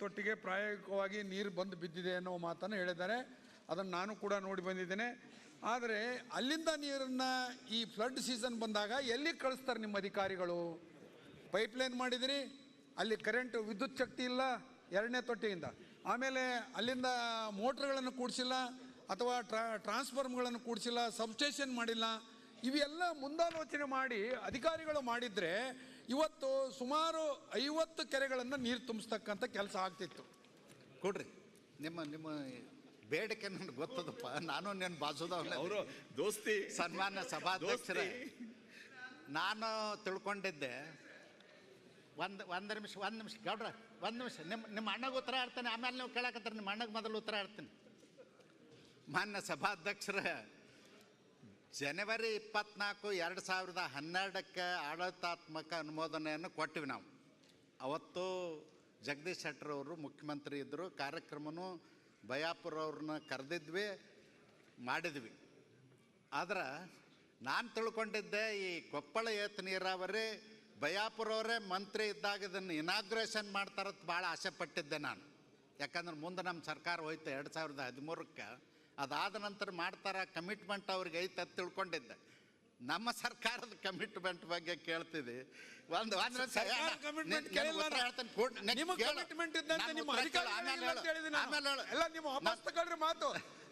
ತೊಟ್ಟಿಗೆ ಪ್ರಾಯೋಗಿಕವಾಗಿ ನೀರು ಬಂದು ಬಿದ್ದಿದೆ ಅನ್ನೋ ಮಾತನ್ನು ಹೇಳಿದ್ದಾರೆ. ಅದನ್ನು ನಾನು ಕೂಡ ನೋಡಿ ಬಂದಿದ್ದೇನೆ. ಆದರೆ ಅಲ್ಲಿಂದ ನೀರನ್ನು ಈ ಫ್ಲಡ್ ಸೀಸನ್ ಬಂದಾಗ ಎಲ್ಲಿ ಕಳಿಸ್ತಾರೆ ನಿಮ್ಮ ಅಧಿಕಾರಿಗಳು? ಪೈಪ್ಲೈನ್ ಮಾಡಿದಿರಿ, ಅಲ್ಲಿ ಕರೆಂಟ್ ವಿದ್ಯುತ್ ಶಕ್ತಿ ಇಲ್ಲ 2ನೇ ತೊಟ್ಟಿಯಿಂದ. ಆಮೇಲೆ ಅಲ್ಲಿಂದ ಮೋಟ್ರ್ಗಳನ್ನು ಕೂಡಿಸಿಲ್ಲ ಅಥವಾ ಟ್ರಾನ್ಸ್ಫಾರ್ಮರ್ಗಳನ್ನು ಕೂಡಿಸಿಲ್ಲ, ಸಬ್ಸ್ಟೇಷನ್ ಮಾಡಿಲ್ಲ. ಇವೆಲ್ಲ ಮುಂದಾಲೋಚನೆ ಮಾಡಿ ಅಧಿಕಾರಿಗಳು ಮಾಡಿದರೆ ಇವತ್ತು ಸುಮಾರು 50 ಕೆರೆಗಳನ್ನು ನೀರು ತುಂಬಿಸ್ತಕ್ಕಂಥ ಕೆಲಸ ಆಗ್ತಿತ್ತು. ಕೊಡ್ರಿ ನಿಮ್ಮ ಬೇಡಿಕೆ ನನಗೆ ಗೊತ್ತದಪ್ಪ. ನಾನು ನನ್ನ ಬಾಜುದವ್ರು ಅವರು ದೋಸ್ತಿ. ಸನ್ಮಾನ್ಯ ಸಭಾಧ್ಯಕ್ಷರೇ, ನಾನು ತಿಳ್ಕೊಂಡಿದ್ದೆ ಒಂದು ನಿಮಿಷ ಗೌಡ್ರ, ಒಂದು ನಿಮಿಷ ನಿಮ್ಮ ಅಣ್ಣಗೆ ಉತ್ತರ ಆಡ್ತೇನೆ, ಆಮೇಲೆ ನೀವು ಕೇಳಕತ್ತಾರೆ. ನಿಮ್ಮ ಅಣ್ಣಗೆ ಮೊದಲು ಉತ್ತರ ಆಡ್ತೀನಿ. ಮಾನ್ಯ ಸಭಾಧ್ಯಕ್ಷರ, ಜನವರಿ 24, 2012 ಆಡಳಿತಾತ್ಮಕ ಅನುಮೋದನೆಯನ್ನು ಕೊಟ್ಟಿವಿ ನಾವು. ಅವತ್ತು ಜಗದೀಶ್ ಶೆಟ್ಟರ್ ಅವರು ಮುಖ್ಯಮಂತ್ರಿ ಇದ್ದರು. ಕಾರ್ಯಕ್ರಮನೂ ಬಯಾಪುರ ಅವ್ರನ್ನ ಕರೆದಿದ್ವಿ, ಮಾಡಿದ್ವಿ. ಆದ್ರೆ ನಾನು ತಿಳ್ಕೊಂಡಿದ್ದೆ ಈ ಕೊಪ್ಪಳ ಏತ ನೀರಾವರಿ ಬಯಾಪುರ ಅವರೇ ಮಂತ್ರಿ ಇದ್ದಾಗ ಇದನ್ನು ಇನಾಗ್ರೇಷನ್ ಮಾಡ್ತಾರತ್ ಭಾಳ ಆಸೆ ಪಟ್ಟಿದ್ದೆ ನಾನು. ಯಾಕಂದ್ರೆ ಮುಂದೆ ನಮ್ಮ ಸರ್ಕಾರ ಹೋಯ್ತು 2013ಕ್ಕೆ. ಅದಾದ ನಂತರ ಮಾಡ್ತಾರ, ಕಮಿಟ್ಮೆಂಟ್ ಅವ್ರಿಗೆ ಐತೆ ಅಂತ ತಿಳ್ಕೊಂಡಿದ್ದೆ. ನಮ್ಮ ಸರ್ಕಾರದ ಕಮಿಟ್ಮೆಂಟ್ ಬಗ್ಗೆ ಕೇಳ್ತಿದ್ವಿ. ಮಾತು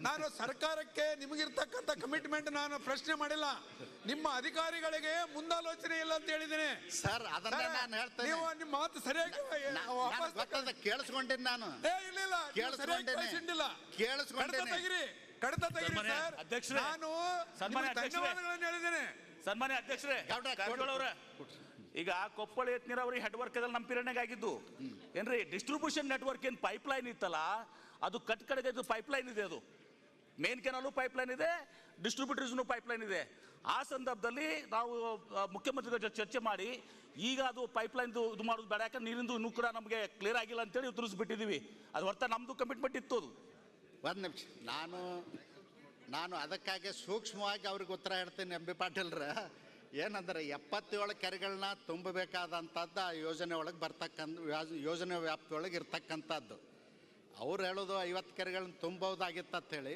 ನಾನು ಸರ್ಕಾರಕ್ಕೆ ನಿಮಗಿರ್ತಕ್ಕಂಥ ಕಮಿಟ್ಮೆಂಟ್ ನಾನು ಪ್ರಶ್ನೆ ಮಾಡಿಲ್ಲ. ನಿಮ್ಮ ಅಧಿಕಾರಿಗಳಿಗೆ ಮುಂದಾಲೋಚನೆ ಇಲ್ಲ ಅಂತ ಹೇಳಿದ್ದೇನೆ ಸರ್. ಅದನ್ನ ನಾನು ಹೇಳ್ತೇನೆ, ನಿಮ್ಮ ಮಾತು ಸರಿಯಾಗಿ ಕೇಳಿಸ್ಕೊಂಡೇನೆ. ನಾನು ಕೇಳಿಸ್ಕೊಂಡೇನೆ. ಕಡತ ತೆಗಿರಿ ಸರ್. ನಾನು ಧನ್ಯವಾದಗಳನ್ನು ಹೇಳಿದ್ದೇನೆ. ಸನ್ಮಾನ್ಯ ಅಧ್ಯಕ್ಷರೇ, ಈಗ ಕೊಪ್ಪಳ ಏತ ನೀರಾವರಿ ಹೆಡ್ ವರ್ಕ್ ನಮ್ಮ ಪಿರಣ್ಯಾಗ ಆಗಿದ್ದು ಏನ್ರಿ ಡಿಸ್ಟ್ರಿಬ್ಯೂಷನ್ ನೆಟ್ವರ್ಕ್ ಏನು ಪೈಪ್ಲೈನ್ ಇತ್ತಲ್ಲ, ಅದು ಕಡೆಗೆ ಇದು ಪೈಪ್ಲೈನ್ ಇದೆ. ಅದು ಮೇನ್ ಕೆನಾಲು ಪೈಪ್ಲೈನ್ ಇದೆ, ಡಿಸ್ಟ್ರಿಬ್ಯೂಟರ್ಸ್ನು ಪೈಪ್ಲೈನ್ ಇದೆ. ಆ ಸಂದರ್ಭದಲ್ಲಿ ನಾವು ಮುಖ್ಯಮಂತ್ರಿಗಳ ಜೊತೆ ಚರ್ಚೆ ಮಾಡಿ ಈಗ ಅದು ಪೈಪ್ಲೈನ್ದು ಇದು ಮಾಡೋದು ಬೇಡ, ಯಾಕಂದ್ರೆ ನೀರಿಂದು ಇನ್ನೂ ಕೂಡ ನಮಗೆ ಕ್ಲಿಯರ್ ಆಗಿಲ್ಲ ಅಂತೇಳಿ ಉತ್ತರಿಸ್ಬಿಟ್ಟಿದ್ದೀವಿ. ಅದು ಹೊರತ ನಮ್ಮದು ಕಮಿಟ್ಮೆಂಟ್ ಇತ್ತು. ಅದು ಒಂದು ನಿಮಿಷ, ನಾನು ಅದಕ್ಕಾಗಿ ಸೂಕ್ಷ್ಮವಾಗಿ ಅವ್ರಿಗೆ ಉತ್ತರ ಹೇಳ್ತೀನಿ. ಎಂ ಬಿ ಪಾಟೀಲ್ರ ಏನಂದ್ರೆ 77 ಕೆರೆಗಳನ್ನ ತುಂಬಬೇಕಾದಂಥದ್ದು ಆ ಯೋಜನೆ ಒಳಗೆ ಯೋಜನೆ ವ್ಯಾಪ್ತಿಯೊಳಗೆ ಇರ್ತಕ್ಕಂಥದ್ದು. ಅವ್ರು ಹೇಳೋದು 50 ಕೆರೆಗಳನ್ನ ತುಂಬೋದಾಗಿತ್ತು ಅಂತೇಳಿ.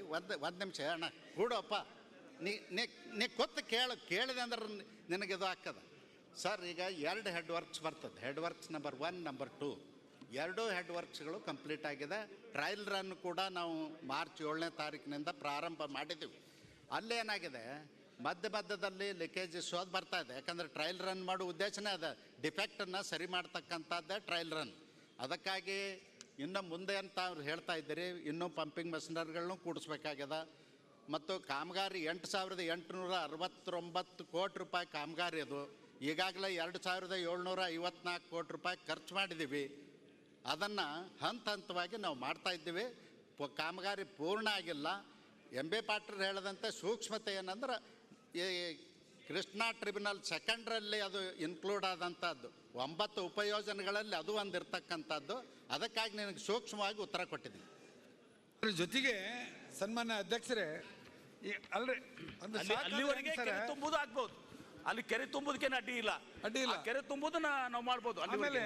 ಒಂದು ನಿಮಿಷ ಅಣ್ಣ ಕೂಡಪ್ಪ, ನೀ ಕೊತ್ತು ಕೇಳಿದೆ ಅಂದ್ರೆ ನಿನಗಿದು ಹಾಕದ ಸರ್. ಈಗ 2 ಹೆಡ್ ವರ್ಕ್ಸ್ ಬರ್ತದೆ. Head works number 1, number 2 2 head ವರ್ಕ್ಸ್ಗಳು ಕಂಪ್ಲೀಟ್ ಆಗಿದೆ. ಟ್ರಯಲ್ ರನ್ ಕೂಡ ನಾವು ಮಾರ್ಚ್ 7ನೇ ತಾರೀಕಿನಿಂದ ಪ್ರಾರಂಭ ಮಾಡಿದ್ದೀವಿ. ಅಲ್ಲೇನಾಗಿದೆ, ಮಧ್ಯದಲ್ಲಿ ಲೀಕೇಜ್ ಶೋಧ ಬರ್ತಾ ಇದೆ. ಯಾಕಂದರೆ ಟ್ರಯಲ್ ರನ್ ಮಾಡೋ ಉದ್ದೇಶನೇ ಅದ, ಡಿಫೆಕ್ಟನ್ನು ಸರಿ ಮಾಡ್ತಕ್ಕಂಥದ್ದೇ ಟ್ರಯಲ್ ರನ್. ಅದಕ್ಕಾಗಿ ಇನ್ನು ಮುಂದೆ ಅಂತ ಅವ್ರು ಹೇಳ್ತಾ ಇದ್ದೀರಿ, ಇನ್ನೂ ಪಂಪಿಂಗ್ ಮೆಷಿನರಿಗಳನ್ನೂ ಕೂಡಿಸ್ಬೇಕಾಗ್ಯದ. ಮತ್ತು ಕಾಮಗಾರಿ 8,869 ಕೋಟಿ ರೂಪಾಯಿ ಕಾಮಗಾರಿ. ಅದು ಈಗಾಗಲೇ 2,754 ಕೋಟಿ ರೂಪಾಯಿ ಖರ್ಚು ಮಾಡಿದ್ದೀವಿ. ಅದನ್ನು ಹಂತವಾಗಿ ನಾವು ಮಾಡ್ತಾಯಿದ್ದೀವಿ. ಕಾಮಗಾರಿ ಪೂರ್ಣ ಆಗಿಲ್ಲ. ಎಂ ಬಿ ಪಾಟೀಲ್ ಹೇಳದಂತೆ ಸೂಕ್ಷ್ಮತೆ ಏನಂದ್ರೆ ಈ ಕೃಷ್ಣಾ ಟ್ರಿಬ್ಯುನಲ್ ಸೆಕೆಂಡ್ರಲ್ಲಿ ಅದು ಇನ್ಕ್ಲೂಡ್ ಆದಂಥದ್ದು 9 ಉಪಯೋಜನೆಗಳಲ್ಲಿ ಅದು ಒಂದು ಇರ್ತಕ್ಕಂಥದ್ದು. ಅದಕ್ಕಾಗಿ ನಿನಗೆ ಸೂಕ್ಷ್ಮವಾಗಿ ಉತ್ತರ ಕೊಟ್ಟಿದ್ದೀನಿ. ಅದ್ರ ಜೊತೆಗೆ ಸನ್ಮಾನ್ಯ ಅಧ್ಯಕ್ಷರೇ, ಅಲ್ಲಿವರೆಗೆ ತುಂಬುದು ಆಗ್ಬೋದು, ಅಲ್ಲಿ ಕೆರೆ ತುಂಬುದಕ್ಕೆ ಅಡ್ಡಿ ಇಲ್ಲ. ಕೆರೆ ತುಂಬುದು ನಾವು ಮಾಡ್ಬೋದು. ಆಮೇಲೆ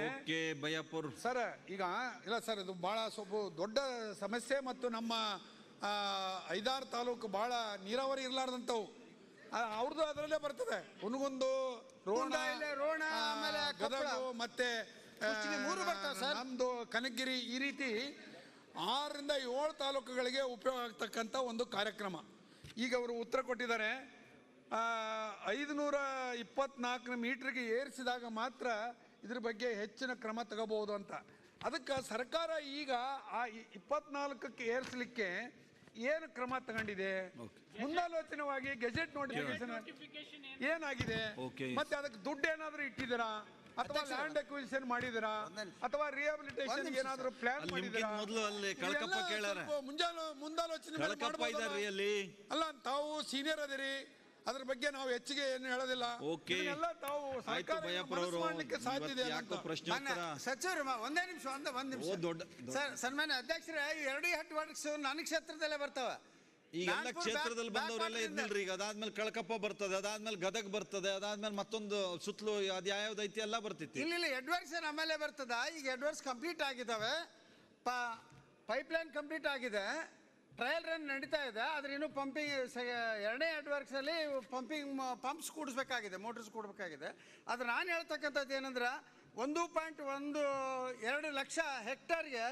ಬಯಾಪುರ್ ಸರ್ ಈಗ ಇಲ್ಲ ಸರ್, ಇದು ಭಾಳ ಸ್ವಲ್ಪ ದೊಡ್ಡ ಸಮಸ್ಯೆ. ಮತ್ತು ನಮ್ಮ 5-6 ತಾಲೂಕು ಭಾಳ ನೀರಾವರಿ ಇರಲಾರ್ದಂಥವು, ಅವ್ರದ್ದು ಅದರಲ್ಲೇ ಬರ್ತದೆ. ಹುನಗುಂದ, ರೋಣ, ಗದಗ ಮತ್ತೆ ನಮ್ಮದು ಕನಕಗಿರಿ, ಈ ರೀತಿ 6 ರಿಂದ 7 ತಾಲೂಕುಗಳಿಗೆ ಉಪಯೋಗ ಆಗ್ತಕ್ಕಂಥ ಒಂದು ಕಾರ್ಯಕ್ರಮ. ಈಗ ಅವರು ಉತ್ತರ ಕೊಟ್ಟಿದ್ದಾರೆ, 524 ಮೀಟ್ರಿಗೆ ಏರಿಸಿದಾಗ ಮಾತ್ರ ಇದ್ರ ಬಗ್ಗೆ ಹೆಚ್ಚಿನ ಕ್ರಮ ತಗೋಬಹುದು ಅಂತ. ಅದಕ್ಕೆ ಸರ್ಕಾರ ಈಗ ಆ 24ಕ್ಕೆ ಏರಿಸಲಿಕ್ಕೆ ಏನು ಕ್ರಮ ತಗೊಂಡಿದೆ? ಮುಂದಾಲೋಚನವಾಗಿ ಗೆಜೆಟ್ ನೋಟಿಫಿಕೇಶನ್ ಏನಾಗಿದೆ? ಮತ್ತೆ ಅದಕ್ಕೆ ದುಡ್ಡು ಏನಾದರೂ ಇಟ್ಟಿದ್ದೀರಾ ಅಥವಾ ಲ್ಯಾಂಡ್ ಅಕ್ವಿಸಿಷನ್ ಮಾಡಿದಿರಾ ಅಥವಾ ರಿಹಾಬಿಲಿಟೇಷನ್ ಏನಾದರೂ ಪ್ಲಾನ್ ಮಾಡಿದಿರಾ? ಮುಂದಾಲೋಚನೆ ಅಲ್ಲ, ತಾವು ಸೀನಿಯರ್ ಅದಿರಿ, ಅದ್ರ ಬಗ್ಗೆ ನಾವು ಹೆಚ್ಚಿಗೆ ಏನು ಹೇಳೋದಿಲ್ಲ. ಎಲ್ಲ ತಾವು ಮಾಡಲಿಕ್ಕೆ ಸಾಧ್ಯ ಇದೆ. ಸಚಿವರು ಒಂದೇ ನಿಮಿಷ ಸನ್ಮಾನ್ಯ ಅಧ್ಯಕ್ಷರೇ, 2 ಹೆಡ್ ವರ್ಕ್ಸ್ ನನ್ನ ಕ್ಷೇತ್ರದಲ್ಲೇ ಬರ್ತಾವ. ಈಗ ಎಲ್ಲ ಕ್ಷೇತ್ರದಲ್ಲಿ ಬಂದವರೆಲ್ಲ ಇದ್ನಿಲ್ರಿ. ಈಗ ಅದಾದ್ಮೇಲೆ ಕಳಕಪ್ಪ ಬರ್ತದೆ, ಅದಾದ್ಮೇಲೆ ಗದಗ್ ಬರ್ತದೆ, ಅದಾದ್ಮೇಲೆ ಮತ್ತೊಂದು ಸುತ್ತಲೂ ಅದು ಯಾವ್ದು ಐತಿ ಎಲ್ಲ ಬರ್ತಿತ್ತು. ಇಲ್ಲ ಹೆಡ್ ವರ್ಕ್ಸ್ ನಮ್ಮಲ್ಲೇ ಬರ್ತದ. ಈಗ ಹೆಡ್ ವರ್ಕ್ಸ್ ಕಂಪ್ಲೀಟ್ ಆಗಿದ್ದಾವೆ. ಪೈಪ್ಲೈನ್ ಕಂಪ್ಲೀಟ್ ಆಗಿದೆ, ಟ್ರಯಲ್ ರನ್ ನಡೀತಾ ಇದೆ, ಆದರೆ ಇನ್ನೂ ಪಂಪಿಂಗ್ ಎರಡನೇ ಹೆಡ್ ವರ್ಕ್ಸಲ್ಲಿ ಪಂಪ್ಸ್ ಕೂಡಿಸ್ಬೇಕಾಗಿದೆ, ಮೋಟರ್ಸ್ ಕೂಡಬೇಕಾಗಿದೆ. ಆದರೆ ನಾನು ಹೇಳ್ತಕ್ಕಂಥದ್ದು ಏನಂದ್ರೆ 1.12 ಲಕ್ಷ ಹೆಕ್ಟರ್ಗೆ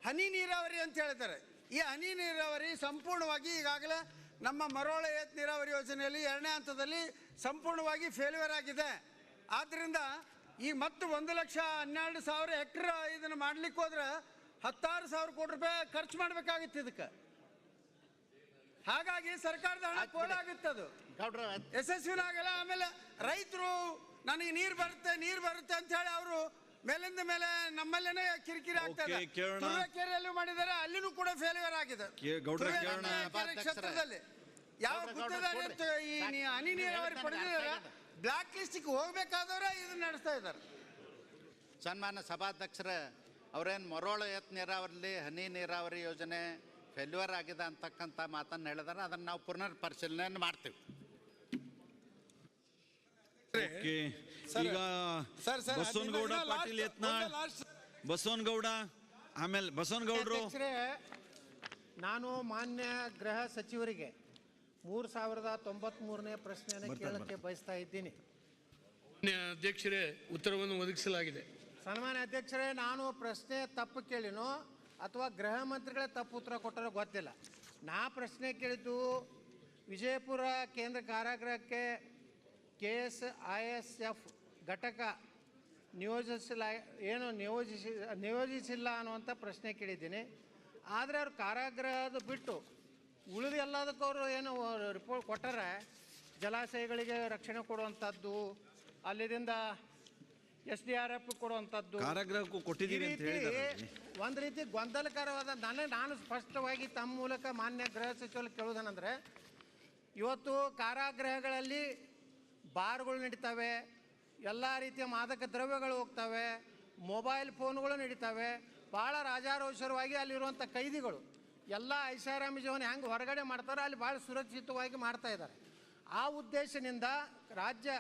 ಹನಿ ನೀರಾವರಿ ಅಂತ ಹೇಳ್ತಾರೆ. ಈ ಹನಿ ನೀರಾವರಿ ಸಂಪೂರ್ಣವಾಗಿ ಈಗಾಗಲೇ ನಮ್ಮ ಮರೋಳ ಏತ್ ನೀರಾವರಿ ಯೋಜನೆಯಲ್ಲಿ 2ನೇ ಹಂತದಲ್ಲಿ ಸಂಪೂರ್ಣವಾಗಿ ಫೇಲ್ಯೂರ್ ಆಗಿದೆ. ಆದ್ದರಿಂದ ಈ ಮತ್ತು 1,12,000 ಹೆಕ್ಟರ್ ಇದನ್ನು ಮಾಡ್ಲಿಕ್ಕೆ ಹೋದ್ರೆ 16,000 ಕೋಟಿ ರೂಪಾಯಿ ಖರ್ಚು ಮಾಡಬೇಕಾಗಿತ್ತು ಇದಕ್ಕೆ. ಹಾಗಾಗಿ ಸರ್ಕಾರದ ಹಣ ಪೋಲಾಗುತ್ತೆ, ಅದು ಯಶಸ್ವಿನಾಗಲ್ಲ. ಆಮೇಲೆ ರೈತರು ನನಗೆ ನೀರು ಬರುತ್ತೆ ಅಂತ ಹೇಳಿ ಅವರು ಮೇಲಿಂದ ಮೇಲೆ ನಮ್ಮಲ್ಲೇನೆ ಕಿರಿಕಿರಿ ಆಗ್ತದೆ. ತುರುವೇಕೆರೆಯಲ್ಲೂ ಮಾಡಿದ್ದಾರೆ, ಅಲ್ಲಿನೂ ಕೂಡ ಫೇಲ್ಯೂರ್ ಆಗಿದೆ. ಕ್ಷೇತ್ರದಲ್ಲಿ ಯಾವ ಗುತ್ತೇದಾರ ಈ ಹನಿ ನೀರಾವರಿ ಪಡೆದಿದ್ದಾರೆ, ಬ್ಲಾಕ್ ಲಿಸ್ಟಿಗೆ ಹೋಗ್ಬೇಕಾದವರೇ ಇದನ್ನ ನಡೆಸ್ತಾ ಇದ್ದಾರೆ. ಸನ್ಮಾನ್ಯ ಸಭಾಧ್ಯಕ್ಷರ, ಅವರೇನು ಮರೋಳ ಏತ್ ನೀರಾವರಿ ಹನಿ ನೀರಾವರಿ ಯೋಜನೆ ಫೇಲ್ಯೂರ್ ಆಗಿದೆ ಅಂತಕ್ಕಂಥ ಮಾತನ್ನು ಹೇಳಿದಾರೆ. ಅದನ್ನು ನಾವು ಪುನರ್ ಪರಿಶೀಲನೆ ಮಾಡ್ತೀವಿ. ಈಗ ಬಸವನಗೌಡ ಪಾಟೀಲ್ ಯತ್ನಾಳ್, ಬಸವನಗೌಡ, ಆಮೇಲೆ ಬಸವನಗೌಡರು. ನಾನು ಮಾನ್ಯ ಗೃಹ ಸಚಿವರಿಗೆ 3093ನೇ ಪ್ರಶ್ನೆಯನ್ನು ಕೇಳಕ್ಕೆ ಬಯಸ್ತಾ ಇದ್ದೀನಿ. ಅಧ್ಯಕ್ಷರೇ, ಉತ್ತರವನ್ನು ಒದಗಿಸಲಾಗಿದೆ. ಸನ್ಮಾನ್ಯ ಅಧ್ಯಕ್ಷರೇ, ನಾನು ಪ್ರಶ್ನೆ ತಪ್ಪು ಕೇಳಿನೋ ಅಥವಾ ಗೃಹ ಮಂತ್ರಿಗಳೇ ತಪ್ಪು ಉತ್ತರ ಕೊಟ್ಟರೋ ಗೊತ್ತಿಲ್ಲ. ನಾ ಪ್ರಶ್ನೆ ಕೇಳಿದ್ದು ವಿಜಯಪುರ ಕೇಂದ್ರ ಕಾರಾಗೃಹಕ್ಕೆ KSISF ಘಟಕ ನಿಯೋಜಿಸಿಲ್ಲ ಅನ್ನುವಂಥ ಪ್ರಶ್ನೆ ಕೇಳಿದ್ದೀನಿ. ಆದರೆ ಅವ್ರು ಕಾರಾಗೃಹದ ಬಿಟ್ಟು ಉಳಿದ ಎಲ್ಲದಕ್ಕೂ ಅವರು ಏನು ರಿಪೋರ್ಟ್ ಕೊಟ್ಟರೆ, ಜಲಾಶಯಗಳಿಗೆ ರಕ್ಷಣೆ ಕೊಡುವಂಥದ್ದು, ಅಲ್ಲಿಂದ SDRF ಕೊಡುವಂಥದ್ದು, ಕಾರಾಗೃಹಕ್ಕೂ ಕೊಟ್ಟಿದ್ದೀವಿ ಅಂತ ಹೇಳಿದ್ದಾರೆ. ಒಂದು ರೀತಿ ಗೊಂದಲಕರವಾದ ನಾನು ಸ್ಪಷ್ಟವಾಗಿ ತಮ್ಮ ಮೂಲಕ ಮಾನ್ಯ ಗೃಹ ಸಚಿವರಿಗೆ ಕೇಳುವುದೇನೆಂದರೆ, ಇವತ್ತು ಕಾರಾಗೃಹಗಳಲ್ಲಿ ಬಾರ್ಗಳು ನಡೀತವೆ, ಎಲ್ಲ ರೀತಿಯ ಮಾದಕ ದ್ರವ್ಯಗಳು ಹೋಗ್ತವೆ, ಮೊಬೈಲ್ ಫೋನ್ಗಳು ನಡೀತವೆ. ಭಾಳ ರಾಜಾರೋಷರವಾಗಿ ಅಲ್ಲಿರುವಂಥ ಖೈದಿಗಳು ಎಲ್ಲ ಐಷಾರಾಮಿ ಜೀವನ ಹೆಂಗೆ ಹೊರಗಡೆ ಮಾಡ್ತಾರೋ ಅಲ್ಲಿ ಭಾಳ ಸುರಕ್ಷಿತವಾಗಿ ಮಾಡ್ತಾ ಇದ್ದಾರೆ. ಆ ಉದ್ದೇಶದಿಂದ ರಾಜ್ಯ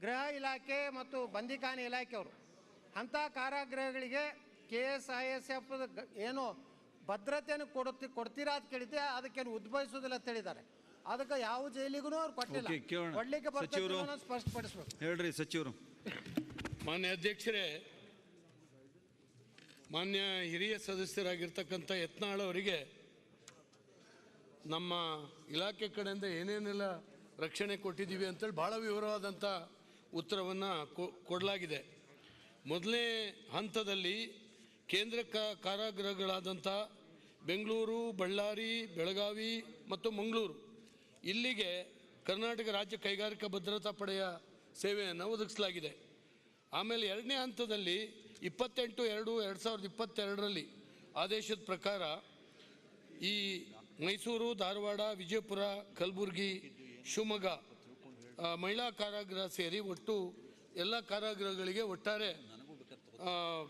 ಗೃಹ ಇಲಾಖೆ ಮತ್ತು ಬಂದಿಖಾನೆ ಇಲಾಖೆಯವರು ಅಂಥ ಕಾರಾಗೃಹಗಳಿಗೆ KSISF ಏನು ಭದ್ರತೆಯನ್ನು ಕೊಡ್ತೀರಾ ಅಂತ ಕೇಳಿದ್ದೆ, ಅದಕ್ಕೇನು ಉದ್ಭವಿಸೋದಿಲ್ಲ ಅಂತ ಹೇಳಿದ್ದಾರೆ. ಅದಕ್ಕೆ ಯಾವ ಜೈಲಿಗೂ ಅವ್ರು ಕೊಟ್ಟಿಲ್ಲ, ಕೊಡ್ಲಿಕ್ಕೆ ಬರ್ತಾರೆ ಸ್ಪಷ್ಟಪಡಿಸ್ಬೇಕು. ಹೇಳ್ರಿ ಸಚಿವರು. ಮಾನ್ಯ ಅಧ್ಯಕ್ಷರೇ, ಮಾನ್ಯ ಹಿರಿಯ ಸದಸ್ಯರಾಗಿರ್ತಕ್ಕಂಥ ಯತ್ನಾಳ್ ಅವರಿಗೆ ನಮ್ಮ ಇಲಾಖೆ ಕಡೆಯಿಂದ ಏನೇನೆಲ್ಲ ರಕ್ಷಣೆ ಕೊಟ್ಟಿದ್ದೀವಿ ಅಂತೇಳಿ ಭಾಳ ವಿವರವಾದಂಥ ಉತ್ತರವನ್ನು ಕೊಡಲಾಗಿದೆ. ಮೊದಲನೇ ಹಂತದಲ್ಲಿ ಕೇಂದ್ರ ಕಾರಾಗೃಹಗಳಾದಂಥ ಬೆಂಗಳೂರು, ಬಳ್ಳಾರಿ, ಬೆಳಗಾವಿ ಮತ್ತು ಮಂಗಳೂರು ಇಲ್ಲಿಗೆ ಕರ್ನಾಟಕ ರಾಜ್ಯ ಕೈಗಾರಿಕಾ ಭದ್ರತಾ ಪಡೆಯ ಸೇವೆಯನ್ನು ಒದಗಿಸಲಾಗಿದೆ. ಆಮೇಲೆ ಎರಡನೇ ಹಂತದಲ್ಲಿ 28/2/2022 ಆದೇಶದ ಪ್ರಕಾರ ಈ ಮೈಸೂರು, ಧಾರವಾಡ, ವಿಜಯಪುರ, ಕಲಬುರಗಿ, ಶಿವಮೊಗ್ಗ ಮಹಿಳಾ ಕಾರಾಗೃಹ ಸೇರಿ ಒಟ್ಟು ಎಲ್ಲ ಕಾರಾಗೃಹಗಳಿಗೆ ಒಟ್ಟಾರೆ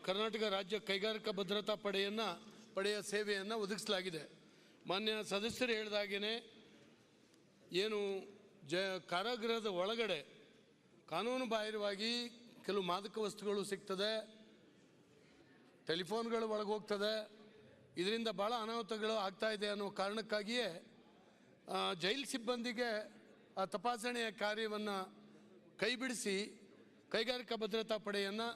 ಕರ್ನಾಟಕ ರಾಜ್ಯ ಕೈಗಾರಿಕಾ ಭದ್ರತಾ ಪಡೆಯ ಸೇವೆಯನ್ನು ಒದಗಿಸಲಾಗಿದೆ. ಮಾನ್ಯ ಸದಸ್ಯರು ಹೇಳಿದಾಗೇ ಏನು ಕಾರಾಗೃಹದ ಒಳಗಡೆ ಕಾನೂನು ಬಾಹಿರವಾಗಿ ಕೆಲವು ಮಾದಕ ವಸ್ತುಗಳು ಸಿಗ್ತದೆ, ಟೆಲಿಫೋನ್ಗಳು ಒಳಗೆ ಹೋಗ್ತದೆ, ಇದರಿಂದ ಭಾಳ ಅನಾಹುತಗಳು ಆಗ್ತಾ ಇದೆ ಅನ್ನೋ ಕಾರಣಕ್ಕಾಗಿಯೇ ಜೈಲು ಸಿಬ್ಬಂದಿಗೆ ಆ ತಪಾಸಣೆಯ ಕಾರ್ಯವನ್ನು ಕೈಬಿಡಿಸಿ ಕೈಗಾರಿಕಾ ಭದ್ರತಾ ಪಡೆಯನ್ನು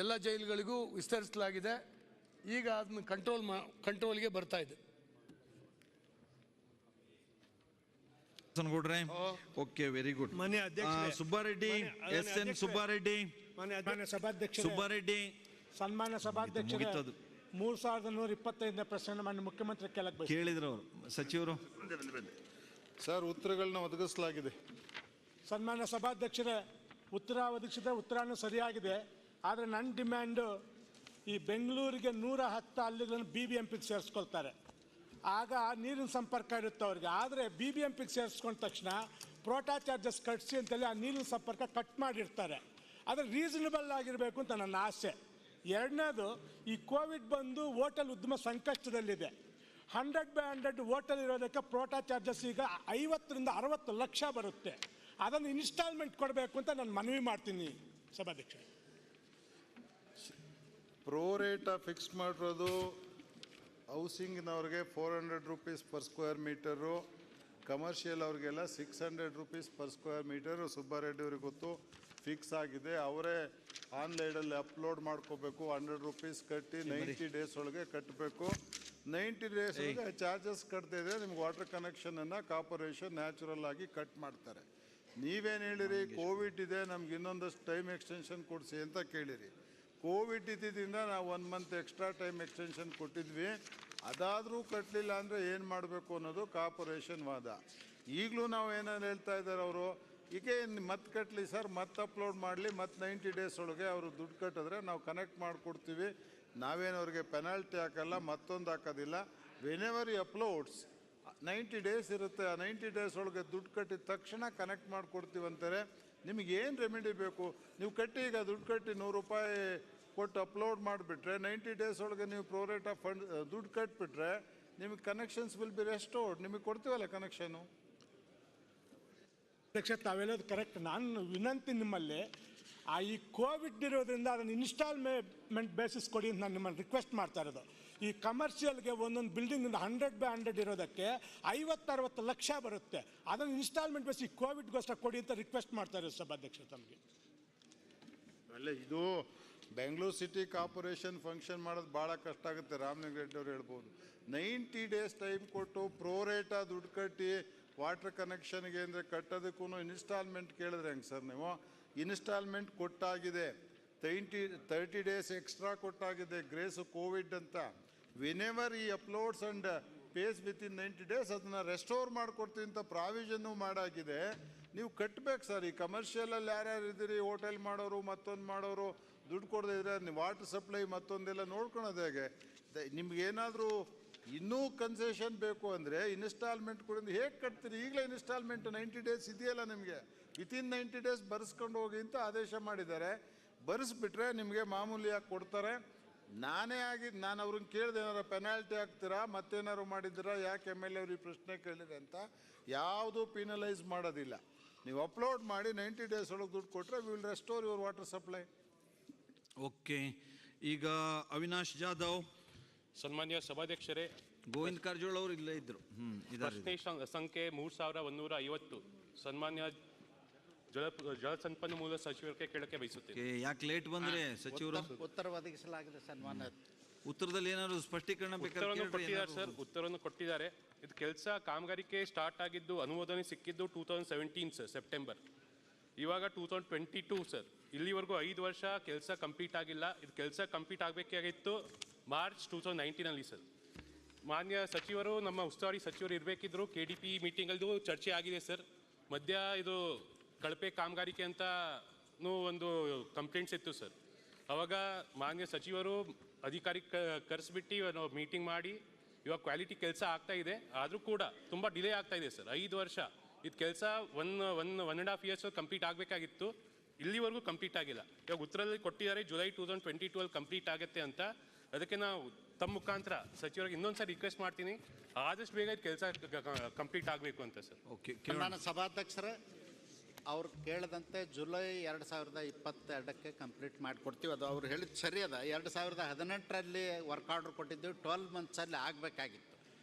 ಎಲ್ಲ ಜೈಲುಗಳಿಗೂ ವಿಸ್ತರಿಸಲಾಗಿದೆ. ಈಗ ಅದನ್ನು ಕಂಟ್ರೋಲ್ಗೆ ಬರ್ತಾ ಇದೆ. Okay, very good. ಮಾನ್ಯ ಅಧ್ಯಕ್ಷ ಸುಬ್ಬಾರೆಡ್ಡಿ, SN ಸುಬ್ಬಾರೆಡ್ಡಿ, ಮಾನ್ಯ ಸಭಾಧ್ಯಕ್ಷ ಸುಬ್ಬಾರೆಡ್ಡಿ, ಸನ್ಮಾನ್ಯ ಸಭಾಧ್ಯಕ್ಷರು 3125ನೇ ಪ್ರಶ್ನೆ ಮಾನ್ಯ ಮುಖ್ಯಮಂತ್ರಿ ಕೇಳಿದ್ರು ಅವರು. ಸಚಿವರು ಸರ್, ಉತ್ತರಗಳನ್ನ ಒದಗಿಸಲಾಗಿದೆ. ಸನ್ಮಾನ್ಯ ಸಭಾಧ್ಯಕ್ಷರೇ, ಒದಗಿಸಿದ ಉತ್ತರನೂ ಸರಿಯಾಗಿದೆ. ಆದರೆ ನನ್ನ ಡಿಮ್ಯಾಂಡು ಈ ಬೆಂಗಳೂರಿಗೆ 110 ಹಳ್ಳಿಗಳನ್ನು BBMPಗೆ ಸೇರಿಸ್ಕೊಳ್ತಾರೆ. ಆಗ ನೀರಿನ ಸಂಪರ್ಕ ಇರುತ್ತೆ ಅವ್ರಿಗೆ. ಆದರೆ BBMPಗೆ ಸೇರಿಸ್ಕೊಂಡ ತಕ್ಷಣ ಪ್ರೋಟಾ ಚಾರ್ಜಸ್ ಕಟ್ಸಿ ಅಂತೇಳಿ ಆ ನೀರಿನ ಸಂಪರ್ಕ ಕಟ್ ಮಾಡಿರ್ತಾರೆ. ಆದರೆ ರೀಸನಬಲ್ ಆಗಿರಬೇಕು ಅಂತ ನನ್ನ ಆಸೆ. ಎರಡನೇದು, ಈ ಕೋವಿಡ್ ಬಂದು ಹೋಟೆಲ್ ಉದ್ಯಮ ಸಂಕಷ್ಟದಲ್ಲಿದೆ. 100/100 ಹೋಟೆಲ್ ಇರೋದಕ್ಕೆ ಪ್ರೋಟಾ ಚಾರ್ಜಸ್ ಈಗ 50 ರಿಂದ 60 ಲಕ್ಷ ಬರುತ್ತೆ. ಅದನ್ನು ಇನ್ಸ್ಟಾಲ್ಮೆಂಟ್ ಕೊಡಬೇಕು ಅಂತ ನಾನು ಮನವಿ ಮಾಡ್ತೀನಿ ಸಭಾಧ್ಯಕ್ಷ. ಪ್ರೋ ರೇಟ ಫಿಕ್ಸ್ ಮಾಡಿರೋದು ಹೌಸಿಂಗ್ನವ್ರಿಗೆ 400 rupees per square metre, commercial ಅವ್ರಿಗೆಲ್ಲ 600 rupees per square metre. Subbareddy ಅವ್ರಿಗೆ ಗೊತ್ತು, ಫಿಕ್ಸ್ ಆಗಿದೆ. ಅವರೇ ಆನ್ಲೈನಲ್ಲಿ ಅಪ್ಲೋಡ್ ಮಾಡ್ಕೋಬೇಕು. 100 ರುಪೀಸ್ ಕಟ್ಟಿ 90 ಡೇಸ್ ಒಳಗೆ ಕಟ್ಟಬೇಕು. 90 ಡೇಸ್ ಒಳಗೆ ಚಾರ್ಜಸ್ ಕಟ್ತಾ ಇದ್ರೆ ನಿಮ್ಗೆ ವಾಟರ್ ಕನೆಕ್ಷನನ್ನು ಕಾರ್ಪೊರೇಷನ್ ನ್ಯಾಚುರಲ್ ಆಗಿ ಕಟ್ ಮಾಡ್ತಾರೆ. ನೀವೇನು ಹೇಳಿರಿ, ಕೋವಿಡ್ ಇದೆ, ನಮ್ಗೆ ಇನ್ನೊಂದಷ್ಟು ಟೈಮ್ ಎಕ್ಸ್ಟೆನ್ಷನ್ ಕೊಡಿಸಿ ಅಂತ ಕೇಳಿರಿ. ಕೋವಿಡ್ ಇದ್ದಿದ್ದರಿಂದ ನಾವು 1 ಮಂತ್ ಎಕ್ಸ್ಟ್ರಾ ಟೈಮ್ ಎಕ್ಸ್ಟೆನ್ಷನ್ ಕೊಟ್ಟಿದ್ವಿ. ಅದಾದರೂ ಕಟ್ಟಲಿಲ್ಲ ಅಂದರೆ ಏನು ಮಾಡಬೇಕು ಅನ್ನೋದು ಕಾರ್ಪೊರೇಷನ್ ವಾದ. ಈಗಲೂ ನಾವು ಏನೇನು ಹೇಳ್ತಾ ಇದ್ದಾರೆ ಅವರು, ಈಗ ಮತ್ತೆ ಕಟ್ಟಲಿ ಸರ್, ಮತ್ತೆ ಅಪ್ಲೋಡ್ ಮಾಡಲಿ, ಮತ್ತೆ 90 ಡೇಸ್ ಒಳಗೆ ಅವರು ದುಡ್ಡು ಕಟ್ಟಿದ್ರೆ ನಾವು ಕನೆಕ್ಟ್ ಮಾಡಿಕೊಡ್ತೀವಿ. ನಾವೇನು ಅವ್ರಿಗೆ ಪೆನಾಲ್ಟಿ ಹಾಕಲ್ಲ, ಮತ್ತೊಂದು ಹಾಕೋದಿಲ್ಲ. ವೆನೆವರ್ ಈ ಅಪ್ಲೋಡ್ಸ್ 90 ಡೇಸ್ ಇರುತ್ತೆ. ಆ 90 ಡೇಸ್ ಒಳಗೆ ದುಡ್ಡು ಕಟ್ಟಿದ ತಕ್ಷಣ ಕನೆಕ್ಟ್ ಮಾಡಿಕೊಡ್ತೀವಿ ಅಂತಾರೆ. ನಿಮಗೆ ಏನು ರೆಮಿಡಿ ಬೇಕು? ನೀವು ಕಟ್ಟಿ, ಈಗ ದುಡ್ಡು ಕಟ್ಟಿ 100 ರೂಪಾಯಿ ಕೊಟ್ಟು ಅಪ್ಲೋಡ್ ಮಾಡಿಬಿಟ್ರೆ 90 ಡೇಸ್ ಒಳಗೆ ನೀವು ಪ್ರೋರೇಟ್ ಆಫ್ ಫಂಡ್ ದುಡ್ಡು ಕಟ್ಬಿಟ್ರೆ ನಿಮಗೆ ಕನೆಕ್ಷನ್ಸ್ ವಿಲ್ ಬಿ ರೆಸ್ಟೋರ್ಡ್. ನಿಮಗೆ ಕೊಡ್ತೀವಲ್ಲ ಕನೆಕ್ಷನು. ಅಧ್ಯಕ್ಷ, ತಾವೆಲ್ಲದು ಕರೆಕ್ಟ್. ನಾನು ವಿನಂತಿ ನಿಮ್ಮಲ್ಲಿ, ಈ ಕೋವಿಡ್ ಇರೋದ್ರಿಂದ ಅದನ್ನು ಇನ್ಸ್ಟಾಲ್ಮೆಂಟ್ ಬೇಸಿಸ್ ಕೊಡಿ ಅಂತ ನಾನು ನಿಮ್ಮನ್ನು ರಿಕ್ವೆಸ್ಟ್ ಮಾಡ್ತಾ ಇರೋದು. ಈ ಕಮರ್ಷಿಯಲ್ಗೆ ಒಂದೊಂದು ಬಿಲ್ಡಿಂಗ್ 100/100 ಇರೋದಕ್ಕೆ 50-60 ಲಕ್ಷ ಬರುತ್ತೆ. ಅದನ್ನು ಇನ್ಸ್ಟಾಲ್ಮೆಂಟ್ ಬೇಸಿ ಕೋವಿಡ್ಗೋಸ್ಕರ ಕೊಡಿ ಅಂತ ರಿಕ್ವೆಸ್ಟ್ ಮಾಡ್ತಾ ಇರೋದು ಸಭಾಧ್ಯಕ್ಷ ತಮಗೆ. ಅಲ್ಲೇ ಇದು ಬೆಂಗಳೂರು ಸಿಟಿ ಕಾರ್ಪೊರೇಷನ್ ಫಂಕ್ಷನ್ ಮಾಡೋದು ಭಾಳ ಕಷ್ಟ ಆಗುತ್ತೆ. ರಾಮಲಿಂಗ ರೆಡ್ಡಿ ಅವರು ಹೇಳ್ಬೋದು, 90 ಡೇಸ್ ಟೈಮ್ ಕೊಟ್ಟು ಪ್ರೋರೇಟ ದುಡ್ಡು ಕಟ್ಟಿ ವಾಟರ್ ಕನೆಕ್ಷನ್ಗೆ ಅಂದರೆ ಕಟ್ಟೋದಕ್ಕೂ ಇನ್ಸ್ಟಾಲ್ಮೆಂಟ್ ಕೇಳಿದ್ರೆ ಹೆಂಗೆ ಸರ್ ನೀವು? ಇನ್ಸ್ಟಾಲ್ಮೆಂಟ್ ಕೊಟ್ಟಾಗಿದೆ, 30 ಡೇಸ್ ಎಕ್ಸ್ಟ್ರಾ ಕೊಟ್ಟಾಗಿದೆ, ಗ್ರೇಸು ಕೋವಿಡ್ ಅಂತ. ವೆನೆವರ್ ಈ uploads and pays within 90 days ಅದನ್ನು ರೆಸ್ಟೋರ್ ಮಾಡಿಕೊಡ್ತೀವಿ ಅಂತ ಪ್ರಾವಿಷನ್ನು ಮಾಡಾಗಿದೆ. ನೀವು ಕಟ್ಟಬೇಕು ಸರ್. ಈ ಕಮರ್ಷಿಯಲಲ್ಲಿ ಯಾರ್ಯಾರು ಇದ್ದೀರಿ, ಹೋಟೆಲ್ ಮಾಡೋರು, ಮತ್ತೊಂದು ಮಾಡೋರು, ದುಡ್ಡು ಕೊಡದೇ ಇದ್ರೆ ನೀವು ವಾಟರ್ ಸಪ್ಲೈ ಮತ್ತೊಂದೆಲ್ಲ ನೋಡ್ಕೊಳೋದು ಹೇಗೆ? ನಿಮ್ಗೇನಾದರೂ ಇನ್ನೂ ಕನ್ಸೆಷನ್ ಬೇಕು ಅಂದರೆ ಇನ್ಸ್ಟಾಲ್ಮೆಂಟ್ ಕೊಡಿ. ಹೇಗೆ ಕಟ್ತೀರಿ? ಈಗಲೇ ಇನ್ಸ್ಟಾಲ್ಮೆಂಟ್ 90 ಡೇಸ್ ಇದೆಯಲ್ಲ ನಿಮಗೆ, ವಿತಿನ್ 90 ಡೇಸ್ ಬರೆಸ್ಕೊಂಡು ಹೋಗಿ ಅಂತ ಆದೇಶ ಮಾಡಿದ್ದಾರೆ. ಬರೆಸ್ಬಿಟ್ರೆ ನಿಮಗೆ ಮಾಮೂಲಿಯಾಗಿ ಕೊಡ್ತಾರೆ. ನಾನು ಅವ್ರನ್ನ ಕೇಳಿದೆ, ಏನಾರು ಪೆನಾಲ್ಟಿ ಹಾಕ್ತೀರಾ, ಮತ್ತೇನಾದ್ರು ಮಾಡಿದ್ದೀರಾ, ಯಾಕೆ MLA ಅವ್ರಿಗೆ ಪ್ರಶ್ನೆ ಕೇಳಿದೆ ಅಂತ. ಯಾವುದೂ ಪಿನಲೈಸ್ ಮಾಡೋದಿಲ್ಲ. ನೀವು ಅಪ್ಲೋಡ್ ಮಾಡಿ 90 ಡೇಸ್ ಒಳಗೆ ದುಡ್ಡು ಕೊಟ್ಟರೆ we will restore your water supply. Okay, ಈಗ ಅವಿನಾಶ್ ಜಾಧವ್. ಸನ್ಮಾನ್ಯ ಸಭಾಧ್ಯಕ್ಷರೇ, ಗೋವಿಂದ ಕಾರಜೋಳ ಅವರು ಇಲ್ಲೇ ಇದ್ರು. ಪ್ರಶ್ನೆ ಸಂಖ್ಯೆ 3150 ಸನ್ಮಾನ್ಯ ಜಲಸಂಪನ್ಮೂಲ ಸಚಿವರಿಗೆ ಕೇಳಕ್ಕೆ ಬಯಸುತ್ತೇನೆ. ಯಾಕೆ ಲೇಟ್ ಬಂದ್ರೆ ಸಚಿವರು? ಉತ್ತರ ಒದಗಿಸಲಾಗಿದೆ ಸನ್ಮಾನ್ಯ. ಉತ್ತರದಲ್ಲಿ ಏನಾದ್ರು ಸ್ಪಷ್ಟೀಕರಣ ಉತ್ತರವನ್ನು ಕೊಟ್ಟಿದ್ದಾರೆ ಸರ್, ಉತ್ತರವನ್ನು ಕೊಟ್ಟಿದ್ದಾರೆ. ಇದು ಕೆಲಸ ಕಾಮಗಾರಿಕೆ ಸ್ಟಾರ್ಟ್ ಆಗಿದ್ದು, ಅನುಮೋದನೆ ಸಿಕ್ಕಿದ್ದು 2017 ಸರ್, ಸೆಪ್ಟೆಂಬರ್. ಇವಾಗ 2022 ಸರ್. ಇಲ್ಲಿವರೆಗೂ 5 ವರ್ಷ ಕೆಲಸ ಕಂಪ್ಲೀಟ್ ಆಗಿಲ್ಲ. ಇದು ಕೆಲಸ ಕಂಪ್ಲೀಟ್ ಆಗಬೇಕಾಗಿತ್ತು ಮಾರ್ಚ್ 2019 ಸರ್. ಮಾನ್ಯ ಸಚಿವರು, ನಮ್ಮ ಉಸ್ತುವಾರಿ ಸಚಿವರು ಇರಬೇಕಿದ್ರು. KDP ಮೀಟಿಂಗಲ್ಲೂ ಚರ್ಚೆ ಆಗಿದೆ ಸರ್. ಮಧ್ಯ ಇದು ಕಳಪೆ ಕಾಮಗಾರಿಕೆ ಅಂತ ಒಂದು ಕಂಪ್ಲೇಂಟ್ಸ್ ಇತ್ತು ಸರ್. ಅವಾಗ ಮಾನ್ಯ ಸಚಿವರು ಅಧಿಕಾರಿ ಕರೆಸಿಬಿಟ್ಟು ಮೀಟಿಂಗ್ ಮಾಡಿ ಇವಾಗ ಕ್ವಾಲಿಟಿ ಕೆಲಸ ಆಗ್ತಾ ಇದೆ. ಆದರೂ ಕೂಡ ತುಂಬ ಡಿಲೇ ಆಗ್ತಾ ಇದೆ ಸರ್. 5 ವರ್ಷ ಇದು ಕೆಲಸ 1.5 ಇಯರ್ಸ್ ಕಂಪ್ಲೀಟ್ ಆಗಬೇಕಾಗಿತ್ತು. ಇಲ್ಲಿವರೆಗೂ ಕಂಪ್ಲೀಟ್ ಆಗಿಲ್ಲ. ಇವಾಗ ಉತ್ತರದಲ್ಲಿ ಕೊಟ್ಟಿದ್ದಾರೆ ಜುಲೈ 2022 ಕಂಪ್ಲೀಟ್ ಆಗುತ್ತೆ ಅಂತ. ಅದಕ್ಕೆ ನಾವು ತಮ್ಮ ಮುಖಾಂತರ ಸಚಿವರಿಗೆ ಇನ್ನೊಂದ್ಸರಿ ರಿಕ್ವೆಸ್ಟ್ ಮಾಡ್ತೀನಿ, ಆದಷ್ಟು ಬೇಗ ಕೆಲಸ ಕಂಪ್ಲೀಟ್ ಆಗಬೇಕು ಅಂತ ಸರ್. ಓಕೆ, ನಾನು ಸಭಾಧ್ಯಕ್ಷರೇ, ಅವ್ರು ಕೇಳಿದಂತೆ ಜುಲೈ 2022ಕ್ಕೆ ಕಂಪ್ಲೀಟ್ ಮಾಡಿಕೊಡ್ತೀವಿ. ಅದು ಅವ್ರು ಹೇಳಿದ್ದು ಸರಿ ಅದ. 2018ರಲ್ಲಿ ವರ್ಕ್ ಆರ್ಡರ್ ಕೊಟ್ಟಿದ್ದೀವಿ. 12 ಮಂತ್ಸಲ್ಲಿ ಆಗಬೇಕಾಗಿತ್ತು.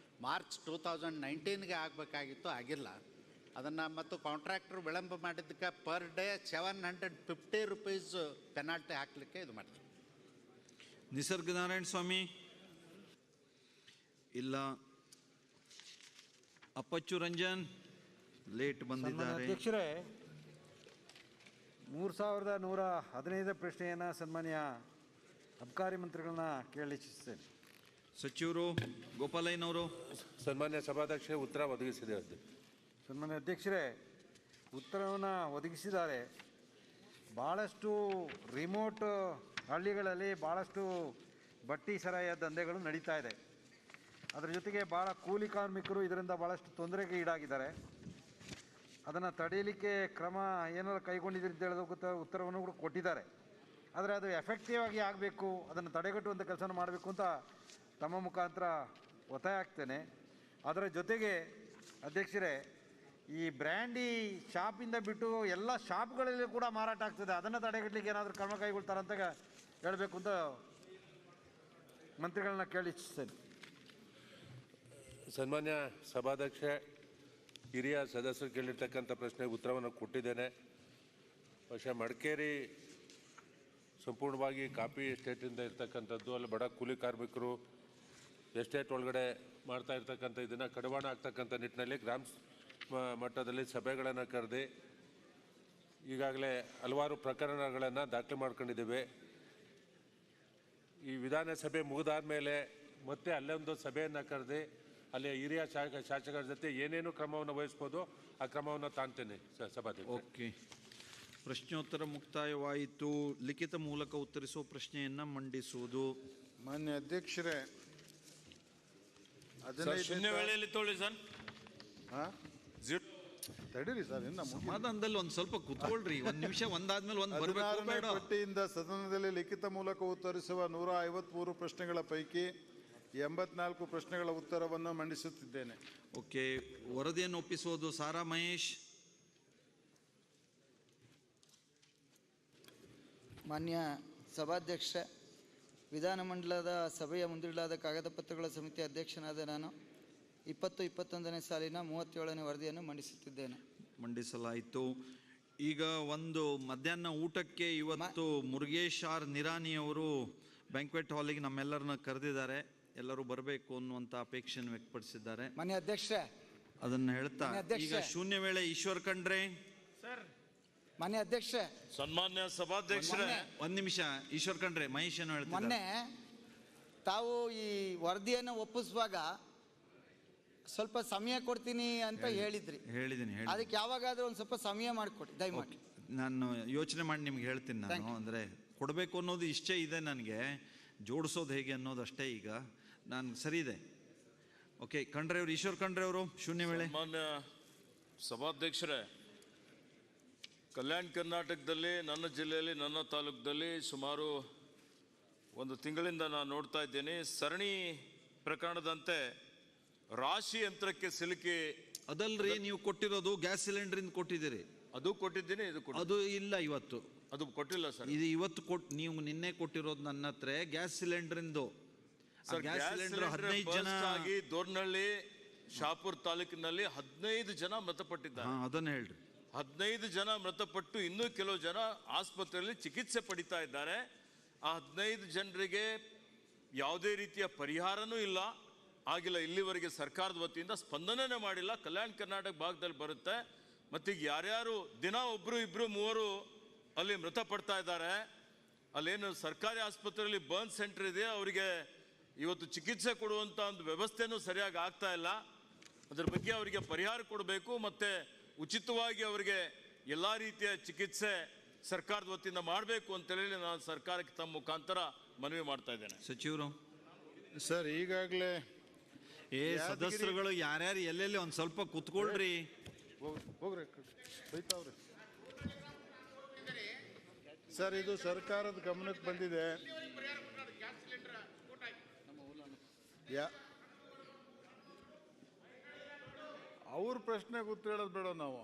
ಮಾರ್ಚ್ 2019ಗೆ ಆಗಬೇಕಾಗಿತ್ತು, ಆಗಿಲ್ಲ. ಅದನ್ನು ಮತ್ತು ಕಾಂಟ್ರಾಕ್ಟರ್ ವಿಳಂಬ ಮಾಡಿದ್ದಕ್ಕೆ ಪರ್ ಡೇ 750 ರುಪೀಸ್ ಪೆನಾಲ್ಟಿ ಹಾಕಲಿಕ್ಕೆ ಇದು ಮಾಡಿದ್ವಿ. ನಿಸರ್ಗ ನಾರಾಯಣ ಸ್ವಾಮಿ ಇಲ್ಲ. ಅಪ್ಪಚ್ಚು ರಂಜನ್ ಲೇಟ್ ಬಂದಿದ್ದಾರೆ. ಅಧ್ಯಕ್ಷರೇ, 3115 ಪ್ರಶ್ನೆಯನ್ನು ಸನ್ಮಾನ್ಯ ಅಬಕಾರಿ ಮಂತ್ರಿಗಳನ್ನ ಕೇಳಲಿಚ್ಛಿಸ್ತೇನೆ. ಸಚಿವರು ಗೋಪಾಲಯ್ಯನವರು. ಸನ್ಮಾನ್ಯ ಸಭಾಧ್ಯಕ್ಷರೇ, ಉತ್ತರ ಒದಗಿಸಿದೆ. ಸನ್ಮಾನ್ಯ ಅಧ್ಯಕ್ಷರೇ, ಉತ್ತರವನ್ನು ಒದಗಿಸಿದ್ದಾರೆ. ಭಾಳಷ್ಟು ರಿಮೋಟ್ ಹಳ್ಳಿಗಳಲ್ಲಿ ಭಾಳಷ್ಟು ಬಟ್ಟಿ ಸರಾಯ ದಂಧೆಗಳು ನಡೀತಾ ಇದೆ. ಅದರ ಜೊತೆಗೆ ಭಾಳ ಕೂಲಿ ಕಾರ್ಮಿಕರು ಇದರಿಂದ ಭಾಳಷ್ಟು ತೊಂದರೆಗೆ ಈಡಾಗಿದ್ದಾರೆ. ಅದನ್ನು ತಡೆಯಲಿಕ್ಕೆ ಕ್ರಮ ಏನಾದ್ರು ಕೈಗೊಂಡಿದ್ದೀರಿ ಅಂತ ಹೇಳೋದು ಉತ್ತರವನ್ನು ಕೂಡ ಕೊಟ್ಟಿದ್ದಾರೆ. ಆದರೆ ಅದು ಎಫೆಕ್ಟಿವ್ ಆಗಿ ಆಗಬೇಕು, ಅದನ್ನು ತಡೆಗಟ್ಟುವಂಥ ಕೆಲಸನ ಮಾಡಬೇಕು ಅಂತ ತಮ್ಮ ಮುಖಾಂತರ ಒತ್ತಾಯ ಆಗ್ತೇನೆ. ಅದರ ಜೊತೆಗೆ ಅಧ್ಯಕ್ಷರೇ, ಈ ಬ್ರ್ಯಾಂಡಿ ಶಾಪಿಂದ ಬಿಟ್ಟು ಎಲ್ಲ ಶಾಪ್ಗಳಲ್ಲಿ ಕೂಡ ಮಾರಾಟ ಆಗ್ತದೆ. ಅದನ್ನು ತಡೆಗಟ್ಟಲಿಕ್ಕೆ ಏನಾದರೂ ಕ್ರಮ ಕೈಗೊಳ್ತಾರಂತ ಹೇಳಬೇಕು ಅಂತ ಮಂತ್ರಿಗಳನ್ನ ಕೇಳಿ ಇಚ್ಛಿಸ್ತೇನೆ. ಸನ್ಮಾನ್ಯ ಸಭಾಧ್ಯಕ್ಷ, ಹಿರಿಯ ಸದಸ್ಯರು ಕೇಳಿರ್ತಕ್ಕಂಥ ಪ್ರಶ್ನೆಗೆ ಉತ್ತರವನ್ನು ಕೊಟ್ಟಿದ್ದೇನೆ. പക്ഷേ ಮಡಿಕೇರಿ ಸಂಪೂರ್ಣವಾಗಿ ಕಾಪಿ ಎಸ್ಟೇಟಿಂದ ಇರ್ತಕ್ಕಂಥದ್ದು, ಅಲ್ಲಿ ಬಡ ಕೂಲಿ ಕಾರ್ಮಿಕರು ಎಸ್ಟೇಟ್ ಒಳಗಡೆ ಮಾಡ್ತಾ ಇರ್ತಕ್ಕಂಥ ಇದನ್ನು ಕಡಿವಾಣ ಆಗ್ತಕ್ಕಂಥ ನಿಟ್ಟಿನಲ್ಲಿ ಗ್ರಾಮ ಮಟ್ಟದಲ್ಲಿ ಸಭೆಗಳನ್ನು ಕರೆದು ಈಗಾಗಲೇ ಹಲವಾರು ಪ್ರಕರಣಗಳನ್ನು ದಾಖಲೆ ಮಾಡ್ಕೊಂಡಿದ್ದೇವೆ. ಈ ವಿಧಾನಸಭೆ ಮುಗಿದಾದ ಮೇಲೆ ಮತ್ತೆ ಅಲ್ಲೊಂದು ಸಭೆಯನ್ನು ಕರೆದು ಅಲ್ಲಿ ಹಿರಿಯ ಶಾಸಕರ ಜೊತೆ ಏನೇನು ಕ್ರಮವನ್ನು ವಹಿಸ್ಬೋದು ಆ ಕ್ರಮವನ್ನು ತಾಂತೇನೆ ಸಭಾಧ್ಯಕ್ಷ. ಓಕೆ, ಪ್ರಶ್ನೋತ್ತರ ಮುಕ್ತಾಯವಾಯಿತು. ಲಿಖಿತ ಮೂಲಕ ಉತ್ತರಿಸುವ ಪ್ರಶ್ನೆಯನ್ನು ಮಂಡಿಸುವುದು. ಮಾನ್ಯ ಅಧ್ಯಕ್ಷರೇ, ಶೂನ್ಯ ವೇಳೆಯಲ್ಲಿ ತೊಗೊಳ್ಳಿ ಸರ್. ತಡೀರಿ ಸರ್, ಸಮಾಧಾನದಲ್ಲಿ ಒಂದು ಸ್ವಲ್ಪ ಕುತ್ಕೊಳ್ರಿ. ಒಂದು ನಿಮಿಷ ಒಂದಾದ್ಮೇಲೆ ಒಂದು 16ನೇ ಪಟ್ಟಿಯಿಂದ ಸದನದಲ್ಲಿ ಲಿಖಿತ ಮೂಲಕ ಉತ್ತರಿಸುವ 153 ಪ್ರಶ್ನೆಗಳ ಪೈಕಿ 84 ಪ್ರಶ್ನೆಗಳ ಉತ್ತರವನ್ನು ಮಂಡಿಸುತ್ತಿದ್ದೇನೆ. ಓಕೆ, ವರದಿಯನ್ನು ಒಪ್ಪಿಸುವುದು ಸಾರಾ ಮಹೇಶ್. ಮಾನ್ಯ ಸಭಾಧ್ಯಕ್ಷ, ವಿಧಾನಮಂಡಲದ ಸಭೆಯ ಮುಂದಿಡಲಾದ ಕಾಗದ ಪತ್ರಗಳ ಸಮಿತಿ ಅಧ್ಯಕ್ಷನಾದ ನಾನು 2021ನೇ ಸಾಲಿನ 37ನೇ ವರದಿಯನ್ನು ಮಂಡಿಸುತ್ತಿದ್ದೇನೆ. ಮಂಡಿಸಲಾಯಿತು. ಈಗ ಒಂದು ಮಧ್ಯಾಹ್ನ ಊಟಕ್ಕೆ ಇವತ್ತು ಮುರುಗೇಶ್ ಆರ್ ನಿರಾಣಿಯವರು ಬ್ಯಾಂಕ್ವೆಟ್ ಹಾಲಿಗೆ ನಮ್ಮೆಲ್ಲರನ್ನ ಕರೆದಿದ್ದಾರೆ. ಎಲ್ಲರೂ ಬರಬೇಕು ಅನ್ನುವಂಥ ಅಪೇಕ್ಷೆಯನ್ನು ವ್ಯಕ್ತಪಡಿಸಿದ್ದಾರೆ. ಮಾನ್ಯ ಅಧ್ಯಕ್ಷ, ಅದನ್ನು ಹೇಳ್ತಾ ಈಗ ಶೂನ್ಯ ವೇಳೆ ಈಶ್ವರ್ ಖಂಡ್ರೆ. ಮಾನ್ಯ ಅಧ್ಯಕ್ಷ, ಸನ್ಮಾನ್ಯ ಸಭಾಧ್ಯಕ್ಷರೇ, ಒಂದು ನಿಮಿಷ ಈಶ್ವರ್ ಖಂಡ್ರೆ. ಮಹೇಶ್ ಏನು ಹೇಳ್ತಾರೆ? ಮೊನ್ನೆ ತಾವು ಈ ವರದಿಯನ್ನು ಒಪ್ಪಿಸುವಾಗ ಸ್ವಲ್ಪ ಸಮಯ ಕೊಡ್ತೀನಿ ಅಂತ ಹೇಳಿದ್ದೀನಿ. ಅದಕ್ಕೆ ಯಾವಾಗಾದ್ರೂ ಒಂದು ಸ್ವಲ್ಪ ಸಮಯ ಮಾಡಿಕೊಡಿ ದಯಮಾಡಿ. ನಾನು ಯೋಚನೆ ಮಾಡಿ ನಿಮ್ಗೆ ಹೇಳ್ತೀನಿ. ನಾನು ಅಂದರೆ ಕೊಡಬೇಕು ಅನ್ನೋದು ಇಷ್ಟೇ ಇದೆ ನನಗೆ, ಜೋಡಿಸೋದು ಹೇಗೆ ಅನ್ನೋದು ಅಷ್ಟೇ. ಈಗ ನಾನು ಸರಿ ಇದೆ. ಓಕೆ, ಖಂಡ್ರೆ ಅವರು, ಈಶ್ವರ್ ಖಂಡ್ರೆ ಅವರು ಶೂನ್ಯ ವೇಳೆ. ಮಾನ್ಯ ಸಭಾಧ್ಯಕ್ಷರೇ, ಕಲ್ಯಾಣ ಕರ್ನಾಟಕದಲ್ಲಿ ನನ್ನ ಜಿಲ್ಲೆಯಲ್ಲಿ ನನ್ನ ತಾಲೂಕದಲ್ಲಿ ಸುಮಾರು ಒಂದು ತಿಂಗಳಿಂದ ನಾನು ನೋಡ್ತಾ ಇದ್ದೇನೆ, ಸರಣಿ ಪ್ರಕರಣದಂತೆ ರಾಶಿ ಯಂತ್ರಕ್ಕೆ ಸಿಲುಕಿ. ಅದಲ್ರಿ ನೀವು ಕೊಟ್ಟಿರೋದು ಗ್ಯಾಸ್ ಸಿಲಿಂಡರ್ ಕೊಟ್ಟಿದ್ದೀರಿ. ಅದು ಕೊಟ್ಟಿದ್ದೀನಿ, ಅದು ಇಲ್ಲ ಇವತ್ತು. ಅದು ಕೊಟ್ಟಿಲ್ಲ ಸರ್. ಇದು ಇವತ್ತು ನೀವು ನಿನ್ನೆ ಕೊಟ್ಟಿರೋದು ನನ್ನ ಹತ್ರ ಗ್ಯಾಸ್ ಸಿಲಿಂಡರಿಂದು. ಗ್ಯಾಸ್ ಸಿಲಿಂಡರ್ 15 ಜನ ಆಗಿ ದೋರ್ನಹಳ್ಳಿ ಶಾಪುರ್ ತಾಲೂಕಿನಲ್ಲಿ 15 ಜನ ಮೃತಪಟ್ಟಿದ್ದಾರೆ. ಅದನ್ನ ಹೇಳ್ರಿ. 15 ಜನ ಮೃತಪಟ್ಟು ಇನ್ನೂ ಕೆಲವು ಜನ ಆಸ್ಪತ್ರೆಯಲ್ಲಿ ಚಿಕಿತ್ಸೆ ಪಡಿತಾ ಇದ್ದಾರೆ. ಆ 15 ಜನರಿಗೆ ಯಾವುದೇ ರೀತಿಯ ಪರಿಹಾರನೂ ಇಲ್ಲ, ಆಗಿಲ್ಲ. ಇಲ್ಲಿವರೆಗೆ ಸರ್ಕಾರದ ವತಿಯಿಂದ ಸ್ಪಂದನೆ ಮಾಡಿಲ್ಲ. ಕಲ್ಯಾಣ ಕರ್ನಾಟಕ ಭಾಗದಲ್ಲಿ ಬರುತ್ತೆ. ಮತ್ತೀಗ ಯಾರ್ಯಾರು ದಿನ ಒಬ್ರು ಇಬ್ರು ಮೂವರು ಅಲ್ಲಿ ಮೃತಪಡ್ತಾ ಇದ್ದಾರೆ. ಅಲ್ಲೇನು ಸರ್ಕಾರಿ ಆಸ್ಪತ್ರೆಯಲ್ಲಿ ಬರ್ನ್ ಸೆಂಟರ್ ಇದೆ, ಅವರಿಗೆ ಇವತ್ತು ಚಿಕಿತ್ಸೆ ಕೊಡುವಂಥ ಒಂದು ವ್ಯವಸ್ಥೆನೂ ಸರಿಯಾಗಿ ಆಗ್ತಾ ಇಲ್ಲ. ಅದ್ರ ಬಗ್ಗೆ ಅವರಿಗೆ ಪರಿಹಾರ ಕೊಡಬೇಕು, ಮತ್ತು ಉಚಿತವಾಗಿ ಅವರಿಗೆ ಎಲ್ಲ ರೀತಿಯ ಚಿಕಿತ್ಸೆ ಸರ್ಕಾರದ ವತಿಯಿಂದ ಮಾಡಬೇಕು ಅಂತೇಳಿ ನಾನು ಸರ್ಕಾರಕ್ಕೆ ತಮ್ಮ ಮುಖಾಂತರ ಮನವಿ ಮಾಡ್ತಾ ಇದ್ದೇನೆ. ಸಚಿವರು ಸರ್, ಈಗಾಗಲೇ ಸದಸ್ಯರುಗಳು ಯಾರ್ಯಾರು ಎಲ್ಲೆಲ್ಲಿ ಒಂದು ಸ್ವಲ್ಪ ಕುತ್ಕೊಳ್ರಿ. ಹೋಗ್ರಿ, ಬೈತಾವ್ರಿ ಸರ್. ಇದು ಸರ್ಕಾರದ ಗಮನಕ್ಕೆ ಬಂದಿದೆ. ಅವ್ರ ಪ್ರಶ್ನೆಗೆ ಉತ್ತರ ಹೇಳೋದು ಬೇಡ ನಾವು.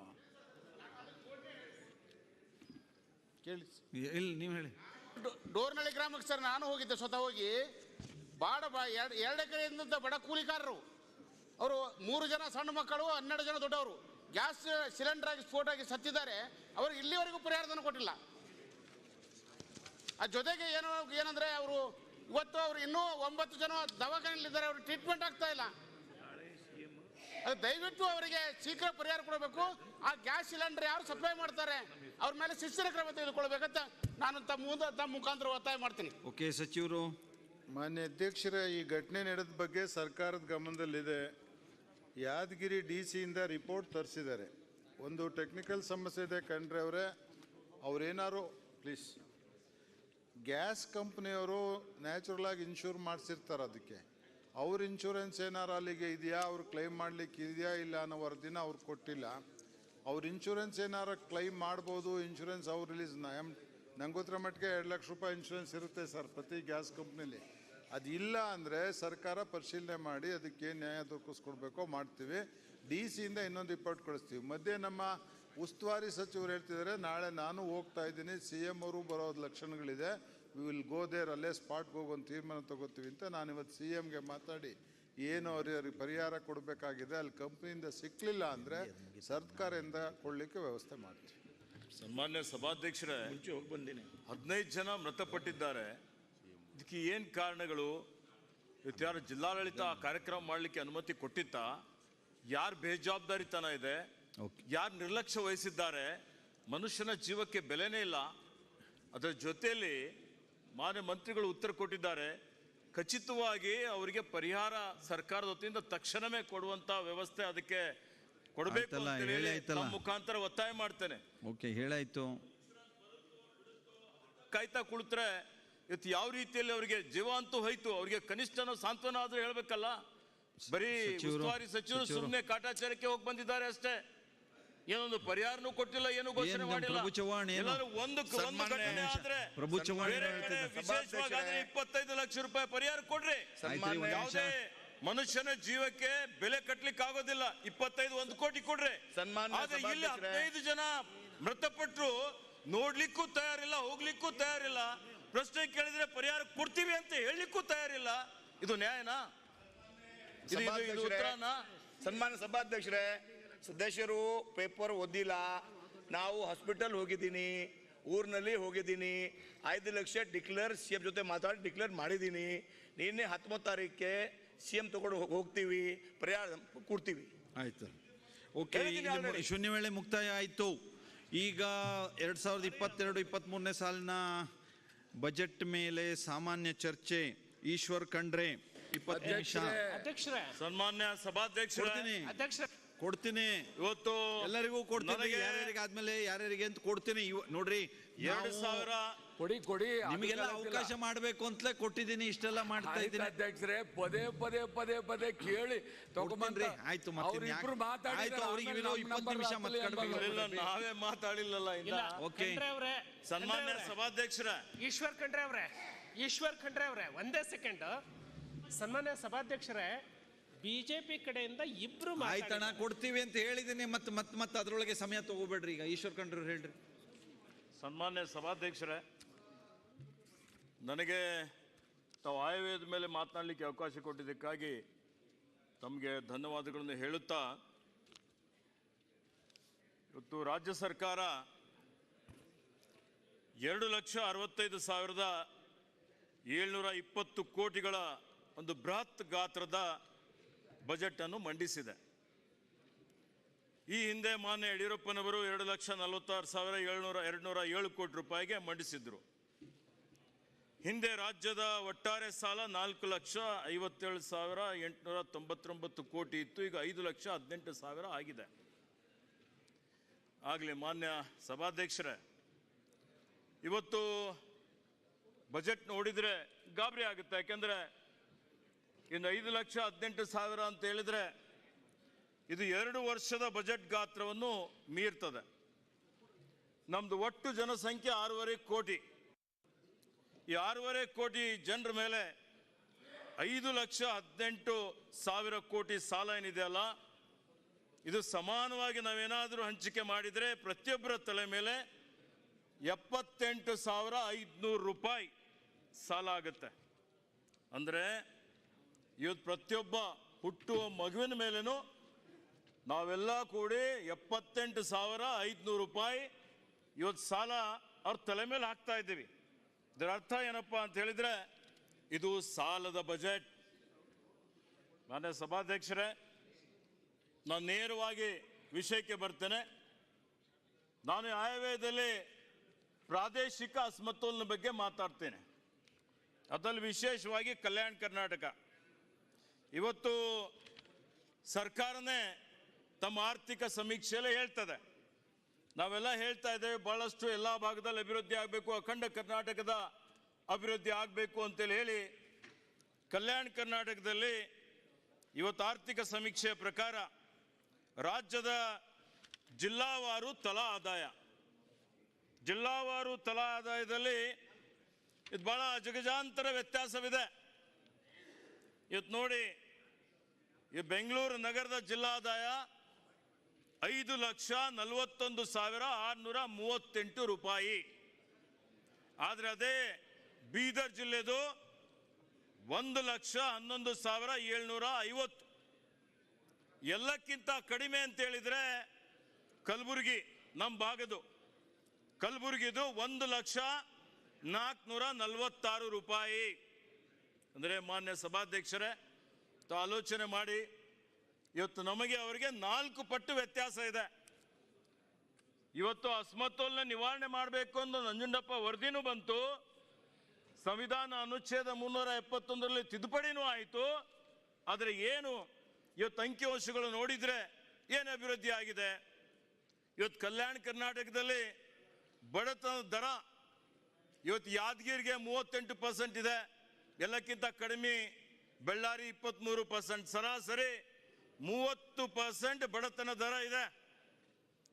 ಕೇಳಿ ಇಲ್ಲ, ನೀವು ಹೇಳಿ. ಡೋರ್ನಳ್ಳಿ ಗ್ರಾಮಕ್ಕೆ ಸರ್ ನಾನು ಹೋಗಿದ್ದೆ, ಸ್ವತಃ ಹೋಗಿ. ಎರಡು ಎಕರೆಯಿಂದ ಬಡ ಕೂಲಿಕಾರರು ಅವರು 3 ಜನ ಸಣ್ಣ ಮಕ್ಕಳು, 12 ಜನ ದೊಡ್ಡವರು ಗ್ಯಾಸ್ ಸಿಲಿಂಡರ್ ಆಗಿ ಸ್ಫೋಟ ಆಗಿ ಸತ್ತಿದ್ದಾರೆ. ಅವ್ರಿಗೆ ಇಲ್ಲಿವರೆಗೂ ಪರಿಹಾರಧನ ಕೊಟ್ಟಿಲ್ಲ. ಆ ಜೊತೆಗೆ ಏನಂದ್ರೆ ಅವರು ಇವತ್ತು ಅವ್ರು ಇನ್ನೂ 9 ಜನ ದವಾಖಾನೆಯಲ್ಲಿದ್ದಾರೆ, ಅವ್ರಿಗೆ ಟ್ರೀಟ್ಮೆಂಟ್ ಆಗ್ತಾ ಇಲ್ಲ. ಅದು ದಯವಿಟ್ಟು ಅವರಿಗೆ ಶೀಘ್ರ ಪರಿಹಾರ ಕೊಡಬೇಕು. ಆ ಗ್ಯಾಸ್ ಸಿಲಿಂಡರ್ ಯಾರು ಸಪ್ಲೈ ಮಾಡ್ತಾರೆ ಅವ್ರ ಮೇಲೆ ಶಿಸ್ತಿನ ಕ್ರಮ ತೆಗೆದುಕೊಳ್ಬೇಕಂತ ನಾನು ತಮ್ಮ ಮುಖಾಂತರ ಒತ್ತಾಯ ಮಾಡ್ತೀನಿ. ಓಕೆ, ಸಚಿವರು. ಮಾನ್ಯ ಅಧ್ಯಕ್ಷರೇ, ಈ ಘಟನೆ ನಡೆದ ಬಗ್ಗೆ ಸರ್ಕಾರದ ಗಮನದಲ್ಲಿದೆ. ಯಾದಗಿರಿ DC ರಿಪೋರ್ಟ್ ತರಿಸಿದ್ದಾರೆ. ಒಂದು ಟೆಕ್ನಿಕಲ್ ಸಮಸ್ಯೆ ಇದೆ ಕಂಡ್ರೆ ಅವರೇನಾರು ಪ್ಲೀಸ್, ಗ್ಯಾಸ್ ಕಂಪ್ನಿಯವರು ನ್ಯಾಚುರಲ್ ಆಗಿ ಇನ್ಶೂರ್ ಮಾಡಿಸಿರ್ತಾರೆ. ಅದಕ್ಕೆ ಅವ್ರ ಇನ್ಶೂರೆನ್ಸ್ ಏನಾರು ಅಲ್ಲಿಗೆ ಇದೆಯಾ, ಅವ್ರು ಕ್ಲೈಮ್ ಮಾಡಲಿಕ್ಕೆ ಇದೆಯಾ ಇಲ್ಲ ಅನ್ನೋ ವರದಿನ ಅವ್ರು ಕೊಟ್ಟಿಲ್ಲ. ಅವ್ರ ಇನ್ಶೂರೆನ್ಸ್ ಏನಾರು ಕ್ಲೈಮ್ ಮಾಡ್ಬೋದು, ಇನ್ಶೂರೆನ್ಸ್ ಅವ್ರು ರಿಲೀಸ್. ನಂಗೆ ಗೊತ್ತಿರೋ ಮಟ್ಟಿಗೆ 2 ಲಕ್ಷ ರೂಪಾಯಿ ಇನ್ಶೂರೆನ್ಸ್ ಇರುತ್ತೆ ಸರ್ ಪ್ರತಿ ಗ್ಯಾಸ್ ಕಂಪ್ನಿಲಿ. ಅದು ಇಲ್ಲ ಅಂದರೆ ಸರ್ಕಾರ ಪರಿಶೀಲನೆ ಮಾಡಿ ಅದಕ್ಕೆ ನ್ಯಾಯ ದೊರಕಿಸ್ಕೊಡ್ಬೇಕೋ ಮಾಡ್ತೀವಿ. DC ಇನ್ನೊಂದು ರಿಪೋರ್ಟ್ ಕಳಿಸ್ತೀವಿ. ಮಧ್ಯೆ ನಮ್ಮ ಉಸ್ತುವಾರಿ ಸಚಿವರು ಹೇಳ್ತಿದ್ದಾರೆ, ನಾಳೆ ನಾನು ಹೋಗ್ತಾ ಇದ್ದೀನಿ, CM ಅವರು ಬರೋದು ಲಕ್ಷಣಗಳಿದೆ, ವಿ ವಿಲ್ ಗೋ ದೇರ್, ಅಲ್ಲೇ ಸ್ಪಾಟ್ಗೆ ಹೋಗೋ ಒಂದು ತೀರ್ಮಾನ ತಗೋತೀವಿ ಅಂತ. ನಾನು ಇವತ್ತು CMಗೆ ಮಾತಾಡಿ ಏನು ಅವ್ರಿಗೆ ಪರಿಹಾರ ಕೊಡಬೇಕಾಗಿದೆ ಅಲ್ಲಿ ಕಂಪ್ನಿಯಿಂದ ಸಿಕ್ಕಲಿಲ್ಲ ಅಂದರೆ ಸರ್ಕಾರದಿಂದ ಕೊಡಲಿಕ್ಕೆ ವ್ಯವಸ್ಥೆ ಮಾಡ್ತೀವಿ. ಸನ್ಮಾನ್ಯ ಸಭಾಧ್ಯಕ್ಷರೇ, 15 ಜನ ಮೃತಪಟ್ಟಿದ್ದಾರೆ. ಇದಕ್ಕೆ ಏನು ಕಾರಣಗಳು? ಇವತ್ತು ಯಾರು ಜಿಲ್ಲಾಡಳಿತ ಆ ಕಾರ್ಯಕ್ರಮ ಮಾಡಲಿಕ್ಕೆ ಅನುಮತಿ ಕೊಟ್ಟಿತ್ತ? ಯಾರು ಬೇಜವಾಬ್ದಾರಿತನ ಇದೆ? ಯಾರು ನಿರ್ಲಕ್ಷ್ಯ ವಹಿಸಿದ್ದಾರೆ? ಮನುಷ್ಯನ ಜೀವಕ್ಕೆ ಬೆಲೆನೇ ಇಲ್ಲ. ಅದರ ಜೊತೆಯಲ್ಲಿ ಮಾನ್ಯ ಮಂತ್ರಿಗಳು ಉತ್ತರ ಕೊಟ್ಟಿದ್ದಾರೆ, ಖಚಿತವಾಗಿ ಅವರಿಗೆ ಪರಿಹಾರ ಸರ್ಕಾರದ ವತಿಯಿಂದ ತಕ್ಷಣವೇ ಕೊಡುವಂತ ವ್ಯವಸ್ಥೆ ಅದಕ್ಕೆ ಕೊಡಬೇಕು ಅಂತ ಹೇಳಿ ನಮ್ಮ ಮುಖಾಂತರ ಒತ್ತಾಯ ಮಾಡ್ತೇನೆ. ಓಕೆ, ಹೇಳಾಯ್ತು. ಕಾಯ್ತಾ ಕುಳಿತರೆ ಇವತ್ತು ಯಾವ ರೀತಿಯಲ್ಲಿ ಅವರಿಗೆ ಜೀವ ಅಂತೂ ಹೋಯ್ತು, ಅವರಿಗೆ ಕನಿಷ್ಠ ಸಾಂತ್ವನ ಆದ್ರೂ ಹೇಳ್ಬೇಕಲ್ಲ. ಬರೀ ಉಸ್ತುವಾರಿ ಸಚಿವರು ಸುಮ್ಮನೆ ಕಾಟಾಚಾರಕ್ಕೆ ಹೋಗಿ ಬಂದಿದ್ದಾರೆ ಅಷ್ಟೇ. ಏನೊಂದು ಪರಿಹಾರನೂ ಕೊಟ್ಟಿಲ್ಲ, ಏನು ಘೋಷಣೆ ಮಾಡಿಲ್ಲ. ಒಂದು ಘಟನೆ ಆದ್ರೆ ವಿಶೇಷವಾಗಿ 25 ಲಕ್ಷ ರೂಪಾಯಿ ಪರಿಹಾರ ಕೊಡ್ರಿ. ಯಾವುದೇ ಮನುಷ್ಯನ ಜೀವಕ್ಕೆ ಬೆಲೆ ಕಟ್ಲಿಕ್ಕೆ ಆಗೋದಿಲ್ಲ. 1 ಕೋಟಿ ಕೊಡ್ರಿ. ಆದ್ರೆ ಇಲ್ಲಿ 15 ಜನ ಮೃತಪಟ್ಟರು, ನೋಡ್ಲಿಕ್ಕೂ ತಯಾರಿಲ್ಲ, ಹೋಗ್ಲಿಕ್ಕೂ ತಯಾರಿಲ್ಲ. ಪ್ರಶ್ನೆ ಕೇಳಿದ್ರೆ ಪರಿಹಾರ ಕೊಡ್ತೀವಿ ಅಂತ ಹೇಳಲಿಕ್ಕೂ ತಯಾರಿಲ್ಲ. ಇದು ನ್ಯಾಯನಾ? ಇದು ಉತ್ತರನಾ? ಸನ್ಮಾನ್ಯ ಸಭಾಧ್ಯಕ್ಷರೇ, ಸದಸ್ಯರು ಪೇಪರ್ ಓದಿಲ್ಲ. ನಾವು ಹಾಸ್ಪಿಟಲ್ ಹೋಗಿದ್ದೀನಿ, ಊರಿನಲ್ಲಿ ಹೋಗಿದ್ದೀನಿ, 5 ಲಕ್ಷ ಡಿಕ್ಲೇರ್ CM ಜೊತೆ ಮಾತಾಡಿ ಡಿಕ್ಲೇರ್ ಮಾಡಿದ್ದೀನಿ. ನಿನ್ನೆ 19 ತಾರೀಕಿಗೆ CM ತಗೊಂಡು ಹೋಗ್ತೀವಿ, ಪರಿಹಾರ ಕೊಡ್ತೀವಿ. ಆಯ್ತು, ಓಕೆ. ಶೂನ್ಯ ವೇಳೆ ಮುಕ್ತಾಯ ಆಯಿತು. ಈಗ 2022-23ನೇ ಸಾಲಿನ ಬಜೆಟ್ ಮೇಲೆ ಸಾಮಾನ್ಯ ಚರ್ಚೆ. ಈಶ್ವರ್ ಖಂಡ್ರೆ 20 ನಿಮಿಷ. ಸನ್ಮಾನ್ಯ ಸಭಾಧ್ಯಕ್ಷರೇ, ಕೊಡ್ತೀನಿ. ಇವತ್ತು ಎಲ್ಲರಿಗೂ ಕೊಡ್ತೀನಿ, ಯಾರ್ಯಾರಿಗೆ ಆದ್ಮೇಲೆ ಯಾರ್ಯಾರಿಗೆ ಅಂತ ಕೊಡ್ತೀನಿ. ನೋಡ್ರಿ, 2000 ಕೊಡಿ ನಿಮಗೆಲ್ಲ ಅವಕಾಶ ಮಾಡಬೇಕು ಅಂತಲೇ ಕೊಟ್ಟಿದ್ದೀನಿ. ಇಷ್ಟೆಲ್ಲ ಮಾಡ್ತಾ ಇದ್ದೀನಿ ಅಧ್ಯಕ್ಷರೇ. ಪದೇ ಕೇಳಿ ತಗೊಂಡ್ಬಂದ್ರಿ. ಆಯ್ತು, ಮತ್ತೆ ಆಯ್ತು. ಅವ್ರಿಗೆ 20 ನಿಮಿಷ ಮಾತಾಡಿಲ್ಲ, ನಾವೇ ಮಾತಾಡಿಲ್ಲಲ್ಲ. ಓಕೆ, ಸನ್ಮಾನ್ಯ ಸಭಾಧ್ಯಕ್ಷರ ಈಶ್ವರ್ ಖಂಡ್ರೆ ಅವರೇ ಒಂದೇ ಸೆಕೆಂಡ್. ಸನ್ಮಾನ್ಯ ಸಭಾಧ್ಯಕ್ಷರೇ, ಬಿಜೆಪಿ ಕಡೆಯಿಂದ ಇಬ್ರು ಆಯ್ತಣ್ಣ ಕೊಡ್ತೀವಿ ಅಂತ ಹೇಳಿದ್ದೀನಿ. ಮತ್ತೆ ಅದ್ರೊಳಗೆ ಸಮಯ ತಗೋಬೇಡ್ರಿ. ಈಗ ಈಶ್ವರ್ ಖಂಡ್ರೆ ಹೇಳ್ರಿ. ಸನ್ಮಾನ್ಯ ಸಭಾಧ್ಯಕ್ಷರೇ, ನನಗೆ ತಾವು ಆಯವ್ಯಯದ ಮೇಲೆ ಮಾತನಾಡಲಿಕ್ಕೆ ಅವಕಾಶ ಕೊಟ್ಟಿದ್ದಕ್ಕಾಗಿ ತಮಗೆ ಧನ್ಯವಾದಗಳನ್ನು ಹೇಳುತ್ತಾ, ಇವತ್ತು ರಾಜ್ಯ ಸರ್ಕಾರ 2,65,720 ಕೋಟಿಗಳ ಒಂದು ಬೃಹತ್ ಗಾತ್ರದ ಬಜೆಟ್ ಅನ್ನು ಮಂಡಿಸಿದೆ. ಈ ಹಿಂದೆ ಮಾನ್ಯ ಯಡಿಯೂರಪ್ಪನವರು 2,46,207 ಕೋಟಿ ರೂಪಾಯಿಗೆ ಮಂಡಿಸಿದ್ರು. ಹಿಂದೆ ರಾಜ್ಯದ ಒಟ್ಟಾರೆ ಸಾಲ 4,57,899 ಕೋಟಿ ಇತ್ತು. ಈಗ 5,18,000 ಆಗಿದೆ. ಆಗಲಿ ಮಾನ್ಯ ಸಭಾಧ್ಯಕ್ಷರೇ, ಇವತ್ತು ಬಜೆಟ್ ನೋಡಿದರೆ ಗಾಬರಿ ಆಗುತ್ತೆ. ಯಾಕೆಂದರೆ ಇನ್ನು 5,18,000 ಅಂತ ಹೇಳಿದ್ರೆ ಇದು 2 ವರ್ಷದ ಬಜೆಟ್ ಗಾತ್ರವನ್ನು ಮೀರ್ತದೆ. ನಮ್ದು ಒಟ್ಟು ಜನಸಂಖ್ಯೆ 6.5 ಕೋಟಿ. ಈ 6.5 ಕೋಟಿ ಜನರ ಮೇಲೆ 5,18,000 ಕೋಟಿ ಸಾಲ ಏನಿದೆಯಲ್ಲ, ಇದು ಸಮಾನವಾಗಿ ನಾವೇನಾದರೂ ಹಂಚಿಕೆ ಮಾಡಿದರೆ ಪ್ರತಿಯೊಬ್ಬರ ತಲೆ ಮೇಲೆ 78,500 ರೂಪಾಯಿ ಸಾಲ ಆಗುತ್ತೆ. ಅಂದರೆ ಇವತ್ತು ಪ್ರತಿಯೊಬ್ಬ ಹುಟ್ಟುವ ಮಗುವಿನ ಮೇಲೇನು ನಾವೆಲ್ಲ ಕೂಡಿ 78,500 ರೂಪಾಯಿ ಇವತ್ತು ಸಾಲ ಅವ್ರ ತಲೆ ಮೇಲೆ ಹಾಕ್ತಾ ಇದ್ದೀವಿ. ಇದರ ಅರ್ಥ ಏನಪ್ಪ ಅಂತ ಹೇಳಿದ್ರೆ, ಇದು ಸಾಲದ ಬಜೆಟ್. ಮಾನ್ಯ ಸಭಾಧ್ಯಕ್ಷರೇ, ನಾನು ನೇರವಾಗಿ ವಿಷಯಕ್ಕೆ ಬರ್ತೇನೆ. ನಾನು ಆಯವ್ಯಯದಲ್ಲಿ ಪ್ರಾದೇಶಿಕ ಅಸಮತೋಲನ ಬಗ್ಗೆ ಮಾತಾಡ್ತೇನೆ. ಅದರಲ್ಲಿ ವಿಶೇಷವಾಗಿ ಕಲ್ಯಾಣ ಕರ್ನಾಟಕ. ಇವತ್ತು ಸರ್ಕಾರನೇ ತಮ್ಮ ಆರ್ಥಿಕ ಸಮೀಕ್ಷೆಯಲ್ಲೇ ಹೇಳ್ತದೆ, ನಾವೆಲ್ಲ ಹೇಳ್ತಾ ಇದ್ದೇವೆ ಬಹಳಷ್ಟು ಎಲ್ಲ ಭಾಗದಲ್ಲಿ ಅಭಿವೃದ್ಧಿ ಆಗಬೇಕು, ಅಖಂಡ ಕರ್ನಾಟಕದ ಅಭಿವೃದ್ಧಿ ಆಗಬೇಕು ಅಂತೇಳಿ ಹೇಳಿ. ಕಲ್ಯಾಣ ಕರ್ನಾಟಕದಲ್ಲಿ ಇವತ್ತು ಆರ್ಥಿಕ ಸಮೀಕ್ಷೆಯ ಪ್ರಕಾರ ರಾಜ್ಯದ ಜಿಲ್ಲಾವಾರು ತಲಾ ಆದಾಯದಲ್ಲಿ ಇದು ಬಹಳ ಅಜಗಜಾಂತರ ವ್ಯತ್ಯಾಸವಿದೆ. ಇವತ್ತು ನೋಡಿ, ಈ ಬೆಂಗಳೂರು ನಗರದ ಜಿಲ್ಲಾದಾಯ 5,41,638 ರೂಪಾಯಿ. ಆದರೆ ಅದೇ ಬೀದರ್ ಜಿಲ್ಲೆದು 1,11,750. ಎಲ್ಲಕ್ಕಿಂತ ಕಡಿಮೆ ಅಂತ ಹೇಳಿದ್ರೆ ಕಲಬುರಗಿ, ನಮ್ಮ ಭಾಗದು ಕಲಬುರಗಿದು 1,04,46 ರೂಪಾಯಿ. ಅಂದರೆ ಮಾನ್ಯ ಸಭಾಧ್ಯಕ್ಷರೇ, ಆಲೋಚನೆ ಮಾಡಿ, ಇವತ್ತು ನಮಗೆ ಅವರಿಗೆ 4 ಪಟ್ಟು ವ್ಯತ್ಯಾಸ ಇದೆ. ಇವತ್ತು ಅಸಮತೋಲನ ನಿವಾರಣೆ ಮಾಡಬೇಕು ಅಂತ ನಂಜುಂಡಪ್ಪ ವರದಿನೂ ಬಂತು, ಸಂವಿಧಾನ ಅನುಚ್ಛೇದ 371ರಲ್ಲಿ ತಿದ್ದುಪಡಿನೂ ಆಯಿತು. ಆದರೆ ಏನು ಇವತ್ತು ಅಂಕಿಅಂಶಗಳು ನೋಡಿದ್ರೆ ಏನು ಅಭಿವೃದ್ಧಿ ಆಗಿದೆ? ಇವತ್ತು ಕಲ್ಯಾಣ ಕರ್ನಾಟಕದಲ್ಲಿ ಬಡತನದ ದರ ಇವತ್ತು ಯಾದಗಿರಿಗೆ 38% ಇದೆ, ಎಲ್ಲಕ್ಕಿಂತ ಕಡಿಮೆ ಬಳ್ಳಾರಿ 23%, ಸರಾಸರಿ 30% ಬಡತನ ದರ ಇದೆ.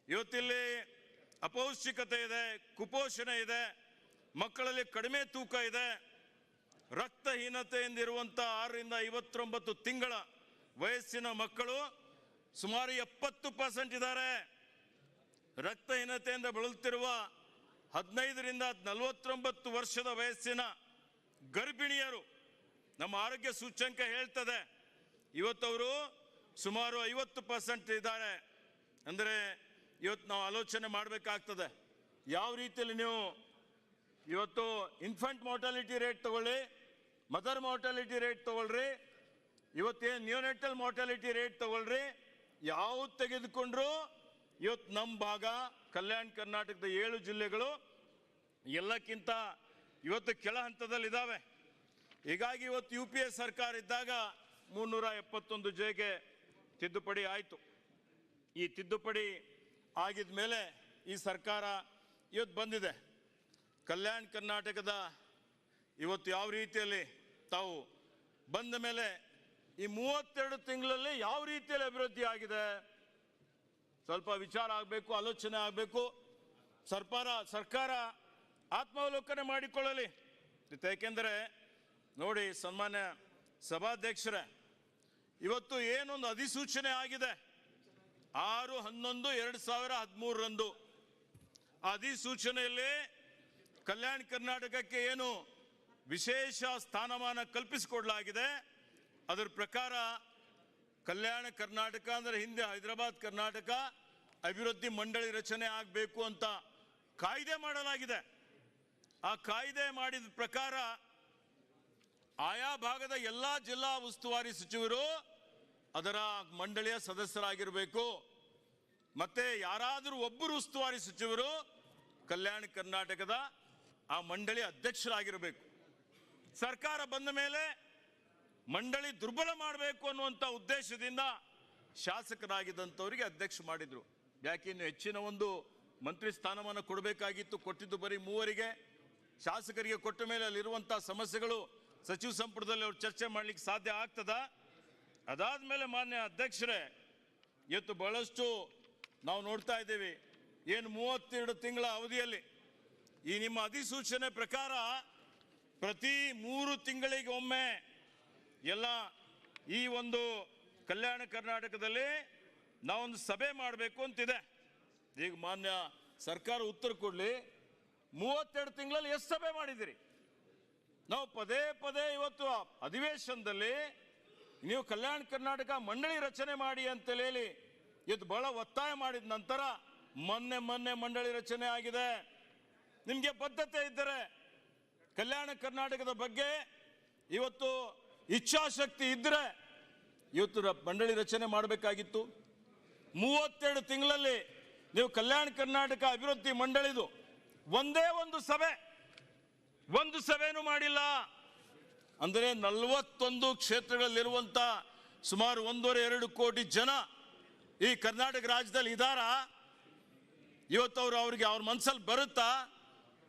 ಇವತ್ತಿಲ್ಲಿ ಅಪೌಷ್ಟಿಕತೆ ಇದೆ, ಕುಪೋಷಣ ಇದೆ, ಮಕ್ಕಳಲ್ಲಿ ಕಡಿಮೆ ತೂಕ ಇದೆ, ರಕ್ತಹೀನತೆಯಿಂದಿರುವಂಥ 6 ರಿಂದ 59 ತಿಂಗಳ ವಯಸ್ಸಿನ ಮಕ್ಕಳು ಸುಮಾರು 70% ಇದ್ದಾರೆ. ರಕ್ತಹೀನತೆಯಿಂದ ಬಳಲುತ್ತಿರುವ 15 ರಿಂದ 49 ವರ್ಷದ ವಯಸ್ಸಿನ ಗರ್ಭಿಣಿಯರು ನಮ್ಮ ಆರೋಗ್ಯ ಸೂಚ್ಯಂಕ ಹೇಳ್ತದೆ ಇವತ್ತವರು ಸುಮಾರು 50% ಇದ್ದಾರೆ. ಅಂದರೆ ಇವತ್ತು ನಾವು ಆಲೋಚನೆ ಮಾಡಬೇಕಾಗ್ತದೆ ಯಾವ ರೀತಿಯಲ್ಲಿ ನೀವು ಇವತ್ತು ಇನ್ಫೆಂಟ್ ಮಾರ್ಟಾಲಿಟಿ ರೇಟ್ ತಗೊಳ್ಳಿ, ಮದರ್ ಮಾರ್ಟಾಲಿಟಿ ರೇಟ್ ತಗೊಳ್ರಿ, ಇವತ್ತೇನು ನ್ಯೂನೆಟಲ್ ಮಾರ್ಟಾಲಿಟಿ ರೇಟ್ ತಗೊಳ್ರಿ, ಯಾವ್ದು ತೆಗೆದುಕೊಂಡ್ರು ಇವತ್ತು ನಮ್ಮ ಭಾಗ ಕಲ್ಯಾಣ ಕರ್ನಾಟಕದ 7 ಜಿಲ್ಲೆಗಳು ಎಲ್ಲಕ್ಕಿಂತ ಇವತ್ತು ಕೆಳ ಹಂತದಲ್ಲಿದ್ದಾವೆ. ಹೀಗಾಗಿ ಇವತ್ತು UPA ಸರ್ಕಾರ ಇದ್ದಾಗ 371 ಜೆಗೆ ತಿದ್ದುಪಡಿ ಆಯಿತು. ಈ ತಿದ್ದುಪಡಿ ಆಗಿದ ಮೇಲೆ ಈ ಸರ್ಕಾರ ಇವತ್ತು ಬಂದಿದೆ. ಕಲ್ಯಾಣ ಕರ್ನಾಟಕದ ಇವತ್ತು ಯಾವ ರೀತಿಯಲ್ಲಿ ತಾವು ಬಂದ ಮೇಲೆ ಈ 32 ತಿಂಗಳಲ್ಲಿ ಯಾವ ರೀತಿಯಲ್ಲಿ ಅಭಿವೃದ್ಧಿ ಆಗಿದೆ ಸ್ವಲ್ಪ ವಿಚಾರ ಆಗಬೇಕು, ಆಲೋಚನೆ ಆಗಬೇಕು. ಸರ್ಕಾರ ಆತ್ಮಾವಲೋಕನೆ ಮಾಡಿಕೊಳ್ಳಲಿ. ಏಕೆಂದರೆ ನೋಡಿ ಸನ್ಮಾನ್ಯ ಸಭಾಧ್ಯಕ್ಷರೇ, ಇವತ್ತು ಏನೊಂದು ಅಧಿಸೂಚನೆ ಆಗಿದೆ 6/11/2013 ಅಧಿಸೂಚನೆಯಲ್ಲಿ ಕಲ್ಯಾಣ ಕರ್ನಾಟಕಕ್ಕೆ ಏನು ವಿಶೇಷ ಸ್ಥಾನಮಾನ ಕಲ್ಪಿಸಿಕೊಡಲಾಗಿದೆ. ಅದರ ಪ್ರಕಾರ ಕಲ್ಯಾಣ ಕರ್ನಾಟಕ ಅಂದರೆ ಹಿಂದೆ ಹೈದರಾಬಾದ್ ಕರ್ನಾಟಕ ಅಭಿವೃದ್ಧಿ ಮಂಡಳಿ ರಚನೆ ಆಗಬೇಕು ಅಂತ ಕಾಯ್ದೆ ಮಾಡಲಾಗಿದೆ. ಆ ಕಾಯ್ದೆ ಮಾಡಿದ ಪ್ರಕಾರ ಆಯಾ ಭಾಗದ ಎಲ್ಲ ಜಿಲ್ಲಾ ಉಸ್ತುವಾರಿ ಸಚಿವರು ಅದರ ಮಂಡಳಿಯ ಸದಸ್ಯರಾಗಿರಬೇಕು. ಮತ್ತೆ ಯಾರಾದರೂ ಒಬ್ಬರು ಉಸ್ತುವಾರಿ ಸಚಿವರು ಕಲ್ಯಾಣ ಕರ್ನಾಟಕದ ಆ ಮಂಡಳಿ ಅಧ್ಯಕ್ಷರಾಗಿರಬೇಕು. ಸರ್ಕಾರ ಬಂದ ಮೇಲೆ ಮಂಡಳಿ ದುರ್ಬಲ ಮಾಡಬೇಕು ಅನ್ನುವಂಥ ಉದ್ದೇಶದಿಂದ ಶಾಸಕರಾಗಿದ್ದಂಥವರಿಗೆ ಅಧ್ಯಕ್ಷ ಮಾಡಿದ್ರು. ಯಾಕೆ ಇನ್ನು ಹೆಚ್ಚಿನ ಒಂದು ಮಂತ್ರಿ ಸ್ಥಾನಮಾನ ಕೊಡಬೇಕಾಗಿತ್ತು, ಕೊಟ್ಟಿದ್ದು ಬರೀ 3 ಶಾಸಕರಿಗೆ ಕೊಟ್ಟ ಮೇಲೆ ಅಲ್ಲಿರುವಂಥ ಸಮಸ್ಯೆಗಳು ಸಚಿವ ಸಂಪುಟದಲ್ಲಿ ಅವ್ರು ಚರ್ಚೆ ಮಾಡಲಿಕ್ಕೆ ಸಾಧ್ಯ ಆಗ್ತದ? ಅದಾದ್ಮೇಲೆ ಮಾನ್ಯ ಅಧ್ಯಕ್ಷರೇ, ಇವತ್ತು ಬಹಳಷ್ಟು ನಾವು ನೋಡ್ತಾ ಇದ್ದೀವಿ, ಏನು 32 ತಿಂಗಳ ಅವಧಿಯಲ್ಲಿ ಈ ನಿಮ್ಮ ಅಧಿಸೂಚನೆ ಪ್ರಕಾರ ಪ್ರತಿ 3 ತಿಂಗಳಿಗೆ ಒಮ್ಮೆ ಎಲ್ಲ ಈ ಒಂದು ಕಲ್ಯಾಣ ಕರ್ನಾಟಕದಲ್ಲಿ ನಾವೊಂದು ಸಭೆ ಮಾಡಬೇಕು ಅಂತಿದೆ. ಈಗ ಮಾನ್ಯ ಸರ್ಕಾರ ಉತ್ತರ ಕೊಡ್ಲಿ, 32 ತಿಂಗಳಲ್ಲಿ ಎಷ್ಟು ಸಭೆ ಮಾಡಿದಿರಿ? ನಾವು ಪದೇ ಪದೇ ಇವತ್ತು ಅಧಿವೇಶನದಲ್ಲಿ ನೀವು ಕಲ್ಯಾಣ ಕರ್ನಾಟಕ ಮಂಡಳಿ ರಚನೆ ಮಾಡಿ ಅಂತೇಳಿ ಇದು ಬಹಳ ಒತ್ತಾಯ ಮಾಡಿದ ನಂತರ ಮೊನ್ನೆ ಮಂಡಳಿ ರಚನೆ ಆಗಿದೆ. ನಿಮಗೆ ಬದ್ಧತೆ ಇದ್ದರೆ ಕಲ್ಯಾಣ ಕರ್ನಾಟಕದ ಬಗ್ಗೆ ಇವತ್ತು ಇಚ್ಛಾಶಕ್ತಿ ಇದ್ದರೆ ಇವತ್ತು ಮಂಡಳಿ ರಚನೆ ಮಾಡಬೇಕಾಗಿತ್ತು. 32 ತಿಂಗಳಲ್ಲಿ ನೀವು ಕಲ್ಯಾಣ ಕರ್ನಾಟಕ ಅಭಿವೃದ್ಧಿ ಮಂಡಳಿದು ಒಂದೇ ಒಂದು ಸಭೆನೂ ಮಾಡಿಲ್ಲ. ಅಂದರೆ 41 ಕ್ಷೇತ್ರಗಳಲ್ಲಿರುವಂಥ ಸುಮಾರು 1.5-2 ಕೋಟಿ ಜನ ಈ ಕರ್ನಾಟಕ ರಾಜ್ಯದಲ್ಲಿ ಇದ್ದಾರಾ? ಇವತ್ತು ಅವ್ರಿಗೆ ಅವ್ರ ಮನಸ್ಸಲ್ಲಿ ಬರುತ್ತಾ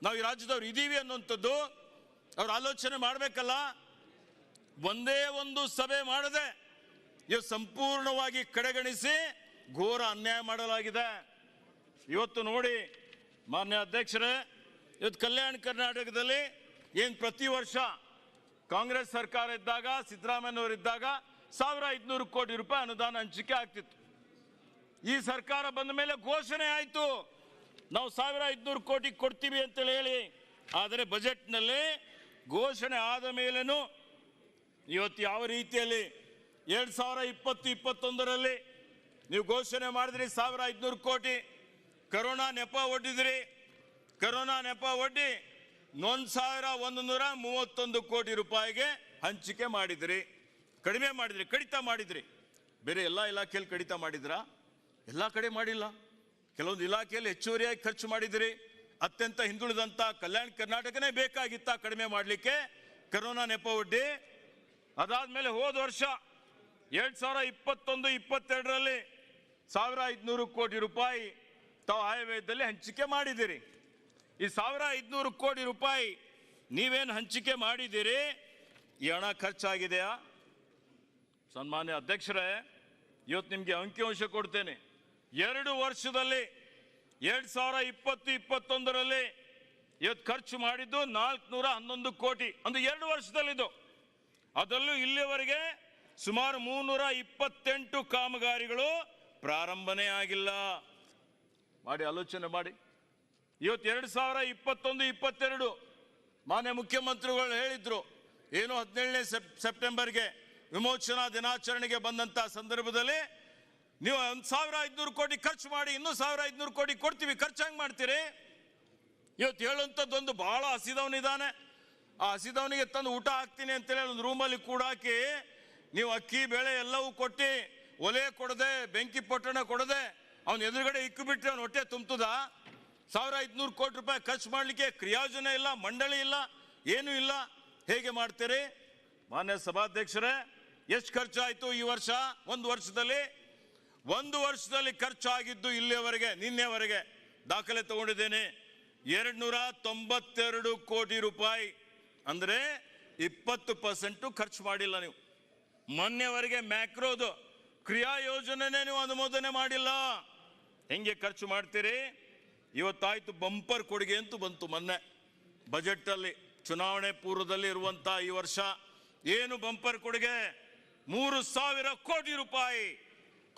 ನಾವು ಈ ರಾಜ್ಯದವ್ರು ಇದ್ದೀವಿ ಅನ್ನುವಂಥದ್ದು? ಅವ್ರು ಆಲೋಚನೆ ಮಾಡಬೇಕಲ್ಲ. ಒಂದೇ ಒಂದು ಸಭೆ ಮಾಡದೆ ಇವತ್ತು ಸಂಪೂರ್ಣವಾಗಿ ಕಡೆಗಣಿಸಿ ಘೋರ ಅನ್ಯಾಯ ಮಾಡಲಾಗಿದೆ. ಇವತ್ತು ನೋಡಿ ಮಾನ್ಯ ಅಧ್ಯಕ್ಷರೇ, ಇವತ್ತು ಕಲ್ಯಾಣ ಕರ್ನಾಟಕದಲ್ಲಿ ಏನು ಪ್ರತಿ ವರ್ಷ ಕಾಂಗ್ರೆಸ್ ಸರ್ಕಾರ ಇದ್ದಾಗ, ಸಿದ್ದರಾಮಯ್ಯನವರು ಇದ್ದಾಗ 1500 ಕೋಟಿ ರೂಪಾಯಿ ಅನುದಾನ ಹಂಚಿಕೆ ಆಗ್ತಿತ್ತು. ಈ ಸರ್ಕಾರ ಬಂದ ಮೇಲೆ ಘೋಷಣೆ ಆಯಿತು ನಾವು 1500 ಕೋಟಿ ಕೊಡ್ತೀವಿ ಅಂತೇಳಿ ಹೇಳಿ. ಆದರೆ ಬಜೆಟ್ನಲ್ಲಿ ಘೋಷಣೆ ಆದ ಮೇಲೇನು ಇವತ್ತು ಯಾವ ರೀತಿಯಲ್ಲಿ 2020-21ರಲ್ಲಿ ನೀವು ಘೋಷಣೆ ಮಾಡಿದ್ರಿ 1500 ಕೋಟಿ, ಕರೋನಾ ನೆಪ ಒಡ್ಡಿದ್ರಿ. ಕರೋನಾ ನೆಪ ಒಡ್ಡಿ 1131 ಕೋಟಿ ರೂಪಾಯಿಗೆ ಹಂಚಿಕೆ ಮಾಡಿದ್ರಿ, ಕಡಿಮೆ ಮಾಡಿದ್ರಿ, ಕಡಿತ ಮಾಡಿದ್ರಿ. ಬೇರೆ ಎಲ್ಲ ಇಲಾಖೆಯಲ್ಲಿ ಕಡಿತ ಮಾಡಿದ್ರಾ? ಎಲ್ಲ ಕಡೆ ಮಾಡಿಲ್ಲ. ಕೆಲವೊಂದು ಇಲಾಖೆಯಲ್ಲಿ ಹೆಚ್ಚುವರಿಯಾಗಿ ಖರ್ಚು ಮಾಡಿದ್ರಿ. ಅತ್ಯಂತ ಹಿಂದುಳಿದಂತ ಕಲ್ಯಾಣ ಕರ್ನಾಟಕನೇ ಬೇಕಾಗಿತ್ತ ಕಡಿಮೆ ಮಾಡಲಿಕ್ಕೆ ಕರೋನಾ ನೆಪ ಒಡ್ಡಿ. ಅದಾದ್ಮೇಲೆ ಹೋದ ವರ್ಷ 2021-22ರಲ್ಲಿ 1500 ಕೋಟಿ ರೂಪಾಯಿ ತಾವು ಆಯವ್ಯಯದಲ್ಲಿ ಹಂಚಿಕೆ ಮಾಡಿದ್ದೀರಿ. ಈ 1500 ಕೋಟಿ ರೂಪಾಯಿ ನೀವೇನು ಹಂಚಿಕೆ ಮಾಡಿದ್ದೀರಿ, ಈ ಹಣ ಖರ್ಚಾಗಿದೆಯಾ? ಸನ್ಮಾನ್ಯ ಅಧ್ಯಕ್ಷರೇ, ಇವತ್ತು ನಿಮಗೆ ಅಂಕಿಅಂಶ ಕೊಡ್ತೇನೆ. 2 ವರ್ಷದಲ್ಲಿ 2020-21ರಲ್ಲಿ ಇವತ್ತು ಖರ್ಚು ಮಾಡಿದ್ದು 411 ಕೋಟಿ, ಒಂದು 2 ವರ್ಷದಲ್ಲಿದ್ದು. ಅದರಲ್ಲೂ ಇಲ್ಲಿವರೆಗೆ ಸುಮಾರು 328 ಕಾಮಗಾರಿಗಳು ಪ್ರಾರಂಭನೇ ಆಗಿಲ್ಲ. ಮಾಡಿ ಆಲೋಚನೆ ಮಾಡಿ. ಇವತ್ತು 2021-22 ಮಾನ್ಯ ಮುಖ್ಯಮಂತ್ರಿಗಳು ಹೇಳಿದ್ರು, ಏನು 17ನೇ ಸೆಪ್ಟೆಂಬರ್ಗೆ ವಿಮೋಚನಾ ದಿನಾಚರಣೆಗೆ ಬಂದಂತ ಸಂದರ್ಭದಲ್ಲಿ ನೀವು 1500 ಕೋಟಿ ಖರ್ಚು ಮಾಡಿ, ಇನ್ನೂ 1500 ಕೋಟಿ ಕೊಡ್ತೀವಿ, ಖರ್ಚು ಹೆಂಗ್ ಮಾಡ್ತೀರಿ? ಇವತ್ತು ಹೇಳುವಂಥದ್ದೊಂದು ಬಹಳ ಹಸಿದವನಿದ್ದಾನೆ, ಆ ಹಸಿದವನಿಗೆ ತಂದು ಊಟ ಹಾಕ್ತೀನಿ ಅಂತೇಳಿ ಒಂದು ರೂಮಲ್ಲಿ ಕೂಡಾಕಿ ನೀವು ಅಕ್ಕಿ ಬೇಳೆ ಎಲ್ಲವೂ ಕೊಟ್ಟು ಒಲೆ ಕೊಡದೆ, ಬೆಂಕಿ ಪೊಟ್ಟಣ ಕೊಡದೆ ಅವನ ಎದುರುಗಡೆ ಇಕ್ಕು ಬಿಟ್ಟರೆ ಅವನ ಹೊಟ್ಟೆ ತುಂಬುತ್ತದ? 1500 ಕೋಟಿ ರೂಪಾಯಿ ಖರ್ಚು ಮಾಡಲಿಕ್ಕೆ ಕ್ರಿಯಾಯೋಜನೆ ಇಲ್ಲ, ಮಂಡಳಿ ಇಲ್ಲ, ಏನೂ ಇಲ್ಲ. ಹೇಗೆ ಮಾಡ್ತೀರಿ? ಮಾನ್ಯ ಸಭಾಧ್ಯಕ್ಷರೇ, ಎಷ್ಟು ಖರ್ಚಾಯಿತು ಈ ವರ್ಷ? ಒಂದು ವರ್ಷದಲ್ಲಿ ಖರ್ಚಾಗಿದ್ದು ಇಲ್ಲಿಯವರೆಗೆ, ನಿನ್ನೆವರೆಗೆ ದಾಖಲೆ ತಗೊಂಡಿದ್ದೇನೆ, 292 ಕೋಟಿ ರೂಪಾಯಿ. ಅಂದರೆ 20% ಖರ್ಚು ಮಾಡಿಲ್ಲ ನೀವು. ಮೊನ್ನೆವರೆಗೆ ಮ್ಯಾಕ್ರೋದು ಕ್ರಿಯಾ ಯೋಜನೆನೇ ನೀವು ಅನುಮೋದನೆ ಮಾಡಿಲ್ಲ. ಹೆಂಗೆ ಖರ್ಚು ಮಾಡ್ತೀರಿ? ಇವತ್ತಾಯ್ತು ಬಂಪರ್ ಕೊಡುಗೆ ಅಂತೂ ಬಂತು ಮೊನ್ನೆ ಬಜೆಟ್ ಅಲ್ಲಿ, ಚುನಾವಣೆ ಪೂರ್ವದಲ್ಲಿ ಇರುವಂತ ಈ ವರ್ಷ ಏನು ಬಂಪರ್ ಕೊಡುಗೆ? 3000 ಕೋಟಿ ರೂಪಾಯಿ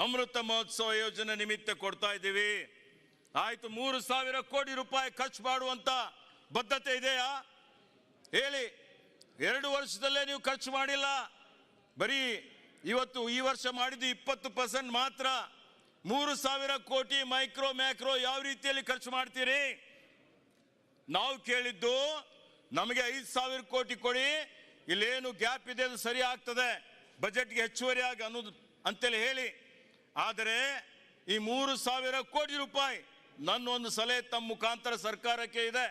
ಅಮೃತ ಮಹೋತ್ಸವ ಯೋಜನೆ ನಿಮಿತ್ತ ಕೊಡ್ತಾ ಇದ್ದೀವಿ. ಆಯ್ತು, 3000 ಕೋಟಿ ರೂಪಾಯಿ ಖರ್ಚು ಮಾಡುವಂತ ಬದ್ಧತೆ ಇದೆಯಾ ಹೇಳಿ? 2 ವರ್ಷದಲ್ಲೇ ನೀವು ಖರ್ಚು ಮಾಡಿಲ್ಲ. ಬರೀ ಇವತ್ತು ಈ ವರ್ಷ ಮಾಡಿದ್ದು 20% ಮಾತ್ರ. 3000 ಕೋಟಿ ಮೈಕ್ರೋ ಮ್ಯಾಕ್ರೋ ಯಾವ ರೀತಿಯಲ್ಲಿ ಖರ್ಚು ಮಾಡ್ತೀರಿ? ನಾವು ಕೇಳಿದ್ದು ನಮಗೆ 5000 ಕೋಟಿ ಕೊಡಿ, ಇಲ್ಲೇನು ಗ್ಯಾಪ್ ಇದೆ ಅದು ಸರಿ ಆಗ್ತದೆ, ಬಜೆಟ್ಗೆ ಹೆಚ್ಚುವರಿಯಾಗಿ ಅನ್ನೋದು ಅಂತೇಳಿ ಹೇಳಿ. ಆದರೆ ಈ 3000 ಕೋಟಿ ರೂಪಾಯಿ ನನ್ನ ಒಂದು ಸಲಹೆ ತಮ್ಮ ಮುಖಾಂತರ ಸರ್ಕಾರಕ್ಕೆ ಇದೆ,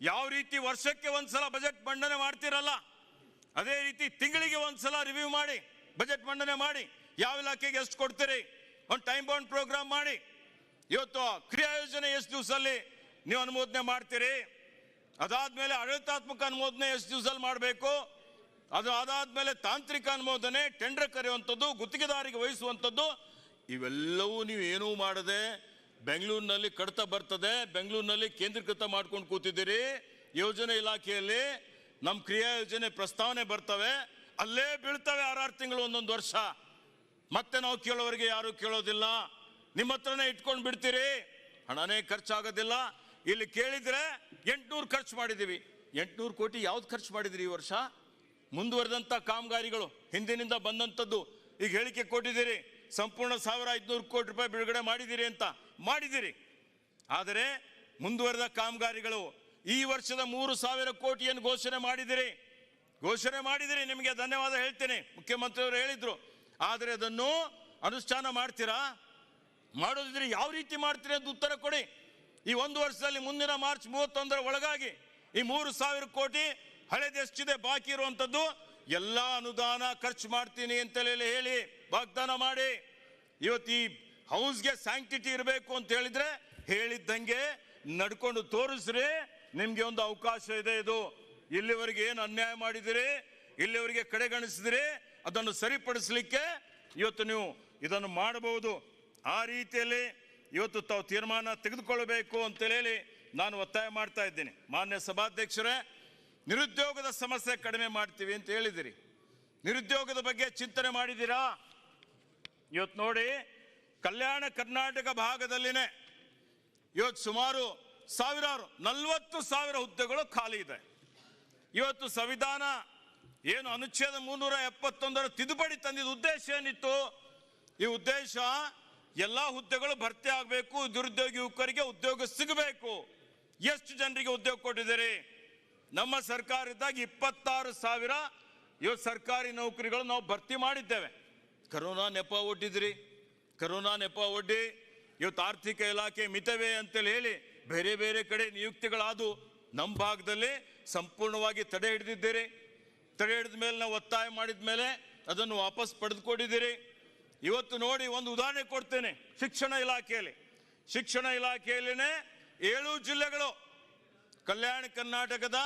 ಯಾವ ರೀತಿ ವರ್ಷಕ್ಕೆ ಒಂದ್ಸಲ ಬಜೆಟ್ ಮಂಡನೆ ಮಾಡ್ತಿರಲ್ಲ, ಅದೇ ರೀತಿ ತಿಂಗಳಿಗೆ ಒಂದ್ಸಲ ರಿವ್ಯೂ ಮಾಡಿ ಬಜೆಟ್ ಮಂಡನೆ ಮಾಡಿ, ಯಾವ ಇಲಾಖೆಗೆ ಎಷ್ಟು ಕೊಡ್ತೀರಿ, ಒಂದು ಟೈಮ್ ಬೌಂಡ್ ಪ್ರೋಗ್ರಾಮ್ ಮಾಡಿ. ಇವತ್ತು ಕ್ರಿಯಾ ಯೋಜನೆ ಎಷ್ಟು ದಿವಸದಲ್ಲಿ ನೀವು ಅನುಮೋದನೆ ಮಾಡ್ತೀರಿ? ಅದಾದ್ಮೇಲೆ ಆಡಳಿತಾತ್ಮಕ ಅನುಮೋದನೆ ಎಷ್ಟು ದಿವಸದಲ್ಲಿ ಮಾಡಬೇಕು? ಅದು ಅದಾದ್ಮೇಲೆ ತಾಂತ್ರಿಕ ಅನುಮೋದನೆ, ಟೆಂಡರ್ ಕರೆಯುವಂಥದ್ದು, ಗುತ್ತಿಗೆದಾರಿಗೆ ವಹಿಸುವಂಥದ್ದು, ಇವೆಲ್ಲವೂ ನೀವು ಏನೂ ಮಾಡದೆ ಬೆಂಗಳೂರಿನಲ್ಲಿ ಕಡಿತ ಬರ್ತದೆ, ಬೆಂಗಳೂರಿನಲ್ಲಿ ಕೇಂದ್ರೀಕೃತ ಮಾಡ್ಕೊಂಡು ಕೂತಿದ್ದೀರಿ. ಯೋಜನೆ ಇಲಾಖೆಯಲ್ಲಿ ನಮ್ಮ ಕ್ರಿಯಾ ಯೋಜನೆ ಪ್ರಸ್ತಾವನೆ ಬರ್ತವೆ, ಅಲ್ಲೇ ಬೀಳ್ತವೆ 6 ತಿಂಗಳು, ಒಂದೊಂದು ವರ್ಷ. ಮತ್ತೆ ನಾವು ಕೇಳೋವರೆಗೆ ಯಾರು ಕೇಳೋದಿಲ್ಲ, ನಿಮ್ಮ ಹತ್ರನೇ ಇಟ್ಕೊಂಡು ಬಿಡ್ತೀರಿ, ಹಣನೇ ಖರ್ಚಾಗೋದಿಲ್ಲ. ಇಲ್ಲಿ ಕೇಳಿದ್ರೆ 800 ಖರ್ಚು ಮಾಡಿದ್ದೀವಿ. 800 ಕೋಟಿ ಯಾವ್ದು ಖರ್ಚು ಮಾಡಿದ್ರಿ ಈ ವರ್ಷ? ಮುಂದುವರೆದಂತ ಕಾಮಗಾರಿಗಳು ಹಿಂದಿನಿಂದ ಬಂದಂಥದ್ದು ಈಗ ಹೇಳಿಕೆ ಕೊಟ್ಟಿದ್ದೀರಿ, ಸಂಪೂರ್ಣ 1500 ಕೋಟಿ ರೂಪಾಯಿ ಬಿಡುಗಡೆ ಮಾಡಿದ್ದೀರಿ ಅಂತ ಮಾಡಿದ್ದೀರಿ. ಆದರೆ ಮುಂದುವರೆದ ಕಾಮಗಾರಿಗಳು ಈ ವರ್ಷದ 3000 ಕೋಟಿಯನ್ನು ಘೋಷಣೆ ಮಾಡಿದಿರಿ, ನಿಮಗೆ ಧನ್ಯವಾದ ಹೇಳ್ತೇನೆ, ಮುಖ್ಯಮಂತ್ರಿಯವರು ಹೇಳಿದ್ರು. ಆದರೆ ಅದನ್ನು ಅನುಷ್ಠಾನ ಮಾಡ್ತೀರಾ? ಮಾಡೋದಿದ್ರೆ ಯಾವ ರೀತಿ ಮಾಡ್ತೀರಿ ಅಂತ ಉತ್ತರ ಕೊಡಿ. ಈ 1 ವರ್ಷದಲ್ಲಿ ಮುಂದಿನ ಮಾರ್ಚ್ 31ರ ಒಳಗಾಗಿ ಈ 3000 ಕೋಟಿ ಹಳೆದೆಷ್ಟಿದೆ ಬಾಕಿ ಇರುವಂಥದ್ದು ಎಲ್ಲ ಅನುದಾನ ಖರ್ಚು ಮಾಡ್ತೀನಿ ಅಂತೇಳಿ ಹೇಳಿ ವಾಗ್ದಾನ ಮಾಡಿ. ಇವತ್ತು ಈ ಹೌಸ್ಗೆ ಸ್ಯಾಂಕ್ಟಿಟಿ ಇರಬೇಕು ಅಂತ ಹೇಳಿದ್ರೆ ಹೇಳಿದ್ದಂಗೆ ನಡ್ಕೊಂಡು ತೋರಿಸ್ರಿ, ನಿಮ್ಗೆ ಒಂದು ಅವಕಾಶ ಇದೆ. ಇದು ಇಲ್ಲಿವರೆಗೆ ಏನು ಅನ್ಯಾಯ ಮಾಡಿದಿರಿ, ಇಲ್ಲಿವರೆಗೆ ಕಡೆಗಣಿಸಿದಿರಿ, ಅದನ್ನು ಸರಿಪಡಿಸಲಿಕ್ಕೆ ಇವತ್ತು ನೀವು ಇದನ್ನು ಮಾಡಬಹುದು. ಆ ರೀತಿಯಲ್ಲಿ ಇವತ್ತು ತಾವು ತೀರ್ಮಾನ ತೆಗೆದುಕೊಳ್ಳಬೇಕು ಅಂತೇಳಿ ನಾನು ಒತ್ತಾಯ ಮಾಡ್ತಾ ಇದ್ದೀನಿ. ಮಾನ್ಯ ಸಭಾಧ್ಯಕ್ಷರೇ, ನಿರುದ್ಯೋಗದ ಸಮಸ್ಯೆ ಕಡಿಮೆ ಮಾಡ್ತೀವಿ ಅಂತ ಹೇಳಿದಿರಿ, ನಿರುದ್ಯೋಗದ ಬಗ್ಗೆ ಚಿಂತನೆ ಮಾಡಿದ್ದೀರಾ? ಇವತ್ತು ನೋಡಿ, ಕಲ್ಯಾಣ ಕರ್ನಾಟಕ ಭಾಗದಲ್ಲಿನೇ ಇವತ್ತು ಸುಮಾರು 40,000 ಹುದ್ದೆಗಳು ಖಾಲಿ ಇದೆ. ಇವತ್ತು ಸಂವಿಧಾನ ಏನು ಅನುಚ್ಛೇದ 371 ತಿದ್ದುಪಡಿ ತಂದಿದ್ದ ಉದ್ದೇಶ ಏನಿತ್ತು? ಈ ಉದ್ದೇಶ ಎಲ್ಲ ಹುದ್ದೆಗಳು ಭರ್ತಿ ಆಗಬೇಕು, ನಿರುದ್ಯೋಗಿ ಯುವಕರಿಗೆ ಉದ್ಯೋಗ ಸಿಗಬೇಕು. ಎಷ್ಟು ಜನರಿಗೆ ಉದ್ಯೋಗ ಕೊಟ್ಟಿದ್ದೀರಿ? ನಮ್ಮ ಸರ್ಕಾರ ಇದ್ದಾಗ 26,000 ಇವತ್ತು ಸರ್ಕಾರಿ ನೌಕರಿಗಳು ನಾವು ಭರ್ತಿ ಮಾಡಿದ್ದೇವೆ. ಕರೋನಾ ನೆಪ ಒಡ್ಡಿದ್ರಿ, ಕರೋನಾ ನೆಪ ಒಡ್ಡಿ ಇವತ್ತು ಆರ್ಥಿಕ ಇಲಾಖೆ ಮಿತವೇ ಅಂತೇಳಿ ಹೇಳಿ ಬೇರೆ ಬೇರೆ ಕಡೆ ನಿಯುಕ್ತಿಗಳಾದು. ನಮ್ಮ ಭಾಗದಲ್ಲಿ ಸಂಪೂರ್ಣವಾಗಿ ತಡೆ ಹಿಡಿದಿದ್ದೀರಿ. ತಡೆ ಹಿಡಿದ ಮೇಲೆ ನಾವು ಒತ್ತಾಯ ಮಾಡಿದ ಮೇಲೆ ಅದನ್ನು ವಾಪಸ್ ಪಡೆದುಕೊಂಡಿದ್ದೀರಿ. ಇವತ್ತು ನೋಡಿ, ಒಂದು ಉದಾಹರಣೆ ಕೊಡ್ತೇನೆ. ಶಿಕ್ಷಣ ಇಲಾಖೆಯಲ್ಲಿನೇ 7 ಜಿಲ್ಲೆಗಳು, ಕಲ್ಯಾಣ ಕರ್ನಾಟಕದ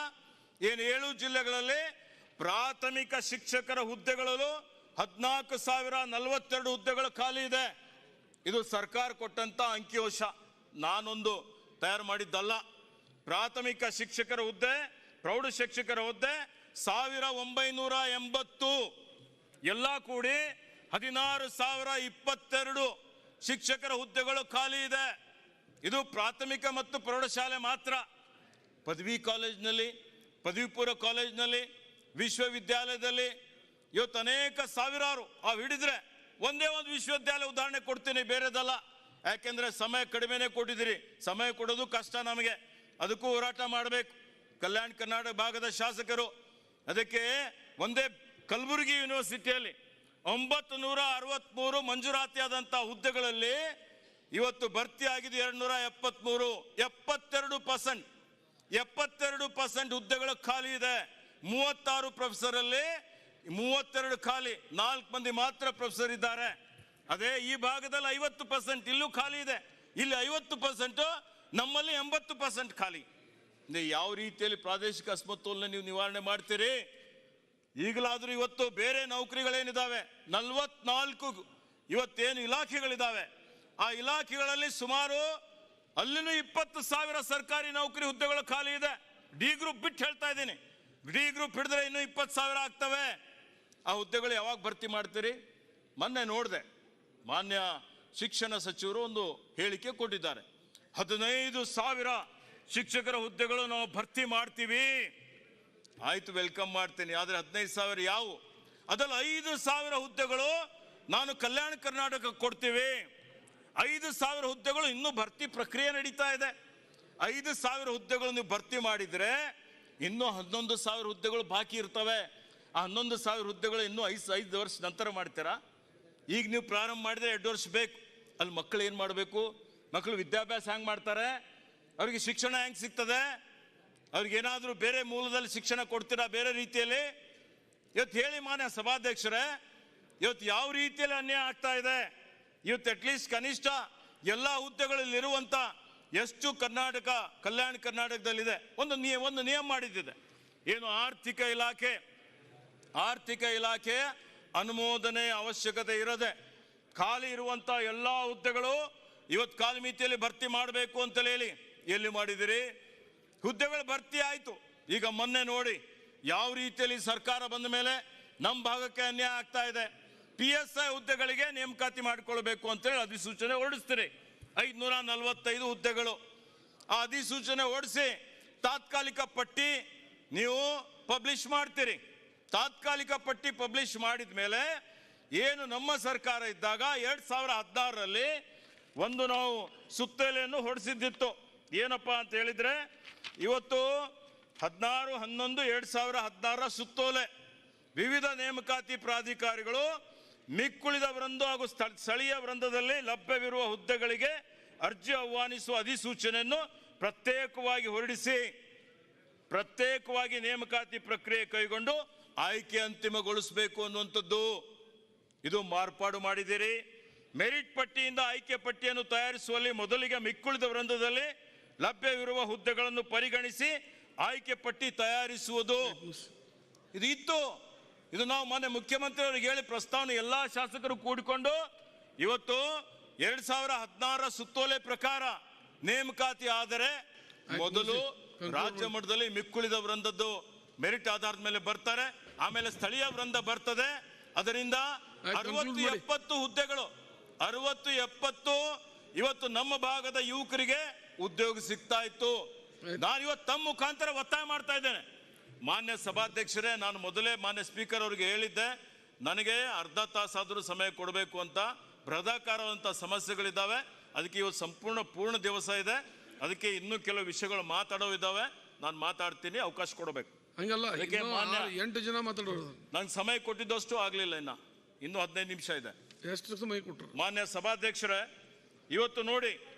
ಏನು 7 ಜಿಲ್ಲೆಗಳಲ್ಲಿ ಪ್ರಾಥಮಿಕ ಶಿಕ್ಷಕರ ಹುದ್ದೆಗಳಲ್ಲೂ 14,042 ಹುದ್ದೆಗಳು ಖಾಲಿ ಇದೆ. ಇದು ಸರ್ಕಾರ ಕೊಟ್ಟಂತ ಅಂಕಿಅಂಶ, ನಾನೊಂದು ತಯಾರು ಮಾಡಿದ್ದಲ್ಲ. ಪ್ರಾಥಮಿಕ ಶಿಕ್ಷಕರ ಹುದ್ದೆ, ಪ್ರೌಢ ಶಿಕ್ಷಕರ ಹುದ್ದೆ 1980, ಎಲ್ಲ ಕೂಡಿ 16,022 ಶಿಕ್ಷಕರ ಹುದ್ದೆಗಳು ಖಾಲಿ ಇದೆ. ಇದು ಪ್ರಾಥಮಿಕ ಮತ್ತು ಪ್ರೌಢಶಾಲೆ ಮಾತ್ರ. ಪದವಿ ಕಾಲೇಜಿನಲ್ಲಿ, ಪದವಿ ಪೂರ್ವ ಕಾಲೇಜಿನಲ್ಲಿ, ವಿಶ್ವವಿದ್ಯಾಲಯದಲ್ಲಿ ಇವತ್ತು ಅನೇಕ ಸಾವಿರಾರು ಹಿಡಿದ್ರೆ ಒಂದೇ ಒಂದು ವಿಶ್ವವಿದ್ಯಾಲಯ ಉದಾಹರಣೆ ಕೊಡ್ತೀನಿ, ಬೇರೆದಲ್ಲ. ಯಾಕೆಂದ್ರೆ ಸಮಯ ಕಡಿಮೆನೆ ಕೊಟ್ಟಿದ್ದೀರಿ. ಸಮಯ ಕೊಡೋದು ಕಷ್ಟ ನಮಗೆ, ಅದಕ್ಕೂ ಹೋರಾಟ ಮಾಡಬೇಕು. ಕಲ್ಯಾಣ ಕರ್ನಾಟಕ ಭಾಗದ ಶಾಸಕರು ಅದಕ್ಕೆ ಒಂದೇ ಕಲಬುರಗಿ ಯೂನಿವರ್ಸಿಟಿಯಲ್ಲಿ 963 ಮಂಜೂರಾತಿ ಆದಂತಹ ಹುದ್ದೆಗಳಲ್ಲಿ ಇವತ್ತು ಭರ್ತಿ ಆಗಿದೆ 273, 72% ಹುದ್ದೆಗಳು ಖಾಲಿ ಇದೆ. 36 ಪ್ರೊಫೆಸರ್ ಅಲ್ಲಿ 32 ಖಾಲಿ, 4 ಮಂದಿ ಮಾತ್ರ ಪ್ರೊಫೆಸರ್ ಇದ್ದಾರೆ. ಅದೇ ಈ ಭಾಗದಲ್ಲಿ 50% ಇಲ್ಲೂ ಖಾಲಿ ಇದೆ. ಇಲ್ಲಿ 50%, ನಮ್ಮಲ್ಲಿ 80% ಖಾಲಿ. ಯಾವ ರೀತಿಯಲ್ಲಿ ಪ್ರಾದೇಶಿಕ ಅಸಮತೋಲನ ನೀವು ನಿವಾರಣೆ ಮಾಡ್ತೀರಿ? ಈಗಲಾದ್ರೂ ಇವತ್ತು ಬೇರೆ ನೌಕರಿಗಳೇನಿದಾವೆ 44 ಇವತ್ತೇನು ಇಲಾಖೆಗಳಿದಾವೆ, ಆ ಇಲಾಖೆಗಳಲ್ಲಿ ಸುಮಾರು ಅಲ್ಲಿನೂ 20,000 ಸರ್ಕಾರಿ ನೌಕರಿ ಹುದ್ದೆಗಳು ಖಾಲಿ ಇದೆ. ಡಿ ಗ್ರೂಪ್ ಬಿಟ್ಟು ಹೇಳ್ತಾ ಇದ್ದೀನಿ. ಡಿ ಗ್ರೂಪ್ ಹಿಡಿದ್ರೆ ಇನ್ನೂ 20,000 ಆಗ್ತವೆ. ಆ ಹುದ್ದೆಗಳು ಯಾವಾಗ ಭರ್ತಿ ಮಾಡ್ತೀರಿ? ಮೊನ್ನೆ ನೋಡಿದೆ, ಮಾನ್ಯ ಶಿಕ್ಷಣ ಸಚಿವರು ಒಂದು ಹೇಳಿಕೆ ಕೊಟ್ಟಿದ್ದಾರೆ. 15,000 ಶಿಕ್ಷಕರ ಹುದ್ದೆಗಳು ನಾವು ಭರ್ತಿ ಮಾಡ್ತೀವಿ. ಆಯ್ತು, ವೆಲ್ಕಮ್ ಮಾಡ್ತೀನಿ. ಆದ್ರೆ 15,000 ಯಾವು? ಅದ್ರಲ್ಲಿ 5,000 ಹುದ್ದೆಗಳು ನಾನು ಕಲ್ಯಾಣ ಕರ್ನಾಟಕ ಕೊಡ್ತೀವಿ. 5,000 ಹುದ್ದೆಗಳು ಇನ್ನೂ ಭರ್ತಿ ಪ್ರಕ್ರಿಯೆ ನಡೀತಾ ಇದೆ. 5,000 ಹುದ್ದೆಗಳು ನೀವು ಭರ್ತಿ ಮಾಡಿದ್ರೆ ಇನ್ನೂ 11,000 ಹುದ್ದೆಗಳು ಬಾಕಿ ಇರ್ತವೆ. ಆ 11,000 ಹುದ್ದೆಗಳು ಇನ್ನೂ 5 ವರ್ಷ ನಂತರ ಮಾಡ್ತೀರಾ? ಈಗ ನೀವು ಪ್ರಾರಂಭ ಮಾಡಿದ್ರೆ 2 ವರ್ಷ ಬೇಕು. ಅಲ್ಲಿ ಮಕ್ಕಳು ಏನು ಮಾಡಬೇಕು? ಮಕ್ಕಳು ವಿದ್ಯಾಭ್ಯಾಸ ಹೆಂಗೆ ಮಾಡ್ತಾರೆ? ಅವ್ರಿಗೆ ಶಿಕ್ಷಣ ಹೆಂಗೆ ಸಿಗ್ತದೆ? ಅವ್ರಿಗೇನಾದರೂ ಬೇರೆ ಮೂಲದಲ್ಲಿ ಶಿಕ್ಷಣ ಕೊಡ್ತೀರಾ ಬೇರೆ ರೀತಿಯಲ್ಲಿ? ಇವತ್ತು ಹೇಳಿ ಮಾನ್ಯ ಸಭಾಧ್ಯಕ್ಷರೇ, ಇವತ್ತು ಯಾವ ರೀತಿಯಲ್ಲಿ ಅನ್ಯಾಯ ಆಗ್ತಾ ಇದೆ? ಇವತ್ತು ಅಟ್ಲೀಸ್ಟ್ ಕನಿಷ್ಠ ಎಲ್ಲ ಹುದ್ದೆಗಳಲ್ಲಿರುವಂಥ ಎಷ್ಟು ಕಲ್ಯಾಣ ಕರ್ನಾಟಕದಲ್ಲಿದೆ ಒಂದು ನಿಯಮ ಮಾಡಿದ್ದಿದೆ. ಏನು? ಆರ್ಥಿಕ ಇಲಾಖೆ ಅನುಮೋದನೆ ಅವಶ್ಯಕತೆ ಇರದೆ ಖಾಲಿ ಇರುವಂತ ಎಲ್ಲ ಹುದ್ದೆಗಳು ಇವತ್ತು ಕಾಲಮಿತಿಯಲ್ಲಿ ಭರ್ತಿ ಮಾಡಬೇಕು ಅಂತ ಹೇಳಿ ಎಲ್ಲಿ ಮಾಡಿದಿರಿ? ಹುದ್ದೆಗಳು ಭರ್ತಿ ಆಯ್ತು. ಈಗ ಮೊನ್ನೆ ನೋಡಿ ಯಾವ ರೀತಿಯಲ್ಲಿ ಸರ್ಕಾರ ಬಂದ ಮೇಲೆ ನಮ್ಮ ಭಾಗಕ್ಕೆ ಅನ್ಯಾಯ ಆಗ್ತಾ ಇದೆ. PSI ಹುದ್ದೆಗಳಿಗೆ ನೇಮಕಾತಿ ಮಾಡಿಕೊಳ್ಬೇಕು ಅಂತೇಳಿ ಅಧಿಸೂಚನೆ ಹೊರಡಿಸ್ತೀರಿ. 545 ಹುದ್ದೆಗಳು. ಆ ಅಧಿಸೂಚನೆ ಹೊರಡಿಸಿ ತಾತ್ಕಾಲಿಕ ಪಟ್ಟಿ ನೀವು ಪಬ್ಲಿಷ್ ಮಾಡ್ತೀರಿ. ತಾತ್ಕಾಲಿಕ ಪಟ್ಟಿ ಪಬ್ಲಿಷ್ ಮಾಡಿದ ಮೇಲೆ ಏನು ನಮ್ಮ ಸರ್ಕಾರ ಇದ್ದಾಗ 2016ರಲ್ಲಿ ಒಂದು ನಾವು ಸುತ್ತೋಲೆಯನ್ನು ಹೊರಡಿಸಿದ್ದಿತ್ತು. ಏನಪ್ಪ ಅಂತ ಹೇಳಿದ್ರೆ, ಇವತ್ತು 16/11/2016 ಸುತ್ತೋಲೆ ವಿವಿಧ ನೇಮಕಾತಿ ಪ್ರಾಧಿಕಾರಿಗಳು ಮಿಕ್ಕುಳಿದ ವೃಂದ ಹಾಗೂ ಸ್ಥಳೀಯ ವೃಂದದಲ್ಲಿ ಲಭ್ಯವಿರುವ ಹುದ್ದೆಗಳಿಗೆ ಅರ್ಜಿ ಆಹ್ವಾನಿಸುವ ಅಧಿಸೂಚನೆಯನ್ನು ಪ್ರತ್ಯೇಕವಾಗಿ ಹೊರಡಿಸಿ ಪ್ರತ್ಯೇಕವಾಗಿ ನೇಮಕಾತಿ ಪ್ರಕ್ರಿಯೆ ಕೈಗೊಂಡು ಆಯ್ಕೆ ಅಂತಿಮಗೊಳಿಸಬೇಕು ಅನ್ನುವಂಥದ್ದು ಇದು ಮಾರ್ಪಾಡು ಮಾಡಿದ್ದೀರಿ. ಮೆರಿಟ್ ಪಟ್ಟಿಯಿಂದ ಆಯ್ಕೆ ಪಟ್ಟಿಯನ್ನು ತಯಾರಿಸುವಲ್ಲಿ ಮೊದಲಿಗೆ ಮಿಕ್ಕುಳಿದ ವೃಂದದಲ್ಲಿ ಲಭ್ಯವಿರುವ ಹುದ್ದೆಗಳನ್ನು ಪರಿಗಣಿಸಿ ಆಯ್ಕೆ ಪಟ್ಟಿ ತಯಾರಿಸುವುದು ಇದು ಇತ್ತು. ಇದು ನಾವು ಮೊನ್ನೆ ಮುಖ್ಯಮಂತ್ರಿ ಅವರಿಗೆ ಹೇಳಿ ಪ್ರಸ್ತಾವನೆ ಎಲ್ಲ ಶಾಸಕರು ಕೂಡಿಕೊಂಡು ಇವತ್ತು 2016 ಸುತ್ತೋಲೆ ಪ್ರಕಾರ ನೇಮಕಾತಿ ಆದರೆ ಮೊದಲು ರಾಜ್ಯ ಮಟ್ಟದಲ್ಲಿ ಮಿಕ್ಕುಳಿದ ವೃಂದದ್ದು ಮೆರಿಟ್ ಆಧಾರದ ಮೇಲೆ ಬರ್ತಾರೆ, ಆಮೇಲೆ ಸ್ಥಳೀಯ ವೃಂದ ಬರ್ತದೆ. ಅದರಿಂದ 60-70 ಹುದ್ದೆಗಳು 60-70 ಇವತ್ತು ನಮ್ಮ ಭಾಗದ ಯುವಕರಿಗೆ ಉದ್ಯೋಗ ಸಿಗ್ತಾ ಇತ್ತು. ನಾನು ಇವತ್ತು ತಮ್ಮ ಮುಖಾಂತರ ಒತ್ತಾಯ ಮಾಡ್ತಾ ಇದ್ದೇನೆ. ಮಾನ್ಯ ಸಭಾಧ್ಯಕ್ಷರೇ, ನಾನು ಮೊದಲೇ ಮಾನ್ಯ ಸ್ಪೀಕರ್ ಅವರಿಗೆ ಹೇಳಿದ್ದೆ, ನನಗೆ ಅರ್ಧ ತಾಸಾದರೂ ಸಮಯ ಕೊಡಬೇಕು ಅಂತ. ಬೃಹದಾಕಾರವಂಥ ಸಮಸ್ಯೆಗಳಿದ್ದಾವೆ, ಅದಕ್ಕೆ ಇವತ್ತು ಪೂರ್ಣ ದಿವಸ ಇದೆ, ಅದಕ್ಕೆ ಇನ್ನೂ ಕೆಲವು ವಿಷಯಗಳು ಮಾತಾಡೋವಿದ್ದಾವೆ, ನಾನು ಮಾತಾಡ್ತೀನಿ, ಅವಕಾಶ ಕೊಡಬೇಕು. ಹಂಗಲ್ಲ, ಅದಕ್ಕೆ ಮಾನ್ಯ 8 ಜನ ಮಾತಾಡೋದು. ನಂಗೆ ಸಮಯ ಕೊಟ್ಟಿದ್ದಷ್ಟು ಆಗಲಿಲ್ಲ, ಇನ್ನೂ 15 ನಿಮಿಷ ಇದೆ. ಎಷ್ಟು ಸಮಯ ಕೊಟ್ಟರು? ಮಾನ್ಯ ಸಭಾಧ್ಯಕ್ಷರೇ, ಇವತ್ತು ನೋಡಿ,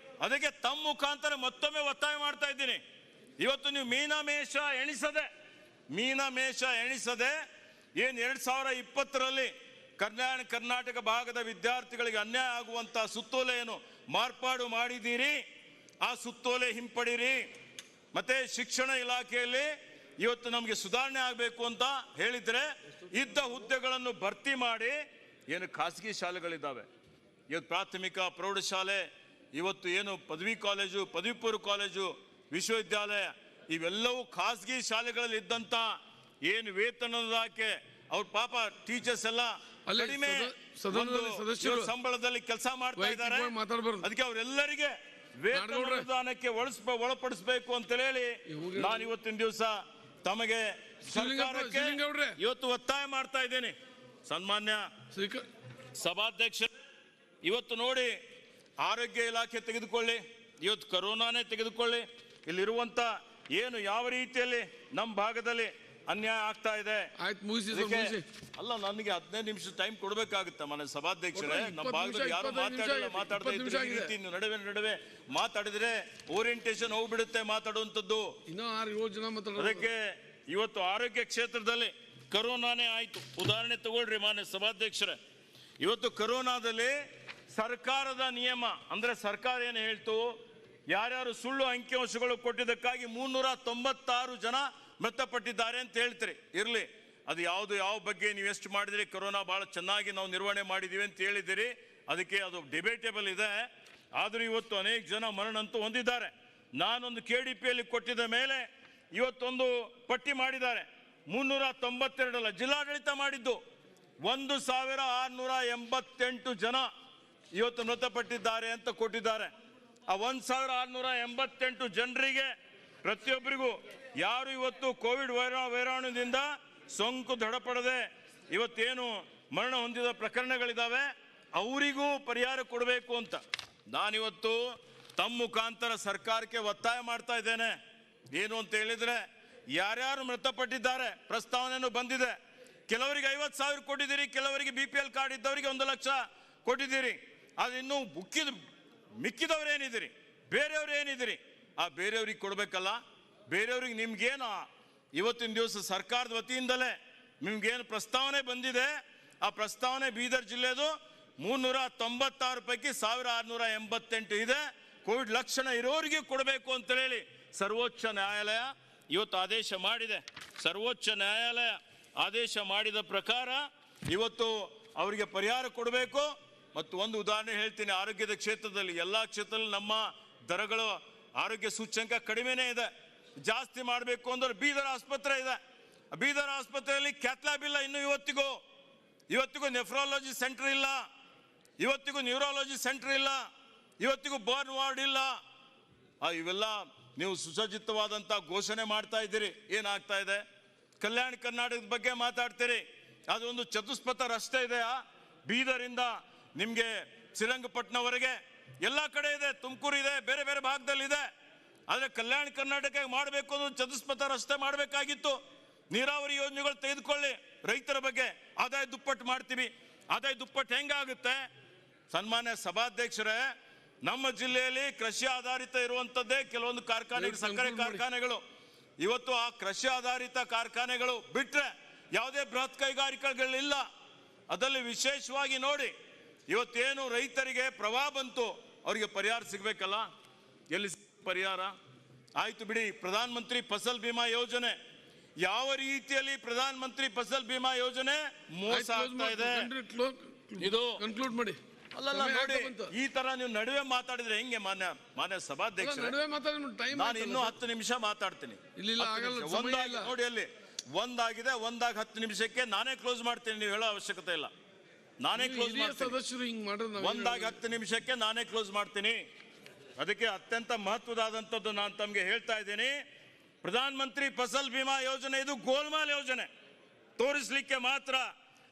ಅದಕ್ಕೆ ತಮ್ಮ ಮುಖಾಂತರ ಮತ್ತೊಮ್ಮೆ ಒತ್ತಾಯ ಮಾಡ್ತಾ ಇದ್ದೀನಿ. ಇವತ್ತು ನೀವು ಮೀನಮೇಷ ಎಣಿಸದೆ ಏನು 2020ರಲ್ಲಿ ಕರ್ನಾಟಕ ಭಾಗದ ವಿದ್ಯಾರ್ಥಿಗಳಿಗೆ ಅನ್ಯಾಯ ಆಗುವಂತ ಸುತ್ತೋಲೆಯನ್ನು ಮಾರ್ಪಾಡು ಮಾಡಿದ್ದೀರಿ, ಆ ಸುತ್ತೋಲೆ ಹಿಂಪಡಿರಿ. ಮತ್ತೆ ಶಿಕ್ಷಣ ಇಲಾಖೆಯಲ್ಲಿ ಇವತ್ತು ನಮಗೆ ಸುಧಾರಣೆ ಆಗಬೇಕು ಅಂತ ಹೇಳಿದ್ರೆ ಇದ್ದ ಹುದ್ದೆಗಳನ್ನು ಭರ್ತಿ ಮಾಡಿ, ಏನು ಖಾಸಗಿ ಶಾಲೆಗಳಿದ್ದಾವೆ, ಇವತ್ತು ಪ್ರಾಥಮಿಕ ಪ್ರೌಢಶಾಲೆ, ಇವತ್ತು ಏನು ಪದವಿ ಕಾಲೇಜು, ಪದವಿ ಪೂರ್ವ ಕಾಲೇಜು, ವಿಶ್ವವಿದ್ಯಾಲಯ, ಇವೆಲ್ಲವೂ ಖಾಸಗಿ ಶಾಲೆಗಳಲ್ಲಿ ಇದ್ದಂತ ಏನು ವೇತನದಾಕೆ ಅವ್ರ ಪಾಪ ಟೀಚರ್ಸ್ ಎಲ್ಲ ಕಡಿಮೆ ಸಂಬಳದಲ್ಲಿ ಕೆಲಸ ಮಾಡ್ತಾ ಇದ್ದಾರೆ. ಅದಕ್ಕೆ ಅವರೆಲ್ಲರಿಗೆ ವೇತನ ಅನುದಾನಕ್ಕೆ ಒಳಪಡಿಸಬೇಕು ಅಂತ ಹೇಳಿ ನಾನು ಇವತ್ತಿನ ದಿವಸ ತಮಗೆ ಸರ್ಕಾರಕ್ಕೆ ಇವತ್ತು ಒತ್ತಾಯ ಮಾಡ್ತಾ ಇದ್ದೇನೆ. ಸನ್ಮಾನ್ಯ ಸಭಾಧ್ಯಕ್ಷ, ಇವತ್ತು ನೋಡಿ, ಆರೋಗ್ಯ ಇಲಾಖೆ ತೆಗೆದುಕೊಳ್ಳಿ, ಇವತ್ತು ಕರೋನಾನೇ ತೆಗೆದುಕೊಳ್ಳಿ, ಇಲ್ಲಿರುವಂತ ಏನು ಯಾವ ರೀತಿಯಲ್ಲಿ ನಮ್ಮ ಭಾಗದಲ್ಲಿ ಅನ್ಯಾಯ ಆಗ್ತಾ ಇದೆ. ಅಲ್ಲ, ನನಗೆ 15 ನಿಮಿಷ ಟೈಮ್ ಕೊಡಬೇಕಾಗುತ್ತೆ ಮನೆ ಸಭಾಧ್ಯಕ್ಷರೇ. ನಮ್ಮ ಭಾಗದಲ್ಲಿ ಯಾರು ಮಾತಾಡ್ತಾ ಇದ್ರೆ ಈ ರೀತಿ ನೀವು ನಡುವೆ ಮಾತಾಡಿದ್ರೆ ಓರಿಯಂಟೇಶನ್ ಹೋಗ್ಬಿಡುತ್ತೆ ಮಾತಾಡುವಂಥದ್ದು. ಅದಕ್ಕೆ ಇವತ್ತು ಆರೋಗ್ಯ ಕ್ಷೇತ್ರದಲ್ಲಿ ಕರೋನಾನೇ ಆಯ್ತು. ಉದಾಹರಣೆ ತಗೊಳ್ರಿ ಮಾನ್ಯ ಸಭಾಧ್ಯಕ್ಷರೇ, ಇವತ್ತು ಕರೋನಾದಲ್ಲಿ ಸರ್ಕಾರದ ನಿಯಮ ಅಂದ್ರೆ ಸರ್ಕಾರ ಏನು ಹೇಳ್ತು, ಯಾರ್ಯಾರು ಸುಳ್ಳು ಅಂಕಿಅಂಶಗಳು ಕೊಟ್ಟಿದ್ದಕ್ಕಾಗಿ 396 ಜನ ಮೃತಪಟ್ಟಿದ್ದಾರೆ ಅಂತ ಹೇಳ್ತೀರಿ. ಇರ್ಲಿ, ಅದು ಯಾವ ಬಗ್ಗೆ ನೀವು ಎಷ್ಟು ಮಾಡಿದಿರಿ, ಕೊರೋನಾ ಬಹಳ ಚೆನ್ನಾಗಿ ನಾವು ನಿರ್ವಹಣೆ ಮಾಡಿದೀವಿ ಅಂತ ಹೇಳಿದಿರಿ, ಅದಕ್ಕೆ ಅದು ಡಿಬೇಟೇಬಲ್ ಇದೆ. ಆದ್ರೂ ಇವತ್ತು ಅನೇಕ ಜನ ಮರಣ ಅಂತೂ ಹೊಂದಿದ್ದಾರೆ. ನಾನೊಂದು KDPಯಲ್ಲಿ ಕೊಟ್ಟಿದ್ದ ಮೇಲೆ ಇವತ್ತೊಂದು ಪಟ್ಟಿ ಮಾಡಿದ್ದಾರೆ. 392 ಅಲ್ಲ, ಜಿಲ್ಲಾಡಳಿತ ಮಾಡಿದ್ದು 1688 ಜನ ಇವತ್ತು ಮೃತಪಟ್ಟಿದ್ದಾರೆ ಅಂತ ಕೊಟ್ಟಿದ್ದಾರೆ. ಆ 1688 ಜನರಿಗೆ ಪ್ರತಿಯೊಬ್ಬರಿಗೂ ಯಾರು ಇವತ್ತು ಕೋವಿಡ್ ವೈರಾಣುದಿಂದ ಸೋಂಕು ದೃಢಪಡದೆ ಇವತ್ತೇನು ಮರಣ ಹೊಂದಿದ ಪ್ರಕರಣಗಳಿದ್ದಾವೆ, ಅವರಿಗೂ ಪರಿಹಾರ ಕೊಡಬೇಕು ಅಂತ ನಾನಿವತ್ತು ತಮ್ಮ ಮುಖಾಂತರ ಸರ್ಕಾರಕ್ಕೆ ಒತ್ತಾಯ ಮಾಡ್ತಾ ಇದ್ದೇನೆ. ಏನು ಅಂತ ಹೇಳಿದ್ರೆ, ಯಾರ್ಯಾರು ಮೃತಪಟ್ಟಿದ್ದಾರೆ ಪ್ರಸ್ತಾವನೆಯನ್ನು ಬಂದಿದೆ. ಕೆಲವರಿಗೆ 50,000 ಕೊಟ್ಟಿದ್ದೀರಿ, ಕೆಲವರಿಗೆ BPL ಕಾರ್ಡ್ ಇದ್ದವರಿಗೆ 1 ಲಕ್ಷ ಕೊಟ್ಟಿದ್ದೀರಿ. ಅದು ಇನ್ನೂ ಮಿಕ್ಕಿದವ್ರು ಏನಿದ್ದೀರಿ, ಬೇರೆಯವ್ರು ಏನಿದ್ದೀರಿ, ಆ ಬೇರೆಯವ್ರಿಗೆ ಕೊಡ್ಬೇಕಲ್ಲ. ಬೇರೆಯವ್ರಿಗೆ ನಿಮ್ಗೇನು ಇವತ್ತಿನ ದಿವಸ ಸರ್ಕಾರದ ವತಿಯಿಂದಲೇ ನಿಮ್ಗೇನು ಪ್ರಸ್ತಾವನೆ ಬಂದಿದೆ, ಆ ಪ್ರಸ್ತಾವನೆ ಬೀದರ್ ಜಿಲ್ಲೆದು 396 ಪೈಕಿ 1688 ಇದೆ. ಕೋವಿಡ್ ಲಕ್ಷಣ ಇರೋರಿಗೆ ಕೊಡಬೇಕು ಅಂತ ಹೇಳಿ ಸರ್ವೋಚ್ಚ ನ್ಯಾಯಾಲಯ ಇವತ್ತು ಆದೇಶ ಮಾಡಿದೆ. ಸರ್ವೋಚ್ಚ ನ್ಯಾಯಾಲಯ ಆದೇಶ ಮಾಡಿದ ಪ್ರಕಾರ ಇವತ್ತು ಅವರಿಗೆ ಪರಿಹಾರ ಕೊಡಬೇಕು. ಮತ್ತು ಒಂದು ಉದಾಹರಣೆ ಹೇಳ್ತೀನಿ, ಆರೋಗ್ಯದ ಕ್ಷೇತ್ರದಲ್ಲಿ ಎಲ್ಲ ಕ್ಷೇತ್ರದಲ್ಲಿ ನಮ್ಮ ದರಗಳು ಆರೋಗ್ಯ ಸೂಚ್ಯಂಕ ಕಡಿಮೆನೇ ಇದೆ. ಜಾಸ್ತಿ ಮಾಡಬೇಕು ಅಂದ್ರೆ ಬೀದರ್ ಆಸ್ಪತ್ರೆ ಇದೆ, ಬೀದರ್ ಆಸ್ಪತ್ರೆಯಲ್ಲಿ ಕ್ಯಾಥ್ಲ್ಯಾಬ್ ಇಲ್ಲ, ಇನ್ನು ಇವತ್ತಿಗೂ ನೆಫ್ರಾಲಜಿ ಸೆಂಟರ್ ಇಲ್ಲ, ಇವತ್ತಿಗೂ ನ್ಯೂರಾಲಜಿ ಸೆಂಟರ್ ಇಲ್ಲ, ಇವತ್ತಿಗೂ ಬರ್ನ್ ವಾರ್ಡ್ ಇಲ್ಲ. ಇವೆಲ್ಲ ನೀವು ಸುಸಜ್ಜಿತವಾದಂಥ ಘೋಷಣೆ ಮಾಡ್ತಾ ಇದ್ದೀರಿ, ಏನಾಗ್ತಾ ಇದೆ? ಕಲ್ಯಾಣ ಕರ್ನಾಟಕದ ಬಗ್ಗೆ ಮಾತಾಡ್ತೀರಿ, ಅದೊಂದು ಚತುಷ್ಪಥ ರಸ್ತೆ ಇದೆಯಾ? ಬೀದರಿಂದ ನಿಮಗೆ ಶ್ರೀರಂಗಪಟ್ಟಣವರೆಗೆ ಎಲ್ಲ ಕಡೆ ಇದೆ, ತುಮಕೂರು ಇದೆ, ಬೇರೆ ಬೇರೆ ಭಾಗದಲ್ಲಿ ಇದೆ. ಆದರೆ ಕಲ್ಯಾಣ ಕರ್ನಾಟಕ ಮಾಡಬೇಕು ಅಂದ್ರೆ ಚತುಷ್ಪಥ ರಸ್ತೆ ಮಾಡಬೇಕಾಗಿತ್ತು. ನೀರಾವರಿ ಯೋಜನೆಗಳು ತೆಗೆದುಕೊಳ್ಳಿ, ರೈತರ ಬಗ್ಗೆ ಆದಾಯ ದುಪ್ಪಟ್ಟು ಮಾಡ್ತೀವಿ. ಆದಾಯ ದುಪ್ಪಟ್ಟು ಹೆಂಗಾಗುತ್ತೆ? ಸನ್ಮಾನ್ಯ ಸಭಾಧ್ಯಕ್ಷರೇ, ನಮ್ಮ ಜಿಲ್ಲೆಯಲ್ಲಿ ಕೃಷಿ ಆಧಾರಿತ ಇರುವಂತದ್ದೇ ಕೆಲವೊಂದು ಕಾರ್ಖಾನೆಗಳು, ಸಕ್ಕರೆ ಕಾರ್ಖಾನೆಗಳು. ಇವತ್ತು ಆ ಕೃಷಿ ಆಧಾರಿತ ಕಾರ್ಖಾನೆಗಳು ಬಿಟ್ರೆ ಯಾವುದೇ ಬೃಹತ್ ಕೈಗಾರಿಕೆಗಳಿಲ್ಲ. ಅದರಲ್ಲಿ ವಿಶೇಷವಾಗಿ ನೋಡಿ, ಇವತ್ತೇನು ರೈತರಿಗೆ ಪ್ರವಾಹ ಬಂತು, ಅವರಿಗೆ ಪರಿಹಾರ ಸಿಗ್ಬೇಕಲ್ಲ, ಎಲ್ಲಿ ಪರಿಹಾರ? ಆಯ್ತು ಬಿಡಿ, ಪ್ರಧಾನ ಮಂತ್ರಿ ಫಸಲ್ ಬಿಮಾ ಯೋಜನೆ, ಯಾವ ರೀತಿಯಲ್ಲಿ ಪ್ರಧಾನ ಮಂತ್ರಿ ಫಸಲ್ ಬಿಮಾ ಯೋಜನೆ ಮೋಸ ಆಗ್ತಾ ಇದೆ ಇದು ಕನ್ಕ್ಲೂಡ್ ಮಾಡಿ. ಅಲ್ಲಲ್ಲ ನೋಡಿ, ಈ ತರ ನೀವು ನಡುವೆ ಮಾತಾಡಿದ್ರೆ ಹೆಂಗೆ ಮಾನ್ಯ ಸಭಾಧ್ಯಕ್ಷ? ನಾನು ಇನ್ನೂ 10 ನಿಮಿಷ ಮಾತಾಡ್ತೀನಿ. ನೋಡಿ, ಅಲ್ಲಿ ಒಂದಾಗಿದೆ, ಒಂದಾಗ 10 ನಿಮಿಷಕ್ಕೆ ನಾನೇ ಕ್ಲೋಸ್ ಮಾಡ್ತೀನಿ, ನೀವು ಹೇಳೋ ಅವಶ್ಯಕತೆ ಇಲ್ಲ. ನಾನೇ ಕ್ಲೋಸ್ ಮಾಡ್ತೀನಿ, ಒಂದಾಗ 10 ನಿಮಿಷಕ್ಕೆ ನಾನೇ ಕ್ಲೋಸ್ ಮಾಡ್ತೀನಿ. ಅದಕ್ಕೆ ಅತ್ಯಂತ ಮಹತ್ವದಾದಂಥದ್ದು ನಾನು ತಮಗೆ ಹೇಳ್ತಾ ಇದ್ದೀನಿ. ಪ್ರಧಾನ ಮಂತ್ರಿ ಫಸಲ್ ಬಿಮಾ ಯೋಜನೆ ಇದು ಗೋಲ್ಮಾಲ್ ಯೋಜನೆ, ತೋರಿಸ್ಲಿಕ್ಕೆ ಮಾತ್ರ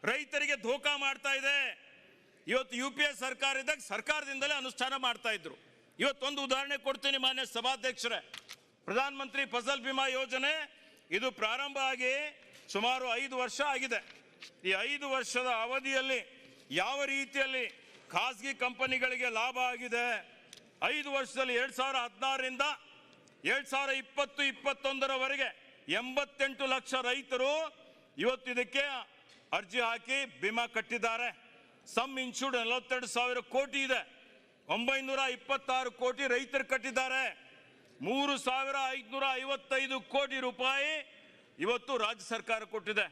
ರೈತರಿಗೆ ಧೋಖಾ ಮಾಡ್ತಾ ಇದೆ. ಇವತ್ತು UPA ಸರ್ಕಾರ ಇದ್ದಾಗ ಸರ್ಕಾರದಿಂದಲೇ ಅನುಷ್ಠಾನ ಮಾಡ್ತಾ ಇದ್ರು. ಇವತ್ತೊಂದು ಉದಾಹರಣೆ ಕೊಡ್ತೀನಿ ಮಾನ್ಯ ಸಭಾಧ್ಯಕ್ಷರೇ. ಪ್ರಧಾನ ಮಂತ್ರಿ ಫಸಲ್ ಬಿಮಾ ಯೋಜನೆ ಇದು ಪ್ರಾರಂಭ ಆಗಿ ಸುಮಾರು 5 ವರ್ಷ ಆಗಿದೆ. ಈ 5 ವರ್ಷದ ಅವಧಿಯಲ್ಲಿ ಯಾವ ರೀತಿಯಲ್ಲಿ ಖಾಸಗಿ ಕಂಪನಿಗಳಿಗೆ ಲಾಭ ಆಗಿದೆ, 5 ವರ್ಷದಲ್ಲಿ 2016ರಿಂದ 2020-21ರವರೆಗೆ 88 ಲಕ್ಷ ರೈತರು ಇವತ್ತು ಇದಕ್ಕೆ ಅರ್ಜಿ ಹಾಕಿ ವಿಮಾ ಕಟ್ಟಿದ್ದಾರೆ. ಸಮ್ ಇನ್ಶೂರ್ಡ್ 42,000 ಕೋಟಿ ಇದೆ. 926 ಕೋಟಿ ರೈತರು ಕಟ್ಟಿದ್ದಾರೆ. 3,555 ಕೋಟಿ ರೂಪಾಯಿ ಇವತ್ತು ರಾಜ್ಯ ಸರ್ಕಾರ ಕೊಟ್ಟಿದೆ.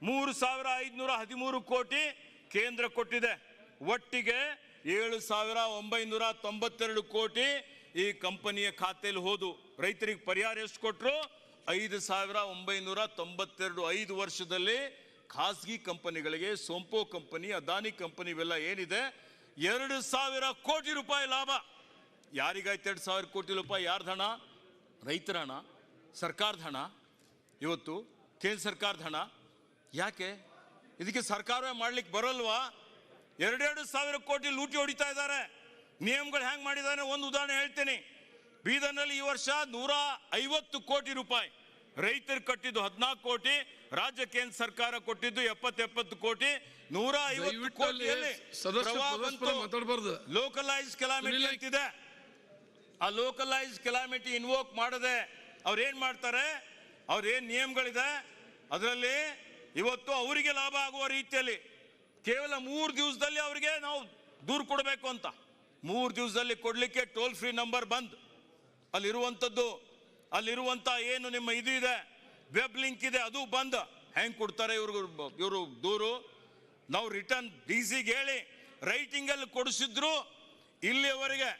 3,513 ಕೋಟಿ ಕೇಂದ್ರ ಕೊಟ್ಟಿದೆ. ಒಟ್ಟಿಗೆ 7,992 ಕೋಟಿ ಈ ಕಂಪನಿಯ ಖಾತೆಯಲ್ಲಿ ಹೋದು. ರೈತರಿಗೆ ಪರಿಹಾರ ಎಷ್ಟು ಕೊಟ್ಟರು? 5,992. 5 ವರ್ಷದಲ್ಲಿ ಖಾಸಗಿ ಕಂಪನಿಗಳಿಗೆ, ಸೋಂಪೋ ಕಂಪನಿ, ಅದಾನಿ ಕಂಪನಿ ಇವೆಲ್ಲ ಏನಿದೆ 2,000 ಕೋಟಿ ರೂಪಾಯಿ ಲಾಭ. ಯಾರಿಗಾಯ್ತು 2,000 ಕೋಟಿ ರೂಪಾಯಿ? ಯಾರ್ದು ಹಣ? ರೈತರ ಹಣ, ಸರ್ಕಾರದ ಹಣ, ಇವತ್ತು ಕೇಂದ್ರ ಸರ್ಕಾರದ ಹಣ. ಯಾಕೆ ಇದಕ್ಕೆ ಸರ್ಕಾರವೇ ಮಾಡ್ಲಿಕ್ಕೆ ಬರಲ್ವಾ? 2,000 ಕೋಟಿ ಲೂಟಿ ಹೊಡಿತಾ ಇದ್ದಾರೆ. ನಿಯಮಗಳು ಹೆಂಗ್ ಮಾಡಿದಾರೆ ಒಂದು ಉದಾಹರಣೆ ಹೇಳ್ತೀನಿ. ಬೀದರ್ನಲ್ಲಿ ಈ ವರ್ಷ 150 ಕೋಟಿ ರೂಪಾಯಿ ರೈತರು ಕಟ್ಟಿದ್ದು 14 ಕೋಟಿ, ರಾಜ್ಯ ಕೇಂದ್ರ ಸರ್ಕಾರ ಕೊಟ್ಟಿದ್ದು 70 ಕೋಟಿ. 150 ಕೋಟಿಯಲ್ಲಿ ಲೋಕಲೈಸ್ ಕೆಲಾಮಿಟಿ ಅಂತಿದೆ. ಆ ಲೋಕಲೈಸ್ ಕೆಲಾಮಿಟಿ ಇನ್ವೋಕ್ ಮಾಡದೆ ಅವ್ರೇನ್ ಮಾಡ್ತಾರೆ, ಅವ್ರೇನ್ ನಿಯಮಗಳಿದೆ ಅದರಲ್ಲಿ ಇವತ್ತು ಅವರಿಗೆ ಲಾಭ ಆಗುವ ರೀತಿಯಲ್ಲಿ ಕೇವಲ 3 ದಿವಸದಲ್ಲಿ ಅವರಿಗೆ ನಾವು ದೂರು ಕೊಡಬೇಕು ಅಂತ 3 ದಿವಸದಲ್ಲಿ ಕೊಡ್ಲಿಕ್ಕೆ ಟೋಲ್ ಫ್ರೀ ನಂಬರ್ ಬಂದ್, ಅಲ್ಲಿರುವಂತ ಏನು ನಿಮ್ಮ ಇದು ಇದೆ ವೆಬ್ ಲಿಂಕ್ ಇದೆ ಅದು ಬಂದ್. ಹೆಂಗ್ ಕೊಡ್ತಾರೆ ಇವರು ದೂರು? ನಾವು ರಿಟರ್ನ್ DC-ಗೆ ಹೇಳಿ ರೈಟಿಂಗ್ ಅಲ್ಲಿ ಕೊಡಿಸಿದ್ರು. ಇಲ್ಲಿಯವರೆಗೆ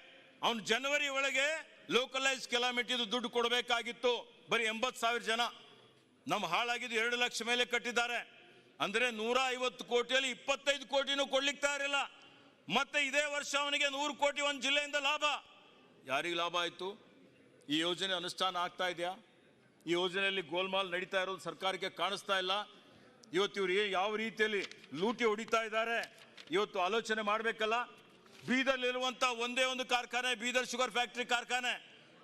ಅವನು ಜನವರಿ ಒಳಗೆ ಲೋಕಲೈಸ್ ಕೆಲಾಮಿಟಿದು ದುಡ್ಡು ಕೊಡಬೇಕಾಗಿತ್ತು. ಬರೀ 80,000 ಜನ ನಮ್ಮ ಹಾಳಾಗಿದ್ದು 2 ಲಕ್ಷ ಮೇಲೆ ಕಟ್ಟಿದ್ದಾರೆ. ಅಂದ್ರೆ 150 ಕೋಟಿಯಲ್ಲಿ 25 ಕೋಟಿನೂ ಕೊಡ್ಲಿಕ್ಕೆ ತಯಾರಿಲ್ಲ. ಮತ್ತೆ ಇದೇ ವರ್ಷ ಅವನಿಗೆ 100 ಕೋಟಿ ಒಂದು ಜಿಲ್ಲೆಯಿಂದ ಲಾಭ. ಯಾರಿಗೆ ಲಾಭ ಆಯ್ತು? ಈ ಯೋಜನೆ ಅನುಷ್ಠಾನ ಆಗ್ತಾ ಇದೆಯಾ? ಈ ಯೋಜನೆಯಲ್ಲಿ ಗೋಲ್ಮಾಲ್ ನಡೀತಾ ಇರೋದು ಸರ್ಕಾರಕ್ಕೆ ಕಾಣಿಸ್ತಾ ಇಲ್ಲ. ಇವತ್ತು ಇವರು ಯಾವ ರೀತಿಯಲ್ಲಿ ಲೂಟಿ ಹೊಡಿತಾ ಇದ್ದಾರೆ ಇವತ್ತು ಆಲೋಚನೆ ಮಾಡಬೇಕಲ್ಲ. ಬೀದರ್ಲಿರುವಂತ ಒಂದೇ ಒಂದು ಕಾರ್ಖಾನೆ, ಬೀದರ್ ಶುಗರ್ ಫ್ಯಾಕ್ಟರಿ ಕಾರ್ಖಾನೆ,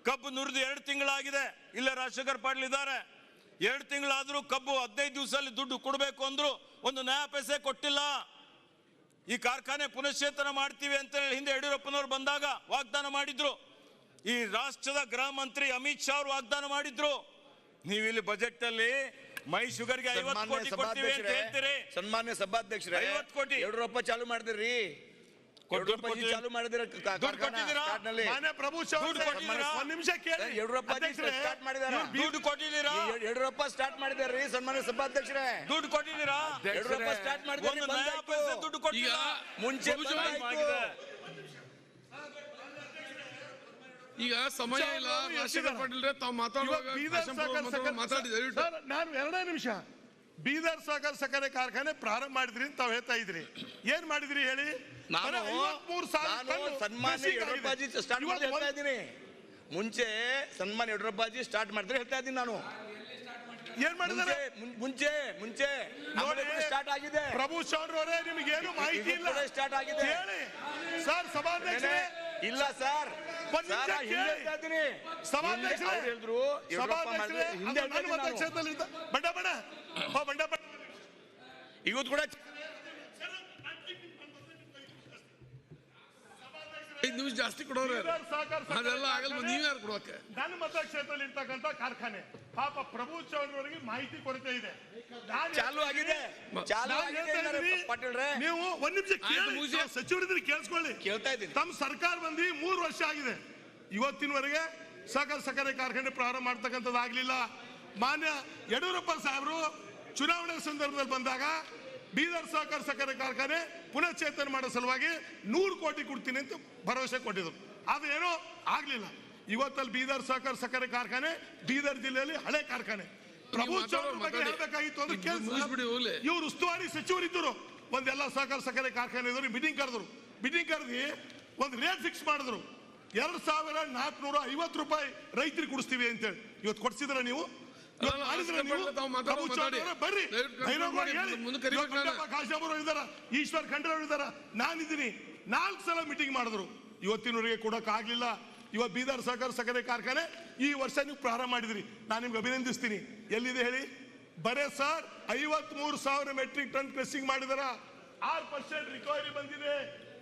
ಕಬ್ಬು ನುರಿದು 2 ತಿಂಗಳಾಗಿದೆ. ಇಲ್ಲೇ ರಾಜಶೇಖರ್ ಪಾಟೀಲ್ ಇದ್ದಾರೆ. 2 ತಿಂಗಳಾದ್ರೂ ಕಬ್ಬು 15 ದಿವಸದಲ್ಲಿ ದುಡ್ಡು ಕೊಡಬೇಕು ಅಂದ್ರು ಒಂದು ನಯಾ ಪೈಸೆ ಕೊಟ್ಟಿಲ್ಲ. ಈ ಕಾರ್ಖಾನೆ ಪುನಶ್ಚೇತನ ಮಾಡ್ತೀವಿ ಅಂತ ಹೇಳಿ ಹಿಂದೆ ಯಡಿಯೂರಪ್ಪನವರು ಬಂದಾಗ ವಾಗ್ದಾನ ಮಾಡಿದ್ರು. ಈ ರಾಷ್ಟ್ರದ ಗೃಹ ಮಂತ್ರಿ ಅಮಿತ್ ಶಾ ಅವರು ವಾಗ್ದಾನ ಮಾಡಿದ್ರು. ನೀವಿಲ್ಲಿ ಬಜೆಟ್ ಅಲ್ಲಿ ಮೈ ಶುಗರ್ಗೆ 50 ಕೋಟಿ ಕೊಡ್ತೀವಿ ಅಂತ ಹೇಳ್ತೀರಿ. ಸನ್ಮಾನ್ಯ ಸಭಾಧ್ಯಕ್ಷರೇ, 50 ಕೋಟಿ ಯಡಿಯೂರಪ್ಪ ಚಾಲು ಮಾಡಿದ್ರಿ. ಚಾಲು ಮಾಡಿದ್ರೆ ಪ್ರಭು ಒಂದ್ ನಿಮಿಷ ಕೇಳಿ. ಯಡಿಯೂರಪ್ಪ ಸ್ಟಾರ್ಟ್ ಮಾಡಿದಾರೆ. ದುಡ್ಡು ಕೊಟ್ಟಿದ್ದೀರಾ? ಯಡಿಯೂರಪ್ಪ ಸ್ಟಾರ್ಟ್ ಮಾಡಿದಾರೆ ಸನ್ಮಾನ್ಯ ಸಭಾಧ್ಯಕ್ಷರೇ. ದುಡ್ಡು ಕೊಟ್ಟಿದ್ದೀರಾ? ಯಡಿಯೂರಪ್ಪ ಸ್ಟಾರ್ಟ್ ಮಾಡಿದ್ದಾರೆ. ದುಡ್ಡು ಕೊಟ್ಟಿಲ್ಲ. ಮುಂಚೆ ಈಗ ಸಮಯ ಇಲ್ಲ. ರಾಜಶೇಖರ್ ಪಾಟೀಲ್ ತಾವು ಮಾತಾಡಿದ್ರೆ ನಾನು 2 ನಿಮಿಷ. ಬೀದರ್ ಸಕ್ಕರೆ ಕಾರ್ಖಾನೆ ಪ್ರಾರಂಭ ಮಾಡಿದ್ರಿ ಅಂತ ತಾವ್ ಹೇಳ್ತಾ ಇದ್ರಿ. ಏನ್ ಮಾಡಿದ್ರಿ ಹೇಳಿ? ಸನ್ಮಾನ್ಯ ಯಡಿಯೂರಪ್ಪಾಜಿ ಸ್ಟಾರ್ಟ್ ಮಾಡಿ ಹೇಳ್ತಾ ಇದ್ದೀನಿ. ಮುಂಚೆ ಸನ್ಮಾನ್ಯ ಯಡಿಯೂರಪ್ಪಾಜಿ ಸ್ಟಾರ್ಟ್ ಮಾಡಿದ್ರೆ ಹೇಳ್ತಾ ಇದ್ದೀನಿ ನಾನು. ಏನ್ ಮಾಡಿದ್ದಾರೆ? ಮುಂಚೆ ಸ್ಟಾರ್ಟ್ ಆಗಿದೆ. ಪ್ರಭು ಚೌಡ್ರವರೇ, ನಿಮ್ಗೆ ಏನು ಮಾಹಿತಿ ಇಲ್ಲ. ಸ್ಟಾರ್ಟ್ ಆಗಿದೆ ಹೇಳಿ ಸರ್. ಸಭಾಧ್ಯಕ್ಷರೇ ಇಲ್ಲ ಸರ್, ಸಭಾಧ್ಯಕ್ಷರೇ ಹೇಳಿದ್ರು ಇವತ್ತು ಕೂಡ 5 ನಿಮಿಷ ಜಾಸ್ತಿ ಕೊಡೋರು ಅದೆಲ್ಲ ಆಗಲ್ಲ. ನೀವ್ಯಾರು ಕೊಡೋಕೆ? ನನ್ನ ಮತಕ್ಷೇತ್ರದಲ್ಲಿ ಇರ್ತಕ್ಕಂಥ ಕಾರ್ಖಾನೆ ಪಾಪ ಪ್ರಭು ಚೌಡ್ರವರಿಗೆ ಮಾಹಿತಿ ಕೊರತೆ ಇದೆ. ಚಾಲು ಆಗಿದೆ. ನೀವು 1 ನಿಮಿಷ ಸಚಿವರಿದ್ರೆ ಕೇಳಿಸ್ಕೊಳ್ಳಿ. ಕೇಳ್ತಾ ಇದ್ದೀನಿ. ತಮ್ಮ ಸರ್ಕಾರ ಬಂದು 3 ವರ್ಷ ಆಗಿದೆ. ಇವತ್ತಿನವರೆಗೆ ಸಕ್ಕರೆ ಕಾರ್ಖಾನೆ ಪ್ರಾರಂಭ ಮಾಡ್ತಕ್ಕಂಥದ್ದು ಆಗ್ಲಿಲ್ಲ. ಮಾನ್ಯ ಯಡಿಯೂರಪ್ಪ ಸಾಹೇಬರು ಚುನಾವಣೆ ಸಂದರ್ಭದಲ್ಲಿ ಬಂದಾಗ ಬೀದರ್ ಸಕ್ಕರೆ ಕಾರ್ಖಾನೆ ಪುನಶ್ಚೇತನ ಮಾಡೋ ಸಲುವಾಗಿ 100 ಕೋಟಿ ಕೊಡ್ತೀನಿ ಅಂತ ಭರವಸೆ ಕೊಟ್ಟಿದ್ರು. ಅದೇನೋ ಆಗ್ಲಿಲ್ಲ. ಇವತ್ತಲ್ಲಿ ಬೀದರ್ ಸಕ್ಕರೆ ಕಾರ್ಖಾನೆ ಬೀದರ್ ಜಿಲ್ಲೆಯಲ್ಲಿ ಹಳೆ ಕಾರ್ಖಾನೆ. ಪ್ರಭು ಚೌಡ್ರ ಬಗ್ಗೆ ಹೇಳ್ಬೇಕಾಗಿತ್ತು ಅಂದ್ರೆ ಇವ್ರು ಉಸ್ತುವಾರಿ ಸಚಿವರಿದ್ದರು. ಒಂದೆಲ್ಲ ಸಕ್ಕರೆ ಕಾರ್ಖಾನೆ ಮೀಟಿಂಗ್ ಕರೆದ್ರು. ಮೀಟಿಂಗ್ ಕರೆದಿ ಒಂದು ರೇಟ್ ಫಿಕ್ಸ್ ಮಾಡಿದ್ರು. 2,450 ರೂಪಾಯಿ ರೈತರಿಗೆ ಕೊಡಿಸ್ತೀವಿ ಅಂತೇಳಿ ಇವತ್ತು ಕೊಡ್ಸಿದ್ರ ನೀವು? ಬರ್ರಿ, ಇದಾರ, ಈಶ್ವರ್ ಖಂಡ್ರೆ ಅವರು ಇದಾರ, ನಾನಿದ್ದೀನಿ. 4 ಸಲ ಮೀಟಿಂಗ್ ಮಾಡಿದ್ರು, ಇವತ್ತಿನವರೆಗೆ ಕೊಡಕ್ ಆಗ್ಲಿಲ್ಲ. ಇವತ್ತು ಬೀದರ್ ಸಹಕಾರ ಸಕ್ಕರೆ ಕಾರ್ಖಾನೆ ಈ ವರ್ಷ ನೀವು ಪ್ರಾರಂಭ ಮಾಡಿದ್ರಿ, ನಾನು ನಿಮ್ಗೆ ಅಭಿನಂದಿಸ್ತೀನಿ. ಎಲ್ಲಿದೆ ಹೇಳಿ? ಬರೇ ಸರ್ 53,000 ಮೆಟ್ರಿಕ್ ಟನ್ ಕ್ರಸಿಂಗ್ ಮಾಡಿದಾರ, 6% ರಿಕವರಿ ಬಂದಿದೆ.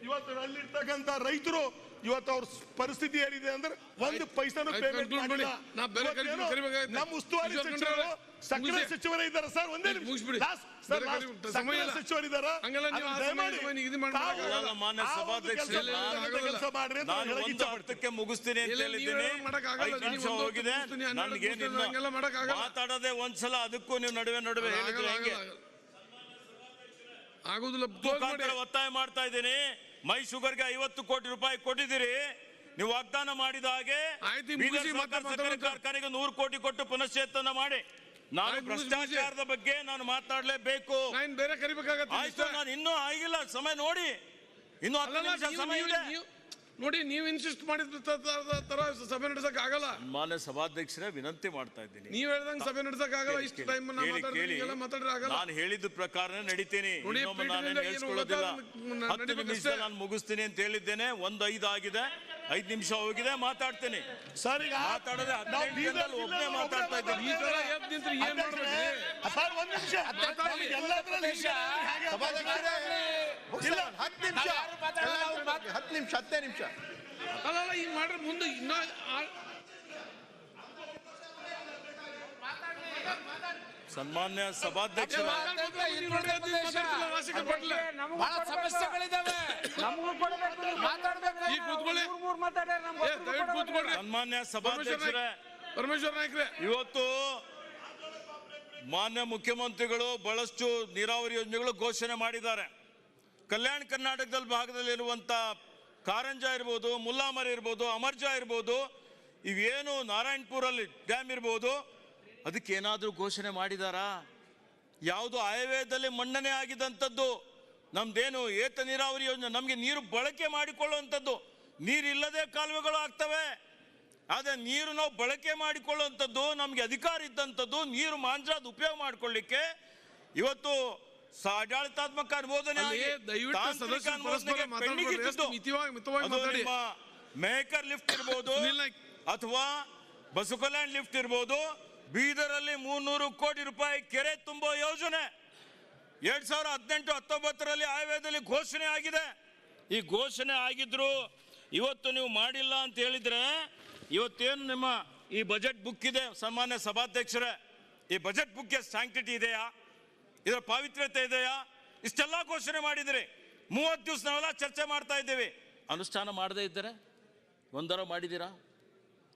ಇವತ್ತು ಅಲ್ಲಿರ್ತಕ್ಕಂಥ ರೈತರು ಇವತ್ತು ಅವ್ರ ಪರಿಸ್ಥಿತಿ ಏನಿದೆ ಅಂದ್ರೆ 1 ಪೈಸಾನು ಪೇಮೆಂಟ್ ಮಾಡಿಲ್ಲ. ನಮ್ಮ ಉಸ್ತುವಾರಿ ಸಚಿವರು ಸಕ್ಕರೆ ಸಚಿವರೇ ಇದ್ದಾರೆ ಸರ್. ಒಂದೇ ಸಚಿವರಿದ್ದಾರೆ, ಮುಗಿಸ್ತೀನಿ ಅಂತ ಹೇಳಿದ್ದೀನಿ. 5 ನಿಮಿಷ ಹೋಗಿದೆ, ನನಗೆ ಮಾತಾಡೋದೇ ಒಂದ್ಸಲ, ಅದಕ್ಕೂ ನೀವು ನಡುವೆ ಹೇಳಿದ್ರೆ ಹೆಂಗೆ? ಒತ್ತಾಯ ಮಾಡ್ತಾ ಇದ್ದೀನಿ. ಮೈ ಶುಗರ್ಗೆ 50 ಕೋಟಿ ರೂಪಾಯಿ ಕೊಟ್ಟಿದ್ದೀರಿ. ನೀವು ವಾಗ್ದಾನ ಮಾಡಿದ ಹಾಗೆ ಸಕ್ಕರೆ ಕಾರ್ಖಾನೆಗೆ 100 ಕೋಟಿ ಕೊಟ್ಟು ಪುನಶ್ಚೇತನ ಮಾಡಿ. ನಾನು ಭ್ರಷ್ಟಾಚಾರದ ಬಗ್ಗೆ ನಾನು ಮಾತಾಡಲೇಬೇಕು. ಆಯ್ತು, ನಾನು ಇನ್ನೂ ಆಗಿಲ್ಲ, ಸಮಯ ನೋಡಿ, ಇನ್ನೂ 10 ನಿಮಿಷ ಸಮಯ ಇದೆ ನೋಡಿ. ನೀವು ಇನ್ಸಿಸ್ಟ್ ಮಾಡಿದ ತರ ಸಭೆ ನಡೆಸಕ್ ಆಗಲ್ಲ. ಮಾನ್ಯ ಸಭಾಧ್ಯಕ್ಷರೇ, ವಿನಂತಿ ಮಾಡ್ತಾ ಇದ್ದೀನಿ. ನೀವು ಹೇಳ್ದಂಗೆ ಸಭೆ ನಡೆಸಕ್ ಆಗಲ್ಲ. ಇಷ್ಟು ಟೈಮ್ ನಾನು ಹೇಳಿದ ಪ್ರಕಾರನೇ ನಡೀತೀನಿ. ಹೇಳ್ಕೊಳ್ಳೋದಿಲ್ಲ. 10 ನಿಮಿಷದಲ್ಲಿ ನಾನು ಮುಗಿಸ್ತೀನಿ ಅಂತ ಹೇಳಿದ್ದೇನೆ. 1:05 ಆಗಿದೆ, 5 ನಿಮಿಷ ಹೋಗಿದೆ, ಮಾತಾಡ್ತೀನಿ. ಸರ್, ಈಗ ಮಾತಾಡದೆ 15 ನಿಮಿಷದಲ್ಲಿ ಒಬ್ಬನೇ ಮಾತಾಡ್ತಾ ಇದ್ದೀನಿ. ಈ ತರ ಎದ್ದು ನಿಂತ್ರೆ ಏನ್ ಮಾಡ್ಬೇಕು? ಸರ್, 1 ನಿಮಿಷ, 10 ನಿಮಿಷ ಅಲ್ಲ, ಈಗ ಮಾಡ್ರೆ ಮುಂದೆ ಇನ್ನ ಸನ್ಮಾನ್ಯ ಸಭಾಧ್ಯಕ್ಷರ, ಸನ್ಮಾನ್ಯ ಸಭಾಧ್ಯಕ್ಷರೇ, ಪರಮೇಶ್ವರ್ ನಾಯ್ಕರೇ, ಇವತ್ತು ಮಾನ್ಯ ಮುಖ್ಯಮಂತ್ರಿಗಳು ಬಹಳಷ್ಟು ನೀರಾವರಿ ಯೋಜನೆಗಳು ಘೋಷಣೆ ಮಾಡಿದ್ದಾರೆ. ಕಲ್ಯಾಣ ಕರ್ನಾಟಕದಲ್ಲಿ ಭಾಗದಲ್ಲಿರುವಂಥ ಕಾರಂಜ ಇರ್ಬೋದು, ಮುಲ್ಲಾಮರಿ ಇರ್ಬೋದು, ಅಮರ್ಜಾ ಇರ್ಬೋದು, ಇವೇನು ನಾರಾಯಣಪುರಲ್ಲಿ ಡ್ಯಾಮ್ ಇರ್ಬೋದು, ಅದಕ್ಕೆ ಏನಾದರೂ ಘೋಷಣೆ ಮಾಡಿದಾರಾ? ಯಾವುದು ಆಯವ್ಯಯದಲ್ಲಿ ಮನ್ನಣೆ ಆಗಿದ್ದಂಥದ್ದು. ನಮ್ದೇನು ಏತ ನೀರಾವರಿ ಯೋಜನೆ, ನಮಗೆ ನೀರು ಬಳಕೆ ಮಾಡಿಕೊಳ್ಳುವಂಥದ್ದು. ನೀರಿಲ್ಲದೆ ಕಾಲುವೆಗಳು ಆಗ್ತವೆ, ಆದರೆ ನೀರು ನಾವು ಬಳಕೆ ಮಾಡಿಕೊಳ್ಳುವಂಥದ್ದು, ನಮಗೆ ಅಧಿಕಾರ ಇದ್ದಂಥದ್ದು. ನೀರು ಮಾಂಜಾದ ಉಪಯೋಗ ಮಾಡಿಕೊಳ್ಳಿಕ್ಕೆ ಇವತ್ತು ಆಡಳಿತಾತ್ಮಕ ಅನುಮೋದನೆ ಮೇಕರ್ ಲಿಫ್ಟ್ ಇರ್ಬೋದು ಅಥವಾ ಬಸವಕಲ್ಯಾಣ್ ಲಿಫ್ಟ್ ಇರ್ಬೋದು. ಬೀದರಲ್ಲಿ 300 ಕೋಟಿ ರೂಪಾಯಿ ಕೆರೆ ತುಂಬೋ ಯೋಜನೆ 2018-19 ಆಯವ್ಯಯದಲ್ಲಿ ಘೋಷಣೆ ಆಗಿದೆ. ಈ ಘೋಷಣೆ ಆಗಿದ್ರು ಇವತ್ತು ನೀವು ಮಾಡಿಲ್ಲ ಅಂತ ಹೇಳಿದ್ರೆ, ಇವತ್ತೇನು ನಿಮ್ಮ ಈ ಬಜೆಟ್ ಬುಕ್ ಇದೆ ಸನ್ಮಾನ್ಯ ಸಭಾಧ್ಯಕ್ಷರೇ, ಈ ಬಜೆಟ್ ಬುಕ್ಗೆ ಸ್ಯಾಂಕ್ಟಿಟಿ ಇದೆಯಾ? ಇದರ ಪಾವಿತ್ರ್ಯತೆ ಇದೆಯಾ? ಇಷ್ಟೆಲ್ಲ ಘೋಷಣೆ ಮಾಡಿದ್ರಿ, 30 ದಿವಸ ನಾವೆಲ್ಲ ಚರ್ಚೆ ಮಾಡ್ತಾ ಇದ್ದೇವೆ. ಅನುಷ್ಠಾನ ಮಾಡದೇ ಇದ್ದರೆ ಒಂದರ ಮಾಡಿದ್ದೀರಾ?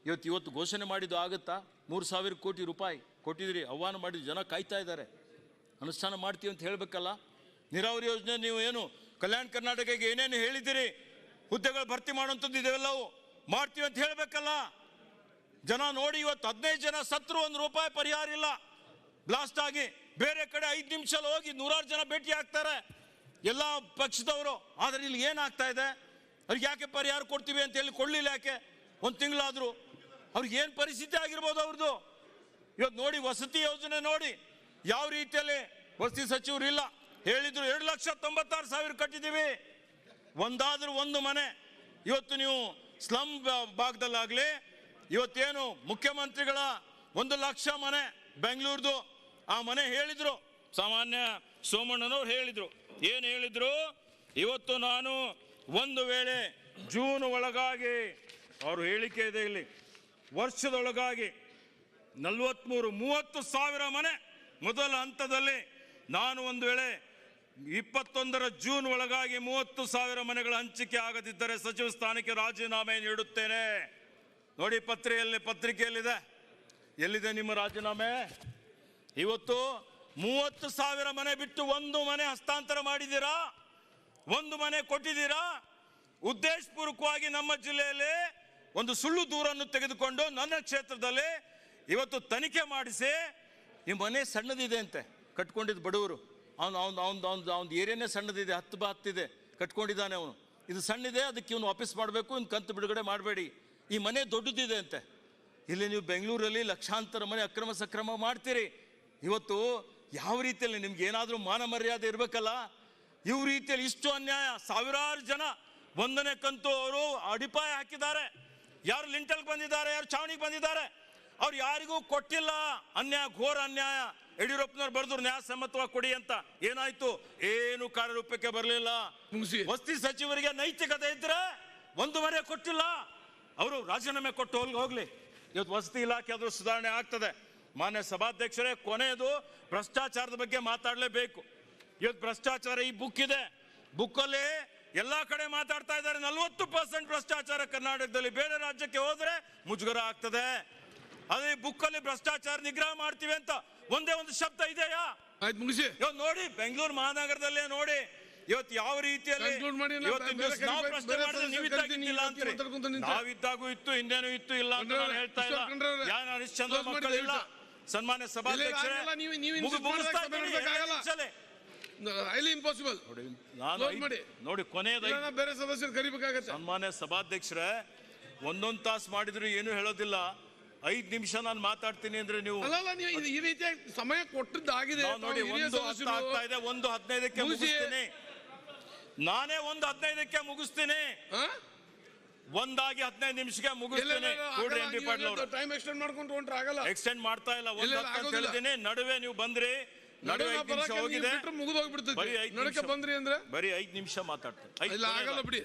ಇವತ್ತು ಘೋಷಣೆ ಮಾಡಿದ್ದು ಆಗುತ್ತಾ? 3,000 ಕೋಟಿ ರೂಪಾಯಿ ಕೊಟ್ಟಿದ್ದೀರಿ, ಆಹ್ವಾನ ಮಾಡಿದ ಜನ ಕಾಯ್ತಾ ಇದ್ದಾರೆ. ಅನುಷ್ಠಾನ ಮಾಡ್ತೀವಿ ಅಂತ ಹೇಳಬೇಕಲ್ಲ. ನೀರಾವರಿ ಯೋಜನೆ ನೀವು ಏನು ಕಲ್ಯಾಣ ಕರ್ನಾಟಕಕ್ಕೆ ಏನೇನು ಹೇಳಿದ್ದೀರಿ, ಹುದ್ದೆಗಳು ಭರ್ತಿ ಮಾಡುವಂಥದ್ದು ಇದೆಲ್ಲವೂ ಮಾಡ್ತೀವಿ ಅಂತ ಹೇಳಬೇಕಲ್ಲ. ಜನ ನೋಡಿ, ಇವತ್ತು 15 ಜನ ಸತ್ರು, 1 ರೂಪಾಯಿ ಪರಿಹಾರ ಇಲ್ಲ. ಬ್ಲಾಸ್ಟ್ ಆಗಿ ಬೇರೆ ಕಡೆ 5 ನಿಮಿಷ ಹೋಗಿ 100 ಜನ ಭೇಟಿ ಆಗ್ತಾರೆ ಎಲ್ಲ ಪಕ್ಷದವರು. ಆದರೆ ಇಲ್ಲಿ ಏನಾಗ್ತಾ ಇದೆ? ಅವ್ರಿಗೆ ಯಾಕೆ ಪರಿಹಾರ ಕೊಡ್ತೀವಿ ಅಂತ ಹೇಳಿ ಕೊಡ್ಲಿಲ್ಲ ಯಾಕೆ? 1 ತಿಂಗಳಾದ್ರು ಅವ್ರಿಗೆ ಏನು ಪರಿಸ್ಥಿತಿ ಆಗಿರ್ಬೋದು ಅವ್ರದ್ದು? ಇವತ್ತು ನೋಡಿ, ವಸತಿ ಯೋಜನೆ ನೋಡಿ ಯಾವ ರೀತಿಯಲ್ಲಿ ವಸತಿ ಸಚಿವರು ಇಲ್ಲ ಹೇಳಿದ್ರು. 2,96,000 ಕಟ್ಟಿದ್ದೀವಿ. ಒಂದಾದ್ರೂ ಒಂದು ಮನೆ ಇವತ್ತು ನೀವು ಸ್ಲಮ್ ಭಾಗದಲ್ಲಾಗಲಿ, ಇವತ್ತೇನು ಮುಖ್ಯಮಂತ್ರಿಗಳ 1,00,000 ಮನೆ ಬೆಂಗಳೂರ್ದು ಆ ಮನೆ ಹೇಳಿದ್ರು. ಸಾಮಾನ್ಯ ಸೋಮಣ್ಣನವ್ರು ಹೇಳಿದ್ರು. ಏನು ಹೇಳಿದ್ರು? ಇವತ್ತು ನಾನು ಒಂದು ವೇಳೆ ಜೂನ್ ಒಳಗಾಗಿ, ಅವರು ಹೇಳಿಕೆ ಇದೆ ಇಲ್ಲಿ, ವರ್ಷದೊಳಗಾಗಿ 30 ಸಾವಿರ ಮನೆ ಮೊದಲ ಹಂತದಲ್ಲಿ, ನಾನು ಒಂದು ವೇಳೆ 21 ಜೂನ್ ಒಳಗಾಗಿ 30 ಸಾವಿರ ಮನೆಗಳ ಹಂಚಿಕೆ ಆಗದಿದ್ದರೆ ಸಚಿವ ಸ್ಥಾನಕ್ಕೆ ರಾಜೀನಾಮೆ ನೀಡುತ್ತೇನೆ. ನೋಡಿ, ಪತ್ರಿಕೆಯಲ್ಲಿದೆ. ಎಲ್ಲಿದೆ ನಿಮ್ಮ ರಾಜೀನಾಮೆ? ಇವತ್ತು 30 ಸಾವಿರ ಮನೆ ಬಿಟ್ಟು 1 ಮನೆ ಹಸ್ತಾಂತರ ಮಾಡಿದ್ದೀರಾ, 1 ಮನೆ ಕೊಟ್ಟಿದ್ದೀರಾ. ಉದ್ದೇಶಪೂರ್ವಕವಾಗಿ ನಮ್ಮ ಜಿಲ್ಲೆಯಲ್ಲಿ ಒಂದು ಸುಳ್ಳು ದೂರನ್ನು ತೆಗೆದುಕೊಂಡು ನನ್ನ ಕ್ಷೇತ್ರದಲ್ಲಿ ಇವತ್ತು ತನಿಖೆ ಮಾಡಿಸಿ, ಈ ಮನೆ ಸಣ್ಣದಿದೆ ಅಂತೆ ಕಟ್ಕೊಂಡಿದ್ದು ಬಡವರು, ಅವನು ಏರಿಯಾನೇ ಸಣ್ಣದಿದೆ, 10 ಇದೆ ಕಟ್ಕೊಂಡಿದ್ದಾನೆ ಅವನು. ಇದು ಸಣ್ಣಿದೆ, ಅದಕ್ಕೆ ಇವನು ವಾಪಸ್ ಮಾಡಬೇಕು, ಇನ್ನು ಕಂತು ಬಿಡುಗಡೆ ಮಾಡಬೇಡಿ. ಈ ಮನೆ ದೊಡ್ಡದಿದೆ ಅಂತೆ. ಇಲ್ಲಿ ನೀವು ಬೆಂಗಳೂರಲ್ಲಿ ಲಕ್ಷಾಂತರ ಮನೆ ಅಕ್ರಮ ಸಕ್ರಮ ಮಾಡ್ತೀರಿ. ಇವತ್ತು ಯಾವ ರೀತಿಯಲ್ಲಿ ನಿಮ್ಗೆ ಏನಾದರೂ ಮಾನ ಮರ್ಯಾದೆ ಇರಬೇಕಲ್ಲ. ಇವ್ ರೀತಿಯಲ್ಲಿ ಇಷ್ಟು ಅನ್ಯಾಯ, ಸಾವಿರಾರು ಜನ 1ನೇ ಕಂತು ಅವರು ಅಡಿಪಾಯ ಹಾಕಿದ್ದಾರೆ. ಯಾರು ಲಿಂಟಲ್ಗೆ ಬಂದಿದ್ದಾರೆ, ಯಾರು ಚಾವಣಿಗೆ ಬಂದಿದ್ದಾರೆ, ಅವ್ರು ಯಾರಿಗೂ ಕೊಟ್ಟಿಲ್ಲ. ಅನ್ಯಾಯ, ಘೋರ ಅನ್ಯಾಯ. ಯಡಿಯೂರಪ್ಪನವ್ರು ಬರೆದ್ರು ನ್ಯಾಯಸಮ್ಮತವಾಗಿ ಕೊಡಿ ಅಂತ. ಏನಾಯ್ತು? ಏನು ಕಾರ್ಯರೂಪಕ್ಕೆ ಬರಲಿಲ್ಲ. ವಸತಿ ಸಚಿವರಿಗೆ ನೈತಿಕತೆ ಇದ್ರೆ ಒಂದು ಮನೆ ಕೊಟ್ಟಿಲ್ಲ. ಅವರು ರಾಜೀನಾಮೆ ಕೊಟ್ಟು ಹೋಗ್ಲಿ. ಇವತ್ತು ವಸತಿ ಇಲಾಖೆ ಆದ್ರೂ ಸುಧಾರಣೆ ಆಗ್ತದೆ. ಮಾನ್ಯ ಸಭಾಧ್ಯಕ್ಷರೇ, ಕೊನೆಯದು ಭ್ರಷ್ಟಾಚಾರದ ಬಗ್ಗೆ ಮಾತಾಡಲೇಬೇಕು. ಇವತ್ತು ಭ್ರಷ್ಟಾಚಾರ ಈ ಬುಕ್ ಇದೆ, ಬುಕ್ಕಲ್ಲಿ ಎಲ್ಲಾ ಕಡೆ ಮಾತಾಡ್ತಾ ಇದ್ದಾರೆ. 40% ಭ್ರಷ್ಟಾಚಾರ ಕರ್ನಾಟಕದಲ್ಲಿ. ಬೇರೆ ರಾಜ್ಯಕ್ಕೆ ಹೋದ್ರೆ ಮುಜುಗರ ಆಗ್ತದೆ. ಅದೇ ಬುಕ್ಕಲ್ಲಿ ಭ್ರಷ್ಟಾಚಾರ ನಿಗ್ರಹ ಮಾಡ್ತೀವಿ ಅಂತ ಒಂದೇ ಒಂದು ಶಬ್ದ ಇದೆಯಾ? ಇವತ್ತು ನೋಡಿ, ಬೆಂಗಳೂರು ಮಹಾನಗರದಲ್ಲೇ ನೋಡಿ ಇವತ್ತು ಯಾವ ರೀತಿಯಲ್ಲಿ ನಾವು ಪ್ರಶ್ನೆ ಮಾಡಿದ್ರೆ ನೀವಿದ್ದಾಗಿಲ್ಲ ಅಂತೀರಿ. ನಾವಿದ್ದಾಗೂ ಇತ್ತು, ಹಿಂದೇನು ಇತ್ತು, ಇಲ್ಲ ಅಂತ ನಾನು ಹೇಳ್ತಾ ಇಲ್ಲ. ಯಾರು ಹರಿಶ್ಚಂದ್ರ ಮಕ್ಕಳಿಲ್ಲ. ಸನ್ಮಾನ್ಯ ಸಭಾಧ್ಯಕ್ಷರೇ, ನೋಡಿ ಕೊನೆಯದ ಬೇರೆ ಸದಸ್ಯರು ಕರಿಬೇಕಾಗತ್ತೆ. ಸನ್ಮಾನ್ಯ ಸಭಾಧ್ಯಕ್ಷರೇ, ಒಂದೊಂದು ತಾಸು ಮಾಡಿದ್ರು ಏನು ಹೇಳೋದಿಲ್ಲ. 5 ನಿಮಿಷ ನಾನು ಮಾತಾಡ್ತೀನಿ ಅಂದ್ರೆ ನೀವು ಈ ರೀತಿಯ ಸಮಯ ಕೊಟ್ಟದ್ದಾಗಿದೆ. ನೋಡಿ, 1:10 ಆಗ್ತಾ ಇದೆ, 1:15ಕ್ಕೆ ಮುಗಿಸ್ತೀನಿ. ನಾನೇ 1:15ಕ್ಕೆ ಮುಗಿಸ್ತೀನಿ. 1:15 ನಿಮಿಷಕ್ಕೆ ಮುಗಿಸ್ತೀನಿ. ಟೈಮ್ ಎಕ್ಸ್ಟೆಂಡ್ ಮಾಡ್ಕೊಂಡು ಹೊಂಟ್ರೆ ಆಗಲ್ಲ. ಎಕ್ಸ್ಟೆಂಡ್ ಮಾಡ್ತಾ ಇಲ್ಲ. 1:10 ಹೇಳಿದ್ದೀನಿ. ನಡುವೆ ನೀವು ಬಂದ್ರಿ, ನಡುವೆ 5 ನಿಮಿಷ ಹೋಗಿದೆ. ಬರೀ 5 ನಿಮಿಷ ಮಾತಾಡ್ತೀನಿ. ಆಗಲ್ಲ ಬಿಡಿ.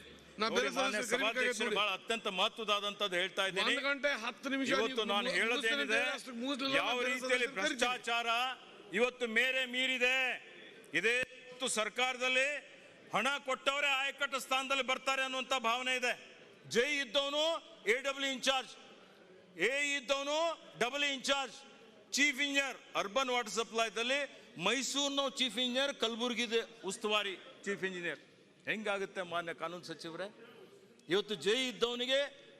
ಬಹಳ ಅತ್ಯಂತ ಮಹತ್ವದಾದಂತದ್ದು ಹೇಳ್ತಾ ಇದ್ದೀನಿ. 1 ಗಂಟೆ 10 ನಿಮಿಷ ಇವತ್ತು ನಾನು ಹೇಳೋದೇನಿದೆ, ಯಾವ ರೀತಿಯಲ್ಲಿ ಭ್ರಷ್ಟಾಚಾರ ಇವತ್ತು ಮೇರೆ ಮೀರಿದೆ. ಇದೇ ಸರ್ಕಾರದಲ್ಲಿ ಹಣ ಕೊಟ್ಟವರೇ ಆಯಕಟ್ಟು ಸ್ಥಾನದಲ್ಲಿ ಬರ್ತಾರೆ ಅನ್ನುವಂತ ಭಾವನೆ ಇದೆ. ಜೈ ಇದ್ದವನು AW ಇನ್ಚಾರ್ಜ್, ಎ ಇದ್ದವನು AA incharge, chief engineer urban water ಸಪ್ಲೈದಲ್ಲಿ ಮೈಸೂರಿನ ಚೀಫ್ ಇಂಜಿನಿಯರ್, ಕಲಬುರಗಿದೆ ಉಸ್ತುವಾರಿ ಚೀಫ್ ಇಂಜಿನಿಯರ್. ಹೆಂಗಾಗುತ್ತೆ ಮಾನ್ಯ ಕಾನೂನು ಸಚಿವರೇ? ಇವತ್ತು ಜೈ ಇದ್ದವನಿಗೆ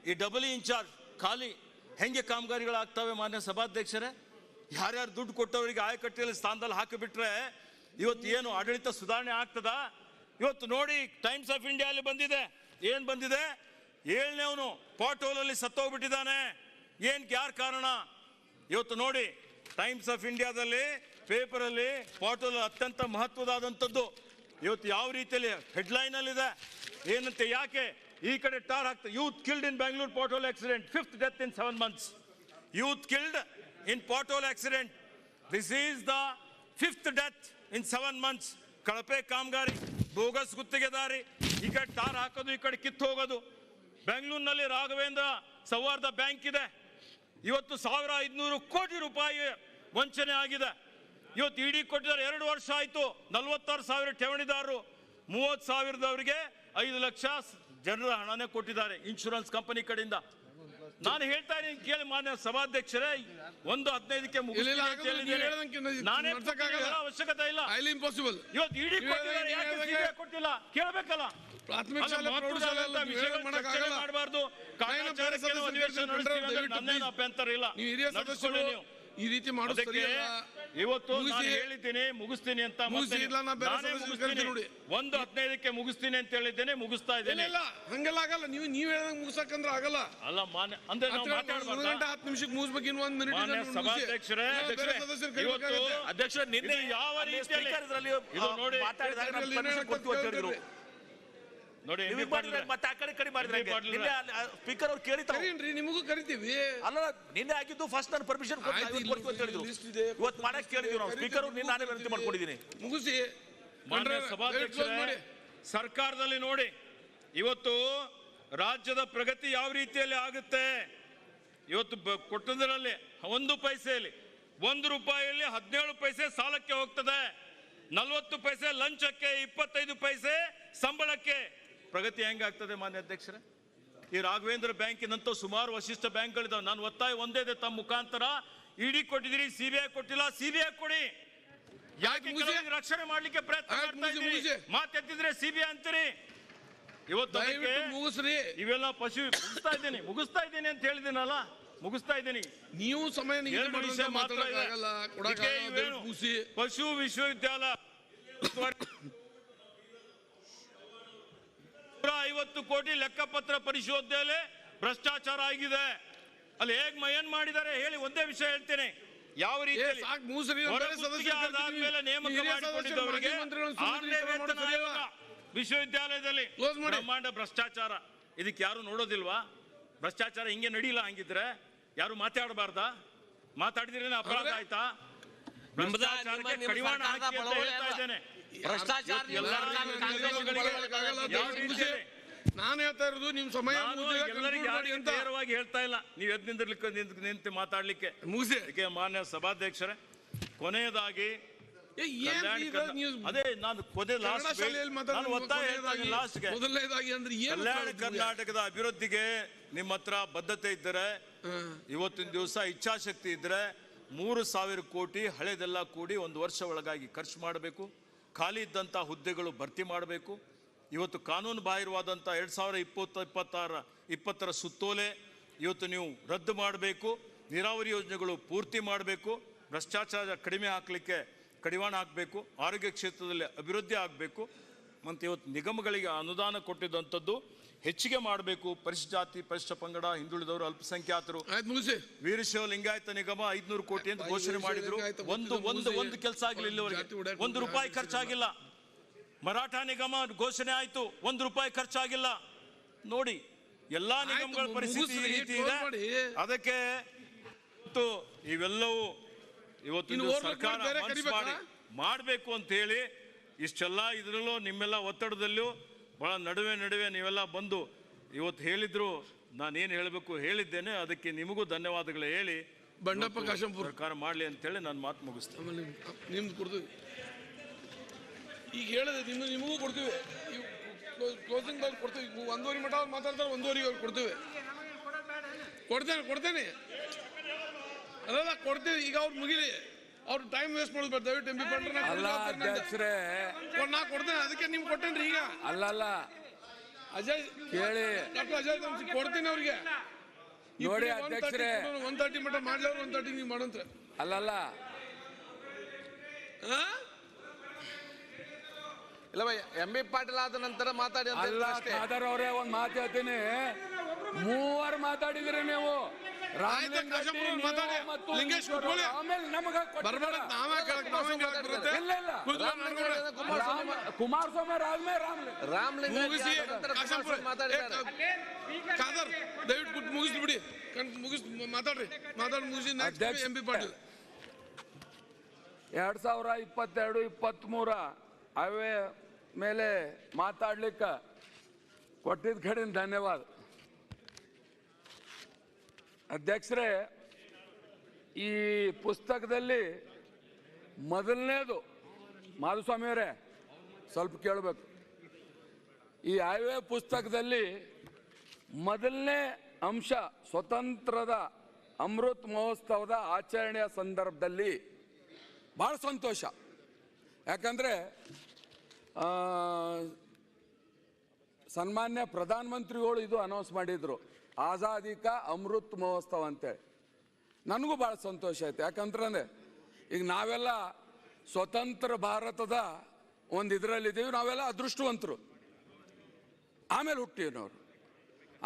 ಈ AA ಇನ್ಚಾರ್ಜ್ ಖಾಲಿ. ಹೆಂಗೆ ಕಾಮಗಾರಿಗಳಾಗ್ತವೆ ಮಾನ್ಯ ಸಭಾಧ್ಯಕ್ಷರೇ? ಯಾರ್ಯಾರು ದುಡ್ಡು ಕೊಟ್ಟವರಿಗೆ ಆಯಕಟ್ಟೆಯಲ್ಲಿ ಸ್ಥಾನದಲ್ಲಿ ಹಾಕಿಬಿಟ್ರೆ ಇವತ್ತು ಏನು ಆಡಳಿತ ಸುಧಾರಣೆ ಆಗ್ತದ? ಇವತ್ತು ನೋಡಿ, ಟೈಮ್ಸ್ ಆಫ್ ಇಂಡಿಯಾದಲ್ಲಿ ಬಂದಿದೆ. ಏನ್ ಬಂದಿದೆ? 7ನೇವನು ಪಾಟ್ ಹೋಲಲ್ಲಿ ಸತ್ತೋಗ್ಬಿಟ್ಟಿದ್ದಾನೆ. ಯಾರು ಕಾರಣ? ಇವತ್ತು ನೋಡಿ, ಟೈಮ್ಸ್ ಆಫ್ ಇಂಡಿಯಾದಲ್ಲಿ ಪೇಪರಲ್ಲಿ ಪಾಟ್ ಹೋಲ್ ಅತ್ಯಂತ ಮಹತ್ವದಾದಂಥದ್ದು. ಇವತ್ತು ಯಾವ ರೀತಿಯಲ್ಲಿ ಹೆಡ್ಲೈನ್ ಅಲ್ಲಿ ಇದೆ ಏನಂತೆ? ಯಾಕೆ ಈ ಕಡೆ ಟಾರ್ ಹಾಕ್ತಾರೆ? Youth killed in Bengaluru pothole accident, 5th death in 7 months. Youth killed in pothole accident. This is the 5th death in 7 months. ಕಳಪೆ ಕಾಮಗಾರಿ, ಬೋಗಸ್ ಗುತ್ತಿಗೆದಾರಿ, ಈ ಕಡೆ ಟಾರ್ ಹಾಕೋದು, ಈ ಕಡೆ ಕಿತ್ತು ಹೋಗೋದು. ಬೆಂಗಳೂರಿನಲ್ಲಿ ರಾಘವೇಂದ್ರ ಸೌಹಾರ್ದ ಬ್ಯಾಂಕ್ ಇದೆ. ಇವತ್ತು 1500 ಕೋಟಿ ರೂಪಾಯಿ ವಂಚನೆ ಆಗಿದೆ. ಇವತ್ತು ಇಡಿ ಕೊಟ್ಟಿದ್ದಾರೆ. 2 ವರ್ಷ ಆಯ್ತು. 46,000 ಠೇವಣಿದಾರರು, 30,000ದವರಿಗೆ 5 ಲಕ್ಷ ಜನರ ಹಣನೇ ಕೊಟ್ಟಿದ್ದಾರೆ ಇನ್ಶೂರೆನ್ಸ್ ಕಂಪನಿ ಕಡೆಯಿಂದ. ನಾನು ಹೇಳ್ತಾ ಇದ್ದೀನಿ, ಕೇಳಿ ಮಾನ್ಯ ಸಭಾಧ್ಯಕ್ಷರೇ, 1:15ಕ್ಕೆ ಮುಗಿಸ್ತೀನಿ. ನಾನೇ ಅವಶ್ಯಕತೆ ಇಲ್ಲ. ಇವತ್ತು ಇಡಿ ಕೊಟ್ಟಿದ್ದಾರೆ, ಯಾಕೆ CBI ಕೊಟ್ಟಿಲ್ಲ? ಕೇಳಬೇಕಲ್ಲ. ಪ್ರಾಥಮಿಕ ಶಾಲೆ ಮಾಡಬಾರ್ದು. ಅಭ್ಯಂತರ ಇಲ್ಲ. ಈ ರೀತಿ ಮಾಡೋದಕ್ಕೆ ಇವತ್ತು ನಾನು ಹೇಳಿದ್ದೀನಿ ಮುಗಿಸ್ತೀನಿ ಅಂತ. 1:15ಕ್ಕೆ ಮುಗಿಸ್ತೀನಿ ಅಂತ ಹೇಳಿದ್ದೇನೆ, ಮುಗಿಸ್ತಾ ಇದ್ದೇನೆ. ಹಂಗೆಲ್ಲ ಆಗಲ್ಲ. ನೀವು ಹೇಳ್ದಂಗೆ ಮುಗಿಸಕಂದ್ರೆ ಆಗಲ್ಲ. ಅಲ್ಲ ಮಾನ್ಯ ಅಂದ್ರೆ 1 ಗಂಟೆ 10 ನಿಮಿಷಕ್ಕೆ ಮುಗಿಸ್ಬೇಕು. 1 ಮಿನಿಟ್ ಸಭಾಧ್ಯಕ್ಷರೇ, ಅಧ್ಯಕ್ಷರೇ, ನಿನ್ನೆ ಯಾವ ರೀತಿಯಲ್ಲಿ ಇದು ನೋಡಿ ನೋಡಿ ಮತ್ತೆ ಆ ಕಡೆ ಮಾಡಿದ್ರೆ ಸ್ಪೀಕರ್ ಅವ್ರು ಕೇಳಿತಾರೆ. ನಿಮಗೂ ಕರಿತೀವಿ. ಅಲ್ಲ, ನಿನ್ನೆ ಆಗಿದ್ದು ಫಸ್ಟ್ ನಾನು ಪರ್ಮಿಷನ್ ಇವತ್ತು ಮಾಡಕ್ ಕೇಳಿದ್ವಿ ನಾವು. ಸ್ಪೀಕರ್ ನಿನ್ನೆ ನಾನೇ ವಿನಂತಿ ಮಾಡ್ಕೊಂಡಿದ್ದೀನಿ. ಮುಗಿಸಿ. ಮಾನ್ಯ ಸಭಾಧ್ಯಕ್ಷರೇ, ಸರ್ಕಾರದಲ್ಲಿ ನೋಡಿ ಇವತ್ತು ರಾಜ್ಯದ ಪ್ರಗತಿ ಯಾವ ರೀತಿಯಲ್ಲಿ ಆಗುತ್ತೆ. ಇವತ್ತು ಕೊಟ್ಟದ್ರಲ್ಲಿ 1 ಪೈಸೆಯಲ್ಲಿ, 1 ರೂಪಾಯಿಯಲ್ಲಿ 17 ಪೈಸೆ ಸಾಲಕ್ಕೆ ಹೋಗ್ತದೆ, 40 ಪೈಸೆ ಲಂಚಕ್ಕೆ, 25 ಪೈಸೆ ಸಂಬಳಕ್ಕೆ. ಪ್ರಗತಿ ಹೆಂಗಾಗ್ತದೆ ಮಾನ್ಯ ಅಧ್ಯಕ್ಷರೇ? ಈ ರಾಘವೇಂದ್ರ ಬ್ಯಾಂಕಿನಂತ ಸುಮಾರು ವಶಿಷ್ಠ ಬ್ಯಾಂಕ್ಗಳಿದಾವೆ. ನಾನು ಒತ್ತಾಯ ಒಂದೇ ಇದೆ, ತಮ್ಮ ಮುಖಾಂತರ ಇಡಿ ಕೊಟ್ಟಿದ್ದೀರಿ, CBI ಕೊಟ್ಟಿಲ್ಲ, CBI ಕೊಡಿ. ಯಾಕೆ ರಕ್ಷಣೆ ಮಾಡ್ಲಿಕ್ಕೆ ಪ್ರಯತ್ನ ಮಾಡ್ತಾ ಇದ್ದೀರಿ? ಮಾತೆತ್ತಿದ್ರೆ CBI ಅಂತೀರಿ. ಇವತ್ತು ಮುಗಿಸ್ರಿ. ಇವೆಲ್ಲ ಮುಗಿಸ್ತಾ ಇದ್ದೀನಿ ಅಂತ ಹೇಳಿದ್ದೀನಲ್ಲ, ಮುಗಿಸ್ತಾ ಇದ್ದೀನಿ. ನೀವು ಸಮಯ ಪಶು ವಿಶ್ವವಿದ್ಯಾಲಯ 150 ಕೋಟಿ ಲೆಕ್ಕಪತ್ರ ಪರಿಶೋಧನೆಯಲ್ಲಿ ಭ್ರಷ್ಟಾಚಾರ ಆಗಿದೆ. ಅಲ್ಲಿ ಹೇಗ್ ಏನ್ ಮಾಡಿದ್ದಾರೆ ಹೇಳಿ, ಒಂದೇ ವಿಷಯ ಹೇಳ್ತೇನೆ. ಯಾವ ರೀತಿ ಆದ್ಮೇಲೆ ನೇಮಕ ಮಾಡಿಕೊಂಡಿದ್ದವರಿಗೆ 6ನೇ ವೇತನ ಆಯೋಗ ವಿಶ್ವವಿದ್ಯಾಲಯದಲ್ಲಿ ಬ್ರಹ್ಮಾಂಡ ಭ್ರಷ್ಟಾಚಾರ. ಇದಕ್ಕೆ ಯಾರು ನೋಡೋದಿಲ್ವಾ? ಭ್ರಷ್ಟಾಚಾರ ಹಿಂಗೆ ನಡೀಲ್ಲ. ಹಂಗಿದ್ರೆ ಯಾರು ಮಾತಾಡಬಾರ್ದಾ? ಮಾತಾಡಿದ್ರೇನೆ ಅಪರಾಧ ಆಯ್ತಾ? ಭ್ರಷ್ಟಾಚಾರಕ್ಕೆ ಕಡಿವಾಣ ಹಾಕಿ ಅಂತ ಹೇಳ್ತಾ ಇದ್ದೇನೆ. ನಾನು ಹೇಳ್ತಾ ಇರೋದು ನಿಮ್ ಸಮಯ ಎಲ್ಲರಿಗೆ ನೇರವಾಗಿ ಹೇಳ್ತಾ ಇಲ್ಲ. ನೀವು ಎದ್ ನಿಂತು ಮಾತಾಡ್ಲಿಕ್ಕೆ ಮುಗಿಸಿ. ಮಾನ್ಯ ಸಭಾಧ್ಯಕ್ಷರೇ, ಕೊನೆಯದಾಗಿ ಅದೇ ನಾನು ಕಲ್ಯಾಣ ಕರ್ನಾಟಕದ ಅಭಿವೃದ್ಧಿಗೆ ನಿಮ್ಮ ಹತ್ರ ಬದ್ಧತೆ ಇದ್ದರೆ, ಇವತ್ತಿನ ದಿವಸ ಇಚ್ಛಾಶಕ್ತಿ ಇದ್ರೆ 3,000 ಕೋಟಿ ಹಳೆದೆಲ್ಲ ಕೂಡಿ 1 ವರ್ಷ ಒಳಗಾಗಿ ಖರ್ಚು ಮಾಡಬೇಕು. ಖಾಲಿ ಇದ್ದಂಥ ಹುದ್ದೆಗಳು ಭರ್ತಿ ಮಾಡಬೇಕು. ಇವತ್ತು ಕಾನೂನು ಬಾಹಿರವಾದಂಥ 2020 ಸುತ್ತೋಲೆ ಇವತ್ತು ನೀವು ರದ್ದು ಮಾಡಬೇಕು. ನೀರಾವರಿ ಯೋಜನೆಗಳು ಪೂರ್ತಿ ಮಾಡಬೇಕು. ಭ್ರಷ್ಟಾಚಾರ ಕಡಿಮೆ ಹಾಕಲಿಕ್ಕೆ ಕಡಿವಾಣ ಹಾಕಬೇಕು. ಆರೋಗ್ಯ ಕ್ಷೇತ್ರದಲ್ಲಿ ಅಭಿವೃದ್ಧಿ ಆಗಬೇಕು. ಮತ್ತು ಇವತ್ತು ನಿಗಮಗಳಿಗೆ ಅನುದಾನ ಕೊಟ್ಟಿದ್ದಂಥದ್ದು ಹೆಚ್ಚಿಗೆ ಮಾಡಬೇಕು. ಪರಿಶಿಷ್ಟ ಜಾತಿ, ಪರಿಶಿಷ್ಟ ಪಂಗಡ, ಹಿಂದುಳಿದವರು, ಅಲ್ಪಸಂಖ್ಯಾತರು, ವೀರಶೈವ ಲಿಂಗಾಯತ ನಿಗಮ 500 ಕೋಟಿ ಅಂತ ಘೋಷಣೆ ಮಾಡಿದ್ರು. ಒಂದು ಕೆಲಸ ಆಗಲಿಲ್ಲ ಇಲ್ಲಿವರೆಗೆ. 1 ರೂಪಾಯಿ ಖರ್ಚಾಗಿಲ್ಲ. ಮರಾಠ ನಿಗಮ ಘೋಷಣೆ ಆಯ್ತು, 1 ರೂಪಾಯಿ ಖರ್ಚಾಗಿಲ್ಲ. ನೋಡಿ, ಎಲ್ಲಾ ನಿಗಮಗಳ ಪರಿಸ್ಥಿತಿ ಈ ರೀತಿ ಇದೆ. ಅದಕ್ಕೆ ಇವೆಲ್ಲವೂ ಇವತ್ತು ಸರ್ಕಾರ ಮಾಡಬೇಕು ಅಂತ ಹೇಳಿ ಇಷ್ಟೆಲ್ಲ ಇದರಲ್ಲೂ ನಿಮ್ಮೆಲ್ಲ ಒತ್ತಡದಲ್ಲೂ ಬಹಳ ನಡುವೆ ನೀವೆಲ್ಲ ಬಂದು ಇವತ್ತು ಹೇಳಿದ್ರು. ನಾನೇನು ಹೇಳಬೇಕು ಹೇಳಿದ್ದೇನೆ. ಅದಕ್ಕೆ ನಿಮಗೂ ಧನ್ಯವಾದಗಳು ಹೇಳಿ ಬಂಡಪ್ಪ ಕಾಶಂಪುರ ಸರ್ಕಾರ ಮಾಡಲಿ ಅಂತೇಳಿ ನಾನು ಮಾತು ಮುಗಿಸ್ತೇನೆ. ನಿಮ್ದು ಕೊಡ್ತೀವಿ, ಈಗ ಹೇಳಿದೆ ನಿಮಗೂ ಕೊಡ್ತೀವಿ. ಕ್ಲೋಸಿಂಗ್ ಬಾಲ್ ಕೊಡ್ತೀವಿ. 1:30 ಮಟ್ಟ ಮಾತಾಡ್ತಾರೆ, 1:30 ಅವ್ರು ಕೊಡ್ತೀವಿ. ಕೊಡ್ತೇನೆ ಅದೆಲ್ಲ ಕೊಡ್ತೀವಿ. ಈಗ ಅವ್ರು ಮುಗಿಲಿ, ಅವ್ರು ಟೈಮ್ ವೇಸ್ಟ್ ಮಾಡೋದು ದಯವಿಟ್ಟು ಎಂ ಪಿ ಪಂಡ್ರೆ ನಾ ಕೊಡ್ತೇನೆ. ಅದಕ್ಕೆ ನಿಮ್ಗೆ ಕೊಟ್ಟೇನ್ರಿ. ಈಗ ಅಲ್ಲ ಅಜಯ್ ಕೇಳಿ, ಡಾಕ್ಟರ್ ಅಜಯ್ ಕೊಡ್ತೀನಿ ಅವ್ರಿಗೆ. ನೋಡಿ ಅಧ್ಯಕ್ಷರೇ, 1:30 ಮಟ್ಟ ಮಾಡ್ಲಿ, ಅವ್ರು 1:30 ನೀವು ಮಾಡಂತ ಅಲ್ಲಲ್ಲ. ಇಲ್ಲ ಎಂ ಬಿ ಪಾಟೀಲ್ ಆದ ನಂತರ ಮಾತಾಡಿ ಅವರೇ ಒಂದು ಮಾತು ಹೇಳ್ತೀನಿ. 3 ಮಾತಾಡಿದ್ರಿ ನೀವು. ಕುಮಾರಸ್ವಾಮಿ ದಯವಿಟ್ಟು ಮುಗಿಸಿ ಬಿಡಿ, ಮಾತಾಡ್ರಿ. ಮುಗಿಸಿ ಎಂ ಬಿ ಪಾಟೀಲ್ 2022-23 ಅವೇ ಮೇಲೆ ಮಾತಾಡ್ಲಿಕ್ಕೆ ಕೊಟ್ಟಿದ್ದ ಕಡೆ ಧನ್ಯವಾದ. ಅಧ್ಯಕ್ಷರೇ, ಈ ಪುಸ್ತಕದಲ್ಲಿ ಮೊದಲನೇದು ಮಾಧುಸ್ವಾಮಿಯವರೇ ಸ್ವಲ್ಪ ಕೇಳಬೇಕು. ಈ ಹೈವೇ ಪುಸ್ತಕದಲ್ಲಿ ಮೊದಲನೇ ಅಂಶ ಸ್ವತಂತ್ರದ ಅಮೃತ್ ಮಹೋತ್ಸವದ ಆಚರಣೆಯ ಸಂದರ್ಭದಲ್ಲಿ ಭಾಳ ಸಂತೋಷ. ಯಾಕಂದರೆ ಸನ್ಮಾನ್ಯ ಪ್ರಧಾನಮಂತ್ರಿಗಳು ಇದು ಅನೌನ್ಸ್ ಮಾಡಿದರು, ಆಜಾದಿ ಕಾ ಅಮೃತ್ ಮಹೋತ್ಸವ ಅಂತೇಳಿ. ನನಗೂ ಭಾಳ ಸಂತೋಷ ಆಯ್ತು. ಯಾಕಂದ್ರೆ ಈಗ ನಾವೆಲ್ಲ ಸ್ವತಂತ್ರ ಭಾರತದ ಒಂದು ಇದರಲ್ಲಿದ್ದೀವಿ. ನಾವೆಲ್ಲ ಅದೃಷ್ಟವಂತರು. ಆಮೇಲೆ ಹುಟ್ಟಿನವರು.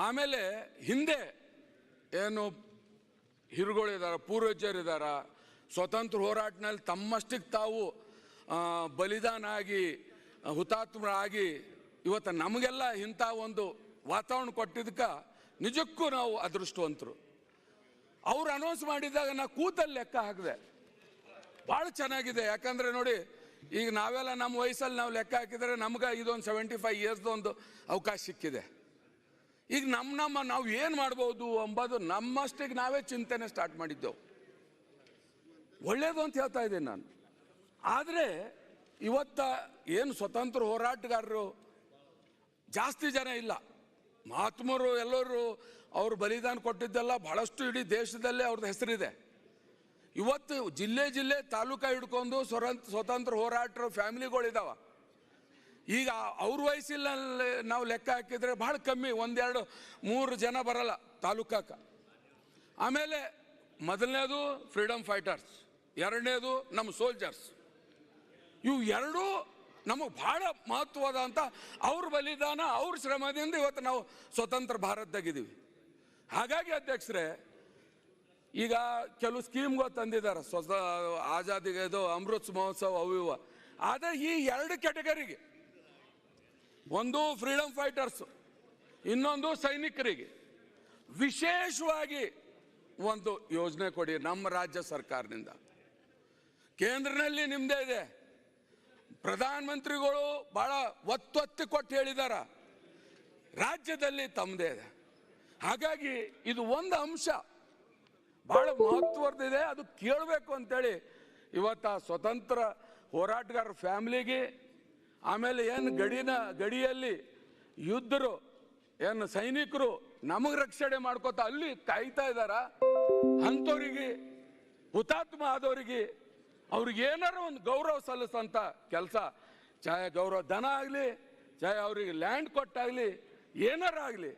ಆಮೇಲೆ ಹಿಂದೆ ಏನು ಹಿರುಗಳಿದ್ದಾರೆ, ಪೂರ್ವಜರಿದ್ದಾರ, ಸ್ವತಂತ್ರ ಹೋರಾಟದಲ್ಲಿ ತಮ್ಮಷ್ಟಕ್ಕೆ ತಾವು ಬಲಿದಾನ ಆಗಿ ಹುತಾತ್ಮರಾಗಿ ಇವತ್ತು ನಮಗೆಲ್ಲ ಇಂಥ ಒಂದು ವಾತಾವರಣ ಕೊಟ್ಟಿದ್ದಕ್ಕೆ ನಿಜಕ್ಕೂ ನಾವು ಅದೃಷ್ಟವಂತರು. ಅವ್ರು ಅನೌನ್ಸ್ ಮಾಡಿದಾಗ ನಾ ಕೂತಲ್ಲಿ ಲೆಕ್ಕ ಹಾಕಿದೆ, ಭಾಳ ಚೆನ್ನಾಗಿದೆ. ಯಾಕಂದರೆ ನೋಡಿ, ಈಗ ನಾವೆಲ್ಲ ನಮ್ಮ ವಯಸ್ಸಲ್ಲಿ ನಾವು ಲೆಕ್ಕ ಹಾಕಿದರೆ ನಮ್ಗೆ ಇದೊಂದು 75 ಇಯರ್ಸ್ದೊಂದು ಅವಕಾಶ ಸಿಕ್ಕಿದೆ. ಈಗ ನಾವು ಏನು ಮಾಡ್ಬೋದು ಎಂಬುದು ನಮ್ಮಷ್ಟಿಗೆ ನಾವೇ ಚಿಂತನೆ ಸ್ಟಾರ್ಟ್ ಮಾಡಿದ್ದೆವು. ಒಳ್ಳೆಯದು ಅಂತ ಹೇಳ್ತಾ ಇದ್ದೀನಿ ನಾನು. ಆದರೆ ಇವತ್ತ ಏನು ಸ್ವತಂತ್ರ ಹೋರಾಟಗಾರರು ಜಾಸ್ತಿ ಜನ ಇಲ್ಲ. ಮಹಾತ್ಮರು ಎಲ್ಲರೂ ಅವರು ಬಲಿದಾನ ಕೊಟ್ಟಿದ್ದೆಲ್ಲ ಬಹಳಷ್ಟು ಇಡೀ ದೇಶದಲ್ಲೇ ಅವ್ರದ್ದು ಹೆಸರಿದೆ. ಇವತ್ತು ಜಿಲ್ಲೆ ತಾಲೂಕ ಹಿಡ್ಕೊಂಡು ಸ್ವತಂತ್ರ ಹೋರಾಟರು ಫ್ಯಾಮಿಲಿಗಳಿದಾವ. ಈಗ ಅವ್ರ ವಯಸ್ಸಿನಲ್ಲಿ ನಾವು ಲೆಕ್ಕ ಹಾಕಿದರೆ ಭಾಳ ಕಮ್ಮಿ, 1-2-3 ಜನ ಬರಲ್ಲ ತಾಲೂಕಕ್ಕೆ. ಆಮೇಲೆ ಮೊದಲನೇದು ಫ್ರೀಡಮ್ ಫೈಟರ್ಸ್, ಎರಡನೇದು ನಮ್ಮ ಸೋಲ್ಜರ್ಸ್. ಇವು ಎರಡೂ ನಮಗೆ ಬಹಳ ಮಹತ್ವದಂತ ಅವ್ರ ಬಲಿದಾನ, ಅವ್ರ ಶ್ರಮದಿಂದ ಇವತ್ತು ನಾವು ಸ್ವತಂತ್ರ ಭಾರತದಾಗಿದ್ದೀವಿ. ಹಾಗಾಗಿ ಅಧ್ಯಕ್ಷರೇ, ಈಗ ಕೆಲವು ಸ್ಕೀಮ್ಗಳು ತಂದಿದ್ದಾರೆ, ಆಜಾದಿಗೆ ಇದು ಅಮೃತ್ ಮಹೋತ್ಸವ ಅವು ಇವು. ಆದರೆ ಈ 2 ಕ್ಯಾಟಗರಿಗೆ, ಒಂದು ಫ್ರೀಡಮ್ ಫೈಟರ್ಸ್, ಇನ್ನೊಂದು ಸೈನಿಕರಿಗೆ ವಿಶೇಷವಾಗಿ ಒಂದು ಯೋಜನೆ ಕೊಡಿ ನಮ್ಮ ರಾಜ್ಯ ಸರ್ಕಾರದಿಂದ. ಕೇಂದ್ರದಲ್ಲಿ ನಿಮ್ಮದೇ ಇದೆ, ಪ್ರಧಾನಮಂತ್ರಿಗಳು ಬಹಳ ಒತ್ತೊತ್ತಿ ಕೊಟ್ಟು ಹೇಳಿದಾರ, ರಾಜ್ಯದಲ್ಲಿ ತಮ್ಮದೇ ಇದೆ. ಹಾಗಾಗಿ ಇದು ಒಂದು ಅಂಶ ಬಹಳ ಮಹತ್ವದಿದೆ, ಅದು ಕೇಳಬೇಕು ಅಂತೇಳಿ ಇವತ್ತು ಸ್ವತಂತ್ರ ಹೋರಾಟಗಾರರ ಫ್ಯಾಮಿಲಿಗೆ, ಆಮೇಲೆ ಏನು ಗಡಿಯಲ್ಲಿ ಯುದ್ಧರು ಏನು ಸೈನಿಕರು ನಮಗೆ ರಕ್ಷಣೆ ಮಾಡ್ಕೋತ ಅಲ್ಲಿ ಕಾಯ್ತಾ ಇದ್ದಾರ, ಅಂಥವ್ರಿಗೆ ಹುತಾತ್ಮ ಆದವರಿಗೆ ಅವ್ರಿಗೆ ಏನಾರ ಒಂದು ಗೌರವ ಸಲ್ಲಿಸಂತ ಕೆಲಸ, ಚಾಹೆ ಗೌರವ ಧನ ಆಗಲಿ, ಚಾಹೆ ಅವರಿಗೆ ಲ್ಯಾಂಡ್ ಕೊಟ್ಟಾಗಲಿ, ಏನಾರ ಆಗಲಿ.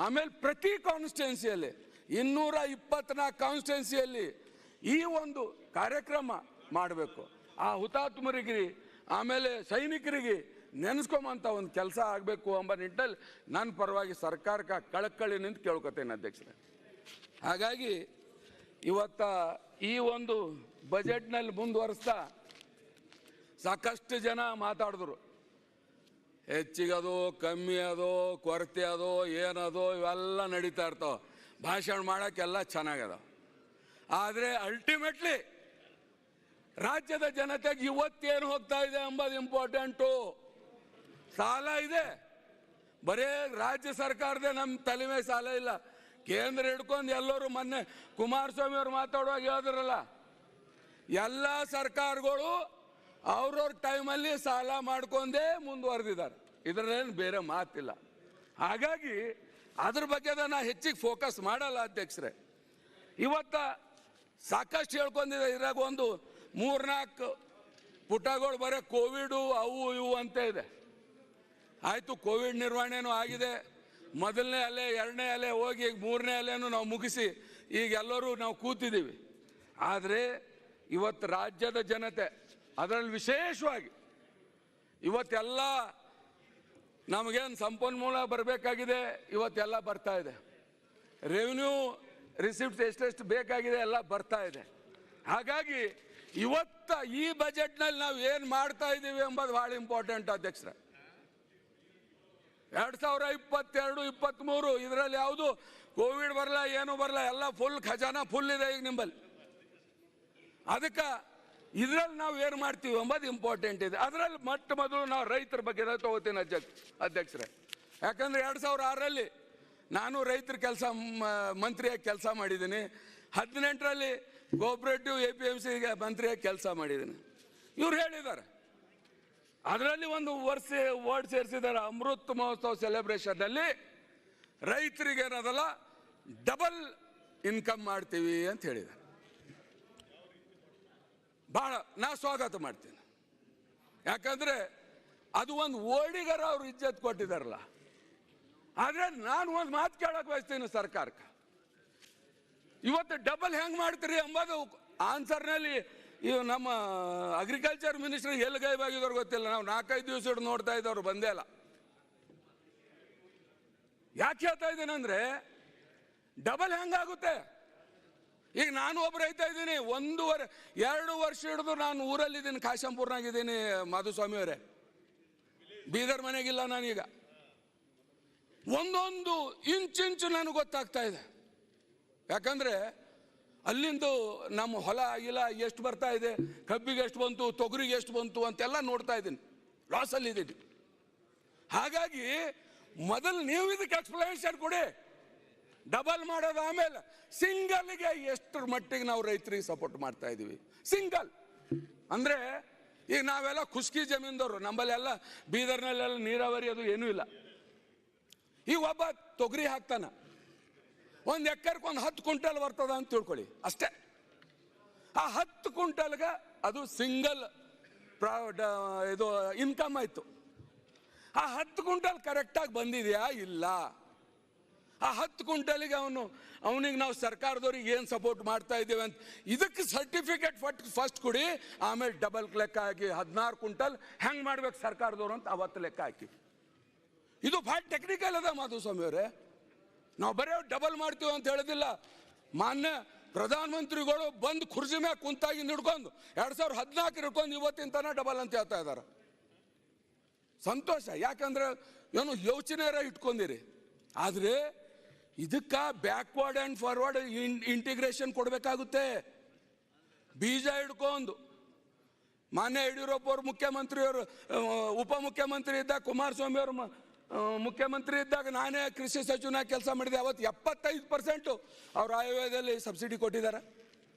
ಆಮೇಲೆ ಪ್ರತಿ ಕಾನ್ಸ್ಟಿಟ್ಯೂನ್ಸಿಯಲ್ಲಿ 224 ಕಾನ್ಸ್ಟಿಟ್ಯೂನ್ಸಿಯಲ್ಲಿ ಈ ಒಂದು ಕಾರ್ಯಕ್ರಮ ಮಾಡಬೇಕು. ಆ ಹುತಾತ್ಮರಿಗೆ ಆಮೇಲೆ ಸೈನಿಕರಿಗೆ ನೆನೆಸ್ಕೊಂಬಂತ ಒಂದು ಕೆಲಸ ಆಗಬೇಕು ಎಂಬ ನಿಟ್ಟಲ್ಲಿ ನನ್ನ ಪರವಾಗಿ ಸರ್ಕಾರಕ್ಕೆ ಕಳಕಳಿ ನಿಂತು ಕೇಳ್ಕೊತೇನೆ ಅಧ್ಯಕ್ಷರೇ. ಹಾಗಾಗಿ ಇವತ್ತ ಈ ಒಂದು ಬಜೆಟ್ನಲ್ಲಿ ಮುಂದುವರಿಸ್ತಾ ಸಾಕಷ್ಟು ಜನ ಮಾತಾಡಿದ್ರು, ಹೆಚ್ಚಿಗದು ಕಮ್ಮಿ ಅದೋ ಕೊರತೆ ಅದೋ ಏನದೋ ಇವೆಲ್ಲ ನಡೀತಾ ಇರ್ತಾವೆ, ಭಾಷಣ ಮಾಡೋಕ್ಕೆಲ್ಲ ಚೆನ್ನಾಗದ. ಆದರೆ ಅಲ್ಟಿಮೇಟ್ಲಿ ರಾಜ್ಯದ ಜನತೆಗೆ ಇವತ್ತೇನು ಹೋಗ್ತಾ ಇದೆ ಎಂಬುದು ಇಂಪಾರ್ಟೆಂಟು. ಸಾಲ ಇದೆ, ಬರೇ ರಾಜ್ಯ ಸರ್ಕಾರದೇ ನಮ್ಮ ತಲೆ ಮೇಲೆ ಸಾಲ ಇಲ್ಲ, ಕೇಂದ್ರ ಹಿಡ್ಕೊಂಡು ಎಲ್ಲರೂ ಮೊನ್ನೆ ಕುಮಾರಸ್ವಾಮಿ ಅವರು ಮಾತಾಡುವಾಗ ಹೇಳಿದ್ರಲ್ಲ, ಎಲ್ಲ ಸರ್ಕಾರಗಳು ಅವ್ರವ್ರ ಟೈಮಲ್ಲಿ ಸಾಲ ಮಾಡ್ಕೊಂಡೇ ಮುಂದುವರೆದಿದ್ದಾರೆ, ಇದರಲ್ಲೇನು ಬೇರೆ ಮಾತಿಲ್ಲ. ಹಾಗಾಗಿ ಅದ್ರ ಬಗ್ಗೆ ನಾ ಹೆಚ್ಚಿಗೆ ಫೋಕಸ್ ಮಾಡಲ್ಲ ಅಧ್ಯಕ್ಷರೇ. ಇವತ್ತ ಸಾಕಷ್ಟು ಹೇಳ್ಕೊಂಡಿದೆ, ಇದ್ರಾಗ ಒಂದು 3-4 ಪುಟಗಳು ಬರೀ ಕೋವಿಡು ಅವು ಇವು ಅಂತ ಇದೆ. ಆಯಿತು, ಕೋವಿಡ್ ನಿರ್ವಹಣೆನೂ ಆಗಿದೆ, ಮೊದಲನೇ ಅಲೆ 2ನೇ ಅಲೆ ಹೋಗಿ ಈಗ 3ನೇ ಅಲೆನೂ ನಾವು ಮುಗಿಸಿ ಈಗ ಎಲ್ಲರೂ ನಾವು ಕೂತಿದ್ದೀವಿ. ಆದರೆ ಇವತ್ತು ರಾಜ್ಯದ ಜನತೆ, ಅದರಲ್ಲಿ ವಿಶೇಷವಾಗಿ ಇವತ್ತೆಲ್ಲ ನಮಗೇನು ಸಂಪನ್ಮೂಲ ಬರಬೇಕಾಗಿದೆ ಇವತ್ತೆಲ್ಲ ಬರ್ತಾ ಇದೆ, ರೆವಿನ್ಯೂ ರಿಸಿಪ್ಟ್ಸ್ ಎಷ್ಟೆಷ್ಟು ಬೇಕಾಗಿದೆ ಎಲ್ಲ ಬರ್ತಾ ಇದೆ. ಹಾಗಾಗಿ ಇವತ್ತ ಈ ಬಜೆಟ್ನಲ್ಲಿ ನಾವು ಏನು ಮಾಡ್ತಾ ಇದ್ದೀವಿ ಎಂಬುದು ಭಾಳ ಇಂಪಾರ್ಟೆಂಟ್ ಅಧ್ಯಕ್ಷರೇ. 2022-23 ಇದರಲ್ಲಿ ಯಾವುದು ಕೋವಿಡ್ ಬರಲ್ಲ, ಏನು ಬರಲ್ಲ, ಎಲ್ಲ ಫುಲ್ ಖಜಾನ ಫುಲ್ ಇದೆ ಈಗ ನಿಂಬಲ್ಲಿ. ಅದಕ್ಕೆ ಇದರಲ್ಲಿ ನಾವು ಏನು ಮಾಡ್ತೀವಿ ಎಂಬುದು ಇಂಪಾರ್ಟೆಂಟ್ ಇದೆ. ಅದರಲ್ಲಿ ಮೊದಲು ನಾವು ರೈತರ ಬಗ್ಗೆ ತಗೋತೀನಿ ಅಧ್ಯಕ್ಷರೇ. ಯಾಕಂದರೆ 2006ರಲ್ಲಿ ನಾನು ರೈತರ ಮಂತ್ರಿಯಾಗಿ ಕೆಲಸ ಮಾಡಿದ್ದೀನಿ, 18ರಲ್ಲಿ ಕೋಆಪರೇಟಿವ್ APMCಗೆ ಮಂತ್ರಿಯಾಗಿ ಕೆಲಸ ಮಾಡಿದ್ದೀನಿ. ಇವ್ರು ಹೇಳಿದ್ದಾರೆ, ಅದರಲ್ಲಿ ಒಂದು ವರ್ಡ್ ಸೇರಿಸಿದ್ದಾರೆ, ಅಮೃತ್ ಮಹೋತ್ಸವ ಸೆಲೆಬ್ರೇಷನ್ನಲ್ಲಿ ರೈತರಿಗೆ ಏನದಲ್ಲ ಡಬಲ್ ಇನ್ಕಮ್ ಮಾಡ್ತೀವಿ ಅಂತ ಹೇಳಿದ್ದಾರೆ. ಭಾಳ ನಾ ಸ್ವಾಗತ ಮಾಡ್ತೀನಿ, ಯಾಕಂದರೆ ಅದು ಒಂದು ಓಡಿಗರ ಅವ್ರು ಇಜ್ಜತ್ ಕೊಟ್ಟಿದ್ದಾರಲ್ಲ. ಆದರೆ ನಾನು ಒಂದು ಮಾತು ಕೇಳಕ್ಕೆ ಬಯಸ್ತೀನಿ ಸರ್ಕಾರಕ್ಕೆ, ಇವತ್ತು ಡಬಲ್ ಹೆಂಗೆ ಮಾಡ್ತೀರಿ ಎಂಬುದು ಆನ್ಸರ್ನಲ್ಲಿ ಇವು ನಮ್ಮ ಅಗ್ರಿಕಲ್ಚರ್ ಮಿನಿಸ್ಟರ್ ಎಲ್ಲಿ ಗೈಬಾಗಿದ್ದವ್ರು ಗೊತ್ತಿಲ್ಲ. ನಾವು 4-5 ದಿವಸ ಹಿಡಿದು ನೋಡ್ತಾ ಇದ್ದವ್ರು ಬಂದೇ ಇಲ್ಲ. ಯಾಕೆ ಹೇಳ್ತಾ ಇದ್ದೀನಂದ್ರೆ ಡಬಲ್ ಹೆಂಗಾಗುತ್ತೆ. ಈಗ ನಾನು ಒಬ್ಬ ರೈತ ಇದ್ದೀನಿ, 2 ವರ್ಷ ಹಿಡಿದು ನಾನು ಊರಲ್ಲಿದ್ದೀನಿ, ಕಾಶಂಪುರ್ನಾಗಿದ್ದೀನಿ ಮಾಧುಸ್ವಾಮಿ ಅವರೇ, ಬೀದರ್ ಮನೆಗಿಲ್ಲ ನಾನೀಗ. ಒಂದೊಂದು ಇಂಚು ನನಗೆ ಗೊತ್ತಾಗ್ತಾ ಇದೆ, ಯಾಕಂದರೆ ಅಲ್ಲಿಂದು ನಮ್ಮ ಹೊಲ ಇಲ್ಲ ಎಷ್ಟು ಬರ್ತಾ ಇದೆ, ಕಬ್ಬಿಗೆ ಎಷ್ಟು ಬಂತು, ತೊಗರಿಗೆ ಎಷ್ಟು ಬಂತು ಅಂತೆಲ್ಲ ನೋಡ್ತಾ ಇದ್ದೀನಿ, ಲಾಸಲ್ಲಿದ್ದೀನಿ. ಹಾಗಾಗಿ ಮೊದಲು ನೀವು ಇದಕ್ಕೆ ಎಕ್ಸ್ಪ್ಲನೇಷನ್ ಕೊಡಿ, ಡಬಲ್ ಮಾಡೋದು. ಆಮೇಲೆ ಸಿಂಗಲ್ಗೆ ಎಷ್ಟರ ಮಟ್ಟಿಗೆ ನಾವು ರೈತರಿಗೆ ಸಪೋರ್ಟ್ ಮಾಡ್ತಾ ಇದ್ದೀವಿ. ಸಿಂಗಲ್ ಅಂದರೆ ಈಗ ನಾವೆಲ್ಲ ಖುಷ್ಕಿ ಜಮೀನ್ದವರು, ನಮ್ಮಲ್ಲೆಲ್ಲ ಬೀದರ್ನಲ್ಲೆಲ್ಲ ನೀರಾವರಿ ಅದು ಏನೂ ಇಲ್ಲ. ಈಗ ಒಬ್ಬ ತೊಗರಿ ಹಾಕ್ತಾನ, 1 ಎಕರೆಗೆ 10 ಕ್ವಿಂಟಲ್ ಬರ್ತದ ಅಂತ ತಿಳ್ಕೊಳ್ಳಿ ಅಷ್ಟೇ. ಆ 10 ಕ್ವಿಂಟಲ್ಗೆ ಅದು ಸಿಂಗಲ್ ಇದು ಇನ್ಕಮ್ ಆಯಿತು. ಆ 10 ಕ್ವಿಂಟಲ್ ಕರೆಕ್ಟಾಗಿ ಬಂದಿದೆಯಾ ಇಲ್ಲ, ಆ 10 ಕ್ವಿಂಟಲಿಗೆ ಅವನಿಗೆ ನಾವು ಸರ್ಕಾರದವ್ರಿಗೆ ಏನು ಸಪೋರ್ಟ್ ಮಾಡ್ತಾ ಇದ್ದೇವೆ ಅಂತ ಇದಕ್ಕೆ ಸರ್ಟಿಫಿಕೇಟ್ ಫಸ್ಟ್ ಕೊಡಿ, ಆಮೇಲೆ ಡಬಲ್ ಲೆಕ್ಕ ಹಾಕಿ 16 ಕ್ವಿಂಟಲ್ ಹೆಂಗೆ ಮಾಡ್ಬೇಕು ಸರ್ಕಾರದವ್ರು ಅಂತ ಅವತ್ತು ಲೆಕ್ಕ ಹಾಕಿ. ಇದು ಭಾಳ ಟೆಕ್ನಿಕಲ್ ಅದ ಮಾಧುಸ್ವಾಮಿ ಅವರೇ. ನಾವು ಬರೀ ಡಬಲ್ ಮಾಡ್ತೀವಿ ಅಂತ ಹೇಳೋದಿಲ್ಲ. ಮಾನ್ಯ ಪ್ರಧಾನಮಂತ್ರಿಗಳು ಬಂದು ಕುರ್ಜಿ ಮ್ಯಾಗ ಕುಂತಾಗಿ ಹಿಡ್ಕೊಂಡು 2014 ಹಿಡ್ಕೊಂಡು ಇವತ್ತಿನ ತನಕ ಡಬಲ್ ಅಂತ ಹೇಳ್ತಾ ಇದ್ದಾರೆ. ಸಂತೋಷ, ಯಾಕಂದ್ರೆ ಏನು ಯೋಚನೆ ಇಟ್ಕೊಂಡಿರಿ. ಆದರೆ ಇದಕ್ಕೆ ಬ್ಯಾಕ್ವರ್ಡ್ ಆ್ಯಂಡ್ ಫಾರ್ವರ್ಡ್ ಇಂಟಿಗ್ರೇಷನ್ ಕೊಡಬೇಕಾಗುತ್ತೆ. ಬೀಜ ಹಿಡ್ಕೊಂಡು ಮಾನ್ಯ ಯಡಿಯೂರಪ್ಪ ಅವರು ಮುಖ್ಯಮಂತ್ರಿಯವರು, ಉಪಮುಖ್ಯಮಂತ್ರಿ ಇದ್ದಾಗ, ಕುಮಾರಸ್ವಾಮಿ ಅವರು ಮುಖ್ಯಮಂತ್ರಿ ಇದ್ದಾಗ ನಾನೇ ಕೃಷಿ ಸಚಿವನಾಗಿ ಕೆಲಸ ಮಾಡಿದೆ. ಅವತ್ತು 75% ಅವ್ರ ಆಯವ್ಯಯದಲ್ಲಿ ಸಬ್ಸಿಡಿ ಕೊಟ್ಟಿದ್ದಾರೆ.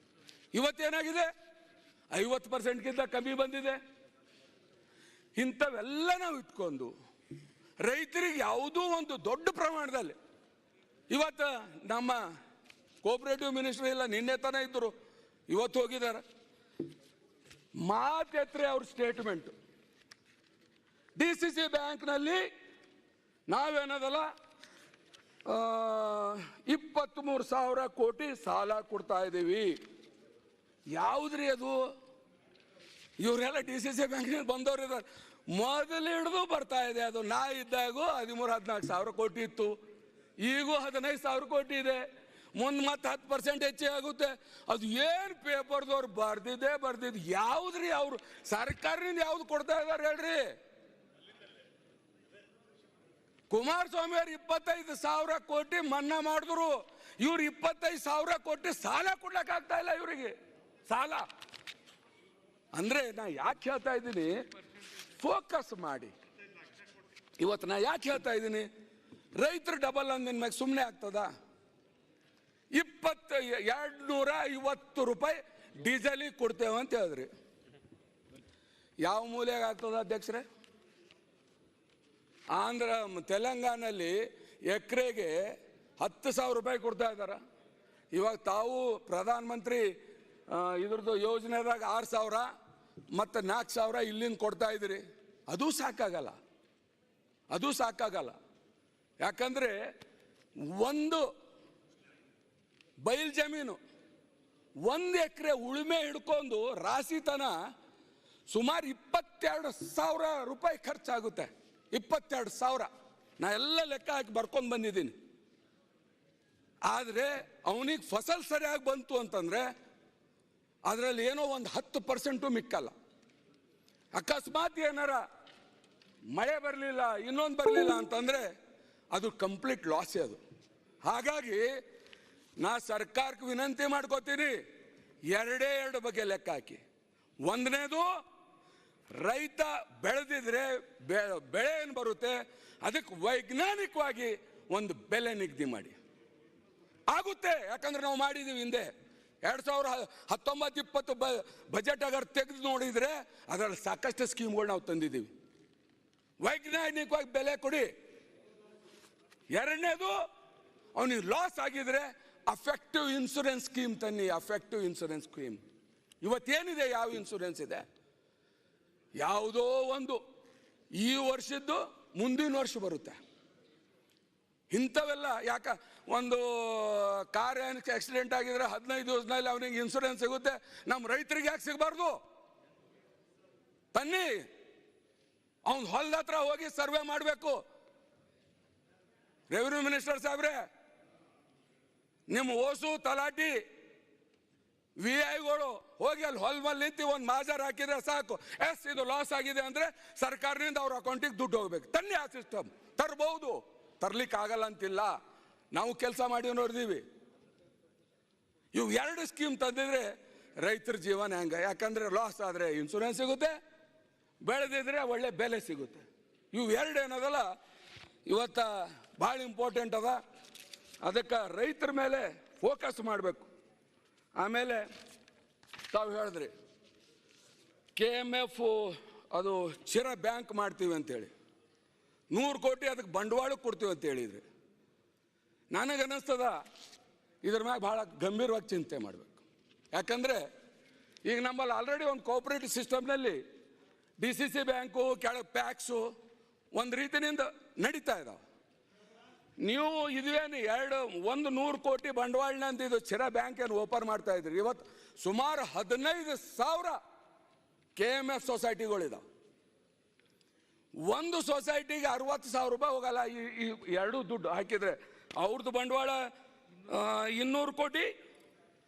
ಇವತ್ತೇನಾಗಿದೆ? 50%ಗಿಂತ ಕಮ್ಮಿ ಬಂದಿದೆ. ಇಂಥವೆಲ್ಲ ನಾವು ಇಟ್ಕೊಂಡು ರೈತರಿಗೆ ಯಾವುದೋ ಒಂದು ದೊಡ್ಡ ಪ್ರಮಾಣದಲ್ಲಿ ಇವತ್ತು ನಮ್ಮ ಕೋಆಪರೇಟಿವ್ ಮಿನಿಸ್ಟ್ರಿ ಇಲ್ಲ, ನಿನ್ನೆ ತನ ಇದ್ದರು, ಇವತ್ತು ಹೋಗಿದ್ದಾರೆ. ಮಾತೆತ್ರೆ ಅವ್ರ ಸ್ಟೇಟ್ಮೆಂಟ್, DCC ಬ್ಯಾಂಕ್ನಲ್ಲಿ ನಾವೇನದಲ್ಲ 23,000 ಕೋಟಿ ಸಾಲ ಕೊಡ್ತಾ ಇದ್ದೀವಿ. ಯಾವುದ್ರಿ ಅದು? ಇವರೆಲ್ಲ DCC ಬ್ಯಾಂಕ್ನಲ್ಲಿ ಬಂದವರು ಇದ್ದಾರೆ. ಮೊದಲು ಹಿಡಿದು ಬರ್ತಾ ಇದೆ ಅದು. ನಾ ಇದ್ದಾಗೂ 13-14 ಸಾವಿರ ಕೋಟಿ ಇತ್ತು, ಈಗೂ 15,000 ಕೋಟಿ ಇದೆ. ಮುಂದೆ ಮತ್ತೆ 10% ಹೆಚ್ಚೆ ಆಗುತ್ತೆ. ಅದು ಏನು ಪೇಪರ್ದವ್ರು ಬರ್ದಿದ್ದು ಯಾವುದ್ರಿ? ಅವರು ಸರ್ಕಾರದಿಂದ ಯಾವ್ದು ಕೊಡ್ತಾ ಇದ್ದಾರೆ ಹೇಳ್ರಿ? ಕುಮಾರಸ್ವಾಮಿ ಅವರು 25,000 ಕೋಟಿ ಮನ್ನಾ ಮಾಡಿದ್ರು. ಇವ್ರು 25,000 ಕೋಟಿ ಸಾಲ ಕೊಡ್ಲಿಕ್ಕಾಗ್ತಾ ಇಲ್ಲ ಇವರಿಗೆ. ಸಾಲ ಅಂದ್ರೆ ನಾ ಯಾಕೆ ಹೇಳ್ತಾ ಇದ್ದೀನಿ, ಫೋಕಸ್ ಮಾಡಿ. ಇವತ್ತು ನಾ ಯಾಕೆ ಹೇಳ್ತಾ ಇದ್ದೀನಿ, ರೈತರು ಡಬಲ್ ಅಂದಿನ ಮ್ಯಾಗ ಸುಮ್ಮನೆ ಆಗ್ತದ? 250 ರೂಪಾಯಿ ಡೀಸೆಲಿಗೆ ಕೊಡ್ತೇವೆ ಅಂತ ಹೇಳಿದ್ರಿ. ಯಾವ ಮೂಲೆಗೆ ಆಗ್ತದ ಅಧ್ಯಕ್ಷರೇ? ತೆಲಂಗಾಣಲ್ಲಿ ಎಕರೆಗೆ 10,000 ರೂಪಾಯಿ ಕೊಡ್ತಾ ಇದ್ದಾರೆ. ಇವಾಗ ತಾವು ಪ್ರಧಾನಮಂತ್ರಿ ಇದ್ರದ್ದು ಯೋಜನೆದಾಗ 6,000 ಮತ್ತು 4,000 ಇಲ್ಲಿಂದ ಕೊಡ್ತಾ ಇದ್ದೀರಿ. ಅದು ಸಾಕಾಗಲ್ಲ. ಯಾಕಂದ್ರೆ ಒಂದು ಬಯಲು ಜಮೀನು 1 ಎಕರೆ ಉಳುಮೆ ಹಿಡ್ಕೊಂಡು ರಾಶಿತನ ಸುಮಾರು 22,000 ರೂಪಾಯಿ ಖರ್ಚಾಗುತ್ತೆ. 22,000 ನಾ ಎಲ್ಲ ಲೆಕ್ಕ ಹಾಕಿ ಬರ್ಕೊಂಡು ಬಂದಿದ್ದೀನಿ. ಆದರೆ ಅವನಿಗೆ ಫಸಲ್ ಸರಿಯಾಗಿ ಬಂತು ಅಂತಂದ್ರೆ ಅದರಲ್ಲಿ ಏನೋ ಒಂದು 10% ಮಿಕ್ಕಲ್ಲ. ಅಕಸ್ಮಾತ್ ಏನಾರ ಮಳೆ ಬರಲಿಲ್ಲ, ಇನ್ನೊಂದು ಬರಲಿಲ್ಲ ಅಂತಂದ್ರೆ ಅದು ಕಂಪ್ಲೀಟ್ ಲಾಸೇ ಅದು. ಹಾಗಾಗಿ ನಾ ಸರ್ಕಾರಕ್ಕೆ ವಿನಂತಿ ಮಾಡ್ಕೋತೀನಿ, 2 ಬಗ್ಗೆ ಲೆಕ್ಕ ಹಾಕಿ. ಒಂದನೇದು, ರೈತ ಬೆಳೆದಿದ್ರೆ ಬೆಳೆ ಏನು ಬರುತ್ತೆ ಅದಕ್ಕೆ ವೈಜ್ಞಾನಿಕವಾಗಿ ಒಂದು ಬೆಲೆ ನಿಗದಿ ಮಾಡಿ. ಆಗುತ್ತೆ, ಯಾಕಂದ್ರೆ ನಾವು ಮಾಡಿದ್ದೀವಿ ಹಿಂದೆ 2019-20 ಬಜೆಟ್ ಅಗರ್ ತೆಗೆದು ನೋಡಿದ್ರೆ ಅದರಲ್ಲಿ ಸಾಕಷ್ಟು ಸ್ಕೀಮ್ಗಳು ನಾವು ತಂದಿದ್ದೀವಿ. ವೈಜ್ಞಾನಿಕವಾಗಿ ಬೆಲೆ ಕೊಡಿ. 2ನೇದು, ಅವನಿಗೆ ಲಾಸ್ ಆಗಿದ್ರೆ ಅಫೆಕ್ಟಿವ್ ಇನ್ಶೂರೆನ್ಸ್ ಸ್ಕೀಮ್ ತನ್ನಿ. ಅಫೆಕ್ಟಿವ್ ಇನ್ಶೂರೆನ್ಸ್ ಸ್ಕೀಮ್ ಇವತ್ತೇನಿದೆ? ಯಾವ ಇನ್ಶೂರೆನ್ಸ್ ಇದೆ? ಯಾವುದೋ ಒಂದು ಈ ವರ್ಷದ್ದು ಮುಂದಿನ ವರ್ಷ ಬರುತ್ತೆ. ಇಂಥವೆಲ್ಲ ಯಾಕ? ಒಂದು ಕಾರ್ ಏನಕ್ಕೆ ಆಕ್ಸಿಡೆಂಟ್ ಆಗಿದ್ರೆ 15 ದಿವಸದಲ್ಲಿ ಅವನಿಗೆ ಇನ್ಶೂರೆನ್ಸ್ ಸಿಗುತ್ತೆ, ನಮ್ಮ ರೈತರಿಗೆ ಯಾಕೆ ಸಿಗಬಾರ್ದು? ತನ್ನಿ. ಅವನು ಹೊಲದ ಹತ್ರ ಹೋಗಿ ಸರ್ವೆ ಮಾಡಬೇಕು. ರೆವಿನ್ಯೂ ಮಿನಿಸ್ಟರ್ ಸಾಹೇಬ್ರೆ, ನಿಮ್ಮ ಓಸು ತಲಾಟಿ VIಗಳು ಹೋಗಿ ಅಲ್ಲಿ ಹೊಲದಲ್ಲಿ ನಿಂತು ಒಂದು ಮಾಜರ್ ಹಾಕಿದ್ರೆ ಸಾಕು. ಇದು ಲಾಸ್ ಆಗಿದೆ ಅಂದ್ರೆ ಸರ್ಕಾರದಿಂದ ಅವ್ರ ಅಕೌಂಟಿಗೆ ದುಡ್ಡು ಹೋಗ್ಬೇಕು. ತನ್ನಿ ಆ ಸಿಸ್ಟಮ್. ತರಬಹುದು, ತರ್ಲಿಕ್ಕೆ ಆಗಲ್ಲ ಅಂತಿಲ್ಲ, ನಾವು ಕೆಲಸ ಮಾಡಿ ನೋಡಿದೀವಿ. ಇವು 2 ಸ್ಕೀಮ್ ತಂದಿದ್ರೆ ರೈತರ ಜೀವನ ಹೆಂಗ? ಯಾಕಂದ್ರೆ ಲಾಸ್ ಆದ್ರೆ ಇನ್ಶೂರೆನ್ಸ್ ಸಿಗುತ್ತೆ, ಬೆಳೆದಿದ್ರೆ ಒಳ್ಳೆ ಬೆಲೆ ಸಿಗುತ್ತೆ. ಇವು 2 ಏನದಲ್ಲ ಇವತ್ತ ಭಾಳ ಇಂಪಾರ್ಟೆಂಟ್ ಅದ. ಅದಕ್ಕೆ ರೈತರ ಮೇಲೆ ಫೋಕಸ್ ಮಾಡಬೇಕು. ಆಮೇಲೆ ತಾವು ಹೇಳಿದ್ರಿ KMF ಅದು ಚಿರ ಬ್ಯಾಂಕ್ ಮಾಡ್ತೀವಿ ಅಂತೇಳಿ 100 ಕೋಟಿ ಅದಕ್ಕೆ ಬಂಡವಾಳ ಕೊಡ್ತೀವಿ ಅಂತ ಹೇಳಿದ್ರಿ. ನನಗನ್ನಿಸ್ತದ ಇದ್ರ ಮ್ಯಾಗ ಭಾಳ ಗಂಭೀರವಾಗಿ ಚಿಂತೆ ಮಾಡಬೇಕು. ಯಾಕಂದರೆ ಈಗ ನಮ್ಮಲ್ಲಿ ಆಲ್ರೆಡಿ ಒಂದು ಕೋಆಪರೇಟಿವ್ ಸಿಸ್ಟಮ್ನಲ್ಲಿ DCC ಬ್ಯಾಂಕು, ಕೆಳಗೆ ಪ್ಯಾಕ್ಸು ಒಂದು ರೀತಿಯಿಂದ ನಡೀತಾ ಇದ್ದಾವೆ. ನೀವು ಇದೇನು 100 ಕೋಟಿ ಬಂಡವಾಳನಂತ ಇದು ಚಿರ ಬ್ಯಾಂಕ್ ಏನು ಓಪನ್ ಮಾಡ್ತಾ ಇದ್ರಿ. ಇವತ್ತು ಸುಮಾರು 15,000 KMF ಸೊಸೈಟಿಗಳಿದಾವೆ. ಒಂದು ಸೊಸೈಟಿಗೆ 60,000 ರೂಪಾಯಿ ಹೋಗಲ್ಲ. ಈ ಎರಡು ದುಡ್ಡು ಹಾಕಿದ್ರೆ ಅವ್ರದ್ದು ಬಂಡವಾಳ 200 ಕೋಟಿ,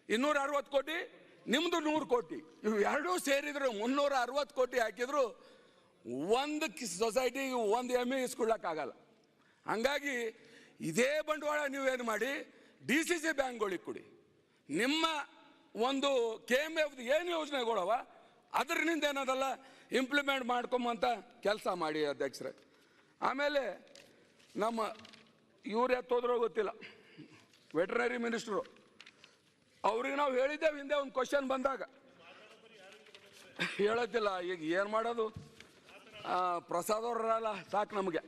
260 ಕೋಟಿ, ನಿಮ್ಮದು 100 ಕೋಟಿ. ಇವು ಎರಡೂ ಸೇರಿದ್ರು 360 ಕೋಟಿ ಹಾಕಿದ್ರು ಒಂದು ಸೊಸೈಟಿಗೆ 1 ಎಮ್ಮೆ ಇಸ್ಕೊಳ್ಳೋಕ್ಕಾಗಲ್ಲ. ಹಂಗಾಗಿ ಇದೇ ಬಂಡವಾಳ ನೀವೇನು ಮಾಡಿ DCC ಬ್ಯಾಂಕ್ಗಳಿಗೆ ಕೊಡಿ. ನಿಮ್ಮ ಒಂದು KMF ಏನು ಯೋಜನೆಗಳವ ಅದರಿಂದ ಏನದಲ್ಲ ಇಂಪ್ಲಿಮೆಂಟ್ ಮಾಡ್ಕೊಂಬಂತ ಕೆಲಸ ಮಾಡಿ ಅಧ್ಯಕ್ಷರೇ. ಆಮೇಲೆ ನಮ್ಮ ಇವ್ರು ಎತ್ತೋದ್ರೋ ಗೊತ್ತಿಲ್ಲ, ವೆಟರ್ನರಿ ಮಿನಿಸ್ಟ್ರು, ಅವ್ರಿಗೆ ನಾವು ಹೇಳಿದ್ದೇವೆ ಹಿಂದೆ ಒಂದು ಕ್ವಶನ್ ಬಂದಾಗ, ಹೇಳತ್ತಿಲ್ಲ. ಈಗ ಏನು ಮಾಡೋದು, ಪ್ರಸಾದ್ ಅವ್ರಲ್ಲ ಸಾಕು ನಮಗೆ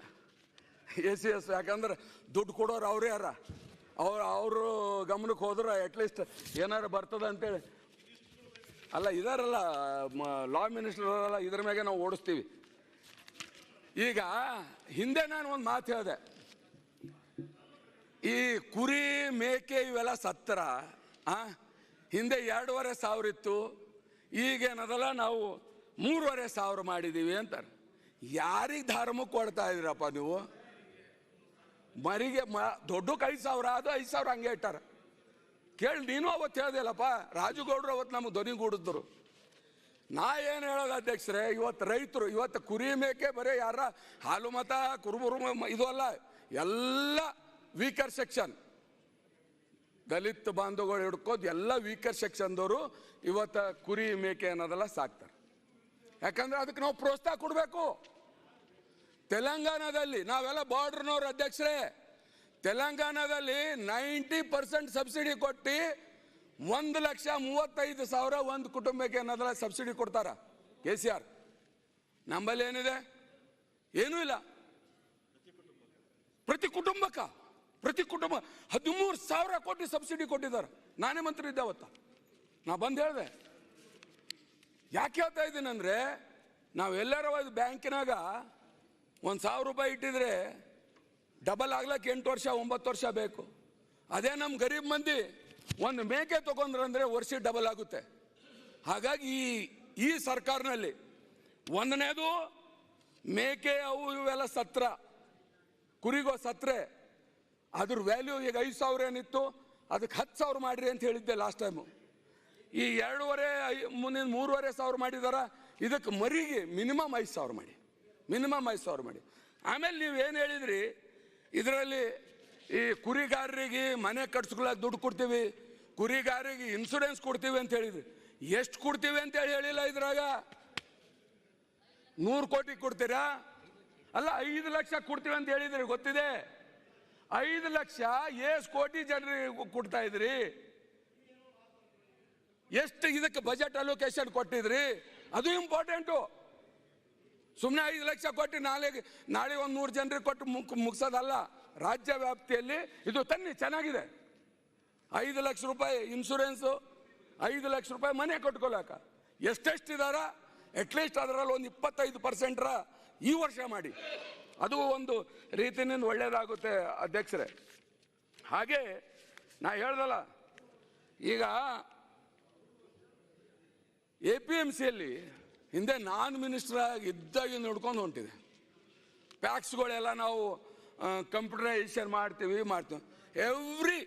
ACS. ಯಾಕಂದ್ರೆ ದುಡ್ಡು ಕೊಡೋರು ಅವರೇ ಯಾರ, ಅವರು ಗಮನಕ್ಕೆ ಹೋದ್ರೆ ಅಟ್ಲೀಸ್ಟ್ ಏನಾರು ಬರ್ತದೆ ಅಂತೇಳಿ. ಅಲ್ಲ ಇದಾರಲ್ಲ ಲಾ ಮಿನಿಸ್ಟರ್ ಅಲ್ಲ, ಇದ್ರ ಮ್ಯಾಗೆ ನಾವು ಓಡಿಸ್ತೀವಿ. ಈಗ ಹಿಂದೆ ನಾನು ಒಂದು ಮಾತು ಹೇಳಿದೆ, ಈ ಕುರಿ ಮೇಕೆ ಇವೆಲ್ಲ ಸತ್ತರ ಹಿಂದೆ 2,500 ಇತ್ತು, ಈಗೇನದಲ್ಲ ನಾವು 3,500 ಮಾಡಿದ್ದೀವಿ ಅಂತಾರೆ. ಯಾರಿಗೆ ಧರ್ಮಕ್ಕೆ ಕೊಡ್ತಾ ಇದ್ದೀರಪ್ಪ ನೀವು? ಮರಿಗೆ ದೊಡ್ಡಕ್ಕೆ 5,000 ಅದು 5,000 ಹಂಗೆ ಇಟ್ಟಾರ. ಕೇಳಿ ನೀನು ಅವತ್ತು ಹೇಳ್ದಿಲ್ಲಪ್ಪ, ರಾಜುಗೌಡರು ಅವತ್ತು ನಮಗೆ ಧ್ವನಿಗೂಡಿದ್ರು. ನಾ ಏನು ಹೇಳೋದು ಅಧ್ಯಕ್ಷರೇ, ಇವತ್ತು ರೈತರು ಇವತ್ತು ಕುರಿ ಮೇಕೆ ಬರೀ ಯಾರ ಹಾಲು ಮತ ಕುರುಬುರು ಇದು ಅಲ್ಲ, ಎಲ್ಲ ವೀಕರ್ ಸೆಕ್ಷನ್, ದಲಿತ ಬಾಂಧವಗಳು ಹಿಡ್ಕೋದು ಎಲ್ಲ ವೀಕರ್ ಸೆಕ್ಷನ್ದವರು ಇವತ್ತು ಕುರಿ ಮೇಕೆ ಅನ್ನೋದೆಲ್ಲ ಸಾಕ್ತಾರೆ. ಯಾಕಂದ್ರೆ ಅದಕ್ಕೆ ನಾವು ಪ್ರೋತ್ಸಾಹ ಕೊಡಬೇಕು. ತೆಲಂಗಾಣದಲ್ಲಿ ನಾವೆಲ್ಲ ಬಾರ್ಡರ್ನವ್ರ ಅಧ್ಯಕ್ಷರೇ, ತೆಲಂಗಾಣದಲ್ಲಿ 90% ಸಬ್ಸಿಡಿ ಕೊಟ್ಟು 1,35,000 ಒಂದು ಕುಟುಂಬಕ್ಕೆ ಅನ್ನೋದೆಲ್ಲ ಸಬ್ಸಿಡಿ ಕೊಡ್ತಾರ KCR. ನಮ್ಮಲ್ಲಿ ಏನಿದೆ? ಏನೂ ಇಲ್ಲ. ಪ್ರತಿ ಕುಟುಂಬ 13,000 ಕೋಟಿ ಸಬ್ಸಿಡಿ ಕೊಟ್ಟಿದ್ದಾರೆ. ನಾನೇ ಮಂತ್ರಿ ಇದ್ದೆ ಅವತ್ತ, ನಾ ಬಂದು ಹೇಳಿದೆ. ಯಾಕೆ ಹೇಳ್ತಾ ಇದ್ದೀನಿ ಅಂದರೆ, ನಾವು ಎಲ್ಲಾರ ಬ್ಯಾಂಕಿನಾಗ 1,000 ರೂಪಾಯಿ ಇಟ್ಟಿದ್ರೆ ಡಬಲ್ ಆಗ್ಲಕ್ಕೆ 8 ವರ್ಷ 9 ವರ್ಷ ಬೇಕು. ಅದೇ ನಮ್ಮ ಗರೀಬ್ ಮಂದಿ ಒಂದು ಮೇಕೆ ತಗೊಂಡ್ರಂದ್ರೆ ವರ್ಷ ಡಬಲ್ ಆಗುತ್ತೆ. ಹಾಗಾಗಿ ಈ ಸರ್ಕಾರನಲ್ಲಿ ಒಂದನೇದು ಮೇಕೆ ಅವು ಇವೆಲ್ಲ ಸತ್ರ, ಕುರಿಗೋ ಸತ್ರೆ ಅದ್ರ ವ್ಯಾಲ್ಯೂ ಈಗ 5,000 ಏನಿತ್ತು ಅದಕ್ಕೆ 10,000 ಮಾಡಿರಿ ಅಂತ ಹೇಳಿದ್ದೆ ಲಾಸ್ಟ್ ಟೈಮು. ಈ 2,500 ಮುಂದಿನ 3,500 ಮಾಡಿದಾರ. ಇದಕ್ಕೆ ಮರಿಗೆ ಮಿನಿಮಮ್ 5,000 ಮಾಡಿ, ಮಿನಿಮಮ್ 5,000 ಮಾಡಿ. ಆಮೇಲೆ ನೀವೇನು ಹೇಳಿದ್ರಿ, ಇದರಲ್ಲಿ ಈ ಕುರಿಗಾರರಿಗೆ ಮನೆ ಕಟ್ಸ್ಕೊಳ್ಳೋಕೆ ದುಡ್ಡು ಕೊಡ್ತೀವಿ, ಕುರಿಗಾರರಿಗೆ ಇನ್ಶೂರೆನ್ಸ್ ಕೊಡ್ತೀವಿ ಅಂತ ಹೇಳಿದ್ರಿ. ಎಷ್ಟು ಕೊಡ್ತೀವಿ ಅಂತೇಳಿ ಹೇಳಿಲ್ಲ. ಇದ್ರಾಗ 100 ಕೋಟಿ ಕೊಡ್ತೀರಾ? ಅಲ್ಲ 5 ಲಕ್ಷ ಕೊಡ್ತೀವಿ ಅಂತ ಹೇಳಿದ್ರಿ, ಗೊತ್ತಿದೆ. 5 ಲಕ್ಷ ಎಷ್ಟು ಕೋಟಿ ಜನರಿಗೆ ಕೊಡ್ತಾ ಇದ್ರಿ? ಎಷ್ಟು ಇದಕ್ಕೆ ಬಜೆಟ್ ಅಲೋಕೇಶನ್ ಕೊಟ್ಟಿದ್ರಿ? ಅದು ಇಂಪಾರ್ಟೆಂಟು. ಸುಮ್ಮನೆ 5 ಲಕ್ಷ ಕೊಟ್ಟು ನಾಳೆ ಒಂದು 100 ಜನರಿಗೆ ಕೊಟ್ಟು ಮುಗಿಸೋದಲ್ಲ. ರಾಜ್ಯ ವ್ಯಾಪ್ತಿಯಲ್ಲಿ ಇದು ತನ್ನಿ ಚೆನ್ನಾಗಿದೆ. 5 ಲಕ್ಷ ರೂಪಾಯಿ ಇನ್ಶೂರೆನ್ಸು, 5 ಲಕ್ಷ ರೂಪಾಯಿ ಮನೆ ಕಟ್ಕೊಳಕ ಎಷ್ಟೆಷ್ಟಿದಾರ ಅಟ್ಲೀಸ್ಟ್ ಅದರಲ್ಲಿ ಒಂದು 25% ಈ ವರ್ಷ ಮಾಡಿ. ಅದು ಒಂದು ರೀತಿಯಿಂದ ಒಳ್ಳೆಯದಾಗುತ್ತೆ ಅಧ್ಯಕ್ಷರೇ. ಹಾಗೆ ನಾ ಹೇಳ್ದಲ್ಲ, ಈಗ APMCಯಲ್ಲಿ ಹಿಂದೆ ನಾನು ಮಿನಿಸ್ಟರ್ ಇದ್ದಾಗಿ ನೋಡ್ಕೊಂಡು ಹೊಂಟಿದೆ. ಪ್ಯಾಕ್ಸ್ಗಳೆಲ್ಲ ನಾವು ಕಂಪ್ಯೂಟರೈಸೇಷನ್ ಮಾಡ್ತೀವಿ. ಎವ್ರಿ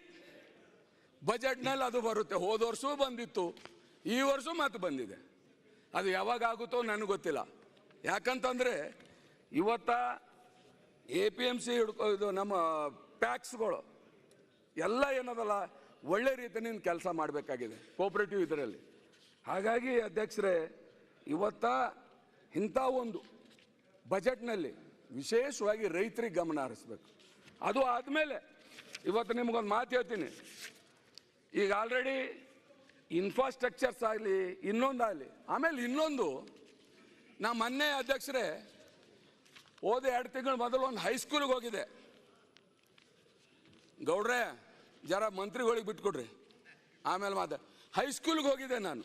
ಬಜೆಟ್ನಲ್ಲಿ ಅದು ಬರುತ್ತೆ. ಹೋದ ವರ್ಷವೂ ಬಂದಿತ್ತು, ಈ ವರ್ಷ ಮತ್ತೆ ಬಂದಿದೆ. ಅದು ಯಾವಾಗ ಆಗುತ್ತೋ ನನಗೆ ಗೊತ್ತಿಲ್ಲ. ಯಾಕಂತಂದರೆ ಇವತ್ತ APMC ಇದು ನಮ್ಮ ಪ್ಯಾಕ್ಸ್ಗಳು ಎಲ್ಲ ಏನದಲ್ಲ ಒಳ್ಳೆ ರೀತಿಯಿಂದ ಕೆಲಸ ಮಾಡಬೇಕಾಗಿದೆ ಕೋಆಪರೇಟಿವ್ ಇದರಲ್ಲಿ. ಹಾಗಾಗಿ ಅಧ್ಯಕ್ಷರೇ, ಇವತ್ತ ಇಂಥ ಒಂದು ಬಜೆಟ್ನಲ್ಲಿ ವಿಶೇಷವಾಗಿ ರೈತರಿಗೆ ಗಮನ ಹರಿಸ್ಬೇಕು. ಅದು ಆದಮೇಲೆ ಇವತ್ತು ನಿಮಗೊಂದು ಮಾತು ಹೇಳ್ತೀನಿ. ಈಗ ಆಲ್ರೆಡಿ ಇನ್ಫ್ರಾಸ್ಟ್ರಕ್ಚರ್ಸ್ ಆಗಲಿ ಇನ್ನೊಂದಾಗಲಿ, ಆಮೇಲೆ ಇನ್ನೊಂದು ನಾ ಮೊನ್ನೆ ಅಧ್ಯಕ್ಷರೇ ಹೋದ 2 ತಿಂಗಳ ಮೊದಲು ಒಂದು ಹೈಸ್ಕೂಲಿಗೆ ಹೋಗಿದೆ. ಗೌಡ್ರೆ ಜರ ಮಂತ್ರಿಗಳಿಗೆ ಬಿಟ್ಕೊಡ್ರಿ, ಆಮೇಲೆ ಹೈಸ್ಕೂಲ್ಗೆ ಹೋಗಿದ್ದೆ ನಾನು,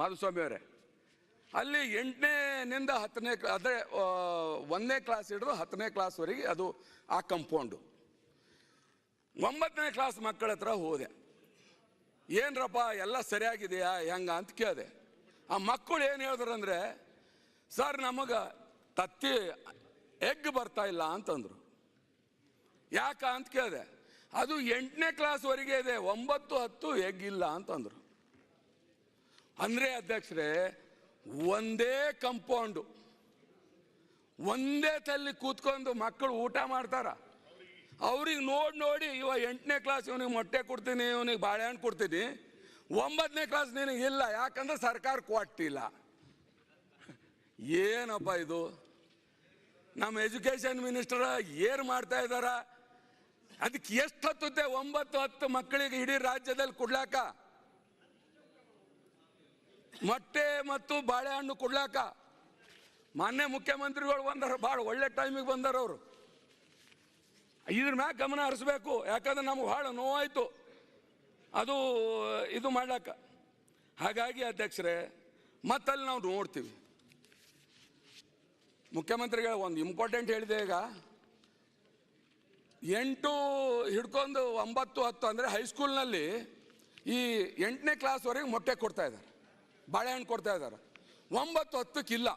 ಮಾಧುಸ್ವಾಮಿ ಅವರೇ. ಅಲ್ಲಿ 8ನೇನಿಂದ 10ನೇ ಅದೇ 1ನೇ ಕ್ಲಾಸ್ ಹಿಡಿದು 10ನೇ ಕ್ಲಾಸ್ವರೆಗೆ ಅದು ಆ ಕಂಪೌಂಡು. 9ನೇ ಕ್ಲಾಸ್ ಮಕ್ಕಳ ಹತ್ರ ಹೋದೆ, ಏನ್ರಪ್ಪ ಎಲ್ಲ ಸರಿಯಾಗಿದೆಯಾ ಹೆಂಗ ಅಂತ ಕೇಳಿದೆ. ಆ ಮಕ್ಕಳು ಏನು ಹೇಳಿದ್ರಂದ್ರೆ, ಸರ್ ನಮಗೆ ತತ್ತಿ ಎಗ್ ಬರ್ತಾ ಇಲ್ಲ ಅಂತಂದ್ರು. ಯಾಕ ಅಂತ ಕೇಳಿದೆ. ಅದು 8ನೇ ಕ್ಲಾಸ್ವರೆಗೆ ಇದೆ, 9, 10 ಎಗ್ ಇಲ್ಲ ಅಂತಂದ್ರು. ಅಂದ್ರೆ ಅಧ್ಯಕ್ಷರೇ, ಒಂದೇ ಕಂಪೌಂಡು, ಒಂದೇ ತಲ್ಲಿ ಕೂತ್ಕೊಂಡು ಮಕ್ಕಳು ಊಟ ಮಾಡ್ತಾರ. ಅವ್ರಿಗೆ ನೋಡಿ ಇವ 8ನೇ ಕ್ಲಾಸ್ ಇವನಿಗೆ ಮೊಟ್ಟೆ ಕೊಡ್ತೀನಿ, ಇವನಿಗೆ ಬಾಳೆಹಣ್ಣು ಕೊಡ್ತೀನಿ, 9ನೇ ಕ್ಲಾಸ್ ನಿನಗೆ ಇಲ್ಲ, ಯಾಕಂದ್ರೆ ಸರ್ಕಾರ ಕೊಟ್ಟಿಲ್ಲ. ಏನಪ್ಪ ಇದು? ನಮ್ಮ ಎಜುಕೇಶನ್ ಮಿನಿಸ್ಟರ್ ಏನು ಮಾಡ್ತಾ ಇದ್ದಾರ? ಅದಕ್ಕೆ ಎಷ್ಟು ಹತ್ತುತ್ತೆ 9, 10 ಮಕ್ಕಳಿಗೆ ಇಡೀ ರಾಜ್ಯದಲ್ಲಿ ಕೊಡ್ಲಾಕ? ಮೊಟ್ಟೆ ಮತ್ತು ಬಾಳೆಹಣ್ಣು ಕೊಡ್ಲಾಕ ಮಾನ್ಯ ಮುಖ್ಯಮಂತ್ರಿಗಳು ಬಂದಾರ, ಭಾಳ ಒಳ್ಳೆ ಟೈಮಿಗೆ ಬಂದಾರ ಅವರು. ಇದ್ರ ಮ್ಯಾಗ ಗಮನ ಹರಿಸ್ಬೇಕು, ಯಾಕಂದ್ರೆ ನಮ್ಗೆ ಭಾಳ ನೋವಾಯ್ತು ಅದು ಇದು ಮಾಡ್ಲಾಕ. ಹಾಗಾಗಿ ಅಧ್ಯಕ್ಷರೇ, ಮತ್ತಲ್ಲಿ ನಾವು ನೋಡ್ತೀವಿ, ಮುಖ್ಯಮಂತ್ರಿಗಳು ಒಂದು ಇಂಪಾರ್ಟೆಂಟ್ ಹೇಳಿದೆ. ಈಗ 8 ಹಿಡ್ಕೊಂಡು 9, 10 ಅಂದರೆ ಹೈಸ್ಕೂಲ್ನಲ್ಲಿ ಈ 8ನೇ ಕ್ಲಾಸ್ವರೆಗೆ ಮೊಟ್ಟೆ ಕೊಡ್ತಾ ಇದ್ದಾರೆ, ಬಾಳೆಹಣ್ಣು ಕೊಡ್ತಾ ಇದ್ದಾರೆ. 9, 10ಕ್ಕಿಲ್ಲ.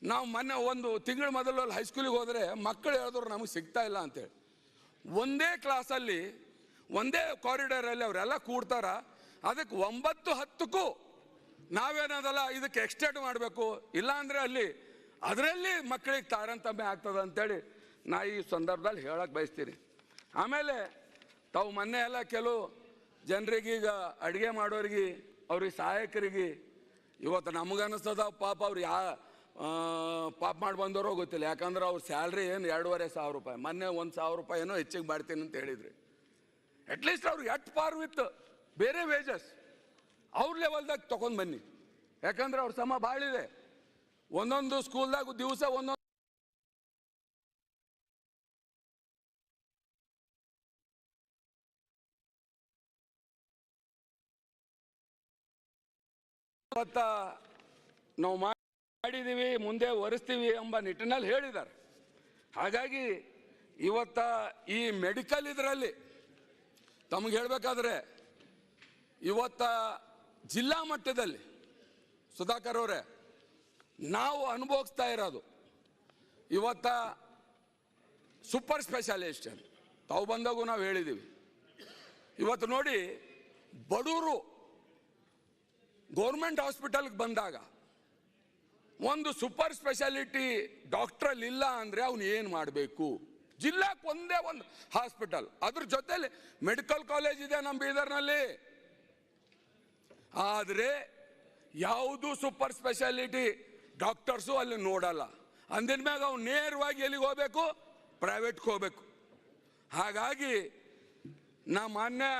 ನಾವು ಮೊನ್ನೆ ಒಂದು ತಿಂಗಳ ಮೊದಲು ಅಲ್ಲಿ ಹೈಸ್ಕೂಲಿಗೆ ಹೋದರೆ ಮಕ್ಕಳು ಹೇಳಿದ್ರು ನಮಗೆ ಸಿಗ್ತಾ ಇಲ್ಲ ಅಂತೇಳಿ. ಒಂದೇ ಕ್ಲಾಸಲ್ಲಿ ಒಂದೇ ಕಾರಿಡಾರಲ್ಲಿ ಅವರೆಲ್ಲ ಕೂಡ್ತಾರ. ಅದಕ್ಕೆ 9, 10ಕ್ಕೂ ನಾವೇನದಲ್ಲ ಇದಕ್ಕೆ ಎಕ್ಸ್ಟೆಂಡ್ ಮಾಡಬೇಕು, ಇಲ್ಲಾಂದರೆ ಅಲ್ಲಿ ಅದರಲ್ಲಿ ಮಕ್ಕಳಿಗೆ ತಾರತಮ್ಯ ಆಗ್ತದೆ ಅಂತೇಳಿ ನಾ ಈ ಸಂದರ್ಭದಲ್ಲಿ ಹೇಳಕ್ಕೆ ಬಯಸ್ತೀನಿ. ಆಮೇಲೆ ತಾವು ಮೊನ್ನೆ ಎಲ್ಲ ಕೆಲವು ಜನರಿಗೀಗ ಅಡುಗೆ ಮಾಡೋರಿಗೆ, ಅವ್ರಿಗೆ ಸಹಾಯಕರಿಗೆ, ಇವತ್ತು ನಮಗನ್ನಿಸ್ತದ ಪಾಪ ಅವ್ರು ಪಾಪ ಮಾಡಿ ಬಂದವರೋ ಗೊತ್ತಿಲ್ಲ, ಯಾಕಂದ್ರೆ ಅವ್ರ ಸ್ಯಾಲ್ರಿ ಏನು 2,500 ರೂಪಾಯಿ, ಮೊನ್ನೆ 1,000 ರೂಪಾಯಿ ಏನೋ ಹೆಚ್ಚಿಗೆ ಮಾಡ್ತೀನಿ ಅಂತ ಹೇಳಿದ್ರಿ. ಅಟ್ಲೀಸ್ಟ್ ಅವ್ರು ಎಟ್ ಪಾರ್ ವಿತ್ ಬೇರೆ ವೇಜಸ್ ಅವ್ರ ಲೆವೆಲ್ದಾಗ ತೊಗೊಂಡು ಬನ್ನಿ, ಯಾಕಂದ್ರೆ ಅವ್ರ ಸಮ ಭಾಳಿದೆ. ಒಂದೊಂದು ಸ್ಕೂಲ್ದಾಗ ದಿವಸ ಒಂದೊಂದು ನಾವು ಮಾಡಿದ್ದೀವಿ, ಮುಂದೆ ಒರೆಸ್ತೀವಿ ಎಂಬ ನಿಟ್ಟಿನಲ್ಲಿ ಹೇಳಿದ್ದಾರೆ. ಹಾಗಾಗಿ ಇವತ್ತ ಈ ಮೆಡಿಕಲ್ ಇದರಲ್ಲಿ ತಮಗೆ ಹೇಳಬೇಕಾದ್ರೆ, ಇವತ್ತ ಜಿಲ್ಲಾ ಮಟ್ಟದಲ್ಲಿ ಸುಧಾಕರ್ ಅವರೇ ನಾವು ಅನುಭವಿಸ್ತಾ ಇರೋದು ಇವತ್ತ ಸೂಪರ್ ಸ್ಪೆಷಾಲಿಸ್ಟ್ ತಾವು ಬಂದಾಗೂ ನಾವು ಹೇಳಿದ್ದೀವಿ. ಇವತ್ತು ನೋಡಿ, ಬಡವರು ಗೌರ್ಮೆಂಟ್ ಹಾಸ್ಪಿಟಲ್ಗೆ ಬಂದಾಗ ಒಂದು ಸೂಪರ್ ಸ್ಪೆಷಾಲಿಟಿ ಡಾಕ್ಟ್ರಲ್ಲಿ ಇಲ್ಲ ಅಂದರೆ ಅವನು ಏನು ಮಾಡಬೇಕು? ಜಿಲ್ಲಾಕ್ಕೆ ಒಂದೇ ಒಂದು ಹಾಸ್ಪಿಟಲ್, ಅದ್ರ ಜೊತೆಲಿ ಮೆಡಿಕಲ್ ಕಾಲೇಜ್ ಇದೆ ನಮ್ಮ ಬೀದರ್ನಲ್ಲಿ. ಆದರೆ ಯಾವುದು ಸೂಪರ್ ಸ್ಪೆಷಾಲಿಟಿ ಡಾಕ್ಟರ್ಸು ಅಲ್ಲಿ ನೋಡಲ್ಲ. ಅಂದಿನ ಮ್ಯಾಗ ಅವ್ನು ನೇರವಾಗಿ ಎಲ್ಲಿಗೆ ಹೋಗ್ಬೇಕು? ಪ್ರೈವೇಟ್ಗೆ ಹೋಗ್ಬೇಕು. ಹಾಗಾಗಿ ನಾ ಮಾನ್ಯ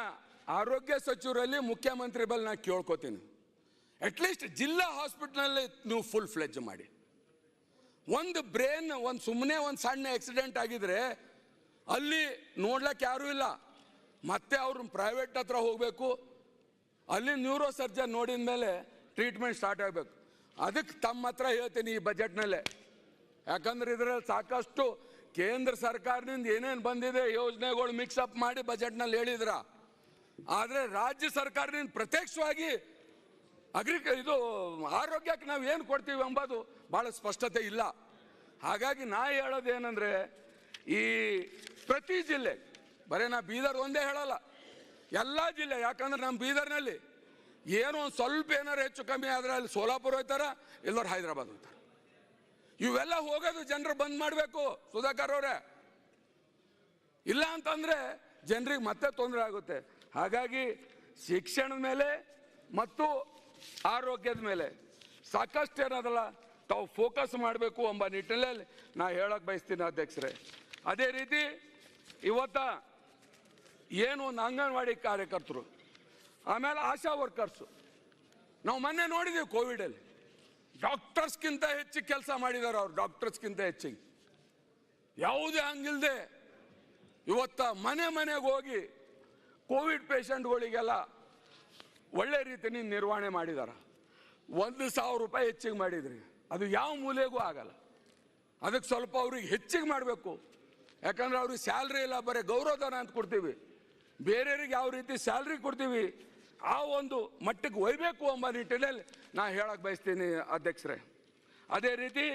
ಆರೋಗ್ಯ ಸಚಿವರಲ್ಲಿ ಮುಖ್ಯಮಂತ್ರಿ ಬಲ್ಲಿ ನಾ ಕೇಳ್ಕೊತೀನಿ, ಅಟ್ಲೀಸ್ಟ್ ಜಿಲ್ಲಾ ಹಾಸ್ಪಿಟಲ್ನಲ್ಲಿ ನೀವು ಫುಲ್ ಫ್ಲೆಜ್ ಮಾಡಿ. ಒಂದು ಬ್ರೇನ್ ಒಂದು ಸುಮ್ಮನೆ ಒಂದು ಸಣ್ಣ ಆಕ್ಸಿಡೆಂಟ್ ಆಗಿದ್ರೆ ಅಲ್ಲಿ ನೋಡ್ಲಿಕ್ಕೆ ಯಾರೂ ಇಲ್ಲ, ಮತ್ತೆ ಅವ್ರನ್ನ ಪ್ರೈವೇಟ್ ಹತ್ರ ಹೋಗಬೇಕು, ಅಲ್ಲಿ ನ್ಯೂರೋ ಸರ್ಜನ್ ನೋಡಿದ ಮೇಲೆ ಟ್ರೀಟ್ಮೆಂಟ್ ಸ್ಟಾರ್ಟ್ ಆಗಬೇಕು. ಅದಕ್ಕೆ ತಮ್ಮ ಹತ್ರ ಹೇಳ್ತೀನಿ ಈ ಬಜೆಟ್ನಲ್ಲೇ, ಯಾಕಂದ್ರೆ ಇದರಲ್ಲಿ ಸಾಕಷ್ಟು ಕೇಂದ್ರ ಸರ್ಕಾರದಿಂದ ಏನೇನು ಬಂದಿದೆ ಯೋಜನೆಗಳು ಮಿಕ್ಸಪ್ ಮಾಡಿ ಬಜೆಟ್ನಲ್ಲಿ ಹೇಳಿದ್ರ. ಆದರೆ ರಾಜ್ಯ ಸರ್ಕಾರದಿಂದ ಪ್ರತ್ಯಕ್ಷವಾಗಿ ಇದು ಆರೋಗ್ಯಕ್ಕೆ ನಾವು ಏನು ಕೊಡ್ತೀವಿ ಎಂಬುದು ಭಾಳ ಸ್ಪಷ್ಟತೆ ಇಲ್ಲ. ಹಾಗಾಗಿ ನಾ ಹೇಳೋದೇನೆಂದರೆ, ಈ ಪ್ರತಿ ಜಿಲ್ಲೆ, ಬರೀ ನಾ ಬೀದರ್ ಒಂದೇ ಹೇಳಲ್ಲ, ಎಲ್ಲ ಜಿಲ್ಲೆ, ಯಾಕಂದ್ರೆ ನಮ್ಮ ಬೀದರ್ನಲ್ಲಿ ಏನೋ ಒಂದು ಸ್ವಲ್ಪ ಏನಾರು ಹೆಚ್ಚು ಕಮ್ಮಿ ಆದರೆ ಅಲ್ಲಿ ಸೋಲಾಪುರ ಹೋಗ್ತಾರ, ಎಲ್ಲರೂ ಹೈದರಾಬಾದ್ ಹೋಗ್ತಾರೆ. ಇವೆಲ್ಲ ಹೋಗೋದು ಜನರು ಬಂದ್ ಮಾಡಬೇಕು ಸುಧಾಕರ್ ಅವರೇ, ಇಲ್ಲ ಅಂತಂದರೆ ಜನರಿಗೆ ಮತ್ತೆ ತೊಂದರೆ ಆಗುತ್ತೆ. ಹಾಗಾಗಿ ಶಿಕ್ಷಣದ ಮೇಲೆ ಮತ್ತು ಆರೋಗ್ಯದ ಮೇಲೆ ಸಾಕಷ್ಟು ಏನದಲ್ಲ ತಾವು ಫೋಕಸ್ ಮಾಡಬೇಕು ಎಂಬ ನಿಟ್ಟಿನಲ್ಲಿ ನಾ ಹೇಳಕ್ಕೆ ಬಯಸ್ತೀನಿ ಅಧ್ಯಕ್ಷರೇ. ಅದೇ ರೀತಿ ಇವತ್ತ ಏನು ಒಂದು ಅಂಗನವಾಡಿ ಕಾರ್ಯಕರ್ತರು, ಆಮೇಲೆ ಆಶಾ ವರ್ಕರ್ಸು, ನಾವು ಮೊನ್ನೆ ನೋಡಿದ್ದೀವಿ ಕೋವಿಡಲ್ಲಿ ಡಾಕ್ಟರ್ಸ್ಗಿಂತ ಹೆಚ್ಚಿಗೆ ಕೆಲಸ ಮಾಡಿದ್ದಾರೆ ಅವರು, ಡಾಕ್ಟರ್ಸ್ಗಿಂತ ಹೆಚ್ಚಿಗೆ. ಯಾವುದೇ ಹಂಗಿಲ್ಲದೆ ಇವತ್ತ ಮನೆ ಮನೆಗೆ ಹೋಗಿ ಕೋವಿಡ್ ಪೇಷಂಟ್ಗಳಿಗೆಲ್ಲ ಒಳ್ಳೆ ರೀತಿಯಲ್ಲಿ ನಿರ್ವಹಣೆ ಮಾಡಿದ್ದಾರೆ. 1,000 ರೂಪಾಯಿ ಹೆಚ್ಚಿಗೆ ಮಾಡಿದ್ರಿ, ಅದು ಯಾವ ಮೂಲೆಗೂ ಆಗಲ್ಲ. ಅದಕ್ಕೆ ಸ್ವಲ್ಪ ಅವ್ರಿಗೆ ಹೆಚ್ಚಿಗೆ ಮಾಡಬೇಕು. ಯಾಕಂದ್ರೆ ಅವ್ರಿಗೆ ಸ್ಯಾಲ್ರಿ ಇಲ್ಲ, ಬರೀ ಗೌರವಧನ ಅಂತ ಕೊಡ್ತೀವಿ. ಬೇರೆಯವ್ರಿಗೆ ಯಾವ ರೀತಿ ಸ್ಯಾಲ್ರಿ ಕೊಡ್ತೀವಿ ಆ ಒಂದು ಮಟ್ಟಕ್ಕೆ ಒಯ್ಬೇಕು ಎಂಬ ನಿಟ್ಟಿನಲ್ಲಿ ನಾ ಹೇಳಕ್ಕೆ ಬಯಸ್ತೀನಿ ಅಧ್ಯಕ್ಷರೇ. ಅದೇ ರೀತಿ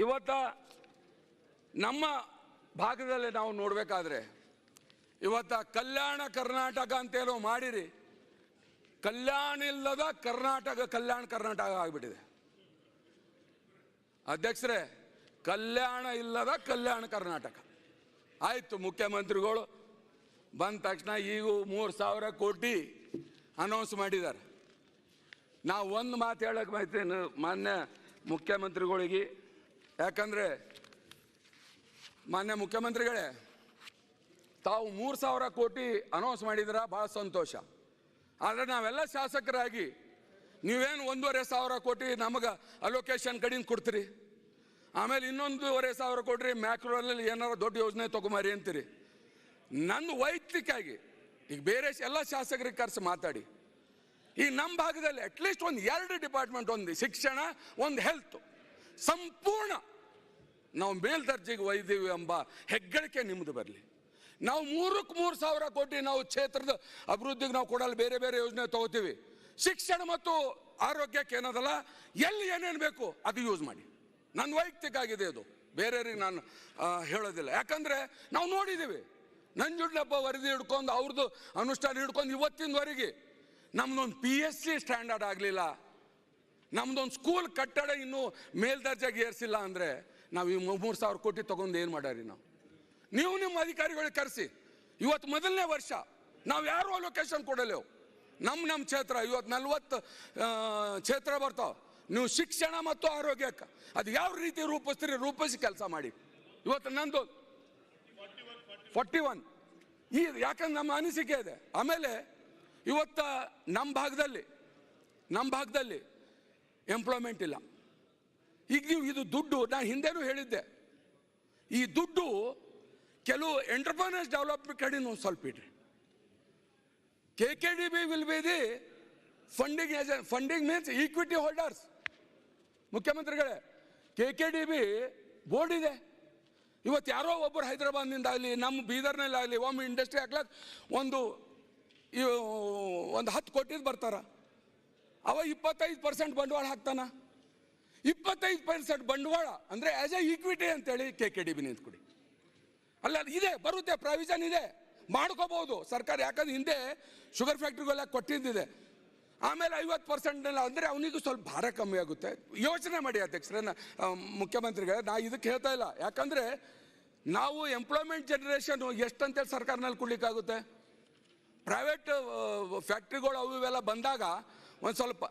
ಇವತ್ತ ನಮ್ಮ ಭಾಗದಲ್ಲಿ ನಾವು ನೋಡಬೇಕಾದ್ರೆ ಇವತ್ತ ಕಲ್ಯಾಣ ಕರ್ನಾಟಕ ಅಂತೇನೋ ಮಾಡಿರಿ, ಕಲ್ಯಾಣ ಇಲ್ಲದ ಕರ್ನಾಟಕ ಕಲ್ಯಾಣ ಕರ್ನಾಟಕ ಆಗಿಬಿಟ್ಟಿದೆ ಅಧ್ಯಕ್ಷರೇ. ಕಲ್ಯಾಣ ಇಲ್ಲದ ಕಲ್ಯಾಣ ಕರ್ನಾಟಕ ಆಯಿತು. ಮುಖ್ಯಮಂತ್ರಿಗಳು ಬಂದ ತಕ್ಷಣ ಈಗ 3,000 ಕೋಟಿ ಅನೌನ್ಸ್ ಮಾಡಿದ್ದಾರೆ. ನಾವು ಒಂದು ಮಾತು ಹೇಳಕ್ಕೆ ಬಯಸ್ತೇನೆ ಮಾನ್ಯ ಮುಖ್ಯಮಂತ್ರಿಗಳಿಗೆ, ಯಾಕಂದರೆ ಮಾನ್ಯ ಮುಖ್ಯಮಂತ್ರಿಗಳೇ ತಾವು 3,000 ಕೋಟಿ ಅನೌನ್ಸ್ ಮಾಡಿದ್ರೆ ಭಾಳ ಸಂತೋಷ. ಆದರೆ ನಾವೆಲ್ಲ ಶಾಸಕರಾಗಿ ನೀವೇನು 1,500 ಕೋಟಿ ನಮಗೆ ಅಲೋಕೇಶನ್ ಕಡೆಯಿಂದ ಕೊಡ್ತೀರಿ, ಆಮೇಲೆ 1,500 ಕೋಟಿ ಮ್ಯಾಕ್ರೋನಲ್ಲಿ ಏನಾರು ದೊಡ್ಡ ಯೋಜನೆ ತೊಗೊಂಬರಿ ಅಂತೀರಿ. ನನ್ನ ವೈಯಕ್ತಿಕವಾಗಿ ಈಗ ಬೇರೆ ಎಲ್ಲ ಶಾಸಕರಿಗೆ ಕರೆಸಿ ಮಾತಾಡಿ, ಈ ನಮ್ಮ ಭಾಗದಲ್ಲಿ ಅಟ್ಲೀಸ್ಟ್ ಒಂದು 2 ಡಿಪಾರ್ಟ್ಮೆಂಟ್, ಒಂದು ಶಿಕ್ಷಣ, ಒಂದು ಹೆಲ್ತ್, ಸಂಪೂರ್ಣ ನಾವು ಮೇಲ್ದರ್ಜೆಗೆ ಒಯ್ದೀವಿ ಎಂಬ ಹೆಗ್ಗಳಿಕೆ ನಿಮ್ಮದು ಬರಲಿ. ನಾವು 3,000 ಕೋಟಿ ನಾವು ಕ್ಷೇತ್ರದ ಅಭಿವೃದ್ಧಿಗೆ ನಾವು ಕೊಡಲು ಬೇರೆ ಬೇರೆ ಯೋಜನೆ ತಗೋತೀವಿ. ಶಿಕ್ಷಣ ಮತ್ತು ಆರೋಗ್ಯಕ್ಕೆ ಏನದಲ್ಲ ಎಲ್ಲಿ ಏನೇನು ಬೇಕು ಅದು ಯೂಸ್ ಮಾಡಿ. ನನ್ನ ವೈಯಕ್ತಿಕ ಆಗಿದೆ ಅದು, ಬೇರೆಯವ್ರಿಗೆ ನಾನು ಹೇಳೋದಿಲ್ಲ. ಯಾಕಂದರೆ ನಾವು ನೋಡಿದ್ದೀವಿ, ನಂಜುಂಡಪ್ಪ ವರದಿ ಹಿಡ್ಕೊಂಡು ಅವ್ರದ್ದು ಅನುಷ್ಠಾನ ಹಿಡ್ಕೊಂಡು ಇವತ್ತಿನವರೆಗೆ ನಮ್ದೊಂದು PSC ಸ್ಟ್ಯಾಂಡರ್ಡ್ ಆಗಲಿಲ್ಲ, ನಮ್ದೊಂದು ಸ್ಕೂಲ್ ಕಟ್ಟಡ ಇನ್ನೂ ಮೇಲ್ದರ್ಜೆಗೆ ಏರಿಸಿಲ್ಲ ಅಂದರೆ ನಾವು ಈ 3,000 ಕೋಟಿ ತೊಗೊಂಡು ಏನು ಮಾಡ್ಯಾರಿ ನಾವು? ನೀವು ನಿಮ್ಮ ಅಧಿಕಾರಿಗಳಿಗೆ ಕರೆಸಿ. ಇವತ್ತು ಮೊದಲನೇ ವರ್ಷ ನಾವು ಯಾರು ಅಲೋಕೇಶನ್ ಕೊಡಲೇವು. ನಮ್ಮ ಕ್ಷೇತ್ರ ಇವತ್ತು 40 ಕ್ಷೇತ್ರ ಬರ್ತಾವೆ. ನೀವು ಶಿಕ್ಷಣ ಮತ್ತು ಆರೋಗ್ಯಕ್ಕೆ ಅದು ಯಾವ ರೀತಿ ರೂಪಿಸ್ತೀರಿ, ರೂಪಿಸಿ ಕೆಲಸ ಮಾಡಿ. ಇವತ್ತು ನಂದು 41 ಈ ಯಾಕಂದ್ರೆ ನಮ್ಮ ಅನಿಸಿಕೆ ಇದೆ. ಆಮೇಲೆ ಇವತ್ತು ನಮ್ಮ ಭಾಗದಲ್ಲಿ ಎಂಪ್ಲಾಯ್ಮೆಂಟ್ ಇಲ್ಲ. ಈಗ ನೀವು ಇದು ದುಡ್ಡು ನಾನು ಹಿಂದೆನೂ ಹೇಳಿದ್ದೆ, ಈ ದುಡ್ಡು ಕೆಲವು ಎಂಟರ್ಪ್ರೈನರ್ಸ್ ಡೆವಲಪ್ಮೆಂಟ್ ಕಡೆನೂ ಸ್ವಲ್ಪ ಇಡ್ರಿ. KKDB will be the funding means equity holders. ಮುಖ್ಯಮಂತ್ರಿಗಳೇ, KKDB ಬೋರ್ಡ್ ಇದೆ. ಇವತ್ತು ಯಾರೋ ಒಬ್ಬರು ಹೈದರಾಬಾದ್ನಿಂದ ಆಗಲಿ ನಮ್ಮ ಬೀದರ್ನಲ್ಲಿ ಆಗಲಿ ಒಮ್ಮೆ ಇಂಡಸ್ಟ್ರಿ ಹಾಕ್ಲಕ್ಕೆ ಒಂದು 10 ಕೋಟಿದು ಬರ್ತಾರ. ಅವ 25% ಬಂಡವಾಳ ಹಾಕ್ತಾನ. 25% ಬಂಡವಾಳ ಅಂದರೆ ಆ್ಯಸ್ ಎ ಈಕ್ವಿಟಿ ಅಂತೇಳಿ KKDB ನಿಂತ್ಕೊಡಿ. ಅಲ್ಲ ಇದೆ, ಬರುತ್ತೆ, ಪ್ರಾವಿಷನ್ ಇದೆ, ಮಾಡ್ಕೋಬಹುದು ಸರ್ಕಾರ. ಯಾಕಂದ್ರೆ ಹಿಂದೆ ಶುಗರ್ ಫ್ಯಾಕ್ಟ್ರಿಗೆಲ್ಲ ಕೊಟ್ಟಿದ್ದಿದೆ. ಆಮೇಲೆ 50% ಅಂದರೆ ಅವನಿಗೂ ಸ್ವಲ್ಪ ಭಾರ ಕಮ್ಮಿ ಆಗುತ್ತೆ. ಯೋಚನೆ ಮಾಡಿ ಅಧ್ಯಕ್ಷರೇ, ಮುಖ್ಯಮಂತ್ರಿಗಳೇ, ನಾ ಇದಕ್ಕೆ ಹೇಳ್ತಾ ಇಲ್ಲ. ಯಾಕಂದರೆ ನಾವು ಎಂಪ್ಲಾಯ್ಮೆಂಟ್ ಜನರೇಷನ್ ಎಷ್ಟಂತೇಳಿ ಸರ್ಕಾರನಲ್ಲಿ ಕೊಡ್ಲಿಕ್ಕಾಗುತ್ತೆ? ಪ್ರೈವೇಟ್ ಫ್ಯಾಕ್ಟ್ರಿಗಳು ಅವು ಇವೆಲ್ಲ ಬಂದಾಗ ಒಂದು ಸ್ವಲ್ಪ.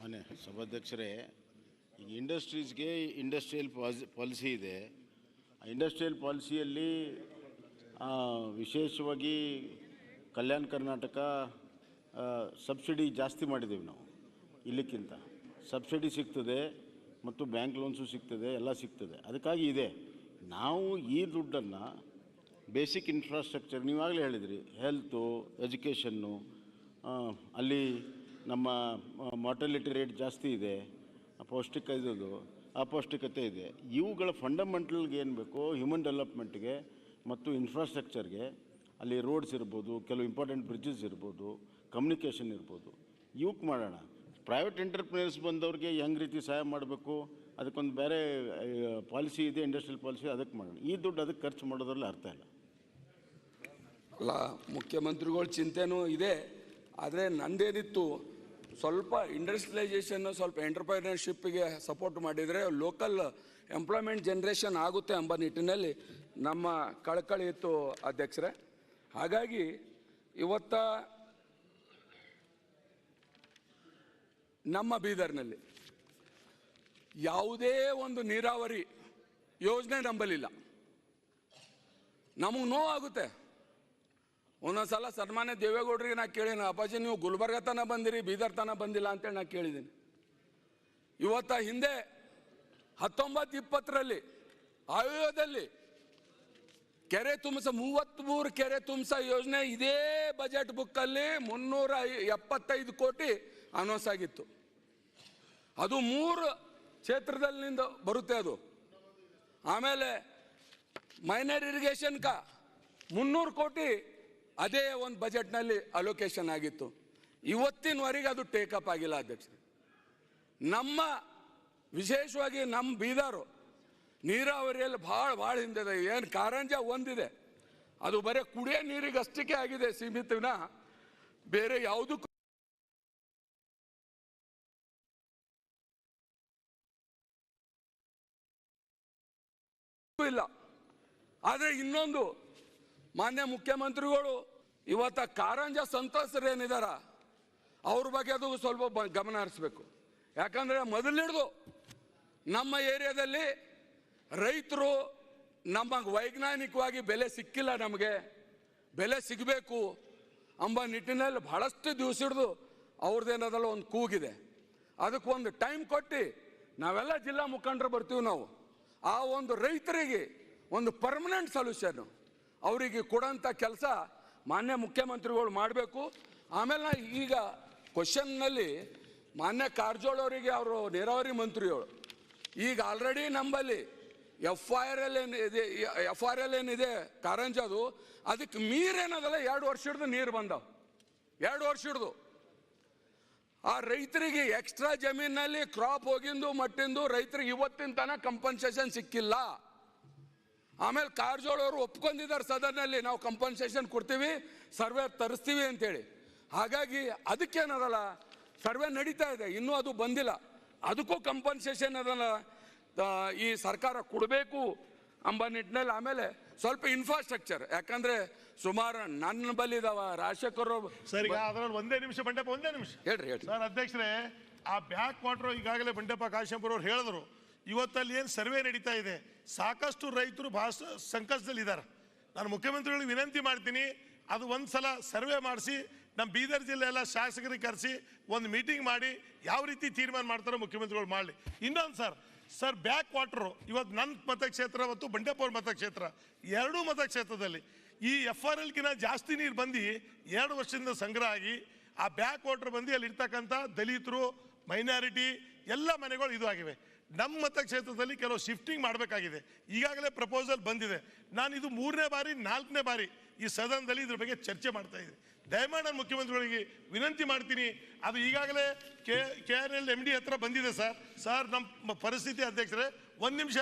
ಮನೆ ಸಭಾಧ್ಯಕ್ಷರೇ, ಈಗ ಇಂಡಸ್ಟ್ರೀಸ್ಗೆ ಇಂಡಸ್ಟ್ರಿಯಲ್ ಪಾಲಿಸಿ ಇದೆ. ಆ ಇಂಡಸ್ಟ್ರಿಯಲ್ ಪಾಲಿಸಿಯಲ್ಲಿ ವಿಶೇಷವಾಗಿ ಕಲ್ಯಾಣ ಕರ್ನಾಟಕ ಸಬ್ಸಿಡಿ ಜಾಸ್ತಿ ಮಾಡಿದ್ದೀವಿ ನಾವು. ಇಲ್ಲಿಕ್ಕಿಂತ ಸಬ್ಸಿಡಿ ಸಿಗ್ತದೆ ಮತ್ತು ಬ್ಯಾಂಕ್ ಲೋನ್ಸು ಸಿಗ್ತದೆ, ಎಲ್ಲ ಸಿಗ್ತದೆ. ಅದಕ್ಕಾಗಿ ಇದೆ. ನಾವು ಈ ದುಡ್ಡನ್ನು ಬೇಸಿಕ್ ಇನ್ಫ್ರಾಸ್ಟ್ರಕ್ಚರ್, ನೀವಾಗಲೇ ಹೇಳಿದ್ರಿ, ಹೆಲ್ತು, ಎಜುಕೇಷನ್ನು, ಅಲ್ಲಿ ನಮ್ಮ ಮಾರ್ಟಾಲಿಟಿ ರೇಟ್ ಜಾಸ್ತಿ ಇದೆ, ಅಪೌಷ್ಟಿಕತೆ ಇದೆ. ಇವುಗಳ ಫಂಡಮೆಂಟಲ್ಗೆ ಏನು ಬೇಕೋ ಹ್ಯೂಮನ್ ಡೆವಲಪ್ಮೆಂಟ್ಗೆ ಮತ್ತು ಇನ್ಫ್ರಾಸ್ಟ್ರಕ್ಚರ್ಗೆ, ಅಲ್ಲಿ ರೋಡ್ಸ್ ಇರ್ಬೋದು, ಕೆಲವು ಇಂಪಾರ್ಟೆಂಟ್ ಬ್ರಿಡ್ಜಸ್ ಇರ್ಬೋದು, ಕಮ್ಯುನಿಕೇಷನ್ ಇರ್ಬೋದು, ಇವಕ್ಕೆ ಮಾಡೋಣ. ಪ್ರೈವೇಟ್ ಎಂಟರ್ಪ್ರಿನರ್ಸ್ ಬಂದವ್ರಿಗೆ ಹೆಂಗೆ ರೀತಿ ಸಹಾಯ ಮಾಡಬೇಕು ಅದಕ್ಕೊಂದು ಬೇರೆ ಪಾಲಿಸಿ ಇದೆ, ಇಂಡಸ್ಟ್ರಿಯಲ್ ಪಾಲಿಸಿ, ಅದಕ್ಕೆ ಮಾಡೋಣ. ಈ ದುಡ್ಡು ಅದಕ್ಕೆ ಖರ್ಚು ಮಾಡೋದ್ರಲ್ಲಿ ಅರ್ಥ ಇಲ್ಲ. ಅಲ್ಲ, ಮುಖ್ಯಮಂತ್ರಿಗಳ ಚಿಂತೆನೂ ಇದೆ. ಆದರೆ ನಂದೇನಿತ್ತು, ಸ್ವಲ್ಪ ಇಂಡಸ್ಟ್ರಿಯಲೈಸೇಷನ್ನು, ಸ್ವಲ್ಪ ಎಂಟರ್ಪ್ರೈನರ್ಶಿಪ್ಪಿಗೆ ಸಪೋರ್ಟ್ ಮಾಡಿದರೆ ಲೋಕಲ್ ಎಂಪ್ಲಾಯ್ಮೆಂಟ್ ಜನ್ರೇಷನ್ ಆಗುತ್ತೆ ಎಂಬ ನಿಟ್ಟಿನಲ್ಲಿ ನಮ್ಮ ಕಳಕಳಿ ಇತ್ತು ಅಧ್ಯಕ್ಷರೇ. ಹಾಗಾಗಿ ಇವತ್ತ ನಮ್ಮ ಬೀದರ್ನಲ್ಲಿ ಯಾವುದೇ ಒಂದು ನೀರಾವರಿ ಯೋಜನೆ ನಂಬಲಿಲ್ಲ. ನಮಗೆ ನೋವಾಗುತ್ತೆ. ಒಂದೊಂದ್ಸಲ ಸನ್ಮಾನ್ಯ ದೇವೇಗೌಡರಿಗೆ ನಾ ಕೇಳೀನಿ, ಅಪ್ಪಾಜಿ ನೀವು ಗುಲ್ಬರ್ಗ ತನಕ ಬಂದಿರಿ, ಬೀದರ್ ತನಕ ಬಂದಿಲ್ಲ ಅಂತೇಳಿ ನಾ ಕೇಳಿದ್ದೀನಿ. ಇವತ್ತ ಹಿಂದೆ 1920ರಲ್ಲಿ ಆಯೋಗದಲ್ಲಿ ಕೆರೆ ತುಂಬಿಸ 33 ಕೆರೆ ತುಂಬಿಸ ಯೋಜನೆ ಇದೇ ಬಜೆಟ್ ಬುಕ್ಕಲ್ಲಿ 375 ಕೋಟಿ ಅನೌನ್ಸ್ ಆಗಿತ್ತು. ಅದು 3 ಕ್ಷೇತ್ರದಲ್ಲಿಂದ ಬರುತ್ತೆ ಅದು. ಆಮೇಲೆ ಮೈನರ್ ಇರಿಗೇಷನ್ 300 ಕೋಟಿ ಅದೇ ಒಂದು ಬಜೆಟ್ನಲ್ಲಿ ಅಲೋಕೇಶನ್ ಆಗಿತ್ತು. ಇವತ್ತಿನವರೆಗೆ ಅದು ಟೇಕಪ್ ಆಗಿಲ್ಲ ಅಧ್ಯಕ್ಷರೇ. ನಮ್ಮ ವಿಶೇಷವಾಗಿ ನಮ್ಮ ಬೀದರು ನೀರಾವರಿಯಲ್ಲಿ ಭಾಳ ಹಿಂದಿದೆ. ಏನು ಕಾರಂಜ ಒಂದಿದೆ, ಅದು ಬರೀ ಕುಡಿಯೋ ನೀರಿಗೆ ಅಷ್ಟಕ್ಕೆ ಆಗಿದೆ ಸೀಮಿತವಿನ, ಬೇರೆ ಯಾವುದಕ್ಕೂ ಇಲ್ಲ. ಆದರೆ ಇನ್ನೊಂದು, ಮಾನ್ಯ ಮುಖ್ಯಮಂತ್ರಿಗಳು ಇವತ್ತ ಕಾರಂಜ ಸಂತ್ರಸ್ತರು ಏನಿದಾರ ಅವ್ರ ಬಗ್ಗೆ ಅದು ಸ್ವಲ್ಪ ಗಮನ ಹರಿಸ್ಬೇಕು. ಯಾಕಂದರೆ ಮೊದಲಿಡ್ದು ನಮ್ಮ ಏರಿಯಾದಲ್ಲಿ ರೈತರು ನಮಗೆ ವೈಜ್ಞಾನಿಕವಾಗಿ ಬೆಲೆ ಸಿಕ್ಕಿಲ್ಲ, ನಮಗೆ ಬೆಲೆ ಸಿಗಬೇಕು ಎಂಬ ನಿಟ್ಟಿನಲ್ಲಿ ಬಹಳಷ್ಟು ದಿವಸ ಹಿಡಿದು ಅವ್ರದ್ದೇನದಲ್ಲ ಒಂದು ಕೂಗಿದೆ. ಅದಕ್ಕೊಂದು ಟೈಮ್ ಕೊಟ್ಟು ನಾವೆಲ್ಲ ಜಿಲ್ಲಾ ಮುಖಂಡರು ಬರ್ತೀವಿ. ನಾವು ಆ ಒಂದು ರೈತರಿಗೆ ಒಂದು ಪರ್ಮನೆಂಟ್ ಸೊಲ್ಯೂಷನ್ ಅವರಿಗೆ ಕೊಡೋಂಥ ಕೆಲಸ ಮಾನ್ಯ ಮುಖ್ಯಮಂತ್ರಿಗಳು ಮಾಡಬೇಕು. ಆಮೇಲೆ ಈಗ ಕ್ವಶನ್ನಲ್ಲಿ ಮಾನ್ಯ ಕಾರಜೋಳ ಅವರಿಗೆ ಅವರು ನೀರಾವರಿ ಮಂತ್ರಿಗಳು ಈಗ ಆಲ್ರೆಡಿ ನಮ್ಮಲ್ಲಿ FRL ಏನಿದೆ ಕಾರಂಜದು, ಅದಕ್ಕೆ ಮೀರೇನದಲ್ಲ 2 ವರ್ಷ ಹಿಡಿದು ನೀರು ಬಂದವು. 2 ವರ್ಷ ಹಿಡಿದು ಆ ರೈತರಿಗೆ ಎಕ್ಸ್ಟ್ರಾ ಜಮೀನಲ್ಲಿ ಕ್ರಾಪ್ ಹೋಗಿಂದು ಮಟ್ಟಿಂದು ರೈತರಿಗೆ ಇವತ್ತಿನ ತನಕ ಕಂಪನ್ಸೇಷನ್ ಸಿಕ್ಕಿಲ್ಲ. ಆಮೇಲೆ ಕಾರಜೋಳ ಅವರು ಒಪ್ಕೊಂಡಿದ್ದಾರೆ ಸದನಲ್ಲಿ, ನಾವು ಕಂಪನ್ಸೇಷನ್ ಕೊಡ್ತೀವಿ, ಸರ್ವೆ ತರಿಸ್ತೀವಿ ಅಂತೇಳಿ. ಹಾಗಾಗಿ ಅದಕ್ಕೇನದಲ್ಲ ಸರ್ವೆ ನಡೀತಾ ಇದೆ, ಇನ್ನೂ ಅದು ಬಂದಿಲ್ಲ. ಅದಕ್ಕೂ ಕಂಪನ್ಸೇಷನ್ ಅದನ್ನು ಈ ಸರ್ಕಾರ ಕೊಡಬೇಕು ಎಂಬ ನಿಟ್ಟಿನಲ್ಲಿ. ಆಮೇಲೆ ಸ್ವಲ್ಪ ಇನ್ಫ್ರಾಸ್ಟ್ರಕ್ಚರ್, ಯಾಕಂದ್ರೆ ಸುಮಾರು ನನ್ನ ಬಲ್ಲಿದಾವ ರಾಜಶೇಖರ್ ಸರ್. ಈಗ ಅದರಲ್ಲಿ ಒಂದೇ ನಿಮಿಷ ಬಂಡೆಪ್ಪ, ಒಂದೇ ನಿಮಿಷ ಹೇಳ್ರಿ. ಸರ್ ಅಧ್ಯಕ್ಷರೇ, ಆ ಬ್ಯಾಕ್ ವಾಟರ್ ಈಗಾಗಲೇ ಬಂಡೆಪ್ಪ ಕಾಶಂಪುರ ಅವ್ರು ಹೇಳಿದ್ರು. ಇವತ್ತಲ್ಲಿ ಏನು ಸರ್ವೆ ನಡೀತಾ ಇದೆ, ಸಾಕಷ್ಟು ರೈತರು ಬಹಳ ಸಂಕಷ್ಟದಲ್ಲಿದ್ದಾರೆ. ನಾನು ಮುಖ್ಯಮಂತ್ರಿಗಳಿಗೆ ವಿನಂತಿ ಮಾಡ್ತೀನಿ, ಅದು ಒಂದು ಸಲ ಸರ್ವೆ ಮಾಡಿಸಿ ನಮ್ಮ ಬೀದರ್ ಜಿಲ್ಲೆ ಎಲ್ಲ ಶಾಸಕರಿಗೆ ಕರೆಸಿ ಒಂದು ಮೀಟಿಂಗ್ ಮಾಡಿ ಯಾವ ರೀತಿ ತೀರ್ಮಾನ ಮಾಡ್ತಾರೋ ಮುಖ್ಯಮಂತ್ರಿಗಳು ಮಾಡಲಿ. ಇನ್ನೊಂದು ಸರ್ ಬ್ಯಾಕ್ ವಾಟರು ಇವತ್ತು ನನ್ನ ಮತಕ್ಷೇತ್ರ ಮತ್ತು ಬಂಡೆಪ್ಪ ಅವ್ರ ಮತಕ್ಷೇತ್ರ, ಎರಡೂ ಮತಕ್ಷೇತ್ರದಲ್ಲಿ ಈ FRLಗಿನ ಜಾಸ್ತಿ ನೀರು ಬಂದು 2 ವರ್ಷದಿಂದ ಸಂಗ್ರಹ ಆಗಿ ಆ ಬ್ಯಾಕ್ ವಾಟರ್ ಬಂದು ಅಲ್ಲಿ ಇರ್ತಕ್ಕಂಥ ದಲಿತರು, ಮೈನಾರಿಟಿ ಎಲ್ಲ ಮನೆಗಳು ಇದು ಆಗಿವೆ. ನಮ್ಮ ಮತಕ್ಷೇತ್ರದಲ್ಲಿ ಕೆಲವು ಶಿಫ್ಟಿಂಗ್ ಮಾಡಬೇಕಾಗಿದೆ. ಈಗಾಗಲೇ ಪ್ರಪೋಸಲ್ ಬಂದಿದೆ. ನಾನು ಇದು 3ನೇ ಬಾರಿ 4ನೇ ಬಾರಿ ಈ ಸದನದಲ್ಲಿ ಇದ್ರ ಬಗ್ಗೆ ಚರ್ಚೆ ಮಾಡ್ತಾ ಇದ್ದೀನಿ. ದಯಮಾಡಿ ನಾನು ಮುಖ್ಯಮಂತ್ರಿಗಳಿಗೆ ವಿನಂತಿ ಮಾಡ್ತೀನಿ, ಅದು ಈಗಾಗಲೇ KRL MD ಹತ್ರ ಬಂದಿದೆ. ಸರ್ ನಮ್ಮ ಪರಿಸ್ಥಿತಿ ಅಧ್ಯಕ್ಷರೇ, 1 ನಿಮಿಷ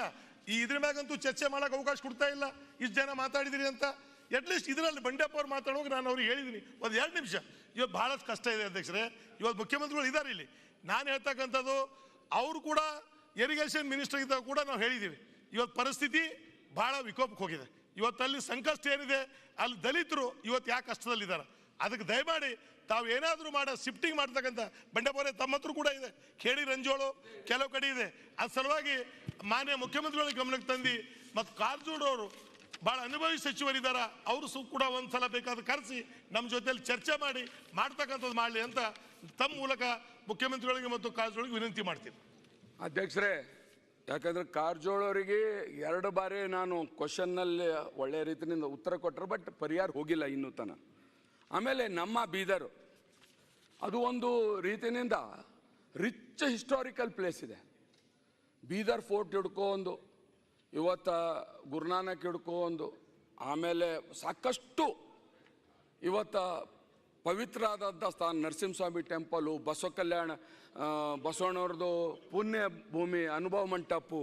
ಈ ಇದ್ರ ಮ್ಯಾಗಂತೂ ಚರ್ಚೆ ಮಾಡೋಕೆ ಅವಕಾಶ ಕೊಡ್ತಾ ಇಲ್ಲ. ಇಷ್ಟು ಜನ ಮಾತಾಡಿದಿರಿ ಅಂತ ಅಟ್ಲೀಸ್ಟ್ ಇದರಲ್ಲಿ ಬಂಡೆಪ್ಪ ಅವ್ರು ಮಾತಾಡೋಕೆ ನಾನು ಅವ್ರಿಗೆ ಹೇಳಿದ್ದೀನಿ, ಒಂದು 2 ನಿಮಿಷ. ಇವತ್ತು ಭಾಳಷ್ಟು ಕಷ್ಟ ಇದೆ ಅಧ್ಯಕ್ಷರೇ. ಇವತ್ತು ಮುಖ್ಯಮಂತ್ರಿಗಳು ಇದ್ದಾರೆ ಇಲ್ಲಿ. ನಾನು ಹೇಳ್ತಕ್ಕಂಥದ್ದು, ಅವರು ಕೂಡ ಇರಿಗೇಷನ್ ಮಿನಿಸ್ಟರ್ ಇದ್ದಾಗ ಕೂಡ ನಾವು ಹೇಳಿದ್ದೀವಿ, ಇವತ್ತು ಪರಿಸ್ಥಿತಿ ಭಾಳ ವಿಕೋಪಕ್ಕೆ ಹೋಗಿದೆ. ಇವತ್ತಲ್ಲಿ ಸಂಕಷ್ಟ ಏನಿದೆ, ಅಲ್ಲಿ ದಲಿತರು ಇವತ್ತು ಯಾಕೆ ಕಷ್ಟದಲ್ಲಿದ್ದಾರೆ, ಅದಕ್ಕೆ ದಯಮಾಡಿ ತಾವು ಏನಾದರೂ ಮಾಡೋ ಶಿಫ್ಟಿಂಗ್ ಮಾಡ್ತಕ್ಕಂಥ ಬಂಡೆಪೋರೆ ತಮ್ಮ ಹತ್ರ ಕೂಡ ಇದೆ, ಖೇಡಿ ರಂಜೋಳು ಕೆಲವು ಕಡೆ ಇದೆ. ಅದ್ರ ಸಲುವಾಗಿ ಮಾನ್ಯ ಮುಖ್ಯಮಂತ್ರಿಗಳ ಗಮನಕ್ಕೆ ತಂದು ಮತ್ತು ಕಾರಜೋಳ ಅವರು ಭಾಳ ಅನುಭವಿ ಸಚಿವರಿದ್ದಾರೆ, ಅವರು ಕೂಡ ಒಂದು ಸಲ ಬೇಕಾದ ಕರೆಸಿ ನಮ್ಮ ಜೊತೆಯಲ್ಲಿ ಚರ್ಚೆ ಮಾಡಿ ಮಾಡ್ತಕ್ಕಂಥದ್ದು ಮಾಡಲಿ ಅಂತ ತಮ್ಮ ಮೂಲಕ ಮುಖ್ಯಮಂತ್ರಿಗಳಿಗೆ ಮತ್ತು ಕಾರಜೋಳಿಗೆ ವಿನಂತಿ ಮಾಡ್ತೀನಿ. ಅಧ್ಯಕ್ಷರೇ, ಯಾಕಂದ್ರೆ ಕಾರಜೋಳ ಅವರಿಗೆ 2 ಬಾರಿ ನಾನು ಕ್ವಶನ್ನಲ್ಲಿ ಒಳ್ಳೆಯ ರೀತಿಯಿಂದ ಉತ್ತರ ಕೊಟ್ಟರು, ಬಟ್ ಪರಿಹಾರ ಹೋಗಿಲ್ಲ ಇನ್ನೂ ತನಕ. ಆಮೇಲೆ ನಮ್ಮ ಬೀದರು ಅದು ಒಂದು ರೀತಿಯಿಂದ ರಿಚ್ ಹಿಸ್ಟಾರಿಕಲ್ ಪ್ಲೇಸ್ ಇದೆ. ಬೀದರ್ ಫೋರ್ಟ್ ಹಿಡ್ಕೊ ಒಂದು, ಇವತ್ತು ಗುರುನಾನಕ್ ಹಿಡ್ಕೊ ಒಂದು, ಆಮೇಲೆ ಸಾಕಷ್ಟು ಇವತ್ತು ಪವಿತ್ರ ಆದಂಥ ಸ್ಥಾನ ನರಸಿಂಹಸ್ವಾಮಿ ಟೆಂಪಲು, ಬಸವ ಕಲ್ಯಾಣ, ಬಸವಣ್ಣವ್ರದ್ದು ಪುಣ್ಯ ಭೂಮಿ, ಅನುಭವ ಮಂಟಪು.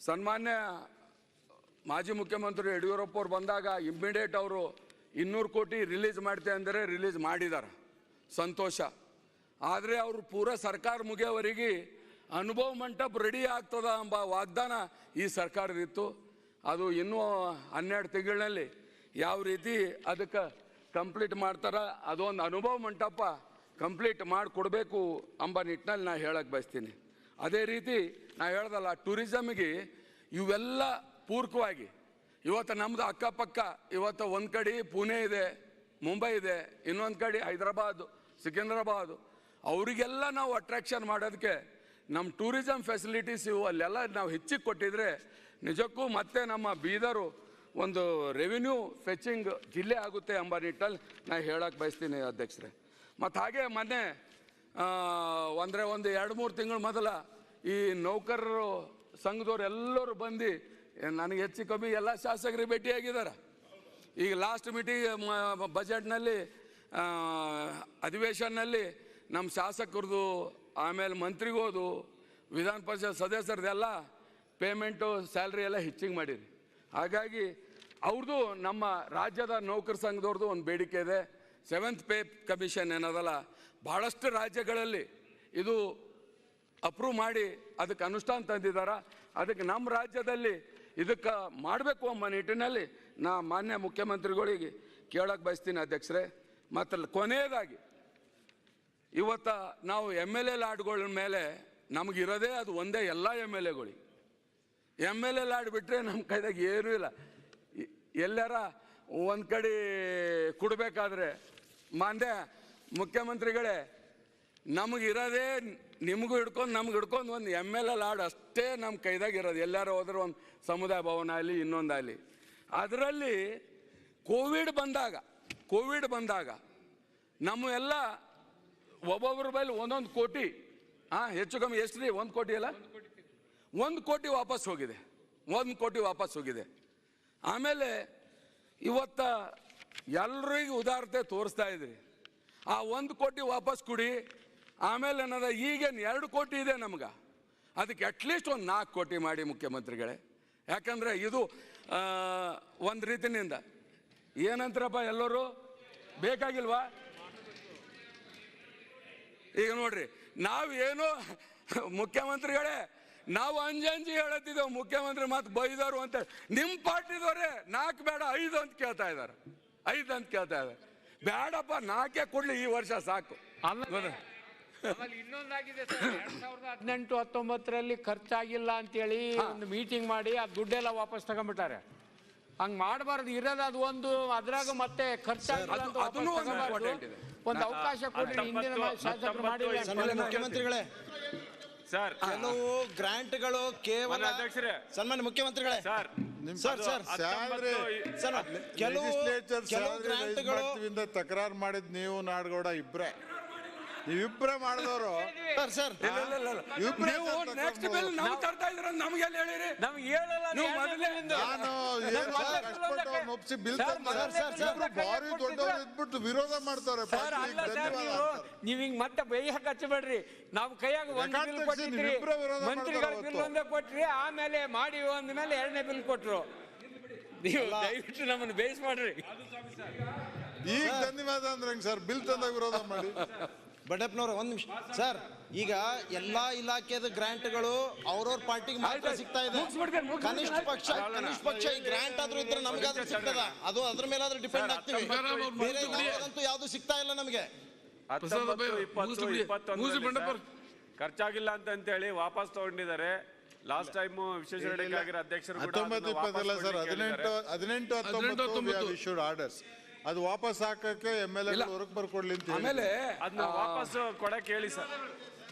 ಸನ್ಮಾನ್ಯ ಮಾಜಿ ಮುಖ್ಯಮಂತ್ರಿ ಯಡಿಯೂರಪ್ಪ ಅವ್ರು ಬಂದಾಗ ಇಮ್ಮಿಡಿಯೇಟ್ ಅವರು 200 ಕೋಟಿ ರಿಲೀಸ್ ಮಾಡ್ತೆ ಅಂದರೆ ರಿಲೀಸ್ ಮಾಡಿದ್ದಾರೆ, ಸಂತೋಷ. ಆದರೆ ಅವರು ಪೂರ ಸರ್ಕಾರ ಮುಗಿಯೋವರೆಗೆ ಅನುಭವ ಮಂಟಪ ರೆಡಿ ಆಗ್ತದ ಎಂಬ ವಾಗ್ದಾನ ಈ ಸರ್ಕಾರದಿತ್ತು. ಅದು ಇನ್ನೂ 12 ತಿಂಗಳಲ್ಲಿ ಯಾವ ರೀತಿ ಅದಕ್ಕೆ ಕಂಪ್ಲೀಟ್ ಮಾಡ್ತಾರ, ಅದೊಂದು ಅನುಭವ ಮಂಟಪ ಕಂಪ್ಲೀಟ್ ಮಾಡಿಕೊಡ್ಬೇಕು ಎಂಬ ನಿಟ್ಟಿನಲ್ಲಿ ನಾನು ಹೇಳಕ್ಕೆ ಬಯಸ್ತೀನಿ. ಅದೇ ರೀತಿ ನಾ ಹೇಳ್ದಲ್ಲ, ಟೂರಿಸಮ್ಗೆ ಇವೆಲ್ಲ ಪೂರಕವಾಗಿ ಇವತ್ತು ನಮ್ಮದು ಅಕ್ಕಪಕ್ಕ ಇವತ್ತು ಒಂದು ಕಡೆ ಪುಣೆ ಇದೆ, ಮುಂಬೈ ಇದೆ, ಇನ್ನೊಂದು ಕಡೆ ಹೈದರಾಬಾದ್, ಸಿಕಿಂದ್ರಾಬಾದ್, ಅವರಿಗೆಲ್ಲ ನಾವು ಅಟ್ರಾಕ್ಷನ್ ಮಾಡೋದಕ್ಕೆ ನಮ್ಮ ಟೂರಿಸಮ್ ಫೆಸಿಲಿಟೀಸ್ ಇವು ಅಲ್ಲೆಲ್ಲ ನಾವು ಹೆಚ್ಚಿಗೆ ಕೊಟ್ಟಿದ್ರೆ ನಿಜಕ್ಕೂ ಮತ್ತೆ ನಮ್ಮ ಬೀದರು ಒಂದು ರೆವಿನ್ಯೂ ಫೆಚಿಂಗ್ ಜಿಲ್ಲೆ ಆಗುತ್ತೆ ಎಂಬ ನಿಟ್ಟಲ್ಲಿ ನಾನು ಹೇಳಕ್ಕೆ ಬಯಸ್ತೀನಿ ಅಧ್ಯಕ್ಷರೇ. ಮತ್ತು ಹಾಗೆ ಮೊನ್ನೆ ಒಂದು 2-3 ತಿಂಗಳ ಮೊದಲ ಈ ನೌಕರರು ಸಂಘದವ್ರು ಎಲ್ಲರೂ ಬಂದು ನನಗೆ ಹೆಚ್ಚು ಕಮ್ಮಿ ಎಲ್ಲ ಶಾಸಕರಿಗೆ ಭೇಟಿಯಾಗಿದ್ದಾರೆ. ಈಗ ಲಾಸ್ಟ್ ಮೀಟಿಂಗ್ ಬಜೆಟ್ನಲ್ಲಿ ಅಧಿವೇಶನಲ್ಲಿ ನಮ್ಮ ಶಾಸಕರದು, ಆಮೇಲೆ ಮಂತ್ರಿಗೋದು, ವಿಧಾನ ಪರಿಷತ್ ಸದಸ್ಯರದೆಲ್ಲ ಪೇಮೆಂಟು ಸ್ಯಾಲ್ರಿ ಎಲ್ಲ ಹೆಚ್ಚಿಗೆ ಮಾಡಿರಿ. ಹಾಗಾಗಿ ಅವ್ರದ್ದು ನಮ್ಮ ರಾಜ್ಯದ ನೌಕರ ಸಂಘದವ್ರದ್ದು ಒಂದು ಬೇಡಿಕೆ ಇದೆ. 7th ಪೇ ಕಮಿಷನ್ ಏನದಲ್ಲ, ಭಾಳಷ್ಟು ರಾಜ್ಯಗಳಲ್ಲಿ ಇದು ಅಪ್ರೂವ್ ಮಾಡಿ ಅದಕ್ಕೆ ಅನುಷ್ಠಾನ ತಂದಿದ್ದಾರೆ. ಅದಕ್ಕೆ ನಮ್ಮ ರಾಜ್ಯದಲ್ಲಿ ಇದಕ್ಕೆ ಮಾಡಬೇಕು ಎಂಬ ನಿಟ್ಟಿನಲ್ಲಿ ನಾ ಮಾನ್ಯ ಮುಖ್ಯಮಂತ್ರಿಗಳಿಗೆ ಕೇಳಕ್ಕೆ ಬಯಸ್ತೀನಿ ಅಧ್ಯಕ್ಷರೇ. ಮತ್ತು ಕೊನೆಯದಾಗಿ ಇವತ್ತು ನಾವು MLA ಲಾಡ್ಗಳ ಮೇಲೆ ನಮಗಿರೋದೇ ಅದು ಒಂದೇ, ಎಲ್ಲ MLAಗಳಿಗೆ MLA ಲಾಡ್ ಬಿಟ್ಟರೆ ನಮ್ಮ ಕೈದಾಗ ಏನೂ ಇಲ್ಲ. ಎಲ್ಲಾರ ಒಂದು ಕಡೆ ಕೊಡಬೇಕಾದ್ರೆ ಮಾನ್ಯ ಮುಖ್ಯಮಂತ್ರಿಗಳೇ, ನಮಗಿರೋದೇ ನಿಮಗೂ ಹಿಡ್ಕೊಂಡು ನಮ್ಗೆ ಹಿಡ್ಕೊಂಡು ಒಂದು MLA ಲಾಡ್ ಅಷ್ಟೇ ನಮ್ಮ ಕೈದಾಗ ಇರೋದು. ಎಲ್ಲಾರು ಹೋದ್ರೆ ಒಂದು ಸಮುದಾಯ ಭವನ ಆಗಲಿ ಇನ್ನೊಂದಾಗಲಿ. ಅದರಲ್ಲಿ ಕೋವಿಡ್ ಬಂದಾಗ ನಮ್ಮ ಎಲ್ಲ ಒಬ್ಬೊಬ್ಬರ ಬಳಿ ಒಂದೊಂದು ಕೋಟಿ, ಹೆಚ್ಚು ಕಮ್ಮಿ ಎಷ್ಟು ರೀ? 1 ಕೋಟಿ ಅಲ್ಲ, 1 ಕೋಟಿ ವಾಪಸ್ ಹೋಗಿದೆ. 1 ಕೋಟಿ ವಾಪಸ್ ಹೋಗಿದೆ. ಆಮೇಲೆ ಇವತ್ತ ಎಲ್ರಿಗೂ ಉದಾರತೆ ತೋರಿಸ್ತಾ ಇದ್ರಿ. ಆ 1 ಕೋಟಿ ವಾಪಸ್ ಕೊಡಿ. ಆಮೇಲೆ ಏನದ, ಈಗೇನು 2 ಕೋಟಿ ಇದೆ ನಮ್ಗೆ, ಅದಕ್ಕೆ ಅಟ್ಲೀಸ್ಟ್ ಒಂದು 4 ಕೋಟಿ ಮಾಡಿ ಮುಖ್ಯಮಂತ್ರಿಗಳೇ. ಯಾಕಂದರೆ ಇದು ಒಂದು ರೀತಿನಿಂದ ಏನಂತಾರಪ್ಪ, ಎಲ್ಲರೂ ಬೇಕಾಗಿಲ್ವಾ? ಈಗ ನೋಡ್ರಿ, ನಾವೇನೋ ಮುಖ್ಯಮಂತ್ರಿಗಳೇ ನಾವು ಅಂಜಿ ಹೇಳತ್ತಿದ್ದೇವೆ, ಮುಖ್ಯಮಂತ್ರಿ ಮಾತು ಬೈದವರು ಅಂತ. ನಿಮ್ಮ ಪಾರ್ಟಿದವರೇ 4 ಬೇಡ 5 ಅಂತ ಕೇಳ್ತಾ ಇದ್ದಾರೆ. 5 ಅಂತ ಕೇಳ್ತಾ ಇದ್ದಾರೆ. ಬೇಡಪ್ಪ 4 ಕೊಡ್ಲಿ, ಈ ವರ್ಷ ಸಾಕು. ಇನ್ನೊಂದಾಗಿದೆ ಸರ್, 2018-19 ಖರ್ಚಾಗಿಲ್ಲ ಅಂತೇಳಿ ಒಂದು ಮೀಟಿಂಗ್ ಮಾಡಿ ಆ ದುಡ್ಡೆಲ್ಲ ವಾಪಸ್ ತಗೊಂಡ್ಬಿಟ್ಟಾರೆ. ಹಂಗ್ ಮಾಡಬಾರ್ದು. ಇರೋದು ಅದು ಒಂದು, ಅದ್ರಾಗ ಮತ್ತೆ ಖರ್ಚಾಗಿಲ್ಲ ಅಂತ ಒಂದು ಅವಕಾಶ ಕೊಡಿ. ಹಿಂದಿನ ಶಾಸಕರು ಮಾಡಿಲ್ಲ. ಮುಖ್ಯಮಂತ್ರಿಗಳೇ ಸರ್, ಕೆಲವು ಗ್ರಾಂಟ್ಗಳು ಕೇವಲ ಸನ್ಮಾನ್ಯ ಮುಖ್ಯಮಂತ್ರಿಗಳೇ ಕೆಲವು ಗ್ರಾಂಟ್ಗಳು ತಕರಾರು ಮಾಡಿದ್ ನೀವು ನಾಡಗೌಡ ಇಬ್ರೇ, ನೀವಿಬ್ರೇ ಮಾಡಿದವರು. ನೆಕ್ಸ್ಟ್ ಬಿಲ್ ನಾವು ತರ್ತಾ ಇದ್ರ ನಮ್ಗೆಲ್ಲ ಹೇಳಿರಿ? ನಮ್ಗೆ ಹೇಳಲ್ಲ. ಒಪ್ಸಿ ಬಿಲ್ ಭಾರಿ ದೊಡ್ಡವರು ಇದ್ಬಿಟ್ಟು ವಿರೋಧ ಮಾಡ್ತಾರೆ. ನೀವ್ ಹಿಂಗ್ ಮತ್ತೆ ಬೈಯಕ್ ಹಚ್ಚಬೇಡ್ರಿ. ನಾವು ಕೈಯಾಗ ಒಂದು ಬಿಲ್ ಕೊಟ್ಟಿದ್ರಿ, ಮಂತ್ರಿಗಳ ಬಿಲ್ ಒಂದೇ ಕೊಟ್ರಿ, ಆಮೇಲೆ ಮಾಡಿ ಅಂದ್ಮೇಲೆ 2ನೇ ಬಿಲ್ ಕೊಟ್ರು. ನೀವು ದಯವಿಟ್ಟು ನಮ್ಮನ್ನು ಬೇಸ್ ಮಾಡ್ರಿ. ಈಗ ಧನ್ಯವಾದ ಅಂದ್ರೆ ಹೆಂಗ್ ಸರ್? ಬಿಲ್ ತಂದಾಗ ವಿರೋಧ ಮಾಡಿ. ಬಡಪ್ಪನವ್ರ 1 ನಿಮಿಷ ಸರ್. ಈಗ ಎಲ್ಲಾ ಇಲಾಖೆದ ಗ್ರಾಂಟ್ಗಳು ಅವ್ರವ್ರ ಪಾರ್ಟಿಗೆ ಮಾತ್ರ ಸಿಗ್ತಾ ಇದೆ. ಕನಿಷ್ಠ ಪಕ್ಷ ಈ ಗ್ರಾಂಟ್ ಆದ್ರೂ ಇದ್ರೆ ನಮ್ಗಾದ್ರೂ ಸಿಗ್ತದ, ಅದು ಅದ್ರ ಮೇಲಾದ್ರೂ ಡಿಪೆಂಡ್ ಆಗ್ತೀವಿ. ಬೇರೆ ಅಂತೂ ಯಾವ್ದು ಸಿಗ್ತಾ ಇಲ್ಲ ನಮಗೆ. 19-21 ಖರ್ಚಾಗಿಲ್ಲ ಅಂತ ಹೇಳಿ ವಾಪಸ್ ತಗೊಂಡಿದ್ದಾರೆ. ಲಾಸ್ಟ್ ಟೈಮ್ ವಿಶ್ವೇಶ್ವರಯ್ಯ ಅಧ್ಯಕ್ಷರು 19-20 ಸರ್, 18-19 ಇಶ್ಯೂಡ್ ಆರ್ಡರ್ಸ್. ಅದು ವಾಪಸ್ ಹಾಕಕ್ಕೆ MLA ಹೊರಗೆ ಬರ್ಕೊಡ್ಲಿ ಅಂತ ಆಮೇಲೆ ಅದನ್ನ ವಾಪಸ್ ಕೊಡಕ್ಕೆ ಹೇಳಿ ಸರ್.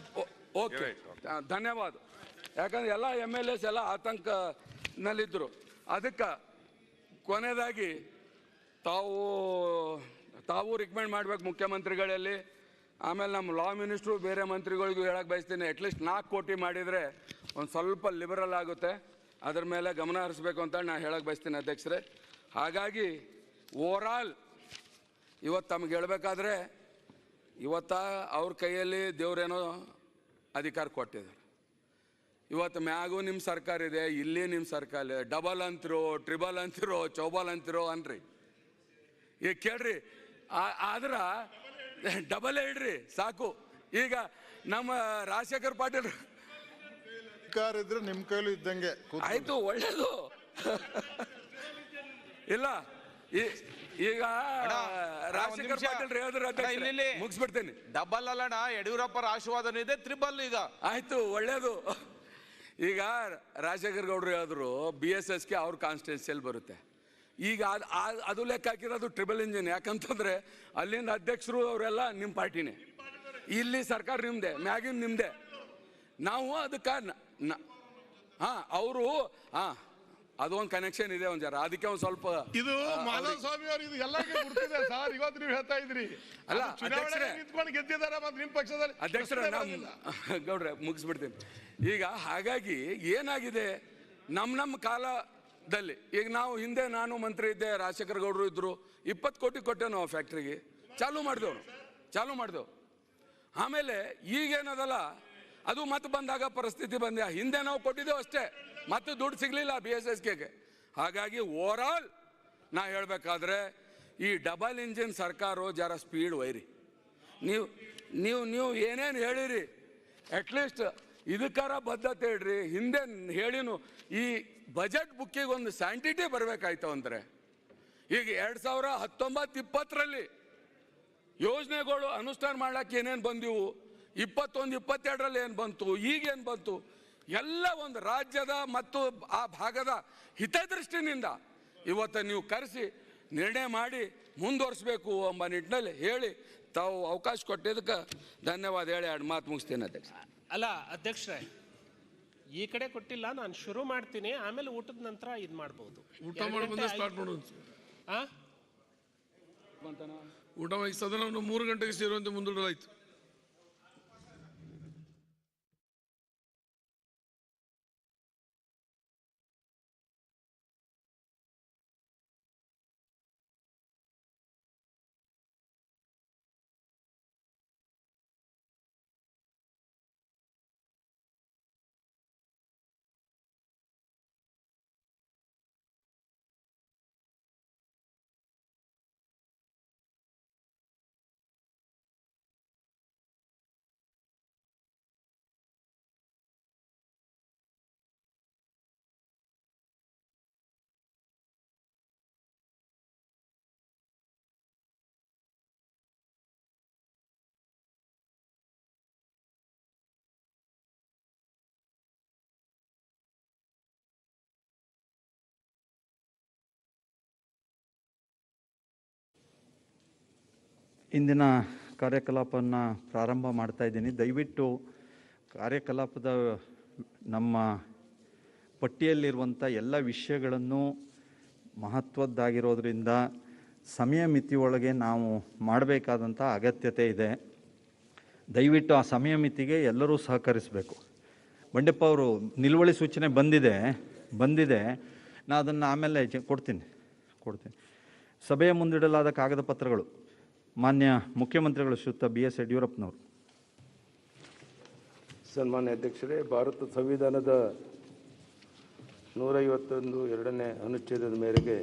ಓಕೆ, ಧನ್ಯವಾದ. ಯಾಕಂದ್ರೆ ಎಲ್ಲ MLAs ಎಲ್ಲ ಆತಂಕನಲ್ಲಿದ್ದರು. ಅದಕ್ಕೆ ಕೊನೆಯದಾಗಿ ತಾವು ರಿಕಮೆಂಡ್ ಮಾಡ್ಬೇಕು ಮುಖ್ಯಮಂತ್ರಿಗಳಲ್ಲಿ. ಆಮೇಲೆ ನಮ್ಮ ಲಾ ಮಿನಿಸ್ಟ್ರು ಬೇರೆ ಮಂತ್ರಿಗಳಿಗೂ ಹೇಳಕ್ಕೆ ಬಯಸ್ತೀನಿ, ಅಟ್ಲೀಸ್ಟ್ 4 ಕೋಟಿ ಮಾಡಿದರೆ ಒಂದು ಸ್ವಲ್ಪ ಲಿಬರಲ್ ಆಗುತ್ತೆ. ಅದ್ರ ಮೇಲೆ ಗಮನ ಹರಿಸ್ಬೇಕು ಅಂತ ನಾನು ಹೇಳಕ್ಕೆ ಬಯಸ್ತೀನಿ ಅಧ್ಯಕ್ಷರೇ. ಹಾಗಾಗಿ ಓವರಾಲ್ ಇವತ್ತು ತಮಗೆ ಹೇಳಬೇಕಾದ್ರೆ, ಅವ್ರ ಕೈಯಲ್ಲಿ ದೇವ್ರೇನೋ ಅಧಿಕಾರ ಕೊಟ್ಟಿದ್ದಾರೆ. ಇವತ್ತು ಮ್ಯಾಗೂ ನಿಮ್ಮ ಸರ್ಕಾರ ಇದೆ, ಇಲ್ಲಿ ನಿಮ್ಮ ಸರ್ಕಾರ ಇದೆ. ಡಬಲ್ ಅಂತಿರೋ, ಟ್ರಿಬಲ್ ಅಂತಿರೋ, ಚೌಬಲ್ ಅಂತಿರೋ ಅನ್ರಿ. ಈಗ ಕೇಳ್ರಿ, ಆದ್ರೆ ಡಬಲ್ ಇಡ್ರಿ ಸಾಕು. ಈಗ ನಮ್ಮ ರಾಜಶೇಖರ್ ಪಾಟೀಲ್ ಸರ್ಕಾರ ಇದ್ರೆ ನಿಮ್ಮ ಕೈಲೂ ಇದ್ದಂಗೆ ಆಯ್ತು, ಒಳ್ಳೇದು. ಇಲ್ಲ ಈಗ ರಾಜಶೇಖರ್ ಪಾಟೀಲ್ ಹೇಳಿದ್ರೆ ಮುಗಿಸ್ಬಿಡ್ತೇನೆ. ಡಬಲ್ ಅಲ್ಲಣ್ಣ, ಯಡಿಯೂರಪ್ಪರ ಆಶೀರ್ವಾದನೂ ಇದೆ, ತ್ರಿಬಲ್ ಈಗ ಆಯ್ತು, ಒಳ್ಳೇದು. ಈಗ ರಾಜಶೇಖರ್ ಗೌಡ್ರು ಹೇಳಿದ್ರು BSSಗೆ ಅವ್ರ ಕಾನ್ಸ್ಟಿಟ್ಯೂನ್ಸಿಯಲ್ಲಿ ಬರುತ್ತೆ. ಈಗ ಅದು ಲೆಕ್ಕ ಹಾಕಿರೋದು ಟ್ರಿಬಲ್ ಇಂಜಿನ್. ಯಾಕಂತಂದ್ರೆ ಅಲ್ಲಿಂದ ಅಧ್ಯಕ್ಷರು ಅವರೆಲ್ಲ ನಿಮ್ಮ ಪಾರ್ಟಿನೇ, ಇಲ್ಲಿ ಸರ್ಕಾರ ನಿಮ್ದೆ, ಮ್ಯಾಗಿನ್ ನಿಮ್ದೆ. ನಾವು ಅದಕ್ಕೆ ಅವರು ಅದೊಂದು ಕನೆಕ್ಷನ್ ಇದೆ ಒಂದ್ ಜರ, ಅದಕ್ಕೆ ಒಂದ್ ಸ್ವಲ್ಪ ಇದು ಮಾಧವ ಸ್ವಾಮಿ ಅವರು ಇದು ಎಲ್ಲ ಗುರ್ತಿದೆ ಸರ್. ಇವತ್ತು ನೀವು ಹೇಳ್ತಾ ಇದ್ರಿ ಅಲ್ಲ ಚುನಾವಣೆ ನಿಂತ್ಕೊಂಡು ಗೆದ್ದಿದ್ದಾರೆ ಮತ್ತೆ ನಿಮ್ಮ ಪಕ್ಷದಲ್ಲಿ. ಅಧ್ಯಕ್ಷರ ಗೌಡ್ರೆ ಮುಗಿಸ್ಬಿಡ್ತೀನಿ. ಈಗ ಹಾಗಾಗಿ ಏನಾಗಿದೆ, ನಮ್ಮ ಕಾಲ ದಲ್ಲಿ. ಈಗ ನಾವು ಹಿಂದೆ ನಾನು ಮಂತ್ರಿ ಇದ್ದೆ, ರಾಜಶೇಖರ ಗೌಡರು ಇದ್ರು, 20 ಕೋಟಿ ಕೊಟ್ಟೆ ನಾವು ಫ್ಯಾಕ್ಟ್ರಿಗೆ ಚಾಲೂ ಮಾಡಿದೆವು. ಆಮೇಲೆ ಈಗೇನದಲ್ಲ ಅದು ಮತ್ತೆ ಬಂದಾಗ ಪರಿಸ್ಥಿತಿ ಬಂದ, ಹಿಂದೆ ನಾವು ಕೊಟ್ಟಿದ್ದೇವೆ ಅಷ್ಟೇ, ಮತ್ತೆ ದುಡ್ಡು ಸಿಗಲಿಲ್ಲ BSSKಗೆ. ಹಾಗಾಗಿ ಓವರಾಲ್ ನಾ ಹೇಳಬೇಕಾದ್ರೆ ಈ ಡಬಲ್ ಇಂಜಿನ್ ಸರ್ಕಾರ ಜರ ಸ್ಪೀಡ್ ಒಯ್ರಿ. ನೀವು ಏನೇನು ಹೇಳಿರಿ ಅಟ್ಲೀಸ್ಟ್ ಇದಕ್ಕಾರ ಬದ್ಧತೆ ಇಡ್ರಿ. ಹಿಂದೆ ಹೇಳಿನು ಈ ಬಜೆಟ್ ಬುಕ್ಕಿಗೆ ಒಂದು ಸ್ಯಾಂಟಿಟಿ ಬರಬೇಕಾಯ್ತು ಅಂದರೆ ಈಗ 2019-20 ಯೋಜನೆಗಳು ಅನುಷ್ಠಾನ ಮಾಡ್ಲಿಕ್ಕೆ ಏನೇನು ಬಂದಿವು, 21-22 ಏನು ಬಂತು, ಈಗೇನು ಬಂತು, ಎಲ್ಲ ಒಂದು ರಾಜ್ಯದ ಮತ್ತು ಆ ಭಾಗದ ಹಿತದೃಷ್ಟಿನಿಂದ ಇವತ್ತು ನೀವು ಕರೆಸಿ ನಿರ್ಣಯ ಮಾಡಿ ಮುಂದುವರಿಸಬೇಕು ಎಂಬ ನಿಟ್ಟಿನಲ್ಲಿ ಹೇಳಿ ತಾವು ಅವಕಾಶ ಕೊಟ್ಟಿದ್ದಕ್ಕೆ ಧನ್ಯವಾದ ಹೇಳಿ 2 ಮಾತು ಮುಗಿಸ್ತೇನೆ ಅಧ್ಯಕ್ಷ. ಅಲ್ಲ ಅಧ್ಯಕ್ಷರೇ, ಈ ಕಡೆ ಕೊಟ್ಟಿಲ್ಲ, ನಾನು ಶುರು ಮಾಡ್ತೀನಿ, ಆಮೇಲೆ ಊಟದ ನಂತರ ಇದು ಮಾಡ್ಬೋದು. ಊಟ ಮಾಡಿ ಬಂದ ಸ್ಟಾರ್ಟ್ ಮಾಡೋದು. ಊಟ ಮಾಡಿ ಸದನವನ್ನು 3 ಗಂಟೆಗೆ ಸೇರುವಂತೆ ಮುಂದೂಡಲಾಯಿತು. ಇಂದಿನ ಕಾರ್ಯಕಲಾಪವನ್ನು ಪ್ರಾರಂಭ ಮಾಡ್ತಾ ಇದ್ದೀನಿ. ದಯವಿಟ್ಟು ಕಾರ್ಯಕಲಾಪದ ನಮ್ಮ ಪಟ್ಟಿಯಲ್ಲಿರುವಂಥ ಎಲ್ಲ ವಿಷಯಗಳನ್ನು ಮಹತ್ವದ್ದಾಗಿರೋದ್ರಿಂದ ಸಮಯ ಮಿತಿಯೊಳಗೆ ನಾವು ಮಾಡಬೇಕಾದಂಥ ಅಗತ್ಯತೆ ಇದೆ. ದಯವಿಟ್ಟು ಆ ಸಮಯ ಮಿತಿಗೆ ಎಲ್ಲರೂ ಸಹಕರಿಸಬೇಕು. ಬಂಡೆಪ್ಪ ಅವರು ನಿಲುವಳಿ ಸೂಚನೆ ಬಂದಿದೆ, ನಾನು ಅದನ್ನು ಆಮೇಲೆ ಕೊಡ್ತೀನಿ. ಸಭೆಯ ಮುಂದಿಡಲಾದ ಕಾಗದ ಪತ್ರಗಳು. ಮಾನ್ಯ ಮುಖ್ಯಮಂತ್ರಿಗಳು ಶ್ರೀಯುತ BS ಯಡಿಯೂರಪ್ಪನವರು. ಸನ್ಮಾನ್ಯ ಅಧ್ಯಕ್ಷರೇ, ಭಾರತ ಸಂವಿಧಾನದ 151 ಅನುಚ್ಛೇದದ ಮೇರೆಗೆ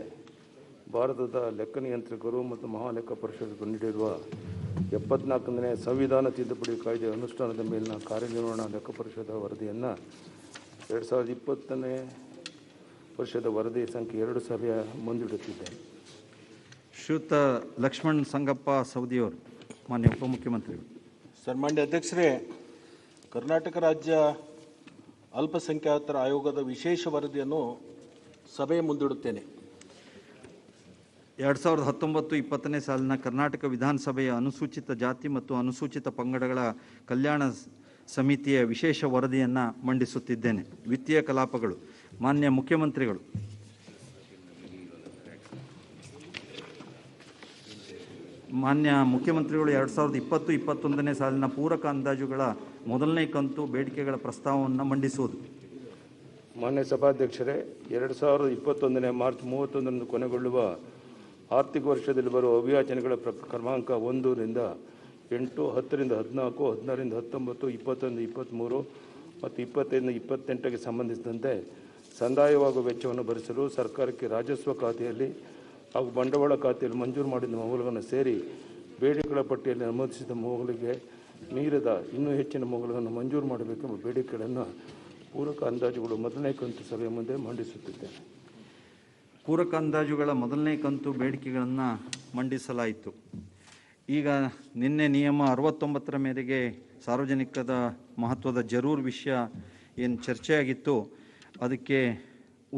ಭಾರತದ ಲೆಕ್ಕ ನಿಯಂತ್ರಕರು ಮತ್ತು ಮಹಾಲೆಕ್ಕ ಪರಿಷತ್ತು ನೀಡಿರುವ 74ನೇ ಸಂವಿಧಾನ ತಿದ್ದುಪಡಿ ಕಾಯ್ದೆ ಅನುಷ್ಠಾನದ ಮೇಲಿನ ಕಾರ್ಯನಿರ್ವಹಣಾ ಲೆಕ್ಕ ಪರಿಷದ ವರದಿಯನ್ನು 2020ನೇ ವರ್ಷದ ವರದಿ ಸಂಖ್ಯೆ 2 ಸಭೆಯ ಮುಂದಿಡುತ್ತಿದ್ದೇನೆ. ಶ್ರೀಯುತ ಲಕ್ಷ್ಮಣ್ ಸಂಗಪ್ಪ ಸವದಿಯವರು, ಮಾನ್ಯ ಉಪಮುಖ್ಯಮಂತ್ರಿಗಳು. ಸನ್ಮಾನ್ಯ ಅಧ್ಯಕ್ಷರೇ, ಕರ್ನಾಟಕ ರಾಜ್ಯ ಅಲ್ಪಸಂಖ್ಯಾತರ ಆಯೋಗದ ವಿಶೇಷ ವರದಿಯನ್ನು ಸಭೆಯ ಮುಂದಿಡುತ್ತೇನೆ. 2019-20ನೇ ಸಾಲಿನ ಕರ್ನಾಟಕ ವಿಧಾನಸಭೆಯ ಅನುಸೂಚಿತ ಜಾತಿ ಮತ್ತು ಅನುಸೂಚಿತ ಪಂಗಡಗಳ ಕಲ್ಯಾಣ ಸಮಿತಿಯ ವಿಶೇಷ ವರದಿಯನ್ನು ಮಂಡಿಸುತ್ತಿದ್ದೇನೆ. ವಿತ್ತೀಯ ಕಲಾಪಗಳು. ಮಾನ್ಯ ಮುಖ್ಯಮಂತ್ರಿಗಳು. ಮಾನ್ಯ ಮುಖ್ಯಮಂತ್ರಿಗಳು 2020-21ನೇ ಸಾಲಿನ ಪೂರಕ ಅಂದಾಜುಗಳ ಮೊದಲನೇ ಕಂತು ಬೇಡಿಕೆಗಳ ಪ್ರಸ್ತಾವವನ್ನು ಮಂಡಿಸುವುದು. ಮಾನ್ಯ ಸಭಾಧ್ಯಕ್ಷರೇ, 2021ನೇ ಮಾರ್ಚ್ 31ರಂದು ಕೊನೆಗೊಳ್ಳುವ ಆರ್ಥಿಕ ವರ್ಷದಲ್ಲಿ ಬರುವ ಅಭಿಯಾಚನೆಗಳ ಕ್ರಮಾಂಕ 1ರಿಂದ 8, 10ರಿಂದ 14, 16ರಿಂದ 19, 21, 23 ಮತ್ತು 25ರಿಂದ 28ಗೆ ಸಂಬಂಧಿಸಿದಂತೆ ಸಂದಾಯವಾಗುವ ವೆಚ್ಚವನ್ನು ಭರಿಸಲು ಸರ್ಕಾರಕ್ಕೆ ರಾಜಸ್ವ ಖಾತೆಯಲ್ಲಿ ಹಾಗೂ ಬಂಡವಾಳ ಖಾತೆಯಲ್ಲಿ ಮಂಜೂರು ಮಾಡಿದ ಮೊಗಲುಗಳನ್ನು ಸೇರಿ ಬೇಡಿಕೆಗಳ ಪಟ್ಟಿಯಲ್ಲಿ ನಮೂದಿಸಿದ ಮೊಗಲಿಗೆ ಮೀರಿದ ಇನ್ನೂ ಹೆಚ್ಚಿನ ಮೊಗಲುಗಳನ್ನು ಮಂಜೂರು ಮಾಡಬೇಕೆಂಬ ಬೇಡಿಕೆಗಳನ್ನು ಪೂರಕ ಅಂದಾಜುಗಳು ಮೊದಲನೇ ಕಂತು ಸಭೆಯ ಮುಂದೆ ಮಂಡಿಸುತ್ತಿದ್ದೇನೆ. ಪೂರಕ ಅಂದಾಜುಗಳ ಮೊದಲನೇ ಕಂತು ಬೇಡಿಕೆಗಳನ್ನು ಮಂಡಿಸಲಾಯಿತು. ಈಗ ನಿನ್ನೆ ನಿಯಮ 69ರ ಮೇರೆಗೆ ಸಾರ್ವಜನಿಕದ ಮಹತ್ವದ ಜರೂರ್ ವಿಷಯ ಏನು ಚರ್ಚೆಯಾಗಿತ್ತು, ಅದಕ್ಕೆ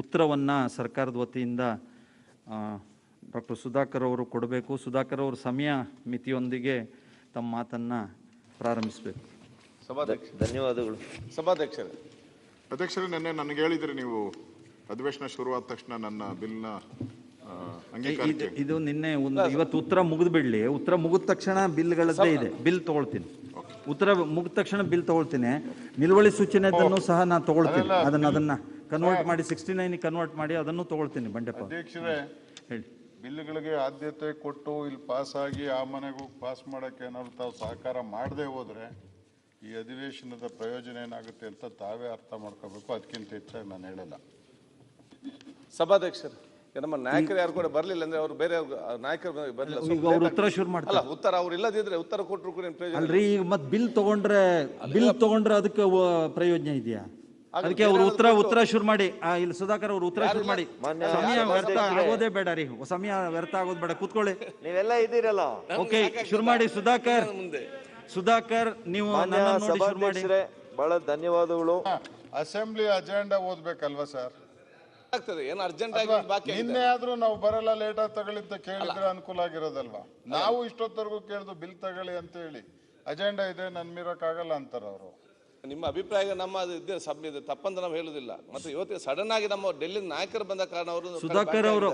ಉತ್ತರವನ್ನು ಸರ್ಕಾರದ ವತಿಯಿಂದ ಡಾಕ್ಟರ್ ಸುಧಾಕರ್ ಅವರು ಕೊಡಬೇಕು. ಸುಧಾಕರ್ ಅವರು ಸಮಯ ಮಿತಿಯೊಂದಿಗೆ ತಮ್ಮ ಮಾತನ್ನು ಪ್ರಾರಂಭಿಸಬೇಕು. ಧನ್ಯವಾದಗಳು. ಸಭಾಧ್ಯಕ್ಷರೇ, ಅಧ್ಯಕ್ಷರೇ, ನಿನ್ನೆ ನನಗೆ ಹೇಳಿದ್ರಿ ನೀವು ಅಧಿವೇಶನ ಶುರುವಾದ ತಕ್ಷಣ ನನ್ನ ಬಿಲ್ನ ಅಂಗೀಕಾರಕ್ಕೆ. ಇದು ನಿನ್ನೆ ಇವತ್ತು ಉತ್ತರ ಮುಗಿದು ಬಿಡಲಿ. ಉತ್ತರ ಮುಗಿದ ತಕ್ಷಣ ಬಿಲ್ಗಳದ್ದೇ ಇದೆ, ಬಿಲ್ ತಗೊಳ್ತೀನಿ. ಉತ್ತರ ಮುಗಿದ ತಕ್ಷಣ ಬಿಲ್ ತಗೊಳ್ತೀನಿ. ನಿಲುವಳಿ ಸೂಚನೆಯನ್ನು ಸಹ ನಾನು ತಗೊಳ್ತೀನಿ. ಅದನ್ನ ಕನ್ವರ್ಟ್ ಮಾಡಿ 69 ಕನ್ವರ್ಟ್ ಮಾಡಿ ಅದನ್ನು ತಗೊಳ್ತೀನಿ ಬಂಡೆಪ್ಪ. ಅಧ್ಯಕ್ಷರೇ, ಹೇಳಿ. ಬಿಲ್ಗಳಿಗೆ ಆದ್ಯತೆ ಕೊಟ್ಟು ಇಲ್ಲಿ ಪಾಸ್ ಆಗಿ ಆ ಮನೆಗೆ ಹೋಗಿ ಪಾಸ್ ಮಾಡಕ್ಕೆ ಏನಾದ್ರು ತಾವು ಸಹಕಾರ ಮಾಡದೆ ಹೋದ್ರೆ ಈ ಅಧಿವೇಶನದ ಪ್ರಯೋಜನ ಏನಾಗುತ್ತೆ ಅಂತ ತಾವೇ ಅರ್ಥ ಮಾಡ್ಕೋಬೇಕು. ಅದಕ್ಕಿಂತ ಹೆಚ್ಚಾಗಿ ನಾನು ಹೇಳಲ್ಲ. ಸಭಾಧ್ಯಕ್ಷರು, ನಮ್ಮ ನಾಯಕರು ಯಾರು ಕೂಡ ಬರ್ಲಿಲ್ಲ ಅಂದ್ರೆ ಅವ್ರು ಬೇರೆ ನಾಯಕರು ಬರಲಿಲ್ಲ. ಈಗ ಅವ್ರು ಉತ್ತರ ಶುರು ಮಾಡ್ತಾರೆ. ಅಲ್ಲ, ಉತ್ತರ ಅವ್ರು ಇಲ್ಲದಿದ್ರೆ ಉತ್ತರ ಕೊಟ್ಟರು ಕೂಡ ಏನ್ ಪ್ರಯೋಜನ? ಅಲ್ರಿ, ಈಗ ಮತ್ತೆ ಬಿಲ್ ತಗೊಂಡ್ರೆ ಅದಕ್ಕೆ ಪ್ರಯೋಜನ ಇದೆಯಾ? ಅದಕ್ಕೆ ಅವ್ರು ಉತ್ತರ ಶುರು ಮಾಡಿ. ಇಲ್ಲಿ ಸುಧಾಕರ್ ಅವ್ರು ಉತ್ತರ ಶುರು ಮಾಡಿ. ಸಮಯ ವ್ಯರ್ಥ ಆಗೋದೇ ಬೇಡ ರೀ, ಸಮಯ ವ್ಯರ್ಥ ಆಗೋದು ಬೇಡ. ಕೂತ್ಕೊಳ್ಳಿ, ನೀವೆಲ್ಲ ಇದ್ದೀರಲ್ಲ. ಓಕೆ, ಶುರು ಮಾಡಿ. ಸುಧಾಕರ್ ನೀವು ನನ್ನನ್ನು ನೋಡಿ ಶುರು ಮಾಡಿ. ಬಹಳ ಧನ್ಯವಾದಗಳು. ಅಸೆಂಬ್ಲಿ ಅಜೆಂಡಾ ಓದ್ಬೇಕಲ್ವಾ ಸರ್? ಆಗ್ತದೆ, ಏನು ಅರ್ಜೆಂಟ್ ಆಗಿ ಬಾಕಿ ನಿನ್ನೆ ಆದ್ರೂ ನಾವು ಬರಲ್ಲ, ಲೇಟ್ ಆಗಿ ತಗೊಳ್ಳಿ ಅಂತ ಕೇಳಿದ್ರೆ ಅನುಕೂಲ ಆಗಿರೋದಲ್ವಾ? ನಾವು ಇಷ್ಟೊತ್ತವರೆಗೂ ಕೇಳಿದ್ರು ಬಿಲ್ ತಗೊಳ್ಳಿ ಅಂತ ಹೇಳಿ, ಅಜೆಂಡಾ ಇದೆ ನನ್ ಮೀರಕ್ಕಾಗಲ್ಲ ಅಂತಾರ ಅವರು. ನಿಮ್ಮ ಅಭಿಪ್ರಾಯ ನಮ್ಮ ಇದೆ ಸಭೆ ಇದೆ, ತಪ್ಪಂತ ನಾವು ಹೇಳುದಿಲ್ಲ. ಮತ್ತೆ ಇವತ್ತು ಸಡನ್ ಆಗಿ ನಮ್ಮ ಡೆಲ್ಲಿ ನಾಯಕರು ಬಂದ ಕಾರಣ ಅವರು ಸುಧಾಕರ್ ಅವರು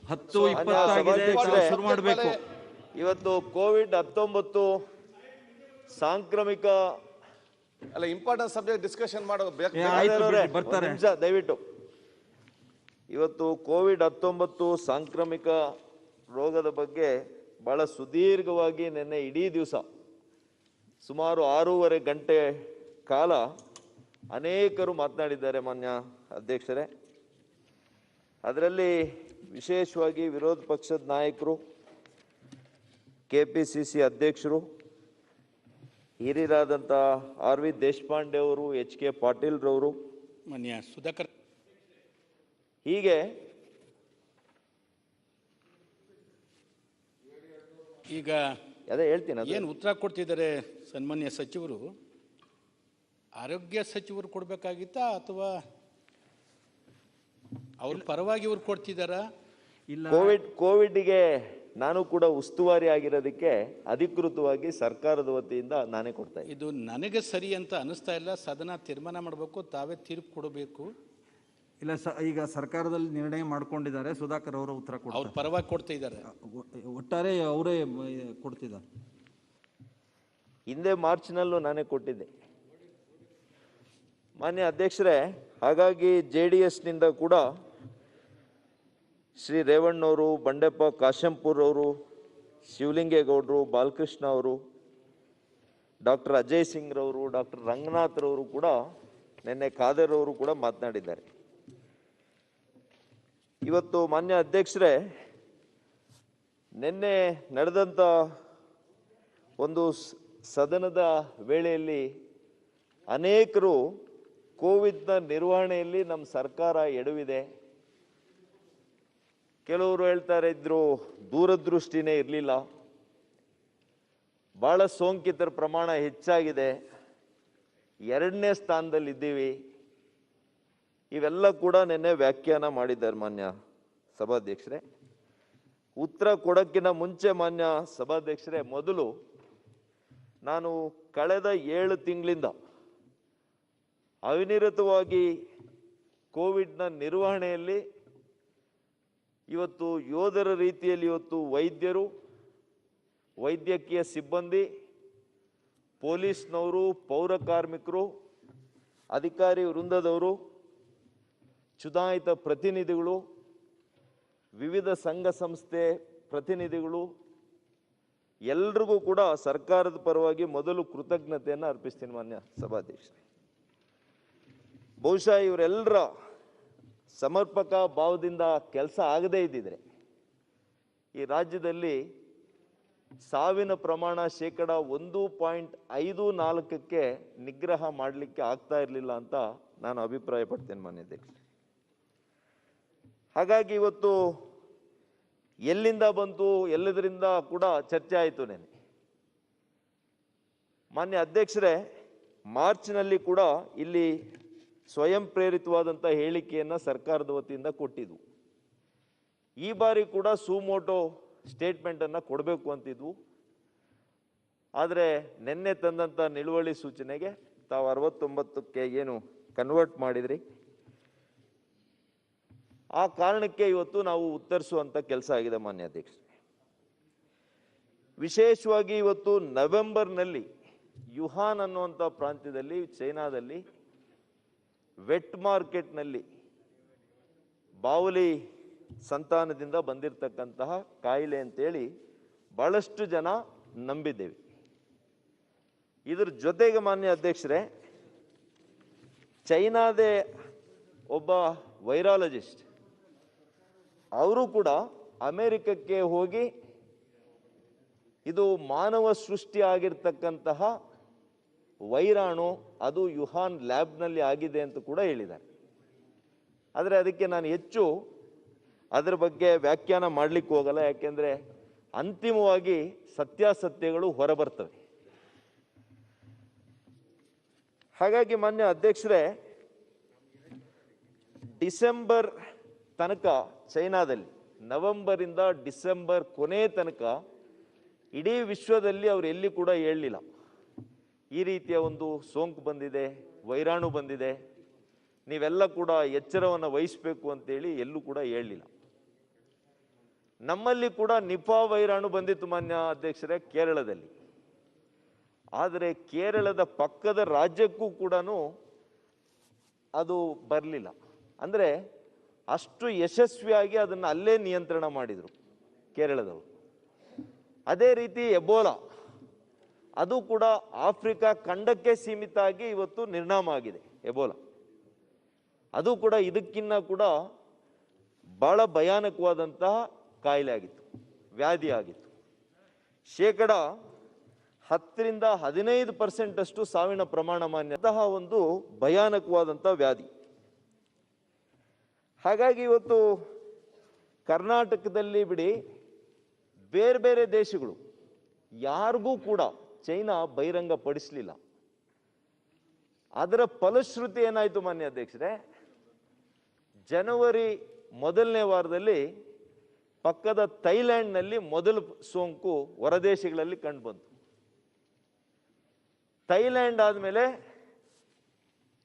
10:20 ಶುರು ಮಾಡಬೇಕು. ಇವತ್ತು COVID-19 ಸಾಂಕ್ರಾಮಿಕ ಅಲ್ಲ, ಇಂಪಾರ್ಟೆಂಟ್ ಸಬ್ಜೆಕ್ಟ್ ಡಿಸ್ಕಷನ್ ಮಾಡೋ ಬರ್ತಾರೆ ದಯವಿಟ್ಟು. ಇವತ್ತು COVID-19 ಸಾಂಕ್ರಾಮಿಕ ರೋಗದ ಬಗ್ಗೆ ಬಹಳ ಸುದೀರ್ಘವಾಗಿ ನಿನ್ನೆ ಇಡೀ ದಿವಸ ಸುಮಾರು 6.5 ಗಂಟೆ ಕಾಲ ಅನೇಕರು ಮಾತನಾಡಿದ್ದಾರೆ ಮಾನ್ಯ ಅಧ್ಯಕ್ಷರೇ. ಅದರಲ್ಲಿ ವಿಶೇಷವಾಗಿ ವಿರೋಧ ಪಕ್ಷದ ನಾಯಕರು, KPCC ಅಧ್ಯಕ್ಷರು, ಹಿರಿಯರಾದಂಥ RV ದೇಶಪಾಂಡೆ ಅವರು, HK ಪಾಟೀಲ್ ರವರು, ಮಾನ್ಯ ಸುಧಾಕರ್, ಹೀಗೆ ಈಗ ಅದೇ ಹೇಳ್ತೀನಿ. ಏನು ಉತ್ತರ ಕೊಡ್ತಿದ್ದಾರೆ ಸನ್ಮಾನ್ಯ ಸಚಿವರು? ಆರೋಗ್ಯ ಸಚಿವರು ಕೊಡ್ಬೇಕಾಗಿತ್ತಾ ಅಥವಾ ಅವ್ರ ಪರವಾಗಿ ಇವ್ರು ಕೊಡ್ತಿದ್ದಾರಾ? ಇಲ್ಲ, ಕೋವಿಡ್ಗೆ ನಾನು ಕೂಡ ಉಸ್ತುವಾರಿ ಆಗಿರೋದಕ್ಕೆ ಅಧಿಕೃತವಾಗಿ ಸರ್ಕಾರದ ವತಿಯಿಂದ ನಾನೇ ಕೊಡ್ತಾ ಇದ್ದೀನಿ. ಇದು ನನಗೆ ಸರಿ ಅಂತ ಅನಿಸ್ತಾ ಇಲ್ಲ. ಸದನ ತೀರ್ಮಾನ ಮಾಡಬೇಕು, ತಾವೇ ತೀರ್ಪು ಕೊಡಬೇಕು. ಇಲ್ಲ, ಈಗ ಸರ್ಕಾರದಲ್ಲಿ ನಿರ್ಣಯ ಮಾಡ್ಕೊಂಡಿದ್ದಾರೆ. ಸುಧಾಕರ್ ಅವರು ಉತ್ತರ ಕೊಡ್ತಾರೆ. ಅವ್ರ ಪರವಾಗಿ ಕೊಡ್ತಾ ಇದ್ದಾರೆ. ಒಟ್ಟಾರೆ ಅವರೇ ಕೊಡ್ತಿದ್ದಾರೆ. ಹಿಂದೆ ಮಾರ್ಚ್ನಲ್ಲೂ ನಾನೇ ಕೊಟ್ಟಿದ್ದೆ ಮಾನ್ಯ ಅಧ್ಯಕ್ಷರೇ. ಹಾಗಾಗಿ JDSನಿಂದ ಕೂಡ ಶ್ರೀ ರೇವಣ್ಣವರು, ಬಂಡೆಪ್ಪ ಕಾಶಂಪುರ್ ಅವರು, ಶಿವಲಿಂಗೇಗೌಡರು, ಬಾಲಕೃಷ್ಣ ಅವರು, ಡಾಕ್ಟರ್ ಅಜಯ್ ಸಿಂಗ್ ರವರು, ಡಾಕ್ಟರ್ ರಂಗನಾಥ್ ರವರು ಕೂಡ, ನಿನ್ನೆ ಖಾದರ್ ಅವರು ಕೂಡ ಮಾತನಾಡಿದ್ದಾರೆ. ಇವತ್ತು ಮಾನ್ಯ ಅಧ್ಯಕ್ಷರೇ, ನಿನ್ನೆ ನಡೆದಂಥ ಒಂದು ಸದನದ ವೇಳೆಯಲ್ಲಿ ಅನೇಕರು ಕೋವಿಡ್ನ ನಿರ್ವಹಣೆಯಲ್ಲಿ ನಮ್ಮ ಸರ್ಕಾರ ಎಡವಿದೆ, ಕೆಲವರು ಹೇಳ್ತಾರೆ ಇದ್ರು ದೂರದೃಷ್ಟಿನೇ ಇರಲಿಲ್ಲ, ಬಹಳ ಸೋಂಕಿತರ ಪ್ರಮಾಣ ಹೆಚ್ಚಾಗಿದೆ, 2ನೇ ಸ್ಥಾನದಲ್ಲಿದ್ದೀವಿ, ಇವೆಲ್ಲ ಕೂಡ ನಿನ್ನೆ ವ್ಯಾಖ್ಯಾನ ಮಾಡಿದ್ದಾರೆ ಮಾನ್ಯ ಸಭಾಧ್ಯಕ್ಷರೇ. ಉತ್ತರ ಕೊಡೋಕ್ಕಿಂತ ಮುಂಚೆ ಮಾನ್ಯ ಸಭಾಧ್ಯಕ್ಷರೇ, ಮೊದಲು ನಾನು ಕಳೆದ 7 ತಿಂಗಳಿಂದ ಅವಿರತವಾಗಿ ಕೋವಿಡ್ನ ನಿರ್ವಹಣೆಯಲ್ಲಿ ಇವತ್ತು ಯೋಧರ ರೀತಿಯಲ್ಲಿ ಇವತ್ತು ವೈದ್ಯರು, ವೈದ್ಯಕೀಯ ಸಿಬ್ಬಂದಿ, ಪೊಲೀಸ್ನವರು, ಪೌರ ಕಾರ್ಮಿಕರು, ಅಧಿಕಾರಿ ವೃಂದದವರು, ಚುನಾಯಿತ ಪ್ರತಿನಿಧಿಗಳು, ವಿವಿಧ ಸಂಘ ಸಂಸ್ಥೆ ಪ್ರತಿನಿಧಿಗಳು, ಎಲ್ರಿಗೂ ಕೂಡ ಸರ್ಕಾರದ ಪರವಾಗಿ ಮೊದಲು ಕೃತಜ್ಞತೆಯನ್ನು ಅರ್ಪಿಸ್ತೀನಿ ಮಾನ್ಯ ಸಭಾಧ್ಯಕ್ಷರೇ. ಬಹುಶಃ ಇವರೆಲ್ಲರ ಸಮರ್ಪಕ ಭಾವದಿಂದ ಕೆಲಸ ಆಗದೇ ಇದ್ದಿದ್ರೆ ಈ ರಾಜ್ಯದಲ್ಲಿ ಸಾವಿನ ಪ್ರಮಾಣ 1.54ಕ್ಕೆ ನಿಗ್ರಹ ಮಾಡಲಿಕ್ಕೆ ಆಗ್ತಾ ಇರಲಿಲ್ಲ ಅಂತ ನಾನು ಅಭಿಪ್ರಾಯ ಪಡ್ತೇನೆ ಮಾನ್ಯ ಅಧ್ಯಕ್ಷರೇ. ಹಾಗಾಗಿ ಇವತ್ತು ಎಲ್ಲಿಂದ ಬಂತು, ಎಲ್ಲದರಿಂದ ಕೂಡ ಚರ್ಚೆ ಆಯಿತು. ನೆನೆ ಮಾನ್ಯ ಅಧ್ಯಕ್ಷರೇ, ಮಾರ್ಚ್ನಲ್ಲಿ ಕೂಡ ಇಲ್ಲಿ ಸ್ವಯಂ ಪ್ರೇರಿತವಾದಂಥ ಹೇಳಿಕೆಯನ್ನು ಸರ್ಕಾರದ ವತಿಯಿಂದ ಕೊಟ್ಟಿದ್ವು. ಈ ಬಾರಿ ಕೂಡ ಸುಮೋಟೋ ಸ್ಟೇಟ್ಮೆಂಟನ್ನು ಕೊಡಬೇಕು ಅಂತಿದ್ವು. ಆದರೆ ನಿನ್ನೆ ತಂದಂಥ ನಿಲುವಳಿ ಸೂಚನೆಗೆ ತಾವು 69ಕ್ಕೆ ಏನು ಕನ್ವರ್ಟ್ ಮಾಡಿದ್ರಿ, ಆ ಕಾರಣಕ್ಕೆ ಇವತ್ತು ನಾವು ಉತ್ತರಿಸುವಂಥ ಕೆಲಸ ಆಗಿದೆ ಮಾನ್ಯ ಅಧ್ಯಕ್ಷರೇ. ವಿಶೇಷವಾಗಿ ಇವತ್ತು ನವೆಂಬರ್ನಲ್ಲಿ ಯುಹಾನ್ ಅನ್ನುವಂಥ ಪ್ರಾಂತ್ಯದಲ್ಲಿ, ಚೈನಾದಲ್ಲಿ ವೆಟ್ ಮಾರ್ಕೆಟ್ನಲ್ಲಿ ಬಾವಲಿ ಸಂತಾನದಿಂದ ಬಂದಿರತಕ್ಕಂತಹ ಕಾಯಿಲೆ ಅಂತೇಳಿ ಬಹಳಷ್ಟು ಜನ ನಂಬಿದ್ದೇವೆ. ಇದ್ರ ಜೊತೆಗೆ ಮಾನ್ಯ ಅಧ್ಯಕ್ಷರೇ, ಚೈನಾದೇ ಒಬ್ಬ ವೈರಾಲಜಿಸ್ಟ್ ಅವರು ಕೂಡ ಅಮೆರಿಕಕ್ಕೆ ಹೋಗಿ ಇದು ಮಾನವ ಸೃಷ್ಟಿ ಆಗಿರ್ತಕ್ಕಂತಹ ವೈರಾಣು, ಅದು ಯುಹಾನ್ ಲ್ಯಾಬ್ನಲ್ಲಿ ಆಗಿದೆ ಅಂತ ಕೂಡ ಹೇಳಿದ್ದಾರೆ. ಆದರೆ ಅದಕ್ಕೆ ನಾನು ಹೆಚ್ಚು ಅದರ ಬಗ್ಗೆ ವ್ಯಾಖ್ಯಾನ ಮಾಡಲಿಕ್ಕೆ ಹೋಗಲ್ಲ, ಯಾಕೆಂದರೆ ಅಂತಿಮವಾಗಿ ಸತ್ಯಾಸತ್ಯಗಳು ಹೊರಬರ್ತವೆ. ಹಾಗಾಗಿ ಮಾನ್ಯ ಅಧ್ಯಕ್ಷರೇ, ಡಿಸೆಂಬರ್ ತನಕ ಚೈನಾದಲ್ಲಿ, ನವೆಂಬರಿಂದ ಡಿಸೆಂಬರ್ ಕೊನೆ ತನಕ ಇಡೀ ವಿಶ್ವದಲ್ಲಿ ಅವರು ಎಲ್ಲಿ ಕೂಡ ಹೇಳಲಿಲ್ಲ ಈ ರೀತಿಯ ಒಂದು ಸೋಂಕು ಬಂದಿದೆ, ವೈರಾಣು ಬಂದಿದೆ, ನೀವೆಲ್ಲ ಕೂಡ ಎಚ್ಚರವನ್ನು ವಹಿಸಬೇಕು ಅಂತೇಳಿ ಎಲ್ಲೂ ಕೂಡ ಹೇಳಲಿಲ್ಲ. ನಮ್ಮಲ್ಲಿ ಕೂಡ ನಿಪಾ ವೈರಾಣು ಬಂದಿತ್ತು ಮಾನ್ಯ ಅಧ್ಯಕ್ಷರೇ ಕೇರಳದಲ್ಲಿ. ಆದರೆ ಕೇರಳದ ಪಕ್ಕದ ರಾಜ್ಯಕ್ಕೂ ಕೂಡ ಅದು ಬರಲಿಲ್ಲ. ಅಂದರೆ ಅಷ್ಟು ಯಶಸ್ವಿಯಾಗಿ ಅದನ್ನು ಅಲ್ಲೇ ನಿಯಂತ್ರಣ ಮಾಡಿದರು ಕೇರಳದವರು. ಅದೇ ರೀತಿ ಎಬೋಲಾ, ಅದು ಕೂಡ ಆಫ್ರಿಕಾ ಖಂಡಕ್ಕೆ ಸೀಮಿತ ಆಗಿ ಇವತ್ತು ನಿರ್ನಾಮ ಆಗಿದೆ ಎಬೋಲಾ. ಅದು ಕೂಡ ಇದಕ್ಕಿನ್ನ ಕೂಡ ಬಹಳ ಭಯಾನಕವಾದಂತಹ ಕಾಯಿಲೆ ಆಗಿತ್ತು, ವ್ಯಾಧಿ ಆಗಿತ್ತು. 10-15% ಅಷ್ಟು ಸಾವಿನ ಪ್ರಮಾಣ ಮಾನ್ಯಂತಹ ಒಂದು ಭಯಾನಕವಾದಂತಹ ವ್ಯಾಧಿ. ಹಾಗಾಗಿ ಇವತ್ತು ಕರ್ನಾಟಕದಲ್ಲಿ ಬಿಡಿ, ಬೇರೆ ಬೇರೆ ದೇಶಗಳು ಯಾರಿಗೂ ಕೂಡ ಚೈನಾ ಬಹಿರಂಗ ಪಡಿಸಲಿಲ್ಲ. ಅದರ ಫಲಶ್ರುತಿ ಏನಾಯಿತು ಮಾನ್ಯ ಅಧ್ಯಕ್ಷರೇ, ಜನವರಿ ಮೊದಲನೇ ವಾರದಲ್ಲಿ ಪಕ್ಕದ ಥೈಲ್ಯಾಂಡ್ನಲ್ಲಿ ಮೊದಲ ಸೋಂಕು ಹೊರದೇಶಗಳಲ್ಲಿ ಕಂಡುಬಂತು. ಥೈಲ್ಯಾಂಡ್ ಆದಮೇಲೆ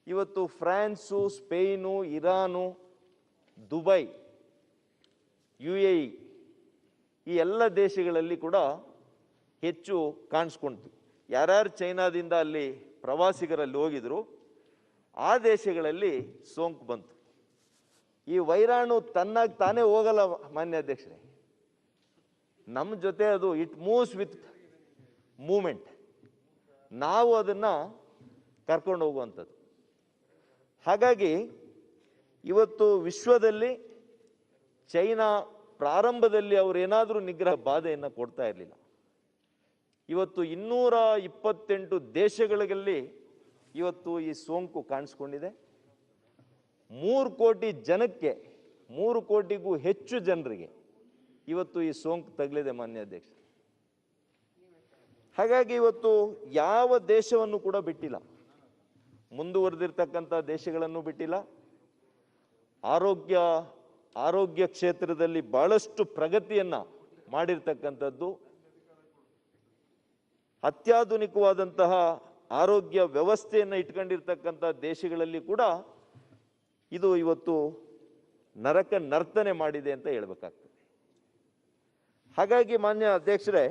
ಇವತ್ತು prawns, Spain, Iran, Dubai, UAE ಈ ಎಲ್ಲ ದೇಶಗಳಲ್ಲಿ ಕೂಡ ಹೆಚ್ಚು ಕಾಣಿಸ್ಕೊಂತು. ಯಾರ್ಯಾರು ಚೈನಾದಿಂದ ಅಲ್ಲಿ ಪ್ರವಾಸಿಗರಲ್ಲಿ ಹೋಗಿದ್ರು ಆ ದೇಶಗಳಲ್ಲಿ ಸೋಂಕು ಬಂತು. ಈ ವೈರಾಣು ತನ್ನಾಗಿ ತಾನೇ ಹೋಗಲ್ಲ ಮಾನ್ಯ ಅಧ್ಯಕ್ಷರೇ, ನಮ್ಮ ಜೊತೆ ಅದು ಇಟ್ ಮೂವ್ಸ್ ವಿತ್ ಮೂಮೆಂಟ್, ನಾವು ಅದನ್ನು ಕರ್ಕೊಂಡು ಹೋಗುವಂಥದ್ದು. ಹಾಗಾಗಿ ಇವತ್ತು ವಿಶ್ವದಲ್ಲಿ ಚೈನಾ ಪ್ರಾರಂಭದಲ್ಲಿ ಅವರೇನಾದರೂ ನಿಗ್ರಹ ಬಾಧೆಯನ್ನು ಕೊಡ್ತಾ ಇರಲಿಲ್ಲ. ಇವತ್ತು 228 ದೇಶಗಳಲ್ಲಿ ಇವತ್ತು ಈ ಸೋಂಕು ಕಾಣಿಸ್ಕೊಂಡಿದೆ. 3 ಕೋಟಿ ಜನಕ್ಕೆ, 3 ಕೋಟಿಗೂ ಹೆಚ್ಚು ಜನರಿಗೆ ಇವತ್ತು ಈ ಸೋಂಕು ತಗಲಿದೆ ಮಾನ್ಯ ಅಧ್ಯಕ್ಷ. ಹಾಗಾಗಿ ಇವತ್ತು ಯಾವ ದೇಶವನ್ನು ಕೂಡ ಬಿಟ್ಟಿಲ್ಲ, ಮುಂದುವರೆದಿರ್ತಕ್ಕಂಥ ದೇಶಗಳನ್ನು ಬಿಟ್ಟಿಲ್ಲ. ಆರೋಗ್ಯ ಕ್ಷೇತ್ರದಲ್ಲಿ ಬಹಳಷ್ಟು ಪ್ರಗತಿಯನ್ನ ಮಾಡಿರ್ತಕ್ಕಂಥದ್ದು, ಅತ್ಯಾಧುನಿಕವಾದಂತಹ ಆರೋಗ್ಯ ವ್ಯವಸ್ಥೆಯನ್ನು ಇಟ್ಕೊಂಡಿರ್ತಕ್ಕಂಥ ದೇಶಗಳಲ್ಲಿ ಕೂಡ ಇದು ಇವತ್ತು ನರಕ ನರ್ತನೆ ಮಾಡಿದೆ ಅಂತ ಹೇಳ್ಬೇಕಾಗ್ತದೆ. ಹಾಗಾಗಿ ಮಾನ್ಯ ಅಧ್ಯಕ್ಷರೇ,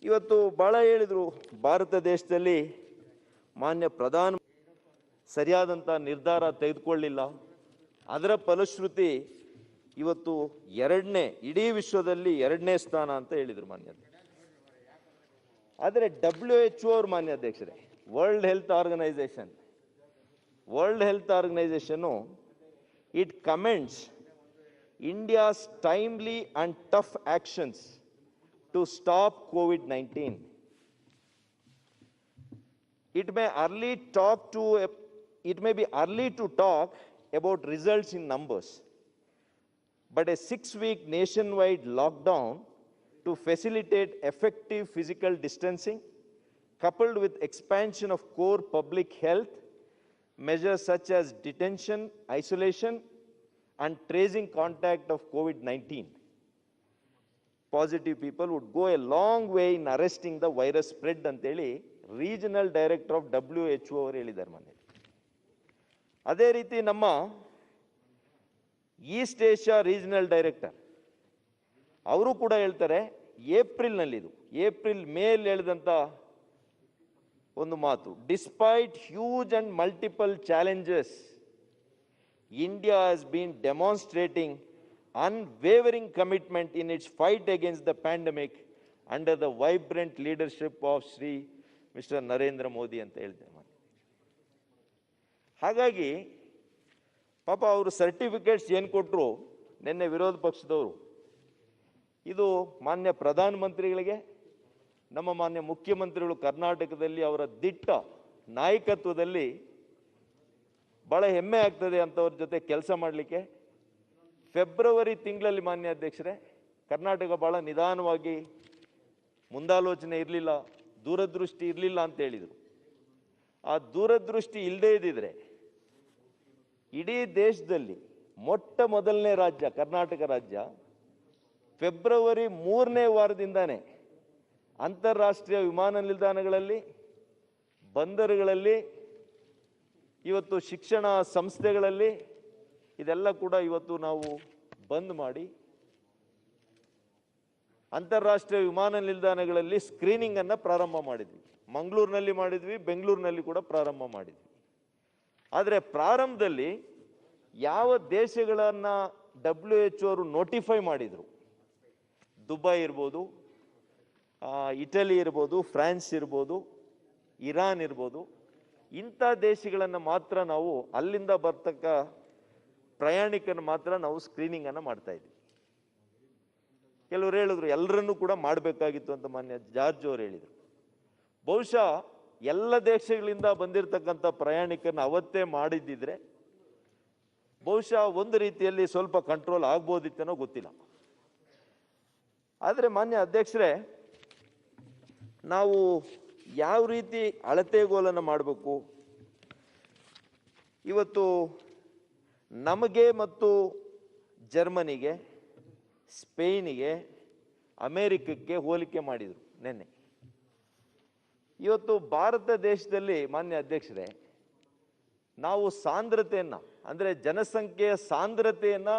ಇವತ್ತು ಬಹಳ ಹೇಳಿದ್ರು, ಭಾರತ ದೇಶದಲ್ಲಿ ಮಾನ್ಯ ಪ್ರಧಾನ ಸರಿಯಾದಂಥ ನಿರ್ಧಾರ ತೆಗೆದುಕೊಳ್ಳಿಲ್ಲ. ಅದರ ಫಲಶ್ರುತಿ ಇವತ್ತು ಇಡೀ ವಿಶ್ವದಲ್ಲಿ 2ನೇ ಸ್ಥಾನ ಅಂತ ಹೇಳಿದ್ರು ಮಾನ್ಯ. ಆದರೆ WHO ಅವ್ರ ಮಾನ್ಯ ಅಧ್ಯಕ್ಷರೇ, world health organisation it comments India's timely and tough actions to stop COVID-19. It may be early to talk about results in numbers, but a 6-week nationwide lockdown to facilitate effective physical distancing, coupled with expansion of core public health measures such as detention, isolation, and tracing contact of COVID-19 positive people would go a long way in arresting the virus spread anteli regional director of WHO ಅವರು ಹೇಳಿದ್ದಾರೆ ಮೊನ್ನೆ. ಅದೇ ರೀತಿ ನಮ್ಮ East Asia regional director ಅವರು ಕೂಡ ಹೇಳ್ತಾರೆ, April ಮೇಯಲ್ಲಿ ಹೇಳಿದಂಥ ಒಂದು ಮಾತು, despite huge and multiple challenges, India has been demonstrating unwavering commitment in its fight against the pandemic under the vibrant leadership of Shri Mr. Narendra Modi ಅಂತ ಹೇಳ್ತೇನೆ. ಹಾಗಾಗಿ ಪಾಪ ಅವರು ಸರ್ಟಿಫಿಕೇಟ್ಸ್ ಏನು ಕೊಟ್ಟರು ನಿನ್ನೆ ವಿರೋಧ ಪಕ್ಷದವರು, ಇದು ಮಾನ್ಯ ಪ್ರಧಾನಮಂತ್ರಿಗಳಿಗೆ, ನಮ್ಮ ಮಾನ್ಯ ಮುಖ್ಯಮಂತ್ರಿಗಳು ಕರ್ನಾಟಕದಲ್ಲಿ ಅವರ ದಿಟ್ಟ ನಾಯಕತ್ವದಲ್ಲಿ ಭಾಳ ಹೆಮ್ಮೆ ಆಗ್ತದೆ ಅಂತವ್ರ ಜೊತೆ ಕೆಲಸ ಮಾಡಲಿಕ್ಕೆ. ಫೆಬ್ರವರಿ ತಿಂಗಳಲ್ಲಿ ಮಾನ್ಯ ಅಧ್ಯಕ್ಷರೇ, ಕರ್ನಾಟಕ ಭಾಳ ನಿಧಾನವಾಗಿ, ಮುಂದಾಲೋಚನೆ ಇರಲಿಲ್ಲ, ದೂರದೃಷ್ಟಿ ಇರಲಿಲ್ಲ ಅಂತ ಹೇಳಿದರು. ಆ ದೂರದೃಷ್ಟಿ ಇಲ್ಲದೇ ಇದ್ದಿದ್ರೆ ಇಡೀ ದೇಶದಲ್ಲಿ ಮೊಟ್ಟ ಮೊದಲನೇ ರಾಜ್ಯ ಕರ್ನಾಟಕ ರಾಜ್ಯ ಫೆಬ್ರವರಿ 3ನೇ ವಾರದಿಂದಾನೇ ಅಂತಾರಾಷ್ಟ್ರೀಯ ವಿಮಾನ ನಿಲ್ದಾಣಗಳಲ್ಲಿ, ಬಂದರುಗಳಲ್ಲಿ, ಇವತ್ತು ಶಿಕ್ಷಣ ಸಂಸ್ಥೆಗಳಲ್ಲಿ ಇದೆಲ್ಲ ಕೂಡ ಇವತ್ತು ನಾವು ಬಂದ್ ಮಾಡಿ ಅಂತಾರಾಷ್ಟ್ರೀಯ ವಿಮಾನ ನಿಲ್ದಾಣಗಳಲ್ಲಿ ಸ್ಕ್ರೀನಿಂಗ್ ಅನ್ನು ಪ್ರಾರಂಭ ಮಾಡಿದ್ವಿ. ಮಂಗಳೂರಿನಲ್ಲಿ ಮಾಡಿದ್ವಿ, ಬೆಂಗಳೂರಿನಲ್ಲಿ ಕೂಡ ಪ್ರಾರಂಭ ಮಾಡಿದ್ವಿ. ಆದರೆ ಪ್ರಾರಂಭದಲ್ಲಿ ಯಾವ ದೇಶಗಳನ್ನು WHO ಅವರು ನೋಟಿಫೈ ಮಾಡಿದರು, ದುಬೈ ಇರ್ಬೋದು, ಇಟಲಿ ಇರ್ಬೋದು, ಫ್ರಾನ್ಸ್ ಇರ್ಬೋದು, ಇರಾನ್ ಇರ್ಬೋದು, ಇಂಥ ದೇಶಗಳನ್ನು ಮಾತ್ರ ನಾವು, ಅಲ್ಲಿಂದ ಬರ್ತಕ್ಕ ಪ್ರಯಾಣಿಕರನ್ನು ಮಾತ್ರ ನಾವು ಸ್ಕ್ರೀನಿಂಗನ್ನು ಮಾಡ್ತಾ ಇದ್ವಿ. ಕೆಲವರು ಹೇಳಿದ್ರು ಎಲ್ಲರನ್ನೂ ಕೂಡ ಮಾಡಬೇಕಾಗಿತ್ತು ಅಂತ ಮಾನ್ಯ ಜಾರ್ಜ್ ಅವರು ಹೇಳಿದರು. ಬಹುಶಃ ಎಲ್ಲ ದೇಶಗಳಿಂದ ಬಂದಿರತಕ್ಕಂಥ ಪ್ರಯಾಣಿಕರನ್ನ ಅವತ್ತೇ ಮಾಡಿದ್ದಿದ್ರೆ ಬಹುಶಃ ಒಂದು ರೀತಿಯಲ್ಲಿ ಸ್ವಲ್ಪ ಕಂಟ್ರೋಲ್ ಆಗ್ಬೋದಿತ್ತನೋ ಗೊತ್ತಿಲ್ಲ. ಆದರೆ ಮಾನ್ಯ ಅಧ್ಯಕ್ಷರೇ, ನಾವು ಯಾವ ರೀತಿ ಅಳತೆಗೋಲನ್ನು ಮಾಡಬೇಕು, ಇವತ್ತು ನಮಗೆ ಮತ್ತು ಜರ್ಮನಿಗೆ, ಸ್ಪೇನಿಗೆ, ಅಮೇರಿಕಕ್ಕೆ ಹೋಲಿಕೆ ಮಾಡಿದರು ನಿನ್ನೆ. ಇವತ್ತು ಭಾರತ ದೇಶದಲ್ಲಿ ಮಾನ್ಯ ಅಧ್ಯಕ್ಷರೇ, ನಾವು ಸಾಂದ್ರತೆಯನ್ನು, ಅಂದರೆ ಜನಸಂಖ್ಯೆಯ ಸಾಂದ್ರತೆಯನ್ನು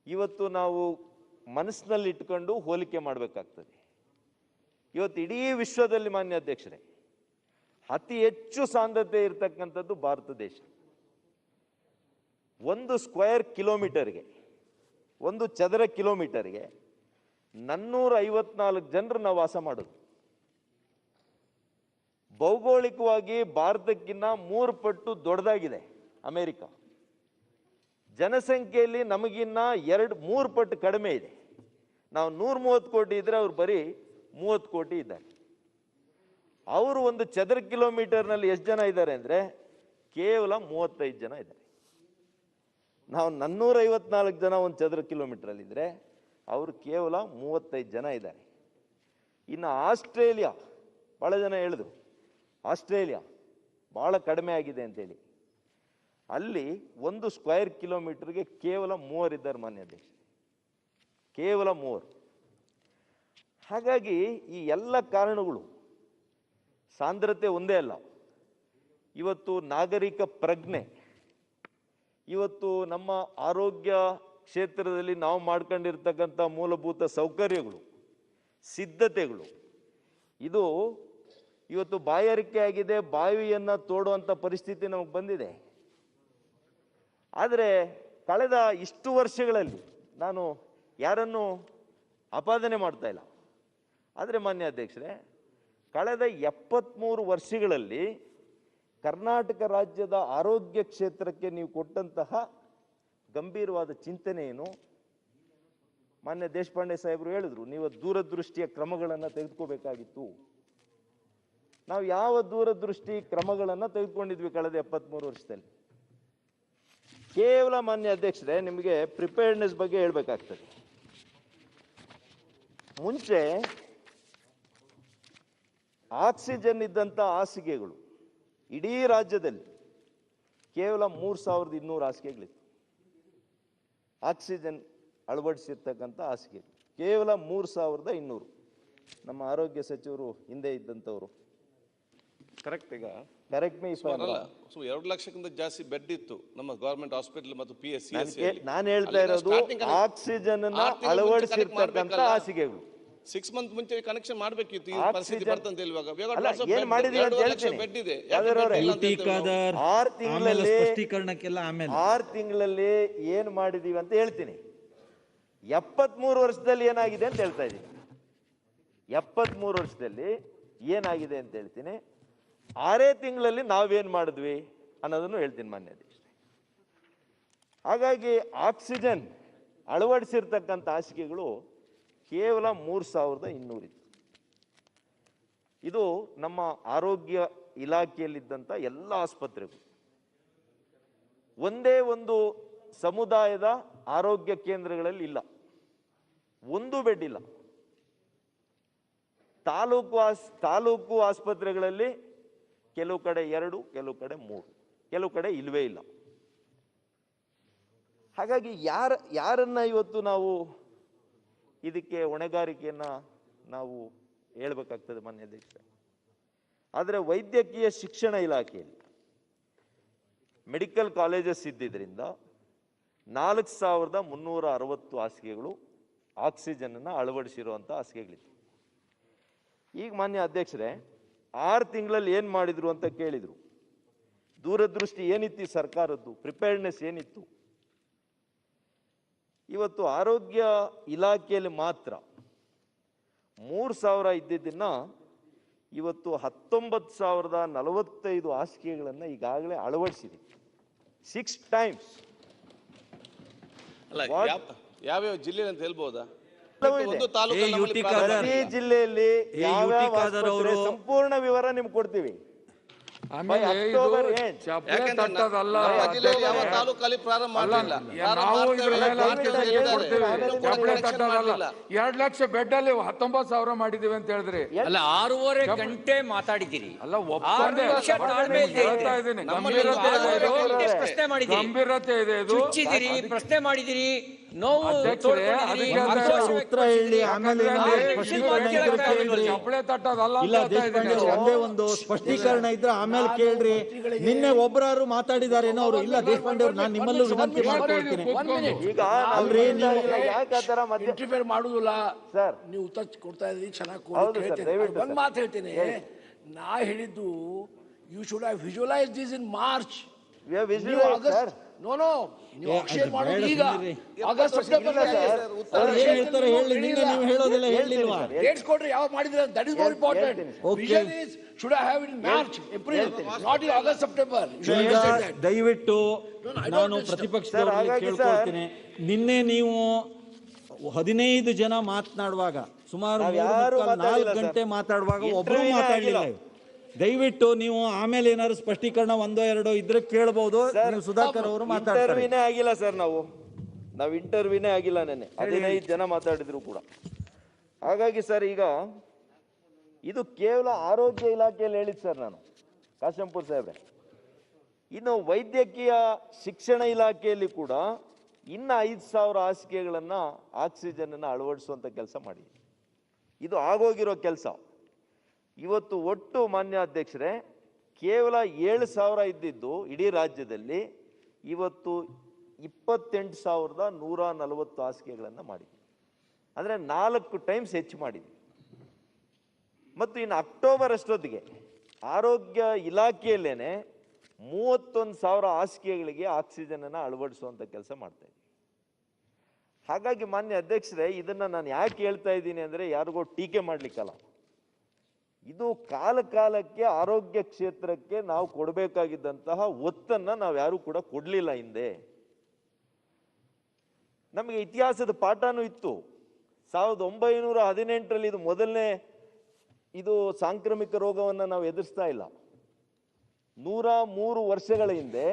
ಇವತ್ತು ನಾವು ಮನಸ್ಸಿನಲ್ಲಿ ಇಟ್ಕೊಂಡು ಹೋಲಿಕೆ ಮಾಡಬೇಕಾಗ್ತದೆ. ಇವತ್ತು ಇಡೀ ವಿಶ್ವದಲ್ಲಿ ಮಾನ್ಯ ಅಧ್ಯಕ್ಷರೇ ಅತಿ ಹೆಚ್ಚು ಸಾಂದ್ರತೆ ಇರತಕ್ಕಂಥದ್ದು ಭಾರತ ದೇಶ. 1 ಸ್ಕ್ವೇರ್ ಕಿಲೋಮೀಟರ್ಗೆ, 1 ಚದರ ಕಿಲೋಮೀಟರ್ಗೆ 454 ಜನರು ನಾವು ವಾಸ ಮಾಡೋದು. ಭೌಗೋಳಿಕವಾಗಿ ಭಾರತಕ್ಕಿಂತ 3 ಪಟ್ಟು ದೊಡ್ಡದಾಗಿದೆ ಅಮೆರಿಕ. ಜನಸಂಖ್ಯೆಯಲ್ಲಿ ನಮಗಿನ್ನ 2-3 ಪಟ್ಟು ಕಡಿಮೆ ಇದೆ. ನಾವು 130 ಕೋಟಿ ಇದ್ರೆ ಅವ್ರು ಬರೀ 30 ಕೋಟಿ ಇದ್ದಾರೆ. ಅವರು 1 ಚದರ ಕಿಲೋಮೀಟರ್ನಲ್ಲಿ ಎಷ್ಟು ಜನ ಇದ್ದಾರೆ ಅಂದರೆ ಕೇವಲ 35 ಜನ ಇದ್ದಾರೆ. ನಾವು 454 ಜನ 1 ಚದರ ಕಿಲೋಮೀಟರಲ್ಲಿ ಇದ್ರೆ ಅವರು ಕೇವಲ 35 ಜನ ಇದ್ದಾರೆ. ಇನ್ನು ಆಸ್ಟ್ರೇಲಿಯಾ, ಭಾಳ ಜನ ಹೇಳಿದ್ರು ಆಸ್ಟ್ರೇಲಿಯಾ ಭಾಳ ಕಡಿಮೆ ಆಗಿದೆ ಅಂತೇಳಿ. ಅಲ್ಲಿ 1 ಸ್ಕ್ವೇರ್ ಕಿಲೋಮೀಟರ್ಗೆ ಕೇವಲ 3 ಇದ್ದಾರೆ ಮಾನ್ಯ ಅಧ್ಯಕ್ಷ, ಕೇವಲ 3. ಹಾಗಾಗಿ ಈ ಎಲ್ಲ ಕಾರಣಗಳು, ಸಾಂದ್ರತೆ ಒಂದೇ ಅಲ್ಲ, ಇವತ್ತು ನಾಗರಿಕ ಪ್ರಜ್ಞೆ, ಇವತ್ತು ನಮ್ಮ ಆರೋಗ್ಯ ಕ್ಷೇತ್ರದಲ್ಲಿ ನಾವು ಮಾಡ್ಕೊಂಡಿರ್ತಕ್ಕಂಥ ಮೂಲಭೂತ ಸೌಕರ್ಯಗಳು, ಸಿದ್ಧತೆಗಳು, ಇದು ಇವತ್ತು ಬಾಯಾರಿಕೆ ಆಗಿದೆ, ಬಾವಿಯನ್ನು ತೋಡುವಂಥ ಪರಿಸ್ಥಿತಿ ನಮಗೆ ಬಂದಿದೆ. ಆದರೆ ಕಳೆದ ಇಷ್ಟು ವರ್ಷಗಳಲ್ಲಿ ನಾನು ಯಾರನ್ನು ಆಪಾದನೆ ಮಾಡ್ತಾ ಇಲ್ಲ, ಆದರೆ ಮಾನ್ಯ ಅಧ್ಯಕ್ಷರೇ, ಕಳೆದ 73 ವರ್ಷಗಳಲ್ಲಿ ಕರ್ನಾಟಕ ರಾಜ್ಯದ ಆರೋಗ್ಯ ಕ್ಷೇತ್ರಕ್ಕೆ ನೀವು ಕೊಟ್ಟಂತಹ ಗಂಭೀರವಾದ ಚಿಂತನೆ ಏನು? ಮಾನ್ಯ ದೇಶಪಾಂಡೆ ಸಾಹೇಬರು ಹೇಳಿದ್ರು, ನೀವು ದೂರದೃಷ್ಟಿಯ ಕ್ರಮಗಳನ್ನು ತೆಗೆದುಕೋಬೇಕಾಗಿತ್ತು. ನಾವು ಯಾವ ದೂರದೃಷ್ಟಿ ಕ್ರಮಗಳನ್ನು ತೆಗೆದುಕೊಂಡಿದ್ವಿ ಕಳೆದ 73 ವರ್ಷದಲ್ಲಿ? ಕೇವಲ ಮಾನ್ಯ ಅಧ್ಯಕ್ಷರೇ, ನಿಮಗೆ ಪ್ರಿಪೇರ್ಡ್ನೆಸ್ ಬಗ್ಗೆ ಹೇಳಬೇಕಾಗ್ತದೆ. ಮುಂಚೆ ಆಕ್ಸಿಜನ್ ಇದ್ದಂಥ ಹಾಸಿಗೆಗಳು ಇಡೀ ರಾಜ್ಯದಲ್ಲಿ ಕೇವಲ 3200 ಹಾಸಿಗೆಗಳಿತ್ತು. ಆಕ್ಸಿಜನ್ ಅಳವಡಿಸಿರ್ತಕ್ಕಂಥ ಹಾಸಿಗೆ ಕೇವಲ 3200. ನಮ್ಮ ಆರೋಗ್ಯ ಸಚಿವರು ಹಿಂದೆ ಇದ್ದಂಥವ್ರು, ಕರೆಕ್ಟ್, ಈಗ ಕರೆಕ್ಟ್ ಮೀ, 2 ಲಕ್ಷಕ್ಕಿಂತ ಜಾಸ್ತಿ ಬೆಡ್ ಇತ್ತು ನಮ್ಮ ಗವರ್ಮೆಂಟ್ ಹಾಸ್ಪಿಟಲ್ ಮತ್ತು PSC. ನಾನು ಹೇಳ್ತಾ ಇರೋದು ಆಕ್ಸಿಜನ್ ಅಳವಡಿಸಿರ್ತಕ್ಕಂಥ ಹಾಸಿಗೆಗಳು. 6 ಮಂತ್ ಮುಂಚೆ ಕನೆಕ್ಷನ್ ಮಾಡ್ಬೇಕಿತ್ತು. ಈ ಪರಿಸ್ಥಿತಿ Oxygen- ಬರ್ತಂತ ಇಲ್ವಾಗ ಅಲ್ಲ, ಏನ್ ಮಾಡಿದೀವಿ ಅಂತ ಹೇಳ್ತೀನಿ. ಆರು ತಿಂಗಳಲ್ಲಿ ಸ್ಪಷ್ಟೀಕರಣಕ್ಕೆಲ್ಲ ಆಮೇಲೆ 6 ತಿಂಗಳಲ್ಲಿ ಏನ್ ಮಾಡಿದೀವಿ ಅಂತ ಹೇಳ್ತೀನಿ. 73 ವರ್ಷದಲ್ಲಿ ಏನಾಗಿದೆ ಅಂತ ಹೇಳ್ತಾ ಇದ್ದೀನಿ. 73 ವರ್ಷದಲ್ಲಿ ಏನಾಗಿದೆ ಅಂತ ಹೇಳ್ತೀನಿ. 6 ತಿಂಗಳಲ್ಲಿ ನಾವೇನ್ ಮಾಡಿದ್ವಿ ಅನ್ನೋದನ್ನು ಹೇಳ್ತೀನಿ ಮಾನ್ಯ ಅಧ್ಯಕ್ಷ. ಹಾಗಾಗಿ ಆಕ್ಸಿಜನ್ ಅಳವಡಿಸಿರ್ತಕ್ಕಂಥ ಹಾಸಿಗೆಗಳು ಕೇವಲ 3200 ಇತ್ತು. ಇದು ನಮ್ಮ ಆರೋಗ್ಯ ಇಲಾಖೆಯಲ್ಲಿದ್ದಂಥ ಎಲ್ಲ ಆಸ್ಪತ್ರೆಗಳು. ಒಂದೇ ಒಂದು ಸಮುದಾಯದ ಆರೋಗ್ಯ ಕೇಂದ್ರಗಳಲ್ಲಿ ಇಲ್ಲ, ಒಂದು ಬೆಡ್ ಇಲ್ಲ. ತಾಲೂಕು ಆಸ್ಪತ್ರೆಗಳಲ್ಲಿ ಕೆಲವು ಕಡೆ 2, ಕೆಲವು ಕಡೆ 3, ಕೆಲವು ಕಡೆ ಇಲ್ವೇ ಇಲ್ಲ. ಹಾಗಾಗಿ ಯಾರನ್ನ ಇವತ್ತು ನಾವು ಇದಕ್ಕೆ ಹೊಣೆಗಾರಿಕೆಯನ್ನ ನಾವು ಹೇಳ್ಬೇಕಾಗ್ತದೆ ಮಾನ್ಯ ಅಧ್ಯಕ್ಷ. ಆದರೆ ವೈದ್ಯಕೀಯ ಶಿಕ್ಷಣ ಇಲಾಖೆಯಲ್ಲಿ ಮೆಡಿಕಲ್ ಕಾಲೇಜಸ್ ಇದ್ದಿದ್ದರಿಂದ 4360 ಹಾಸಿಗೆಗಳು ಆಕ್ಸಿಜನ್ ಅನ್ನ ಅಳವಡಿಸಿರುವಂಥ ಹಾಸಿಗೆಗಳಿತ್ತು. ಈಗ ಮಾನ್ಯ ಅಧ್ಯಕ್ಷರೇ 6 ತಿಂಗಳಲ್ಲಿ ಏನು ಮಾಡಿದ್ರು ಅಂತ ಕೇಳಿದ್ರು. ದೂರದೃಷ್ಟಿ ಏನಿತ್ತು ಸರ್ಕಾರದ್ದು, ಪ್ರಿಪೇರ್ಡ್ನೆಸ್ ಏನಿತ್ತು? ಇವತ್ತು ಆರೋಗ್ಯ ಇಲಾಖೆಯಲ್ಲಿ ಮಾತ್ರ 3000 ಇದ್ದಿದ್ದನ್ನ ಇವತ್ತು 19,045 ಹಾಸಿಗೆಗಳನ್ನು ಈಗಾಗಲೇ ಅಳವಡಿಸಿದೆ. 6 times. ಅಲ್ಲ, ಯಾವ್ಯಾವ ಜಿಲ್ಲೆ ಅಂತ ಹೇಳ್ಬೋದಾ? ಒಂದು ಪ್ರತಿ ಜಿಲ್ಲೆಯಲ್ಲಿ ಸಂಪೂರ್ಣ ವಿವರ ನಿಮ್ಗೆ ಕೊಡ್ತೀವಿ. ಆಮೇಲೆ ಇದು ಚಪ್ಲೆ ತಟ್ಟೋದಲ್ಲ. ಯಾವ ತಾಲೂಕಲ್ಲಿ ಪ್ರಾರಂಭ ಮಾಡಲಿಲ್ಲ. ನಾವು ಇದ್ರ ಮೇಲೆ ಆದ್ಯತೆ ಕೊಡ್ತೀವಿ. ಚಪ್ಲೆ ತಟ್ಟೋದಲ್ಲ. 2 ಲಕ್ಷ ಬೆಡ್ ಅಲ್ಲಿ 19,000 ಮಾಡಿದೀವಿ ಅಂತ ಹೇಳಿದ್ರಿ. ಅಲ್ಲ, 6.5 ಗಂಟೆ ಮಾತಾಡಿದ್ದೀರಿ. ಅಲ್ಲ, ಒಪ್ಪಂದೆ ಹೇಳ್ತಾ ಇದ್ದೀನಿ. ಪ್ರಶ್ನೆ ಮಾಡಿದ್ದೀರಿ, ಗಂಭೀರತೆ ಇದೆ ಇದು. ಚುಚ್ಚಿದಿರಿ, ಪ್ರಶ್ನೆ ಮಾಡಿದಿರಿ, ನೋವು ಉತ್ತರ ಹೇಳಿ ಆಮೇಲೆ ಚಪ್ಲೆ ತಟ್ಟೋದಲ್ಲ. ಒಂದೇ ಒಂದು ಸ್ಪಷ್ಟೀಕರಣ ಇದ್ರೆ ಆಮೇಲೆ ಕೇಳ್ರಿ. ನಿನ್ನೆ ಒಬ್ಬರಾರು ಮಾತಾಡಿದಾರೇನೋ ಅವರು. ಇಲ್ಲ ದೇಶಪಾಂಡೆ ಅವರು, ನಾನು ನಿಮ್ಮಲ್ಲೂ ವಿನಂತಿ ಮಾಡ್ಕೊಳ್ತೀನಿ. ಅಲ್ರಿ, ಇಂಟರ್ಫಿಯರ್ ಮಾಡುದಿಲ್ಲ ಸರ್. ನೀವು ಉತ್ತರ ಕೊಡ್ತಾ ಇದ್ರಿ, ಚೆನ್ನಾಗಿ ಒಂದ್ ಮಾತು ಹೇಳ್ತೀನಿ. ನಾ ಹೇಳಿದ್ದು you should have visualise this in March. No ನೀವು ಅಕ್ಷಯ ಮಾಡೋದು ಈಗ ಆಗಸ್ಟ್ ಸೆಪ್ಟೆಂಬರ್ ಡೇಟ್ಸ್ ಕೊಡ್ರಿ ಯಾವ ಮಾಡಿದ್ರೆ. That is more important. Vision is should have in March, April, not in August September. ದಯವಿಟ್ಟು ನಾನು ಪ್ರತಿಪಕ್ಷದವರಿಗೆ ಕೇಳ್ಕೊಳ್ತೀನಿ. ನಿನ್ನೆ ನೀವು 15 ಜನ ಮಾತನಾಡುವಾಗ ಸುಮಾರು 4 ಗಂಟೆ ಮಾತಾಡುವಾಗ ಒಬ್ಬರು ಮಾತಾಡಲಿಲ್ಲ. ದಯವಿಟ್ಟು ನೀವು ಆಮೇಲೆ ಏನಾದ್ರು ಸ್ಪಷ್ಟೀಕರಣ 1-2 ಇದ್ರೆ ಕೇಳಬಹುದು. ಸುಧಾಕರ್ ಅವರು ಇಂಟರ್ವ್ಯೂನೇ ಆಗಿಲ್ಲ ಸರ್. ನಾವು ಇಂಟರ್ವ್ಯೂನೇ ಆಗಿಲ್ಲ. ನೆನ್ನೆ 15 ಜನ ಮಾತಾಡಿದ್ರು ಕೂಡ. ಹಾಗಾಗಿ ಸರ್, ಈಗ ಇದು ಕೇವಲ ಆರೋಗ್ಯ ಇಲಾಖೆಯಲ್ಲಿ ಹೇಳಿದ್ ಸರ್ ನಾನು, ಕಾಶಂಪುರ್ ಸಾಹೇಬ್ರೆ. ಇನ್ನು ವೈದ್ಯಕೀಯ ಶಿಕ್ಷಣ ಇಲಾಖೆಯಲ್ಲಿ ಕೂಡ ಇನ್ನು 5,000 ಹಾಸಿಗೆಗಳನ್ನ ಆಕ್ಸಿಜನ್ ಅನ್ನ ಅಳವಡಿಸುವಂತ ಕೆಲಸ ಮಾಡಿ. ಇದು ಆಗೋಗಿರೋ ಕೆಲಸ. ಇವತ್ತು ಒಟ್ಟು ಮಾನ್ಯ ಅಧ್ಯಕ್ಷರೇ ಕೇವಲ 7,000 ಇದ್ದಿದ್ದು ಇಡೀ ರಾಜ್ಯದಲ್ಲಿ ಇವತ್ತು 28,140 ಹಾಸಿಗೆಗಳನ್ನು ಮಾಡಿದ್ವಿ. ಅಂದರೆ 4 ಟೈಮ್ಸ್ ಹೆಚ್ಚು ಮಾಡಿದ್ವಿ. ಮತ್ತು ಇನ್ನು ಅಕ್ಟೋಬರ್ ಅಷ್ಟೊತ್ತಿಗೆ ಆರೋಗ್ಯ ಇಲಾಖೆಯಲ್ಲೇನೆ 31,000 ಹಾಸಿಗೆಗಳಿಗೆ ಆಕ್ಸಿಜನ್ ಅನ್ನು ಅಳವಡಿಸುವಂಥ ಕೆಲಸ ಮಾಡ್ತಾ ಇದ್ದೀವಿ. ಹಾಗಾಗಿ ಮಾನ್ಯ ಅಧ್ಯಕ್ಷರೇ, ಇದನ್ನ ನಾನು ಯಾಕೆ ಹೇಳ್ತಾ ಇದ್ದೀನಿ ಅಂದರೆ ಯಾರಿಗೋ ಟೀಕೆ ಮಾಡಲಿಕ್ಕಲ್ಲ. ಇದು ಕಾಲಕ್ಕೆ ಆರೋಗ್ಯ ಕ್ಷೇತ್ರಕ್ಕೆ ನಾವು ಕೊಡಬೇಕಾಗಿದ್ದಂತಹ ಒತ್ತನ್ನು ನಾವು ಯಾರು ಕೂಡ ಕೊಡಲಿಲ್ಲ ಹಿಂದೆ. ನಮಗೆ ಇತಿಹಾಸದ ಪಾಠನೂ ಇತ್ತು. 1918ರಲ್ಲಿ ಇದು ಮೊದಲನೇ ಸಾಂಕ್ರಾಮಿಕ ರೋಗವನ್ನು ನಾವು ಎದುರಿಸ್ತಾ ಇಲ್ಲ. 103 ವರ್ಷಗಳ ಹಿಂದೆ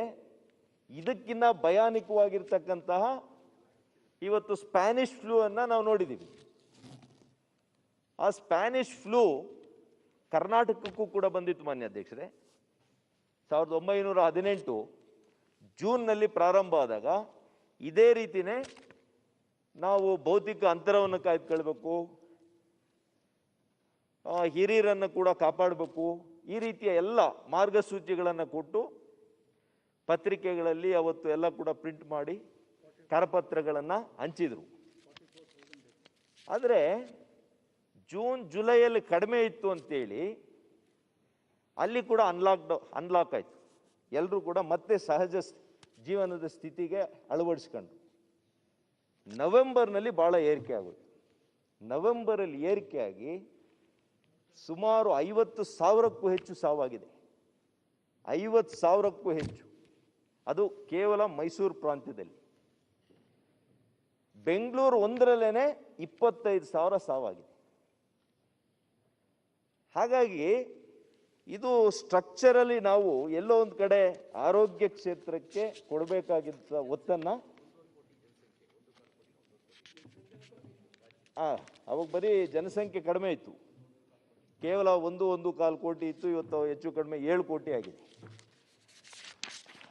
ಇದಕ್ಕಿಂತ ಭಯಾನಕವಾಗಿರ್ತಕ್ಕಂತಹ ಇವತ್ತು ಸ್ಪ್ಯಾನಿಷ್ ಫ್ಲೂ ಅನ್ನ ನಾವು ನೋಡಿದ್ದೀವಿ. ಆ ಸ್ಪ್ಯಾನಿಷ್ ಫ್ಲೂ ಕರ್ನಾಟಕಕ್ಕೂ ಕೂಡ ಬಂದಿತ್ತು ಮಾನ್ಯ ಅಧ್ಯಕ್ಷರೇ. 1918 ಜೂನ್ನಲ್ಲಿ ಪ್ರಾರಂಭ ಆದಾಗ ಇದೇ ರೀತಿನೇ ನಾವು ಭೌತಿಕ ಅಂತರವನ್ನು ಕಾಯ್ದುಕೊಳ್ಬೇಕು, ಹಿರಿಯರನ್ನು ಕೂಡ ಕಾಪಾಡಬೇಕು, ಈ ರೀತಿಯ ಎಲ್ಲ ಮಾರ್ಗಸೂಚಿಗಳನ್ನು ಕೊಟ್ಟು ಪತ್ರಿಕೆಗಳಲ್ಲಿ ಅವತ್ತು ಎಲ್ಲ ಕೂಡ ಪ್ರಿಂಟ್ ಮಾಡಿ ಕರಪತ್ರಗಳನ್ನು ಹಂಚಿದ್ರು. ಆದರೆ ಜೂನ್ ಜುಲೈಯಲ್ಲಿ ಕಡಿಮೆ ಇತ್ತು ಅಂತೇಳಿ ಅಲ್ಲಿ ಕೂಡ ಅನ್ಲಾಕ್ ಆಯಿತು. ಎಲ್ಲರೂ ಕೂಡ ಮತ್ತೆ ಸಹಜ ಜೀವನದ ಸ್ಥಿತಿಗೆ ಅಳವಡಿಸ್ಕೊಂಡ್ರು. ನವೆಂಬರ್ನಲ್ಲಿ ಭಾಳ ಏರಿಕೆ ಆಗೋಯ್ತು. ನವೆಂಬರಲ್ಲಿ ಏರಿಕೆಯಾಗಿ ಸುಮಾರು 50,000ಕ್ಕೂ ಹೆಚ್ಚು ಸಾವಾಗಿದೆ. 50,000ಕ್ಕೂ ಹೆಚ್ಚು. ಅದು ಕೇವಲ ಮೈಸೂರು ಪ್ರಾಂತ್ಯದಲ್ಲಿ. ಬೆಂಗಳೂರು ಒಂದರಲ್ಲೇ 25,000 ಸಾವಾಗಿದೆ. ಹಾಗಾಗಿ ಇದು ಸ್ಟ್ರಕ್ಚರಲಿ ನಾವು ಎಲ್ಲೋ ಒಂದು ಕಡೆ ಆರೋಗ್ಯ ಕ್ಷೇತ್ರಕ್ಕೆ ಕೊಡಬೇಕಾಗಿದ್ದ ಒತ್ತನ್ನು ಅವಾಗ ಬರೀ ಜನಸಂಖ್ಯೆ ಕಡಿಮೆ ಇತ್ತು, ಕೇವಲ 1.25 ಕೋಟಿ ಇತ್ತು. ಇವತ್ತು ಹೆಚ್ಚು ಕಡಿಮೆ 7 ಕೋಟಿ ಆಗಿದೆ.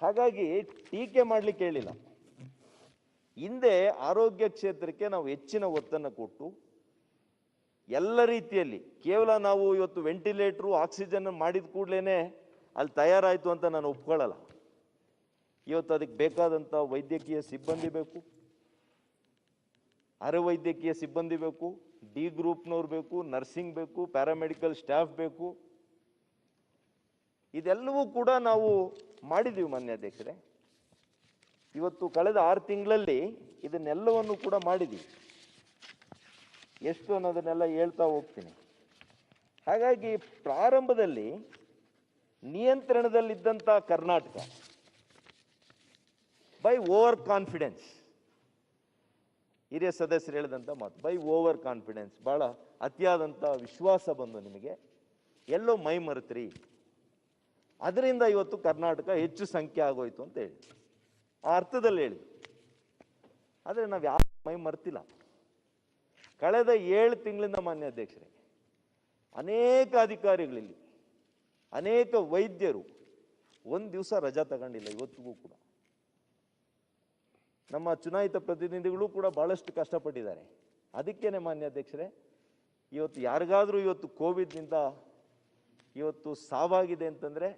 ಹಾಗಾಗಿ ಟೀಕೆ ಮಾಡಲಿಕ್ಕೆ ಹೇಳಿಲ್ಲ. ಹಿಂದೆ ಆರೋಗ್ಯ ಕ್ಷೇತ್ರಕ್ಕೆ ನಾವು ಹೆಚ್ಚಿನ ಒತ್ತನ್ನು ಕೊಟ್ಟು ಎಲ್ಲ ರೀತಿಯಲ್ಲಿ, ಕೇವಲ ನಾವು ಇವತ್ತು ವೆಂಟಿಲೇಟ್ರು ಆಕ್ಸಿಜನ್ ಮಾಡಿದ ಕೂಡಲೇ ಅಲ್ಲಿ ತಯಾರಾಯಿತು ಅಂತ ನಾನು ಒಪ್ಕೊಳ್ಳಲ್ಲ. ಇವತ್ತು ಅದಕ್ಕೆ ಬೇಕಾದಂಥ ವೈದ್ಯಕೀಯ ಸಿಬ್ಬಂದಿ ಬೇಕು, ಅರೆವೈದ್ಯಕೀಯ ಸಿಬ್ಬಂದಿ ಬೇಕು, ಡಿ ಗ್ರೂಪ್ನವ್ರು ಬೇಕು, ನರ್ಸಿಂಗ್ ಬೇಕು, ಪ್ಯಾರಾಮೆಡಿಕಲ್ ಸ್ಟಾಫ್ ಬೇಕು. ಇದೆಲ್ಲವೂ ಕೂಡ ನಾವು ಮಾಡಿದ್ದೀವಿ ಮಾನ್ಯ ಅಧ್ಯಕ್ಷರೇ. ಇವತ್ತು ಕಳೆದ 6 ತಿಂಗಳಲ್ಲಿ ಇದನ್ನೆಲ್ಲವನ್ನು ಕೂಡ ಮಾಡಿದ್ದೀವಿ. ಎಷ್ಟು ಅನ್ನೋದನ್ನೆಲ್ಲ ಹೇಳ್ತಾ ಹೋಗ್ತೀನಿ. ಹಾಗಾಗಿ ಪ್ರಾರಂಭದಲ್ಲಿ ನಿಯಂತ್ರಣದಲ್ಲಿದ್ದಂಥ ಕರ್ನಾಟಕ ಬೈ ಓವರ್ ಕಾನ್ಫಿಡೆನ್ಸ್, ಹಿರಿಯ ಸದಸ್ಯರು ಹೇಳಿದಂಥ ಮಾತು, ಬೈ ಓವರ್ ಕಾನ್ಫಿಡೆನ್ಸ್, ಭಾಳ ಅತಿಯಾದಂಥ ವಿಶ್ವಾಸ ಬಂದು ನಿಮಗೆ ಎಲ್ಲೋ ಮೈ ಮರೆತ್ರಿ, ಅದರಿಂದ ಇವತ್ತು ಕರ್ನಾಟಕ ಹೆಚ್ಚು ಸಂಖ್ಯೆ ಆಗೋಯ್ತು ಅಂತ ಹೇಳಿ ಆ ಅರ್ಥದಲ್ಲಿ ಹೇಳಿ. ಆದರೆ ನಾವು ಯಾವ ಮೈ ಮರ್ತಿಲ್ಲ. ಕಳೆದ 7 ತಿಂಗಳಿಂದ ಮಾನ್ಯ ಅಧ್ಯಕ್ಷರೇ ಅನೇಕ ಅಧಿಕಾರಿಗಳಲ್ಲಿ, ಅನೇಕ ವೈದ್ಯರು ಒಂದು ದಿವಸ ರಜಾ ತಗೊಂಡಿಲ್ಲ ಇವತ್ತಿಗೂ ಕೂಡ. ನಮ್ಮ ಚುನಾಯಿತ ಪ್ರತಿನಿಧಿಗಳು ಕೂಡ ಭಾಳಷ್ಟು ಕಷ್ಟಪಟ್ಟಿದ್ದಾರೆ. ಅದಕ್ಕೇನೆ ಮಾನ್ಯ ಅಧ್ಯಕ್ಷರೇ ಇವತ್ತು ಯಾರಿಗಾದರೂ ಇವತ್ತು ಕೋವಿಡ್ನಿಂದ ಇವತ್ತು ಸಾವಾಗಿದೆ ಅಂತಂದರೆ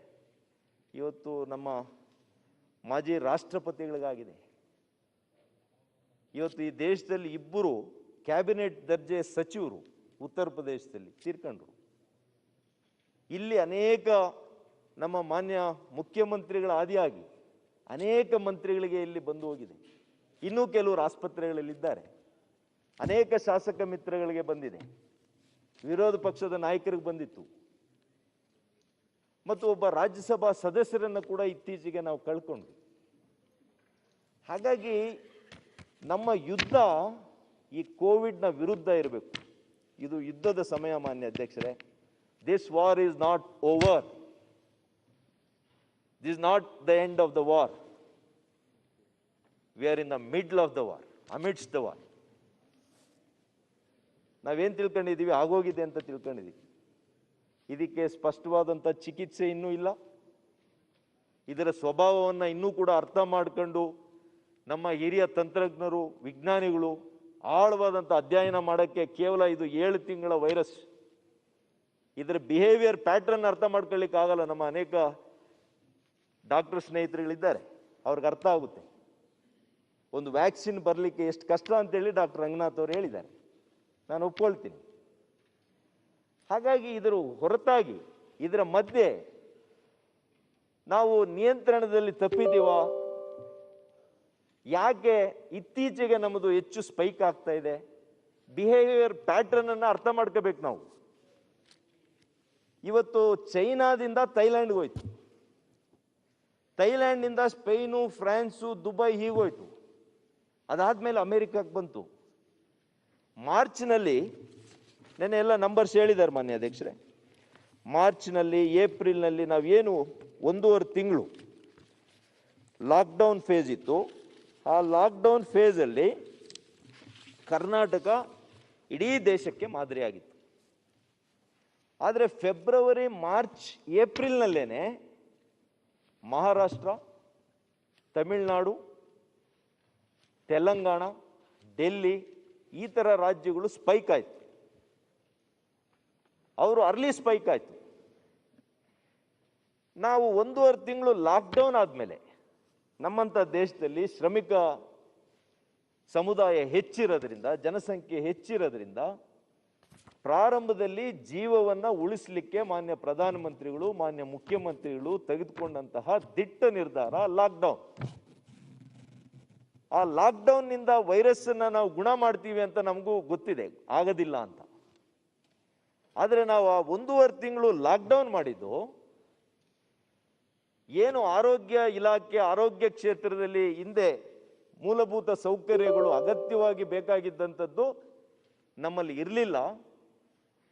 ಇವತ್ತು ನಮ್ಮ ಮಾಜಿ ರಾಷ್ಟ್ರಪತಿಗಳಿಗಾಗಿದೆ. ಇವತ್ತು ಈ ದೇಶದಲ್ಲಿ 2 ಕ್ಯಾಬಿನೆಟ್ ದರ್ಜೆ ಸಚಿವರು ಉತ್ತರ ಪ್ರದೇಶದಲ್ಲಿ ತೀರ್ಕೊಂಡ್ರು. ಇಲ್ಲಿ ಅನೇಕ ನಮ್ಮ ಮಾನ್ಯ ಮುಖ್ಯಮಂತ್ರಿಗಳ ಆದಿಯಾಗಿ ಅನೇಕ ಮಂತ್ರಿಗಳಿಗೆ ಇಲ್ಲಿ ಬಂದು ಹೋಗಿದೆ. ಇನ್ನೂ ಕೆಲವರು ಆಸ್ಪತ್ರೆಗಳಲ್ಲಿದ್ದಾರೆ. ಅನೇಕ ಶಾಸಕ ಮಿತ್ರಗಳಿಗೆ ಬಂದಿದೆ, ವಿರೋಧ ಪಕ್ಷದ ನಾಯಕರಿಗೆ ಬಂದಿತ್ತು, ಮತ್ತು ಒಬ್ಬ ರಾಜ್ಯಸಭಾ ಸದಸ್ಯರನ್ನು ಕೂಡ ಇತ್ತೀಚೆಗೆ ನಾವು ಕಳ್ಕೊಂಡ್ವಿ. ಹಾಗಾಗಿ ನಮ್ಮ ಯುದ್ಧ ಈ ಕೋವಿಡ್ನ ವಿರುದ್ಧ ಇರಬೇಕು. ಇದು ಯುದ್ಧದ ಸಮಯ ಮಾನ್ಯ ಅಧ್ಯಕ್ಷರೇ. This war is not over. This is not the end of the war. We are in the middle of the war, amidst the war. ನಾವೇನು ತಿಳ್ಕೊಂಡಿದ್ದೀವಿ, ಆಗೋಗಿದೆ ಅಂತ ತಿಳ್ಕೊಂಡಿದ್ದೀವಿ. ಇದಕ್ಕೆ ಸ್ಪಷ್ಟವಾದಂಥ ಚಿಕಿತ್ಸೆ ಇನ್ನೂ ಇಲ್ಲ. ಇದರ ಸ್ವಭಾವವನ್ನು ಇನ್ನೂ ಕೂಡ ಅರ್ಥ ಮಾಡಿಕೊಂಡು ನಮ್ಮ ಹಿರಿಯ ತಂತ್ರಜ್ಞರು, ವಿಜ್ಞಾನಿಗಳು ಆಳವಾದಂಥ ಅಧ್ಯಯನ ಮಾಡೋಕ್ಕೆ ಕೇವಲ ಇದು 7 ತಿಂಗಳ ವೈರಸ್. ಇದರ ಬಿಹೇವಿಯರ್ ಪ್ಯಾಟ್ರನ್ ಅರ್ಥ ಮಾಡ್ಕೊಳ್ಳಿಕ್ಕೆ ಆಗಲ್ಲ. ನಮ್ಮ ಅನೇಕ ಡಾಕ್ಟರ್ ಸ್ನೇಹಿತರುಗಳಿದ್ದಾರೆ, ಅವ್ರಿಗೆ ಅರ್ಥ ಆಗುತ್ತೆ. ಒಂದು ವ್ಯಾಕ್ಸಿನ್ ಬರಲಿಕ್ಕೆ ಎಷ್ಟು ಕಷ್ಟ ಅಂತೇಳಿ ಡಾಕ್ಟರ್ ರಂಗನಾಥ್ ಅವರು ಹೇಳಿದ್ದಾರೆ, ನಾನು ಒಪ್ಕೊಳ್ತೀನಿ. ಹಾಗಾಗಿ ಇದರ ಹೊರತಾಗಿ ಇದರ ಮಧ್ಯೆ ನಾವು ನಿಯಂತ್ರಣದಲ್ಲಿ ತಪ್ಪಿದ್ದೀವಾ? ಯಾಕೆ ಇತ್ತೀಚೆಗೆ ನಮ್ಮದು ಹೆಚ್ಚು ಸ್ಪೈಕ್ ಆಗ್ತಾ ಇದೆ? ಬಿಹೇವಿಯರ್ ಪ್ಯಾಟ್ರನ್ ಅನ್ನು ಅರ್ಥ ಮಾಡ್ಕೋಬೇಕು ನಾವು. ಇವತ್ತು ಚೈನಾದಿಂದ ಥೈಲ್ಯಾಂಡ್ಗೆ ಹೋಯ್ತು, ಥೈಲ್ಯಾಂಡ್ನಿಂದ ಸ್ಪೇನು, ಫ್ರಾನ್ಸು, ದುಬೈ ಹೀಗೋಯ್ತು. ಅದಾದ್ಮೇಲೆ ಅಮೆರಿಕಕ್ಕೆ ಬಂತು. ಮಾರ್ಚ್ನಲ್ಲಿ ನೆನ್ನೆ ಎಲ್ಲ ನಂಬರ್ಸ್ ಹೇಳಿದ್ದಾರೆ ಮಾನ್ಯ ಅಧ್ಯಕ್ಷರೇ. ಮಾರ್ಚ್ನಲ್ಲಿ, ಏಪ್ರಿಲ್ನಲ್ಲಿ ನಾವೇನು 1.5 ತಿಂಗಳು ಲಾಕ್ಡೌನ್ ಫೇಸ್ ಇತ್ತು. ಆ ಲಾಕ್ಡೌನ್ ಫೇಸಲ್ಲಿ ಕರ್ನಾಟಕ ಇಡೀ ದೇಶಕ್ಕೆ ಮಾದರಿಯಾಗಿತ್ತು. ಆದರೆ ಫೆಬ್ರವರಿ, ಮಾರ್ಚ್, ಏಪ್ರಿಲ್ನಲ್ಲೇನೆ ಮಹಾರಾಷ್ಟ್ರ, ತಮಿಳುನಾಡು, ತೆಲಂಗಾಣ, ಡೆಲ್ಲಿ ಈ ಥರ ರಾಜ್ಯಗಳು ಸ್ಪೈಕ್ ಆಯಿತು. ಅವರು ಅರ್ಲಿ ಸ್ಪೈಕ್ ಆಯಿತು. ನಾವು 1.5 ತಿಂಗಳು ಲಾಕ್ಡೌನ್ ಆದಮೇಲೆ ನಮ್ಮಂಥ ದೇಶದಲ್ಲಿ ಶ್ರಮಿಕ ಸಮುದಾಯ ಹೆಚ್ಚಿರೋದ್ರಿಂದ, ಜನಸಂಖ್ಯೆ ಹೆಚ್ಚಿರೋದ್ರಿಂದ ಪ್ರಾರಂಭದಲ್ಲಿ ಜೀವವನ್ನ ಉಳಿಸಲಿಕ್ಕೆ ಮಾನ್ಯ ಪ್ರಧಾನಮಂತ್ರಿಗಳು, ಮಾನ್ಯ ಮುಖ್ಯಮಂತ್ರಿಗಳು ತೆಗೆದುಕೊಂಡಂತಹ ದಿಟ್ಟ ನಿರ್ಧಾರ ಲಾಕ್ಡೌನ್. ಆ ಲಾಕ್ಡೌನ್ನಿಂದ ವೈರಸ್ಸನ್ನು ನಾವು ಗುಣ ಮಾಡ್ತೀವಿ ಅಂತ ನಮಗೂ ಗೊತ್ತಿದೆ, ಆಗೋದಿಲ್ಲ ಅಂತ. ಆದರೆ ನಾವು ಆ 1.5 ತಿಂಗಳು ಲಾಕ್ಡೌನ್ ಮಾಡಿದ್ದು ಏನು ಆರೋಗ್ಯ ಇಲಾಖೆ, ಆರೋಗ್ಯ ಕ್ಷೇತ್ರದಲ್ಲಿ ಹಿಂದೆ ಮೂಲಭೂತ ಸೌಕರ್ಯಗಳು ಅಗತ್ಯವಾಗಿ ಬೇಕಾಗಿದ್ದಂಥದ್ದು ನಮ್ಮಲ್ಲಿ ಇರಲಿಲ್ಲ.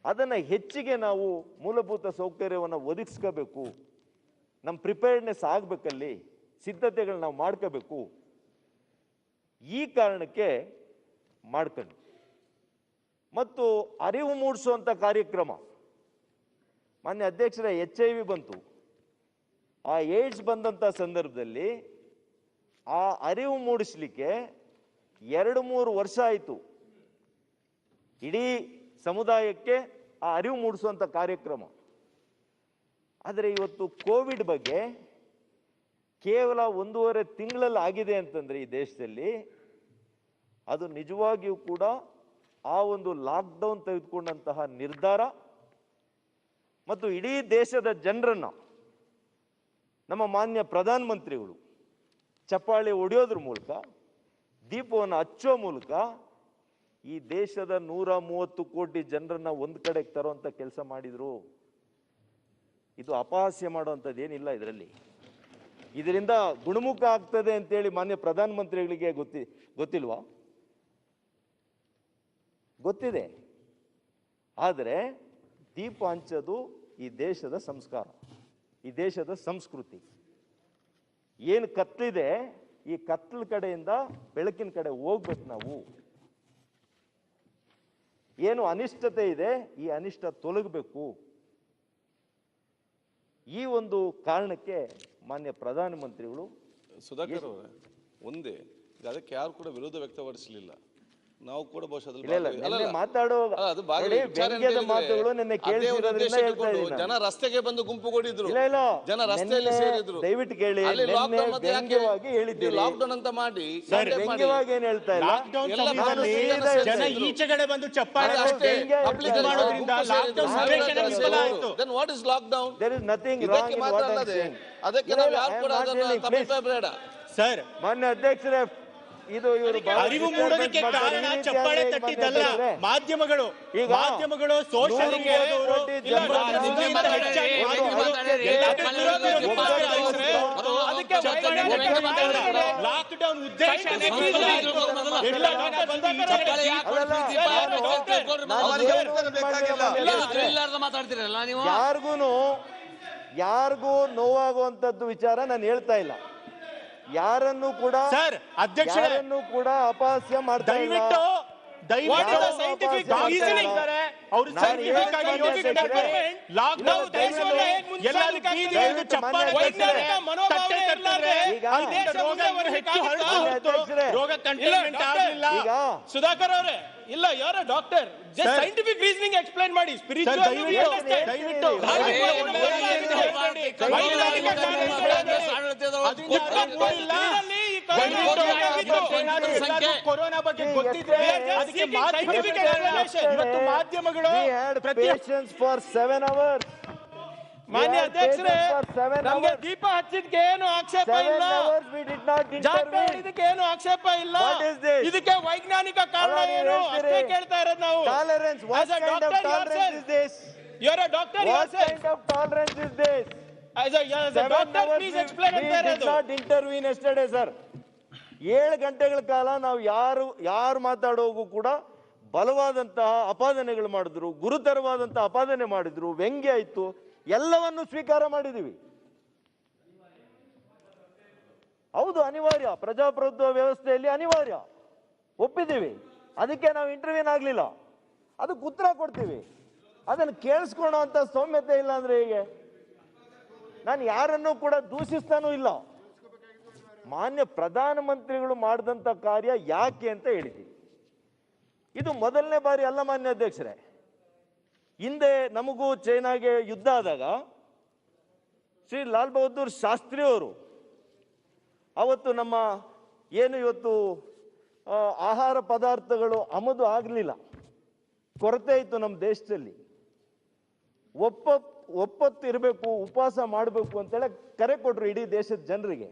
ಅದನ್ನು ಹೆಚ್ಚಿಗೆ ನಾವು ಮೂಲಭೂತ ಸೌಕರ್ಯವನ್ನು ಒದಗಿಸ್ಕೋಬೇಕು, ನಮ್ಮ ಪ್ರಿಪೇರ್ಡ್ನೆಸ್ ಆಗಬೇಕಲ್ಲಿ, ಸಿದ್ಧತೆಗಳು ನಾವು ಮಾಡ್ಕೋಬೇಕು. ಈ ಕಾರಣಕ್ಕೆ ಮಾಡ್ಕೊಂಡು ಮತ್ತು ಅರಿವು ಮೂಡಿಸುವಂಥ ಕಾರ್ಯಕ್ರಮ. ಮಾನ್ಯ ಅಧ್ಯಕ್ಷರೇ, HIV ಬಂತು, ಆ ಏಡ್ಸ್ ಬಂದಂಥ ಸಂದರ್ಭದಲ್ಲಿ ಆ ಅರಿವು ಮೂಡಿಸ್ಲಿಕ್ಕೆ 2-3 ವರ್ಷ ಆಯಿತು. ಇಡೀ ಸಮುದಾಯಕ್ಕೆ ಆ ಅರಿವು ಮೂಡಿಸುವಂಥ ಕಾರ್ಯಕ್ರಮ. ಆದರೆ ಇವತ್ತು ಕೋವಿಡ್ ಬಗ್ಗೆ ಕೇವಲ 1.5 ತಿಂಗಳಲ್ಲಿ ಆಗಿದೆ ಅಂತಂದರೆ ಈ ದೇಶದಲ್ಲಿ, ಅದು ನಿಜವಾಗಿಯೂ ಕೂಡ ಆ ಒಂದು ಲಾಕ್ಡೌನ್ ತೆಗೆದುಕೊಂಡಂತಹ ನಿರ್ಧಾರ ಮತ್ತು ಇಡೀ ದೇಶದ ಜನರನ್ನು ನಮ್ಮ ಮಾನ್ಯ ಪ್ರಧಾನಮಂತ್ರಿಗಳು ಚಪ್ಪಾಳೆ ಹೊಡೆಯೋದ್ರ ಮೂಲಕ, ದೀಪವನ್ನು ಹಚ್ಚೋ ಮೂಲಕ ಈ ದೇಶದ 130 ಕೋಟಿ ಜನರನ್ನ ಒಂದು ಕಡೆಗೆ ತರುವಂಥ ಕೆಲಸ ಮಾಡಿದ್ರು. ಇದು ಅಪಹಾಸ್ಯ ಮಾಡುವಂಥದ್ದು ಏನಿಲ್ಲ ಇದರಲ್ಲಿ. ಇದರಿಂದ ಗುಣಮುಖ ಆಗ್ತದೆ ಅಂತೇಳಿ ಮಾನ್ಯ ಪ್ರಧಾನಮಂತ್ರಿಗಳಿಗೆ ಗೊತ್ತಿಲ್ವಾ? ಗೊತ್ತಿದೆ. ಆದರೆ ದೀಪ ಹಂಚೋದು ಈ ದೇಶದ ಸಂಸ್ಕಾರ, ಈ ದೇಶದ ಸಂಸ್ಕೃತಿ. ಏನು ಕತ್ತಲಿದೆ, ಈ ಕತ್ತಲ ಕಡೆಯಿಂದ ಬೆಳಕಿನ ಕಡೆ ಹೋಗ್ಬೇಕು ನಾವು. ಏನು ಅನಿಷ್ಟತೆ ಇದೆ, ಈ ಅನಿಷ್ಟ ತೊಲಗಬೇಕು. ಈ ಒಂದು ಕಾರಣಕ್ಕೆ ಮಾನ್ಯ ಪ್ರಧಾನಮಂತ್ರಿಗಳು ಸುಧಾಕರ್ ಅವರೇ, ಒಂದೇ ಅದಕ್ಕೆ ಯಾರು ಕೂಡ ವಿರೋಧ ವ್ಯಕ್ತಪಡಿಸಲಿಲ್ಲ. ನಾವು ಕೂಡ ಬಹುಶಃ ಜನ ರಸ್ತೆಗೆ ಬಂದು ಗುಂಪುಗೂಡಿದ್ರು, ಜನ ರಸ್ತೆಯಲ್ಲಿ ಸೇರಿದ್ರು. ದಯವಿಟ್ಟು ಕೇಳಿ, ಲಾಕ್ಡೌನ್ ಅಂತ ಮಾಡಿ ವ್ಯಂಗ್ಯವಾಗಿ ಏನ್ ಹೇಳ್ತಾ ಇಲ್ಲ, ಜನ ಈಚೆಗಡೆ ಬಂದು ಚಪ್ಪಾಳೆ ಮಾಡೋದ್ರಿಂದ what is lockdown? There is nothing wrong in what I am saying. ಅದಕ್ಕೆ ನಾವು ಯಾರು ಕೂಡ ಅದನ್ನ ತಪ್ಪಿಸಬೇಡ ಸರ್. ಮಾನ್ಯ ಅಧ್ಯಕ್ಷರೇ, ಇದು ಇವರು ಅರಿವು ಮೂಡೋದಕ್ಕೆ ಕಾರಣ ಚಪ್ಪಾಳೆ ತಟ್ಟಿದ್ದಲ್ಲ, ಮಾಧ್ಯಮಗಳು ಸೋಷಿಯಲ್ ಲಾಕ್ಡೌನ್ ಉದ್ದೇಶ ಯಾರಿಗೂ ನೋವಾಗುವಂತದ್ದು ವಿಚಾರ ನಾನು ಹೇಳ್ತಾ ಇಲ್ಲ. ಯಾರನ್ನು ಕೂಡ ಯಾರನ್ನು ಕೂಡ ಅಪಹಾಸ್ಯ ಮಾಡ್ತಾ ಇಲ್ಲ. ಸುಧಾಕರ್ ಅವರೇ, ಇಲ್ಲ ಯಾರೋ ಡಾಕ್ಟರ್ ಸೈಂಟಿಫಿಕ್ ರೀಸನಿಂಗ್ ಎಕ್ಸ್ಪ್ಲೈನ್ ಮಾಡಿ. ಕೊರೋನಾ ಬಗ್ಗೆ ಗೊತ್ತಿದ್ರೆ ಇವತ್ತು ಮಾಧ್ಯಮಗಳು ಫಾರ್ 7 hours. ಮಾನ್ಯ ಅಧ್ಯಕ್ಷರೇ, ನಮಗೆ ದೀಪ ಹಚ್ಚಿದ್ಕೆ ಏನು ಆಕ್ಷೇಪ ಇಲ್ಲ, ಇದಕ್ಕೆ ಏನು ಆಕ್ಷೇಪ ಇಲ್ಲ. ಇದಕ್ಕೆ ವೈಜ್ಞಾನಿಕ ಕಾರಣ ಏನು ಅಷ್ಟೇ ಕೇಳ್ತಾ ಇರೋದು ನಾವು. Tolerance. What kind of tolerance is this? You are a doctor. What kind of tolerance is this? As a doctor, please explain. We did not intervene yesterday, sir. 7 ಗಂಟೆಗಳ ಕಾಲ ನಾವು ಯಾರು ಮಾತಾಡೋಗೂ ಕೂಡ ಬಲವಾದಂತಹ ಅಪಾದನೆಗಳು ಮಾಡಿದ್ರು, ಗುರುತರವಾದಂತಹ ಅಪಾದನೆ ಮಾಡಿದ್ರು, ವ್ಯಂಗ್ಯ ಇತ್ತು, ಎಲ್ಲವನ್ನು ಸ್ವೀಕಾರ ಮಾಡಿದೀವಿ. ಹೌದು, ಅನಿವಾರ್ಯ, ಪ್ರಜಾಪ್ರಭುತ್ವ ವ್ಯವಸ್ಥೆಯಲ್ಲಿ ಅನಿವಾರ್ಯ, ಒಪ್ಪಿದ್ದೀವಿ. ಅದಕ್ಕೆ ನಾವು ಇಂಟರ್ವ್ಯೂನ್ ಆಗಲಿಲ್ಲ, ಅದಕ್ಕೆ ಉತ್ತರ ಕೊಡ್ತೀವಿ. ಅದನ್ನು ಕೇಳಿಸ್ಕೊಳ್ಳೋ ಅಂತ ಸೌಮ್ಯತೆ ಇಲ್ಲ ಅಂದ್ರೆ ಹೇಗೆ? ನಾನು ಯಾರನ್ನೂ ಕೂಡ ದೂಷಿಸ್ತಾನೂ ಇಲ್ಲ. ಮಾನ್ಯ ಪ್ರಧಾನಮಂತ್ರಿಗಳು ಮಾಡಿದಂಥ ಕಾರ್ಯ ಯಾಕೆ ಅಂತ ಹೇಳಿದ್ದೀವಿ. ಇದು ಮೊದಲನೇ ಬಾರಿ ಅಲ್ಲ ಮಾನ್ಯ ಅಧ್ಯಕ್ಷರೇ. ಹಿಂದೆ ನಮಗೂ ಚೈನಾಗೆ ಯುದ್ಧ ಆದಾಗ ಶ್ರೀ ಲಾಲ್ ಬಹದ್ದೂರ್ ಶಾಸ್ತ್ರಿ ಅವರು ಅವತ್ತು ನಮ್ಮ ಏನು ಇವತ್ತು ಆಹಾರ ಪದಾರ್ಥಗಳು ಆಮದು ಆಗಲಿಲ್ಲ, ಕೊರತೆ ಇತ್ತು ನಮ್ಮ ದೇಶದಲ್ಲಿ. ಒಪ್ಪತ್ತು ಇರಬೇಕು, ಉಪವಾಸ ಮಾಡಬೇಕು ಅಂತೇಳಿ ಕರೆ ಕೊಟ್ರು ಇಡೀ ದೇಶದ ಜನರಿಗೆ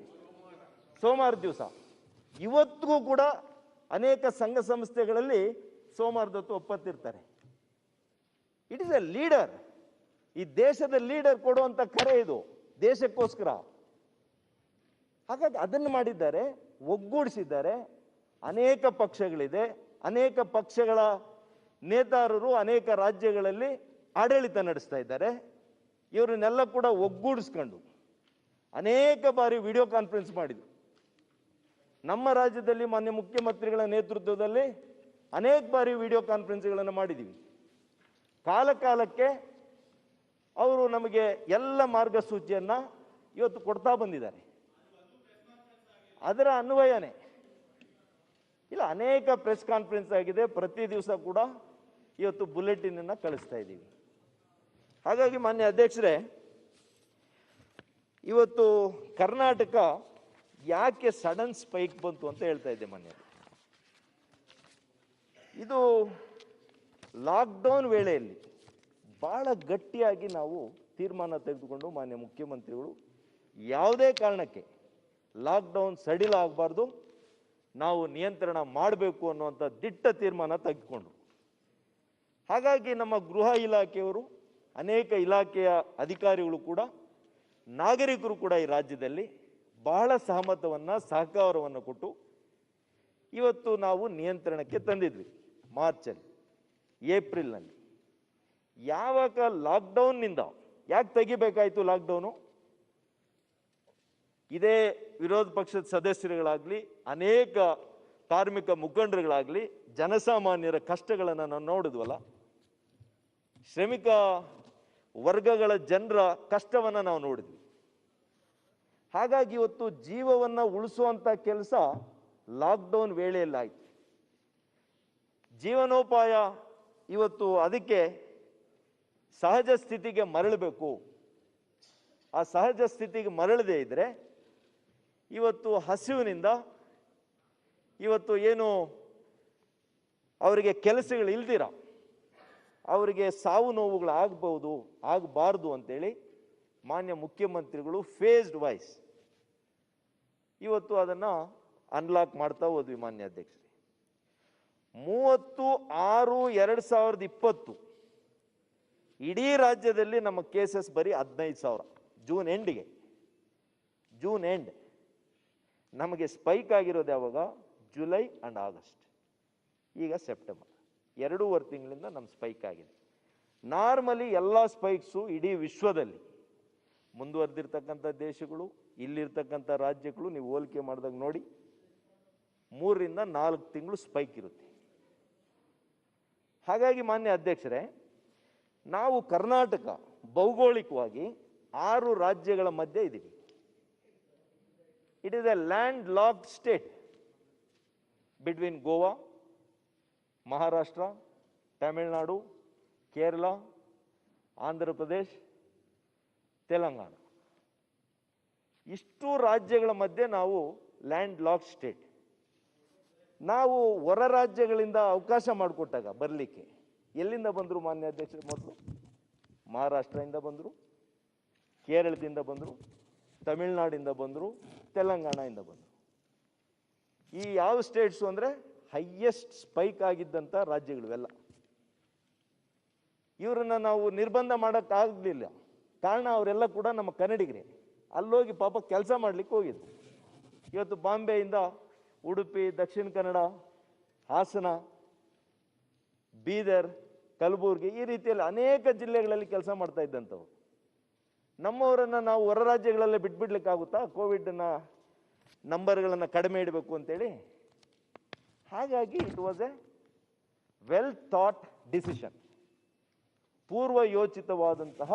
ಸೋಮವಾರ ದಿವಸ. ಇವತ್ತಿಗೂ ಕೂಡ ಅನೇಕ ಸಂಘ ಸಂಸ್ಥೆಗಳಲ್ಲಿ ಸೋಮವಾರದೊತ್ತು ಒಪ್ಪತ್ತಿರ್ತಾರೆ. ಇಟ್ ಇಸ್ ಎ ಲೀಡರ್, ಈ ದೇಶದ ಲೀಡರ್ ಕೊಡುವಂತ ಕರೆ ಇದು ದೇಶಕ್ಕೋಸ್ಕರ. ಹಾಗಾಗಿ ಅದನ್ನು ಮಾಡಿದ್ದಾರೆ, ಒಗ್ಗೂಡಿಸಿದ್ದಾರೆ. ಅನೇಕ ಪಕ್ಷಗಳಿದೆ, ಅನೇಕ ಪಕ್ಷಗಳ ನೇತಾರರು ಅನೇಕ ರಾಜ್ಯಗಳಲ್ಲಿ ಆಡಳಿತ ನಡೆಸ್ತಾ ಇದ್ದಾರೆ. ಇವರನ್ನೆಲ್ಲ ಕೂಡ ಒಗ್ಗೂಡಿಸ್ಕೊಂಡು ಅನೇಕ ಬಾರಿ ವಿಡಿಯೋ ಕಾನ್ಫರೆನ್ಸ್ ಮಾಡಿದ್ರು. ನಮ್ಮ ರಾಜ್ಯದಲ್ಲಿ ಮಾನ್ಯ ಮುಖ್ಯಮಂತ್ರಿಗಳ ನೇತೃತ್ವದಲ್ಲಿ ಅನೇಕ ಬಾರಿ ವಿಡಿಯೋ ಕಾನ್ಫರೆನ್ಸ್ಗಳನ್ನು ಮಾಡಿದ್ದೀವಿ. ಕಾಲಕ್ಕೆ ಅವರು ನಮಗೆ ಎಲ್ಲ ಮಾರ್ಗಸೂಚಿಯನ್ನು ಇವತ್ತು ಕೊಡ್ತಾ ಬಂದಿದ್ದಾರೆ. ಅದರ ಅನ್ವಯನೇ ಇಲ್ಲ, ಅನೇಕ ಪ್ರೆಸ್ ಕಾನ್ಫರೆನ್ಸ್ ಆಗಿದೆ. ಪ್ರತಿ ದಿವಸ ಕೂಡ ಇವತ್ತು ಬುಲೆಟಿನ್ ಅನ್ನು ಕಳಿಸ್ತಾ ಇದ್ದೀವಿ. ಹಾಗಾಗಿ ಮಾನ್ಯ ಅಧ್ಯಕ್ಷರೇ, ಇವತ್ತು ಕರ್ನಾಟಕ ಯಾಕೆ ಸಡನ್ ಸ್ಪೈಕ್ ಬಂತು ಅಂತ ಹೇಳ್ತಾ ಇದ್ದೆ ಮಾನ್ಯ. ಇದು ಲಾಕ್ಡೌನ್ ವೇಳೆಯಲ್ಲಿ ಬಹಳ ಗಟ್ಟಿಯಾಗಿ ನಾವು ತೀರ್ಮಾನ ತೆಗೆದುಕೊಂಡು ಮಾನ್ಯ ಮುಖ್ಯಮಂತ್ರಿಗಳು ಯಾವುದೇ ಕಾರಣಕ್ಕೆ ಲಾಕ್ಡೌನ್ ಸಡಿಲ ಆಗಬಾರ್ದು, ನಾವು ನಿಯಂತ್ರಣ ಮಾಡಬೇಕು ಅನ್ನುವಂಥ ದಿಟ್ಟ ತೀರ್ಮಾನ ತೆಗೆದುಕೊಂಡ್ರು. ಹಾಗಾಗಿ ನಮ್ಮ ಗೃಹ ಇಲಾಖೆಯವರು, ಅನೇಕ ಇಲಾಖೆಯ ಅಧಿಕಾರಿಗಳು ಕೂಡ, ನಾಗರಿಕರು ಕೂಡ ಈ ರಾಜ್ಯದಲ್ಲಿ ಬಹಳ ಸಹಕಾರವನ್ನು ಕೊಟ್ಟು ಇವತ್ತು ನಾವು ನಿಯಂತ್ರಣಕ್ಕೆ ತಂದಿದ್ವಿ. ಮಾರ್ಚಲ್ಲಿ, ಏಪ್ರಿಲ್ನಲ್ಲಿ ಯಾವಾಗ ಲಾಕ್ಡೌನ್ನಿಂದ ಯಾಕೆ ತೆಗಿಬೇಕಾಯಿತು ಲಾಕ್ಡೌನು? ಇದೇ ವಿರೋಧ ಪಕ್ಷದ ಸದಸ್ಯರುಗಳಾಗಲಿ, ಅನೇಕ ಕಾರ್ಮಿಕ ಮುಖಂಡರುಗಳಾಗಲಿ, ಜನಸಾಮಾನ್ಯರ ಕಷ್ಟಗಳನ್ನು ನಾವು ನೋಡಿದ್ವಲ್ಲ, ಶ್ರಮಿಕ ವರ್ಗಗಳ ಜನರ ಕಷ್ಟವನ್ನು ನಾವು ನೋಡಿದ್ವಿ. ಹಾಗಾಗಿ ಇವತ್ತು ಜೀವವನ್ನು ಉಳಿಸುವಂಥ ಕೆಲಸ ಲಾಕ್ಡೌನ್ ವೇಳೆಯಲ್ಲಾಯಿತು. ಜೀವನೋಪಾಯ ಇವತ್ತು ಅದಕ್ಕೆ ಸಹಜ ಸ್ಥಿತಿಗೆ ಮರಳಬೇಕು. ಆ ಸಹಜ ಸ್ಥಿತಿಗೆ ಮರಳದೇ ಇದ್ದರೆ ಇವತ್ತು ಹಸಿವಿನಿಂದ ಇವತ್ತು ಏನು ಅವರಿಗೆ ಕೆಲಸಗಳು ಇಲ್ದಿರ ಅವರಿಗೆ ಸಾವು ನೋವುಗಳು ಆಗಬಾರ್ದು ಅಂತೇಳಿ ಮಾನ್ಯ ಮುಖ್ಯಮಂತ್ರಿಗಳು ಫೇಸ್ಡ್ ವೈಸ್ ಇವತ್ತು ಅದನ್ನು ಅನ್ಲಾಕ್ ಮಾಡ್ತಾ ಹೋದ್ವಿ. ಮಾನ್ಯ ಅಧ್ಯಕ್ಷರೇ, 30/6/2020 ಇಡೀ ರಾಜ್ಯದಲ್ಲಿ ನಮ್ಮ ಕೇಸಸ್ ಬರೀ 15,000. ಜೂನ್ ಎಂಡ್ ನಮಗೆ ಸ್ಪೈಕ್ ಆಗಿರೋದು ಯಾವಾಗ? ಜುಲೈ ಅಂಡ್ ಆಗಸ್ಟ್, ಈಗ ಸೆಪ್ಟೆಂಬರ್, 2.5 ತಿಂಗಳಿಂದ ನಮ್ಮ ಸ್ಪೈಕ್ ಆಗಿದೆ. ನಾರ್ಮಲಿ ಎಲ್ಲ ಸ್ಪೈಕ್ಸು ಇಡೀ ವಿಶ್ವದಲ್ಲಿ ಮುಂದುವರೆದಿರ್ತಕ್ಕಂಥ ದೇಶಗಳು, ಇಲ್ಲಿರ್ತಕ್ಕಂಥ ರಾಜ್ಯಗಳು ನೀವು ಹೋಲಿಕೆ ಮಾಡಿದಾಗ ನೋಡಿ 3 ರಿಂದ 4 ತಿಂಗಳು ಸ್ಪೈಕ್ ಇರುತ್ತೆ. ಹಾಗಾಗಿ ಮಾನ್ಯ ಅಧ್ಯಕ್ಷರೇ, ನಾವು ಕರ್ನಾಟಕ ಭೌಗೋಳಿಕವಾಗಿ 6 ರಾಜ್ಯಗಳ ಮಧ್ಯೆ ಇದ್ದೀವಿ. It is A land locked state between Goa, Maharashtra, Tamil Nadu, Kerala, Andhra Pradesh, Telangana. ಇಷ್ಟು ರಾಜ್ಯಗಳ ಮಧ್ಯೆ ನಾವು ಲ್ಯಾಂಡ್ ಲಾಕ್ ಸ್ಟೇಟ್. ನಾವು ಹೊರ ರಾಜ್ಯಗಳಿಂದ ಅವಕಾಶ ಮಾಡಿಕೊಟ್ಟಾಗ ಬರಲಿಕ್ಕೆ ಎಲ್ಲಿಂದ ಬಂದರು ಮಾನ್ಯ ಅಧ್ಯಕ್ಷರು? ಮೊದಲು ಮಹಾರಾಷ್ಟ್ರದಿಂದ ಬಂದರು, ಕೇರಳದಿಂದ ಬಂದರು, ತಮಿಳುನಾಡಿಂದ ಬಂದರು, ತೆಲಂಗಾಣದಿಂದ ಬಂದರು. ಈ ಯಾವ ಸ್ಟೇಟ್ಸು ಅಂದರೆ ಹೈಯೆಸ್ಟ್ ಸ್ಪೈಕ್ ಆಗಿದ್ದಂಥ ರಾಜ್ಯಗಳಿವೆಲ್ಲ. ಇವರನ್ನು ನಾವು ನಿರ್ಬಂಧ ಮಾಡೋಕ್ಕಾಗಲಿಲ್ಲ. ಕಾರಣ ಅವರೆಲ್ಲ ಕೂಡ ನಮ್ಮ ಕನ್ನಡಿಗರೇ. ಅಲ್ಲೋಗಿ ಪಾಪ ಕೆಲಸ ಮಾಡಲಿಕ್ಕೆ ಹೋಗಿದ್ರು. ಇವತ್ತು ಬಾಂಬೆಯಿಂದ ಉಡುಪಿ, ದಕ್ಷಿಣ ಕನ್ನಡ, ಹಾಸನ, ಬೀದರ್, ಕಲಬುರ್ಗಿ ಈ ರೀತಿಯಲ್ಲಿ ಅನೇಕ ಜಿಲ್ಲೆಗಳಲ್ಲಿ ಕೆಲಸ ಮಾಡ್ತಾ ಇದ್ದಂಥವ್ರು. ನಮ್ಮವರನ್ನು ನಾವು ಹೊರ ರಾಜ್ಯಗಳಲ್ಲೇ ಬಿಟ್ಬಿಡ್ಲಿಕ್ಕಾಗುತ್ತಾ? ಕೋವಿಡ್ನ ನಂಬರ್ಗಳನ್ನು ಕಡಿಮೆ ಇಡಬೇಕು ಅಂತೇಳಿ. ಹಾಗಾಗಿ it was A well thought decision, ಪೂರ್ವ ಯೋಚಿತವಾದಂತಹ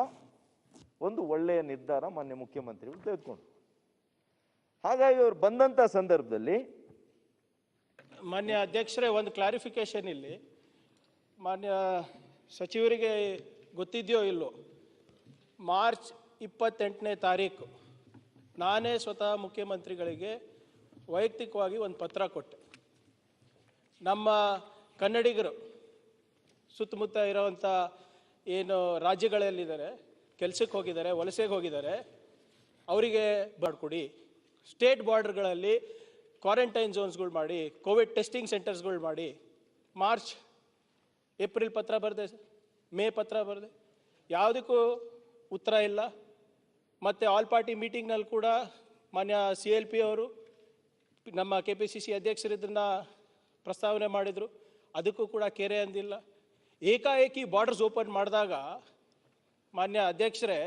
ಒಂದು ಒಳ್ಳೆಯ ನಿರ್ಧಾರ ಮಾನ್ಯ ಮುಖ್ಯಮಂತ್ರಿಗಳು ತೆಗೆದುಕೊಂಡು. ಹಾಗಾಗಿ ಅವರು ಬಂದಂಥ ಸಂದರ್ಭದಲ್ಲಿ ಮಾನ್ಯ ಅಧ್ಯಕ್ಷರೇ, ಒಂದು ಕ್ಲಾರಿಫಿಕೇಶನ್ ಇಲ್ಲಿ. ಮಾನ್ಯ ಸಚಿವರಿಗೆ ಗೊತ್ತಿದೆಯೋ ಇಲ್ಲೋ, ಮಾರ್ಚ್ 28ನೇ ತಾರೀಕು ನಾನೇ ಸ್ವತಃ ಮುಖ್ಯಮಂತ್ರಿಗಳಿಗೆ ವೈಯಕ್ತಿಕವಾಗಿ ಒಂದು ಪತ್ರ ಕೊಟ್ಟೆ. ನಮ್ಮ ಕನ್ನಡಿಗರು ಸುತ್ತಮುತ್ತ ಇರೋವಂಥ ಏನು ರಾಜ್ಯಗಳಲ್ಲಿದ್ದಾರೆ, ಕೆಲಸಕ್ಕೆ ಹೋಗಿದ್ದಾರೆ, ವಲಸೆಗೆ ಹೋಗಿದ್ದಾರೆ, ಅವರಿಗೆ ಮಾಡಿಕೊಡಿ. ಸ್ಟೇಟ್ ಬಾರ್ಡರ್ಗಳಲ್ಲಿ ಕ್ವಾರಂಟೈನ್ ಝೋನ್ಸ್ಗಳು ಮಾಡಿ, ಕೋವಿಡ್ ಟೆಸ್ಟಿಂಗ್ ಸೆಂಟರ್ಸ್ಗಳು ಮಾಡಿ. ಮಾರ್ಚ್ ಏಪ್ರಿಲ್ ಪತ್ರ ಬರೆದೆ, ಮೇ ಪತ್ರ ಬರೆದೆ, ಯಾವುದಕ್ಕೂ ಉತ್ತರ ಇಲ್ಲ. ಮತ್ತು ಆಲ್ ಪಾರ್ಟಿ ಮೀಟಿಂಗ್ನಲ್ಲಿ ಕೂಡ ಮಾನ್ಯ CLP ಅವರು ನಮ್ಮ KPCC ಅಧ್ಯಕ್ಷರು ಇದನ್ನು ಪ್ರಸ್ತಾವನೆ ಮಾಡಿದರು, ಅದಕ್ಕೂ ಕೂಡ ಕೆರೆ ಅಂದಿಲ್ಲ. ಏಕಾಏಕಿ ಬಾರ್ಡರ್ಸ್ ಓಪನ್ ಮಾಡಿದಾಗ ಮಾನ್ಯ ಅಧ್ಯಕ್ಷರೇ,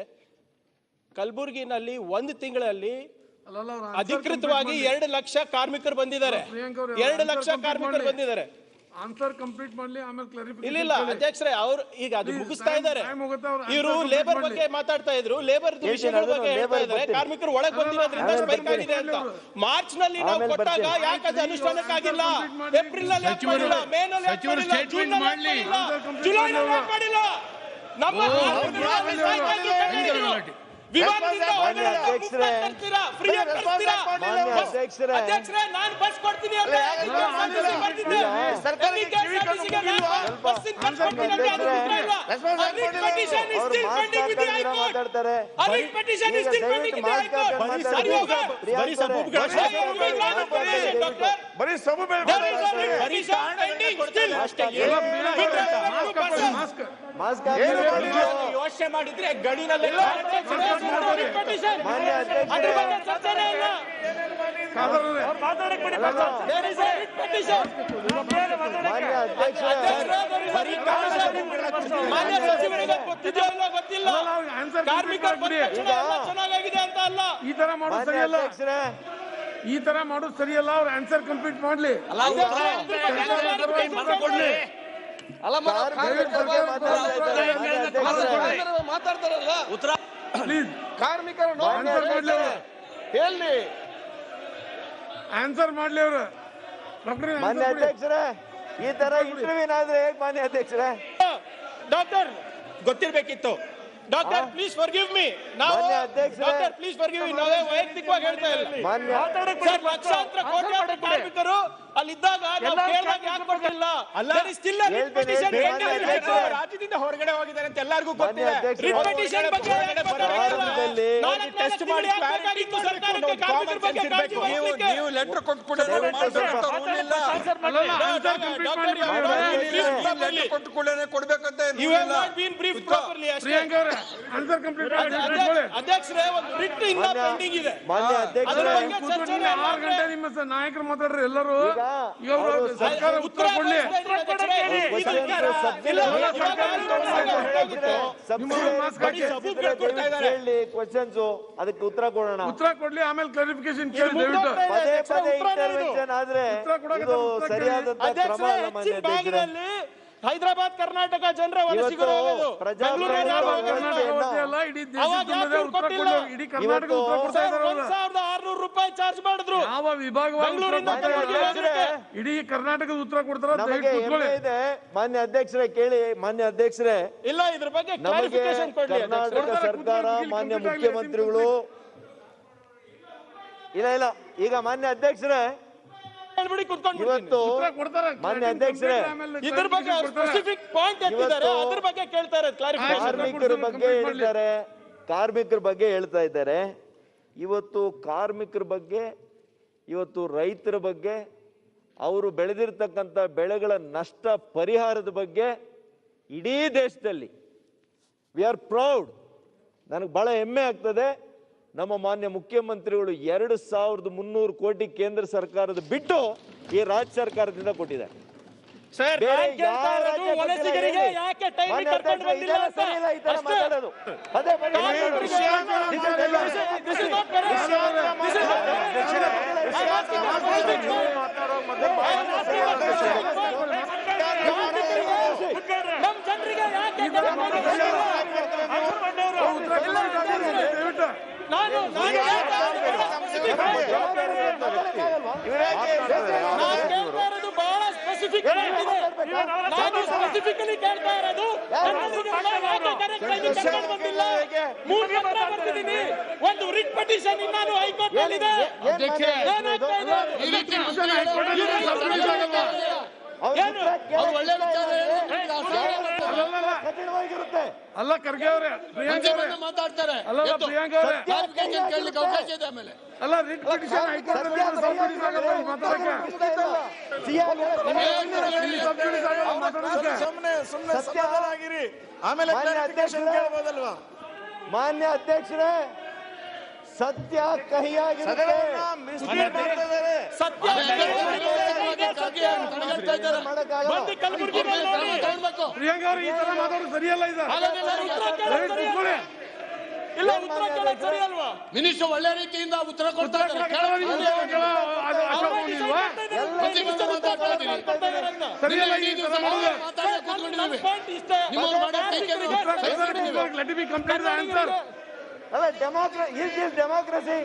ಕಲಬುರಗಿನಲ್ಲಿ ಒಂದು ತಿಂಗಳಲ್ಲಿ ಅಧಿಕೃತವಾಗಿ 2 ಲಕ್ಷ ಕಾರ್ಮಿಕರು ಬಂದಿದ್ದಾರೆ. 2 ಲಕ್ಷ ಕಾರ್ಮಿಕರು ಬಂದಿದ್ದಾರೆ. ಆನ್ಸರ್ ಕಂಪ್ಲೀಟ್ ಮಾಡಲಿ, ಆಮೇಲೆ ಕ್ಲಾರಿಫಿಕೇಶನ್. ಇಲ್ಲ ಅಧ್ಯಕ್ಷರೇ, ಅವರು ಈಗ ಅದು ಮುಗಿಸ್ತಾ ಇದ್ದಾರೆ. ಇವರು ಲೇಬರ್ ಬಗ್ಗೆ ಮಾತಾಡ್ತಾ ಇದ್ರು, ಲೇಬರ್ ವಿಷಯಗಳ ಬಗ್ಗೆ ಹೇಳ್ತಾ ಇದ್ದಾರೆ. ಕಾರ್ಮಿಕರು ಒಳಗೆ ಬಂದಿರೋದ್ರಿಂದ ಸ್ಟ್ರೈಕ್ ಆಗಿದೆ ಅಂತ. ಮಾರ್ಚ್ ನಲ್ಲಿ ನಾವು ಕೊಟ್ಟಾಗ ಯಾಕೆ ಅದು ಅನುಷ್ಠಾನಕ್ಕಾಗಿಲ್ಲ? ಏಪ್ರಿಲ್ ನಲ್ಲಿ ಯಾಕೆ ಮಾಡಿಲ್ಲ? ಮೇ ನಲ್ಲಿ ಯಾಕೆ ಮಾಡಿಲ್ಲ? ಜೂನ್ ನಲ್ಲಿ ಯಾಕೆ ಮಾಡಿಲ್ಲ? ಜುಲೈ ನಲ್ಲಿ ಯಾಕೆ ಮಾಡಿಲ್ಲ? ನಮ್ಮ ಅಧ್ಯಕ್ಷರೇ, ನಾನು ಬಸ್ ಕೊಡ್ತೀನಿ ಅಂತ ಮಾತಾಡ್ತಾರೆ. ಯೋಚನೆ ಮಾಡಿದ್ರೆ ಗಡಿನಲ್ಲಿ ಗೊತ್ತಿಲ್ಲ. ಚೆನ್ನಾಗಿದೆ ಅಂತ ಅಲ್ಲ. ಈ ತರ ಮಾಡೋದು ಸರಿಯಲ್ಲ, ಈ ತರ ಮಾಡೋದು ಸರಿಯಲ್ಲ. ಅವ್ರ ಆನ್ಸರ್ ಕಂಪ್ಲೀಟ್ ಮಾಡ್ಲಿ. ಮಾತಾಡ್ತಾರಲ್ಲ ಉತ್ತರ ಪ್ಲೀಸ್. ಕಾರ್ಮಿಕರು ಹೇಳಿ, ಆನ್ಸರ್ ಮಾಡ್ಲಿ ಅವರು. ಮಾನ್ಯ ಅಧ್ಯಕ್ಷರೇ, ಈ ತರ ಇಂಟರ್ವ್ಯೂ ಆದ್ರೆ ಹೇಗೆ ಮಾನ್ಯ ಅಧ್ಯಕ್ಷರೇ? ಡಾಕ್ಟರ್ ಗೊತ್ತಿರ್ಬೇಕಿತ್ತು. Doctor please forgive me. ನಾವು ಡಾಕ್ಟರ್ ಪ್ಲೀಸ್ ಫಾರ್ಗಿವ್ ಮೀ. ನಾವೇ ವೈಯಕ್ತಿಕವಾಗಿ ಹೇಳ್ತಾ ಇಲ್ಲ. ಲಕ್ಷಾಂತರ ಕೋಟ್ಯಾಂತರ ಕಾರ್ಮಿಕರು ಅಲ್ಲಿದ್ದಾಗ ನಾವು ಕೇಳಿದಾಗ ಯಾಕೆ ಕೊಟ್ಟಿಲ್ಲ? ರಾಜ್ಯದಿಂದ ಹೊರಗಡೆ ಹೋಗಿದ್ದಾರೆ ಅಂತ ಎಲ್ಲರಿಗೂ ಗೊತ್ತಿದೆ. ರಿಪೆಟಿಷನ್ ಬಗ್ಗೆ ಟೆಸ್ಟ್ ಮಾಡಿ ಸರ್ಕಾರಕ್ಕೆ ಕಾರ್ಮಿಕರ ಬಗ್ಗೆ ಕಾಳಜಿ ವಹಿಸಲಿಕ್ಕೆ ನೀವು ಲೆಟರ್ ಕೊಟ್ಟುಕೊಳ್ಳೋಣ. ಕೊಡಬೇಕಂತ ಅಧ್ಯಕ್ಷರೇ, ಒಂದು ರಿಟ್ ಇನ್ನ ಪೆಂಡಿಂಗ್ ಇದೆ. ಆರು ಗಂಟೆ ನಿಮ್ಮ ನಾಯಕರು ಮಾತಾಡ್ರಿ ಎಲ್ಲರೂ. ಸರ್ಕಾರ ಉತ್ತರ ಕೊಡ್ಲಿ. ಅದಕ್ಕೆ ಉತ್ತರ ಕೊಡೋಣ. ಉತ್ತರ ಕೊಡ್ಲಿ, ಆಮೇಲೆ ಕ್ಲಾರಿಫಿಕೇಶನ್ ಕೇಳಿ. ಪದೇ ಪದೇ ಇಂಟರ್ವೆನ್ಷನ್ ಆದ್ರೆ ಇದು ಸರಿಯಾದಂತ ಕ್ರಮ ಅಲ್ಲ ಮಾನ್ಯ ಅಧ್ಯಕ್ಷರೇ. ಹೈದರಾಬಾದ್ ಕರ್ನಾಟಕ ಜನರ ವಲಸಿಗರು ಹೋಗೋದು. ₹1,600 ಚಾರ್ಜ್ ಮಾಡಿದ್ರು. ಯಾವ ವಿಭಾಗ ಇಡೀ ಕರ್ನಾಟಕದ ಉತ್ತರ ಕೊಡ್ತಾರ? ಇದೆ ಮಾನ್ಯ ಅಧ್ಯಕ್ಷರೇ, ಕೇಳಿ ಮಾನ್ಯ ಅಧ್ಯಕ್ಷರೇ. ಇಲ್ಲ, ಇದ್ರ ಬಗ್ಗೆ ಕ್ಲಾರಿಫಿಕೇಶನ್ ಕೊಡ್ಲಿ. ಕರ್ನಾಟಕ ಸರ್ಕಾರ, ಮಾನ್ಯ ಮುಖ್ಯಮಂತ್ರಿಗಳು. ಇಲ್ಲ ಇಲ್ಲ, ಈಗ ಮಾನ್ಯ ಅಧ್ಯಕ್ಷರೇ, ಇವತ್ತು ಮಾನ್ಯ ಅಧ್ಯಕ್ಷರೇ, ಇದ್ರ ಬಗ್ಗೆ ಸ್ಪೆಸಿಫಿಕ್ ಪಾಯಿಂಟ್ ಎತ್ತಿದ್ದಾರೆ, ಅದ್ರ ಬಗ್ಗೆ ಕೇಳ್ತಾರೆ ಕ್ಲಾರಿಫಿಕೇಶನ್. ಕಾರ್ಮಿಕರ ಬಗ್ಗೆ ಹೇಳಿದ್ದಾರೆ, ಕಾರ್ಮಿಕರ ಬಗ್ಗೆ ಹೇಳ್ತಾ ಇದ್ದಾರೆ. ಇವತ್ತು ಕಾರ್ಮಿಕರ ಬಗ್ಗೆ, ಇವತ್ತು ರೈತರ ಬಗ್ಗೆ, ಅವರು ಬೆಳೆದಿರ್ತಕ್ಕಂಥ ಬೆಳೆಗಳ ನಷ್ಟ ಪರಿಹಾರದ ಬಗ್ಗೆ ಇಡೀ ದೇಶದಲ್ಲಿ ವಿ ಆರ್ ಪ್ರೌಡ್. ನನಗೆ ಬಹಳ ಹೆಮ್ಮೆ ಆಗ್ತದೆ. ನಮ್ಮ ಮಾನ್ಯ ಮುಖ್ಯಮಂತ್ರಿಗಳು 2,300 ಕೋಟಿ ಕೇಂದ್ರ ಸರ್ಕಾರದ ಬಿಟ್ಟು ಈ ರಾಜ್ಯ ಸರ್ಕಾರದಿಂದ ಕೊಟ್ಟಿದ್ದಾರೆ. ಮಾತಾಡೋದು ಅದೇ ನಮ್ಮ ಜನರಿಗೆ ಯಾಕೆ ಬಹಳ ಸ್ಪೆಸಿಫಿಕ್ ನಾನು ಸ್ಪೆಸಿಫಿಕಲಿ ಕೇಳ್ತಾ ಇರೋದು. ಒಂದು ರಿಟ್ ಪಿಟಿಷನ್ ನಾನು ಹೈಕೋರ್ಟ್ ನಲ್ಲಿದೆ. ಒಳ್ಳೆ ಕಠಿಣವಾಗಿರುತ್ತೆ. ಅಲ್ಲ ಖರ್ಗೆ ಅವರೇ, ಪ್ರಿಯಾಂಕ ಅವರೇ ಮಾತಾಡ್ತಾರೆ. ಅಲ್ಲ ಪ್ರಿಯಾಂಕ ಅವರೇ, ಕ್ಲಾರಿಫಿಕೇಶನ್ ಕೇಳಲಿಕ್ಕೆ ಅವಕಾಶ ಇದೆ. ಆಮೇಲೆ ಅಲ್ಲ ರಿಟ್ ಪಿಟಿಷನ್ ಹೈಕೋರ್ಟ್ ಅಲ್ಲಿ ಸಬ್ಜುಡಿಸ್ ಆಗಲ್ಲ ಮಾತಾಡಕ್ಕೆ. ಇಲ್ಲಿ ಸಬ್ಜುಡಿಸ್ ಆಗಲ್ಲ ಮಾತಾಡಕ್ಕೆ. ಸುಮ್ಮನೆ ಸತ್ಯವಾಗಿರಿ, ಆಮೇಲೆ ಕ್ಲಾರಿಫಿಕೇಶನ್ ಕೇಳಬಹುದಲ್ವಾ? ಮಾನ್ಯ ಅಧ್ಯಕ್ಷರೇ, ಸತ್ಯ ಕಹಿಯಾಗಿರುತ್ತೆ. ಪ್ರಿಯಾಂಕ ಅವರು ಈ ತರ ಮಾತಾಡೋದು ಸರಿಯಲ್ಲ. ಇದು ಮಿನಿಸ್ಟರ್ ಒಳ್ಳೆ ರೀತಿಯಿಂದ ಉತ್ತರ ಕೊಡ್ತಾ ಅಲ್ಲ ಡೆಮಾಕ್ರಸಿ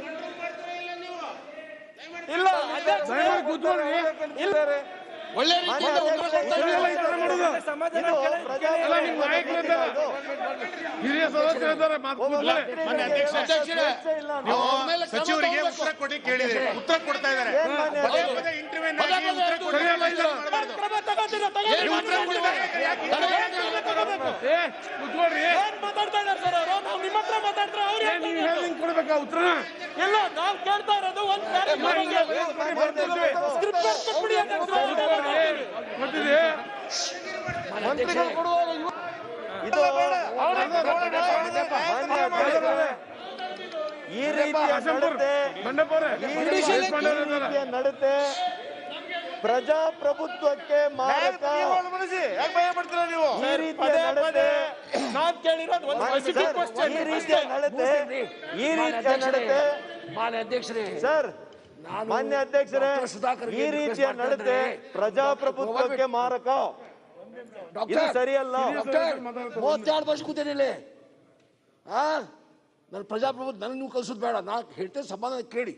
ಇಲ್ಲ. ಒಳ್ಳೆ ಹಿರಿಯ ಸದಸ್ಯರಿದ್ದಾರೆ. ಸಚಿವರಿಗೆ ಉತ್ತರ ಕೊಡಿ ಕೇಳಿದ್ರೆ ಉತ್ತರ ಕೊಡ್ತಾ ಇದ್ದಾರೆ. ಕೊಡ್ಬೇಕಾ ಉತ್ತರ? ಇಲ್ಲ, ನಾವು ಕೇಳ್ತಾ ಇರೋದು ಒಂದು ಮಂತ್ರಿಗಳು ಕೊಡುವಾಗ ಇದು ಈ ರೀತಿಯ ನಡತೆ ಪ್ರಜಾಪ್ರಭುತ್ವಕ್ಕೆ ಮಾರಕ. ಈ ರೀತಿಯ ನಡತೆ ಮಾನ್ಯ ಅಧ್ಯಕ್ಷರೇ, ಸರ್ ಮಾನ್ಯ ಅಧ್ಯಕ್ಷರೇ, ಈ ರೀತಿಯ ನಡತೆ ಪ್ರಜಾಪ್ರಭುತ್ವಕ್ಕೆ ಮಾರಕ. ಇದು ಸರಿಯಲ್ಲ. 32 ವರ್ಷ ಕೂತೇನಿಲ್ಲಿ. ನನ್ನ ಪ್ರಜಾಪ್ರಭುತ್ವ ನನಗೆ ನೀವು ಕಲಿಸೋದು ಬೇಡ. ನಾ ಹೇಳ್ತೇನೆ, ಸಮಾಧಾನ ಕೇಳಿ.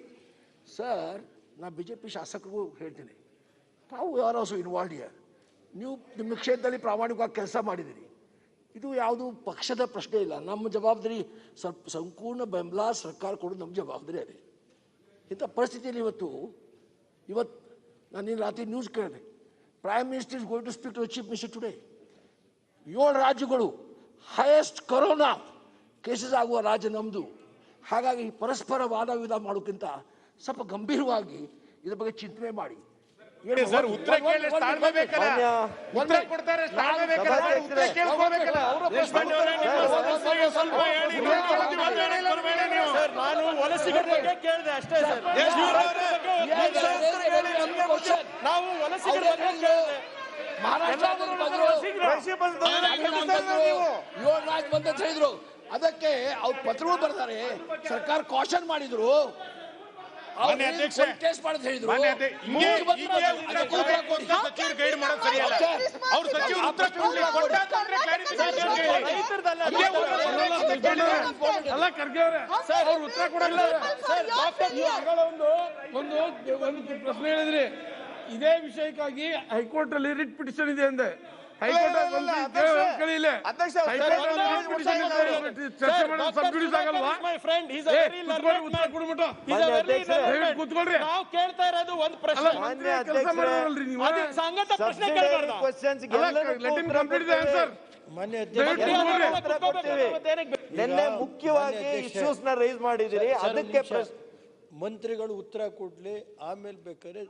ಸರ್, ನಾ BJP ಶಾಸಕರಿಗೂ ಹೇಳ್ತೀನಿ, ತಾವು ಯಾರು ಇನ್ವಾಲ್ವ್ ಇಯರ್. ನೀವು ನಿಮ್ಮ ಕ್ಷೇತ್ರದಲ್ಲಿ ಪ್ರಾಮಾಣಿಕವಾಗಿ ಕೆಲಸ ಮಾಡಿದ್ದೀರಿ. ಇದು ಯಾವುದು ಪಕ್ಷದ ಪ್ರಶ್ನೆ ಇಲ್ಲ. ನಮ್ಮ ಜವಾಬ್ದಾರಿ ಸಂಪೂರ್ಣ ಬೆಂಬಲ ಸರ್ಕಾರ ಕೊಡೋದು ನಮ್ಮ ಜವಾಬ್ದಾರಿ ಅದೇ. ಇಂಥ ಪರಿಸ್ಥಿತಿಯಲ್ಲಿ ಇವತ್ತು ನಾನು ರಾತ್ರಿ ನ್ಯೂಸ್ ಕೇಳಿದೆ, prime minister is going to speak to chief minister today. 7 ರಾಜ್ಯಗಳು ಹೈಯೆಸ್ಟ್ ಕೊರೋನಾ ಕೇಸಸ್ ಆಗುವ ರಾಜ್ಯ ನಮ್ಮದು. ಹಾಗಾಗಿ ಪರಸ್ಪರ ವಾದ ವಿವಾದ ಮಾಡೋಕ್ಕಿಂತ ಸ್ವಲ್ಪ ಗಂಭೀರವಾಗಿ ಇದ್ರ ಬಗ್ಗೆ ಚಿಂತನೆ ಮಾಡಿ. ಉತ್ತರ ಕೇಳಿ ತಾಳ್ಮೆ ಬೇಕಲ್ಲ, ಉತ್ತರ ಕೊಡ್ತಾರೆ ತಾಳ್ಮೆ ಬೇಕಲ್ಲ, ಉತ್ತರ ಕೇಳ್ಕೋಬೇಕಲ್ಲ. ನಾನು ವಲಸಿಗರ ಬಗ್ಗೆ ಕೇಳಿದೆ ಅಷ್ಟೇ ಸರ್. ನಾವು ವಲಸಿಗರ ಬಗ್ಗೆ ಕೇಳಿದೆ. ಮಹಾರಾಷ್ಟ್ರದಲ್ಲಿ ಬಂದ್ರು, 7 ರಾಜ್ಯ ಬಂದ ಹೇಳಿದ್ರು. ಅದಕ್ಕೆ ಅವ್ರು ಪತ್ರಗಳು ಬರ್ತಾರೆ, ಸರ್ಕಾರ ಕಾಷನ್ ಮಾಡಿದ್ರು, ಟೆಸ್ಟ್ ಮಾಡೋದು ಹೇಳಿದ್ರು. ಗೈಡ್ ಮಾಡೋದು ಸರಿಯಲ್ಲ. ಅವ್ರು ಸಚಿವರು ಉತ್ತರ ಅಲ್ಲ ಖರ್ಗೆ ಅವರೇ, ಅವ್ರು ಉತ್ತರ ಕೊಡಲ್ಲ. ಒಂದು ಪ್ರಶ್ನೆ ಹೇಳಿದ್ರಿ, ಇದೇ ವಿಷಯಕ್ಕಾಗಿ ಹೈಕೋರ್ಟ್ ಅಲ್ಲಿ ರಿಟ್ ಪಿಟಿಷನ್ ಇದೆ ಅಂದೆ. ಹೈಕೋರ್ಟ್ ಚರ್ಚೆ ಮಾಡೋದು ಸಬ್ಜುಡಿಸ್ ಆಗಲ್ವಾ? ಕೂತ್ಕೊಳ್ರಿ. ನಾವು ಕೇಳ್ತಾ ಇರೋದು ಒಂದು ಪ್ರಶ್ನೆ. ಕೆಲಸ ಮಾಡೋದಲ್ರಿ ನೀವು. ಸಂಗತ ಪ್ರಶ್ನೆ ಕೇಳಬಾರ್ದು. ನಿನ್ನೆ ಮುಖ್ಯವಾಗಿ ಇಶ್ಯೂಸ್ ನ ರೈಸ್ ಮಾಡಿದಿರಿ, ಅದಕ್ಕೆ ಮಂತ್ರಿಗಳು ಉತ್ತರ ಕೊಡ್ಲಿ, ಆಮೇಲೆ ಬೇಕಾದ್ರೆ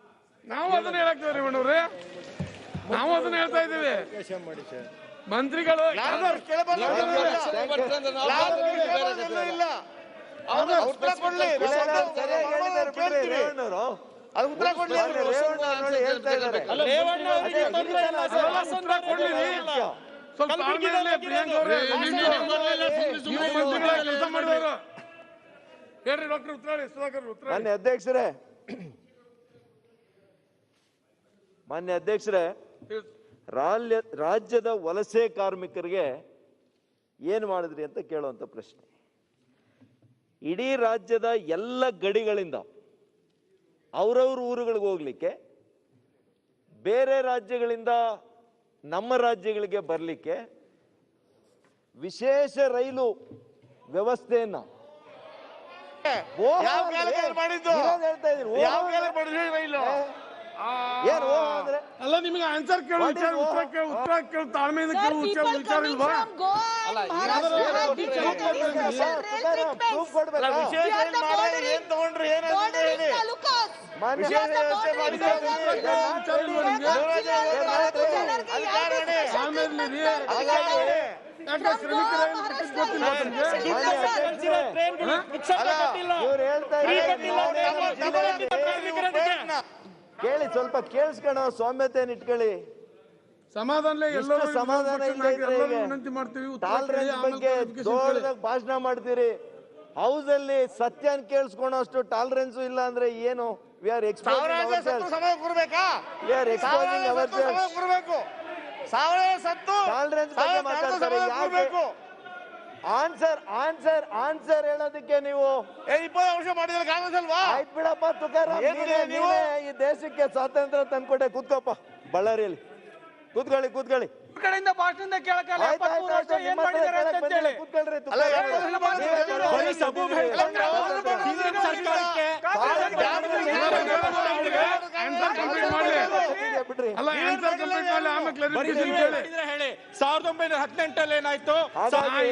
ನಾವು ಅದನ್ನ ಹೇಳಕ್ತೇವೆ ರೇವಣ್ಣವ್ರೆ, ನಾವು ಅದನ್ನ ಹೇಳ್ತಾ ಇದ್ದೀವಿ. ಮಂತ್ರಿಗಳು ಸ್ವಲ್ಪ ಪ್ರಿಯಾಂಕ ಅವರೇ, ಕೆಲಸ ಮಾಡಿದವರು ಹೇಳ್ರಿ. ಡಾಕ್ಟರ್ ಉತ್ತರ ಹೇಳಿ, ಸುಧಾಕರ್ ಉತ್ತರ. ಮಾನ್ಯ ಅಧ್ಯಕ್ಷರೇ, ರಾಜ್ಯದ ವಲಸೆ ಕಾರ್ಮಿಕರಿಗೆ ಏನು ಮಾಡಿದ್ರಿ ಅಂತ ಕೇಳುವಂತ ಪ್ರಶ್ನೆ. ಇಡೀ ರಾಜ್ಯದ ಎಲ್ಲ ಗಡಿಗಳಿಂದ ಅವ್ರವ್ರ ಊರುಗಳಿಗೆ ಹೋಗ್ಲಿಕ್ಕೆ, ಬೇರೆ ರಾಜ್ಯಗಳಿಂದ ನಮ್ಮ ರಾಜ್ಯಗಳಿಗೆ ಬರಲಿಕ್ಕೆ ವಿಶೇಷ ರೈಲು ವ್ಯವಸ್ಥೆಯನ್ನ ಏನು ಅಂದ್ರೆ ಅಲ್ಲ ನಿಮಗೆ ಆನ್ಸರ್ ಕೇಳು ಉತ್ತರ ಕೇಳು ತಾಳ್ಮೆಯಿಂದ ಕೇಳು ವಿಚಾರ ಇಲ್ವಾ ಏನ್ ತಗೊಂಡ್ರಿ ಏನಂತ ಹೇಳಿ ಕೇಳಿ ಸ್ವಲ್ಪ ಕೇಳಿಸ್ಕೊಳ ಸೌಮ್ಯತೆಯನ್ನು ಇಟ್ಕೊಳ್ಳಿ ಸಮಾಧಾನ ಸಮಾಧಾನ ಟಾಲರೆನ್ಸ್ ಬಗ್ಗೆ ದೊಡ್ಡದಾಗ ಭಾಷಣ ಮಾಡ್ತೀರಿ ಹೌಸ್ ಅಲ್ಲಿ ಸತ್ಯನ್ ಕೇಳಿಸ್ಕೊಳೋಷ್ಟು ಟಾಲರೆನ್ಸ್ ಇಲ್ಲ ಅಂದ್ರೆ ಏನು ವಿ ಆರ್ ಎಕ್ಸ್ಪೋಸಿಂಗ್ ಟಾಲರೆನ್ಸ್ ಬಗ್ಗೆ ಮಾತಾಡ್ತಾರೆ ಯಾಕೆ ಆನ್ಸರ್ ಹೇಳೋದಕ್ಕೆ ನೀವು 20 ವರ್ಷ ಮಾಡಿದ್ರೆ ಕಾಂಗ್ರೆಸ್ ಅಲ್ವಾ? ಆಯ್ತು ಬಿಡಪ್ಪ ತುಕಾರಾಮ್, ನೀವೇ ಈ ದೇಶಕ್ಕೆ ಸ್ವಾತಂತ್ರ್ಯ ತಂದ್ಕೊಟ್ಟೆ. ಕೂತ್ಕೋಪ್ಪ ಬಳ್ಳಾರಿಯಲ್ಲಿ, ಕೂತ್ಕೊಳ್ಳಿ ಕಡೆಯಿಂದ ಭಾಷಣದಿಂದ ಕೇಳಕ್ಕಲ್ಲ. ಕೂತ್ಕೊಳ್ರಿ. ಹೇಳಿ 1918 ಏನಾಯ್ತು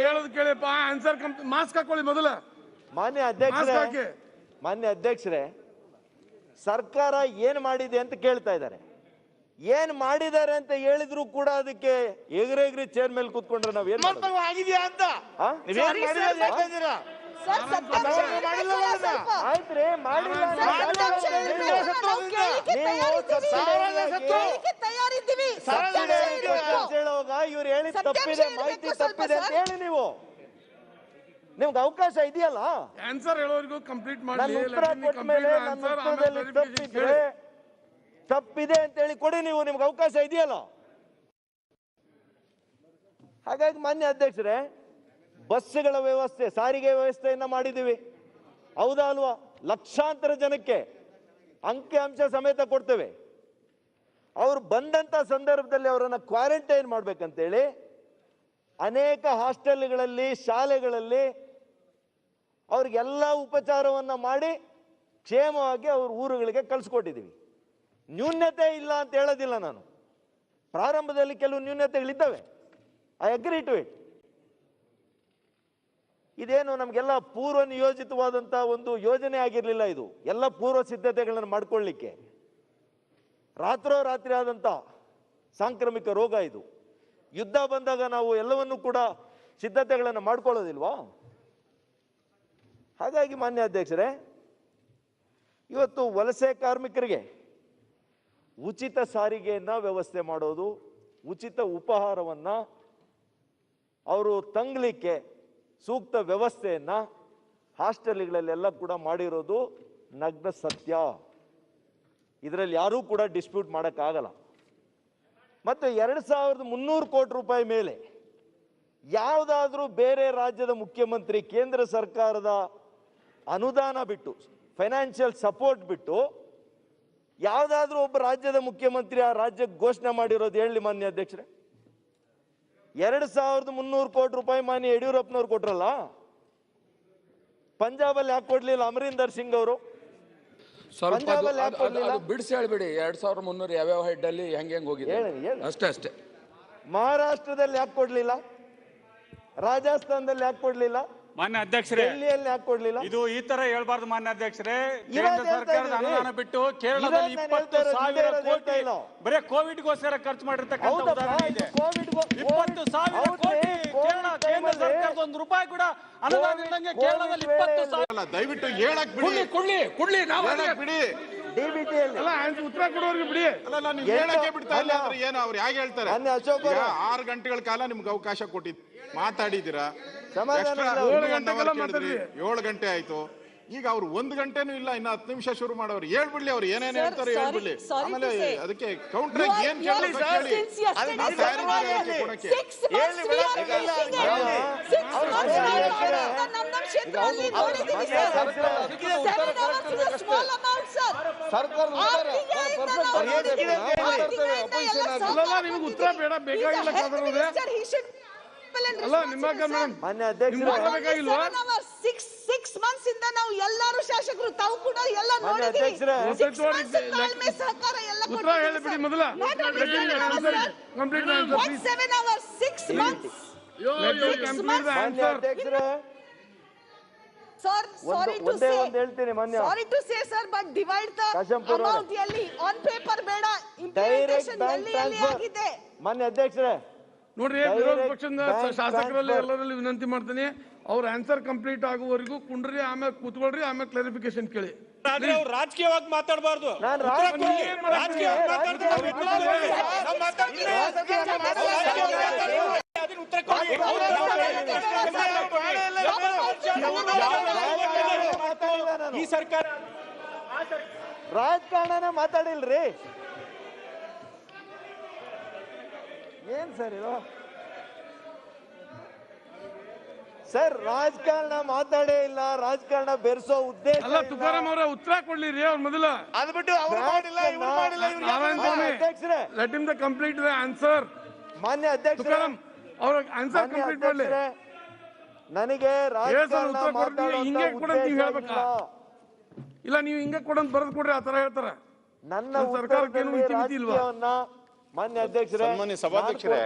ಹೇಳೋದು ಕೇಳಿಪ್ಪ. ಆನ್ಸರ್ ಮಾಸ್ಕ್ ಹಾಕೊಳ್ಳಿ ಮೊದಲ. ಮಾನ್ಯ ಅಧ್ಯಕ್ಷರೇ, ಸರ್ಕಾರ ಏನ್ ಮಾಡಿದೆ ಅಂತ ಕೇಳ್ತಾ ಇದ್ದಾರೆ. ಏನ್ ಮಾಡಿದ್ದಾರೆ ಅಂತ ಹೇಳಿದ್ರು ಕೂಡ ಅದಕ್ಕೆ ಎಗ್ರೆಗ್ರಿ ಚೇರ್ ಮೇಲೆ ಕೂತ್ಕೊಂಡ್ರೆ ನಾವ್ ಏನ್ ಆಗಿದ್ಯಾ ಅಂತ ಆಯ್ತ್ರಿ ಮಾಡಿಲ್ಲ. ಹೇಳುವಾಗ ಇವ್ರು ಹೇಳಿ ತಪ್ಪಿದೆ, ಮಾಹಿತಿ ತಪ್ಪಿದೆ ಅಂತ ಹೇಳಿ ನೀವು, ನಿಮ್ಗೆ ಅವಕಾಶ ಇದೆಯಲ್ಲ. ಆನ್ಸರ್ ಹೇಳೋರಿಗೂ ಕಂಪ್ಲೀಟ್ ಮಾಡಿ. ನನ್ನ ಉತ್ತರ ಕೊಟ್ಟ ಮೇಲೆ ನನ್ನ ಉತ್ತರದಲ್ಲಿ ತಪ್ಪಿದ್ರೆ ತಪ್ಪಿದೆ ಅಂತ ಹೇಳಿ ಕೊಡಿ, ನೀವು ನಿಮ್ಗೆ ಅವಕಾಶ ಇದೆಯಲ್ಲ. ಹಾಗಾಗಿ ಮಾನ್ಯ ಅಧ್ಯಕ್ಷರೇ, ಬಸ್ಸುಗಳ ವ್ಯವಸ್ಥೆ, ಸಾರಿಗೆ ವ್ಯವಸ್ಥೆಯನ್ನ ಮಾಡಿದ್ದೀವಿ, ಹೌದಾ ಅಲ್ವಾ? ಲಕ್ಷಾಂತರ ಜನಕ್ಕೆ ಅಂಕಿ ಅಂಶ ಸಮೇತ ಕೊಡ್ತೇವೆ. ಅವ್ರು ಬಂದಂತ ಸಂದರ್ಭದಲ್ಲಿ ಅವರನ್ನ ಕ್ವಾರಂಟೈನ್ ಮಾಡ್ಬೇಕಂತೇಳಿ ಅನೇಕ ಹಾಸ್ಟೆಲ್ಗಳಲ್ಲಿ, ಶಾಲೆಗಳಲ್ಲಿ ಅವ್ರಿಗೆಲ್ಲ ಉಪಚಾರವನ್ನ ಮಾಡಿ ಕ್ಷೇಮವಾಗಿ ಅವ್ರ ಊರುಗಳಿಗೆ ಕಳಿಸ್ಕೊಟ್ಟಿದ್ದೀವಿ. ನ್ಯೂನ್ಯತೆ ಇಲ್ಲ ಅಂತ ಹೇಳೋದಿಲ್ಲ ನಾನು, ಪ್ರಾರಂಭದಲ್ಲಿ ಕೆಲವು ನ್ಯೂನ್ಯತೆಗಳಿದ್ದಾವೆ, ಐ ಅಗ್ರಿ ಟು ಇಟ್. ಇದೇನು ನಮಗೆಲ್ಲ ಪೂರ್ವ ನಿಯೋಜಿತವಾದಂಥ ಒಂದು ಯೋಜನೆ ಆಗಿರಲಿಲ್ಲ. ಇದು ಎಲ್ಲ ಪೂರ್ವ ಸಿದ್ಧತೆಗಳನ್ನು ಮಾಡ್ಕೊಳ್ಳಿಕ್ಕೆ ರಾತ್ರೋರಾತ್ರಿ ಆದಂಥ ಸಾಂಕ್ರಾಮಿಕ ರೋಗ ಇದು. ಯುದ್ಧ ಬಂದಾಗ ನಾವು ಎಲ್ಲವನ್ನೂ ಕೂಡ ಸಿದ್ಧತೆಗಳನ್ನು ಮಾಡ್ಕೊಳ್ಳೋದಿಲ್ವಾ? ಹಾಗಾಗಿ ಮಾನ್ಯ ಅಧ್ಯಕ್ಷರೇ, ಇವತ್ತು ವಲಸೆ ಕಾರ್ಮಿಕರಿಗೆ ಉಚಿತ ಸಾರಿಗೆಯನ್ನ ವ್ಯವಸ್ಥೆ ಮಾಡೋದು, ಉಚಿತ ಉಪಹಾರವನ್ನ, ಅವರು ತಂಗಲಿಕ್ಕೆ ಸೂಕ್ತ ವ್ಯವಸ್ಥೆಯನ್ನ ಹಾಸ್ಟೆಲ್ಗಳಲ್ಲೆಲ್ಲ ಕೂಡ ಮಾಡಿರೋದು ನಗ್ನ ಸತ್ಯ. ಇದರಲ್ಲಿ ಯಾರೂ ಕೂಡ ಡಿಸ್ಪ್ಯೂಟ್ ಮಾಡೋಕ್ಕಾಗಲ್ಲ. ಮತ್ತು 2300 ಕೋಟಿ ರೂಪಾಯಿ ಮೇಲೆ ಯಾವುದಾದ್ರೂ ಬೇರೆ ರಾಜ್ಯದ ಮುಖ್ಯಮಂತ್ರಿ ಕೇಂದ್ರ ಸರ್ಕಾರದ ಅನುದಾನ ಬಿಟ್ಟು, ಫೈನಾನ್ಷಿಯಲ್ ಸಪೋರ್ಟ್ ಬಿಟ್ಟು ಯಾವುದಾದ್ರೂ ಒಬ್ಬ ರಾಜ್ಯದ ಮುಖ್ಯಮಂತ್ರಿ ಆ ರಾಜ್ಯಕ್ಕೆ ಘೋಷಣೆ ಮಾಡಿರೋದು ಹೇಳಿ ಮಾನ್ಯ ಅಧ್ಯಕ್ಷರೇ? 2300 ಕೋಟಿ ರೂಪಾಯಿ ಮಾನ್ಯ ಯಡಿಯೂರಪ್ಪನವ್ರು ಕೊಟ್ರಲ್ಲ, ಪಂಜಾಬಲ್ಲಿ ಯಾಕೆ ಕೊಡ್ಲಿಲ್ಲ ಅಮರೀಂದರ್ ಸಿಂಗ್ ಅವರು? ಬಿಡಿಸಿ ಹೇಳ್ಬಿಡಿ 2300 ಯಾವ್ಯಾವ ಹೆಡ್ ಅಲ್ಲಿ ಹೆಂಗ್ ಹೋಗಿದೆ ಅಷ್ಟೇ. ಮಹಾರಾಷ್ಟ್ರದಲ್ಲಿ ಯಾಕೆ ಕೊಡ್ಲಿಲ್ಲ? ರಾಜಸ್ಥಾನದಲ್ಲಿ ಯಾಕೆ ಕೊಡ್ಲಿಲ್ಲ? ಮಾನ್ಯ ಅಧ್ಯಕ್ಷರೇ, ಡೆಲ್ಲಿಯಲ್ಲಿ ಯಾಕೆ ಕೊಡ್ಲಿಲ್ಲ? ಇದು ಈ ತರ ಹೇಳ್ಬಾರ್ದು ಮಾನ್ಯ ಅಧ್ಯಕ್ಷರೇ. ಕೇಂದ್ರ ಸರ್ಕಾರದ ಅನುದಾನ ಬಿಟ್ಟು ಕೇರಳದಲ್ಲಿ 20,000 ಕೋಟಿ ಬರೀ ಕೋವಿಡ್ಗೋಸ್ಕರ ಖರ್ಚು ಮಾಡಿರ್ತಕ್ಕಂಥ ಉದಾಹರಣೆ ಇದೆ. 20,000 ಕೋಟಿ ಕೇರಳ ಕೇಂದ್ರ ಸರ್ಕಾರದ ₹1 ಕೂಡ ಅನುದಾನ ಇದ್ದಂಗೆ ಕೇರಳದಲ್ಲಿ 20,000. ದಯವಿಟ್ಟು ಹೇಳಕ್ ಬಿಡಿ, ಕೊಡ್ಲಿ ನಾವು ಬಿಡಿ. ಉತ್ತರ ಕೊಡೋರ್ಗೆ ಬಿಡಿ. ಅಲ್ಲ, ನೀವು ಹೇಳಕ್ಕೆ ಬಿಡ್ತಾ ಇಲ್ಲ ಅಂದ್ರೆ ಏನು? ಅವ್ರು ಹೇಗೆ ಹೇಳ್ತಾರೆ? 6 ಗಂಟೆಗಳ ಕಾಲ ನಿಮ್ಗೆ ಅವಕಾಶ ಕೊಟ್ಟಿದ್ದು, ಮಾತಾಡಿದ್ದೀರಾ, 7 ಗಂಟೆ ಆಯ್ತು. ಈಗ ಅವ್ರು 1 ಗಂಟೆನೂ ಇಲ್ಲ, ಇನ್ನು 10 ನಿಮಿಷ ಶುರು ಮಾಡೋರು. ಹೇಳ್ಬಿಡ್ಲಿ, ಅವ್ರು ಏನೇನ್ ಹೇಳ್ತಾರೆ ಹೇಳ್ಬಿಡ್ಲಿ. ಆಮೇಲೆ ಅದಕ್ಕೆ ಕೌಂಟರ್ ಏನ್ ಕೇಳಬೇಕು ಹೇಳಿ. ನಿಮ್ಗೆ ಉತ್ತರ ಬೇಡ, ಬೇಕಾಗಿಲ್ಲ. simple and ಅಲ್ಲ responsible, ನಿಮ್ಮಕ್ಕ sir. ಮೇಡಮ್ ಮಾನ್ಯ ಅಧ್ಯಕ್ಷರೇ Not only 7 hours, 6 months ಇಂದ ನಾವು ಎಲ್ಲರೂ ಶಾಸಕರು ತಾವು ಕೂಡ ಎಲ್ಲ ಮಾನ್ಯ ನೋಡಿದ್ದೀವಿ. ಅಧ್ಯಕ್ಷರೇ 6 months ತಾಳ್ಮೆ ಸಹಕಾರ ಎಲ್ಲ ಉತ್ತರ ಹೇಳಿಬಿಡಿ ಮೊದಲ complete answer What 7 hours, 6 months. ಮಾನ್ಯ ಅಧ್ಯಕ್ಷರೇ Sir, sorry to ಒಂದೇ say. ಒಂದು ಹೇಳ್ತೀನಿ ಮಾನ್ಯ Sorry to say, sir, but divide the Kashampur amount ಎಲ್ಲಿ on paper ಬೇಡ, ಡೈರೆಕ್ಟ್ implementation ಬ್ಯಾಂಕ್ ಎಲ್ಲಿ ಆಗಿದೆ. ಮಾನ್ಯ ಅಧ್ಯಕ್ಷರೇ ನೋಡ್ರಿ ವಿರೋಧ ಪಕ್ಷದ ಶಾಸಕರಲ್ಲಿ ಎಲ್ಲರಲ್ಲಿ ವಿನಂತಿ ಮಾಡ್ತೀನಿ, ಅವ್ರ ಆನ್ಸರ್ ಕಂಪ್ಲೀಟ್ ಆಗುವವರೆಗೂ ಕುಂಡ್ರಿ, ಆಮೇಲೆ ಕೂತ್ಕೊಳ್ರಿ, ಆಮೇಲೆ ಕ್ಲಾರಿಫಿಕೇಶನ್ ಕೇಳಿ. ರಾಜಕೀಯವಾಗಿ ಮಾತಾಡಬಾರ್ದು. ಈ ಸರ್ಕಾರ ರಾಜಕಾರಣನೇ ಮಾತಾಡಿಲ್ರಿ. ಏನ್ ಸರ್ ಇದು? ಸರ್ ರಾಜಕಾರಣ ಮಾತಾಡೇ ಇಲ್ಲ, ರಾಜಕಾರಣ ಬೆರೆಸೋ ಉದ್ದೇಶ ಅಲ್ಲ ತುಕಾರಾಮ್ ಅವರ ಉತ್ತರ ಕೊಡ್ಲಿರಿ ಅವ್ರ ಮೊದಲ. ಅದು ಬಿಟ್ಟು ಅವ್ರು ಮಾಡಿಲ್ಲ, ಇವ್ರು ಮಾಡಿಲ್ಲ, ಅಧ್ಯಕ್ಷರೇ let him the complete the answer. ಮಾನ್ಯ ಅಧ್ಯಕ್ಷರೇ ತುಕಾರಾಮ್ ಅವ್ರ ಆನ್ಸರ್ ಕಂಪ್ಲೀಟ್ ಮಾಡ್ಲಿ. ನನಗೆ ರಾಜಕಾರಣ ಮಾತಾಡೋ ಹಿಂಗೆ ಕೂಡ ನೀವು ಹೇಳ್ಬೇಕಾ? ಇಲ್ಲ ನೀವು ಹಿಂಗೆ ಕೊಡಂತ ಬರೆದು ಕೊಡ್ರಿ, ಆ ತರ ಹೇಳ್ತಾರ. ನನ್ನ ಸರ್ಕಾರಕ್ಕೆ ಏನು ಇತಿ ಇಲ್ವಾ? ಮಾನ್ಯ ಅಧ್ಯಕ್ಷರೇ, ಸನ್ಮಾನ್ಯ ಸಭಾಧ್ಯಕ್ಷರೇ,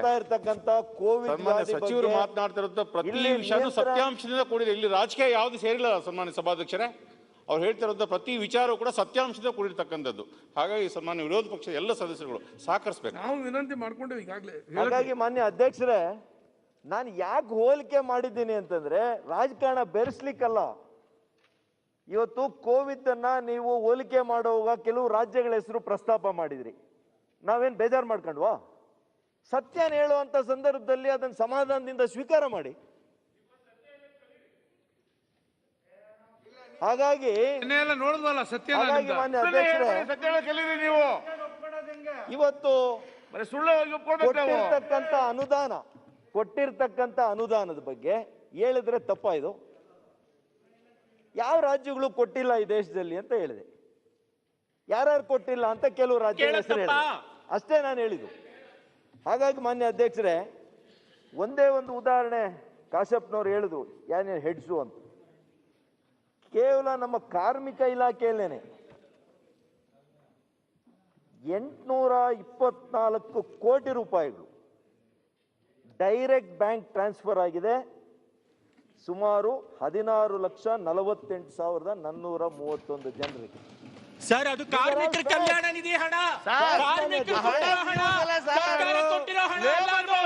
ಕೋವಿಡ್ ಸನ್ಮಾನ್ಯ ಸಚಿವರು ಮಾತನಾಡ್ತಿರೋದು ಪ್ರತಿ ವಿಷಯನೂ ಸತ್ಯಾಂಶದಿಂದ ಕೂಡಿದೆ. ಇಲ್ಲಿ ರಾಜಕೀಯ ಯಾವ್ದು ಸೇರಿಲ್ಲ ಸನ್ಮಾನ್ಯ ಸಭಾಧ್ಯಕ್ಷರೇ. ಅವ್ರು ಹೇಳ್ತಿರೋದು ಪ್ರತಿ ವಿಚಾರವೂ ಕೂಡ ಸತ್ಯಾಂಶದಿಂದ ಕೂಡಿರ್ತಕ್ಕಂಥದ್ದು. ಹಾಗಾಗಿ ಸನ್ಮಾನ್ಯ ವಿರೋಧ ಪಕ್ಷದ ಎಲ್ಲ ಸದಸ್ಯರುಗಳು ಸಹಕರಿಸಬೇಕು. ನಾವು ವಿನಂತಿ ಮಾಡ್ಕೊಂಡೇವೆ ಈಗಾಗಲೇ. ಹಾಗಾಗಿ ಮಾನ್ಯ ಅಧ್ಯಕ್ಷರೇ, ನಾನು ಯಾಕೆ ಹೋಲಿಕೆ ಮಾಡಿದ್ದೀನಿ ಅಂತಂದ್ರೆ ರಾಜಕಾರಣ ಬೆರೆಸ್ಲಿಕ್ಕಲ್ಲ. ಇವತ್ತು ಕೋವಿಡ್ ಅನ್ನ ನೀವು ಹೋಲಿಕೆ ಮಾಡುವಾಗ ಕೆಲವು ರಾಜ್ಯಗಳ ಹೆಸರು ಪ್ರಸ್ತಾಪ ಮಾಡಿದ್ರಿ. ನಾವೇನ್ ಬೇಜಾರು ಮಾಡ್ಕೊಂಡ್ವಾ? ಸತ್ಯನ ಹೇಳುವಂತ ಸಂದರ್ಭದಲ್ಲಿ ಅದನ್ನ ಸಮಾಧಾನದಿಂದ ಸ್ವೀಕಾರ ಮಾಡಿ. ಹಾಗಾಗಿ ನೋಡಿದ್ವಲ್ಲ ಸತ್ಯ. ಮಾನ್ಯ ಅಧ್ಯಕ್ಷರೇ, ನೀವು ಇವತ್ತು ಸುಳ್ಳು ಕೊಟ್ಟಿರ್ತಕ್ಕಂಥ ಅನುದಾನದ ಬಗ್ಗೆ ಹೇಳಿದ್ರೆ ತಪ್ಪ ಇದು? ಯಾವ ರಾಜ್ಯಗಳು ಕೊಟ್ಟಿಲ್ಲ ಈ ದೇಶದಲ್ಲಿ ಅಂತ ಹೇಳಿದೆ. ಯಾರ್ಯಾರು ಕೊಟ್ಟಿಲ್ಲ ಅಂತ ಕೆಲವು ರಾಜ್ಯಗಳ ಹೆಸರು ಹೇಳಿದೆ, ಅಷ್ಟೇ ನಾನು ಹೇಳಿದ್ದು. ಹಾಗಾಗಿ ಮಾನ್ಯ ಅಧ್ಯಕ್ಷರೇ, ಒಂದೇ ಒಂದು ಉದಾಹರಣೆ ಕಾಶಪ್ಪನವ್ರು ಹೇಳಿದ್ರು, ಏನೇನು ಹೆಡ್ಸು ಅಂತ. ಕೇವಲ ನಮ್ಮ ಕಾರ್ಮಿಕ ಇಲಾಖೆಯಲ್ಲೇನೆ 824 ಕೋಟಿ ರೂಪಾಯಿಗಳು ಡೈರೆಕ್ಟ್ ಬ್ಯಾಂಕ್ ಟ್ರಾನ್ಸ್ಫರ್ ಆಗಿದೆ. ಸುಮಾರು 16,48,431 ಜನರಿಗೆ. ಸರ್, ಅದು ಕಾರ್ಮಿಕರ ಕಲ್ಯಾಣ ನಿಧಿ ಹಣ, ಕಾರ್ಮಿಕರ ಹಣ, ಸರ್ಕಾರ ಕೊಟ್ಟಿರೋ ಹಣ ಅಲ್ಲ ಅದು.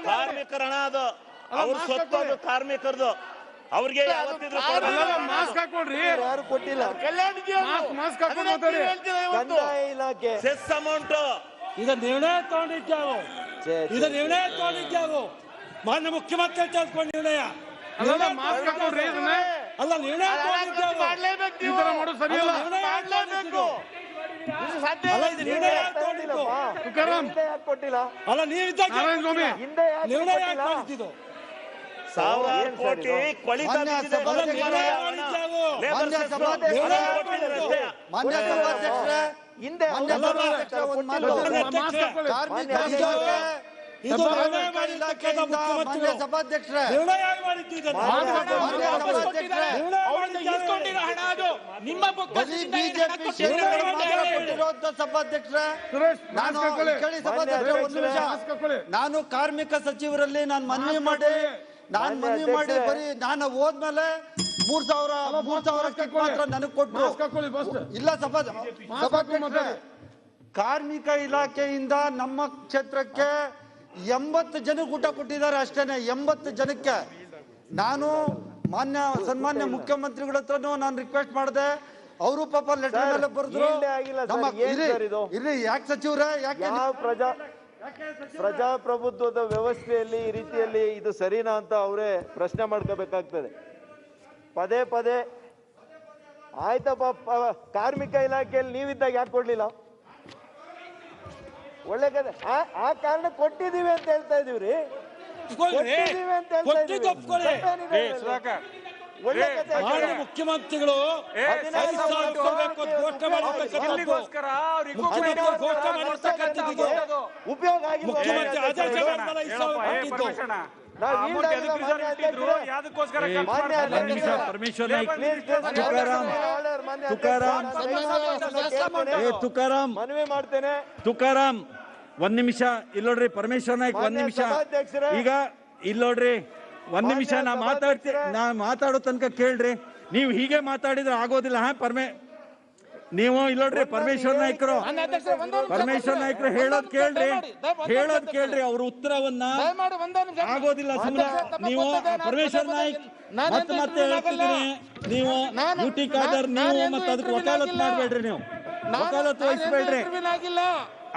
ಕಾರ್ಮಿಕರ ಹಣ ಅದು, ಅವ್ರ ಸ್ವತ್ತು, ಅದು ಕಾರ್ಮಿಕರದು. ಅವ್ರಿಗೆ ಮಾಸ್ಕ್ ಹಾಕೊಡ್ರಿ, ಯಾರು ಕೊಟ್ಟಿಲ್ಲ. ಮಾಸ್ಕ್ ಹಾಕೊಂಡು ಮಾತಾಡಿ. ಕಂದಾಯ ಇಲಾಖೆ ಸೆಸ್ ಅಮೌಂಟ್ ಇದು ನಿರ್ಣಯ ತಗೊಂಡಿದ್ದಾವು, ಇದು ನಿರ್ಣಯ ತಗೊಂಡಿದ್ದಾವು. ಮಾನ್ಯ ಮುಖ್ಯಮಂತ್ರಿ ತೆಗೆದುಕೊಂಡು ನಿರ್ಣಯ ಅಲ್ಲ, ಮಾಸ್ಕ್ ಹಾಕೊಡ್ರಿ. ಅಲ್ಲ, ನಿರ್ಣಯ ತಗೊಂಡಿದ್ದಾವು. ಈ ತರ ಮಾಡೋದು ಸರಿಯಲ್ಲ. ಅಲ್ಲ, ಇದು ನಿರ್ಣಯ ತಗೊಂಡಿದ್ದು. ತುಕಾರಾಮ್ ಕೊಟ್ಟಿಲ್ಲ. ಅಲ್ಲ, ನೀವಿದ್ದಾಗ ನಾರಾಯಣ ಸ್ವಾಮಿ ನಿರ್ಣಯ ಮಾಡಿದ್ದು 1000 ಕೋಟಿ ಹಿಂದೆ ಸಭಾಧ್ಯಕ್ಷರೇ ನಾನು ಕಾರ್ಮಿಕ ಸಚಿವರಲ್ಲಿ ನಾನು ಮನವಿ ಮಾಡಿ ಬರೀ ನಾನು ಹೋದ್ಮೇಲೆ 3,000 ಮಾತ್ರ ನನಗೆ ಕೊಟ್ಟರು. ಇಲ್ಲ ಸಭಾಧ್ಯಕ್ಷರೇ, ಕಾರ್ಮಿಕ ಇಲಾಖೆಯಿಂದ ನಮ್ಮ ಕ್ಷೇತ್ರಕ್ಕೆ 80 ಜನಕ್ಕೆ ಊಟ ಕೊಟ್ಟಿದ್ದಾರೆ ಅಷ್ಟೇನೆ. 80 ಜನಕ್ಕೆ ನಾನು ಸನ್ಮಾನ್ಯ ಮುಖ್ಯಮಂತ್ರಿಗಳ ಹತ್ರನೂ ನಾನು ರಿಕ್ವೆಸ್ಟ್ ಮಾಡಿದೆ. ಅವರು ಪಾಪ ಲೆಟರ್ ಮೇಲೆ ಬರೆದ್ರು. ಯಾಕೆ ಸಚಿವರೇ, ಯಾಕೆ ಪ್ರಜಾಪ್ರಭುತ್ವದ ವ್ಯವಸ್ಥೆಯಲ್ಲಿ ಈ ರೀತಿಯಲ್ಲಿ ಇದು ಸರಿನಾ ಅಂತ ಅವರೇ ಪ್ರಶ್ನೆ ಮಾಡ್ಕೋಬೇಕಾಗ್ತದೆ. ಪದೇ ಪದೇ ಆಯ್ತಪ್ಪ, ಕಾರ್ಮಿಕ ಇಲಾಖೆಯಲ್ಲಿ ನೀವಿದ್ದಾಗ ಯಾಕೆ ಕೊಡ್ಲಿಲ್ಲ? ಒಳ್ಳೆ ಕತೆ. ಆ ಕಾರಣ ಕೊಟ್ಟಿದೀವಿ ಅಂತ ಹೇಳ್ತಾ ಇದೀವ್ರಿ, ಕೊಟ್ಟಿದೀವಿ ಅಂತ ಹೇಳ್ತಾ ಇದೀವಿ. ಒಳ್ಳೆ ಕಥೆ ಮಾನ್ಯ ಮುಖ್ಯಮಂತ್ರಿಗಳು 5,000 ಕೊಡ್ಬೇಕು ಅಂತ ಘೋಷಣೆ ಮಾಡಿರ್ತಕ್ಕಂಥದ್ದು. ಮುಖ್ಯಮಂತ್ರಿ ಘೋಷಣೆ ಮಾಡಿರ್ತಕ್ಕಂಥದ್ದು ಉಪಯೋಗ ಆಗಿಲ್ಲ. ಮುಖ್ಯಮಂತ್ರಿ ಆದೇಶ ಮಾಡಿದ್ಮೇಲೆ 5,000 ಕೊಟ್ಟಿದ್ದು. ತುಕಾರಾಮ್ ಮನವಿ ಮಾಡ್ತೇನೆ. ತುಕಾರಾಮ್ ಒಂದ್ ನಿಮಿಷ ಇಲ್ಲೋಡ್ರಿ. ಪರಮೇಶ್ವರ್ ನಾಯ್ಕ್ ಒಂದ್ ನಿಮಿಷ. ಈಗ ಇಲ್ಲೋಡ್ರಿ ಒಂದ್ ನಿಮಿಷ ನಾ ಮಾತಾಡೋ ತನಕ ಕೇಳ್ರಿ. ನೀವು ಹೀಗೆ ಮಾತಾಡಿದ್ರೆ ಆಗೋದಿಲ್ಲ. ನೀವು ಇಲ್ಲೋಡ್ರಿ ಪರಮೇಶ್ವರ್ ನಾಯ್ಕರು ಹೇಳೋದ್ ಕೇಳ್ರಿ ಅವ್ರ ಉತ್ತರವನ್ನ ಆಗೋದಿಲ್ಲ. ಸುಮ್ಮನೆ ನೀವು ಪರಮೇಶ್ವರ್ ನಾಯ್ಕ್ ಮತ್ತೆ ಹೇಳ್ತಿದ್ದೀನಿ. ನೀವು ಡ್ಯೂಟಿ ಕಾದರ್ ನೀವು ಮತ್ತೆ ಅದಕ್ಕೆ ವಕಾಲತ್ ಮಾಡ್ಬೇಡ್ರಿ. ನೀವು ವಕಾಲತ್ ವಹಿಸ್ಬೇಡ್ರಿ.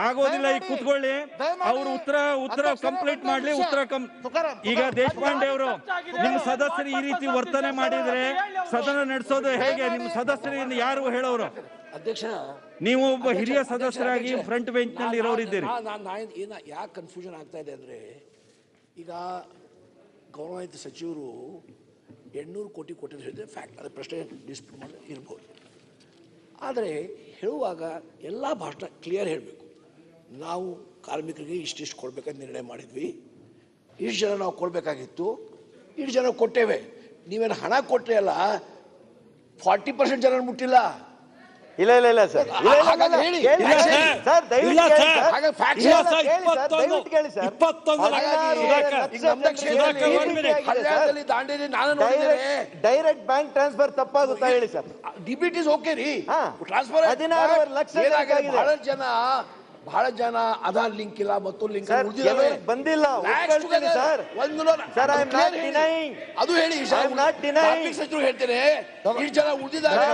ಆಗೋದಿಲ್ಲ. ಈಗ ಕುತ್ಕೊಳ್ಳಿ. ಅವ್ರು ಉತ್ತರ ಕಂಪ್ಲೀಟ್ ಮಾಡ್ಲಿ. ಈಗ ದೇಶಪಾಂಡೆ ಅವರು ನಿಮ್ಮ ಸದಸ್ಯರು ಈ ರೀತಿ ವರ್ತನೆ ಮಾಡಿದ್ರೆ ಸದನ ನಡೆಸೋದು ಹೇಗೆ? ನಿಮ್ಮ ಸದಸ್ಯರಿಂದ ಯಾರು ಹೇಳೋರು? ಅಧ್ಯಕ್ಷ, ನೀವು ಒಬ್ಬ ಹಿರಿಯ ಸದಸ್ಯರಾಗಿ ಫ್ರಂಟ್ ಬೆಂಚ್ ನಲ್ಲಿ ಇರೋರಿದ್ದೀರಿ. ಯಾಕೆ ಕನ್ಫ್ಯೂಷನ್ ಆಗ್ತಾ ಇದೆ ಅಂದ್ರೆ, ಈಗ ಗೌರವಾನ್ವಿತ ಸಚಿವರು 800 ಕೋಟಿ ಕೊಟ್ಟಿದ್ದು ಹೇಳಿದ್ರೆ ಫ್ಯಾಕ್ಟ್, ಅದು ಪ್ರಶ್ನೆ ಡಿಸ್ಪ್ಯೂಟ್ ಮಾಡಿ ಇರ್ಬೋದು. ಆದರೆ ಹೇಳುವಾಗ ಎಲ್ಲ ಭಾಷಣ ಕ್ಲಿಯರ್ ಹೇಳಬೇಕು. ನಾವು ಕಾರ್ಮಿಕರಿಗೆ ಇಷ್ಟಿಷ್ಟು ಕೊಡ್ಬೇಕಂತ ನಿರ್ಣಯ ಮಾಡಿದ್ವಿ, ಇಷ್ಟು ಜನ ನಾವು ಕೊಡಬೇಕಾಗಿತ್ತು, ಇಷ್ಟು ಜನ ಕೊಟ್ಟೇವೆ. ನೀವೇನು ಹಣ ಕೊಟ್ಟರೆ ಅಲ್ಲ, 40% ಜನ ಮುಟ್ಟಿಲ್ಲ. ಇಲ್ಲ ಸರ್, ಹೇಳಿ ಡೈರೆಕ್ಟ್ ಬ್ಯಾಂಕ್ ಟ್ರಾನ್ಸ್ಫರ್ ತಪ್ಪಾಗುತ್ತಾ ಹೇಳಿ ಸರ್. ಡಿಬಿಟ್ ಇಸ್ ಓಕೆ ರೀ. ಟ್ರಾನ್ಸ್ಫರ್ 16 ಲಕ್ಷ ಬಹಳ ಜನ ಆಧಾರ್ ಲಿಂಕ್ ಇಲ್ಲ, ಮತ್ತೊಂದು ಲಿಂಕ್ ಬಂದಿಲ್ಲ ಸರ್. ಅದು ಹೇಳಿ ಸಚಿವರು ಹೇಳ್ತೇನೆ. ಇಷ್ಟು ಜನ ಉಳಿದಿದ್ದಾರೆ.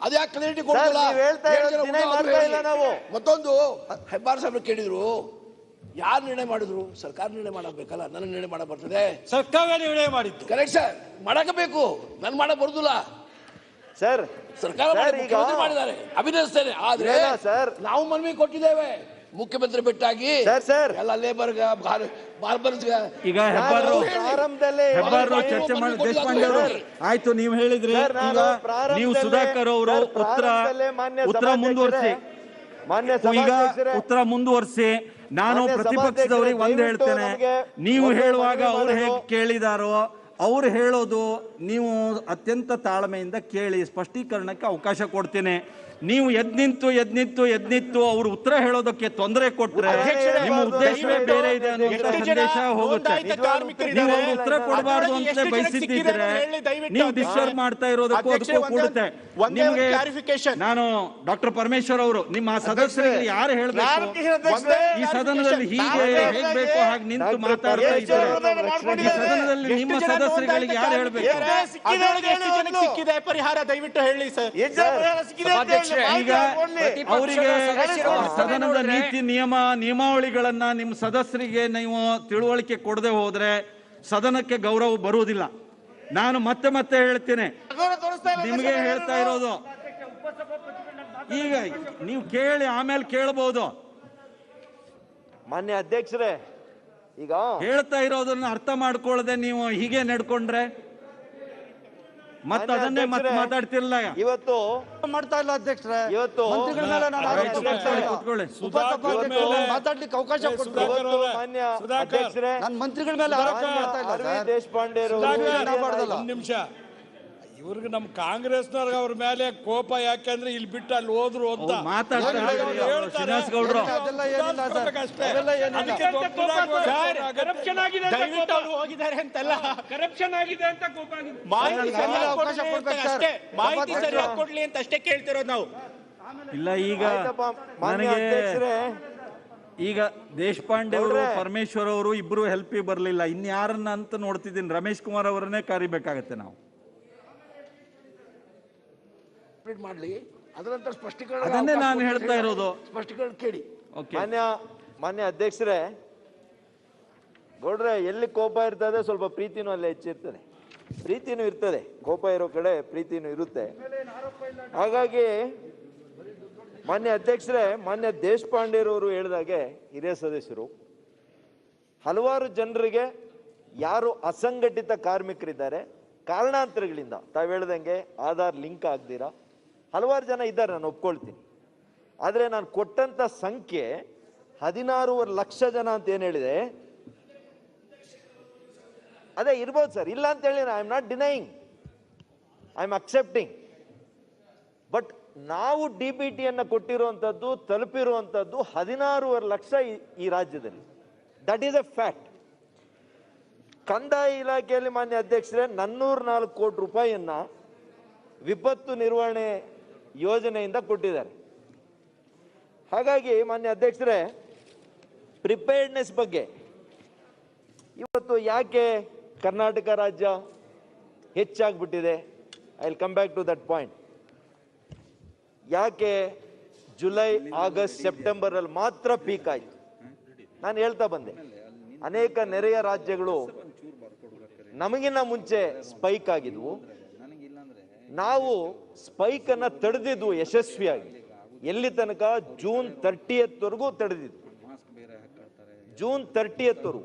ಅದ್ಯಾಕೆ ಕ್ಲಾರಿಟಿ ಕೊಡ್ತಿಲ್ಲ? ಮತ್ತೊಂದು ಹೆಬ್ಬಾರ್ ಸಾಹೇಬ್ರು ಕೇಳಿದ್ರು, ಯಾರು ನಿರ್ಣಯ ಮಾಡಿದ್ರು? ಸರ್ಕಾರ ನಿರ್ಣಯ ಮಾಡಬೇಕಲ್ಲ, ನನ್ನ ನಿರ್ಣಯ ಮಾಡ ಬರ್ತದೆ. ಸರ್ಕಾರ ನಿರ್ಣಯ ಮಾಡಿದ್ದು ಕರೆಕ್ಟ್ ಸರ್, ಮಾಡಬೇಕು. ನನ್ ಮಾಡ ಬರುದಿಲ್ಲ ಸರ್. ಸರ್ಕಾರ ಮಾಡಿದ್ದಾರೆ, ಅಭಿನಂದಿಸ್ತೇನೆ. ಆದ್ರೆ ನಾವು ಮನವಿ ಕೊಟ್ಟಿದ್ದೇವೆ ಮುಖ್ಯಮಂತ್ರಿ ಬೆಟ್ಟಾಗಿ ಎಲ್ಲ ಲೇಬರ್ ಈಗ ಹೆಬ್ಬಾರ್ ಚರ್ಚೆ ಮಾಡಿ ದೇಶಪಾಂಡೆ ಅವರು ಆಯ್ತು. ನೀವು ಹೇಳಿದ್ರಿ. ಈಗ ನೀವು ಸುಧಾಕರ್ ಅವರು ಉತ್ತರ ಮುಂದುವರಿಸಿ. ಈಗ ಉತ್ತರ ಮುಂದುವರಿಸಿ. ನಾನು ಪ್ರತಿಪಕ್ಷದವ್ರಿಗೆ ಒಂದ್ ಹೇಳ್ತೇನೆ. ನೀವು ಹೇಳುವಾಗ ಅವ್ರು ಹೇಗೆ ಕೇಳಿದಾರೋ ಅವ್ರು ಹೇಳೋದು ನೀವು ಅತ್ಯಂತ ತಾಳ್ಮೆಯಿಂದ ಕೇಳಿ, ಸ್ಪಷ್ಟೀಕರಣಕ್ಕೆ ಅವಕಾಶ ಕೊಡ್ತೇನೆ. ನೀವು ಎದ್ ನಿಂತು ಅವ್ರು ಉತ್ತರ ಹೇಳೋದಕ್ಕೆ ತೊಂದರೆ ಕೊಟ್ರೆ ನಿಮ್ಮ ಉದ್ದೇಶವೇ ಬೇರೆ ಇದೆ ಅನ್ನುವಂತ ಸಂದೇಶ ಹೋಗುತ್ತೆ. ನೀವು ಅವ್ರು ಉತ್ತರ ಕೊಡಬಾರ್ದು ಅಂತ ಬಯಸಿದ್ದಿದ್ರೆ ನೀವು ಡಿಸ್ಟರ್ಬ್ ಮಾಡ್ತಾ ಇರೋದಕ್ಕೂ ಅದಕ್ಕೂ ಕೂಡುತ್ತೆ. ನಿಮ್ಗೆ ನಾನು ಡಾಕ್ಟರ್ ಪರಮೇಶ್ವರ್ ಅವರು ನಿಮ್ಮ ಸದಸ್ಯರಿಗೆ ಯಾರು ಹೇಳ್ಬೇಕು? ಈ ಸದನದಲ್ಲಿ ಹೇಗ್ ಬೇಕೋ ಹಾಗೆ ನಿಂತು ಮಾತಾಡ್ತಾ ಇದ್ದಾರೆ. ಈ ಸದನದಲ್ಲಿ ನಿಮ್ಮ ಸದಸ್ಯರಿಗೆ ಯಾರು ಹೇಳ್ಬೇಕು? ಸಿಕ್ಕಿದೆ ಪರಿಹಾರ ದಯವಿಟ್ಟು ಹೇಳಿ ಸರ್. ಈಗ ಅವರಿಗೆ ಸದನದ ನೀತಿ ನಿಯಮಾವಳಿಗಳನ್ನ ನಿಮ್ಮ ಸದಸ್ಯರಿಗೆ ನೀವು ತಿಳುವಳಿಕೆ ಕೊಡದೆ ಹೋದ್ರೆ ಸದನಕ್ಕೆ ಗೌರವ ಬರುವುದಿಲ್ಲ. ನಾನು ಮತ್ತೆ ಹೇಳ್ತೇನೆ, ನಿಮಗೆ ಹೇಳ್ತಾ ಇರೋದು. ಈಗ ನೀವು ಕೇಳಿ ಆಮೇಲೆ ಕೇಳಬಹುದು. ಮಾನ್ಯ ಅಧ್ಯಕ್ಷರೇ, ಈಗ ಹೇಳ್ತಾ ಇರೋದನ್ನ ಅರ್ಥ ಮಾಡ್ಕೊಳ್ಳದೆ ನೀವು ಹೀಗೆ ನಡ್ಕೊಂಡ್ರೆ ಮತ್ತೆ ಅದನ್ನೇ ಮತ್ತೆ ಮಾತಾಡ್ತಿರಲ್ಲ. ಇವತ್ತು ಮಾಡ್ತಾ ಇಲ್ಲ ಅಧ್ಯಕ್ಷರೇ. ಇವತ್ತು ಮಾತಾಡ್ಲಿಕ್ಕೆ ಅವಕಾಶ ಕೊಡ್ತಾರೆ. ಮಾನ್ಯ ಅಧ್ಯಕ್ಷರೇ, ನನ್ನ ಮಂತ್ರಿಗಳ ಮೇಲೆ ಆರೋಪ ಮಾಡ್ತಾ ಇಲ್ಲ. ಅರವಿಂದ್ ದೇಶಪಾಂಡೆ ಒಂದು ನಿಮಿಷ. ಇವ್ರಿಗೆ ನಮ್ಮ ಕಾಂಗ್ರೆಸ್ನವ್ರಿಗೆ ಅವ್ರ ಮೇಲೆ ಕೋಪ ಯಾಕೆಂದ್ರೆ ಇಲ್ಲಿ ಬಿಟ್ಟು ಅಲ್ಲಿ ಹೋದ್ರು ಅಂತ ಮಾತಾಡ್ತಾರೆ. ಹೋಗಿದ್ದಾರೆ ಅಂತಲ್ಲ, ಕರಪ್ಷನ್ ಆಗಿದೆ ಅಂತ ಕೋಪ ಆಗಿದೆ. ಮಾಹಿತಿ ಸರಿಯಾಗಿ ಕೊಡ್ಲಿ ಅಂತ ಅಷ್ಟೇ ಕೇಳ್ತಿರೋದು ನಾವು. ಇಲ್ಲ ಈಗ ನನಗೆ ಈಗ ದೇಶಪಾಂಡೆ ಅವರು ಪರಮೇಶ್ವರ್ ಅವರು ಇಬ್ರು ಹೆಲ್ಪಿಗೆ ಬರಲಿಲ್ಲ. ಇನ್ಯಾರನ್ನ ಅಂತ ನೋಡ್ತಿದ್ದೀನಿ. ರಮೇಶ್ ಕುಮಾರ್ ಅವರನ್ನೇ ಕರಿಬೇಕಾಗತ್ತೆ ನಾವು. ಮಾಡ್ಲಿ, ಅದರಂತರ ಸ್ಪಷ್ಟೀಕರಣ. ಅದನ್ನೇ ನಾನು ಹೇಳ್ತಾ ಇರೋದು. ಸ್ಪಷ್ಟೀಕರಣ ಕೇಳಿ. ಮಾನ್ಯ ಅಧ್ಯಕ್ಷರೇ, ಗೌಡ್ರೆ, ಎಲ್ಲಿ ಕೋಪ ಇರ್ತದೆ ಸ್ವಲ್ಪ ಪ್ರೀತಿನೂ ಅಲ್ಲೇ ಹೆಚ್ಚಿರ್ತದೆ. ಪ್ರೀತಿನೂ ಇರ್ತದೆ, ಕೋಪ ಇರೋ ಕಡೆ ಪ್ರೀತಿನೂ ಇರುತ್ತೆ. ಹಾಗಾಗಿ ಮಾನ್ಯ ಅಧ್ಯಕ್ಷರೇ, ಮಾನ್ಯ ದೇಶಪಾಂಡೆರವರು ಹೇಳಿದಾಗೆ ಹಿರಿಯ ಸದಸ್ಯರು ಹಲವಾರು ಜನರಿಗೆ ಯಾರು ಅಸಂಘಟಿತ ಕಾರ್ಮಿಕರಿದ್ದಾರೆ, ಕಾರಣಾಂತರಗಳಿಂದ ತಾವು ಹೇಳ್ದಂಗೆ ಆಧಾರ್ ಲಿಂಕ್ ಆಗದಿರಾ ಹಲವಾರು ಜನ ಇದ್ದಾರೆ, ನಾನು ಒಪ್ಕೊಳ್ತೀನಿ. ಆದರೆ ನಾನು ಕೊಟ್ಟಂತ ಸಂಖ್ಯೆ 16.5 ಲಕ್ಷ ಜನ ಅಂತ ಏನು ಹೇಳಿದೆ, ಅದೇ ಇರ್ಬೋದು ಸರ್, ಇಲ್ಲ ಅಂತ ಹೇಳಿ I am not denying, I am accepting. But ನಾವು DBTಯನ್ನು ಕೊಟ್ಟಿರುವಂಥದ್ದು, ತಲುಪಿರುವಂಥದ್ದು 16.5 ಲಕ್ಷ ಈ ರಾಜ್ಯದಲ್ಲಿ. That is A fact. ಕಂದಾಯ ಇಲಾಖೆಯಲ್ಲಿ ಮಾನ್ಯ ಅಧ್ಯಕ್ಷರೇ 404 ಕೋಟಿ ರೂಪಾಯಿಯನ್ನ ವಿಪತ್ತು ನಿರ್ವಹಣೆ ಯೋಜನೆಯಿಂದ ಕೊಟ್ಟಿದ್ದಾರೆ. ಹಾಗಾಗಿ ಮಾನ್ಯ ಅಧ್ಯಕ್ಷರೇ, ಪ್ರಿಪೇರ್ಡ್ನೆಸ್ ಬಗ್ಗೆ ಇವತ್ತು ಯಾಕೆ ಕರ್ನಾಟಕ ರಾಜ್ಯ ಹೆಚ್ಚಾಗ್ಬಿಟ್ಟಿದೆ, I will come back to that point. ಯಾಕೆ ಜುಲೈ, ಆಗಸ್ಟ್, ಸೆಪ್ಟೆಂಬರ್ ಅಲ್ಲಿ ಮಾತ್ರ ಪೀಕ್ ಆಯ್ತು? ನಾನು ಹೇಳ್ತಾ ಬಂದೆ, ಅನೇಕ ನೆರೆಯ ರಾಜ್ಯಗಳು ನಮಗಿನ್ನ ಮುಂಚೆ ಸ್ಪೈಕ್ ಆಗಿದ್ವು. ನಾವು ಸ್ಪೈಕ್ ಅನ್ನ ತಡೆದಿದ್ವು ಯಶಸ್ವಿಯಾಗಿ. ಎಲ್ಲಿ ತನಕ? ಜೂನ್ 30ವರೆಗೂ ತಡೆದಿದ್ವು. ಜೂನ್ 30ವರೆಗೂ.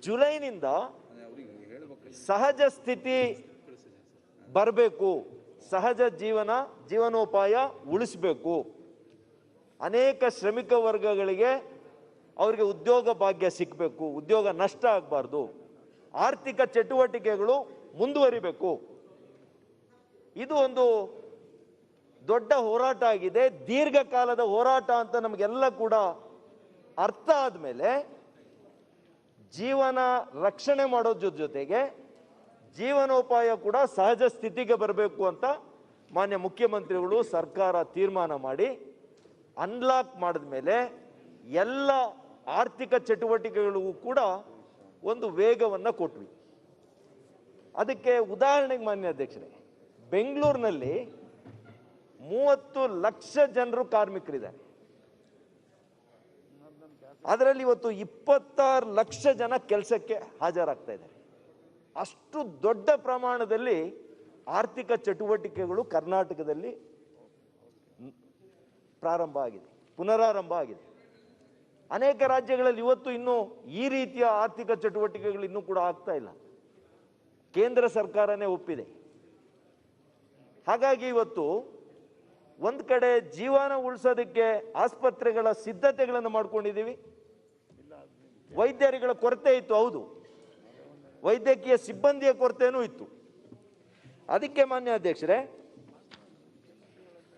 ಜುಲೈನಿಂದ ಸಹಜ ಸ್ಥಿತಿ ಬರಬೇಕು, ಸಹಜ ಜೀವನೋಪಾಯ ಉಳಿಸಬೇಕು, ಅನೇಕ ಶ್ರಮಿಕ ವರ್ಗಗಳಿಗೆ ಅವರಿಗೆ ಉದ್ಯೋಗ ಭಾಗ್ಯ ಸಿಕ್ಕಬೇಕು, ಉದ್ಯೋಗ ನಷ್ಟ ಆಗಬಾರ್ದು, ಆರ್ಥಿಕ ಚಟುವಟಿಕೆಗಳು ಮುಂದುವರಿಬೇಕು. ಇದು ಒಂದು ದೊಡ್ಡ ಹೋರಾಟ ಆಗಿದೆ, ದೀರ್ಘಕಾಲದ ಹೋರಾಟ ಅಂತ ನಮಗೆಲ್ಲ ಕೂಡ ಅರ್ಥ ಆದಮೇಲೆ ಜೀವನ ರಕ್ಷಣೆ ಮಾಡೋದ್ರ ಜೊತೆಗೆ ಜೀವನೋಪಾಯ ಕೂಡ ಸಹಜ ಸ್ಥಿತಿಗೆ ಬರಬೇಕು ಅಂತ ಮಾನ್ಯ ಮುಖ್ಯಮಂತ್ರಿಗಳು ಸರ್ಕಾರ ತೀರ್ಮಾನ ಮಾಡಿ ಅನ್ಲಾಕ್ ಮಾಡಿದ ಮೇಲೆ ಎಲ್ಲ ಆರ್ಥಿಕ ಚಟುವಟಿಕೆಗಳಿಗೂ ಕೂಡ ಒಂದು ವೇಗವನ್ನು ಕೊಟ್ವಿ. ಅದಕ್ಕೆ ಉದಾಹರಣೆಗೆ ಮಾನ್ಯ ಅಧ್ಯಕ್ಷರೇ, ಬೆಂಗಳೂರಿನಲ್ಲಿ 30 ಲಕ್ಷ ಜನರು ಕಾರ್ಮಿಕರಿದ್ದಾರೆ. ಅದರಲ್ಲಿ ಇವತ್ತು 26 ಲಕ್ಷ ಜನ ಕೆಲಸಕ್ಕೆ ಹಾಜರಾಗ್ತಾ ಇದ್ದಾರೆ. ಅಷ್ಟು ದೊಡ್ಡ ಪ್ರಮಾಣದಲ್ಲಿ ಆರ್ಥಿಕ ಚಟುವಟಿಕೆಗಳು ಕರ್ನಾಟಕದಲ್ಲಿ ಪ್ರಾರಂಭ ಆಗಿದೆ, ಪುನರಾರಂಭ ಆಗಿದೆ. ಅನೇಕ ರಾಜ್ಯಗಳಲ್ಲಿ ಇವತ್ತು ಇನ್ನೂ ಈ ರೀತಿಯ ಆರ್ಥಿಕ ಚಟುವಟಿಕೆಗಳು ಇನ್ನೂ ಕೂಡ ಆಗ್ತಾ ಇಲ್ಲ. ಕೇಂದ್ರ ಸರ್ಕಾರನೇ ಒಪ್ಪಿದೆ. ಹಾಗಾಗಿ ಇವತ್ತು ಒಂದು ಕಡೆ ಜೀವನ ಉಳಿಸೋದಕ್ಕೆ ಆಸ್ಪತ್ರೆಗಳ ಸಿದ್ಧತೆಗಳನ್ನು ಮಾಡ್ಕೊಂಡಿದ್ದೀವಿ. ವೈದ್ಯರುಗಳ ಕೊರತೆ ಇತ್ತು, ಹೌದು, ವೈದ್ಯಕೀಯ ಸಿಬ್ಬಂದಿಯ ಕೊರತೆನೂ ಇತ್ತು. ಅದಕ್ಕೆ ಮಾನ್ಯ ಅಧ್ಯಕ್ಷರೇ,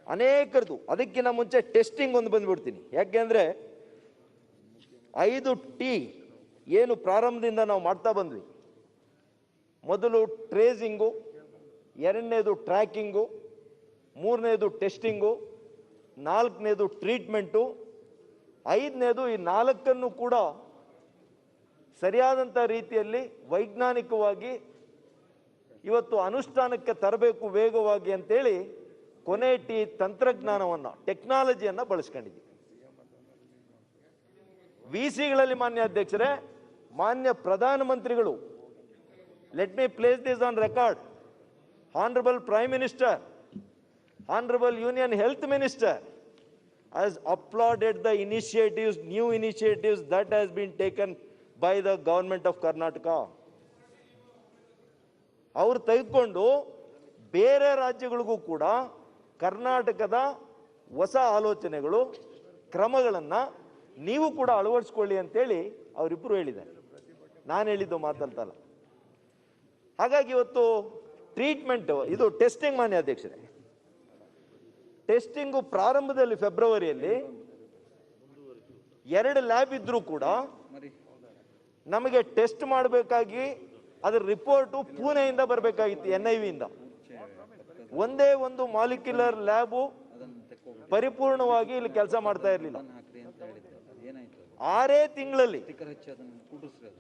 ಅನೇಕರದು ಅದಕ್ಕಿಂತ ಮುಂಚೆ ಟೆಸ್ಟಿಂಗ್ ಒಂದು ಬಂದ್ಬಿಡ್ತೀನಿ. ಯಾಕೆಂದ್ರೆ 5T ಏನು ಪ್ರಾರಂಭದಿಂದ ನಾವು ಮಾಡ್ತಾ ಬಂದ್ವಿ. ಮೊದಲು ಟ್ರೇಸಿಂಗು, ಎರಡನೇದು ಟ್ರ್ಯಾಕಿಂಗು, ಮೂರನೇದು ಟೆಸ್ಟಿಂಗು, ನಾಲ್ಕನೇದು ಟ್ರೀಟ್ಮೆಂಟು, ಐದನೇದು ಈ ನಾಲ್ಕನ್ನು ಕೂಡ ಸರಿಯಾದಂಥ ರೀತಿಯಲ್ಲಿ ವೈಜ್ಞಾನಿಕವಾಗಿ ಇವತ್ತು ಅನುಷ್ಠಾನಕ್ಕೆ ತರಬೇಕು ವೇಗವಾಗಿ ಅಂತೇಳಿ ಕೊನೆ ಟಿ ತಂತ್ರಜ್ಞಾನವನ್ನು, ಟೆಕ್ನಾಲಜಿಯನ್ನು ಬಳಸ್ಕೊಂಡಿದ್ದೀವಿ. ವಿಸಿಗಳಲ್ಲಿ ಮಾನ್ಯ ಅಧ್ಯಕ್ಷರೇ, ಮಾನ್ಯ ಪ್ರಧಾನಮಂತ್ರಿಗಳು, let me place this on record, honourable prime minister, honourable union health minister has applauded the initiatives, new initiatives that has been taken by the government of Karnataka. ಅವರು ತೆಗೆದುಕೊಂಡು ಬೇರೆ ರಾಜ್ಯಗಳಿಗೂ ಕೂಡ ಕರ್ನಾಟಕದ ಹೊಸ ಆಲೋಚನೆಗಳು, ಕ್ರಮಗಳನ್ನು ನೀವು ಕೂಡ ಅಳವಡಿಸ್ಕೊಳ್ಳಿ ಅಂತೇಳಿ ಅವರಿಬ್ಬರು ಹೇಳಿದ್ದಾರೆ. ನಾನು ಹೇಳಿದ್ದು ಮಾತಲ್ತಲ್ಲ. ಹಾಗಾಗಿ ಇವತ್ತು ಟ್ರೀಟ್ಮೆಂಟ್, ಇದು ಟೆಸ್ಟಿಂಗ್ ಮಾನ್ಯ ಅಧ್ಯಕ್ಷರೇ, ಟೆಸ್ಟಿಂಗು ಪ್ರಾರಂಭದಲ್ಲಿ ಫೆಬ್ರವರಿಯಲ್ಲಿ 2 ಲ್ಯಾಬ್ ಇದ್ರೂ ಕೂಡ ನಮಗೆ ಟೆಸ್ಟ್ ಮಾಡಬೇಕಾಗಿ ಅದರ ರಿಪೋರ್ಟು ಪುಣೆಯಿಂದ ಬರಬೇಕಾಗಿತ್ತು, NIV ಇಂದ. ಒಂದೇ ಒಂದು ಮಾಲಿಕ್ಯುಲರ್ ಲ್ಯಾಬು ಪರಿಪೂರ್ಣವಾಗಿ ಇಲ್ಲಿ ಕೆಲಸ ಮಾಡ್ತಾ ಇರಲಿಲ್ಲ. 6 ತಿಂಗಳಲ್ಲಿ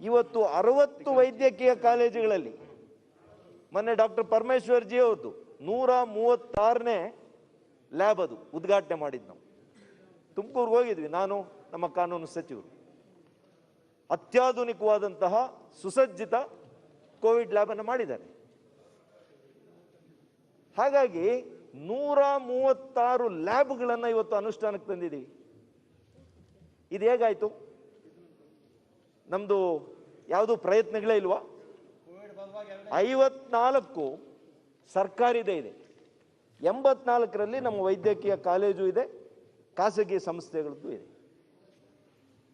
ಇವತ್ತು 60 ವೈದ್ಯಕೀಯ ಕಾಲೇಜುಗಳಲ್ಲಿ, ಮೊನ್ನೆ ಡಾಕ್ಟರ್ ಪರಮೇಶ್ವರ್ ಜಿ ಅವ್ರದ್ದು 136ನೇ ಲ್ಯಾಬ್ ಅದು ಉದ್ಘಾಟನೆ ಮಾಡಿದ್ದು. ನಾವು ತುಮಕೂರಿಗೆ ಹೋಗಿದ್ವಿ, ನಾನು ನಮ್ಮ ಕಾನೂನು ಸಚಿವರು. ಅತ್ಯಾಧುನಿಕವಾದಂತಹ ಸುಸಜ್ಜಿತ ಕೋವಿಡ್ ಲ್ಯಾಬ್ ಅನ್ನು ಮಾಡಿದ್ದಾರೆ. ಹಾಗಾಗಿ 136 ಲ್ಯಾಬ್ಗಳನ್ನು ಇವತ್ತು ಅನುಷ್ಠಾನಕ್ಕೆ ತಂದಿದ್ದೀವಿ. ಇದು ಹೇಗಾಯ್ತು? ನಮ್ಮದು ಯಾವುದು ಪ್ರಯತ್ನಗಳೇ ಇಲ್ವಾ? 54 ಸರ್ಕಾರಿದೇ ಇದೆ, 84ರಲ್ಲಿ ನಮ್ಮ ವೈದ್ಯಕೀಯ ಕಾಲೇಜು ಇದೆ, ಖಾಸಗಿ ಸಂಸ್ಥೆಗಳದ್ದು ಇದೆ.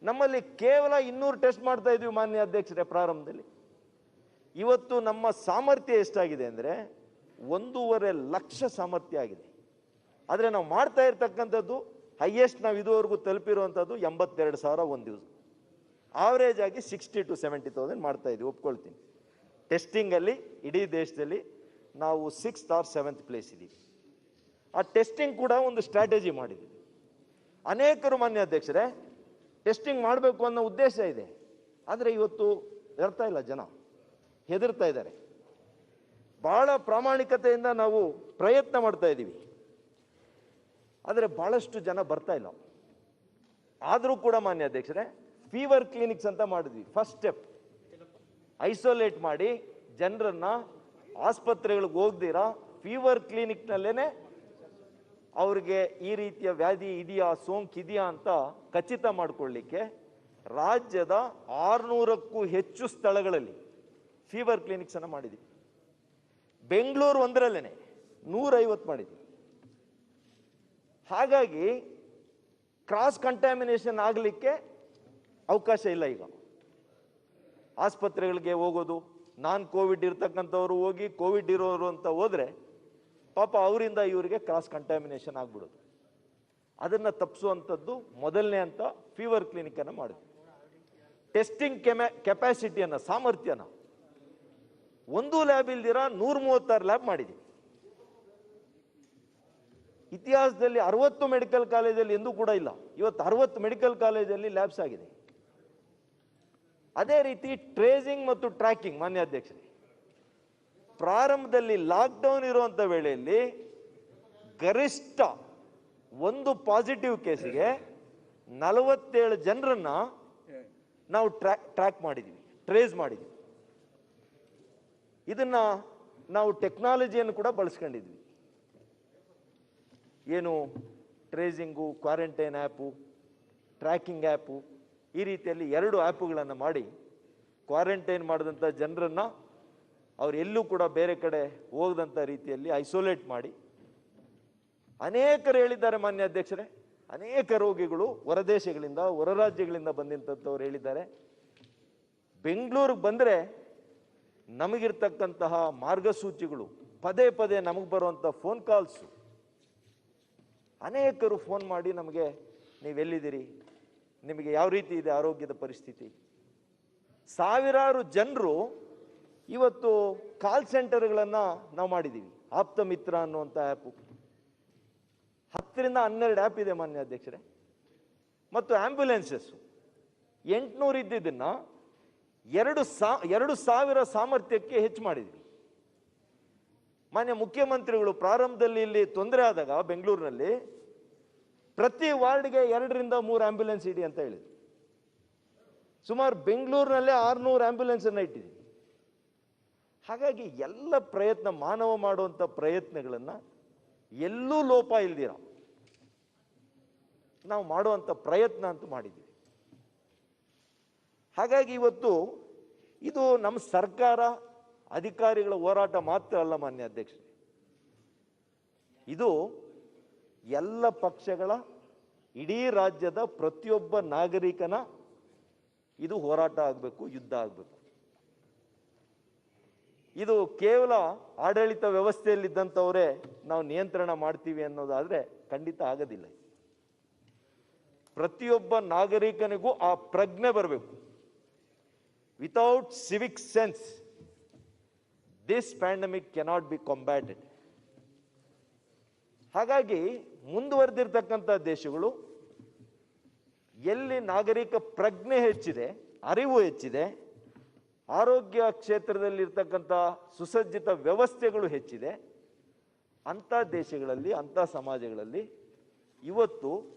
ನಮ್ಮಲ್ಲಿ ಕೇವಲ 200 ಟೆಸ್ಟ್ ಮಾಡ್ತಾ ಇದ್ವಿ ಮಾನ್ಯ ಅಧ್ಯಕ್ಷರೇ ಪ್ರಾರಂಭದಲ್ಲಿ. ಇವತ್ತು ನಮ್ಮ ಸಾಮರ್ಥ್ಯ ಎಷ್ಟಾಗಿದೆ ಅಂದರೆ 1.5 ಲಕ್ಷ ಸಾಮರ್ಥ್ಯ ಆಗಿದೆ. ಆದರೆ ನಾವು ಮಾಡ್ತಾ ಇರ್ತಕ್ಕಂಥದ್ದು ಹೈಯೆಸ್ಟ್ ನಾವು ಇದುವರೆಗೂ ತಲುಪಿರುವಂಥದ್ದು 82,000 ಒಂದು ದಿವಸ. ಆವರೇಜ್ ಆಗಿ 60,000 to 70,000 ಮಾಡ್ತಾ ಇದ್ವಿ, ಒಪ್ಕೊಳ್ತೀನಿ. ಟೆಸ್ಟಿಂಗಲ್ಲಿ ಇಡೀ ದೇಶದಲ್ಲಿ ನಾವು 6th or 7th ಪ್ಲೇಸ್ ಇದ್ದೀವಿ. ಆ ಟೆಸ್ಟಿಂಗ್ ಕೂಡ ಒಂದು ಸ್ಟ್ರಾಟಜಿ ಮಾಡಿದ್ದೀವಿ. ಅನೇಕರು ಮಾನ್ಯ ಅಧ್ಯಕ್ಷರೇ ಟೆಸ್ಟಿಂಗ್ ಮಾಡಬೇಕು ಅನ್ನೋ ಉದ್ದೇಶ ಇದೆ, ಆದರೆ ಇವತ್ತು ಬರ್ತಾ ಇಲ್ಲ, ಜನ ಹೆದರ್ತಾ ಇದ್ದಾರೆ. ಬಹಳ ಪ್ರಾಮಾಣಿಕತೆಯಿಂದ ನಾವು ಪ್ರಯತ್ನ ಮಾಡ್ತಾ ಇದ್ದೀವಿ, ಆದರೆ ಬಹಳಷ್ಟು ಜನ ಬರ್ತಾ ಇಲ್ಲ. ಆದರೂ ಕೂಡ ಮಾನ್ಯ ಅಧ್ಯಕ್ಷರೇ ಫೀವರ್ ಕ್ಲಿನಿಕ್ಸ್ ಅಂತ ಮಾಡಿದ್ವಿ. ಫಸ್ಟ್ ಸ್ಟೆಪ್ ಐಸೋಲೇಟ್ ಮಾಡಿ ಜನರನ್ನ ಆಸ್ಪತ್ರೆಗಳಿಗೆ ಹೋಗ್ದಿರಾ ಫೀವರ್ ಕ್ಲಿನಿಕ್ನಲ್ಲೇನೆ ಅವ್ರಿಗೆ ಈ ರೀತಿಯ ವ್ಯಾಧಿ ಇದೆಯಾ, ಸೋಂಕಿದೆಯಾ ಅಂತ ಖಚಿತ ಮಾಡಿಕೊಳ್ಳಿಕ್ಕೆ ರಾಜ್ಯದ 600ಕ್ಕೂ ಹೆಚ್ಚು ಸ್ಥಳಗಳಲ್ಲಿ ಫೀವರ್ ಕ್ಲಿನಿಕ್ಸ್ ಅನ್ನು ಮಾಡಿದ್ವಿ. ಬೆಂಗಳೂರು ಒಂದರಲ್ಲೇನೆ 150 ಮಾಡಿದ್ವಿ. ಹಾಗಾಗಿ ಕ್ರಾಸ್ ಕಂಟ್ಯಾಮಿನೇಷನ್ ಆಗಲಿಕ್ಕೆ ಅವಕಾಶ ಇಲ್ಲ. ಈಗ ಆಸ್ಪತ್ರೆಗಳಿಗೆ ಹೋಗೋದು, ನಾನ್ ಕೋವಿಡ್ ಇರ್ತಕ್ಕಂಥವ್ರು ಹೋಗಿ ಕೋವಿಡ್ ಇರೋರು ಅಂತ ಹೋದ್ರೆ ಪಾಪ ಅವರಿಂದ ಇವರಿಗೆ ಕ್ರಾಸ್ ಕಂಟ್ಯಾಮಿನೇಷನ್ ಆಗ್ಬಿಡೋದು. ಅದನ್ನು ತಪ್ಪಿಸುವಂಥದ್ದು ಮೊದಲನೇ ಅಂತ ಫೀವರ್ ಕ್ಲಿನಿಕ್ ಅನ್ನು ಮಾಡಿದ್ವಿ. ಟೆಸ್ಟಿಂಗ್ ಕೆಪಾಸಿಟಿಯನ್ನು, ಸಾಮರ್ಥ್ಯನ ಒಂದು ಲ್ಯಾಬ್ ಇಲ್ದಿರ 136 ಲ್ಯಾಬ್ ಮಾಡಿದ್ವಿ. ಇತಿಹಾಸದಲ್ಲಿ 60 ಮೆಡಿಕಲ್ ಕಾಲೇಜಲ್ಲಿ ಎಂದೂ ಕೂಡ ಇಲ್ಲ. ಇವತ್ತು 60 ಮೆಡಿಕಲ್ ಕಾಲೇಜಲ್ಲಿ ಲ್ಯಾಬ್ಸ್ ಆಗಿದೆ. ಅದೇ ರೀತಿ ಟ್ರೇಸಿಂಗ್ ಮತ್ತು ಟ್ರ್ಯಾಕಿಂಗ್ ಮಾನ್ಯ ಅಧ್ಯಕ್ಷರೇ, ಪ್ರಾರಂಭದಲ್ಲಿ ಲಾಕ್ಡೌನ್ ಇರುವಂಥ ವೇಳೆಯಲ್ಲಿ ಗರಿಷ್ಠ ಒಂದು ಪಾಸಿಟಿವ್ ಕೇಸಿಗೆ 47 ಜನರನ್ನ ನಾವು ಟ್ರ್ಯಾಕ್ ಮಾಡಿದ್ವಿ, ಟ್ರೇಸ್ ಮಾಡಿದ್ವಿ. ಇದನ್ನ ನಾವು ಟೆಕ್ನಾಲಜಿಯನ್ನು ಕೂಡ ಬಳಸ್ಕೊಂಡಿದ್ವಿ. ಏನು tracing, quarantine app, tracking app, ಈ ರೀತಿಯಲ್ಲಿ 2 ಆ್ಯಪುಗಳನ್ನು ಮಾಡಿ ಕ್ವಾರಂಟೈನ್ ಮಾಡಿದಂಥ ಜನರನ್ನು ಅವ್ರು ಎಲ್ಲೂ ಕೂಡ ಬೇರೆ ಕಡೆ ಹೋಗದಂಥ ರೀತಿಯಲ್ಲಿ ಐಸೋಲೇಟ್ ಮಾಡಿ. ಅನೇಕರು ಹೇಳಿದ್ದಾರೆ ಮಾನ್ಯ ಅಧ್ಯಕ್ಷರೇ, ಅನೇಕ ರೋಗಿಗಳು ಹೊರದೇಶಗಳಿಂದ, ಹೊರ ರಾಜ್ಯಗಳಿಂದ ಬಂದಂಥವ್ರು ಹೇಳಿದ್ದಾರೆ, ಬೆಂಗಳೂರಿಗೆ ಬಂದರೆ ನಮಗಿರ್ತಕ್ಕಂತಹ ಮಾರ್ಗಸೂಚಿಗಳು ಪದೇ ಪದೇ ನಮಗೆ ಬರುವಂಥ ಫೋನ್ ಕಾಲ್ಸು, ಅನೇಕರು ಫೋನ್ ಮಾಡಿ ನಮಗೆ ನೀವೆಲ್ಲಿದ್ದೀರಿ, ನಿಮಗೆ ಯಾವ ರೀತಿ ಇದೆ ಆರೋಗ್ಯದ ಪರಿಸ್ಥಿತಿ. ಸಾವಿರಾರು ಜನರು ಇವತ್ತು ಕಾಲ್ ಸೆಂಟರ್ಗಳನ್ನು ನಾವು ಮಾಡಿದ್ದೀವಿ. ಆಪ್ತ ಮಿತ್ರ ಅನ್ನುವಂಥ ಆ್ಯಪು 10 ರಿಂದ 12 ಆ್ಯಪ್ ಇದೆ ಮಾನ್ಯ ಅಧ್ಯಕ್ಷರೇ. ಮತ್ತು ಆಂಬ್ಯುಲೆನ್ಸಸ್ಸು 800 ಇದ್ದಿದ್ದನ್ನು 2,000 ಸಾಮರ್ಥ್ಯಕ್ಕೆ ಹೆಚ್ಚು ಮಾಡಿದ್ವಿ. ಮಾನ್ಯ ಮುಖ್ಯಮಂತ್ರಿಗಳು ಪ್ರಾರಂಭದಲ್ಲಿ ಇಲ್ಲಿ ತೊಂದರೆ ಆದಾಗ ಬೆಂಗಳೂರಿನಲ್ಲಿ ಪ್ರತಿ ವಾರ್ಡ್ಗೆ 2 ರಿಂದ 3 ಆಂಬ್ಯುಲೆನ್ಸ್ ಇಡಿ ಅಂತ ಹೇಳಿದ್ರು. ಸುಮಾರು ಬೆಂಗಳೂರಿನಲ್ಲೇ 600 ಆಂಬ್ಯುಲೆನ್ಸ್ ಅನ್ನು ಇಟ್ಟಿದ್ದೀವಿ. ಹಾಗಾಗಿ ಎಲ್ಲ ಪ್ರಯತ್ನ, ಮಾನವ ಮಾಡುವಂಥ ಪ್ರಯತ್ನಗಳನ್ನು ಎಲ್ಲೂ ಲೋಪ ಇಲ್ದಿರ ನಾವು ಮಾಡುವಂಥ ಪ್ರಯತ್ನ ಅಂತೂ ಮಾಡಿದ್ದೀವಿ. ಹಾಗಾಗಿ ಇವತ್ತು ಇದು ನಮ್ಮ ಸರ್ಕಾರ, ಅಧಿಕಾರಿಗಳ ಹೋರಾಟ ಮಾತ್ರ ಅಲ್ಲ ಮಾನ್ಯ ಅಧ್ಯಕ್ಷರೇ, ಇದು ಎಲ್ಲ ಪಕ್ಷಗಳ, ಇಡೀ ರಾಜ್ಯದ ಪ್ರತಿಯೊಬ್ಬ ನಾಗರಿಕನ ಇದು ಹೋರಾಟ ಆಗಬೇಕು, ಯುದ್ಧ ಆಗಬೇಕು. ಇದು ಕೇವಲ ಆಡಳಿತ ವ್ಯವಸ್ಥೆಯಲ್ಲಿದ್ದಂಥವರೇ ನಾವು ನಿಯಂತ್ರಣ ಮಾಡ್ತೀವಿ ಅನ್ನೋದಾದರೆ ಖಂಡಿತ ಆಗೋದಿಲ್ಲ. ಪ್ರತಿಯೊಬ್ಬ ನಾಗರಿಕನಿಗೂ ಆ ಪ್ರಜ್ಞೆ ಬರಬೇಕು. Without civic sense this pandemic cannot be combated. ಹಾಗಾಗಿ ಮುಂದುವರೆದಿರ್ತಕ್ಕಂಥ ದೇಶಗಳು ಎಲ್ಲಿ ನಾಗರಿಕ ಪ್ರಜ್ಞೆ ಹೆಚ್ಚಿದೆ, ಅರಿವು ಹೆಚ್ಚಿದೆ, ಆರೋಗ್ಯ ಕ್ಷೇತ್ರದಲ್ಲಿರ್ತಕ್ಕಂಥ ಸುಸಜ್ಜಿತ ವ್ಯವಸ್ಥೆಗಳು ಹೆಚ್ಚಿದೆ, ಅಂಥ ದೇಶಗಳಲ್ಲಿ, ಅಂಥ ಸಮಾಜಗಳಲ್ಲಿ ಇವತ್ತು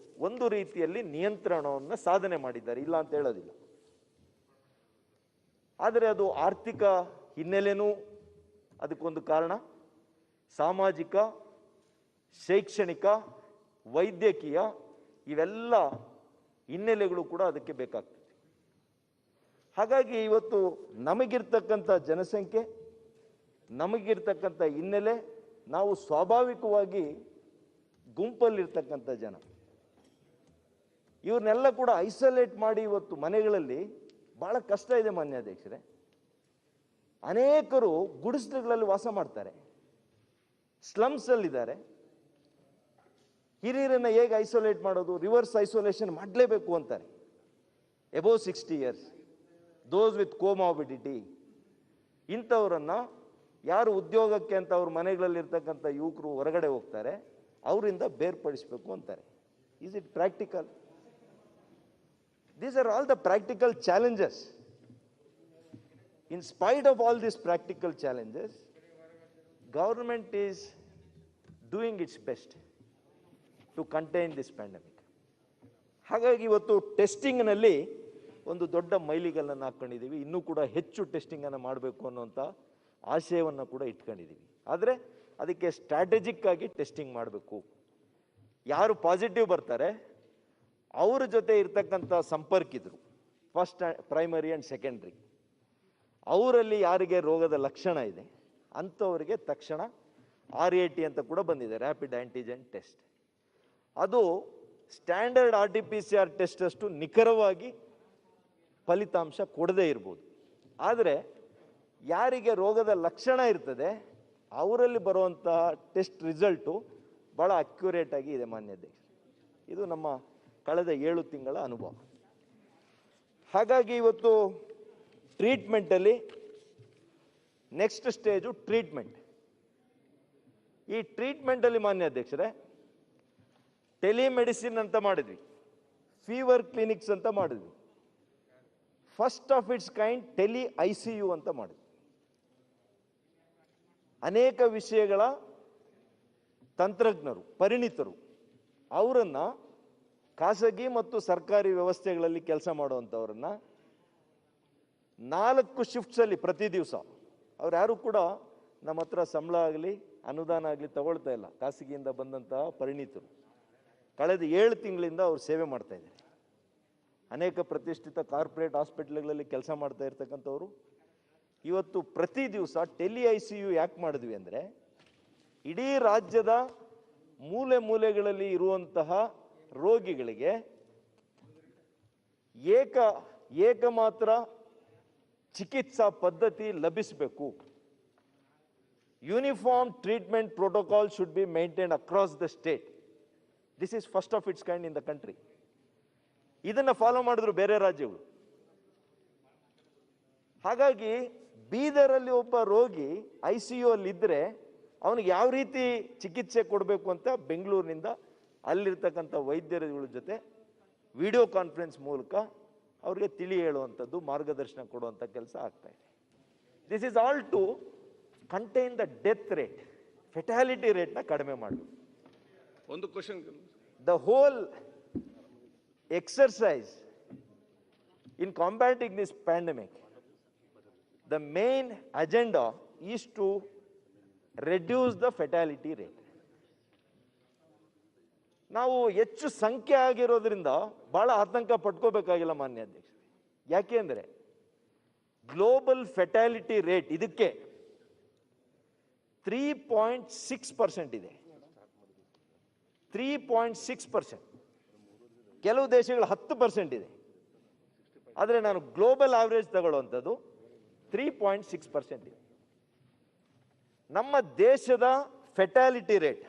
ಒಂದು ರೀತಿಯಲ್ಲಿ ನಿಯಂತ್ರಣವನ್ನು ಸಾಧನೆ ಮಾಡಿದ್ದಾರೆ, ಇಲ್ಲ ಅಂತ ಹೇಳೋದಿಲ್ಲ. ಆದರೆ ಅದು ಆರ್ಥಿಕ ಹಿನ್ನೆಲೆನೂ ಅದಕ್ಕೊಂದು ಕಾರಣ, ಸಾಮಾಜಿಕ, ಶೈಕ್ಷಣಿಕ, ವೈದ್ಯಕೀಯ ಇವೆಲ್ಲ ಹಿನ್ನೆಲೆಗಳು ಕೂಡ ಅದಕ್ಕೆ ಬೇಕಾಗ್ತದೆ. ಹಾಗಾಗಿ ಇವತ್ತು ನಮಗಿರ್ತಕ್ಕಂಥ ಜನಸಂಖ್ಯೆ, ನಮಗಿರ್ತಕ್ಕಂಥ ಹಿನ್ನೆಲೆ, ನಾವು ಸ್ವಾಭಾವಿಕವಾಗಿ ಗುಂಪಲ್ಲಿರ್ತಕ್ಕಂಥ ಜನ, ಇವ್ರನ್ನೆಲ್ಲ ಕೂಡ ಐಸೋಲೇಟ್ ಮಾಡಿ ಇವತ್ತು ಮನೆಗಳಲ್ಲಿ ಬಹಳ ಕಷ್ಟ ಇದೆ ಮಾನ್ಯ ಅಧ್ಯಕ್ಷರೇ. ಅನೇಕರು ಗುಡಿಸಲುಗಳಲ್ಲಿ ವಾಸ ಮಾಡ್ತಾರೆ, ಸ್ಲಮ್ಸ್ ಅಲ್ಲಿದ್ದಾರೆ. ಹಿರಿಯರನ್ನ ಹೇಗೆ ಐಸೋಲೇಟ್ ಮಾಡೋದು? ರಿವರ್ಸ್ ಐಸೋಲೇಷನ್ ಮಾಡಲೇಬೇಕು ಅಂತಾರೆ. ಎಬೋವ್ 60 years, ದೋಸ್ ವಿತ್ ಕೋಮಾಬಿಡಿಟಿ, ಇಂಥವ್ರನ್ನ ಯಾರು ಉದ್ಯೋಗಕ್ಕೆ ಅಂತ ಅವ್ರ ಮನೆಗಳಲ್ಲಿರ್ತಕ್ಕಂಥ ಯುವಕರು ಹೊರಗಡೆ ಹೋಗ್ತಾರೆ, ಅವರಿಂದ ಬೇರ್ಪಡಿಸಬೇಕು ಅಂತಾರೆ. Is it practical? These are all the practical challenges. In spite of all these practical challenges, government is doing its best to contain this pandemic. ಹಾಗಾಗಿ ಇವತ್ತು ಟೆಸ್ಟಿಂಗ್ನಲ್ಲಿ ಒಂದು ದೊಡ್ಡ ಮೈಲಿಗಲ್ಲನ್ನು ಹಾಕ್ಕೊಂಡಿದ್ದೀವಿ. ಇನ್ನೂ ಕೂಡ ಹೆಚ್ಚು ಟೆಸ್ಟಿಂಗನ್ನು ಮಾಡಬೇಕು ಅನ್ನೋಂಥ ಆಶಯವನ್ನು ಕೂಡ ಇಟ್ಕೊಂಡಿದ್ದೀವಿ. ಆದರೆ ಅದಕ್ಕೆ ಸ್ಟ್ರಾಟಜಿಕ್ ಆಗಿ ಟೆಸ್ಟಿಂಗ್ ಮಾಡಬೇಕು. ಯಾರು ಪಾಸಿಟಿವ್ ಬರ್ತಾರೆ ಅವರ ಜೊತೆ ಇರ್ತಕ್ಕಂಥ ಸಂಪರ್ಕಿದ್ರು, ಫಸ್ಟ್ ಪ್ರೈಮರಿ ಆ್ಯಂಡ್ ಸೆಕೆಂಡ್ರಿ, ಅವರಲ್ಲಿ ಯಾರಿಗೆ ರೋಗದ ಲಕ್ಷಣ ಇದೆ ಅಂಥವರಿಗೆ ತಕ್ಷಣ RAT ಅಂತ ಕೂಡ ಬಂದಿದೆ, ರ್ಯಾಪಿಡ್ ಆ್ಯಂಟಿಜೆನ್ ಟೆಸ್ಟ್. ಅದು ಸ್ಟ್ಯಾಂಡರ್ಡ್ RT-PCR ಟೆಸ್ಟ್ ಅಷ್ಟು ನಿಖರವಾಗಿ ಫಲಿತಾಂಶ ಕೊಡದೇ ಇರ್ಬೋದು. ಆದರೆ ಯಾರಿಗೆ ರೋಗದ ಲಕ್ಷಣ ಇರ್ತದೆ ಅವರಲ್ಲಿ ಬರುವಂತಹ ಟೆಸ್ಟ್ ರಿಸಲ್ಟು ಭಾಳ ಅಕ್ಯುರೇಟ್ ಆಗಿ ಇದೆ ಮಾನ್ಯ ಅಧ್ಯಕ್ಷ. ಇದು ನಮ್ಮ ಕಳೆದ 7 ತಿಂಗಳ ಅನುಭವ. ಹಾಗಾಗಿ ಇವತ್ತು ಟ್ರೀಟ್ಮೆಂಟಲ್ಲಿ ನೆಕ್ಸ್ಟ್ ಸ್ಟೇಜು ಟ್ರೀಟ್ಮೆಂಟ್. ಈ ಟ್ರೀಟ್ಮೆಂಟಲ್ಲಿ ಮಾನ್ಯ ಅಧ್ಯಕ್ಷರೇ ಟೆಲಿಮೆಡಿಸಿನ್ ಅಂತ ಮಾಡಿದ್ವಿ, ಫೀವರ್ ಕ್ಲಿನಿಕ್ಸ್ ಅಂತ ಮಾಡಿದ್ವಿ, first of its kind tele ICU ಅಂತ ಮಾಡಿದ್ವಿ. ಅನೇಕ ವಿಷಯಗಳ ತಂತ್ರಜ್ಞರು, ಪರಿಣಿತರು, ಅವರನ್ನ ಖಾಸಗಿ ಮತ್ತು ಸರ್ಕಾರಿ ವ್ಯವಸ್ಥೆಗಳಲ್ಲಿ ಕೆಲಸ ಮಾಡುವಂಥವ್ರನ್ನ 4 ಶಿಫ್ಟ್ಸಲ್ಲಿ ಪ್ರತಿ ದಿವಸ, ಅವ್ರು ಯಾರು ಕೂಡ ನಮ್ಮ ಹತ್ರ ಸಂಬಳ ಆಗಲಿ ಅನುದಾನ ಆಗಲಿ ತಗೊಳ್ತಾ ಇಲ್ಲ, ಖಾಸಗಿಯಿಂದ ಬಂದಂತಹ ಪರಿಣಿತರು. ಕಳೆದ 7 ತಿಂಗಳಿಂದ ಅವ್ರು ಸೇವೆ ಮಾಡ್ತಾ ಇದ್ದಾರೆ. ಅನೇಕ ಪ್ರತಿಷ್ಠಿತ ಕಾರ್ಪೊರೇಟ್ ಹಾಸ್ಪಿಟ್ಲ್ಗಳಲ್ಲಿ ಕೆಲಸ ಮಾಡ್ತಾ ಇರ್ತಕ್ಕಂಥವ್ರು. ಇವತ್ತು ಪ್ರತಿ ದಿವಸ ಟೆಲಿ ICU ಯಾಕೆ ಮಾಡಿದ್ವಿ ಅಂದರೆ, ಇಡೀ ರಾಜ್ಯದ ಮೂಲೆ ಮೂಲೆಗಳಲ್ಲಿ ಇರುವಂತಹ ರೋಗಿಗಳಿಗೆ ಏಕಮಾತ್ರ ಚಿಕಿತ್ಸಾ ಪದ್ಧತಿ ಲಭಿಸಬೇಕು. Uniform treatment protocol should be maintain across the state. This is first of its kind in the country. ಇದನ್ನು ಫಾಲೋ ಮಾಡಿದ್ರು ಬೇರೆ ರಾಜ್ಯಗಳು. ಹಾಗಾಗಿ ಬೀದರಲ್ಲಿ ಒಬ್ಬ ರೋಗಿ ICU ಅಲ್ಲಿ ಇದ್ದರೆ ಅವನಿಗೆ ಯಾವ ರೀತಿ ಚಿಕಿತ್ಸೆ ಕೊಡಬೇಕು ಅಂತ ಬೆಂಗಳೂರಿನಿಂದ ಅಲ್ಲಿರ್ತಕ್ಕಂಥ ವೈದ್ಯರುಗಳ ಜೊತೆ ವಿಡಿಯೋ ಕಾನ್ಫರೆನ್ಸ್ ಮೂಲಕ ಅವ್ರಿಗೆ ತಿಳಿ ಹೇಳುವಂಥದ್ದು, ಮಾರ್ಗದರ್ಶನ ಕೊಡುವಂಥ ಕೆಲಸ ಆಗ್ತಾ ಇದೆ. This is all to contain the death rate, fatality ರೇಟ್ನ ಕಡಿಮೆ ಮಾಡಬೇಕು. ಒಂದು question, the whole exercise in combating this pandemic, the main agenda is to reduce the fatality rate. ನಾವು ಹೆಚ್ಚು ಸಂಖ್ಯೆ ಆಗಿರೋದ್ರಿಂದ ಬಹಳ ಆತಂಕ ಪಟ್ಕೋಬೇಕಾಗಿಲ್ಲ ಮಾನ್ಯ ಅಧ್ಯಕ್ಷ. ಯಾಕೆ ಅಂದರೆ ಗ್ಲೋಬಲ್ ಫೆಟಾಲಿಟಿ ರೇಟ್ ಇದಕ್ಕೆ 3.6% ಇದೆ. 3.6%. ಕೆಲವು ದೇಶಗಳು 10% ಇದೆ. ಆದರೆ ನಾನು ಗ್ಲೋಬಲ್ ಆವರೇಜ್ ತಗೊಳ್ಳುವಂಥದ್ದು 3.6% ಇದೆ. ನಮ್ಮ ದೇಶದ fatality rate,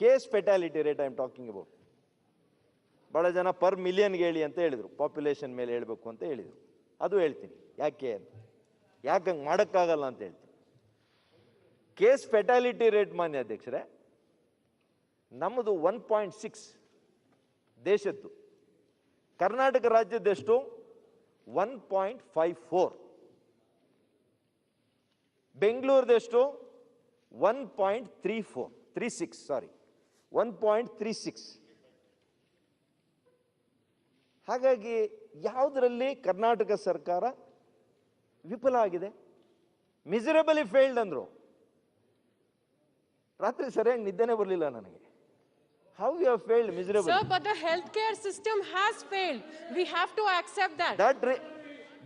case fatality rate I am talking about, ಭಾಳ ಜನ ಪರ್ ಮಿಲಿಯನ್ಗೆ ಹೇಳಿ ಅಂತ ಹೇಳಿದರು, ಪಾಪ್ಯುಲೇಷನ್ ಮೇಲೆ ಹೇಳಬೇಕು ಅಂತ ಹೇಳಿದರು. ಅದು ಹೇಳ್ತೀನಿ ಯಾಕೆ ಹಂಗೆ ಮಾಡೋಕ್ಕಾಗಲ್ಲ ಅಂತ ಹೇಳ್ತೀನಿ. ಕೇಸ್ ಫೆಟಾಲಿಟಿ ರೇಟ್ ಮಾನ್ಯ ಅಧ್ಯಕ್ಷರೇ ನಮ್ಮದು 1.6 ದೇಶದ್ದು. ಕರ್ನಾಟಕ ರಾಜ್ಯದೆಷ್ಟು? 1.54. ಬೆಂಗಳೂರದೆಷ್ಟು? 1.36. ಹಾಗಾಗಿ ಯಾವುದರಲ್ಲಿ ಕರ್ನಾಟಕ ಸರ್ಕಾರ ವಿಫಲ ಆಗಿದೆ? ಮಿಸರಬಲಿ ಫೇಲ್ಡ್ ಅಂದ್ರು. ರಾತ್ರಿ ಸರಿಯಾಗಿ ನಿದ್ದೆನೇ ಬರಲಿಲ್ಲ ನನಗೆ. How you have failed miserably? Sir, but the healthcare system has failed. We have to accept that.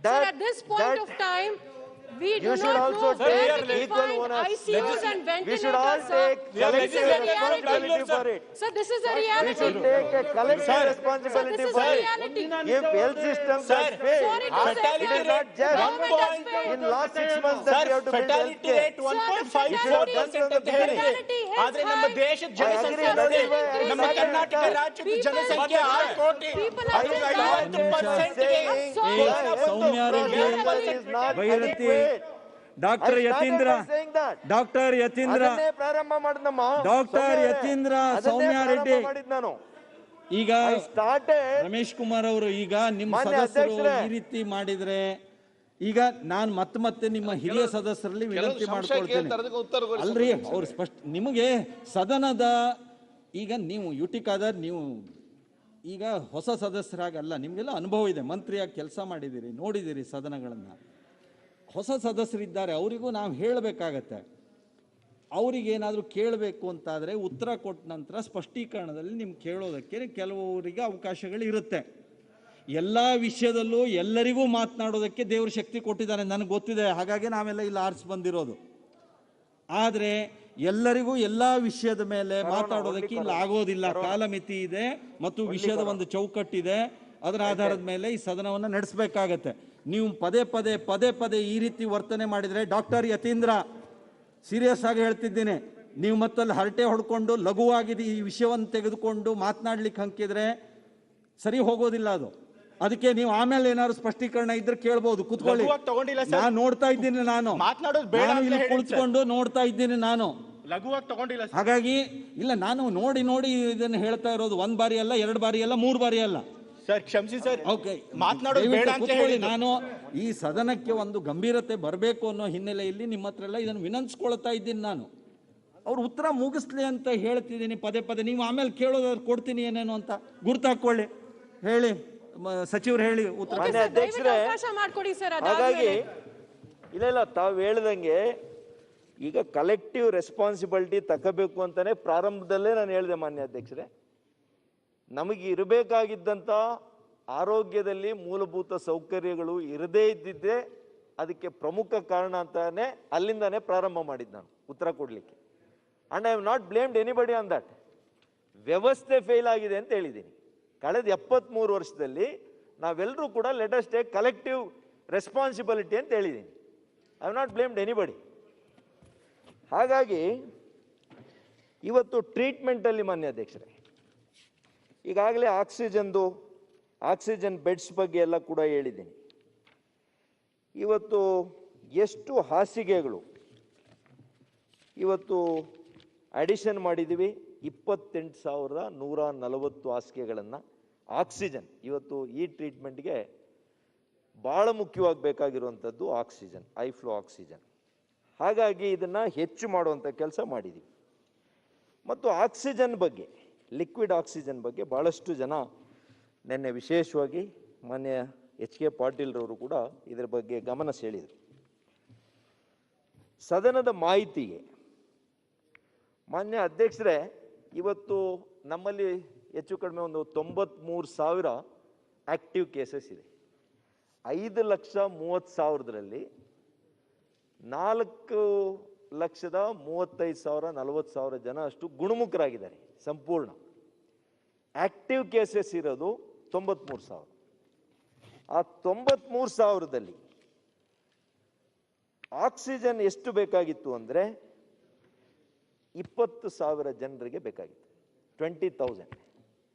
that, at this point of time, we do you should not also know where take we equal find ownership. ICUs and We should all ventilators, sir. take This is collective a responsibility reality. for it. Sir, this is a We reality. should take a collective responsibility this is for a it. reality. If health systems have failed, Sorry to say, it is not just government has failed. in last 6 months that we have to build healthcare. fatality ಆದ್ರೆ ನಮ್ಮ ದೇಶದ ಜನಸಂಖ್ಯೆ ನೋಡಿ, ನಮ್ಮ ಕರ್ನಾಟಕ ರಾಜ್ಯದ ಜನಸಂಖ್ಯೆ 6 ಕೋಟಿ. Byrathi doctor Yathindra ಪ್ರಾರಂಭ ಮಾಡಿದಮ್ಮ ಡಾಕ್ಟರ್ ಯತೀಂದ್ರ ಸೌಮ್ಯ ರೆಡ್ಡಿ ನಾನು ಈಗ ರಮೇಶ್ ಕುಮಾರ್ ಅವರು ಈಗ ನಿಮ್ಮ ಸದಸ್ಯರು ಈ ರೀತಿ ಮಾಡಿದ್ರೆ ಈಗ ನಾನು ಮತ್ತೆ ನಿಮ್ಮ ಹಿರಿಯ ಸದಸ್ಯರಲ್ಲಿ ವಿನಂತಿ ಮಾಡ್ಕೊಳ್ತೇನೆ. ಅಲ್ರಿ ಅವ್ರು ಸ್ಪಷ್ಟ ನಿಮಗೆ ಸದನದ ಈಗ ನೀವು ಯುಟಿಕಾದರ್ ನೀವು ಈಗ ಹೊಸ ಸದಸ್ಯರಾಗಲ್ಲ, ನಿಮಗೆಲ್ಲ ಅನುಭವ ಇದೆ, ಮಂತ್ರಿಯಾಗಿ ಕೆಲಸ ಮಾಡಿದ್ದೀರಿ, ನೋಡಿದ್ದೀರಿ ಸದನಗಳನ್ನು. ಹೊಸ ಸದಸ್ಯರಿದ್ದಾರೆ, ಅವರಿಗೂ ನಾವು ಹೇಳಬೇಕಾಗತ್ತೆ. ಅವರಿಗೇನಾದರೂ ಕೇಳಬೇಕು ಅಂತಾದರೆ ಉತ್ತರ ಕೊಟ್ಟ ನಂತರ ಸ್ಪಷ್ಟೀಕರಣದಲ್ಲಿ ನಿಮ್ಗೆ ಕೇಳೋದಕ್ಕೆ ಕೆಲವರಿಗೆ ಅವಕಾಶಗಳು ಇರುತ್ತೆ. ಎಲ್ಲ ವಿಷಯದಲ್ಲೂ ಎಲ್ಲರಿಗೂ ಮಾತನಾಡೋದಕ್ಕೆ ದೇವ್ರ ಶಕ್ತಿ ಕೊಟ್ಟಿದ್ದಾನೆ, ನನಗೆ ಗೊತ್ತಿದೆ, ಹಾಗಾಗಿ ನಾವೆಲ್ಲ ಇಲ್ಲಿ ಆರಿಸಿ ಬಂದಿರೋದು. ಆದರೆ ಎಲ್ಲರಿಗೂ ಎಲ್ಲ ವಿಷಯದ ಮೇಲೆ ಮಾತಾಡೋದಕ್ಕೆ ಇಲ್ಲಿ ಆಗೋದಿಲ್ಲ. ಕಾಲಮಿತಿ ಇದೆ ಮತ್ತು ವಿಷಯದ ಒಂದು ಚೌಕಟ್ಟಿದೆ, ಅದರ ಆಧಾರದ ಮೇಲೆ ಈ ಸದನವನ್ನು ನಡೆಸಬೇಕಾಗತ್ತೆ. ನೀವು ಪದೇ ಪದೇ ಈ ರೀತಿ ವರ್ತನೆ ಮಾಡಿದರೆ, ಡಾಕ್ಟರ್ ಯತೀಂದ್ರ ಸೀರಿಯಸ್ ಆಗಿ ಹೇಳ್ತಿದ್ದೀನಿ, ನೀವು ಮತ್ತಲ್ಲಿ ಹರಟೆ ಹೊಡ್ಕೊಂಡು ಲಘುವಾಗಿದೆ ಈ ವಿಷಯವನ್ನು ತೆಗೆದುಕೊಂಡು ಮಾತನಾಡ್ಲಿಕ್ಕೆ ಹಂಕಿದ್ರೆ ಸರಿ ಹೋಗೋದಿಲ್ಲ ಅದು. ಅದಕ್ಕೆ ನೀವು ಆಮೇಲೆ ಏನಾದ್ರು ಸ್ಪಷ್ಟೀಕರಣ ಇದ್ರೆ ಕೇಳ್ಬೋದು, ಕುತ್ಕೊಳ್ಳಿ. ನಾನು ನೋಡ್ತಾ ಇದ್ದೀನಿ, ನಾನು ಇಲ್ಲಿ ಕುಳಿತುಕೊಂಡು ನೋಡ್ತಾ ಇದ್ದೀನಿ, ನಾನು ಲಘುವಾಗಿ ತಗೊಂಡಿಲ್ಲ. ಹಾಗಾಗಿ ಇಲ್ಲ, ನಾನು ನೋಡಿ ಇದನ್ನು ಹೇಳ್ತಾ ಇರೋದು 1 ಬಾರಿ ಅಲ್ಲ, 2 ಬಾರಿ ಅಲ್ಲ, 3 ಬಾರಿ ಅಲ್ಲ. ಸರ್ ಕ್ಷಮಿಸಿ ಸರ್, ಓಕೆ, ಮಾತನಾಡೋದು ಬೇಡ ಅಂತ ಹೇಳಿ ನಾನು ಈ ಸದನಕ್ಕೆ ಒಂದು ಗಂಭೀರತೆ ಬರಬೇಕು ಅನ್ನೋ ಹಿನ್ನೆಲೆಯಲ್ಲಿ ನಿಮ್ಮ ಹತ್ರ ಎಲ್ಲ ಇದನ್ನು ವಿನಂತಿಸ್ಕೊಳ್ತಾ ಇದ್ದೀನಿ. ನಾನು ಅವ್ರು ಉತ್ತರ ಮುಗಿಸ್ಲಿ ಅಂತ ಹೇಳ್ತಿದ್ದೀನಿ ಪದೇ. ನೀವು ಆಮೇಲೆ ಕೇಳೋದಾದ್ರೆ ಕೊಡ್ತೀನಿ ಏನೇನು ಅಂತ ಗುರ್ತಾಕೊಳ್ಳಿ. ಹೇಳಿ ಸಚಿವರು, ಹೇಳಿ ಉತ್ತರ. ಅಧ್ಯಕ್ಷರೇ, ಹಾಗಾಗಿ ಇಲ್ಲ ತಾವು ಹೇಳ್ದಂಗೆ ಈಗ ಕಲೆಕ್ಟಿವ್ ರೆಸ್ಪಾನ್ಸಿಬಿಲಿಟಿ ತಗೋಬೇಕು ಅಂತಾನೆ ಪ್ರಾರಂಭದಲ್ಲೇ ನಾನು ಹೇಳಿದೆ ಮಾನ್ಯ ಅಧ್ಯಕ್ಷರೇ. ನಮಗೆ ಇರಬೇಕಾಗಿದ್ದಂಥ ಆರೋಗ್ಯದಲ್ಲಿ ಮೂಲಭೂತ ಸೌಕರ್ಯಗಳು ಇರದೇ ಇದ್ದಿದ್ದೇ ಅದಕ್ಕೆ ಪ್ರಮುಖ ಕಾರಣ ಅಂತಾನೆ ಅಲ್ಲಿಂದಾನೇ ಪ್ರಾರಂಭ ಮಾಡಿದ್ದು ನಾನು ಉತ್ತರ ಕೊಡಲಿಕ್ಕೆ. And I have not blamed anybody on that. ವ್ಯವಸ್ಥೆ ಫೇಲ್ ಆಗಿದೆ ಅಂತ ಹೇಳಿದ್ದೀನಿ. ಕಳೆದ 73 ವರ್ಷದಲ್ಲಿ ನಾವೆಲ್ಲರೂ ಕೂಡ let us take collective responsibility ಅಂತ ಹೇಳಿದ್ದೀನಿ. I have not blamed anybody. ಹಾಗಾಗಿ ಇವತ್ತು ಟ್ರೀಟ್ಮೆಂಟಲ್ಲಿ ಮಾನ್ಯ ಅಧ್ಯಕ್ಷರೇ, ಈಗಾಗಲೇ ಆಕ್ಸಿಜನ್ ಬೆಡ್ಸ್ ಬಗ್ಗೆ ಎಲ್ಲ ಕೂಡ ಹೇಳಿದ್ದೀನಿ. ಇವತ್ತು ಎಷ್ಟು ಹಾಸಿಗೆಗಳು ಇವತ್ತು ಅಡಿಷನ್ ಮಾಡಿದ್ದೀವಿ, 28,140 ಹಾಸಿಗೆಗಳನ್ನು. ಆಕ್ಸಿಜನ್ ಇವತ್ತು ಈ ಟ್ರೀಟ್ಮೆಂಟ್ಗೆ ಭಾಳ ಮುಖ್ಯವಾಗಿ ಬೇಕಾಗಿರುವಂಥದ್ದು ಆಕ್ಸಿಜನ್, ಐ ಫ್ಲೋ ಆಕ್ಸಿಜನ್. ಹಾಗಾಗಿ ಇದನ್ನು ಹೆಚ್ಚು ಮಾಡುವಂಥ ಕೆಲಸ ಮಾಡಿದ್ದೀವಿ. ಮತ್ತು ಆಕ್ಸಿಜನ್ ಬಗ್ಗೆ, ಲಿಕ್ವಿಡ್ ಆಕ್ಸಿಜನ್ ಬಗ್ಗೆ ಭಾಳಷ್ಟು ಜನ ನಿನ್ನೆ ವಿಶೇಷವಾಗಿ ಮಾನ್ಯ HK ಪಾಟೀಲ್ರವರು ಕೂಡ ಇದರ ಬಗ್ಗೆ ಗಮನ ಸೆಳೆದರು. ಸದನದ ಮಾಹಿತಿಗೆ ಮಾನ್ಯ ಅಧ್ಯಕ್ಷರೇ, ಇವತ್ತು ನಮ್ಮಲ್ಲಿ ಹೆಚ್ಚು ಕಡಿಮೆ ಒಂದು 93,000 ಆಕ್ಟಿವ್ ಕೇಸಸ್ ಇದೆ. 5,30,000ರಲ್ಲಿ 4,35,000 40,000 ಜನ ಅಷ್ಟು ಗುಣಮುಖರಾಗಿದ್ದಾರೆ ಸಂಪೂರ್ಣ. ಆಕ್ಟಿವ್ ಕೇಸಸ್ ಇರೋದು 93,000. ಆ 93,000ದಲ್ಲಿ ಆಕ್ಸಿಜನ್ ಎಷ್ಟು ಬೇಕಾಗಿತ್ತು ಅಂದರೆ 20,000 ಜನರಿಗೆ ಬೇಕಾಗಿತ್ತು, 20,000.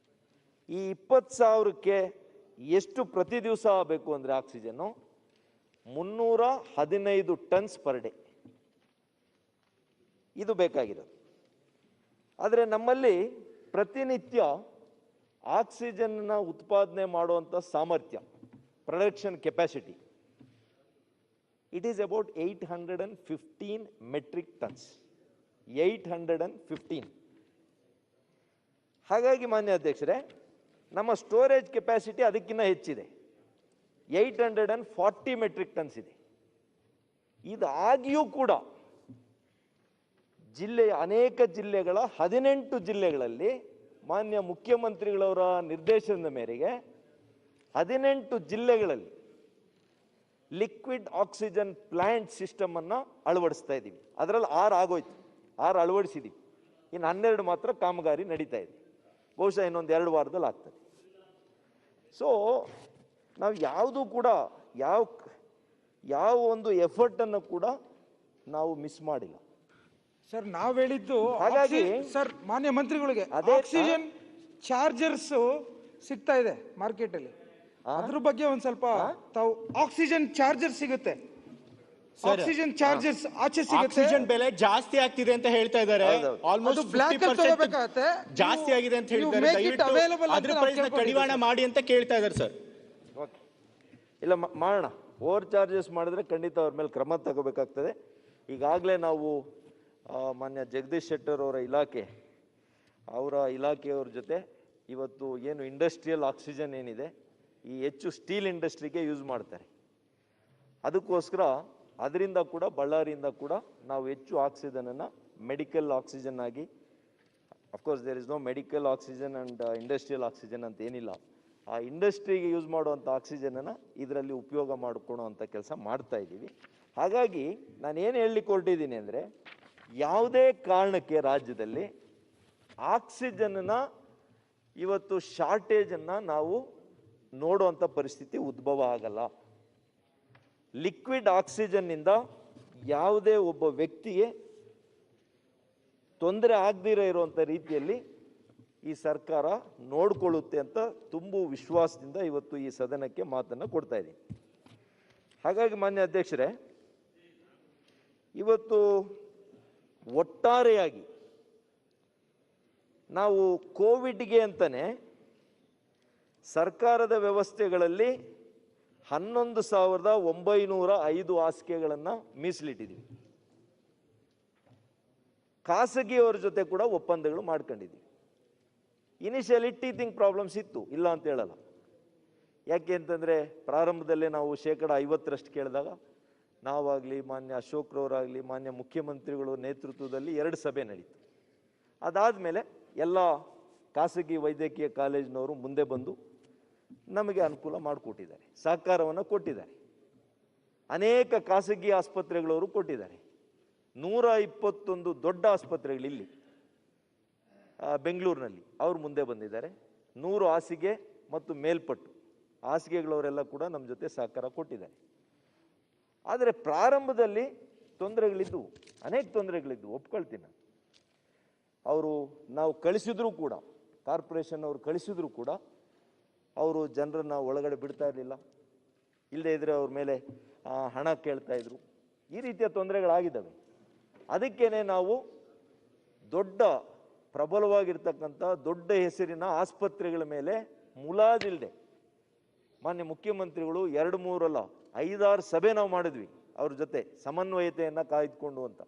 ಈ 20,000ಕ್ಕೆ ಎಷ್ಟು ಪ್ರತಿ ದಿವಸ ಬೇಕು ಅಂದರೆ ಆಕ್ಸಿಜನ್ನು 315 ಟನ್ಸ್ ಪರ್ ಡೇ ಇದು ಬೇಕಾಗಿರೋದು. ಆದರೆ ನಮ್ಮಲ್ಲಿ ಪ್ರತಿನಿತ್ಯ ಆಕ್ಸಿಜನ್ನ ಉತ್ಪಾದನೆ ಮಾಡುವಂಥ ಸಾಮರ್ಥ್ಯ, production capacity, it is about 815 metric tons. 815. ಹಾಗಾಗಿ ಮಾನ್ಯ ಅಧ್ಯಕ್ಷರೇ, ನಮ್ಮ ಸ್ಟೋರೇಜ್ ಕೆಪಾಸಿಟಿ ಅದಕ್ಕಿಂತ ಹೆಚ್ಚಿದೆ, 840 ಮೆಟ್ರಿಕ್ ಟನ್ಸ್ ಇದೆ. ಇದಾಗಿಯೂ ಕೂಡ ಅನೇಕ ಜಿಲ್ಲೆಗಳ 18 ಜಿಲ್ಲೆಗಳಲ್ಲಿ ಮಾನ್ಯ ಮುಖ್ಯಮಂತ್ರಿಗಳವರ ನಿರ್ದೇಶನದ ಮೇರೆಗೆ 18 ಜಿಲ್ಲೆಗಳಲ್ಲಿ ಲಿಕ್ವಿಡ್ ಆಕ್ಸಿಜನ್ ಪ್ಲಾಂಟ್ ಸಿಸ್ಟಮ್ ಅನ್ನ ಅಳವಡಿಸ್ತಾ ಇದ್ದೀವಿ. ಅದರಲ್ಲಿ 6 ಆಗೋಯ್ತು, 6 ಅಳವಡಿಸಿದ್ದೀವಿ. ಇನ್ನು 12 ಮಾತ್ರ ಕಾಮಗಾರಿ ನಡೀತಾ ಇದೆ. ಬಹುಶಃ ಇನ್ನೊಂದು 2 ವಾರದಲ್ಲಿ ಆಗ್ತದೆ. ಸೊ ನಾವು ಯಾವುದು ಕೂಡ ಯಾವ ಒಂದು ಎಫರ್ಟನ್ನು ಕೂಡ ನಾವು ಮಿಸ್ ಮಾಡಿಲ್ಲ ಸರ್. ನಾವು ಹೇಳಿದ್ದು ಹಾಗಾಗಿ ಸರ್ ಮಾನ್ಯ ಮಂತ್ರಿಗಳಿಗೆ ಆಕ್ಸಿಜನ್ ಚಾರ್ಜರ್ಸ್ ಸಿಗ್ತಾ ಇದೆ ಮಾರ್ಕೆಟ್ ಅಲ್ಲಿ, ಅದ್ರ ಬಗ್ಗೆ ಒಂದ್ ಸ್ವಲ್ಪ ತಾವು ಆಕ್ಸಿಜನ್ ಚಾರ್ಜರ್ ಸಿಗುತ್ತೆ, ಆಕ್ಸಿಜನ್ ಚಾರ್ಜಸ್ ಆಚೆ ಸಿಗುತ್ತೆ. ಆಕ್ಸಿಜನ್ ಬೆಲೆ ಜಾಸ್ತಿ ಆಗ್ತಿದೆ ಅಂತ ಹೇಳ್ತಾ ಇದ್ದಾರೆ. ಆಲ್ಮೋಸ್ಟ್ ಬ್ಲಾಕ್ ಅಲ್ಲಿ ತಗೋಬೇಕಾಗತ್ತೆ, ಜಾಸ್ತಿ ಆಗಿದೆ ಅಂತ ಹೇಳಿದ್ದಾರೆ. ದಯವಿಟ್ಟು ಅದ್ರ ಪ್ರೈಸ್ ನ ಕಡಿವಾಣ ಮಾಡಿ ಅಂತ ಕೇಳ್ತಾ ಇದ್ದಾರೆ ಸರ್. ಇಲ್ಲ ಮಾಡೋಣ, ಓವರ್ ಚಾರ್ಜಸ್ ಮಾಡಿದ್ರೆ ಖಂಡಿತ ಅವ್ರ ಮೇಲೆ ಕ್ರಮ ತಗೋಬೇಕಾಗ್ತದೆ. ಈಗಾಗಲೇ ನಾವು ಮಾನ್ಯ ಜಗದೀಶ್ ಶೆಟ್ಟರ್ ಅವರ ಇಲಾಖೆಯವ್ರ ಜೊತೆ ಇವತ್ತು ಏನು ಇಂಡಸ್ಟ್ರಿಯಲ್ ಆಕ್ಸಿಜನ್ ಏನಿದೆ, ಈ ಹೆಚ್ಚು ಸ್ಟೀಲ್ ಇಂಡಸ್ಟ್ರಿಗೆ ಯೂಸ್ ಮಾಡ್ತಾರೆ. ಅದಕ್ಕೋಸ್ಕರ ಅದರಿಂದ ಕೂಡ ಬಳ್ಳಾರಿಯಿಂದ ಕೂಡ ನಾವು ಹೆಚ್ಚು ಆಕ್ಸಿಜನನ್ನು ಮೆಡಿಕಲ್ ಆಕ್ಸಿಜನ್ ಆಗಿ, of course there is no medical oxygen and industrial oxygen ಅಂತ ಏನಿಲ್ಲ, ಆ ಇಂಡಸ್ಟ್ರಿಗೆ ಯೂಸ್ ಮಾಡುವಂಥ ಆಕ್ಸಿಜನನ್ನು ಇದರಲ್ಲಿ ಉಪಯೋಗ ಮಾಡಿಕೊಳ್ಳುವಂಥ ಕೆಲಸ ಮಾಡ್ತಾ ಇದ್ದೀವಿ. ಹಾಗಾಗಿ ನಾನು ಏನು ಹೇಳಲಿಕ್ಕೆ ಹೊರಟಿದ್ದೀನಿ ಅಂದರೆ, ಯಾವುದೇ ಕಾರಣಕ್ಕೆ ರಾಜ್ಯದಲ್ಲಿ ಆಕ್ಸಿಜನ್ನ ಇವತ್ತು ಶಾರ್ಟೇಜನ್ನು ನಾವು ನೋಡುವಂಥ ಪರಿಸ್ಥಿತಿ ಉದ್ಭವ ಆಗಲ್ಲ. ಲಿಕ್ವಿಡ್ ಆಕ್ಸಿಜನ್ನಿಂದ ಯಾವುದೇ ಒಬ್ಬ ವ್ಯಕ್ತಿಗೆ ತೊಂದರೆ ಆಗದಿರೋ ಇರುವಂಥ ರೀತಿಯಲ್ಲಿ ಈ ಸರ್ಕಾರ ನೋಡಿಕೊಳ್ಳುತ್ತೆ ಅಂತ ತುಂಬು ವಿಶ್ವಾಸದಿಂದ ಇವತ್ತು ಈ ಸದನಕ್ಕೆ ಮಾತನ್ನು ಕೊಡ್ತಾ ಇದ್ದೀನಿ. ಹಾಗಾಗಿ ಮಾನ್ಯ ಅಧ್ಯಕ್ಷರೇ, ಇವತ್ತು ಒಟ್ಟಾರೆಯಾಗಿ ನಾವು ಕೋವಿಡ್ಗೆ ಅಂತಾನೆ ಸರ್ಕಾರದ ವ್ಯವಸ್ಥೆಗಳಲ್ಲಿ 11,905 ಹಾಸಿಗೆಗಳನ್ನು ಮೀಸಲಿಟ್ಟಿದ್ದೀವಿ. ಖಾಸಗಿಯವರ ಜೊತೆ ಕೂಡ ಒಪ್ಪಂದಗಳು ಮಾಡ್ಕೊಂಡಿದ್ದೀವಿ. ಇನಿಷಿಯಲಿ ಟೀಚಿಂಗ್ ಪ್ರಾಬ್ಲಮ್ಸ್ ಇತ್ತು, ಇಲ್ಲ ಅಂತ ಹೇಳಲ್ಲ. ಯಾಕೆ ಅಂತಂದರೆ ಪ್ರಾರಂಭದಲ್ಲೇ ನಾವು 50% ಕೇಳಿದಾಗ ನಾವಾಗಲಿ, ಮಾನ್ಯ ಅಶೋಕ್ರವರಾಗಲಿ, ಮಾನ್ಯ ಮುಖ್ಯಮಂತ್ರಿಗಳು ನೇತೃತ್ವದಲ್ಲಿ 2 ಸಭೆ ನಡೀತು. ಅದಾದಮೇಲೆ ಎಲ್ಲ ಖಾಸಗಿ ವೈದ್ಯಕೀಯ ಕಾಲೇಜಿನವರು ಮುಂದೆ ಬಂದು ನಮಗೆ ಅನುಕೂಲ ಮಾಡಿಕೊಟ್ಟಿದ್ದಾರೆ, ಸಹಕಾರವನ್ನು ಕೊಟ್ಟಿದ್ದಾರೆ. ಅನೇಕ ಖಾಸಗಿ ಆಸ್ಪತ್ರೆಗಳವರು ಕೊಟ್ಟಿದ್ದಾರೆ. 121 ದೊಡ್ಡ ಆಸ್ಪತ್ರೆಗಳಿಲ್ಲಿ ಬೆಂಗಳೂರಿನಲ್ಲಿ ಅವರು ಮುಂದೆ ಬಂದಿದ್ದಾರೆ. 100 ಹಾಸಿಗೆ ಮತ್ತು ಮೇಲ್ಪಟ್ಟು ಹಾಸಿಗೆಗಳವರೆಲ್ಲ ಕೂಡ ನಮ್ಮ ಜೊತೆ ಸಹಕಾರ ಕೊಟ್ಟಿದ್ದಾರೆ. ಆದರೆ ಪ್ರಾರಂಭದಲ್ಲಿ ತೊಂದರೆಗಳಿದ್ದವು, ಅನೇಕ ತೊಂದರೆಗಳಿದ್ದವು, ಒಪ್ಕೊಳ್ತೀನಿ ನಾನು. ನಾವು ಕಳಿಸಿದ್ರು ಕೂಡ, ಕಾರ್ಪೊರೇಷನ್ ಅವರು ಕಳಿಸಿದ್ರು ಕೂಡ ಅವರು ಜನರನ್ನು ಒಳಗಡೆ ಬಿಡ್ತಾ ಇರಲಿಲ್ಲ. ಇಲ್ಲದೇ ಇದ್ದರೆ ಅವ್ರ ಮೇಲೆ ಹಣ ಕೇಳ್ತಾ ಇದ್ರು. ಈ ರೀತಿಯ ತೊಂದರೆಗಳಾಗಿದ್ದಾವೆ. ಅದಕ್ಕೇನೆ ನಾವು ದೊಡ್ಡ ಪ್ರಬಲವಾಗಿರ್ತಕ್ಕಂಥ ದೊಡ್ಡ ಹೆಸರಿನ ಆಸ್ಪತ್ರೆಗಳ ಮೇಲೆ ಮುಲಾಜಿಲ್ಲದೆ ಮಾನ್ಯ ಮುಖ್ಯಮಂತ್ರಿಗಳು 2-3 ಅಲ್ಲ 5-6 ಸಭೆ ನಾವು ಮಾಡಿದ್ವಿ ಅವ್ರ ಜೊತೆ, ಸಮನ್ವಯತೆಯನ್ನು ಕಾಯ್ದುಕೊಂಡು ಅಂತ.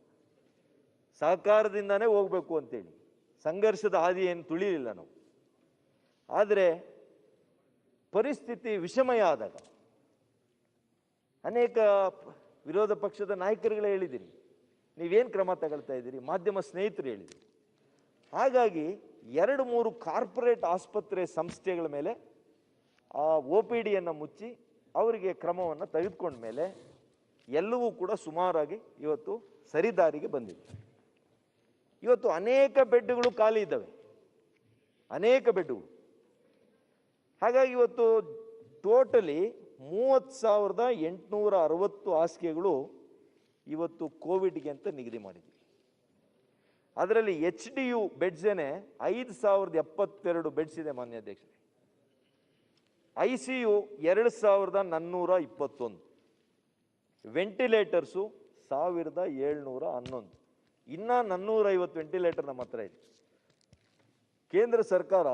ಸಹಕಾರದಿಂದಾನೇ ಹೋಗ್ಬೇಕು ಅಂತೇಳಿ ಸಂಘರ್ಷದ ಹಾದಿ ಏನು ತುಳಿಲಿಲ್ಲ ನಾವು. ಆದರೆ ಪರಿಸ್ಥಿತಿ ವಿಷಮಯ ಆದಾಗ ಅನೇಕ ವಿರೋಧ ಪಕ್ಷದ ನಾಯಕರುಗಳೇ ಹೇಳಿದ್ದೀರಿ, ನೀವೇನು ಕ್ರಮ ತಗೊಳ್ತಾ ಇದ್ದೀರಿ, ಮಾಧ್ಯಮ ಸ್ನೇಹಿತರು ಹೇಳಿದರು. ಹಾಗಾಗಿ 2-3 ಕಾರ್ಪೊರೇಟ್ ಆಸ್ಪತ್ರೆ ಸಂಸ್ಥೆಗಳ ಮೇಲೆ ಆ OPDಯನ್ನು ಮುಚ್ಚಿ ಅವರಿಗೆ ಕ್ರಮವನ್ನು ತೆಗೆದುಕೊಂಡ ಮೇಲೆ ಎಲ್ಲವೂ ಕೂಡ ಸುಮಾರಾಗಿ ಇವತ್ತು ಸರಿದಾರಿಗೆ ಬಂದಿದೆ. ಇವತ್ತು ಅನೇಕ ಬೆಡ್ಗಳು ಖಾಲಿ ಇದ್ದಾವೆ, ಅನೇಕ ಬೆಡ್ಗಳು. ಹಾಗಾಗಿ ಇವತ್ತು ಟೋಟಲಿ 30,860 ಹಾಸಿಗೆಗಳು ಇವತ್ತು ಕೋವಿಡ್ಗೆ ಅಂತ ನಿಗದಿ ಮಾಡಿದ್ವಿ. ಅದರಲ್ಲಿ HDU ಬೆಡ್ಸೇನೆ 5,072 ಬೆಡ್ಸ್ ಇದೆ ಮಾನ್ಯ ಅಧ್ಯಕ್ಷರೇ. ICU 2,421, ವೆಂಟಿಲೇಟರ್ಸು 1,711, ಇನ್ನೂ 450 ವೆಂಟಿಲೇಟರ್ ನಮ್ಮ ಹತ್ರ ಇದೆ. ಕೇಂದ್ರ ಸರ್ಕಾರ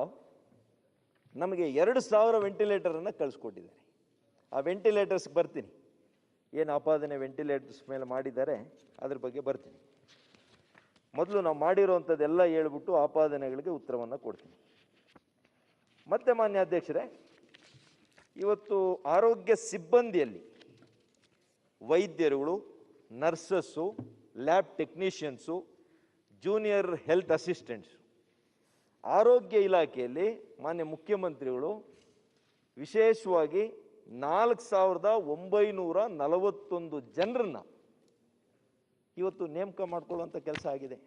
ನಮಗೆ 2,000 ವೆಂಟಿಲೇಟರನ್ನು ಕಳಿಸ್ಕೊಟ್ಟಿದ್ದಾರೆ. ಆ ವೆಂಟಿಲೇಟರ್ಸ್ಗೆ ಬರ್ತೀನಿ, ಏನು ಆಪಾದನೆ ವೆಂಟಿಲೇಟರ್ಸ್ ಮೇಲೆ ಮಾಡಿದ್ದಾರೆ ಅದ್ರ ಬಗ್ಗೆ ಬರ್ತೀನಿ. ಮೊದಲು ನಾವು ಮಾಡಿರೋವಂಥದ್ದೆಲ್ಲ ಹೇಳ್ಬಿಟ್ಟು ಆಪಾದನೆಗಳಿಗೆ ಉತ್ತರವನ್ನು ಕೊಡ್ತೀನಿ. ಮತ್ತೆ ಮಾನ್ಯ ಅಧ್ಯಕ್ಷರೇ, ಇವತ್ತು ಆರೋಗ್ಯ ಸಿಬ್ಬಂದಿಯಲ್ಲಿ ವೈದ್ಯರುಗಳು, nurses, lab technicians, junior health assistants, ಆರೋಗ್ಯ ಇಲಾಖೆಯಲ್ಲಿ ಮಾನ್ಯ ಮುಖ್ಯಮಂತ್ರಿಗಳು ವಿಶೇಷವಾಗಿ 4941 ಜನರನ್ನ ಇವತ್ತು ನೇಮಕ ಮಾಡ್ಕೊಳ್ಳುವಂಥ ಕೆಲಸ ಆಗಿದೆ.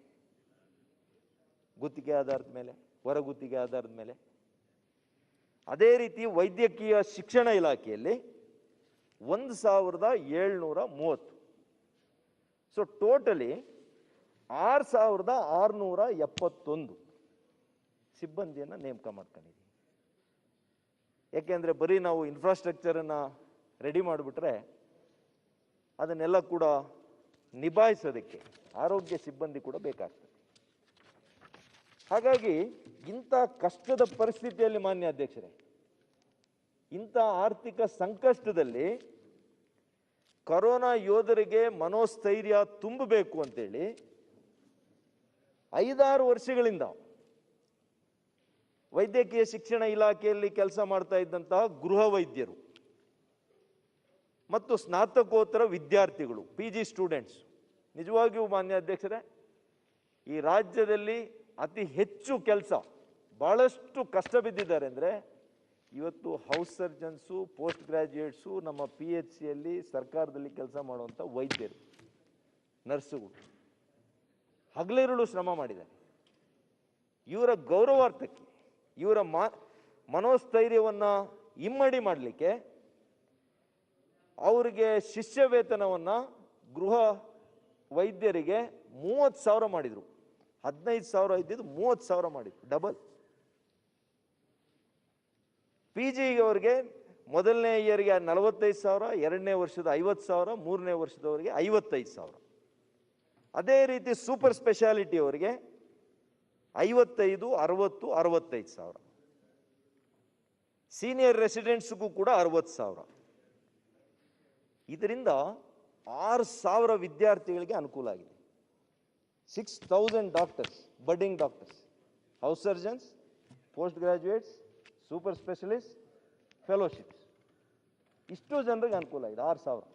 ಗುತ್ತಿಗೆ ಆಧಾರದ ಮೇಲೆ, ಹೊರಗುತ್ತಿಗೆ ಆಧಾರದ ಮೇಲೆ. ಅದೇ ರೀತಿ ವೈದ್ಯಕೀಯ ಶಿಕ್ಷಣ ಇಲಾಖೆಯಲ್ಲಿ 1730. ಸೊ ಟೋಟಲಿ 6671 ಸಿಬ್ಬಂದಿಯನ್ನು ನೇಮಕ ಮಾಡ್ಕೊಂಡಿದ್ದೀವಿ. ಯಾಕೆಂದರೆ ಬರೀ ನಾವು ಇನ್ಫ್ರಾಸ್ಟ್ರಕ್ಚರನ್ನು ರೆಡಿ ಮಾಡಿಬಿಟ್ರೆ ಅದನ್ನೆಲ್ಲ ಕೂಡ ನಿಭಾಯಿಸೋದಕ್ಕೆ ಆರೋಗ್ಯ ಸಿಬ್ಬಂದಿ ಕೂಡ ಬೇಕಾಗ್ತದೆ. ಹಾಗಾಗಿ ಇಂಥ ಕಷ್ಟದ ಪರಿಸ್ಥಿತಿಯಲ್ಲಿ ಮಾನ್ಯ ಅಧ್ಯಕ್ಷರೇ, ಇಂಥ ಆರ್ಥಿಕ ಸಂಕಷ್ಟದಲ್ಲಿ ಕೊರೋನಾ ಯೋಧರಿಗೆ ಮನೋಸ್ಥೈರ್ಯ ತುಂಬಬೇಕು ಅಂತೇಳಿ 5-6 ವರ್ಷಗಳಿಂದ ವೈದ್ಯಕೀಯ ಶಿಕ್ಷಣ ಇಲಾಖೆಯಲ್ಲಿ ಕೆಲಸ ಮಾಡ್ತಾ ಇದ್ದಂತಹ ಗೃಹ ವೈದ್ಯರು ಮತ್ತು ಸ್ನಾತಕೋತ್ತರ ವಿದ್ಯಾರ್ಥಿಗಳು, PG ಸ್ಟೂಡೆಂಟ್ಸ್, ನಿಜವಾಗಿಯೂ ಮಾನ್ಯ ಅಧ್ಯಕ್ಷರೇ ಈ ರಾಜ್ಯದಲ್ಲಿ ಅತಿ ಹೆಚ್ಚು ಕೆಲಸ ಬಹಳಷ್ಟು ಕಷ್ಟ ಬಿದ್ದಿದ್ದಾರೆ ಅಂದರೆ ಇವತ್ತು ಹೌಸ್ ಸರ್ಜನ್ಸು, ಪೋಸ್ಟ್ ಗ್ರಾಜ್ಯುಯೇಟ್ಸು, ನಮ್ಮ PHCಯಲ್ಲಿ ಸರ್ಕಾರದಲ್ಲಿ ಕೆಲಸ ಮಾಡುವಂಥ ವೈದ್ಯರು, ನರ್ಸುಗಳು ಹಗಲಿರುಳು ಶ್ರಮ ಮಾಡಿದ್ದಾರೆ. ಇವರ ಗೌರವಾರ್ಥಕ್ಕೆ, ಇವರ ಮನೋಸ್ಥೈರ್ಯವನ್ನು ಇಮ್ಮಡಿ ಮಾಡಲಿಕ್ಕೆ ಅವರಿಗೆ ಶಿಷ್ಯ ವೇತನವನ್ನು ಗೃಹ ವೈದ್ಯರಿಗೆ 30,000 ಮಾಡಿದರು. 15,000 ಇದ್ದಿದ್ದು 30,000 ಮಾಡಿದ್ರು, ಡಬಲ್. PG ಅವರಿಗೆ ಮೊದಲನೇ ಇಯರ್ಗೆ 45,000, 2ನೇ ವರ್ಷದ 50,000, 3ನೇ ವರ್ಷದವರಿಗೆ 55,000. ಅದೇ ರೀತಿ ಸೂಪರ್ ಸ್ಪೆಷಾಲಿಟಿ ಅವರಿಗೆ 55, 60, 65,000. ಸೀನಿಯರ್ ರೆಸಿಡೆಂಟ್ಸ್ಗೂ ಕೂಡ 60,000. ಇದರಿಂದ 6,000 ವಿದ್ಯಾರ್ಥಿಗಳಿಗೆ ಅನುಕೂಲ ಆಗಿದೆ. 6,000 doctors, budding doctors, house surgeons, post graduates, super specialist, fellowships, ಇಷ್ಟು ಜನರಿಗೆ ಅನುಕೂಲ ಆಗಿದೆ. 6,000.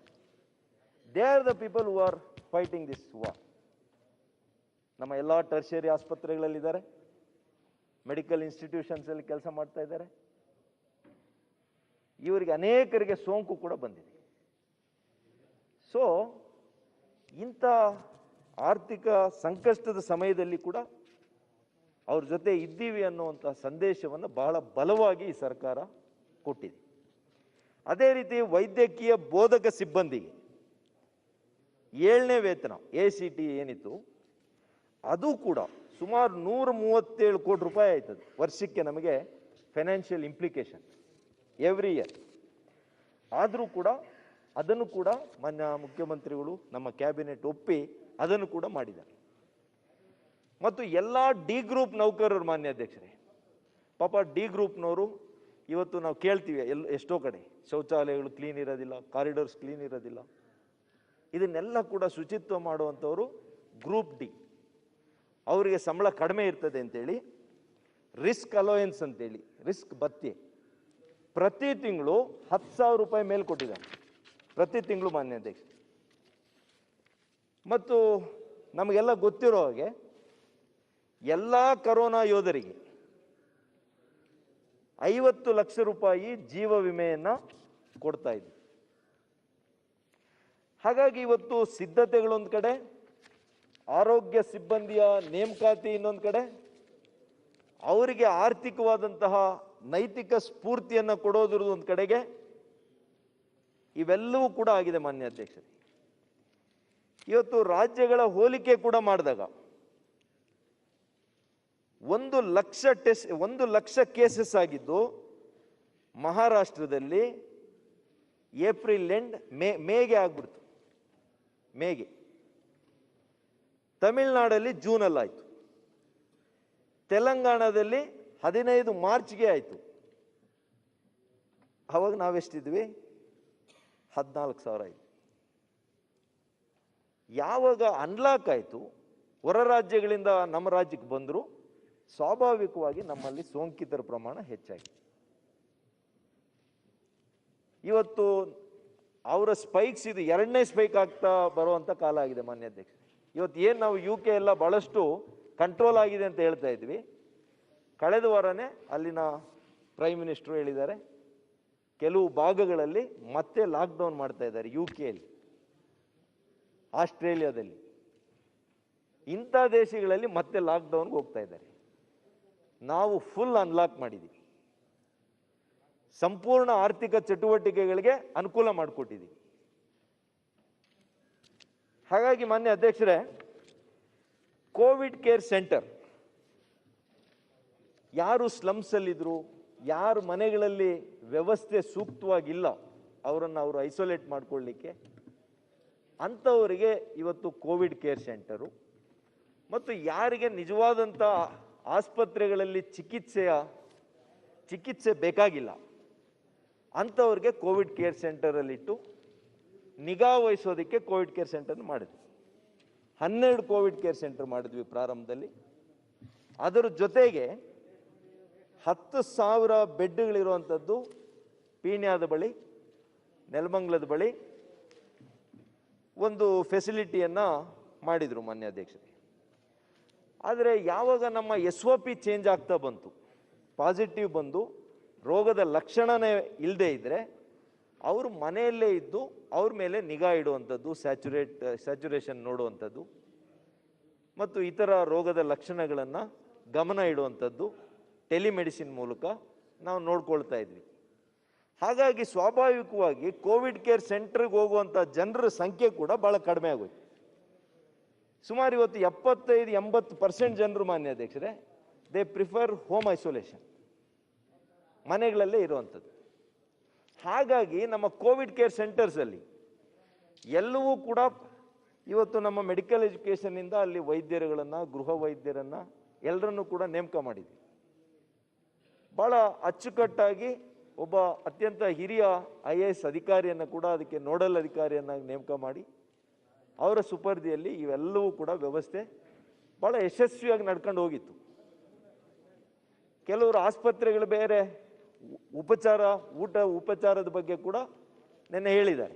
They are the people who are fighting this war. ನಮ್ಮ ಎಲ್ಲ ಟರ್ಷಿಯರಿ ಆಸ್ಪತ್ರೆಗಳಲ್ಲಿದ್ದಾರೆ, ಮೆಡಿಕಲ್ ಇನ್ಸ್ಟಿಟ್ಯೂಷನ್ಸಲ್ಲಿ ಕೆಲಸ ಮಾಡ್ತಾ ಇದ್ದಾರೆ. ಇವರಿಗೆ ಅನೇಕರಿಗೆ ಸೋಂಕು ಕೂಡ ಬಂದಿದೆ. ಸೊ ಇಂಥ ಆರ್ಥಿಕ ಸಂಕಷ್ಟದ ಸಮಯದಲ್ಲಿ ಕೂಡ ಅವ್ರ ಜೊತೆ ಇದ್ದೀವಿ ಅನ್ನುವಂಥ ಸಂದೇಶವನ್ನು ಬಹಳ ಬಲವಾಗಿ ಈ ಸರ್ಕಾರ ಕೊಟ್ಟಿದೆ. ಅದೇ ರೀತಿ ವೈದ್ಯಕೀಯ ಬೋಧಕ ಸಿಬ್ಬಂದಿಗೆ 7ನೇ ವೇತನ ACT ಏನಿತ್ತು ಅದು ಕೂಡ ಸುಮಾರು 137 ಕೋಟಿ ರೂಪಾಯಿ ಆಯ್ತದೆ ವರ್ಷಕ್ಕೆ ನಮಗೆ ಫೈನಾನ್ಷಿಯಲ್ ಇಂಪ್ಲಿಕೇಶನ್ ಎವ್ರಿ ಇಯರ್. ಆದರೂ ಕೂಡ ಅದನ್ನು ಕೂಡ ಮಾನ್ಯ ಮುಖ್ಯಮಂತ್ರಿಗಳು ನಮ್ಮ ಕ್ಯಾಬಿನೆಟ್ ಒಪ್ಪಿ ಅದನ್ನು ಕೂಡ ಮಾಡಿದ್ದಾರೆ. ಮತ್ತು ಎಲ್ಲ D ಗ್ರೂಪ್ ನೌಕರರು ಮಾನ್ಯ ಅಧ್ಯಕ್ಷರೇ, ಪಾಪ D ಗ್ರೂಪ್ನವರು ಇವತ್ತು ನಾವು ಕೇಳ್ತೀವಿ ಎಷ್ಟೋ ಕಡೆ ಶೌಚಾಲಯಗಳು ಕ್ಲೀನ್ ಇರೋದಿಲ್ಲ, ಕಾರಿಡಾರ್ಸ್ ಕ್ಲೀನ್ ಇರೋದಿಲ್ಲ. ಇದನ್ನೆಲ್ಲ ಕೂಡ ಶುಚಿತ್ವ ಮಾಡುವಂಥವರು ಗ್ರೂಪ್ D. ಅವರಿಗೆ ಸಂಬಳ ಕಡಿಮೆ ಇರ್ತದೆ ಅಂತೇಳಿ ರಿಸ್ಕ್ ಅಲೋಯನ್ಸ್ ಅಂತೇಳಿ, ರಿಸ್ಕ್ ಭತ್ಯೆ ಪ್ರತಿ ತಿಂಗಳು 10,000 ರೂಪಾಯಿ ಮೇಲೆ ಕೊಟ್ಟಿದ್ದಾರೆ, ಪ್ರತಿ ತಿಂಗಳು ಮಾನ್ಯ ಅಧ್ಯಕ್ಷ. ಮತ್ತು ನಮಗೆಲ್ಲ ಗೊತ್ತಿರೋ ಹಾಗೆ ಎಲ್ಲ ಕರೋನಾ ಯೋಧರಿಗೆ 50 ಲಕ್ಷ ರೂಪಾಯಿ ಜೀವ ವಿಮೆಯನ್ನು ಕೊಡ್ತಾ ಇದ್ವಿ. ಹಾಗಾಗಿ ಇವತ್ತು ಸಿದ್ಧತೆಗಳೊಂದು ಕಡೆ, ಆರೋಗ್ಯ ಸಿಬ್ಬಂದಿಯ ನೇಮಕಾತಿ ಇನ್ನೊಂದು ಕಡೆ, ಅವರಿಗೆ ಆರ್ಥಿಕವಾದಂತಹ ನೈತಿಕ ಸ್ಫೂರ್ತಿಯನ್ನು ಕೊಡೋದ್ರ ಒಂದು ಕಡೆಗೆ, ಇವೆಲ್ಲವೂ ಕೂಡ ಆಗಿದೆ ಮಾನ್ಯ ಅಧ್ಯಕ್ಷರೇ. ಇವತ್ತು ರಾಜ್ಯಗಳ ಹೋಲಿಕೆ ಕೂಡ ಮಾಡಿದಾಗ 1 ಲಕ್ಷ ಕೇಸಸ್ ಆಗಿದ್ದು ಮಹಾರಾಷ್ಟ್ರದಲ್ಲಿ ಏಪ್ರಿಲ್ ಎಂಡ್ ಮೇಗೆ ಆಗ್ಬಿಡ್ತು, ಮೇಗೆ. ತಮಿಳುನಾಡಲ್ಲಿ ಜೂನಲ್ಲಿ ಆಯಿತು, ತೆಲಂಗಾಣದಲ್ಲಿ 15 ಮಾರ್ಚ್ಗೆ ಆಯಿತು. ಅವಾಗ ನಾವೆಷ್ಟಿದ್ವಿ? 14,000 ಆಯಿತು. ಯಾವಾಗ ಅನ್ಲಾಕ್ ಆಯಿತು, ಹೊರ ರಾಜ್ಯಗಳಿಂದ ನಮ್ಮ ರಾಜ್ಯಕ್ಕೆ ಬಂದರು, ಸ್ವಾಭಾವಿಕವಾಗಿ ನಮ್ಮಲ್ಲಿ ಸೋಂಕಿತರ ಪ್ರಮಾಣ ಹೆಚ್ಚಾಗಿದೆ. ಇವತ್ತು ಅವರ ಸ್ಪೈಕ್ಸ್ ಇದು 2ನೇ ಸ್ಪೈಕ್ ಆಗ್ತಾ ಬರುವಂಥ ಕಾಲ ಆಗಿದೆ ಮಾನ್ಯ ಅಧ್ಯಕ್ಷ. ಇವತ್ತು ಏನು ನಾವು UK ಎಲ್ಲ ಭಾಳಷ್ಟು ಕಂಟ್ರೋಲ್ ಆಗಿದೆ ಅಂತ ಹೇಳ್ತಾ ಇದ್ವಿ, ಕಳೆದ ವಾರನೇ ಅಲ್ಲಿನ ಪ್ರೈಮ್ ಮಿನಿಸ್ಟ್ರು ಹೇಳಿದ್ದಾರೆ ಕೆಲವು ಭಾಗಗಳಲ್ಲಿ ಮತ್ತೆ ಲಾಕ್ಡೌನ್ ಮಾಡ್ತಾ ಇದ್ದಾರೆ, UK, ಆಸ್ಟ್ರೇಲಿಯಾದಲ್ಲಿ. ಇಂಥ ದೇಶಗಳಲ್ಲಿ ಮತ್ತೆ ಲಾಕ್ಡೌನ್ಗೆ ಹೋಗ್ತಾ ಇದ್ದಾರೆ. ನಾವು ಫುಲ್ ಅನ್ಲಾಕ್ ಮಾಡಿದ್ದೀವಿ, ಸಂಪೂರ್ಣ ಆರ್ಥಿಕ ಚಟುವಟಿಕೆಗಳಿಗೆ ಅನುಕೂಲ ಮಾಡಿಕೊಟ್ಟಿದ್ದೀವಿ. ಹಾಗಾಗಿ ಮಾನ್ಯ ಅಧ್ಯಕ್ಷರೇ, ಕೋವಿಡ್ ಕೇರ್ ಸೆಂಟರ್ ಯಾರು ಸ್ಲಮ್ಸಲ್ಲಿದ್ರು, ಯಾರು ಮನೆಗಳಲ್ಲಿ ವ್ಯವಸ್ಥೆ ಸೂಕ್ತವಾಗಿಲ್ಲ ಅವರನ್ನು ಅವರು ಐಸೋಲೇಟ್ ಮಾಡಿಕೊಳ್ಳಿಕ್ಕೆ, ಅಂಥವರಿಗೆ ಇವತ್ತು ಕೋವಿಡ್ ಕೇರ್ ಸೆಂಟರು, ಮತ್ತು ಯಾರಿಗೆ ನಿಜವಾದಂಥ ಆಸ್ಪತ್ರೆಗಳಲ್ಲಿ ಚಿಕಿತ್ಸೆ ಬೇಕಾಗಿಲ್ಲ ಅಂಥವ್ರಿಗೆ ಕೋವಿಡ್ ಕೇರ್ ಸೆಂಟರಲ್ಲಿಟ್ಟು ನಿಗಾ ವಹಿಸೋದಕ್ಕೆ ಕೋವಿಡ್ ಕೇರ್ ಸೆಂಟರ್ ಮಾಡಿದ್ವಿ. 12 ಕೋವಿಡ್ ಕೇರ್ ಸೆಂಟರ್ ಮಾಡಿದ್ವಿ ಪ್ರಾರಂಭದಲ್ಲಿ. ಅದರ ಜೊತೆಗೆ 10,000 ಬೆಡ್ಗಳಿರುವಂಥದ್ದು ಪೀಣ್ಯದ ಬಳಿ, ನೆಲಮಂಗಲದ ಬಳಿ ಒಂದು ಫೆಸಿಲಿಟಿಯನ್ನು ಮಾಡಿದರು ಮಾನ್ಯ ಅಧ್ಯಕ್ಷರೇ. ಆದರೆ ಯಾವಾಗ ನಮ್ಮ SOP ಚೇಂಜ್ ಆಗ್ತಾ ಬಂತು, ಪಾಸಿಟಿವ್ ಬಂದು ರೋಗದ ಲಕ್ಷಣನೇ ಇಲ್ಲದೆ ಇದ್ದರೆ ಅವರು ಮನೆಯಲ್ಲೇ ಇದ್ದು ಅವ್ರ ಮೇಲೆ ನಿಗಾ ಇಡುವಂಥದ್ದು, ಸ್ಯಾಚುರೇಷನ್ ನೋಡುವಂಥದ್ದು ಮತ್ತು ಇತರ ರೋಗದ ಲಕ್ಷಣಗಳನ್ನು ಗಮನ ಇಡುವಂಥದ್ದು ಟೆಲಿಮೆಡಿಸಿನ್ ಮೂಲಕ ನಾವು ನೋಡ್ಕೊಳ್ತಾ ಇದ್ವಿ. ಹಾಗಾಗಿ ಸ್ವಾಭಾವಿಕವಾಗಿ ಕೋವಿಡ್ ಕೇರ್ ಸೆಂಟರ್ಗೆ ಹೋಗುವಂಥ ಜನರ ಸಂಖ್ಯೆ ಕೂಡ ಭಾಳ ಕಡಿಮೆ ಆಗೋಯ್ತು. ಸುಮಾರು ಇವತ್ತು 75-80% ಜನರು ಮಾನ್ಯ ಅಧ್ಯಕ್ಷರೇ, ದೇ ಪ್ರಿಫರ್ ಹೋಮ್ ಐಸೋಲೇಷನ್, ಮನೆಗಳಲ್ಲೇ ಇರುವಂಥದ್ದು. ಹಾಗಾಗಿ ನಮ್ಮ ಕೋವಿಡ್ ಕೇರ್ ಸೆಂಟರ್ಸಲ್ಲಿ ಎಲ್ಲವೂ ಕೂಡ ಇವತ್ತು ನಮ್ಮ ಮೆಡಿಕಲ್ ಎಜುಕೇಷನ್ನಿಂದ ಅಲ್ಲಿ ವೈದ್ಯರುಗಳನ್ನು, ಗೃಹ ವೈದ್ಯರನ್ನು ಎಲ್ಲರನ್ನೂ ಕೂಡ ನೇಮಕ ಮಾಡಿದ್ವಿ. ಭಾಳ ಅಚ್ಚುಕಟ್ಟಾಗಿ ಒಬ್ಬ ಅತ್ಯಂತ ಹಿರಿಯ IAS ಅಧಿಕಾರಿಯನ್ನು ಕೂಡ ಅದಕ್ಕೆ ನೋಡಲ್ ಅಧಿಕಾರಿಯನ್ನಾಗಿ ನೇಮಕ ಮಾಡಿ ಅವರ ಸುಪರ್ದಿಯಲ್ಲಿ ಇವೆಲ್ಲವೂ ಕೂಡ ವ್ಯವಸ್ಥೆ ಭಾಳ ಯಶಸ್ವಿಯಾಗಿ ನಡ್ಕೊಂಡು ಹೋಗಿತ್ತು. ಕೆಲವರು ಆಸ್ಪತ್ರೆಗಳು ಬೇರೆ ಉಪಚಾರದ ಬಗ್ಗೆ ಕೂಡ ನೆನ್ನೆ ಹೇಳಿದ್ದಾರೆ.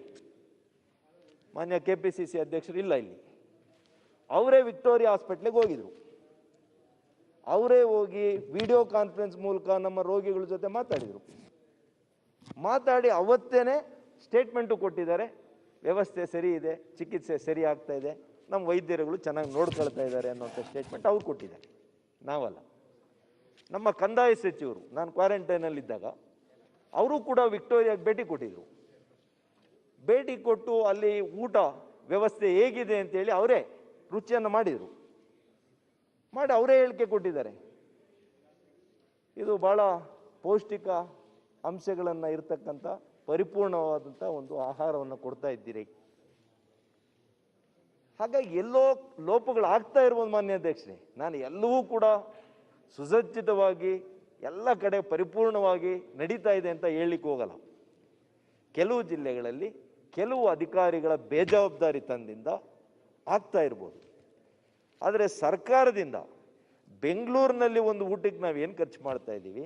ಮಾನ್ಯ KPCC ಅಧ್ಯಕ್ಷರು ಇಲ್ಲ ಇಲ್ಲಿ, ಅವರೇ ವಿಕ್ಟೋರಿಯಾ ಹಾಸ್ಪಿಟ್ಲಿಗೆ ಹೋಗಿದ್ರು. ಅವರೇ ಹೋಗಿ ವಿಡಿಯೋ ಕಾನ್ಫರೆನ್ಸ್ ಮೂಲಕ ನಮ್ಮ ರೋಗಿಗಳ ಜೊತೆ ಮಾತಾಡಿ ಅವತ್ತೇನೆ ಸ್ಟೇಟ್ಮೆಂಟು ಕೊಟ್ಟಿದ್ದಾರೆ, ವ್ಯವಸ್ಥೆ ಸರಿ ಇದೆ, ಚಿಕಿತ್ಸೆ ಸರಿ ಆಗ್ತಾ ಇದೆ, ನಮ್ಮ ವೈದ್ಯರುಗಳು ಚೆನ್ನಾಗಿ ನೋಡ್ಕೊಳ್ತಾ ಇದ್ದಾರೆ ಅನ್ನೋಂಥ ಸ್ಟೇಟ್ಮೆಂಟ್ ಅವ್ರು ಕೊಟ್ಟಿದ್ದಾರೆ, ನಾವಲ್ಲ. ನಮ್ಮ ಕಂದಾಯ ಸಚಿವರು ನಾನು ಕ್ವಾರಂಟೈನಲ್ಲಿದ್ದಾಗ ಅವರು ಕೂಡ ವಿಕ್ಟೋರಿಯಾಗೆ ಭೇಟಿ ಕೊಟ್ಟಿದ್ರು. ಭೇಟಿ ಕೊಟ್ಟು ಅಲ್ಲಿ ಊಟ ವ್ಯವಸ್ಥೆ ಹೇಗಿದೆ ಅಂತೇಳಿ ಅವರೇ ರುಚಿಯನ್ನು ಮಾಡಿ ಅವರೇ ಹೇಳಿಕೆ ಕೊಟ್ಟಿದ್ದಾರೆ. ಇದು ಭಾಳ ಪೌಷ್ಟಿಕ ಅಂಶಗಳನ್ನು ಇರತಕ್ಕಂಥ ಪರಿಪೂರ್ಣವಾದಂಥ ಒಂದು ಆಹಾರವನ್ನು ಕೊಡ್ತಾ ಇದ್ದೀರಿ. ಹಾಗಾಗಿ ಎಲ್ಲೋ ಲೋಪಗಳಾಗ್ತಾ ಇರ್ಬೋದು ಮಾನ್ಯ ಅಧ್ಯಕ್ಷರೇ. ನಾನು ಎಲ್ಲವೂ ಕೂಡ ಸುಸಜ್ಜಿತವಾಗಿ ಎಲ್ಲ ಕಡೆ ಪರಿಪೂರ್ಣವಾಗಿ ನಡೀತಾ ಇದೆ ಅಂತ ಹೇಳಲಿಕ್ಕೆ ಹೋಗಲ್ಲ. ಕೆಲವು ಜಿಲ್ಲೆಗಳಲ್ಲಿ ಕೆಲವು ಅಧಿಕಾರಿಗಳ ಬೇಜವಾಬ್ದಾರಿತನದಿಂದ ಆಗ್ತಾ ಇರ್ಬೋದು. ಆದರೆ ಸರ್ಕಾರದಿಂದ ಬೆಂಗಳೂರಿನಲ್ಲಿ ಒಂದು ಊಟಕ್ಕೆ ನಾವು ಏನು ಖರ್ಚು ಮಾಡ್ತಾ ಇದ್ದೀವಿ,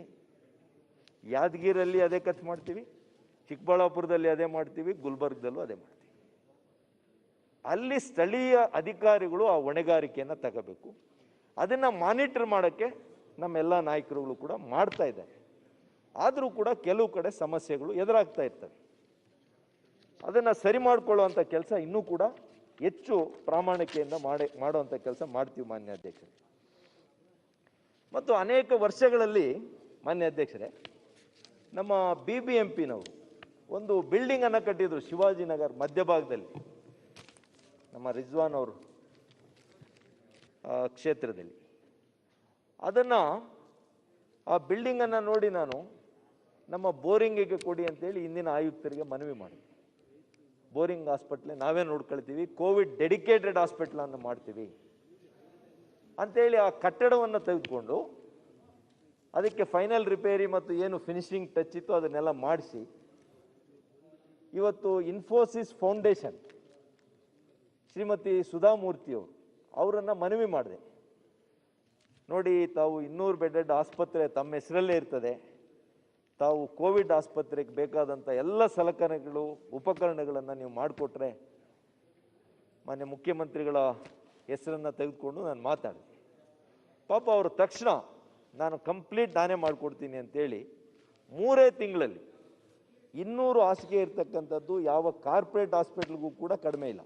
ಯಾದಗಿರಿಯಲ್ಲಿ ಅದೇ ಖರ್ಚು ಮಾಡ್ತೀವಿ, ಚಿಕ್ಕಬಳ್ಳಾಪುರದಲ್ಲಿ ಅದೇ ಮಾಡ್ತೀವಿ, ಗುಲ್ಬರ್ಗದಲ್ಲೂ ಅದೇ ಮಾಡ್ತೀವಿ. ಅಲ್ಲಿ ಸ್ಥಳೀಯ ಅಧಿಕಾರಿಗಳು ಆ ಹೊಣೆಗಾರಿಕೆಯನ್ನು ತಗೋಬೇಕು. ಅದನ್ನು ಮಾನಿಟರ್ ಮಾಡೋಕ್ಕೆ ನಮ್ಮೆಲ್ಲ ನಾಯಕರುಗಳು ಕೂಡ ಮಾಡ್ತಾ ಇದ್ದಾರೆ. ಆದರೂ ಕೂಡ ಕೆಲವು ಕಡೆ ಸಮಸ್ಯೆಗಳು ಎದುರಾಗ್ತಾ ಇರ್ತವೆ. ಅದನ್ನು ಸರಿ ಮಾಡಿಕೊಳ್ಳುವಂಥ ಕೆಲಸ ಇನ್ನೂ ಕೂಡ ಹೆಚ್ಚು ಪ್ರಾಮಾಣಿಕೆಯಿಂದ ಮಾಡುವಂಥ ಕೆಲಸ ಮಾಡ್ತೀವಿ ಮಾನ್ಯ ಅಧ್ಯಕ್ಷರೇ. ಮತ್ತು ಅನೇಕ ವರ್ಷಗಳಲ್ಲಿ ಮಾನ್ಯ ಅಧ್ಯಕ್ಷರೇ, ನಮ್ಮ BBMPನವರು ಒಂದು ಬಿಲ್ಡಿಂಗನ್ನು ಕಟ್ಟಿದ್ರು ಶಿವಾಜಿನಗರ್ ಮಧ್ಯಭಾಗದಲ್ಲಿ, ನಮ್ಮ ರಿಜ್ವಾನ್ ಅವರು ಕ್ಷೇತ್ರದಲ್ಲಿ. ಅದನ್ನು ಆ ಬಿಲ್ಡಿಂಗನ್ನು ನೋಡಿ ನಾನು ನಮ್ಮ ಬೋರಿಂಗಿಗೆ ಕೊಡಿ ಅಂತೇಳಿ ಇಂದಿನ ಆಯುಕ್ತರಿಗೆ ಮನವಿ ಮಾಡಿದೆ. ಬೋರಿಂಗ್ ಹಾಸ್ಪಿಟ್ಲೆ ನಾವೇ ನೋಡ್ಕೊಳ್ತೀವಿ, ಕೋವಿಡ್ ಡೆಡಿಕೇಟೆಡ್ ಹಾಸ್ಪಿಟ್ಲನ್ನು ಮಾಡ್ತೀವಿ ಅಂತೇಳಿ ಆ ಕಟ್ಟಡವನ್ನು ತೆಗೆದುಕೊಂಡು ಅದಕ್ಕೆ ಫೈನಲ್ ರಿಪೇರಿ ಮತ್ತು ಏನು ಫಿನಿಶಿಂಗ್ ಟಚ್ ಇತ್ತು ಅದನ್ನೆಲ್ಲ ಮಾಡಿಸಿ ಇವತ್ತು ಇನ್ಫೋಸಿಸ್ ಫೌಂಡೇಶನ್ ಶ್ರೀಮತಿ ಸುಧಾಮೂರ್ತಿಯವರು ಅವರನ್ನು ಮನವಿ ಮಾಡಿದೆ. ನೋಡಿ, ತಾವು 200 ಬೆಡೆಡ್ ಆಸ್ಪತ್ರೆ ತಮ್ಮ ಹೆಸರಲ್ಲೇ ಇರ್ತದೆ, ತಾವು ಕೋವಿಡ್ ಆಸ್ಪತ್ರೆಗೆ ಬೇಕಾದಂಥ ಎಲ್ಲ ಸಲಕರಣೆಗಳು ಉಪಕರಣಗಳನ್ನು ನೀವು ಮಾಡಿಕೊಟ್ರೆ ಮಾನ್ಯ ಮುಖ್ಯಮಂತ್ರಿಗಳ ಹೆಸರನ್ನು ತೆಗೆದುಕೊಂಡು ನಾನು ಮಾತಾಡಿದೆ. ಪಾಪ ಅವರು ತಕ್ಷಣ ನಾನು ಕಂಪ್ಲೀಟ್ ನಾನೇ ಮಾಡಿಕೊಡ್ತೀನಿ ಅಂತೇಳಿ 3 ತಿಂಗಳಲ್ಲಿ 200 ಹಾಸಿಗೆ ಇರ್ತಕ್ಕಂಥದ್ದು ಯಾವ ಕಾರ್ಪೊರೇಟ್ ಹಾಸ್ಪಿಟಲ್ಗೂ ಕೂಡ ಕಡಿಮೆ ಇಲ್ಲ.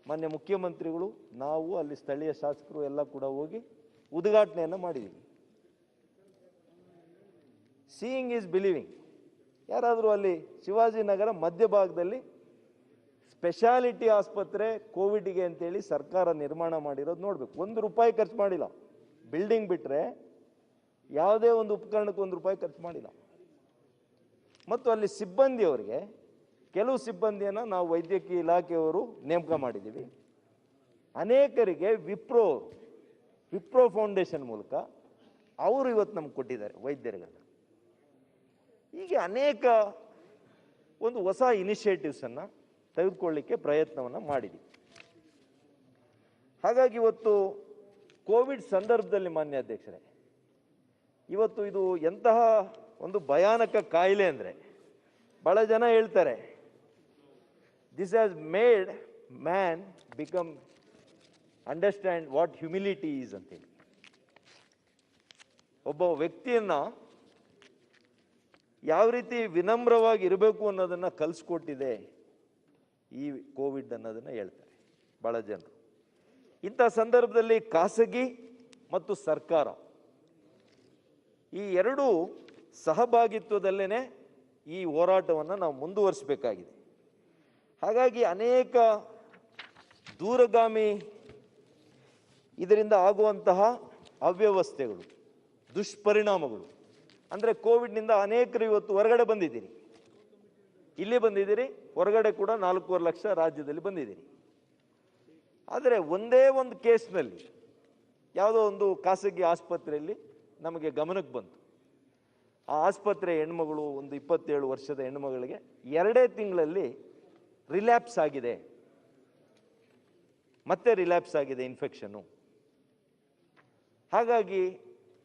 ಮಾನ್ಯ ಮುಖ್ಯಮಂತ್ರಿಗಳು, ನಾವು ಅಲ್ಲಿ ಸ್ಥಳೀಯ ಶಾಸಕರು ಎಲ್ಲ ಕೂಡ ಹೋಗಿ ಉದ್ಘಾಟನೆಯನ್ನು ಮಾಡಿದ್ದೀವಿ. Seeing is believing. ಯಾರಾದರೂ ಅಲ್ಲಿ ಶಿವಾಜಿನಗರ ಮಧ್ಯಭಾಗದಲ್ಲಿ ಸ್ಪೆಷಾಲಿಟಿ ಆಸ್ಪತ್ರೆ ಕೋವಿಡ್ಗೆ ಅಂತೇಳಿ ಸರ್ಕಾರ ನಿರ್ಮಾಣ ಮಾಡಿರೋದು ನೋಡಬೇಕು. 1 ರೂಪಾಯಿ ಖರ್ಚು ಮಾಡಿಲ್ಲ. ಬಿಲ್ಡಿಂಗ್ ಬಿಟ್ಟರೆ ಯಾವುದೇ ಒಂದು ಉಪಕರಣಕ್ಕೆ 1 ರೂಪಾಯಿ ಖರ್ಚು ಮಾಡಿಲ್ಲ. ಮತ್ತು ಅಲ್ಲಿ ಸಿಬ್ಬಂದಿಯವರಿಗೆ ಕೆಲವು ಸಿಬ್ಬಂದಿಯನ್ನು ನಾವು ವೈದ್ಯಕೀಯ ಇಲಾಖೆಯವರು ನೇಮಕ ಮಾಡಿದ್ದೀವಿ. ಅನೇಕರಿಗೆ ವಿಪ್ರೋ ಫೌಂಡೇಶನ್ ಮೂಲಕ ಅವರು ಇವತ್ತು ನಮ್ಗೆ ಕೊಟ್ಟಿದ್ದಾರೆ ವೈದ್ಯರುಗಳನ್ನ. ಹೀಗೆ ಅನೇಕ ಒಂದು ಹೊಸ ಇನಿಷಿಯೇಟಿವ್ಸನ್ನು ತೆಗೆದುಕೊಳ್ಳಿಕ್ಕೆ ಪ್ರಯತ್ನವನ್ನು ಮಾಡಿದ್ದೀವಿ. ಹಾಗಾಗಿ ಇವತ್ತು ಕೋವಿಡ್ ಸಂದರ್ಭದಲ್ಲಿ ಮಾನ್ಯ ಅಧ್ಯಕ್ಷರೇ, ಇವತ್ತು ಇದು ಎಂತಹ ಒಂದು ಭಯಾನಕ ಕಾಯಿಲೆ ಅಂದರೆ ಬಹಳ ಜನ ಹೇಳ್ತಾರೆ this has made man become understand what humility is ಅಂತೇಳಿ. ಒಬ್ಬ ವ್ಯಕ್ತಿಯನ್ನು ಯಾವ ರೀತಿ ವಿನಮ್ರವಾಗಿ ಇರಬೇಕು ಅನ್ನೋದನ್ನು ಕಲಿಸ್ಕೊಟ್ಟಿದೆ ಈ ಕೋವಿಡ್ ಅನ್ನೋದನ್ನು ಹೇಳ್ತಾರೆ ಭಾಳ ಜನರು. ಇಂಥ ಸಂದರ್ಭದಲ್ಲಿ ಖಾಸಗಿ ಮತ್ತು ಸರ್ಕಾರ ಈ ಎರಡೂ ಸಹಭಾಗಿತ್ವದಲ್ಲೇ ಈ ಹೋರಾಟವನ್ನು ನಾವು ಮುಂದುವರಿಸಬೇಕಾಗಿದೆ. ಹಾಗಾಗಿ ಅನೇಕ ದೂರಗಾಮಿ ಇದರಿಂದ ಆಗುವಂತಹ ಅವ್ಯವಸ್ಥೆಗಳು, ದುಷ್ಪರಿಣಾಮಗಳು ಅಂದರೆ ಕೋವಿಡ್ನಿಂದ ಅನೇಕರು ಇವತ್ತು ಹೊರಗಡೆ ಬಂದಿದ್ದೀರಿ, ಇಲ್ಲಿ ಬಂದಿದ್ದೀರಿ, ಹೊರಗಡೆ ಕೂಡ 4.5 ಲಕ್ಷ ರಾಜ್ಯದಲ್ಲಿ ಬಂದಿದ್ದೀರಿ. ಆದರೆ ಒಂದೇ ಒಂದು ಕೇಸ್ನಲ್ಲಿ ಯಾವುದೋ ಒಂದು ಖಾಸಗಿ ಆಸ್ಪತ್ರೆಯಲ್ಲಿ ನಮಗೆ ಗಮನಕ್ಕೆ ಬಂತು. ಆ ಆಸ್ಪತ್ರೆ ಹೆಣ್ಮಗಳು, ಒಂದು 27 ವರ್ಷದ ಹೆಣ್ಮಗಳಿಗೆ 2 ತಿಂಗಳಲ್ಲಿ ರಿಲ್ಯಾಪ್ಸ್ ಆಗಿದೆ, ಮತ್ತೆ ರಿಲ್ಯಾಪ್ಸ್ ಆಗಿದೆ ಇನ್ಫೆಕ್ಷನ್ನು. ಹಾಗಾಗಿ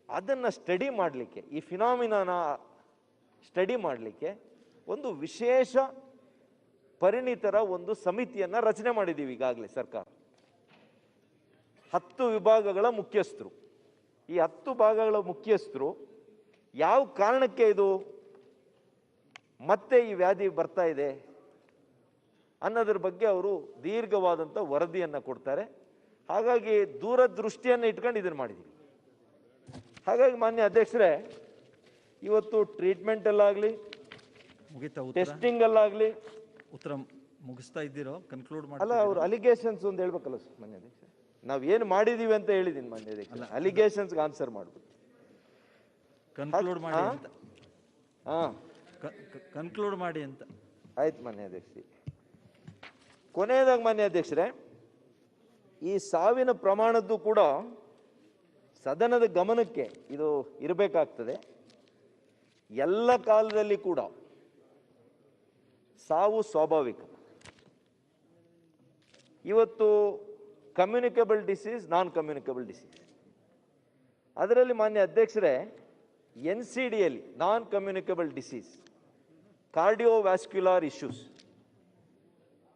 ಅದನ್ನು ಸ್ಟಡಿ ಮಾಡಲಿಕ್ಕೆ, ಈ ಫಿನಾಮಿನಾನ ಸ್ಟಡಿ ಮಾಡಲಿಕ್ಕೆ ಒಂದು ವಿಶೇಷ ಪರಿಣಿತರ ಒಂದು ಸಮಿತಿಯನ್ನು ರಚನೆ ಮಾಡಿದ್ದೀವಿ ಈಗಾಗಲೇ ಸರ್ಕಾರ. 10 ವಿಭಾಗಗಳ ಮುಖ್ಯಸ್ಥರು. ಈ 10 ಭಾಗಗಳ ಮುಖ್ಯಸ್ಥರು ಯಾವ ಕಾರಣಕ್ಕೆ ಇದು ಮತ್ತೆ ಈ ವ್ಯಾಧಿ ಬರ್ತಾ ಇದೆ ಅನ್ನೋದ್ರ ಬಗ್ಗೆ ಅವರು ದೀರ್ಘವಾದಂಥ ವರದಿಯನ್ನು ಕೊಡ್ತಾರೆ. ಹಾಗಾಗಿ ದೂರದೃಷ್ಟಿಯನ್ನು ಇಟ್ಕೊಂಡು ಇದನ್ನು ಮಾಡಿದ್ದೀವಿ. ಹಾಗಾಗಿ ಮಾನ್ಯ ಅಧ್ಯಕ್ಷರೇ, ಇವತ್ತು ಟ್ರೀಟ್ಮೆಂಟಲ್ಲಾಗಲಿ ಟೆಸ್ಟಿಂಗಲ್ಲಾಗಲಿ ಉತ್ತರ ಮುಗಿಸ್ತಾ ಇದ್ದೀರೋ ಕನ್ಕ್ಲೂಡ್ ಮಾಡಿ. ಅಲ್ಲ, ಅವರು ಅಲಿಗೇಷನ್ಸ್ ಒಂದು ಹೇಳ್ಬೇಕಲ್ಲ ಮಾನ್ಯ ಅಧ್ಯಕ್ಷ. ನಾವೇನು ಮಾಡಿದ್ದೀವಿ ಅಂತ ಹೇಳಿದ್ದೀನಿ ಮಾನ್ಯ ಅಧ್ಯಕ್ಷ. ಅಲಿಗೇಷನ್ಸ್ಗೆ ಆನ್ಸರ್ ಮಾಡ್ಬೇಕು. ಕನ್ಕ್ಲೂಡ್ ಮಾಡಿ ಅಂತ. ಹಾಂ, ಕನ್ಕ್ಲೂಡ್ ಮಾಡಿ ಅಂತ. ಆಯ್ತು ಮಾನ್ಯ ಅಧ್ಯಕ್ಷ. ಕೊನೆಯದಾಗಿ ಮಾನ್ಯ ಅಧ್ಯಕ್ಷರೇ, ಈ ಸಾವಿನ ಪ್ರಮಾಣದ್ದು ಕೂಡ ಸದನದ ಗಮನಕ್ಕೆ ಇದು ಇರಬೇಕಾಗ್ತದೆ. ಎಲ್ಲ ಕಾಲದಲ್ಲಿ ಕೂಡ ಸಾವು ಸ್ವಾಭಾವಿಕ. ಇವತ್ತು communicable disease, non communicable disease, ಅದರಲ್ಲಿ ಮಾನ್ಯ ಅಧ್ಯಕ್ಷರೇ NCDಯಲ್ಲಿ non communicable disease, cardiovascular issues,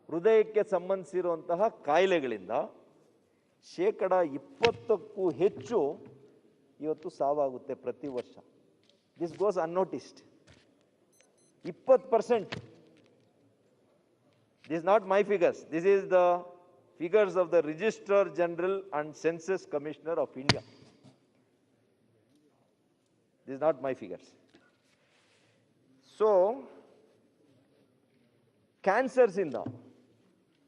ಹೃದಯಕ್ಕೆ ಸಂಬಂಧಿಸಿರುವಂತಹ ಕಾಯಿಲೆಗಳಿಂದ 20%ಕ್ಕೂ ಹೆಚ್ಚು ಇವತ್ತು ಸಾವಾಗುತ್ತೆ ಪ್ರತಿ ವರ್ಷ. This goes unnoticed. 20%. This not my figures, this is the figures of the registrar general and census commissioner of India. This is not my figures. So, cancers ಇಂದ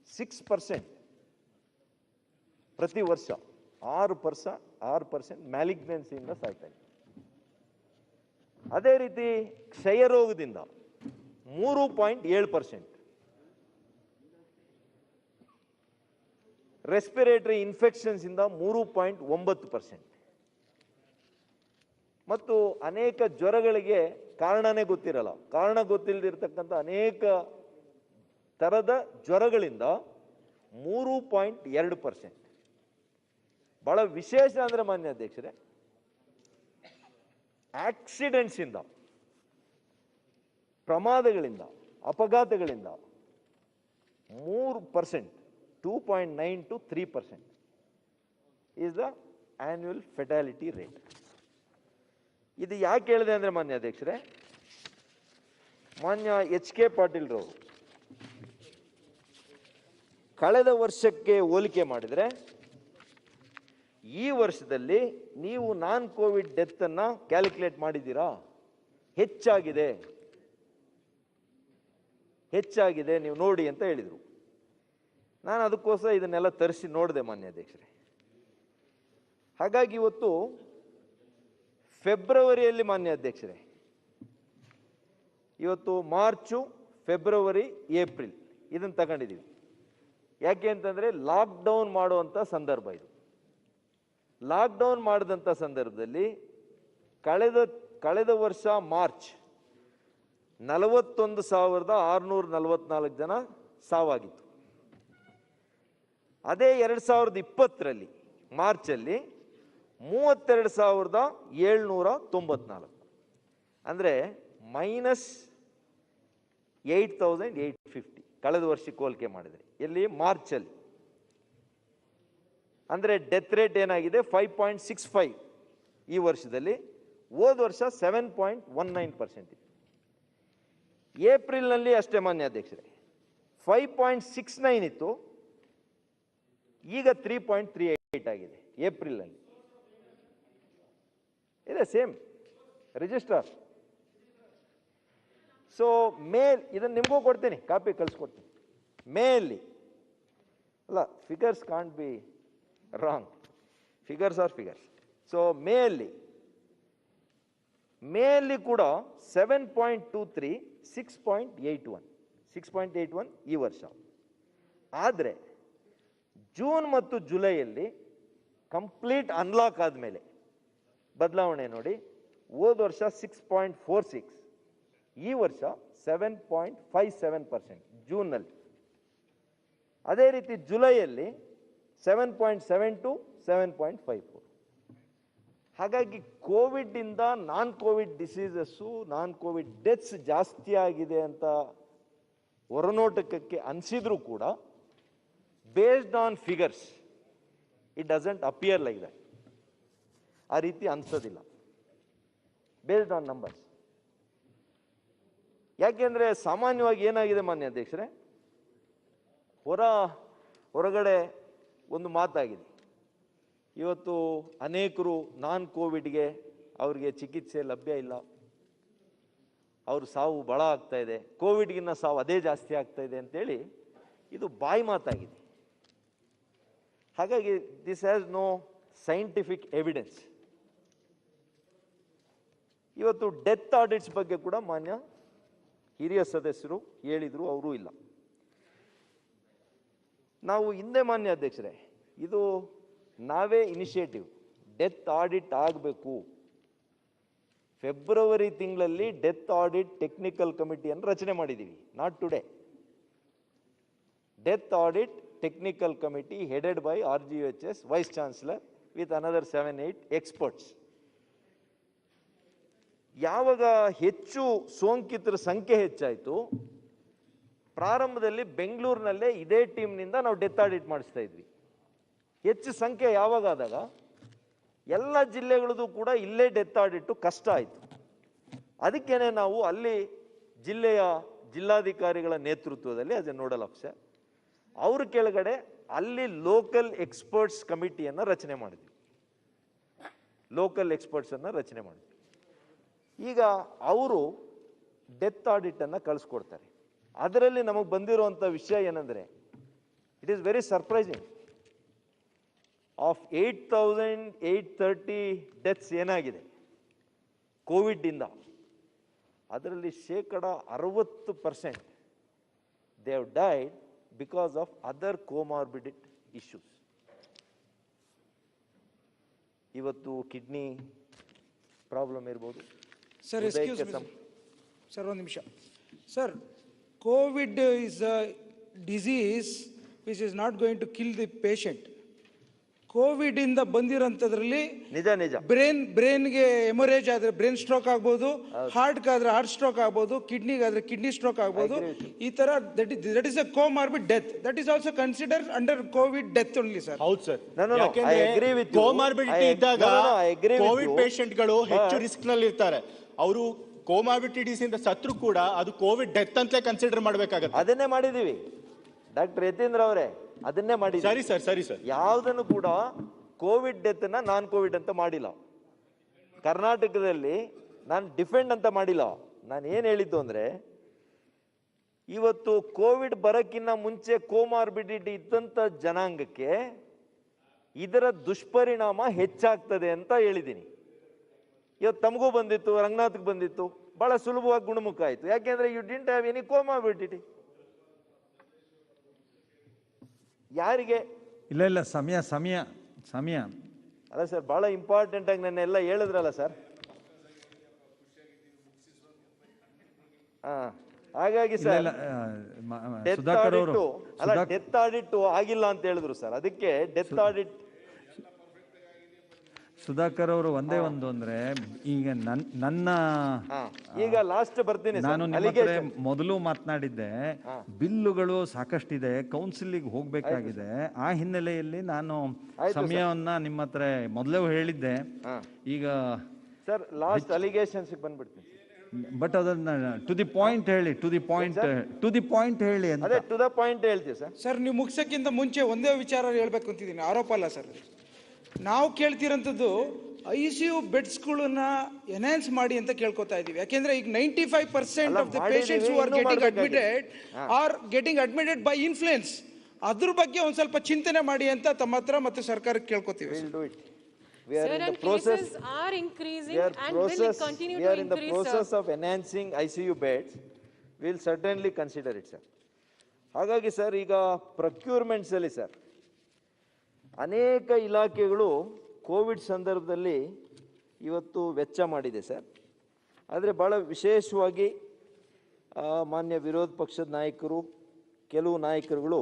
6% ಪ್ರತಿ ವರ್ಷ, 6% ಮ್ಯಾಲಿಗ್ನೆನ್ಸಿಯಿಂದ ಸಾಯ್ತಾ ಇದೆ. ಅದೇ ರೀತಿ ಕ್ಷಯರೋಗದಿಂದ 3.7%, ರೆಸ್ಪಿರೇಟರಿ ಇನ್ಫೆಕ್ಷನ್ಸ್ ಇಂದ 3.9%, ಮತ್ತು ಅನೇಕ ಜ್ವರಗಳಿಗೆ ಕಾರಣನೇ ಗೊತ್ತಿರಲ್ಲ, ಕಾರಣ ಗೊತ್ತಿಲ್ಲದಿರ್ತಕ್ಕಂಥ ಅನೇಕ ಥರದ ಜ್ವರಗಳಿಂದ 3.2%. ಬಹಳ ವಿಶೇಷ ಅಂದರೆ ಮಾನ್ಯ ಅಧ್ಯಕ್ಷರೇ, ಆಕ್ಸಿಡೆಂಟ್ಸ್ ಇಂದ, ಪ್ರಮಾದಗಳಿಂದ, ಅಪಘಾತಗಳಿಂದ 3%, 2.9 to 3% is the annual fatality rate. ಇದು ಯಾಕೆ ಹೇಳಿದೆ ಅಂದರೆ ಮಾನ್ಯ ಅಧ್ಯಕ್ಷರೇ, ಮಾನ್ಯ HK ಪಾಟೀಲ್ ರವರು ಕಳೆದ ವರ್ಷಕ್ಕೆ ಹೋಲಿಕೆ ಮಾಡಿದ್ರೆ ಈ ವರ್ಷದಲ್ಲಿ ನೀವು ನಾನ್ ಕೋವಿಡ್ ಡೆತ್ ಅನ್ನ ಕ್ಯಾಲ್ಕುಲೇಟ್ ಮಾಡಿದ್ದೀರಾ? ಹೆಚ್ಚಾಗಿದೆ ನೀವು ನೋಡಿ ಅಂತ ಹೇಳಿದರು. ನಾನು ಅದಕ್ಕೋಸ್ಕರ ಇದನ್ನೆಲ್ಲ ತರಿಸಿ ನೋಡಿದೆ ಮಾನ್ಯ ಅಧ್ಯಕ್ಷರೇ. ಹಾಗಾಗಿ ಇವತ್ತು ಫೆಬ್ರವರಿಯಲ್ಲಿ ಮಾನ್ಯ ಅಧ್ಯಕ್ಷರೇ, ಇವತ್ತು ಮಾರ್ಚು, ಫೆಬ್ರವರಿ, ಏಪ್ರಿಲ್ ಇದನ್ನು ತಗೊಂಡಿದ್ದೀವಿ. ಯಾಕೆ ಅಂತಂದರೆ ಲಾಕ್ಡೌನ್ ಮಾಡುವಂಥ ಸಂದರ್ಭ ಇದು. ಲಾಕ್ಡೌನ್ ಮಾಡಿದಂಥ ಸಂದರ್ಭದಲ್ಲಿ ಕಳೆದ ವರ್ಷ ಮಾರ್ಚ್ 41,644 ಜನ ಸಾವಾಗಿತ್ತು. ಅದೇ 2020ರಲ್ಲಿ ಮಾರ್ಚಲ್ಲಿ 32,794, ಅಂದರೆ -8,850 ಕಳೆದ ವರ್ಷಕ್ಕೆ ಹೋಲಿಕೆ ಮಾಡಿದರೆ. ಎಲ್ಲಿ? ಮಾರ್ಚಲ್ಲಿ. ಅಂದರೆ ಡೆತ್ ರೇಟ್ ಏನಾಗಿದೆ 5.65 ಈ ವರ್ಷದಲ್ಲಿ, ಹೋದ ವರ್ಷ 7.19% ಇತ್ತು. ಏಪ್ರಿಲ್ನಲ್ಲಿ ಅಷ್ಟೇ ಮಾನ್ಯ ಅಧ್ಯಕ್ಷರೇ 5.69 ಇತ್ತು, ಈಗ 3.38 ಆಗಿದೆ ಏಪ್ರಿಲ್ನಲ್ಲಿ. ಇದೆ ಸೇಮ್ ರಿಜಿಸ್ಟರ್. ಸೊ ಇದನ್ನು ನಿಮಗೂ ಕೊಡ್ತೀನಿ, ಕಾಪಿ ಕಳಿಸ್ಕೊಡ್ತೀನಿ. ಮೇಯಲ್ಲಿ ಅಲ್ಲ, figures can't be wrong, figures are figures. So ಮೇಯಲ್ಲಿ ಕೂಡ 7.23, 6.81 ಈ ವರ್ಷ. ಆದರೆ ಜೂನ್ ಮತ್ತು ಜುಲೈಯಲ್ಲಿ ಕಂಪ್ಲೀಟ್ ಅನ್ಲಾಕ್ ಆದಮೇಲೆ ಬದಲಾವಣೆ ನೋಡಿ. ಹೋದ ವರ್ಷ 6.46, ಈ ವರ್ಷ 7.57% ಜೂನ್ನಲ್ಲಿ. ಅದೇ ರೀತಿ ಜುಲೈಯಲ್ಲಿ 7.72, 7.54. ಹಾಗಾಗಿ ಕೋವಿಡ್ ಇಂದ non Covid diseases, non Covid deaths ಜಾಸ್ತಿ ಆಗಿದೆ ಅಂತ ಹೊರನೋಟಕ್ಕೆ ಅನಿಸಿದ್ರು ಕೂಡ based on figures it doesn't appear like that. ಆ ರೀತಿ ಅನ್ಸೋದಿಲ್ಲ ಬೇಸ್ಡ್ ಆನ್ ನಂಬರ್ಸ್. ಯಾಕೆಂದ್ರೆ ಸಾಮಾನ್ಯವಾಗಿ ಏನಾಗಿದೆ ಮಾನ್ಯ ಅಧ್ಯಕ್ಷರೇ, ಹೊರಗಡೆ ಒಂದು ಮಾತಾಗಿದೆ. ಇವತ್ತು ಅನೇಕರು ನಾನ್ ಕೋವಿಡ್ಗೆ ಅವರಿಗೆ ಚಿಕಿತ್ಸೆ ಲಭ್ಯ ಇಲ್ಲ, ಅವ್ರ ಸಾವು ಬಹಳ ಆಗ್ತಾ ಇದೆ, ಕೋವಿಡ್ಗಿನ್ನ ಸಾವು ಅದೇ ಜಾಸ್ತಿ ಆಗ್ತಾ ಇದೆ ಅಂತೇಳಿ ಇದು ಬಾಯಿ ಮಾತಾಗಿದೆ. ಹಾಗಾಗಿ this has no scientific evidence. ಇವತ್ತು ಡೆತ್ ಆಡಿಟ್ಸ್ ಬಗ್ಗೆ ಕೂಡ ಮಾನ್ಯ ಹಿರಿಯ ಸದಸ್ಯರು ಹೇಳಿದ್ರು, ಅವರೂ ಇಲ್ಲ. ನಾವು ಹಿಂದೆ ಮಾನ್ಯ ಅಧ್ಯಕ್ಷರೇ, ಇದು ನಾವೇ ಇನಿಷಿಯೇಟಿವ್ ಡೆತ್ ಆಡಿಟ್ ಆಗಬೇಕು. ಫೆಬ್ರವರಿ ತಿಂಗಳಲ್ಲಿ ಡೆತ್ ಆಡಿಟ್ ಟೆಕ್ನಿಕಲ್ ಕಮಿಟಿಯನ್ನು ರಚನೆ ಮಾಡಿದ್ದೀವಿ. Not today. Death audit technical committee headed by RGHS vice chancellor with another 7-8 experts. ಯಾವಾಗ ಹೆಚ್ಚು ಸೋಂಕಿತರ ಸಂಖ್ಯೆ ಹೆಚ್ಚಾಯಿತು, ಪ್ರಾರಂಭದಲ್ಲಿ ಬೆಂಗಳೂರಿನಲ್ಲೇ ಇದೇ ಟೀಮ್ನಿಂದ ನಾವು ಡೆತ್ ಆಡಿಟ್ ಮಾಡಿಸ್ತಾ ಇದ್ವಿ. ಹೆಚ್ಚು ಸಂಖ್ಯೆ ಯಾವಾಗ ಆದಾಗ ಎಲ್ಲ ಜಿಲ್ಲೆಗಳದ್ದು ಕೂಡ ಇಲ್ಲೇ ಡೆತ್ ಆಡಿಟ್ಟು ಕಷ್ಟ ಆಯಿತು. ಅದಕ್ಕೇನೆ ನಾವು ಅಲ್ಲಿ ಜಿಲ್ಲಾಧಿಕಾರಿಗಳ ನೇತೃತ್ವದಲ್ಲಿ ಆಸ್ ಎ ನೋಡಲ್ ಆಫೀಸರ್ ಅವ್ರ ಕೆಳಗಡೆ ಅಲ್ಲಿ ಲೋಕಲ್ ಎಕ್ಸ್ಪರ್ಟ್ಸ್ ಕಮಿಟಿಯನ್ನು ರಚನೆ ಮಾಡಿದ್ವಿ. ಈಗ ಅವರು ಡೆತ್ ಆಡಿಟ್ ಅನ್ನು ಕಳಿಸ್ಕೊಡ್ತಾರೆ. ಅದರಲ್ಲಿ ನಮಗೆ ಬಂದಿರುವಂಥ ವಿಷಯ ಏನಂದರೆ, it is very surprising. Of 8,830 deaths ಏನಾಗಿದೆ ಕೋವಿಡ್ನಿಂದ, ಅದರಲ್ಲಿ 60% they have died because of other comorbidity issues. ಇವತ್ತು ಕಿಡ್ನಿ ಪ್ರಾಬ್ಲಮ್ ಇರ್ಬೋದು. ಸರ್ ಒಂದು ನಿಮಿಷ sir. COVID is a disease which is not going to kill the patient. COVID ಇಂದ ಬಂದಿರೋಂಥದ್ರಲ್ಲಿ ನಿಜ ಬ್ರೈನ್ಗೆ ಎಮೊರೇಜ್ ಆದ್ರೆ ಬ್ರೈನ್ ಸ್ಟ್ರೋಕ್ ಆಗ್ಬೋದು, ಹಾರ್ಟ್ ಆದ್ರೆ ಹಾರ್ಟ್ ಸ್ಟ್ರೋಕ್ ಆಗ್ಬೋದು, ಕಿಡ್ನಿಗಾದ್ರೆ ಕಿಡ್ನಿ ಸ್ಟ್ರೋಕ್ ಆಗ್ಬೋದು. ಈ ತರ that is a comorbid death. That is also consider under Covid death only sir. ಹೌದು ಸರ್. ಕೋಮಾರ್ಬಿಡಿಟಿ ಇದ್ದಾಗ ಕೋವಿಡ್ ಪೇಷಂಟ್ಗಳು ಹೆಚ್ಚು ರಿಸ್ಕ್ ನಲ್ಲಿ ಇರ್ತಾರೆ. ಅವರು ಕೋಮಾಬಿಲಿಟೀಸ್ ಇಂದ ಸತ್ರು ಕೂಡ ಅದು ಕೋವಿಡ್ ಡೆತ್ ಅಂತಲೇ ಕನ್ಸಿಡರ್ ಮಾಡ್ಬೇಕಾಗತ್ತೆ. ಅದನ್ನೇ ಮಾಡಿದೀವಿ ಡಾಕ್ಟರ್ ಯತೀಂದ್ರ ಅವರೇ, ಅದನ್ನೇ ಮಾಡಿ. ಸರಿ ಸರ್. ಯಾವುದನ್ನು ಕೂಡ ಕೋವಿಡ್ ಡೆತ್ ನ ನಾನ್ ಕೋವಿಡ್ ಅಂತ ಮಾಡಿಲ್ಲ. ಕರ್ನಾಟಕದಲ್ಲಿ ನಾನು ಡಿಫೆಂಡ್ ಅಂತ ಮಾಡಿಲ್ಲ. ನಾನು ಏನ್ ಹೇಳಿದ್ದು ಅಂದ್ರೆ, ಇವತ್ತು ಕೋವಿಡ್ ಬರಕ್ಕಿಂತ ಮುಂಚೆ ಕೋಮಾರ್ಬಿಡಿಟಿ ಇದ್ದಂತ ಜನಾಂಗಕ್ಕೆ ಇದರ ದುಷ್ಪರಿಣಾಮ ಹೆಚ್ಚಾಗ್ತದೆ ಅಂತ ಹೇಳಿದ್ದೀನಿ. ಇವತ್ತು ತಮಗೂ ಬಂದಿತ್ತು, ರಂಗನಾಥ್ಗೆ ಬಂದಿತ್ತು, ಬಹಳ ಸುಲಭವಾಗಿ ಗುಣಮುಖ ಆಯ್ತು. ಯಾಕೆಂದ್ರೆ you didn't have any comorbidity. ಯಾರಿಗೆ ಇಲ್ಲ ಸಮಯ ಅಲ್ಲ ಸರ್, ಬಹಳ ಇಂಪಾರ್ಟೆಂಟ್ ಆಗಿ ನನ್ನ ಎಲ್ಲ ಹೇಳಿದ್ರಲ್ಲ ಸರ್. ಹಾಗಾಗಿ ಸರ್ ಡೆತ್ ಆಡಿಟ್ ಆಗಿಲ್ಲ ಅಂತ ಹೇಳಿದ್ರು ಸರ್. ಅದಕ್ಕೆ ಡೆತ್ ಆಡಿಟ್ ಸುಧಾಕರ್ ಅವರು ಒಂದೇ ಒಂದು ಅಂದ್ರೆ, ಈಗ ನನ್ನ ಈಗ ಲಾಸ್ಟ್ ಬರ್ತೀನಿ. ನಾನು ನಿಮ್ಮ ಹತ್ರ ಮೊದಲು ಮಾತನಾಡಿದ್ದೆ, ಬಿಲ್ಲುಗಳು ಸಾಕಷ್ಟಿದೆ, ಕೌನ್ಸಿಲಿಗೆ ಹೋಗ್ಬೇಕಾಗಿದೆ. ಆ ಹಿನ್ನೆಲೆಯಲ್ಲಿ ನಾನು ಸಮಯವನ್ನ ನಿಮ್ಮ ಹತ್ರ ಮೊದಲೇ ಹೇಳಿದ್ದೆ. ಈಗ ಸರ್ ಲಾಸ್ಟ್ ಅಲಿಗೇಷನ್ಸ್ ಬಂದ್ಬಿಡ್ತೀನಿ. ಬಟ್ ಅದನ್ನ ಟು ದಿ ಪಾಯಿಂಟ್ ಹೇಳಿ ಅಂತ. ಅದೇ ಟು ದ ಪಾಯಿಂಟ್ ಹೇಳ್ತೀವಿ ಸರ್. ಸರ್, ನೀವು ಮುಗಿಸೋಕ್ಕಿಂತ ಮುಂಚೆ ಒಂದೇ ವಿಚಾರ ಹೇಳ್ಬೇಕು ಅಂತಿದ್ದೀನಿ, ಆರೋಪ ಅಲ್ಲ ಸರ್. ನಾವು ಕೇಳ್ತಿರೋಂಥದ್ದು ICU ಬೆಡ್ಸ್ಗಳನ್ನ ಎನ್ಹಾನ್ಸ್ ಮಾಡಿ ಅಂತ ಕೇಳ್ಕೊತಾ ಇದೀವಿ. ಯಾಕೆಂದ್ರೆ ಈಗ 95% of the patients who are getting admitted by influence. ಅದ್ರ ಬಗ್ಗೆ ಒಂದ್ ಸ್ವಲ್ಪ ಚಿಂತನೆ ಮಾಡಿ ಅಂತ ತಮ್ಮ ಹತ್ರ ಮತ್ತೆ ಸರ್ಕಾರಕ್ಕೆ ಕೇಳ್ಕೊತೀವಿ. We are in the process. Are increasing we are and process, will continue we to are in the increase. process of enhancing ICU beds. We will certainly consider it, sir. ಹಾಗಾಗಿ ಸರ್, ಈಗ ಪ್ರೊಕ್ಯೂರ್ಮೆಂಟ್ಸ್ ಅಲ್ಲಿ sir ಅನೇಕ ಇಲಾಖೆಗಳು Covid ಸಂದರ್ಭದಲ್ಲಿ ಇವತ್ತು ವೆಚ್ಚ ಮಾಡಿದೆ sir. ಆದರೆ ಭಾಳ ವಿಶೇಷವಾಗಿ ಮಾನ್ಯ ವಿರೋಧ ಪಕ್ಷದ ನಾಯಕರು, ಕೆಲವು ನಾಯಕರುಗಳು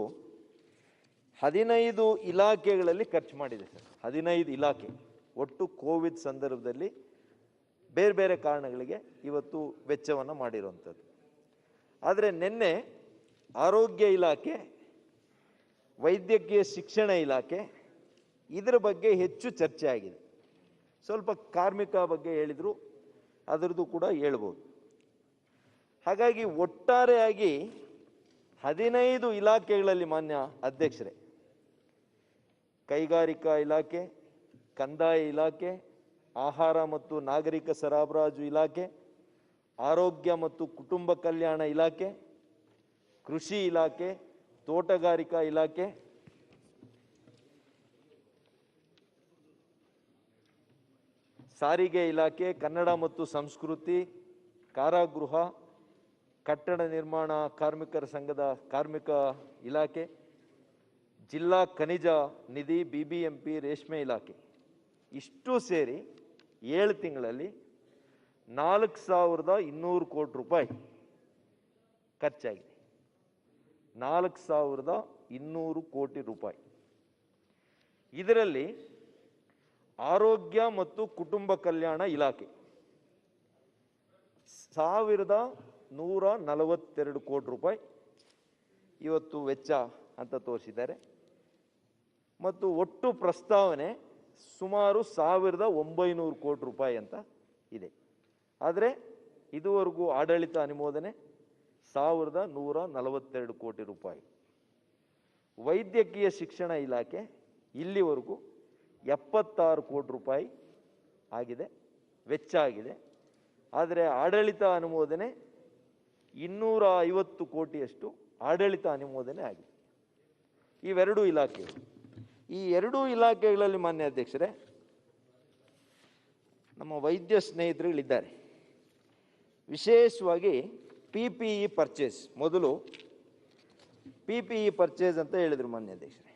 15 ಇಲಾಖೆಗಳಲ್ಲಿ ಖರ್ಚು ಮಾಡಿದೆ ಸರ್. 15 ಇಲಾಖೆ ಒಟ್ಟು ಕೋವಿಡ್ ಸಂದರ್ಭದಲ್ಲಿ ಬೇರೆ ಬೇರೆ ಕಾರಣಗಳಿಗೆ ಇವತ್ತು ವೆಚ್ಚವನ್ನು ಮಾಡಿರುವಂಥದ್ದು. ಆದರೆ ನಿನ್ನೆ ಆರೋಗ್ಯ ಇಲಾಖೆ, ವೈದ್ಯಕೀಯ ಶಿಕ್ಷಣ ಇಲಾಖೆ ಇದರ ಬಗ್ಗೆ ಹೆಚ್ಚು ಚರ್ಚೆ ಆಗಿದೆ. ಸ್ವಲ್ಪ ಕಾರ್ಮಿಕ ಬಗ್ಗೆ ಹೇಳಿದ್ರು, ಅದರದ್ದು ಕೂಡ ಹೇಳ್ಬೋದು. ಹಾಗಾಗಿ ಒಟ್ಟಾರೆಯಾಗಿ 15 ಇಲಾಖೆಗಳಲ್ಲಿ ಮಾನ್ಯ ಅಧ್ಯಕ್ಷರೇ, ಕೈಗಾರಿಕಾ ಇಲಾಖೆ, ಕಂದಾಯ ಇಲಾಖೆ, ಆಹಾರ ಮತ್ತು ನಾಗರಿಕ ಸರಬರಾಜು ಇಲಾಖೆ, ಆರೋಗ್ಯ ಮತ್ತು ಕುಟುಂಬ ಕಲ್ಯಾಣ ಇಲಾಖೆ, ಕೃಷಿ ಇಲಾಖೆ, ತೋಟಗಾರಿಕಾ ಇಲಾಖೆ, ಸಾರಿಗೆ ಇಲಾಖೆ, ಕನ್ನಡ ಮತ್ತು ಸಂಸ್ಕೃತಿ, ಕಾರಾಗೃಹ, ಕಟ್ಟಡ ನಿರ್ಮಾಣ ಕಾರ್ಮಿಕರ ಸಂಘದ ಕಾರ್ಮಿಕ ಇಲಾಖೆ, ಜಿಲ್ಲಾ ಖನಿಜ ನಿಧಿ, BBMP, ರೇಷ್ಮೆ ಇಲಾಖೆ, ಇಷ್ಟು ಸೇರಿ 7 ತಿಂಗಳಲ್ಲಿ 4,200 ಕೋಟಿ ರೂಪಾಯಿ ಖರ್ಚಾಗಿದೆ. 4,200 ಕೋಟಿ ರೂಪಾಯಿ. ಇದರಲ್ಲಿ ಆರೋಗ್ಯ ಮತ್ತು ಕುಟುಂಬ ಕಲ್ಯಾಣ ಇಲಾಖೆ 1,142 ಕೋಟಿ ರೂಪಾಯಿ ಇವತ್ತು ವೆಚ್ಚ ಅಂತ ತೋರಿಸಿದ್ದಾರೆ. ಮತ್ತು ಒಟ್ಟು ಪ್ರಸ್ತಾವನೆ ಸುಮಾರು 1,900 ಕೋಟಿ ರೂಪಾಯಿ ಅಂತ ಇದೆ. ಆದರೆ ಇದುವರೆಗೂ ಆಡಳಿತ ಅನುಮೋದನೆ 1,142 ಕೋಟಿ ರೂಪಾಯಿ. ವೈದ್ಯಕೀಯ ಶಿಕ್ಷಣ ಇಲಾಖೆ ಇಲ್ಲಿವರೆಗೂ 76 ಕೋಟಿ ರೂಪಾಯಿ ಆಗಿದೆ, ವೆಚ್ಚ ಆಗಿದೆ. ಆದರೆ ಆಡಳಿತ ಅನುಮೋದನೆ 250 ಕೋಟಿಯಷ್ಟು ಆಡಳಿತ ಅನುಮೋದನೆ ಆಗಿದೆ. ಇವೆರಡೂ ಇಲಾಖೆಗಳು. ಈ ಎರಡೂ ಇಲಾಖೆಗಳಲ್ಲಿ ಮಾನ್ಯ ಅಧ್ಯಕ್ಷರೇ, ನಮ್ಮ ವೈದ್ಯ ಸ್ನೇಹಿತರುಗಳಿದ್ದಾರೆ. ವಿಶೇಷವಾಗಿ PPE ಪರ್ಚೇಸ್, ಮೊದಲು PPE ಪರ್ಚೇಸ್ ಅಂತ ಹೇಳಿದರು ಮಾನ್ಯ ಅಧ್ಯಕ್ಷರೇ.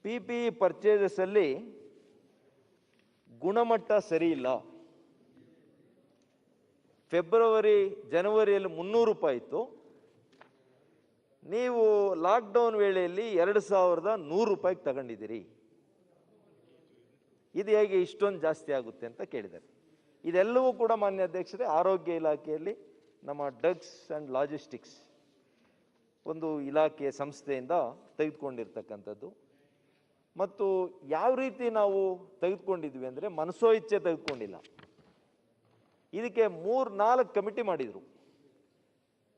PPE ಪರ್ಚೇಸಸ್ ಅಲ್ಲಿ ಗುಣಮಟ್ಟ ಸರಿ ಇಲ್ಲ. ಜನವರಿಯಲ್ಲಿ 300 ರೂಪಾಯಿ ಇತ್ತು. ನೀವು ಲಾಕ್ಡೌನ್ ವೇಳೆಯಲ್ಲಿ 2,100 ರೂಪಾಯಿಗೆ ತಗೊಂಡಿದ್ದೀರಿ. ಇದು ಹೇಗೆ ಇಷ್ಟೊಂದು ಜಾಸ್ತಿ ಆಗುತ್ತೆ ಅಂತ ಕೇಳಿದ್ದಾರೆ. ಇದೆಲ್ಲವೂ ಕೂಡ ಮಾನ್ಯ ಅಧ್ಯಕ್ಷರೇ ಆರೋಗ್ಯ ಇಲಾಖೆಯಲ್ಲಿ ನಮ್ಮ ಡ್ರಗ್ಸ್ ಆ್ಯಂಡ್ ಲಾಜಿಸ್ಟಿಕ್ಸ್ ಒಂದು ಇಲಾಖೆಯ ಸಂಸ್ಥೆಯಿಂದ ತೆಗೆದುಕೊಂಡಿರ್ತಕ್ಕಂಥದ್ದು. ಮತ್ತು ಯಾವ ರೀತಿ ನಾವು ತೆಗೆದುಕೊಂಡಿದ್ವಿ ಅಂದರೆ, ಮನಸೋ ಇಚ್ಛೆ ತೆಗೆದುಕೊಂಡಿಲ್ಲ. ಇದಕ್ಕೆ 3-4 ಕಮಿಟಿ ಮಾಡಿದರು.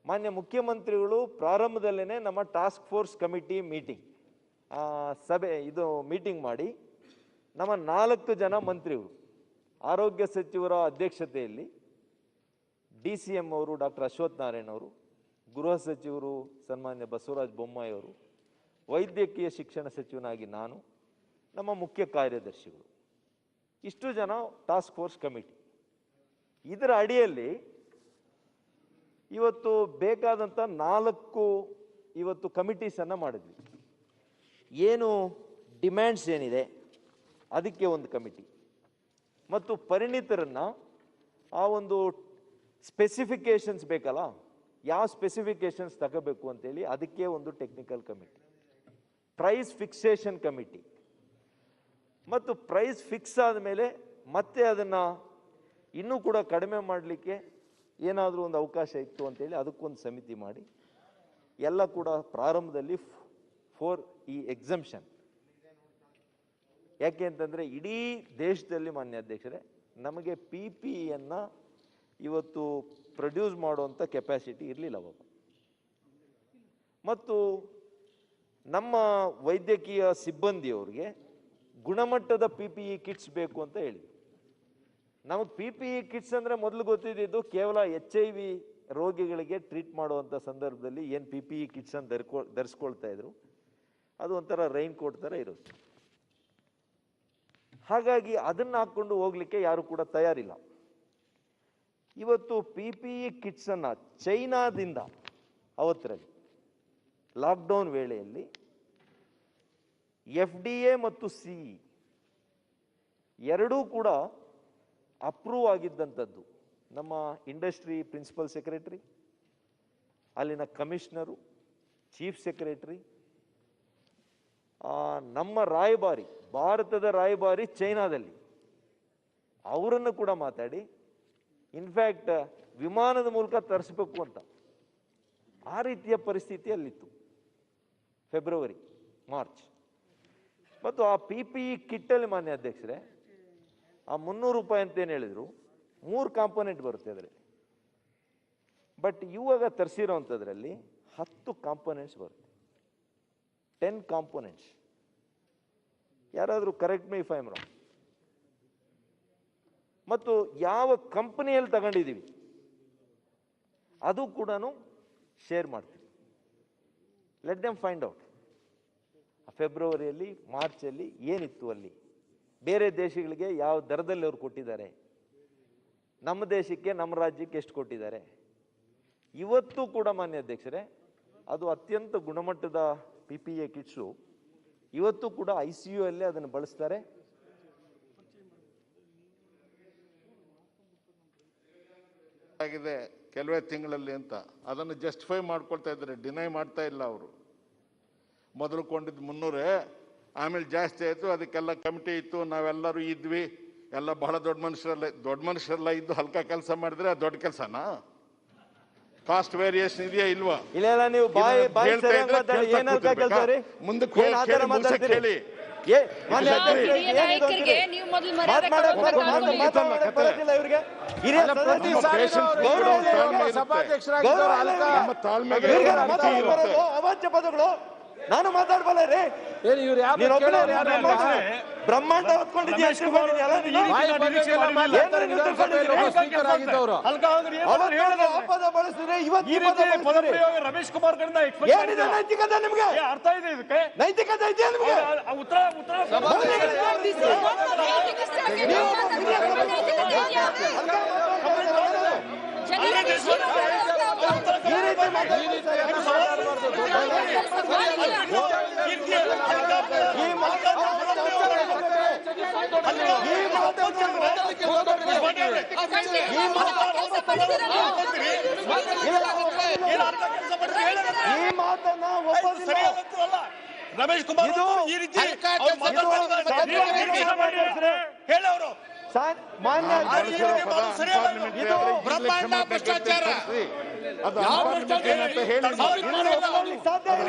ಮಾನ್ಯ ಮುಖ್ಯಮಂತ್ರಿಗಳು ಪ್ರಾರಂಭದಲ್ಲೇ ನಮ್ಮ ಟಾಸ್ಕ್ ಫೋರ್ಸ್ ಕಮಿಟಿ ಮೀಟಿಂಗ್ ಮಾಡಿ ನಮ್ಮ 4 ಜನ ಮಂತ್ರಿಗಳು, ಆರೋಗ್ಯ ಸಚಿವರ ಅಧ್ಯಕ್ಷತೆಯಲ್ಲಿ DCM ಅವರು ಡಾಕ್ಟರ್ ಅಶ್ವಥ್ ನಾರಾಯಣ್ ಅವರು, ಗೃಹ ಸಚಿವರು ಸನ್ಮಾನ್ಯ ಬಸವರಾಜ ಬೊಮ್ಮಾಯಿ ಅವರು, ವೈದ್ಯಕೀಯ ಶಿಕ್ಷಣ ಸಚಿವನಾಗಿ ನಾನು, ನಮ್ಮ ಮುಖ್ಯ ಕಾರ್ಯದರ್ಶಿಗಳು, ಇಷ್ಟು ಜನ ಟಾಸ್ಕ್ ಫೋರ್ಸ್ ಕಮಿಟಿ. ಇದರ ಅಡಿಯಲ್ಲಿ ಇವತ್ತು ಬೇಕಾದಂಥ 4 ಇವತ್ತು ಕಮಿಟೀಸನ್ನು ಮಾಡಿದ್ವಿ. ಏನು ಡಿಮ್ಯಾಂಡ್ಸ್ ಏನಿದೆ ಅದಕ್ಕೆ ಒಂದು ಕಮಿಟಿ, ಮತ್ತು ಪರಿಣಿತರನ್ನು ಆ ಒಂದು ಸ್ಪೆಸಿಫಿಕೇಶನ್ಸ್ ಬೇಕಲ್ಲ, ಯಾವ ಸ್ಪೆಸಿಫಿಕೇಶನ್ಸ್ ತಗೋಬೇಕು ಅಂತೇಳಿ ಅದಕ್ಕೆ ಒಂದು technical committee, price fixation committee, ಮತ್ತು ಪ್ರೈಸ್ ಫಿಕ್ಸ್ ಆದಮೇಲೆ ಮತ್ತೆ ಅದನ್ನು ಇನ್ನೂ ಕೂಡ ಕಡಿಮೆ ಮಾಡಲಿಕ್ಕೆ ಏನಾದರೂ ಒಂದು ಅವಕಾಶ ಇತ್ತು ಅಂತೇಳಿ ಅದಕ್ಕೊಂದು ಸಮಿತಿ ಮಾಡಿ ಎಲ್ಲ ಕೂಡ ಪ್ರಾರಂಭದಲ್ಲಿ ಫಾರ್ ಈ ಎಕ್ಸಂಪ್ಷನ್. ಯಾಕೆ ಅಂತಂದರೆ ಇಡೀ ದೇಶದಲ್ಲಿ ಮಾನ್ಯ ಅಧ್ಯಕ್ಷರೇ ನಮಗೆ PPEಯನ್ನು ಇವತ್ತು ಪ್ರೊಡ್ಯೂಸ್ ಮಾಡುವಂಥ ಕೆಪಾಸಿಟಿ ಇರಲಿಲ್ಲ ಅವಾಗ. ಮತ್ತು ನಮ್ಮ ವೈದ್ಯಕೀಯ ಸಿಬ್ಬಂದಿಯವರಿಗೆ ಗುಣಮಟ್ಟದ PPE ಕಿಟ್ಸ್ ಬೇಕು ಅಂತ ಹೇಳಿದ್ವಿ. ನಮಗೆ PPE ಕಿಟ್ಸ್ ಅಂದರೆ ಮೊದಲು ಗೊತ್ತಿದ್ದು ಕೇವಲ HIV ರೋಗಿಗಳಿಗೆ ಟ್ರೀಟ್ ಮಾಡುವಂಥ ಸಂದರ್ಭದಲ್ಲಿ ಏನು PPE ಕಿಟ್ಸನ್ನು ಧರಿಸ್ಕೊಳ್ತಾ ಇದ್ರು, ಅದು ಒಂಥರ ರೈನ್ ಕೋಟ್ ಥರ ಇರುತ್ತೆ. ಹಾಗಾಗಿ ಅದನ್ನು ಹಾಕ್ಕೊಂಡು ಹೋಗ್ಲಿಕ್ಕೆ ಯಾರು ಕೂಡ ತಯಾರಿಲ್ಲ. ಇವತ್ತು PPE ಕಿಟ್ಸನ್ನು ಚೈನಾದಿಂದ ಅವತ್ತರಲ್ಲಿ ಲಾಕ್ಡೌನ್ ವೇಳೆಯಲ್ಲಿ FDA ಮತ್ತು CE ಎರಡೂ ಕೂಡ ಅಪ್ರೂವ್ ಆಗಿದ್ದಂಥದ್ದು. ನಮ್ಮ ಇಂಡಸ್ಟ್ರಿ ಪ್ರಿನ್ಸಿಪಲ್ ಸೆಕ್ರೆಟರಿ, ಅಲ್ಲಿನ ಕಮಿಷನರು, ಚೀಫ್ ಸೆಕ್ರೆಟರಿ, ನಮ್ಮ ರಾಯಭಾರಿ, ಭಾರತದ ರಾಯಭಾರಿ ಚೈನಾದಲ್ಲಿ, ಅವರನ್ನು ಕೂಡ ಮಾತಾಡಿ ಇನ್ಫ್ಯಾಕ್ಟ್ ವಿಮಾನದ ಮೂಲಕ ತರಿಸ್ಬೇಕು ಅಂತ ಆ ರೀತಿಯ ಪರಿಸ್ಥಿತಿ ಅಲ್ಲಿತ್ತು ಫೆಬ್ರವರಿ ಮಾರ್ಚ್. ಮತ್ತು ಆ PPE ಕಿಟ್ಟಲ್ಲಿ ಮಾನ್ಯ ಅಧ್ಯಕ್ಷರೇ ಆ 300 ರೂಪಾಯಿ ಅಂತೇನು ಹೇಳಿದ್ರು, 3 ಕಾಂಪೋನೆಂಟ್ ಬರುತ್ತೆ ಅದರಲ್ಲಿ. ಬಟ್ ಇವಾಗ ತರಿಸಿರೋವಂಥದ್ರಲ್ಲಿ 10 ಕಾಂಪೋನೆಂಟ್ಸ್ ಬರುತ್ತೆ, 10 ಕಾಂಪೋನೆಂಟ್ಸ್. ಯಾರಾದರೂ correct me if I am wrong. ಮತ್ತು ಯಾವ ಕಂಪನಿಯಲ್ಲಿ ತಗೊಂಡಿದ್ದೀವಿ ಅದು ಕೂಡ ಶೇರ್ ಮಾಡ್ತೀವಿ. ಲೆಟ್ ದೆಮ್ ಫೈಂಡ್ ಔಟ್ ಫೆಬ್ರವರಿಯಲ್ಲಿ ಮಾರ್ಚಲ್ಲಿ ಏನಿತ್ತು ಅಲ್ಲಿ, ಬೇರೆ ದೇಶಗಳಿಗೆ ಯಾವ ದರದಲ್ಲಿ ಅವ್ರು ಕೊಟ್ಟಿದ್ದಾರೆ, ನಮ್ಮ ದೇಶಕ್ಕೆ ನಮ್ಮ ರಾಜ್ಯಕ್ಕೆ ಎಷ್ಟು ಕೊಟ್ಟಿದ್ದಾರೆ. ಇವತ್ತು ಕೂಡ ಮಾನ್ಯ ಅಧ್ಯಕ್ಷರೇ ಅದು ಅತ್ಯಂತ ಗುಣಮಟ್ಟದ PPE ಕಿಟ್ಸು ಇವತ್ತು ಕೂಡ ICU ಅಲ್ಲೇ ಅದನ್ನು ಬಳಸ್ತಾರೆ. ಆಗಿದೆ ಕೆಲವೇ ತಿಂಗಳಲ್ಲಿ ಅಂತ ಅದನ್ನು ಜಸ್ಟಿಫೈ ಮಾಡ್ಕೊಳ್ತಾ ಇದ್ದಾರೆ, ಡಿನೈ ಮಾಡ್ತಾ ಇಲ್ಲ ಅವರು. ಮೊದಲು ಕೊಂಡಿದ್ದು 300, ಆಮೇಲೆ ಜಾಸ್ತಿ ಆಯಿತು, ಅದಕ್ಕೆಲ್ಲ ಕಮಿಟಿ ಇತ್ತು, ನಾವೆಲ್ಲರೂ ಇದ್ವಿ, ಎಲ್ಲ ಬಹಳ ದೊಡ್ಡ ಮನುಷ್ಯರೆಲ್ಲ ಇದ್ದು ಹಲ್ಕ ಕೆಲಸ ಮಾಡಿದ್ರೆ ಅದು ದೊಡ್ಡ ಕೆಲಸನಾ? ಕಾಸ್ಟ್ ವೇರಿಯೇಷನ್ ಇದೆಯಾ ಇಲ್ವಾ? ಇಲ್ಲ, ನೀವು ಮುಂದಕ್ಕೆ ಹೇಳಿ. ಅವಾಚ್ಯ ಪದಗಳು ನಾನು ಮಾತಾಡ್ಬಲ್ಲ ರೀ. ಬ್ರಹ್ಮಾಂಡ ಹೊತ್ಕೊಂಡಿದ್ದೀಯ, ರಮೇಶ್ ಕುಮಾರ್ ನೈತಿಕತೆ ನಿಮ್ಗೆ ಅರ್ಥ ಇದೆ, ಇದಕ್ಕೆ ನೈತಿಕತೆ ಇದೆಯಾ ನಿಮ್ಗೆ? ರಮೇಶ್ ಕುಮಾರ್ ಈ ರೀತಿ ಹೇಳವರು ಮಾನ್ಯ ಇದು ಬ್ರಹ್ಮಾಂಡ ಭ್ರಷ್ಟಾಚಾರ. ಯಾವ ಭ್ರಷ್ಟಾಚಾರ?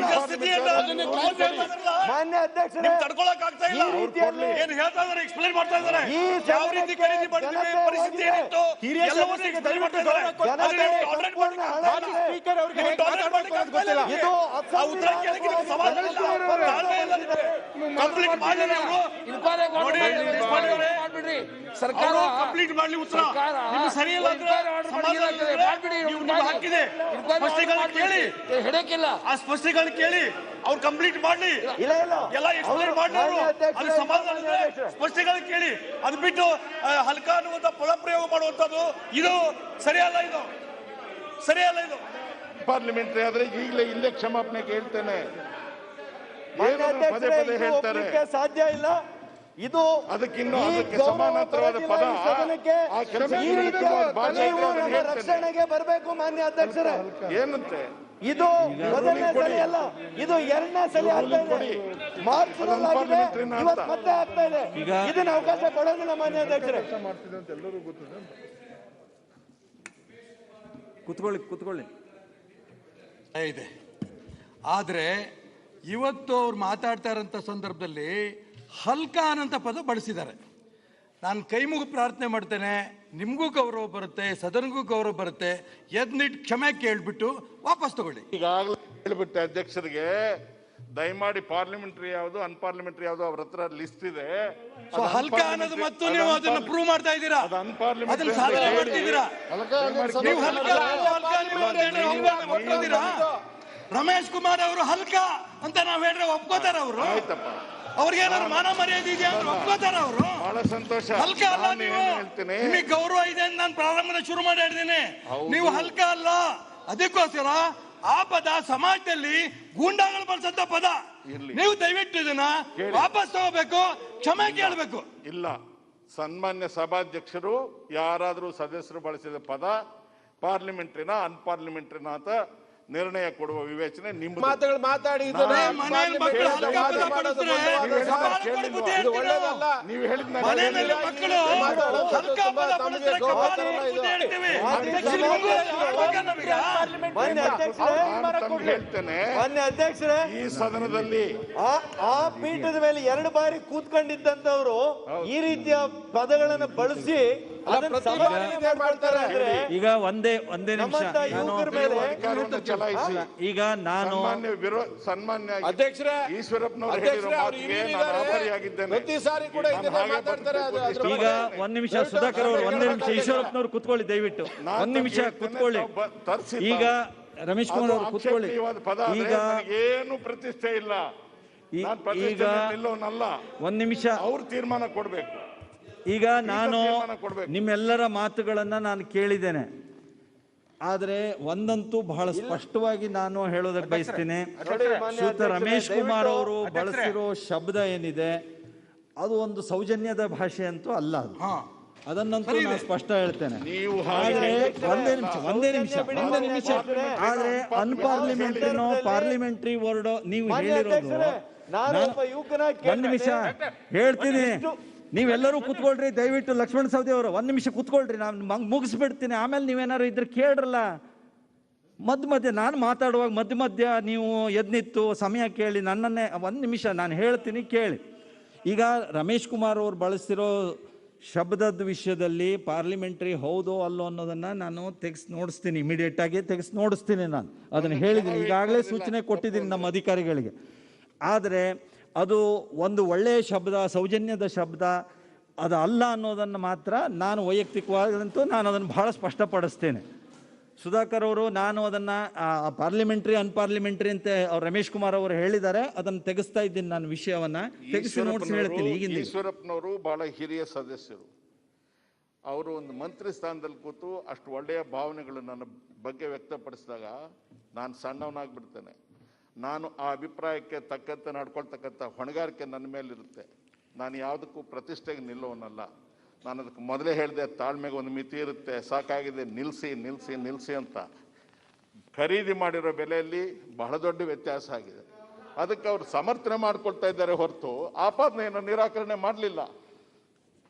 ಮಾನ್ಯ ಅಧ್ಯಕ್ಷರೇ, ತಡ್ಕೊಳಕ್ಕಾಗ್ತಾ ಇಲ್ಲ. ಏನು ಹೇಳ್ತಾ ಇದ್ದಾರೆ, ಎಕ್ಸ್ಪ್ಲೈನ್ ಮಾಡ್ತಾ ಇದ್ದಾರೆ. ಯಾವ ರೀತಿ ಖರೀದಿ ಮಾಡಿದ್ವಿ, ಪರಿಸ್ಥಿತಿ ಏನಿತ್ತು, ಎಲ್ಲವನ್ನೂ explain ಮಾಡ್ತಾ ಇದ್ದಾರೆ. ಸ್ಪೀಕರ್ ಅವರಿಗೆ ಉತ್ತರ ಕೇಳಕ್ಕೆ ನಿಮ್ಗೆ ಸಮಾಧಾನ ಇಲ್ಲ. ತಾಳ್ಮೆ ಇಲ್ಲ ನಿಮ್ಗೆ. ಕಂಪ್ಲೀಟ್ ಮಾಡಲಿ ಅವರು. ಸರ್ಕಾರ ಕಂಪ್ಲೀಟ್ ಮಾಡಲಿ ಉತ್ತರ. ನಿಮ್ಗೆ ಸರಿ ಇಲ್ಲ ಅಂದ್ರೆ ಸಮಾಧಾನ ಇದ್ರೆ ನೀವು ನಿಮ್ಗೆ ಹಾಕಿದೆ ಸ್ಪಷ್ಟೀಕರಣ ಕೇಳಿ, ಹೆಡಕಿಲ್ಲ ಆ ಸ್ಪಷ್ಟೀಕರಣ ಕೇಳಿ, ಅವ್ರು ಕಂಪ್ಲೀಟ್ ಮಾಡ್ಲಿ, ಎಲ್ಲ ಎಕ್ಸ್ಪ್ಲೈನ್ ಮಾಡ್ಲಿ ಅವರು. ಅದು ಸಮಾಧಾನ ಇದ್ರೆ ಸ್ಪಷ್ಟೀಕರಣ ಕೇಳಿ. ಅದು ಬಿಟ್ಟು ಹಲ್ಕ ಅನ್ನುವಂತ ಪದಪ್ರಯೋಗ ಮಾಡುವಂತದ್ದು ಇದು ಸರಿಯಲ್ಲ, ಇದು ಸರಿಯಲ್ಲ. ಇದು ಪಾರ್ಲಿಮೆಂಟ್ರಿ ಆದ್ರೆ ಈಗಲೇ ಇಲ್ಲೇ ಕ್ಷಮಾಪಣೆ ಕೇಳ್ತೇನೆ. ಮಾನ್ಯ ಅಧ್ಯಕ್ಷರೇ, ಇದು ಒಪ್ಲಿಕ್ಕೆ ಸಾಧ್ಯ ಇಲ್ಲ. ಇದು ಅದಕ್ಕಿನ್ನೂ ಅದಕ್ಕೆ ಸಮಾನಾಂತರವಾದ ಪದ ಆ ಕೆಲಸ ಈ ರೀತಿಯ ನೀವು ನಮ್ಮ ರಕ್ಷಣೆಗೆ ಬರಬೇಕು ಮಾನ್ಯ ಅಧ್ಯಕ್ಷರೇ. ಏನಂತೆ ಇದು ಮೊದಲನೇ ಸಲ ಅಲ್ಲ, ಇದು ಎರಡನೇ ಸಲ ಆಗ್ತಾ ಇದೆ. ಮಾರ್ಚ್ ಆಗಿದೆ, ಇವತ್ತು ಮತ್ತೆ ಆಗ್ತಾ ಇದೆ. ಇದನ್ನ ಅವಕಾಶ ಕೊಡೋದಿಲ್ಲ ಮಾನ್ಯ ಅಧ್ಯಕ್ಷರೇ. ಕೂತ್ಕೊಳ್ಳಿ ಇದೆ. ಆದರೆ ಇವತ್ತು ಅವ್ರು ಮಾತಾಡ್ತಾ ಇರೋಂಥ ಸಂದರ್ಭದಲ್ಲಿ ಹಲ್ಕ ಅನ್ನೋಂಥ ಪದ ಬಳಸಿದ್ದಾರೆ. ನಾನು ಕೈ ಮುಗಿ ಪ್ರಾರ್ಥನೆ ಮಾಡ್ತೇನೆ, ನಿಮಗೂ ಗೌರವ ಬರುತ್ತೆ, ಸದನಗೂ ಗೌರವ ಬರುತ್ತೆ, ಎದ್ನಿಟ್ಟು ಕ್ಷಮೆ ಕೇಳ್ಬಿಟ್ಟು ವಾಪಸ್ ತಗೊಳ್ಳಿ. ಈಗಾಗಲೇ ಹೇಳ್ಬಿಟ್ಟೆ ಅಧ್ಯಕ್ಷರಿಗೆ, ದಯಮಾಡಿ ಪಾರ್ಲಿಮೆಂಟ್ರಿ ಯಾವುದು ಅನ್ಪಾರ್ಲಿಮೆಂಟ್ರಿ ಯಾವುದು ಅವ್ರ ಹತ್ರ ಲಿಸ್ಟ್ ಇದೆ. ಹಲ್ಕ ಅನ್ನೋದು ಮತ್ತು ನೀವು ಅದನ್ನ ಪ್ರೂವ್ ಮಾಡ್ತಾ ಇದ್ದೀರಾ, ಅದನ್ನ ಸಾಧನೆ ಮಾಡ್ತಿದ್ದೀರಾ. ನೀವು ಹಲ್ಕ ಒಪ್ಕೋತೀರಾ? ರಮೇಶ್ ಕುಮಾರ್ ಅವರು ಹಲ್ಕ ಅಂತ ನಾವ್ ಹೇಳಿದ್ರೆ ಒಪ್ಕೋತಾರ ಅವರು? ಅವ್ರಿಗೇನಾದ್ರು ಮಾನ ಮರ್ಯಾದೆ ಇದೆಯಾ ಅಂದ್ರೆ ಒಪ್ಕೋತಾರ ಅವರು? ಬಹಳ ಸಂತೋಷ. ಹಲ್ಕ ಅಲ್ಲ ನೀವು, ನಿಮಗೆ ಗೌರವ ಇದೆ ಅಂತ ನಾನು ಪ್ರಾರಂಭದ ಶುರು ಮಾಡಿ ಹೇಳಿದ್ದೀನಿ. ನೀವು ಹಲ್ಕ ಅಲ್ಲ. ಅದಕ್ಕೋಸ್ಕರ ಆ ಪದ ಸಮಾಜದಲ್ಲಿ ಗೂಂಡಾಗಳು ಬಳಸಂತ ಪದ. ನೀವು ದಯವಿಟ್ಟು ಇದನ್ನ ವಾಪಸ್ ತಗೋಬೇಕು, ಕ್ಷಮೆ ಕೇಳಬೇಕು. ಇಲ್ಲ, ಸನ್ಮಾನ್ಯ ಸಭಾಧ್ಯಕ್ಷರು ಯಾರಾದ್ರೂ ಸದಸ್ಯರು ಬಳಸಿದ ಪದ ಪಾರ್ಲಿಮೆಂಟ್ರಿನ ಅನ್ಪಾರ್ಲಿಮೆಂಟ್ರಿನ ಅಂತ ನಿರ್ಣಯ ಕೊಡುವ ವಿವೇಚನೆ ನಿಮ್ಮ ಮಾತುಗಳು ಮಾತಾಡಿ ನೀವು ಹೇಳಿದ ಹೇಳ್ತೇನೆ. ಮಾನ್ಯ ಅಧ್ಯಕ್ಷರೇ, ಈ ಸದನದಲ್ಲಿ ಆ ಪೀಠದ ಮೇಲೆ 2 ಬಾರಿ ಕೂತ್ಕೊಂಡಿದ್ದಂತವ್ರು ಈ ರೀತಿಯ ಪದಗಳನ್ನು ಬಳಸಿ ಈಗ ಒಂದೇ ನಿಮಿಷ, ಈಗ ನಾನು ಸನ್ಮಾನ್ಯ ಅಧ್ಯಕ್ಷರೇ, ಈಶ್ವರಪ್ಪನವರು ಹೇಳಿರೋ ಮಾತಿಗೆ ನಾನು ಆಭಾರಿಯಾಗಿದ್ದೇನೆ. ಪ್ರತಿ ಸಾರಿ ಕೂಡ ಈಗ ಒಂದ್ ನಿಮಿಷ ಸುಧಾಕರ್ ಅವರು, ಒಂದೇ ನಿಮಿಷ ಈಶ್ವರಪ್ಪನವ್ರು ಕುತ್ಕೊಳ್ಳಿ, ದಯವಿಟ್ಟು ಒಂದ್ ನಿಮಿಷ ಕುತ್ಕೊಳ್ಳಿ. ಈಗ ರಮೇಶ್ ಕುಮಾರ್ ಅವರು ಕುತ್ಕೊಳ್ಳಿ. ಈಗ ಏನು ಪ್ರತಿಷ್ಠೆ ಇಲ್ಲ, ಈಗ ಒಂದ್ ನಿಮಿಷ ಅವ್ರು ತೀರ್ಮಾನ ಕೊಡ್ಬೇಕು. ಈಗ ನಾನು ನಿಮ್ಮೆಲ್ಲರ ಮಾತುಗಳನ್ನ ನಾನು ಕೇಳಿದ್ದೇನೆ. ಆದರೆ ಒಂದಂತೂ ಬಹಳ ಸ್ಪಷ್ಟವಾಗಿ ನಾನು ಹೇಳೋದಕ್ಕೆ ಬಯಸ್ತೀನಿ. ಶ್ರೀಯುತ ರಮೇಶ್ ಕುಮಾರ್ ಅವರು ಬಳಸಿರೋ ಶಬ್ದ ಏನಿದೆ ಅದು ಒಂದು ಸೌಜನ್ಯದ ಭಾಷೆ ಅಂತೂ ಅಲ್ಲ. ಅದನ್ನಂತೂ ನಾನು ಸ್ಪಷ್ಟ ಹೇಳ್ತೇನೆ. ಆದ್ರೆ ಒಂದೇ ನಿಮಿಷ ಆದ್ರೆ ಅನ್ಪಾರ್ಲಿಮೆಂಟ್ರಿನೋ ಪಾರ್ಲಿಮೆಂಟ್ರಿ ವರ್ಡ್ ನೀವು ಹೇಳಿರೋದು. ಒಂದ್ ನಿಮಿಷ ಹೇಳ್ತೀನಿ, ನೀವೆಲ್ಲರೂ ಕುತ್ಕೊಳ್ರಿ ದಯವಿಟ್ಟು. ಲಕ್ಷ್ಮಣ ಸವದಿ ಅವರು ಒಂದ್ ನಿಮಿಷ ಕುತ್ಕೊಳ್ರಿ, ನಾನು ಮುಗಿಸ್ಬಿಡ್ತೀನಿ. ಆಮೇಲೆ ನೀವೇನಾದ್ರು ಇದ್ರೆ ಕೇಳ್ರಲ್ಲ. ಮಧ್ಯ ನಾನು ಮಾತಾಡುವಾಗ ಮಧ್ಯ ನೀವು ಎದ್ನಿತ್ತು ಸಮಯ ಕೇಳಿ ನನ್ನನ್ನೇ. ಒಂದ್ ನಿಮಿಷ ನಾನು ಹೇಳ್ತೀನಿ ಕೇಳಿ. ಈಗ ರಮೇಶ್ ಕುಮಾರ್ ಅವರು ಬಳಸಿರೋ ಶಬ್ದದ ವಿಷಯದಲ್ಲಿ ಪಾರ್ಲಿಮೆಂಟ್ರಿ ಹೌದೋ ಅಲ್ಲೋ ಅನ್ನೋದನ್ನ ನಾನು ತೆಗೆಸಿ ನೋಡಿಸ್ತೀನಿ, ಇಮಿಡಿಯೇಟ್ ಆಗಿ ತೆಗೆಸಿ ನೋಡಿಸ್ತೀನಿ. ನಾನು ಅದನ್ನು ಹೇಳಿದ್ದೀನಿ, ಈಗಾಗಲೇ ಸೂಚನೆ ಕೊಟ್ಟಿದ್ದೀನಿ ನಮ್ಮ ಅಧಿಕಾರಿಗಳಿಗೆ. ಆದರೆ ಅದು ಒಂದು ಒಳ್ಳೆಯ ಶಬ್ದ, ಸೌಜನ್ಯದ ಶಬ್ದ ಅದು ಅಲ್ಲ ಅನ್ನೋದನ್ನು ಮಾತ್ರ ನಾನು ವೈಯಕ್ತಿಕವಾದಂತೂ ನಾನು ಅದನ್ನು ಬಹಳ ಸ್ಪಷ್ಟಪಡಿಸ್ತೇನೆ. ಸುಧಾಕರ್ ಅವರು ನಾನು ಅದನ್ನು ಪಾರ್ಲಿಮೆಂಟ್ರಿ ಅನ್ಪಾರ್ಲಿಮೆಂಟ್ರಿ ಅಂತ ಅವ್ರು ರಮೇಶ್ ಕುಮಾರ್ ಅವರು ಹೇಳಿದ್ದಾರೆ, ಅದನ್ನು ತೆಗೆಸ್ತಾ ಇದ್ದೀನಿ. ನಾನು ವಿಷಯವನ್ನು ತೆಗೆಸಿ ನೋಡಿಸಿ ಹೇಳ್ತೀನಿ. ಈಗಿನ ಈಶ್ವರಪ್ಪನವರು ಬಹಳ ಹಿರಿಯ ಸದಸ್ಯರು. ಅವರು ಒಂದು ಮಂತ್ರಿ ಸ್ಥಾನದಲ್ಲಿ ಕೂತು ಅಷ್ಟು ಒಳ್ಳೆಯ ಭಾವನೆಗಳು ನನ್ನ ಬಗ್ಗೆ ವ್ಯಕ್ತಪಡಿಸಿದಾಗ ನಾನು ಸಣ್ಣವನಾಗ್ಬಿಡ್ತೇನೆ. ನಾನು ಆ ಅಭಿಪ್ರಾಯಕ್ಕೆ ತಕ್ಕಂತೆ ನಡ್ಕೊಳ್ತಕ್ಕಂಥ ಹೊಣೆಗಾರಿಕೆ ನನ್ನ ಮೇಲಿರುತ್ತೆ. ನಾನು ಯಾವುದಕ್ಕೂ ಪ್ರತಿಷ್ಠೆಗೆ ನಿಲ್ಲೋನಲ್ಲ. ನಾನು ಅದಕ್ಕೆ ಮೊದಲೇ ಹೇಳಿದೆ, ತಾಳ್ಮೆಗೆ ಒಂದು ಮಿತಿ ಇರುತ್ತೆ. ಸಾಕಾಗಿದೆ, ನಿಲ್ಲಿಸಿ ಅಂತ. ಖರೀದಿ ಮಾಡಿರೋ ಬೆಲೆಯಲ್ಲಿ ಬಹಳ ದೊಡ್ಡ ವ್ಯತ್ಯಾಸ ಆಗಿದೆ. ಅದಕ್ಕೆ ಅವರು ಸಮರ್ಥನೆ ಮಾಡ್ಕೊಳ್ತಾ ಇದ್ದಾರೆ ಹೊರತು ಆಪಾದನೆಯನ್ನು ನಿರಾಕರಣೆ ಮಾಡಲಿಲ್ಲ.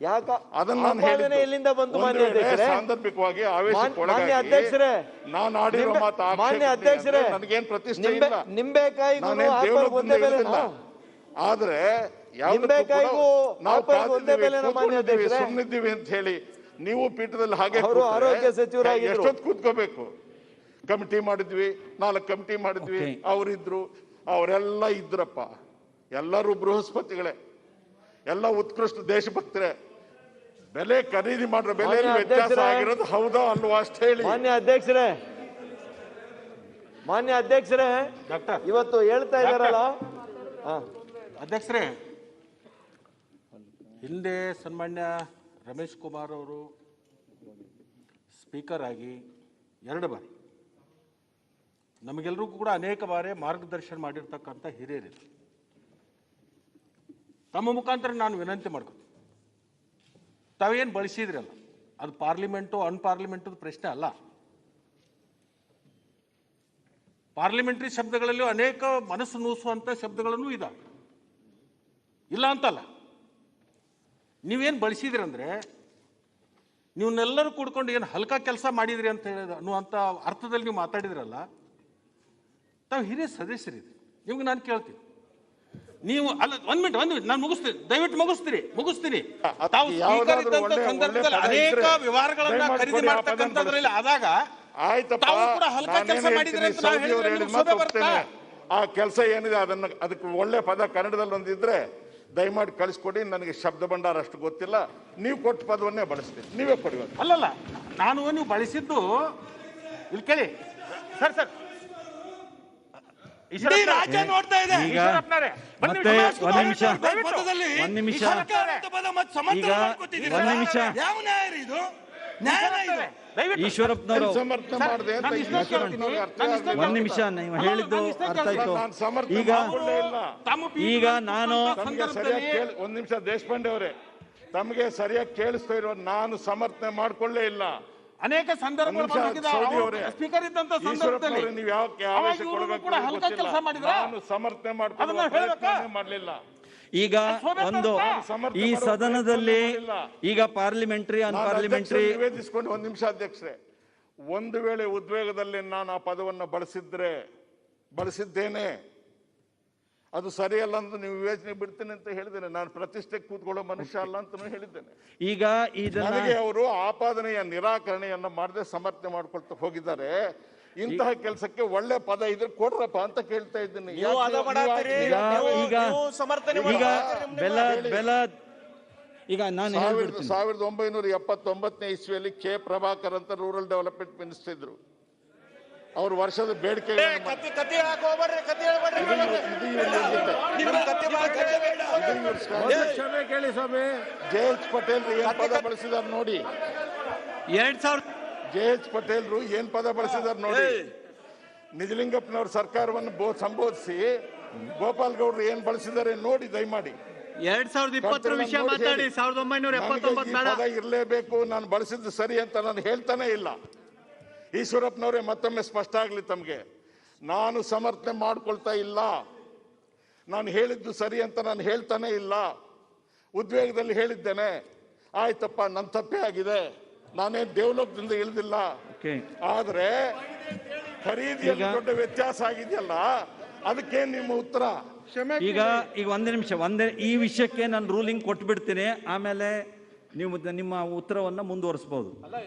ಯಾಕ ಅದನ್ನ ನಾನು ಆಪಾದನೆ ಹೇಳಿದ್ದು. ಎಲ್ಲಿಂದ ಬಂತು ಒಂದು ಮಾನ್ಯ ವೇಳೆ ಅಧ್ಯಕ್ಷರೇ? ಸಾಂದರ್ಭಿಕವಾಗಿ ಮಾನ್ಯ ಆವೇಶಕ್ಕೊಳಗಾಗಿ ಅಧ್ಯಕ್ಷರೇ, ನಾನು ಆಡಿರೋ ಮಾತು ಮಾನ್ಯ ಅಧ್ಯಕ್ಷರೇ, ನನಗೇನು ಪ್ರತಿಷ್ಠೆ ಇಲ್ಲ. ನಿಂಬೆಕಾಯಿಗೂ ನಾನೇನ್ ಆಪಲ್ ದೇವಲೋಕದಿಂದ ಒಂದೇ ಬೆಲೆನಾ? ಇಳಿದಿಲ್ಲ. ಆದ್ರೆ ನಿಂಬೆಕಾಯಿಗೂ ಆಪಲ್ ಒಂದೇ ಬೆಲೆನಾ ಮಾನ್ಯ ಅಧ್ಯಕ್ಷರೇ? ಸುಮ್ಮನಿದ್ದೀವಿ ಅಂತ ಹೇಳಿ ನೀವು ಪೀಠದಲ್ಲಿ ಹಾಗೆ ಅವರು ಕೂತ್ರೆ ಆರೋಗ್ಯ ಸಚಿವರಾಗಿದ್ರು. ಎಷ್ಟೊತ್ತು ಕೂತ್ಕೋಬೇಕು? ಕಮಿಟಿ ಮಾಡಿದ್ವಿ, 4 ಕಮಿಟಿ ಮಾಡಿದ್ವಿ, ಅವರಿದ್ರು, ಅವರೆಲ್ಲ ಇದ್ರಪ್ಪ. ಎಲ್ಲರೂ ಬೃಹಸ್ಪತಿಗಳೇ, ಎಲ್ಲ ಉತ್ಕೃಷ್ಟ ದೇಶಭಕ್ತರೇ. ಬೆಲೆ ಖರೀದಿ ಮಾಡ್ರ ಬೆಲೆ ವ್ಯತ್ಯಾಸ ಆಗಿರೋದು ಹೌದಾ ಅಲ್ವಾ ಅಷ್ಟೇ ಹೇಳಿ. ಮಾನ್ಯ ಅಧ್ಯಕ್ಷರೇ ಇವತ್ತು ಹೇಳ್ತಾ ಇದಾರಲ್ಲ. ಅಧ್ಯಕ್ಷರೇ, ಹಿಂದೆ ಸನ್ಮಾನ್ಯ ರಮೇಶ್ ಕುಮಾರ್ ಅವರು ಸ್ಪೀಕರ್ ಆಗಿ 2 ಬಾರಿ ನಮಗೆಲ್ಲರಿಗೂ ಕೂಡ ಅನೇಕ ಬಾರಿ ಮಾರ್ಗದರ್ಶನ ಮಾಡಿರ್ತಕ್ಕಂಥ ಹಿರಿಯರಿದ್ರು. ತಮ್ಮ ಮುಖಾಂತರ ನಾನು ವಿನಂತಿ ಮಾಡ್ತೀನಿ, ತಾವೇನು ಬಳಸಿದ್ರಲ್ಲ ಅದು ಪಾರ್ಲಿಮೆಂಟು ಅನ್ಪಾರ್ಲಿಮೆಂಟು ಪ್ರಶ್ನೆ ಅಲ್ಲ. ಪಾರ್ಲಿಮೆಂಟ್ರಿ ಶಬ್ದಗಳಲ್ಲೂ ಅನೇಕ ಮನಸ್ಸು ನೋಸುವಂಥ ಶಬ್ದಗಳನ್ನು ಇದ್ದಾವೆ, ಇಲ್ಲ ಅಂತಲ್ಲ. ನೀವೇನು ಬಳಸಿದ್ರಂದ್ರೆ ನೀವನ್ನೆಲ್ಲರೂ ಕೂಡ್ಕೊಂಡು ಏನು ಹಲ್ಕ ಕೆಲಸ ಮಾಡಿದ್ರಿ ಅಂತ ಹೇಳಿದ ಅನ್ನುವಂಥ ಅರ್ಥದಲ್ಲಿ ನೀವು ಮಾತಾಡಿದ್ರಲ್ಲ. ತಾವು ಹಿರಿಯ ಸದಸ್ಯರಿದ್ರಿ, ನಿಮ್ಗೆ ನಾನು ಕೇಳ್ತೀನಿ, ನೀವು ಅಲ್ಲ ಒಂದ್ ಮಿನಿಟ್ ನಾನು ಮುಗಿಸ್ತೀನಿ, ದಯವಿಟ್ಟು ಮುಗಿಸ್ತೀನಿ. ತಾವು ಸ್ಪೀಕರ್ ಇದ್ದಂತ ಸಂದರ್ಭದಲ್ಲಿ ಅನೇಕ ವ್ಯವಹಾರಗಳನ್ನ ಖರೀದಿ ಮಾಡ್ತಕ್ಕಂಥದ್ರಲ್ಲಿ ಆದಾಗ ತಾವು ಕೂಡ ಹಲ್ಕ ಕೆಲಸ ಮಾಡಿದ್ರಿ ಅಂತ ನಾವು ಹೇಳಿದ್ರೆ ನಿಮ್ಗೆ ಶೋಭೆ ಬರುತ್ತಾ? ಆ ಕೆಲಸ ಏನಿದೆ ಅದಕ್ಕೆ ಒಳ್ಳೆ ಪದ ಕನ್ನಡದಲ್ಲಿ ಒಂದಿದ್ರೆ ದಯಮಾಡಿ ಕಳಿಸ್ಕೊಡಿ. ನನಗೆ ಶಬ್ದ ಭಂಡಾರ ಅಷ್ಟು ಗೊತ್ತಿಲ್ಲ, ನೀವು ಕೊಟ್ಟ ಪದವನ್ನೇ ಬಳಸ್ತೀನಿ, ನೀವೇ ಕೊಡಿ. ಅಲ್ಲಲ್ಲ, ನೀವು ಬಳಸಿದ್ದು ಇಲ್ಲಿ ಕೇಳಿ ಸರ್ ರಾಜ್ಯ ನೋಡ್ತಾ ಇದೆ. ಈಶ್ವರಪ್ಪನವರು ಒಂದ್ ನಿಮಿಷ ನೀವು ಹೇಳಿದ್ದು ಅರ್ಥ ಆಯ್ತು. ಈಗ ನಾನು ಒಂದ್ ನಿಮಿಷ ದೇಶಪಾಂಡೆ ಅವರೇ, ತಮಗೆ ಸರಿಯಾಗಿ ಕೇಳಿಸ್ತಾ ಇರೋ ನಾನು ಸಮರ್ಥನೆ ಮಾಡ್ಕೊಳ್ಳೇ ಇಲ್ಲ. ಅನೇಕ ಸಂದರ್ಭಗಳು ಸ್ಪೀಕರ್ ಇದ್ದಂತ ಸಂದರ್ಭದಲ್ಲಿ ನೀವು ಯಾವ ಸಮರ್ಥನೆ ಮಾಡಲಿಲ್ಲ. ಈಗ ಒಂದು ಈ ಸದನದಲ್ಲಿ ಈಗ ಪಾರ್ಲಿಮೆಂಟ್ರಿ ಅನ್ಪಾರ್ಲಿಮೆಂಟ್ರಿ ನಿವೇದಿಸಿಕೊಂಡು ಒಂದ್ ನಿಮಿಷ ಅಧ್ಯಕ್ಷರೇ, ಒಂದು ವೇಳೆ ಉದ್ವೇಗದಲ್ಲಿ ನಾನು ಆ ಪದವನ್ನು ಬಳಸಿದ್ದೇನೆ, ಅದು ಸರಿಯಲ್ಲ ಅಂತ ನೀವು ವಿವೇಚನೆ ಬಿಡ್ತೇನೆ ಅಂತ ಹೇಳಿದ್ದೇನೆ. ನಾನು ಪ್ರತಿಷ್ಠೆಗೆ ಕೂತ್ಕೊಳ್ಳೋ ಮನುಷ್ಯ ಅಲ್ಲ ಅಂತ ಹೇಳಿದ್ದೇನೆ. ಈಗ ನನಗೆ ಅವರು ಆಪಾದನೆಯ ನಿರಾಕರಣೆಯನ್ನ ಮಾಡದೆ ಸಮರ್ಥನೆ ಮಾಡ್ಕೊಳ್ತಾ ಹೋಗಿದ್ದಾರೆ. ಇಂತಹ ಕೆಲಸಕ್ಕೆ ಒಳ್ಳೆ ಪದ ಇದ್ರೆ ಕೊಡ್ರಪ್ಪ ಅಂತ ಕೇಳ್ತಾ ಇದ್ದೀನಿ. ಈಗ ನಾನು 1979ನೇ ಇಸ್ವಿಯಲ್ಲಿ ಕೆ ಪ್ರಭಾಕರ್ ಅಂತ ರೂರಲ್ ಡೆವಲಪ್ಮೆಂಟ್ ಮಿನಿಸ್ಟರ್ ಇದ್ರು. ಅವ್ರ ವರ್ಷದ ಬೇಡಿಕೆ ಜೆ.ಎಚ್. ಪಟೇಲ್ ಏನ್ ಪದ ಬಳಸಿದಾರೆ ನೋಡಿ. ಜೆ.ಎಚ್. ಪಟೇಲ್ರು ಏನ್ ಪದ ಬಳಸಿದಾರೆ ನೋಡಿ. ನಿಜಲಿಂಗಪ್ಪನವ್ರ ಸರ್ಕಾರವನ್ನು ಸಂಬೋಧಿಸಿ ಗೋಪಾಲ್ ಗೌಡ್ರು ಏನ್ ಬಳಸಿದ್ದಾರೆ ನೋಡಿ ದಯಮಾಡಿ. 2020 ವಿಷಯ ಮಾತಾಡಿ. 1979 ಇರಲೇಬೇಕು, ನಾನು ಬಳಸಿದ್ದು ಸರಿ ಅಂತ ನಾನು ಹೇಳ್ತಾನೆ ಇಲ್ಲ. ಈಶ್ವರಪ್ಪನವರೇ, ಮತ್ತೊಮ್ಮೆ ಸ್ಪಷ್ಟ ಆಗಲಿ ತಮಗೆ, ನಾನು ಸಮರ್ಥನೆ ಮಾಡ್ಕೊಳ್ತಾ ಇಲ್ಲ. ನಾನು ಹೇಳಿದ್ದು ಸರಿ ಅಂತ ನಾನು ಹೇಳ್ತಾನೆ ಇಲ್ಲ. ಉದ್ವೇಗದಲ್ಲಿ ಹೇಳಿದ್ದೇನೆ, ಆಯ್ತಪ್ಪ ನನ್ನ ತಪ್ಪೇ ಆಗಿದೆ, ನಾನೇ ದೇವಲೋಕದಿಂದ ಇಳಿದಿಲ್ಲ. ಆದ್ರೆ ಖರೀದಿಯಲ್ಲಿ ದೊಡ್ಡ ವ್ಯತ್ಯಾಸ ಆಗಿದೆಯಲ್ಲ, ಅದಕ್ಕೆ ನಿಮ್ಮ ಉತ್ತರ. ಈಗ ಒಂದೇ ನಿಮಿಷ, ಈ ವಿಷಯಕ್ಕೆ ನಾನು ರೂಲಿಂಗ್ ಕೊಟ್ಬಿಡ್ತೀನಿ, ಆಮೇಲೆ ನೀವು ನಿಮ್ಮ ಉತ್ತರವನ್ನು ಮುಂದುವರಿಸ್ಬೋದು.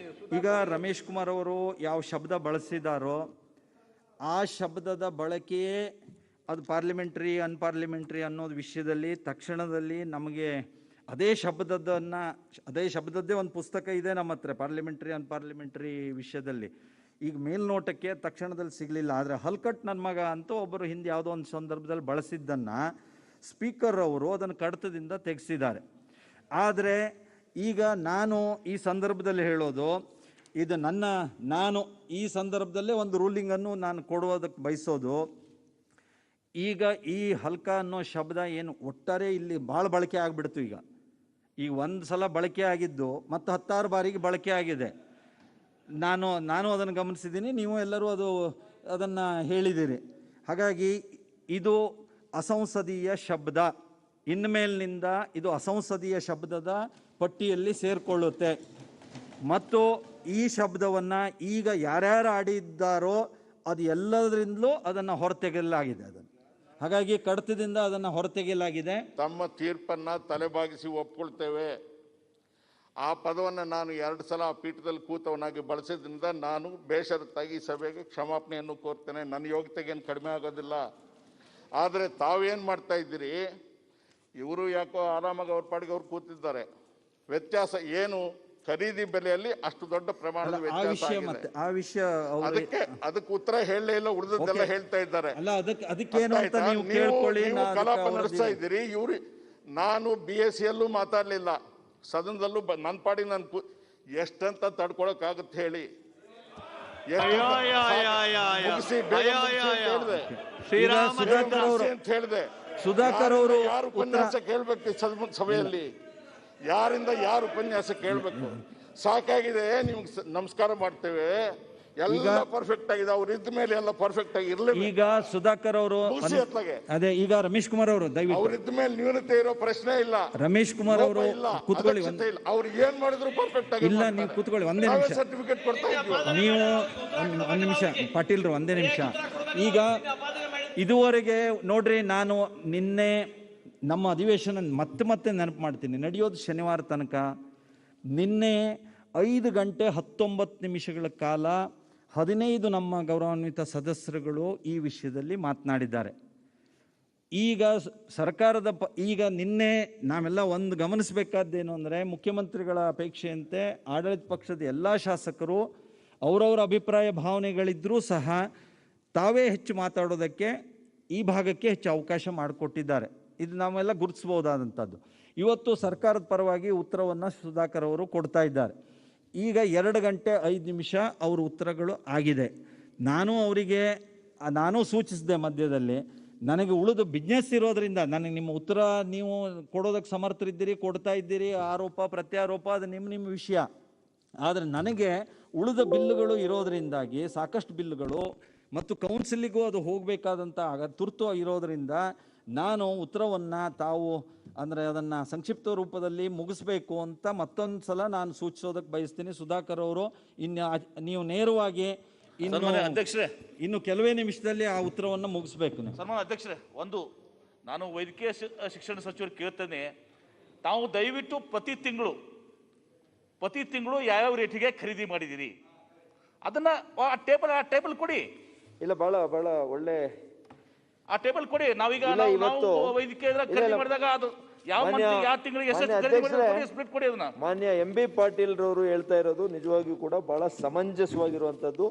ಈಗ ರಮೇಶ್ ಕುಮಾರ್ ಅವರು ಯಾವ ಶಬ್ದ ಬಳಸಿದಾರೋ ಆ ಶಬ್ದದ ಬಳಕೆಯೇ ಅದು ಪಾರ್ಲಿಮೆಂಟ್ರಿ ಅನ್ಪಾರ್ಲಿಮೆಂಟ್ರಿ ಅನ್ನೋದು ವಿಷಯದಲ್ಲಿ ತಕ್ಷಣದಲ್ಲಿ ನಮಗೆ ಅದೇ ಶಬ್ದದ್ದೇ ಒಂದು ಪುಸ್ತಕ ಇದೆ ನಮ್ಮ ಹತ್ರ ಪಾರ್ಲಿಮೆಂಟ್ರಿ ಅನ್ಪಾರ್ಲಿಮೆಂಟ್ರಿ ವಿಷಯದಲ್ಲಿ. ಈಗ ಮೇಲ್ನೋಟಕ್ಕೆ ತಕ್ಷಣದಲ್ಲಿ ಸಿಗಲಿಲ್ಲ, ಆದರೆ ಹಲ್ಕಟ್ ನನ್ನ ಮಗ ಅಂತ ಒಬ್ಬರು ಹಿಂದೆ ಯಾವುದೋ ಒಂದು ಸಂದರ್ಭದಲ್ಲಿ ಬಳಸಿದ್ದನ್ನು ಸ್ಪೀಕರ್ ಅವರು ಅದನ್ನು ಕಡತದಿಂದ ತೆಗೆಸಿದ್ದಾರೆ. ಆದರೆ ಈಗ ನಾನು ಈ ಸಂದರ್ಭದಲ್ಲಿ ಹೇಳೋದು ಇದು ನಾನು ಈ ಸಂದರ್ಭದಲ್ಲೇ ಒಂದು ರೂಲಿಂಗನ್ನು ನಾನು ಕೊಡುವುದಕ್ಕೆ ಬಯಸೋದು. ಈಗ ಈ ಹಲ್ಕ ಅನ್ನೋ ಶಬ್ದ ಏನು ಒಟ್ಟಾರೆ ಇಲ್ಲಿ ಭಾಳ ಬಳಕೆ ಆಗಿಬಿಡ್ತು. ಈಗ ಒಂದು ಸಲ ಬಳಕೆ ಆಗಿದ್ದು ಮತ್ತು 10 ಬಾರಿಗೆ ಬಳಕೆ ಆಗಿದೆ. ನಾನು ಅದನ್ನು ಗಮನಿಸಿದ್ದೀನಿ, ನೀವು ಎಲ್ಲರೂ ಅದನ್ನು ಹೇಳಿದ್ದೀರಿ. ಹಾಗಾಗಿ ಇದು ಅಸಂಸದೀಯ ಶಬ್ದ, ಇನ್ಮೇಲಿನಿಂದ ಇದು ಅಸಂಸದೀಯ ಶಬ್ದದ ಪಟ್ಟಿಯಲ್ಲಿ ಸೇರಿಕೊಳ್ಳುತ್ತೆ ಮತ್ತು ಈ ಶಬ್ದವನ್ನು ಈಗ ಯಾರ್ಯಾರು ಆಡಿದ್ದಾರೋ ಅದು ಎಲ್ಲದರಿಂದಲೂ ಅದನ್ನು ಹೊರತೆಗೆಯಲಾಗಿದೆ. ಹಾಗಾಗಿ ಕಡತದಿಂದ ಅದನ್ನು ಹೊರತೆಗೆಯಲಾಗಿದೆ. ತಮ್ಮ ತೀರ್ಪನ್ನು ತಲೆಬಾಗಿಸಿ ಒಪ್ಕೊಳ್ತೇವೆ. ಆ ಪದವನ್ನು ನಾನು 2 ಸಲ ಆ ಪೀಠದಲ್ಲಿ ಕೂತವನಾಗಿ ಬಳಸಿದ್ರಿಂದ ನಾನು ಬೇಷರತ್ತಾಗಿ ಸಭೆಗೆ ಕ್ಷಮಾಪಣೆಯನ್ನು ಕೋರ್ತೇನೆ. ನನ್ನ ಯೋಗ್ಯತೆಗೇನು ಕಡಿಮೆ ಆಗೋದಿಲ್ಲ. ಆದರೆ ತಾವೇನು ಮಾಡ್ತಾ ಇದ್ದೀರಿ, ಇವರು ಯಾಕೋ ಆರಾಮಾಗಿ ಅವ್ರ ಪಾಡಿಗೆ ಅವ್ರು ಕೂತಿದ್ದಾರೆ. ವ್ಯತ್ಯಾಸ ಏನು? ಖರೀದಿ ಬೆಲೆಯಲ್ಲಿ ಅಷ್ಟು ದೊಡ್ಡ ಪ್ರಮಾಣದ ವ್ಯತ್ಯಾಸ ಆಗಿದೆ. ಅದಕ್ಕೆ ಉತ್ತರ ಹೇಳಲೇ ಇಲ್ಲ, ಉಳಿದದ್ದೆಲ್ಲ ಹೇಳ್ತಾ ಇದ್ದಾರೆ. ನೀವು ಕಲಾಪ ನಡೆಸ್ತಾ ಇದ್ದೀರಿ. ಇವ್ರು ನಾನು BSCಯಲ್ಲೂ ಮಾತಾಡ್ಲಿಲ್ಲ, ಸದನದಲ್ಲೂ ನನ್ನ ಪಾಡಿಗೆ ನಾನು ಎಷ್ಟಂತ ತಡ್ಕೊಳಕ್ಕಾಗುತ್ತೆ ಹೇಳಿ. ಸುಧಾಕರ್ ಅವರು ಯಾರು ಉಪನ್ಯಾಸ ಕೇಳ್ಬೇಕು ಸಭೆಯಲ್ಲಿ? ಯಾರಿಂದ ಯಾರು ಉಪನ್ಯಾಸ ಕೇಳಬೇಕು? ಸಾಕಾಗಿದೆ. ನಿಮ್ಗೆ ನಮಸ್ಕಾರ ಮಾಡ್ತೇವೆ, ಎಲ್ಲ ಪರ್ಫೆಕ್ಟ್ ಆಗಿದೆ. ಅವ್ರು ಇದ್ದ ಮೇಲೆ ಎಲ್ಲ ಪರ್ಫೆಕ್ಟ್ ಆಗಿ ಇರ್ಲಿಲ್ಲ. ಈಗ ಸುಧಾಕರ್ ಅವರು ಅದೇ ಈಗ ರಮೇಶ್ ಕುಮಾರ್ ಅವರು ದಯವಿಟ್ಟು ಅವ್ರ ಇದ್ದ ಮೇಲೆ ನ್ಯೂನತೆ ಇರೋ ಪ್ರಶ್ನೆ ಇಲ್ಲ. ರಮೇಶ್ ಕುಮಾರ್ ಅವರು ಕೂತ್ಕೊಳ್ಳಿ. ಅವ್ರು ಏನ್ ಮಾಡಿದ್ರು ಪರ್ಫೆಕ್ಟ್ ಆಗಿ ಇಲ್ಲ, ನೀವು ಕೂತ್ಕೊಳ್ಳಿ ಒಂದೇ ನಿಮಿಷ. ಸರ್ಟಿಫಿಕೇಟ್ ಕೊಡ್ತಾ ಇದ್ವಿ. ನೀವು ಒಂದ್ ನಿಮಿಷ ಪಾಟೀಲ್ರು, ಒಂದೇ ನಿಮಿಷ. ಈಗ ಇದುವರೆಗೆ ನೋಡ್ರಿ, ನಾನು ನಿನ್ನೆ ನಮ್ಮ ಅಧಿವೇಶನ ಮತ್ತೆ ನೆನಪು ಮಾಡ್ತೀನಿ. ನಡೆಯೋದು ಶನಿವಾರ ತನಕ. ನಿನ್ನೆ 5 ಗಂಟೆ 19 ನಿಮಿಷಗಳ ಕಾಲ 15 ನಮ್ಮ ಗೌರವಾನ್ವಿತ ಸದಸ್ಯರುಗಳು ಈ ವಿಷಯದಲ್ಲಿ ಮಾತನಾಡಿದ್ದಾರೆ. ಈಗ ಸರ್ಕಾರದ ಈಗ ನಿನ್ನೆ ನಾವೆಲ್ಲ ಒಂದು ಗಮನಿಸಬೇಕಾದ್ದೇನು ಅಂದರೆ, ಮುಖ್ಯಮಂತ್ರಿಗಳ ಅಪೇಕ್ಷೆಯಂತೆ ಆಡಳಿತ ಪಕ್ಷದ ಎಲ್ಲ ಶಾಸಕರು ಅವರವರ ಅಭಿಪ್ರಾಯ ಭಾವನೆಗಳಿದ್ದರೂ ಸಹ ತಾವೇ ಹೆಚ್ಚು ಮಾತಾಡೋದಕ್ಕೆ ಈ ಭಾಗಕ್ಕೆ ಹೆಚ್ಚು ಅವಕಾಶ ಮಾಡಿಕೊಟ್ಟಿದ್ದಾರೆ. ಇದು ನಾವೆಲ್ಲ ಗುರುತಿಸ್ಬೋದಾದಂಥದ್ದು. ಇವತ್ತು ಸರ್ಕಾರದ ಪರವಾಗಿ ಉತ್ತರವನ್ನು ಸುಧಾಕರ್ ಅವರು ಕೊಡ್ತಾ ಇದ್ದಾರೆ. ಈಗ 2 ಗಂಟೆ 5 ನಿಮಿಷ ಅವ್ರ ಉತ್ತರಗಳು ಆಗಿದೆ. ನಾನು ಸೂಚಿಸಿದೆ ಮಧ್ಯದಲ್ಲಿ, ನನಗೆ ಉಳಿದು ಬಿಸ್ನೆಸ್ ಇರೋದ್ರಿಂದ ನನಗೆ ನಿಮ್ಮ ಉತ್ತರ ನೀವು ಕೊಡೋದಕ್ಕೆ ಸಮರ್ಥರಿದ್ದೀರಿ, ಕೊಡ್ತಾ ಇದ್ದೀರಿ. ಆರೋಪ ಪ್ರತ್ಯಾರೋಪ ಅದು ನಿಮ್ಮ ವಿಷಯ. ಆದರೆ ನನಗೆ ಉಳಿದ ಬಿಲ್ಲುಗಳು ಇರೋದರಿಂದಾಗಿ, ಸಾಕಷ್ಟು ಬಿಲ್ಲುಗಳು ಮತ್ತು ಕೌನ್ಸಿಲಿಗೂ ಅದು ಹೋಗಬೇಕಾದಂಥ ತುರ್ತು ಇರೋದರಿಂದ ನಾನು ಉತ್ತರವನ್ನು ತಾವು ಅಂದರೆ ಅದನ್ನು ಸಂಕ್ಷಿಪ್ತ ರೂಪದಲ್ಲಿ ಮುಗಿಸ್ಬೇಕು ಅಂತ ಮತ್ತೊಂದು ಸಲ ನಾನು ಸೂಚಿಸೋದಕ್ಕೆ ಬಯಸ್ತೀನಿ. ಸುಧಾಕರ್ ಅವರು ನೀವು ನೇರವಾಗಿ ಇನ್ನು ಕೆಲವೇ ನಿಮಿಷದಲ್ಲಿ ಆ ಉತ್ತರವನ್ನು ಮುಗಿಸ್ಬೇಕು. ಸನ್ಮಾನ್ಯ ಅಧ್ಯಕ್ಷರೇ, ನಾನು ವೈದ್ಯಕೀಯ ಶಿಕ್ಷಣ ಸಚಿವರು ಕೇಳ್ತೇನೆ, ತಾವು ದಯವಿಟ್ಟು ಪ್ರತಿ ತಿಂಗಳು ಯಾವ್ಯಾವ ರೇಟಿಗೆ ಖರೀದಿ ಮಾಡಿದ್ದೀರಿ ಅದನ್ನ ಆ ಟೇಬಲ್ ಕೊಡಿ. ಇಲ್ಲ, ಬಹಳ ಒಳ್ಳೆ ಆ ಟೇಬಲ್ ಕೊಡಿ. ನಾವೀಗ ವೈದ್ಯಕೀಯ ಖರೀದಿ ಮಾಡಿದಾಗ ಅದು ಯಾವ ತಿಂಗಳಿಗೆ ಸ್ಪ್ಲಿಟ್ ಕೊಡಿ ಅದನ್ನ. ಮಾನ್ಯ MB ಪಾಟೀಲ್ ರವರು ಹೇಳ್ತಾ ಇರೋದು ನಿಜವಾಗಿಯೂ ಕೂಡ ಬಹಳ ಸಮಂಜಸವಾಗಿರುವಂಥದ್ದು.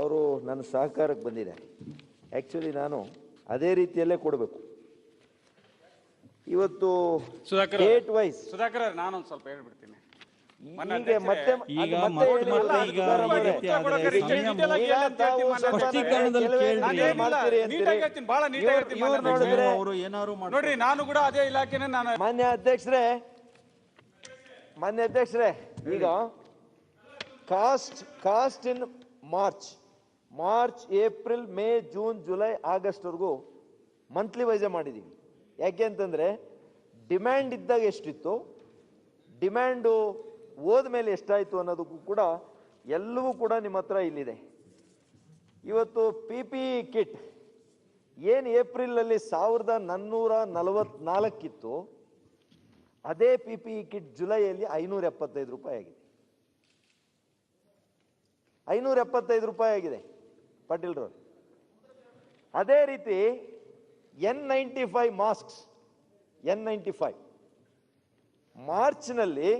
ಅವರು ನನ್ನ ಸಹಕಾರಕ್ಕೆ ಬಂದಿದ್ದಾರೆ. ಆ್ಯಕ್ಚುಲಿ ನಾನು ಅದೇ ರೀತಿಯಲ್ಲೇ ಕೊಡಬೇಕು. ಇವತ್ತು ಡೇಟ್ ವೈಸ್ ಸುಧಾಕರ್ ನಾನೊಂದು ಸ್ವಲ್ಪ ಹೇಳ್ಬಿಡ್ತೀನಿ. ನೋಡ್ರಿ, ನಾನು ಕೂಡ ಅದೇ ಇಲಾಖೆನೇ. ಮಾನ್ಯ ಅಧ್ಯಕ್ಷರೇ, ಈಗ ಕಾಸ್ಟ್ ಇನ್ March April May June July August ವರೆಗೂ ಮಂತ್ಲಿ ವೈಸೇ ಮಾಡಿದ್ದೀವಿ. ಯಾಕೆ ಅಂತಂದ್ರೆ ಡಿಮ್ಯಾಂಡ್ ಇದ್ದಾಗ ಎಷ್ಟಿತ್ತು, ಡಿಮ್ಯಾಂಡು ಹೋದ್ಮೇಲೆ ಎಷ್ಟಾಯಿತು ಅನ್ನೋದಕ್ಕೂ ಕೂಡ ಎಲ್ಲವೂ ಕೂಡ ನಿಮ್ಮ ಹತ್ರ ಇಲ್ಲಿದೆ. ಇವತ್ತು PPE ಕಿಟ್ ಏನು ಏಪ್ರಿಲಲ್ಲಿ 1444 ಇತ್ತು, ಅದೇ PPE ಕಿಟ್ ಜುಲೈಯಲ್ಲಿ 575 ರೂಪಾಯಿ ಆಗಿದೆ. 575 ರೂಪಾಯಿ ಆಗಿದೆ ಪಾಟೀಲ್ರವ್ರು. ಅದೇ ರೀತಿ N95 ಮಾಸ್ಕ್ಸ್, N95 ಮಾರ್ಚ್ನಲ್ಲಿ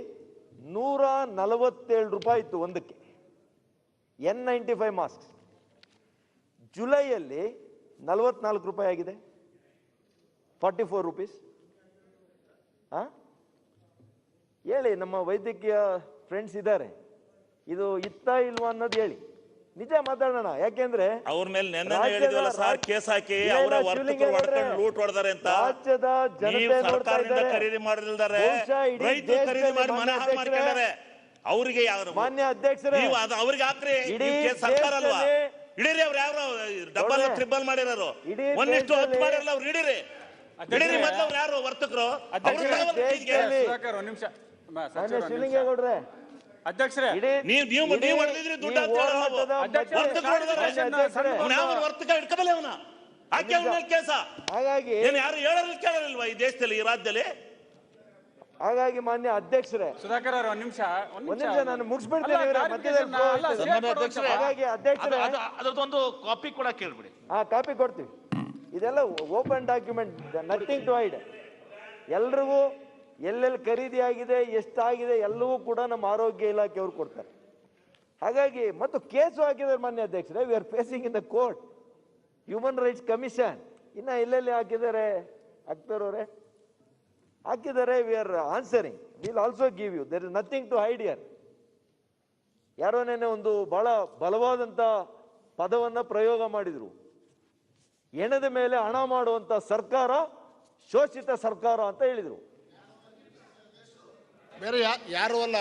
147 ರೂಪಾಯಿ ಇತ್ತು ಒಂದಕ್ಕೆ. N95 ಮಾಸ್ಕ್ ಜುಲೈಯಲ್ಲಿ 44 ರೂಪಾಯಿ ಆಗಿದೆ, 44 ರುಪೀಸ್. ಹೇಳಿ, ನಮ್ಮ ವೈದ್ಯಕೀಯ ಫ್ರೆಂಡ್ಸ್ ಇದ್ದಾರೆ, ಇದು ಇತ್ತಾ ಇಲ್ವಾ ಅನ್ನೋದು ಹೇಳಿ. ನಿಜ ಮಾತಾಡೋಣ. ಯಾಕೆಂದ್ರೆ ಅವ್ರ ಮೇಲೆ ಕೇಸ್ ಹಾಕಿ ಲೂಟ್ ಹೊಡೆದಾರೆ ಅಂತ ರಾಜ್ಯದ ಜನತೆ ನೋಡ್ತಾ ಇದ್ದಾರೆ. ಖರೀದಿ ಮಾಡಿದ್ದಾರೆ, ಖರೀದಿ ಮಾಡಿ ಮನೆ ಹಾಳು ಮಾಡ್ಕೊಂಡಿದ್ದಾರೆ. ಅವ್ರಿಗೆ ಮಾನ್ಯ ಅಧ್ಯಕ್ಷರೇ, ಅವ್ರಿಗೆ ಹಾಕ್ರಿ, ಸರ್ಕಾರ ಅಲ್ವಾ? ಇಡೀರಿ. ಅವ್ರು ಯಾವ ಡಬಲ್ ಟ್ರಿಬಲ್ ಮಾಡಿರೋರು, 1:10 ಮಾಡಿರಲ್ಲ, ಅವ್ರು ಇಡೀರಿ. ಮೊದಲು ಯಾರು ವರ್ತಕರು ಸುಧಾಕರ್ ಒಂದ್ ನಿಮಿಷ ಶಿವಲಿಂಗೇಗೌಡ್ರೆ ಅಧ್ಯಕ್ಷರೇ ನೀವು ಹೊಡೆದಿದ್ರಿ ದುಡ್ಡು ಅಂತ ವರ್ತಕ ಇಟ್ಕೋಬಲ್ಲ ಅವನ ಹಾಕಿ ಅವನ ಕೇಸ. ಹಾಗಾಗಿ ಯಾರು ಹೇಳೋರು ಕೇಳಲಿಲ್ವಾ ಈ ದೇಶದಲ್ಲಿ, ಈ ರಾಜ್ಯದಲ್ಲಿ? ಹಾಗಾಗಿ ಮಾನ್ಯ ಅಧ್ಯಕ್ಷರೇ, ಸುಧಾಕರ್ ಅವ್ರ ಒಂದ್ ನಿಮಿಷ ನಾನು ಮುಗಿಸ್ಬಿಡ್ತೇನೆ. ಹಾಗಾಗಿ ಅಧ್ಯಕ್ಷರೇ, ಅದೊಂದು ಕಾಪಿ ಕೂಡ ಕೇಳ್ಬಿಡಿ. ಕಾಪಿ ಕೊಡ್ತೀವಿ. ಇದೆಲ್ಲ open document, nothing to hide. ಎಲ್ರಿಗೂ ಎಲ್ಲೆಲ್ಲಿ ಖರೀದಿ ಆಗಿದೆ, ಎಷ್ಟಾಗಿದೆ ಎಲ್ಲವೂ ಕೂಡ ನಮ್ಮ ಆರೋಗ್ಯ ಇಲಾಖೆಯವರು ಕೊಡ್ತಾರೆ. ಹಾಗಾಗಿ ಮತ್ತು ಕೇಸು ಹಾಕಿದ್ದಾರೆ ಮಾನ್ಯ ಅಧ್ಯಕ್ಷರೇ. We are facing in the court, human rights commission. ಇನ್ನ ಎಲ್ಲೆಲ್ಲಿ ಹಾಕಿದ್ದಾರೆ ಅಕ್ಬರ್ ಅವರೇ? ಹಾಕಿದ್ದಾರೆ. We are answering, will also give you, there is nothing to hide here. ಯಾರೋ ನೆನ್ನೆ ಒಂದು ಬಹಳ ಬಲವಾದಂತ ಪದವನ್ನ ಪ್ರಯೋಗ ಮಾಡಿದ್ರು. ಹೆಣದ ಮೇಲೆ ಹಣ ಮಾಡುವಂತ ಸರ್ಕಾರ ಶೋಷಿತ ಸರ್ಕಾರ ಅಂತ ಹೇಳಿದ್ರು. ಬೇರೆ ಯಾರು ಅಲ್ಲ,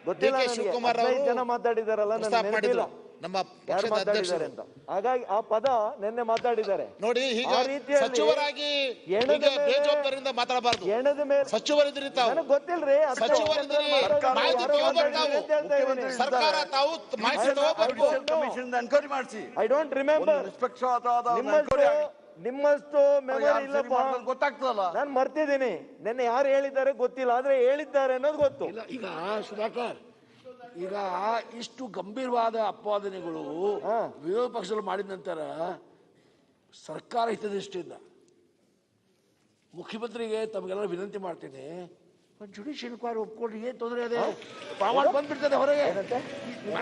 ಗೊತ್ತಿಲ್ಲ ನನಗೆ. ಶಿವಕುಮಾರ್ 15 ಜನ ಮಾತಾಡಿದಾರಲ್ಲ, ನನಗೆ ನೆನಪಿಲ್ಲ ನಮ್ಮ ಯಾರು ಮಾತಾಡಿದ್ದಾರೆ ಅಂತ. ಹಾಗಾಗಿ ಆ ಪದ ನಿನ್ನೆ ಮಾತಾಡಿದ್ದಾರೆ ನೋಡಿ. ಸಚಿವರಾಗಿ ಬೇಜವಾಬ್ದಾರಿಯಿಂದ ಮಾತಾಡಬಾರ್ದು. ಹೆಣದ ಮೇಲೆ ಸಚಿವರಿದ್ರಿ ತಾವು, ನನಗೆ ಗೊತ್ತಿಲ್ರಿ. ಸರ್ಕಾರ ತಾವು ಎನ್ಕ್ವೈರಿ ಮಾಡಿಸಿ. I don't remember. ನಿಮ್ಮಷ್ಟು ಮೆಮೊರಿ ಇಲ್ಲಪ್ಪ, ಗೊತ್ತಾಗ್ತದಲ್ಲ. ನಾನು ಮರ್ತಿದ್ದೀನಿ. ನಿನ್ನೆ ಯಾರು ಹೇಳಿದ್ದಾರೆ ಗೊತ್ತಿಲ್ಲ, ಆದ್ರೆ ಹೇಳಿದ್ದಾರೆ ಅನ್ನೋದು ಗೊತ್ತು. ಈಗ ಸುಧಾಕರ್, ಈಗ ಇಷ್ಟು ಗಂಭೀರವಾದ ಅಪವಾದನೆಗಳು ವಿರೋಧ ಪಕ್ಷಗಳು ಮಾಡಿದ ನಂತರ ಸರ್ಕಾರ ಹಿತದೃಷ್ಟಿಯಿಂದ ಮುಖ್ಯಮಂತ್ರಿಗೆ ತಮಗೆಲ್ಲ ವಿನಂತಿ ಮಾಡ್ತೇನೆ, ಒಂದು ಜುಡಿಷಿಯಲ್ ಎನ್ಕ್ವೈರಿ ಒಪ್ಕೊಂಡ್ರೆ ಏನ್ ತೊಂದರೆ ಇದೆ? ಪ್ರಾಮಾಣಿಕ ಬಂದ್ಬಿಡ್ತದೆ ಹೊರಗೆ.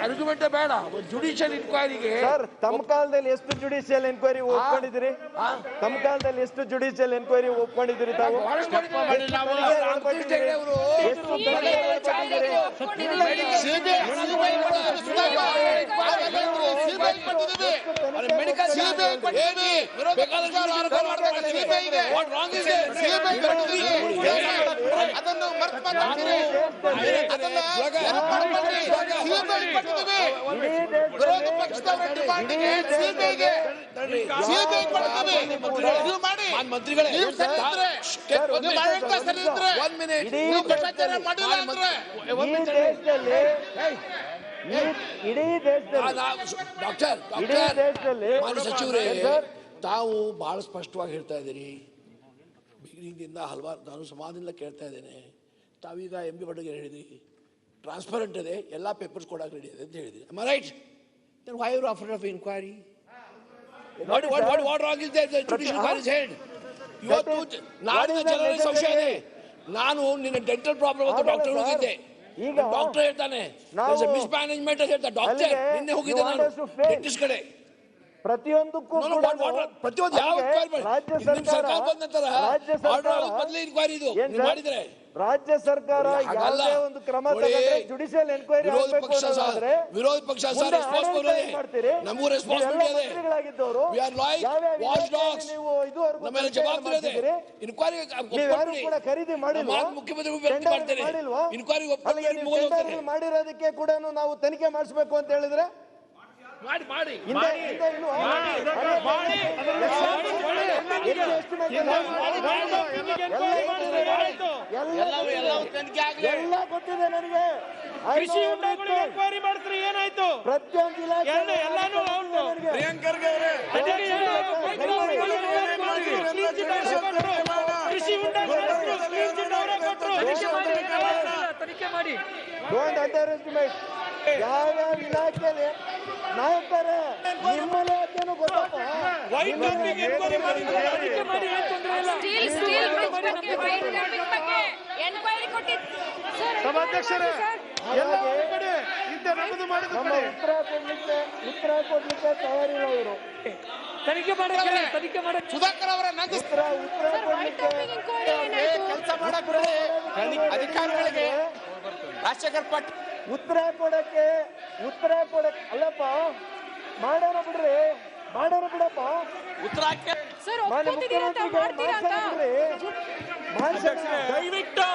ಆರ್ಗ್ಯುಮೆಂಟೇ ಬೇಡ. ಒಂದು ಜುಡಿಷಿಯಲ್ ಎನ್ಕ್ವೈರಿಗೆ ಸರ್, ತಮ್ಮ ಕಾಲದಲ್ಲಿ ಎಷ್ಟು ಜುಡಿಷಿಯಲ್ ಎನ್ಕ್ವೈರಿ ಒಪ್ಕೊಂಡಿದ್ದೀರಿ? ತಮ್ಮ ಕಾಲದಲ್ಲಿ ಎಷ್ಟು ಜುಡಿಷಿಯಲ್ ಎನ್ಕ್ವೈರಿ ಒಪ್ಕೊಂಡಿದ್ದೀರಿ ತಾವು? ಇಡೀ ದೇಶದಲ್ಲಿ ಸಚಿವರೇ, ತಾವು ಬಹಳ ಸ್ಪಷ್ಟವಾಗಿ ಹೇಳ್ತಾ ಇದ್ದೀರಿ. ಬಿಗಿನಿಂಗ್ದಿಂದ ಹಲವಾರು ನಾನು ಸಮಾಜದಿಂದ ಕೇಳ್ತಾ ಇದ್ದೇನೆ. ತಾವೀಗ MB ಬಡ್ಗೆ ಹೇಳಿದ್ರಿ, ಟ್ರಾನ್ಸ್ಪರೆಂಟ್ ಇದೆ, ಎಲ್ಲ ಪೇಪರ್ಸ್ ಕೊಡಕ್ಕೆ ರೆಡಿ ಇದೆ ಅಂತ ಹೇಳಿದ್ರಿ. Am I right? Then why are you afraid of inquiry? What wrong is there? The judicial inquiry is held. ಇವತ್ತು ನಾಡಿನ ಜನರಿಗೆ ಸಂಶಯ ಇದೆ. ನಾನು ನಿನ್ನ ಡೆಂಟಲ್ ಪ್ರಾಬ್ಲಮ್ ಅಂತ ಡಾಕ್ಟರ್ ಹೋಗಿದ್ದೆ. ಡಾಕ್ಟರ್ ಹೇಳ್ತಾನೆ ಮಿಸ್ ಮ್ಯಾನೇಜ್ಮೆಂಟ್ ಅಂತ ಹೇಳ್ತಾ ಡಾಕ್ಟರ್ ನಿನ್ನೆ ಹೋಗಿದ್ದೆ ನಾನು ಡೆಂಟಿಸ್ಟ್ ಕಡೆ. ಪ್ರತಿಯೊಂದಕ್ಕೂ ಪ್ರತಿಯೊಂದು ಯಾವ ಸರ್ಕಾರ ಬಂದ ನಂತರ ಮೊದಲೇ ಇನ್ಕ್ವೈರಿ ಇದು ಮಾಡಿದ್ರೆ ರಾಜ್ಯ ಸರ್ಕಾರ ಯಾವುದೇ ಒಂದು ಕ್ರಮ ತಗೊಂಡ್ರೆ ಜುಡಿಷಿಯಲ್ ಎನ್ಕ್ವೈರಿ ಆಗಬೇಕು ಅಂದ್ರೆ ವಿರೋಧ ಪಕ್ಷ ರೆಸ್ಪಾನ್ಸಿಬಲ್ ಇದೆ, ನಮಗೂ ರೆಸ್ಪಾನ್ಸಿಬಿಲಿಟಿ ಇದೆ. We are like watch dogs, ನಮ್ಮ ಮೇಲೆ ಜವಾಬ್ದಾರಿ ಇದೆ. ಇನ್ಕ್ವೈರಿ ಕೂಡ ಖರೀದಿ ಮಾಡಿಲ್ವಾ? ಮುಖ್ಯಮಂತ್ರಿ ವಿನಂತಿ ಮಾಡ್ತೇನೆ, ಇನ್ಕ್ವೈರಿ ಮಾಡಿರೋದಕ್ಕೆ ಕೂಡ ನಾವು ತನಿಖೆ ಮಾಡಿಸಬೇಕು ಅಂತ ಹೇಳಿದ್ರೆ ಮಾಡಿ ಮಾಡಿ ಎಲ್ಲ ಗೊತ್ತಿದೆ ನನಗೆ. ಎನ್ಕ್ವೈರಿ ಮಾಡಿದ್ರೆ ಏನಾಯ್ತು? ಪ್ರತಿಯೊಂದು ಇಲಾಖೆ ಡೋಂಟ್ ಅಂಡರ್ ಎಸ್ಟಿಮೇಟ್. ಯಾವ್ಯಾವ ಇಲಾಖೆಯಲ್ಲಿ ನಾಯಕರೇ ನಿಮ್ಮ ಇಲಾಖೆನೂ ಗೊತ್ತಪ್ಪ. ಸಭಾಧ್ಯಕ್ಷರೇ, ಉತ್ತರ ಕೊಡ್ಲಿಕ್ಕೆ ತಯಾರಿಲ್ಲ ಇವರು. ತನಿಖೆ ಮಾಡಿ ಸುಧಾಕರ್ ಅವರ ಉತ್ತರ ಕೊಡ್ಲಿಕ್ಕೆ ಕೆಲಸ ಮಾಡಕ್ಕೆ ಅಧಿಕಾರಿಗಳಿಗೆ ರಾಜಶೇಖರ್ ಪಟ್ ಉತ್ತರ ಕೊಡಕ್ಕೆ ಅಲ್ಲಪ್ಪ, ಮಾಡೋಣ ಬಿಡಪ್ಪ. ಉತ್ತರ ಮಾನ್ಯ ಮುಖ್ಯಮಂತ್ರಿಗಳು ದಯವಿಟ್ಟು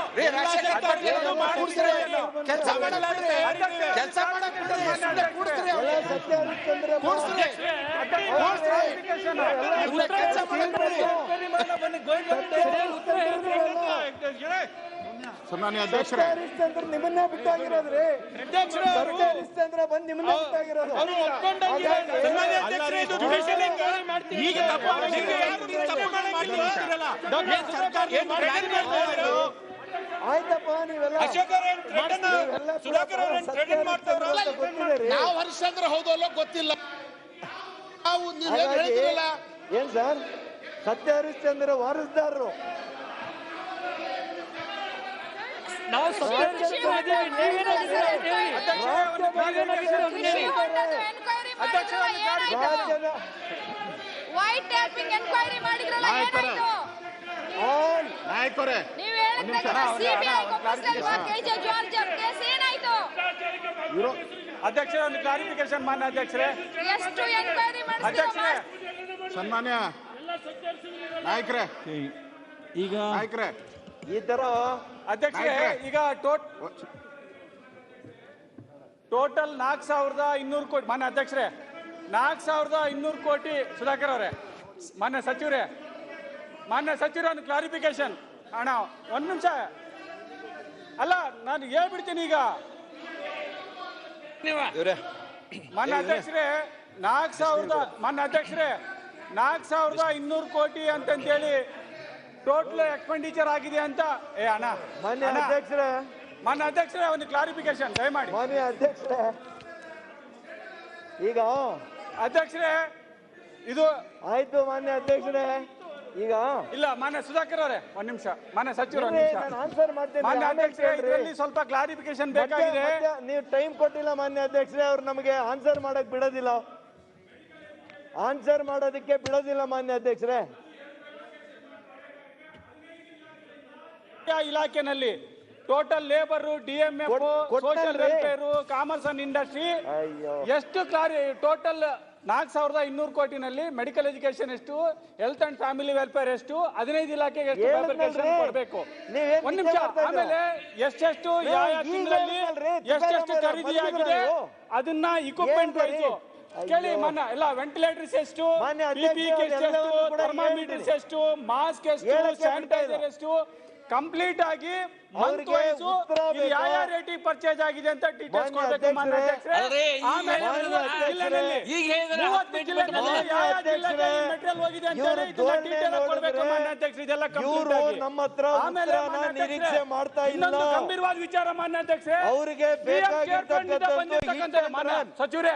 ಸನ್ಮಾನ್ಯ ಅಧ್ಯಕ್ಷರೇ, ನಿಮ್ಮನ್ನೇ ಬಿಟ್ಟಾಗಿರೋದ್ರಿ ಅಂದ್ರೆ ಬಂದು ನಿಮ್ಮನ್ನೇ ಬಿಟ್ಟಾಗಿರೋದು. ಆಯ್ತಪ್ಪ, ನೀವೆಲ್ಲ ನಾವು ಹರಿಶ್ಚಂದ್ರ ಹೌದಲ್ಲ ಗೊತ್ತಿಲ್ಲ. ಏನ್ sir, Satya Harishchandra ವಾರಸ್ದಾರರು white tapping enquiry ಮಾಡಿದ್ರಲ್ಲ, ನಾಯಕರೇ ನೀವು ಹೇಳಿದ್ರಲ್ಲ ಸಿಬಿಐ ಕೆಜೆ ಜಾರ್ಜ್ ಕೇಸ್ ಏನಾಯ್ತು? ಅಧ್ಯಕ್ಷರೇ, ಒಂದು ಕ್ಲಾರಿಫಿಕೇಶನ್. ಮಾನ್ಯ ಅಧ್ಯಕ್ಷರೇ, ಎಷ್ಟು ಎನ್ಕ್ವೈರಿ ಅಧ್ಯಕ್ಷರೇ, ಸನ್ಮಾನ್ಯ ನಾಯಕರೇ, ಈಗ ನಾಯಕರೇ, ಈ ತರ ಅಧ್ಯಕ್ಷರೇ, ಈಗ ಟೋಟಲ್ 4,200 ಕೋಟಿ. ಮಾನ್ಯ ಅಧ್ಯಕ್ಷರೇ, 4,200 ಕೋಟಿ. ಸುಧಾಕರ್ ಅವರೇ, ಮಾನ್ಯ ಸಚಿವರೇ, ಒಂದು ಕ್ಲಾರಿಫಿಕೇಶನ್. ಅಣ್ಣ ಒಂದ್ ನಿಮಿಷ ಅಲ್ಲ, ನಾನು ಹೇಳ್ಬಿಡ್ತೀನಿ ಈಗ. ಮಾನ್ಯ ಅಧ್ಯಕ್ಷರೇ, 4,200 ಕೋಟಿ ಅಂತಂತೇಳಿ ಟೋಟಲ್ ಎಕ್ಸ್ಪೆಂಡಿಚರ್ ಆಗಿದೆ ಅಂತ. ಅಣ್ಣ, ಮಾನ್ಯ ಅಧ್ಯಕ್ಷರೇ, ಒಂದು ಕ್ಲಾರಿಫಿಕೇಶನ್ ದಯಮಾಡಿ. ಮಾನ್ಯ ಅಧ್ಯಕ್ಷರೇ, ಈಗ ಅಧ್ಯಕ್ಷರೇ, ಇದು ಆಯ್ತು. ಮಾನ್ಯ ಅಧ್ಯಕ್ಷರೇ, ಈಗ ಇಲ್ಲ. ಮಾನ್ಯ ಸುಧಾಕರ್ ಅವರೇ, ಒಂದ್ ನಿಮಿಷ. ಮಾನ್ಯ ಸಚಿವರು, ಆನ್ಸರ್ ಮಾಡ್ತೇನೆ. ಮಾನ್ಯ ಅಧ್ಯಕ್ಷರೇ, ಇದರಲ್ಲಿ ಸ್ವಲ್ಪ ಕ್ಲಾರಿಫಿಕೇಶನ್ ಬೇಕಾಗಿದೆ. ನೀವು ಟೈಮ್ ಕೊಟ್ಟಿಲ್ಲ ಮಾನ್ಯ ಅಧ್ಯಕ್ಷರೇ. ಅವ್ರು ನಮಗೆ ಆನ್ಸರ್ ಮಾಡಕ್ ಬಿಡೋದಿಲ್ಲ, ಆನ್ಸರ್ ಮಾಡೋದಕ್ಕೆ ಬಿಡೋದಿಲ್ಲ ಮಾನ್ಯ ಅಧ್ಯಕ್ಷರೇ. ಇಲಾಖೆನಲ್ಲಿ total labour, DMF, social welfare, commerce and industry ಎಷ್ಟು ಟೋಟಲ್ 4,200 ಕೋಟಿನಲ್ಲಿ ಮೆಡಿಕಲ್ ಎಜುಕೇಶನ್ ಎಷ್ಟು, ಹೆಲ್ತ್ ಅಂಡ್ ಫ್ಯಾಮಿಲಿ ವೆಲ್ಫೇರ್ ಎಷ್ಟು, 15 ಇಲಾಖೆಗೆ ಎಷ್ಟು ಫ್ಯಾಬ್ರಿಕೇಶನ್ ಕೊಡಬೇಕು? ಒಂದ್ ನಿಮಿಷ. ಆಮೇಲೆ ಎಷ್ಟೆಷ್ಟು ಯಾವ ತಿಂಗಳಲ್ಲಿ ಎಷ್ಟೆಷ್ಟು ಖರೀದಿಯಾಗಿದೆ ಅದನ್ನ ಇಕ್ವಿಪ್ಮೆಂಟ್ ವೈಸು ಕೇಳಿ. ಮಾನ್ಯ ಎಲ್ಲ ವೆಂಟಿಲೇಟರ್ಸ್ ಎಷ್ಟು, PPE ಕಿಟ್ಸ್ ಎಷ್ಟು, ಥರ್ಮಾಮೀಟರ್ಸ್ ಎಷ್ಟು, ಮಾಸ್ಕ್ ಎಷ್ಟು, ಸ್ಯಾನಿಟೈಸರ್ ಎಷ್ಟು, ಕಂಪ್ಲೀಟ್ ಆಗಿ ಮಂತ್ ವೈಸ್ ಯಾವ ರೇಟಿ ಪರ್ಚೇಸ್ ಆಗಿದೆ ಅಂತ ಡೀಟೇಲ್ಸ್ ಕೊಡಬೇಕು ಮಾನ್ಯ ಅಧ್ಯಕ್ಷರೇ. ಆಮೇಲೆ 30 ಜಿಲ್ಲೆಗಳಲ್ಲಿ ಯಾವ ಜಿಲ್ಲೆಗೆ ಮೆಟೀರಿಯಲ್ ಹೋಗಿದೆ ಅಂತ ಹೇಳಿ ಇದನ್ನ ಡೀಟೇಲ್ ಕೊಡಬೇಕು ಮಾನ್ಯ ಅಧ್ಯಕ್ಷರೇ. ಇದೆಲ್ಲ ಕಂಪ್ಲೀಟ್ ಆಗಿ ನಮ್ಮ ಹತ್ರ ನಿರೀಕ್ಷೆ ಮಾಡ್ತಾ ಇಲ್ಲ. ಇನ್ನೊಂದು ಗಂಭೀರವಾದ ವಿಚಾರ ಮಾನ್ಯ ಅಧ್ಯಕ್ಷರೇ, ಅವರಿಗೆ ಮಾನ್ಯ ಸಚಿವರೇ,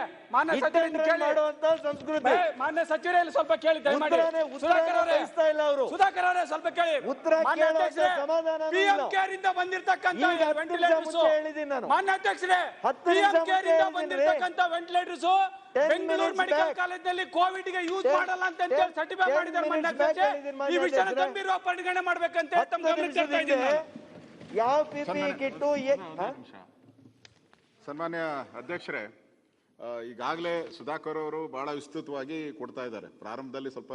ಮಾಡುವಂತ ಸಂಸ್ಕೃತಿ. ಮಾನ್ಯ ಸಚಿವರೇ, ಸ್ವಲ್ಪ ಕೇಳಿ ದಯಮಾಡಿ. ಸುಧಾಕರ್ ಅವರೇ ಸ್ವಲ್ಪ ಕೇಳಿ. ಮಾನ್ಯ ಅಧ್ಯಕ್ಷರೇ, PM ಕೇರ್ ಇಂದ ಬಂದಿರತಕ್ಕಂತ ವೆಂಟಿಲೇಟರ್ಸ್, ಮಾನ್ಯ ಅಧ್ಯಕ್ಷರೇ, PM ಕೇರ್ ಇಂದ ಬಂದಿರತಕ್ಕಂತ ವೆಂಟಿಲೇಟರ್ಸ್ ಬೆಂಗಳೂರು ಮೆಡಿಕಲ್ ಕಾಲೇಜಿನಲ್ಲಿ ಕೋವಿಡ್ ಗೆ ಯೂಸ್ ಮಾಡಲ್ಲ ಅಂತ ಸರ್ಟಿಫೈ ಮಾಡಿದ್ದಾರೆ ಮಾನ್ಯ ಅಧ್ಯಕ್ಷರೇ. ಈ ವಿಷಯನ ಗಂಭೀರವಾಗಿ ಪರಿಗಣನೆ ಮಾಡ್ಬೇಕಂತ ತಮ್ಮ ಗಮನಕ್ಕೆ ತರ್ತಾ ಇದ್ದೀನಿ. ಯಾವ PPE ಕಿಟ್ಟು ಸನ್ಮಾನ್ಯ ಅಧ್ಯಕ್ಷರೇ, ಈಗಾಗಲೇ ಸುಧಾಕರ್ ಅವರು ಬಹಳ ವಿಸ್ತೃತವಾಗಿ ಕೊಡ್ತಾ ಇದ್ದಾರೆ. ಪ್ರಾರಂಭದಲ್ಲಿ ಸ್ವಲ್ಪ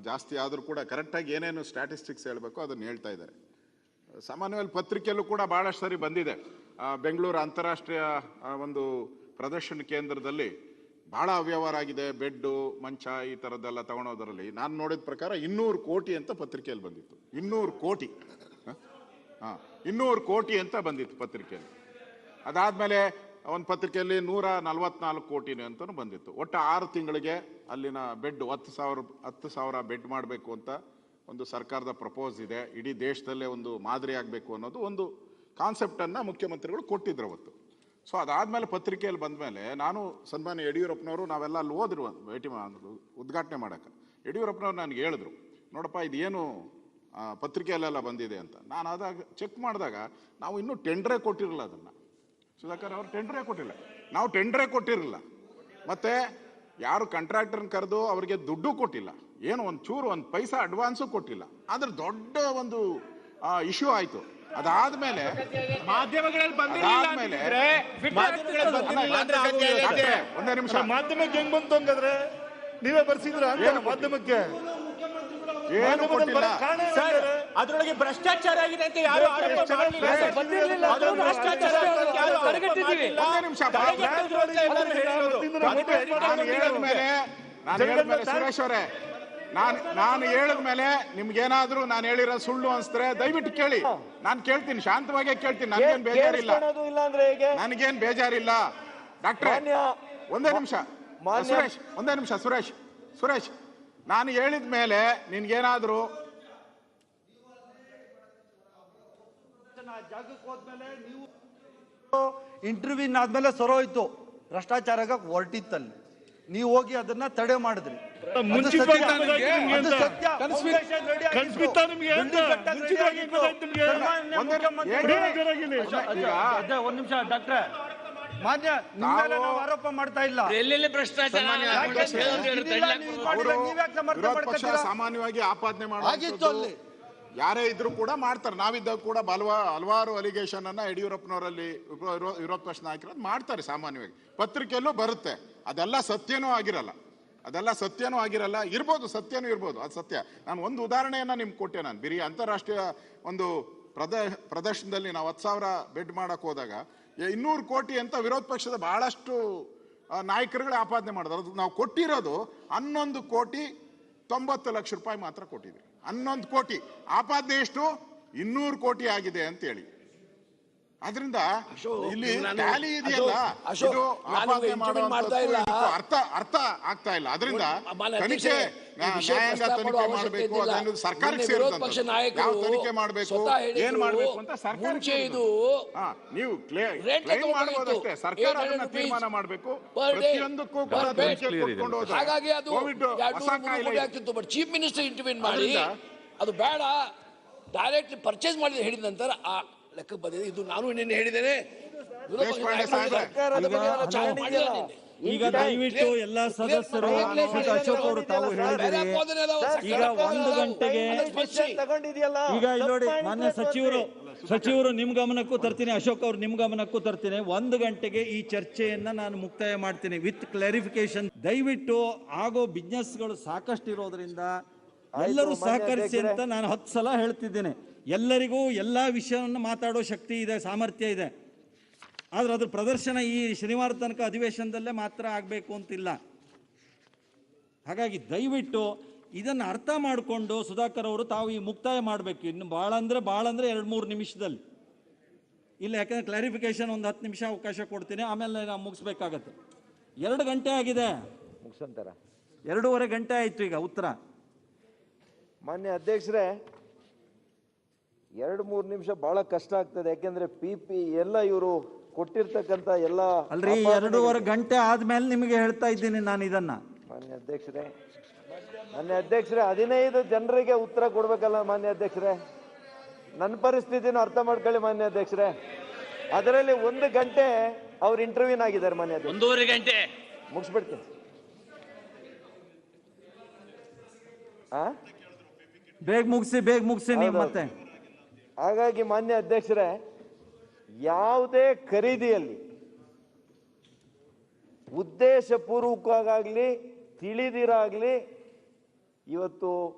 ಜಾಸ್ತಿ ಆದರೂ ಕೂಡ ಕರೆಕ್ಟಾಗಿ ಏನೇನು ಸ್ಟ್ಯಾಟಿಸ್ಟಿಕ್ಸ್ ಹೇಳಬೇಕು ಅದನ್ನು ಹೇಳ್ತಾ ಇದ್ದಾರೆ. ಸಾಮಾನ್ಯವಾಗಿ ಪತ್ರಿಕೆಯಲ್ಲೂ ಕೂಡ ಭಾಳಷ್ಟು ಸರಿ ಬಂದಿದೆ. ಬೆಂಗಳೂರು ಅಂತಾರಾಷ್ಟ್ರೀಯ ಒಂದು ಪ್ರದರ್ಶನ ಕೇಂದ್ರದಲ್ಲಿ ಭಾಳ ಅವ್ಯವಹಾರ ಆಗಿದೆ, ಬೆಡ್ಡು, ಮಂಚ ಈ ಥರದ್ದೆಲ್ಲ ತಗೊಳೋದರಲ್ಲಿ ನಾನು ನೋಡಿದ ಪ್ರಕಾರ 200 ಕೋಟಿ ಅಂತ ಪತ್ರಿಕೆಯಲ್ಲಿ ಬಂದಿತ್ತು. 200 ಕೋಟಿ 200 ಕೋಟಿ ಅಂತ ಬಂದಿತ್ತು ಪತ್ರಿಕೆಯಲ್ಲಿ. ಅದಾದಮೇಲೆ ಒಂದು ಪತ್ರಿಕೆಯಲ್ಲಿ 144 ಕೋಟಿ ಅಂತಲೂ ಬಂದಿತ್ತು. ಒಟ್ಟು 6 ತಿಂಗಳಿಗೆ ಅಲ್ಲಿನ ಬೆಡ್ 10,000 ಬೆಡ್ ಮಾಡಬೇಕು ಅಂತ ಒಂದು ಸರ್ಕಾರದ ಪ್ರಪೋಸ್ ಇದೆ. ಇಡೀ ದೇಶದಲ್ಲೇ ಒಂದು ಮಾದರಿ ಆಗಬೇಕು ಅನ್ನೋದು ಒಂದು ಕಾನ್ಸೆಪ್ಟನ್ನು ಮುಖ್ಯಮಂತ್ರಿಗಳು ಕೊಟ್ಟಿದ್ರು ಅವತ್ತು. ಸೊ ಅದಾದಮೇಲೆ ಪತ್ರಿಕೆಯಲ್ಲಿ ಬಂದ ಮೇಲೆ ನಾನು ಸನ್ಮಾನ್ಯ ಯಡಿಯೂರಪ್ಪನವರು ನಾವೆಲ್ಲ ಅಲ್ಲಿ ಹೋದ್ರು ಭೇಟಿ ಉದ್ಘಾಟನೆ ಮಾಡೋಕ್ಕೆ. ಯಡಿಯೂರಪ್ಪನವ್ರು ನನಗೆ ಹೇಳಿದ್ರು, ನೋಡಪ್ಪ ಇದೇನು ಪತ್ರಿಕೆಯಲ್ಲೆಲ್ಲ ಬಂದಿದೆ ಅಂತ. ನಾನು ಆದಾಗ ಚೆಕ್ ಮಾಡಿದಾಗ ನಾವು ಇನ್ನೂ ಟೆಂಡ್ರೇ ಕೊಟ್ಟಿರಲಿಲ್ಲ ಅದನ್ನು. ಸುಧಾಕರ್ ಅವರು ಟೆಂಡ್ರೇ ಕೊಟ್ಟಿಲ್ಲ, ನಾವು ಟೆಂಡ್ರೇ ಕೊಟ್ಟಿರಲಿಲ್ಲ. ಮತ್ತು ಯಾರು ಕಾಂಟ್ರಾಕ್ಟರ್ನ ಕರೆದು ಅವರಿಗೆ ದುಡ್ಡು ಕೊಟ್ಟಿಲ್ಲ, ಏನು ಒಂದು ಪೈಸಾ ಅಡ್ವಾನ್ಸು ಕೊಟ್ಟಿಲ್ಲ. ಆದ್ರೆ ದೊಡ್ಡ ಒಂದು ಇಶ್ಯೂ ಆಯಿತು. ಅದಾದ್ಮೇಲೆ ಮಾಧ್ಯಮಗಳಲ್ಲಿ ಒಂದೇ ನಿಮಿಷ, ಮಾಧ್ಯಮಕ್ಕೆ ಹೆಂಗ್ ಬಂತು ಹಂಗಾದ್ರೆ? ನೀವೇ ಬರ್ಸಿದ್ರ ಮಾಧ್ಯಮಕ್ಕೆ? ಏನು ಕೊಟ್ಟಿಲ್ಲ. ಅದರೊಳಗೆ ಭ್ರಷ್ಟಾಚಾರ ಆಗಿದೆ ಅಂತ ಯಾರು ಆರೋಪ ಮಾಡಲಿಲ್ಲ. ಅದು ಭ್ರಷ್ಟಾಚಾರ ಆಗಿದೆ ಅಂತ ಯಾರು ಆರೋಪ ಮಾಡಲಿಲ್ಲ. ತಡೆಗಟ್ಟಿದ್ರು ಅಂತ ಎಲ್ಲರೂ ಹೇಳಿದ್ರು. ನಾನು ಹೇಳಿದ್ಮೇಲೆ ಸುರೇಶ್ ಅವರೇ, ನಾನು ಹೇಳಿದ್ಮೇಲೆ ನಿಮ್ಗೇನಾದ್ರೂ ನಾನು ಹೇಳಿರೋ ಸುಳ್ಳು ಅನ್ಸಿದ್ರೆ ದಯವಿಟ್ಟು ಕೇಳಿ. ನಾನು ಕೇಳ್ತೀನಿ, ಶಾಂತವಾಗೇ ಕೇಳ್ತೀನಿ. ನನಗೇನು ಬೇಜಾರಿಲ್ಲ, ನನಗೇನು ಬೇಜಾರಿಲ್ಲ. ಡಾಕ್ಟ್ರೆ ಒಂದೇ ನಿಮಿಷ ಸುರೇಶ್, ಒಂದೇ ನಿಮಿಷ ಸುರೇಶ್, ನಾನು ಹೇಳಿದ ಮೇಲೆ ನಿನ್ಗೇನಾದ್ರೂ ಜಾಗಕ್ಕೆ ಹೋದ್ಮೇಲೆ ನೀವು ಇಂಟರ್ವ್ಯೂನ್ ಆದ್ಮೇಲೆ ಸರೋಯ್ತು, ಭ್ರಷ್ಟಾಚಾರಕ್ಕೆ ಹೊರಟಿತ್ತಲ್ಲಿ, ನೀವು ಹೋಗಿ ಅದನ್ನ ತಡೆ ಮಾಡಿದ್ರಿ. ಒಂದ್ ನಿಮಿಷ ಡಾಕ್ಟ್ರೆ, ಮಾನ್ಯ ನಿಮ್ಮೆಲ್ಲ ನಾವು ಆರೋಪ ಮಾಡ್ತಾ ಇಲ್ಲ. ಸಾಮಾನ್ಯವಾಗಿ ಆಪಾದನೆ ಮಾಡಿತ್ತು ಯಾರೇ ಇದ್ರು ಕೂಡ ಮಾಡ್ತಾರೆ. ನಾವಿದ್ದಾಗ ಕೂಡ ಹಲವಾರು ಅಲಿಗೇಷನ್ ಅನ್ನ ಯಡಿಯೂರಪ್ಪನವರಲ್ಲಿ ವಿರೋಧ ಪಕ್ಷ ನಾಯಕರು ಮಾಡ್ತಾರೆ. ಸಾಮಾನ್ಯವಾಗಿ ಪತ್ರಿಕೆಯಲ್ಲೂ ಬರುತ್ತೆ. ಅದೆಲ್ಲ ಸತ್ಯನೂ ಆಗಿರಲ್ಲ, ಇರ್ಬೋದು, ಸತ್ಯನೂ ಇರ್ಬೋದು, ಅದು ಸತ್ಯ. ನಾನು ಒಂದು ಉದಾಹರಣೆಯನ್ನ ನಿಮ್ಗೆ ಕೊಟ್ಟೆ. ನಾನು ಬಿರಿ ಅಂತಾರಾಷ್ಟ್ರೀಯ ಒಂದು ಪ್ರದರ್ಶನದಲ್ಲಿ ನಾವು 10,000 ಬೆಡ್ ಮಾಡಕ್ ಹೋದಾಗ 200 ಕೋಟಿ ಅಂತ ವಿರೋಧ ಪಕ್ಷದ ಬಹಳಷ್ಟು ನಾಯಕರುಗಳೇ ಆಪಾದನೆ ಮಾಡಿದ್ರು. ನಾವು ಕೊಟ್ಟಿರೋದು 11 ಕೋಟಿ 90 ಲಕ್ಷ ರೂಪಾಯಿ ಮಾತ್ರ ಕೊಟ್ಟಿದ್ವಿ. 11 ಕೋಟಿ, ಆಪಾದನೆ ಎಷ್ಟು 200 ಕೋಟಿ ಆಗಿದೆ ಅಂತ ಹೇಳಿ. ಅದರಿಂದ ಇಲ್ಲಿ ಟ್ಯಾಲಿ ಇದೆಯಲ್ಲ, ಇದು ಆಪಾದನೆ ಅರ್ಥ ಆಗ್ತಾ ಇಲ್ಲ. ಅದರಿಂದ ತನಿಖೆ, ನ್ಯಾಯಾಂಗ ತನಿಖೆ ಮಾಡಬೇಕು, ಅದನ್ನು ಸರ್ಕಾರಕ್ಕೆ ಸೇರಿದಂತೆ ಯಾವ ತನಿಖೆ ಮಾಡಬೇಕು, ಏನ್ ಮಾಡಬೇಕು ಅಂತ ಸರ್ಕಾರಕ್ಕೆ ನೀವು ಕ್ಲೈಮ್ ಮಾಡಬಹುದಷ್ಟೇ. ಸರ್ಕಾರ ಅದನ್ನ ತೀರ್ಮಾನ ಮಾಡಬೇಕು. ಪ್ರತಿಯೊಂದಕ್ಕೂ ಕೂಡ ತನಿಖೆ ಕೊಟ್ಕೊಂಡು ಹೋದ್ರೆ ಕೋವಿಡ್ ಹೊಸ ಕಾಯಿಲೆ ಚೀಫ್ ಮಿನಿಸ್ಟರ್ ಇಂಟರ್ವ್ಯೂನ್ ಮಾಡಿ ಅದು ಬೇಡ, ಡೈರೆಕ್ಟ್ ಪರ್ಚೇಸ್ ಮಾಡಿದ ಹೇಳಿದ ನಂತರ ಆ ಲೆಕ್ಕಕ್ಕೆ ಬಂದಿದೆ. ಇದು ನಾನು ನಿನ್ನೆ ಹೇಳಿದ್ದೇನೆ. ಈಗ ದಯವಿಟ್ಟು ಎಲ್ಲಾ ಸದಸ್ಯರು, ಅಶೋಕ್ ಅವರು ತಾವು ಹೇಳಿದಿರಿ, ಈಗ 1 ಗಂಟೆಗೆ ಈಗ ನೋಡಿ ಮಾನ್ಯ ಸಚಿವರು ನಿಮ್ ಗಮನಕ್ಕೂ ತರ್ತೀನಿ, ಅಶೋಕ್ ಅವ್ರು ನಿಮ್ ಗಮನಕ್ಕೂ ತರ್ತೀನಿ. 1 ಗಂಟೆಗೆ ಈ ಚರ್ಚೆಯನ್ನ ನಾನು ಮುಕ್ತಾಯ ಮಾಡ್ತೀನಿ ವಿತ್ ಕ್ಲಾರಿಫಿಕೇಶನ್. ದಯವಿಟ್ಟು ಆಗೋ ಬಿಸ್ನೆಸ್ಗಳು ಸಾಕಷ್ಟು ಇರೋದ್ರಿಂದ ಎಲ್ಲರೂ ಸಹಕರಿಸಿ ಅಂತ ನಾನು 10 ಸಲ ಹೇಳ್ತಿದ್ದೇನೆ. ಎಲ್ಲರಿಗೂ ಎಲ್ಲಾ ವಿಷಯವನ್ನು ಮಾತಾಡೋ ಶಕ್ತಿ ಇದೆ, ಸಾಮರ್ಥ್ಯ ಇದೆ. ಆದ್ರೆ ಅದ್ರ ಪ್ರದರ್ಶನ ಈ ಶನಿವಾರ ತನಕ ಅಧಿವೇಶನದಲ್ಲೇ ಮಾತ್ರ ಆಗಬೇಕು ಅಂತಿಲ್ಲ. ಹಾಗಾಗಿ ದಯವಿಟ್ಟು ಇದನ್ನು ಅರ್ಥ ಮಾಡಿಕೊಂಡು ಸುಧಾಕರ್ ಅವರು ತಾವು ಈ ಮುಕ್ತಾಯ ಮಾಡಬೇಕು. ಇನ್ನು ಭಾಳ ಅಂದ್ರೆ 2-3 ನಿಮಿಷದಲ್ಲಿ ಇಲ್ಲ, ಯಾಕಂದ್ರೆ ಕ್ಲಾರಿಫಿಕೇಶನ್ ಒಂದು 10 ನಿಮಿಷ ಅವಕಾಶ ಕೊಡ್ತೀನಿ, ಆಮೇಲೆ ನಾವು ಮುಗಿಸ್ಬೇಕಾಗತ್ತೆ. 2 ಗಂಟೆ ಆಗಿದೆ, 2.5 ಗಂಟೆ ಆಯ್ತು ಈಗ ಉತ್ತರ. ಮಾನ್ಯ ಅಧ್ಯಕ್ಷರೇ, 2-3 ನಿಮಿಷ ಬಹಳ ಕಷ್ಟ ಆಗ್ತದೆ. ಯಾಕೆಂದ್ರೆ PP ಎಲ್ಲ ಇವರು ಕೊಟ್ಟಿರ್ತಕ್ಕಂಥ ಎಲ್ಲ ಅಲ್ರಿ 2.5 ಗಂಟೆ ಆದ್ಮೇಲೆ ನಿಮಗೆ ಹೇಳ್ತಾ ಇದ್ದೀನಿ ನಾನು ಇದನ್ನ. ಮಾನ್ಯ ಅಧ್ಯಕ್ಷರೇ 15 ಜನರಿಗೆ ಉತ್ತರ ಕೊಡ್ಬೇಕಲ್ಲ ಮಾನ್ಯ ಅಧ್ಯಕ್ಷರೇ. ನನ್ನ ಪರಿಸ್ಥಿತಿನ ಅರ್ಥ ಮಾಡ್ಕೊಳ್ಳಿ ಮಾನ್ಯ ಅಧ್ಯಕ್ಷರೇ. ಅದರಲ್ಲಿ 1 ಗಂಟೆ ಅವ್ರು ಇಂಟರ್ವ್ಯೂನ್ ಆಗಿದ್ದಾರೆ ಮಾನ್ಯ ಅಧ್ಯಕ್ಷ. 1.5 ಗಂಟೆ ಮುಗಿಸ್ಬಿಡ್ತೀನಿ. ಬೇಗ ಮುಗಿಸಿ ನೀವು ಮತ್ತೆ. ಹಾಗಾಗಿ ಮಾನ್ಯ ಅಧ್ಯಕ್ಷರೇ, ಯಾವುದೇ ಖರೀದಿಯಲ್ಲಿ ಉದ್ದೇಶಪೂರ್ವಕವಾಗಲಿ ತಿಳಿದಿರಾಗಲಿ ಇವತ್ತು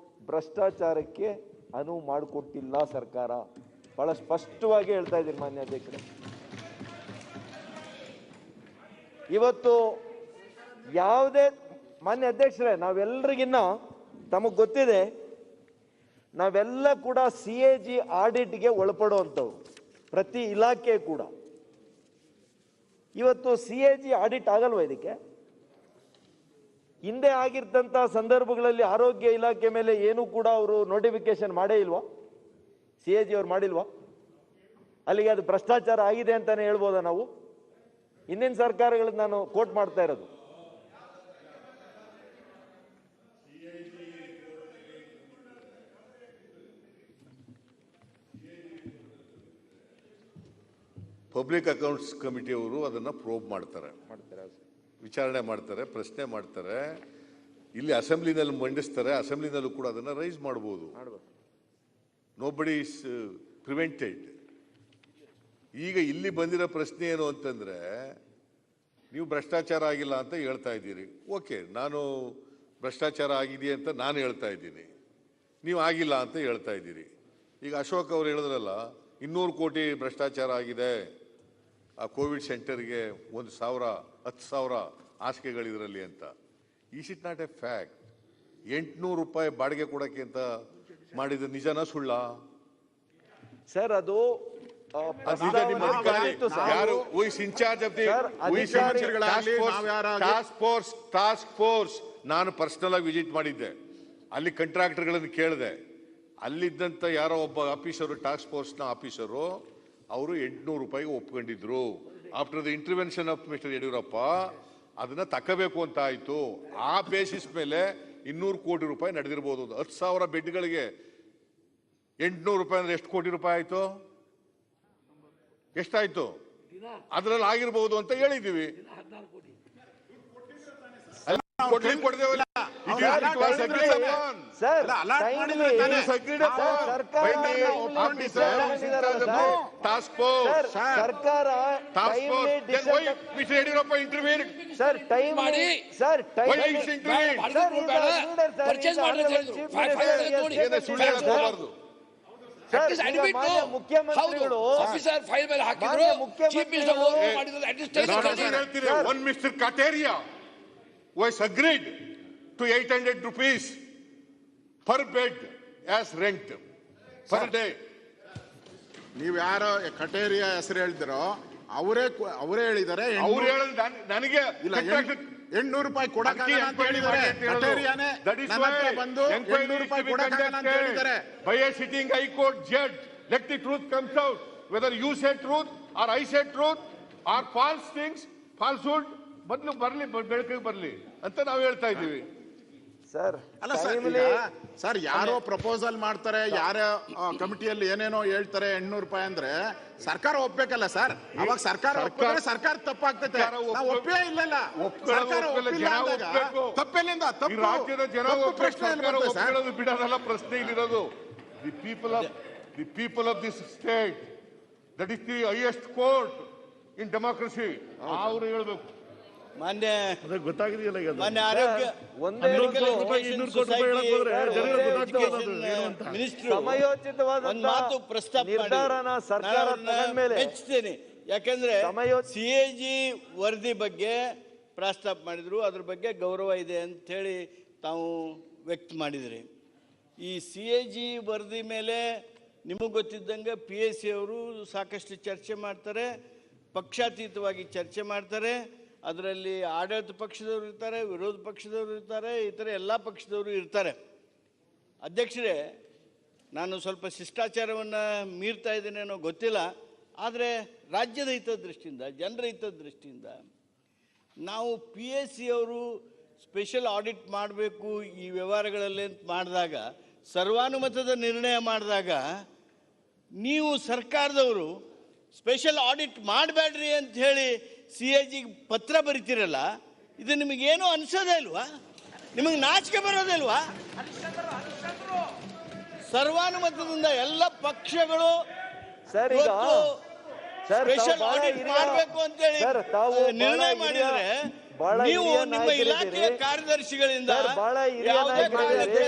ಭ್ರಷ್ಟಾಚಾರಕ್ಕೆ ಅನುವು ಮಾಡಿಕೊಟ್ಟಿಲ್ಲ ಸರ್ಕಾರ. ಬಹಳ ಸ್ಪಷ್ಟವಾಗಿ ಹೇಳ್ತಾ ಇದ್ದೀನಿ ಮಾನ್ಯ ಅಧ್ಯಕ್ಷರೇ. ಇವತ್ತು ಯಾವುದೇ ಮಾನ್ಯ ಅಧ್ಯಕ್ಷರೇ, ನಾವೆಲ್ಲರಿಗಿನ್ನ ತಮಗೆ ಗೊತ್ತಿದೆ, ನಾವೆಲ್ಲ ಕೂಡ CAG ಆಡಿಟ್ಗೆ ಒಳಪಡುವಂಥವ್ರು, ಪ್ರತಿ ಇಲಾಖೆ ಕೂಡ. ಇವತ್ತು CAG ಆಡಿಟ್ ಆಗಲ್ವಾ? ಇದಕ್ಕೆ ಹಿಂದೆ ಆಗಿರ್ತಂಥ ಸಂದರ್ಭಗಳಲ್ಲಿ ಆರೋಗ್ಯ ಇಲಾಖೆ ಮೇಲೆ ಏನು ಕೂಡ ಅವರು ನೋಟಿಫಿಕೇಶನ್ ಮಾಡೇ ಇಲ್ವಾ? CAG ಅವ್ರು ಮಾಡಿಲ್ವಾ? ಅಲ್ಲಿಗೆ ಅದು ಭ್ರಷ್ಟಾಚಾರ ಆಗಿದೆ ಅಂತಾನೆ ಹೇಳ್ಬೋದಾ ನಾವು? ಹಿಂದಿನ ಸರ್ಕಾರಗಳನ್ನ ನಾನು ಕೋಟ್ ಮಾಡ್ತಾ ಇರೋದು. ಪಬ್ಲಿಕ್ ಅಕೌಂಟ್ಸ್ ಕಮಿಟಿಯವರು ಅದನ್ನು ಪ್ರೋಬ್ ಮಾಡ್ತಾರೆ, ವಿಚಾರಣೆ ಮಾಡ್ತಾರೆ, ಪ್ರಶ್ನೆ ಮಾಡ್ತಾರೆ. ಇಲ್ಲಿ ಅಸೆಂಬ್ಲಿನಲ್ಲಿ ಮಂಡಿಸ್ತಾರೆ, ಅಸೆಂಬ್ಲಿನಲ್ಲೂ ಕೂಡ ಅದನ್ನು ರೈಸ್ ಮಾಡ್ಬೋದು. Nobody is prevented. ಈಗ ಇಲ್ಲಿ ಬಂದಿರೋ ಪ್ರಶ್ನೆ ಏನು ಅಂತಂದ್ರೆ, ನೀವು ಭ್ರಷ್ಟಾಚಾರ ಆಗಿಲ್ಲ ಅಂತ ಹೇಳ್ತಾ ಇದ್ದೀರಿ. ಓಕೆ, ನಾನು ಭ್ರಷ್ಟಾಚಾರ ಆಗಿದೆ ಅಂತ ನಾನು ಹೇಳ್ತಾ ಇದ್ದೀನಿ, ನೀವು ಆಗಿಲ್ಲ ಅಂತ ಹೇಳ್ತಾ ಇದ್ದೀರಿ. ಈಗ ಅಶೋಕ್ ಅವರು ಹೇಳಿದ್ರಲ್ಲ 200 ಕೋಟಿ ಭ್ರಷ್ಟಾಚಾರ ಆಗಿದೆ ಆ ಕೋವಿಡ್ ಸೆಂಟರ್ಗೆ 10,000 ಹಾಸಿಗೆಗಳಿದ್ರಲ್ಲಿ ಅಂತ. Is it not A fact? 800 ರೂಪಾಯಿ ಬಾಡಿಗೆ ಕೊಡಕ್ಕೆ ಅಂತ ಮಾಡಿದ ನಿಜನಾ ಸುಳ್ಳ? ಸರ್ ಅದು ಟಾಸ್ಕ್ ಫೋರ್ಸ್ ನಾನು ಪರ್ಸನಲ್ ಆಗಿ ವಿಸಿಟ್ ಮಾಡಿದ್ದೆ. ಅಲ್ಲಿ ಕಾಂಟ್ರಾಕ್ಟರ್ಗಳನ್ನು ಕೇಳಿದೆ. ಅಲ್ಲಿದ್ದಂತ ಯಾರೋ ಒಬ್ಬ ಆಫೀಸರು, ಟಾಸ್ಕ್ ಫೋರ್ಸ್ ನ ಆಫೀಸರು, ಅವರು 800 ರೂಪಾಯಿಗೆ ಒಪ್ಕೊಂಡಿದ್ರು. After the intervention of mister Yediyurappa ಅದನ್ನ ತಕ್ಕಬೇಕು ಅಂತ ಆಯ್ತು. ಆ ಬೇಸಿಸ್ ಮೇಲೆ 200 ಕೋಟಿ ರೂಪಾಯಿ ನಡೆದಿರಬಹುದು. 10,000 ಬೆಡ್ಗಳಿಗೆ 800 ರೂಪಾಯಿ ಅಂದ್ರೆ ಎಷ್ಟು ಕೋಟಿ ರೂಪಾಯಿ ಆಯ್ತು? ಎಷ್ಟಾಯ್ತು? ಅದ್ರಲ್ಲಿ ಆಗಿರ್ಬಹುದು ಅಂತ ಹೇಳಿದೀವಿ. ಸರ್ಕಾರ ಯಡಿಯೂರಪ್ಪ ಇಂಟರ್ವ್ಯೂ ಸರ್ ಟೈಮ್ ಮಾಡಿ ಸರ್ ಮುಖ್ಯಮಂತ್ರಿಗಳು one Mr. Kateria was agreed to 800 rupees per bed as rent per day. ನೀವು ಯಾರೋ ಕಟೇರಿಯಾ ಹೆಸರು ಹೇಳಿದಿರೋ ಅವರೇ ಹೇಳಿದ್ದಾರೆ. ಅವ್ರು ಹೇಳಿದ ನನಗೆ 800 ರೂಪಾಯಿ ಕೊಡಕ್ಕಾಗಲ್ಲ ಅಂತ ಹೇಳಿದ್ದಾರೆ. ಕಟೇರಿಯಾನೇ ನನ್ನ ಹತ್ರ ಬಂದು 800 ರೂಪಾಯಿ ಕೊಡಕ್ಕಾಗಲ್ಲ ಅಂತ ಹೇಳಿದ್ದಾರೆ. By a sitting high court judge, let the truth comes out. Whether you say truth or I say truth or false things, falsehood ಬೆಳಕಿಗೆ ಬರ್ಲಿ ಅಂತ ನಾವು ಹೇಳ್ತಾ ಇದ್ದೀವಿ. ಸರ್ ಅಲ್ಲ ಸರ್ ಯಾರೋ ಪ್ರಪೋಸಲ್ ಮಾಡ್ತಾರೆ, ಯಾರ ಕಮಿಟಿಯಲ್ಲಿ ಏನೇನೋ ಹೇಳ್ತಾರೆ 800 ರೂಪಾಯಿ ಅಂದ್ರೆ ಸರ್ಕಾರ ಒಪ್ಬೇಕಲ್ಲ ಸರ್. ಅವಾಗ ಸರ್ಕಾರ ಒಪ್ಪಿದ್ರೆ ಸರ್ಕಾರ ತಪ್ಪಾಗ್ತೈತೆ. ನಾವು ಒಪ್ಪೇ ಇಲ್ಲಲ್ಲ. ಸರ್ಕಾರ ಒಪ್ಪಿಲ್ಲ ಅಂದಾಗ ತಪ್ಪೆಲ್ಲಿಂದ? ತಪ್ಪು ರಾಜ್ಯದ ಜನ ಒಪ್ಪೇಳೋದು ಬಿಡೋದಲ್ಲ ಪ್ರಶ್ನೆ ಇಲ್ಲಿರೋದು. The people of this state, that is the highest court in democracy. ಅವರು ಹೇಳ್ಬೇಕು. ಮಾನ್ಯ ಗೊತ್ತಾಗಿದೆಯಲ್ಲ ಆರೋಗ್ಯ ಮಾತು ಪ್ರಸ್ತಾಪ ಮೆಚ್ಚುತ್ತೇನೆ. ಯಾಕಂದ್ರೆ CAG ವರದಿ ಬಗ್ಗೆ ಪ್ರಸ್ತಾಪ ಮಾಡಿದ್ರು, ಅದ್ರ ಬಗ್ಗೆ ಗೌರವ ಇದೆ ಅಂತ ಹೇಳಿ ತಾವು ವ್ಯಕ್ತ ಮಾಡಿದ್ರಿ. ಈ CAG ವರದಿ ಮೇಲೆ ನಿಮಗೆ ಗೊತ್ತಿದ್ದಂಗೆ PSC ಅವರು ಸಾಕಷ್ಟು ಚರ್ಚೆ ಮಾಡ್ತಾರೆ, ಪಕ್ಷಾತೀತವಾಗಿ ಚರ್ಚೆ ಮಾಡ್ತಾರೆ. ಅದರಲ್ಲಿ ಆಡಳಿತ ಪಕ್ಷದವರು ಇರ್ತಾರೆ, ವಿರೋಧ ಪಕ್ಷದವರು ಇರ್ತಾರೆ, ಇತರ ಎಲ್ಲ ಪಕ್ಷದವರು ಇರ್ತಾರೆ. ಅಧ್ಯಕ್ಷರೇ, ನಾನು ಸ್ವಲ್ಪ ಶಿಷ್ಟಾಚಾರವನ್ನು ಮೀರ್ತಾ ಇದ್ದೇನೇನೋ ಗೊತ್ತಿಲ್ಲ, ಆದರೆ ರಾಜ್ಯದ ಹಿತದೃಷ್ಟಿಯಿಂದ, ಜನರ ಹಿತದೃಷ್ಟಿಯಿಂದ ನಾವು PSC ಅವರು ಸ್ಪೆಷಲ್ ಆಡಿಟ್ ಮಾಡಬೇಕು ಈ ವ್ಯವಹಾರಗಳಲ್ಲಿ ಅಂತ ಮಾಡಿದಾಗ, ಸರ್ವಾನುಮತದ ನಿರ್ಣಯ ಮಾಡಿದಾಗ, ನೀವು ಸರ್ಕಾರದವರು ಸ್ಪೆಷಲ್ ಆಡಿಟ್ ಮಾಡಬೇಡ್ರಿ ಅಂತ ಹೇಳಿ CAG ಪತ್ರ ಬರಿತೀರಲ್ಲ, ಇದು ನಿಮಗೇನು ಅನ್ಸೋದೇ ಇಲ್ವಾ? ನಿಮಗೆ ನಾಚಿಕೆ ಬರೋದಿಲ್ವಾ? ಸರ್ವಾನುಮತದಿಂದ ಎಲ್ಲ ಪಕ್ಷಗಳು ಸ್ಪೆಷಲ್ ಆಡಿಟ್ ಮಾಡಬೇಕು ಅಂತ ಹೇಳಿ ನಿರ್ಣಯ ಮಾಡಿದ್ರೆ, ನೀವು ನಿಮ್ಮ ಇಲಾಖೆಯ ಕಾರ್ಯದರ್ಶಿಗಳಿಂದ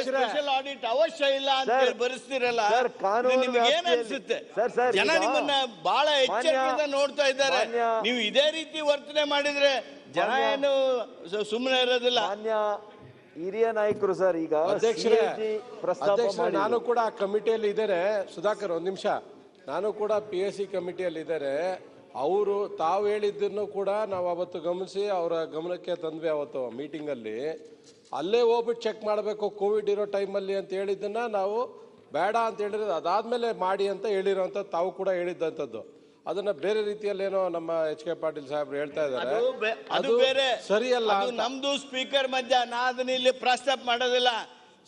ಸ್ಪೆಷಲ್ ಆಡಿಟ್ ಅವಶ್ಯ ಇಲ್ಲ ಅಂತ ಹೇಳಿ ಬರೆಸ್ತಿರಲ್ಲ, ನಿಮ್ಗೆ ಏನ್ ಅನ್ಸುತ್ತೆ? ಜನ ನಿಮ್ಮನ್ನ ಬಹಳ ಎಚ್ಚರಿಕೆಯಿಂದ ನೋಡ್ತಾ ಇದ್ದಾರೆ. ನೀವು ಇದೇ ರೀತಿ ವರ್ತನೆ ಮಾಡಿದ್ರೆ ಜನ ಏನು ಸುಮ್ಮನೆ ಇರೋದಿಲ್ಲ. ಹಿರಿಯ ನಾಯಕರು ಸರ್, ಈಗ ನಾನು ಕೂಡ ಆ ಕಮಿಟಿಯಲ್ಲಿ ಇದ್ದಾರೆ. ಸುಧಾಕರ್, ಒಂದ್ ನಿಮಿಷ. ನಾನು ಕೂಡ PSC ಕಮಿಟಿಯಲ್ಲಿ ಇದ್ದಾರೆ. ಅವರು ತಾವು ಹೇಳಿದ್ದನ್ನು ಕೂಡ ನಾವು ಅವತ್ತು ಗಮನಿಸಿ ಅವರ ಗಮನಕ್ಕೆ ತಂದ್ವಿ. ಅವತ್ತು ಮೀಟಿಂಗಲ್ಲಿ ಅಲ್ಲೇ ಹೋಗ್ಬಿಟ್ಟು ಚೆಕ್ ಮಾಡಬೇಕು ಕೋವಿಡ್ ಇರೋ ಟೈಮಲ್ಲಿ ಅಂತ ಹೇಳಿದ್ದನ್ನ ನಾವು ಬೇಡ ಅಂತ ಹೇಳಿರೋದು, ಅದಾದ್ಮೇಲೆ ಮಾಡಿ ಅಂತ ಹೇಳಿರೋಂಥ ತಾವು ಕೂಡ ಹೇಳಿದ್ದಂಥದ್ದು. ಅದನ್ನ ಬೇರೆ ರೀತಿಯಲ್ಲಿ ಏನೋ ನಮ್ಮ HK ಪಾಟೀಲ್ ಸಾಹೇಬ್ರು ಹೇಳ್ತಾ ಇದ್ದಾರೆ, ಅದು ಬೇರೆ ಸರಿಯಲ್ಲ. ನಮ್ದು ಸ್ಪೀಕರ್ ಮಧ್ಯ ನಾ ಅದನ್ನ ಇಲ್ಲಿ ಪ್ರಸ್ತಾಪ ಮಾಡೋದಿಲ್ಲ.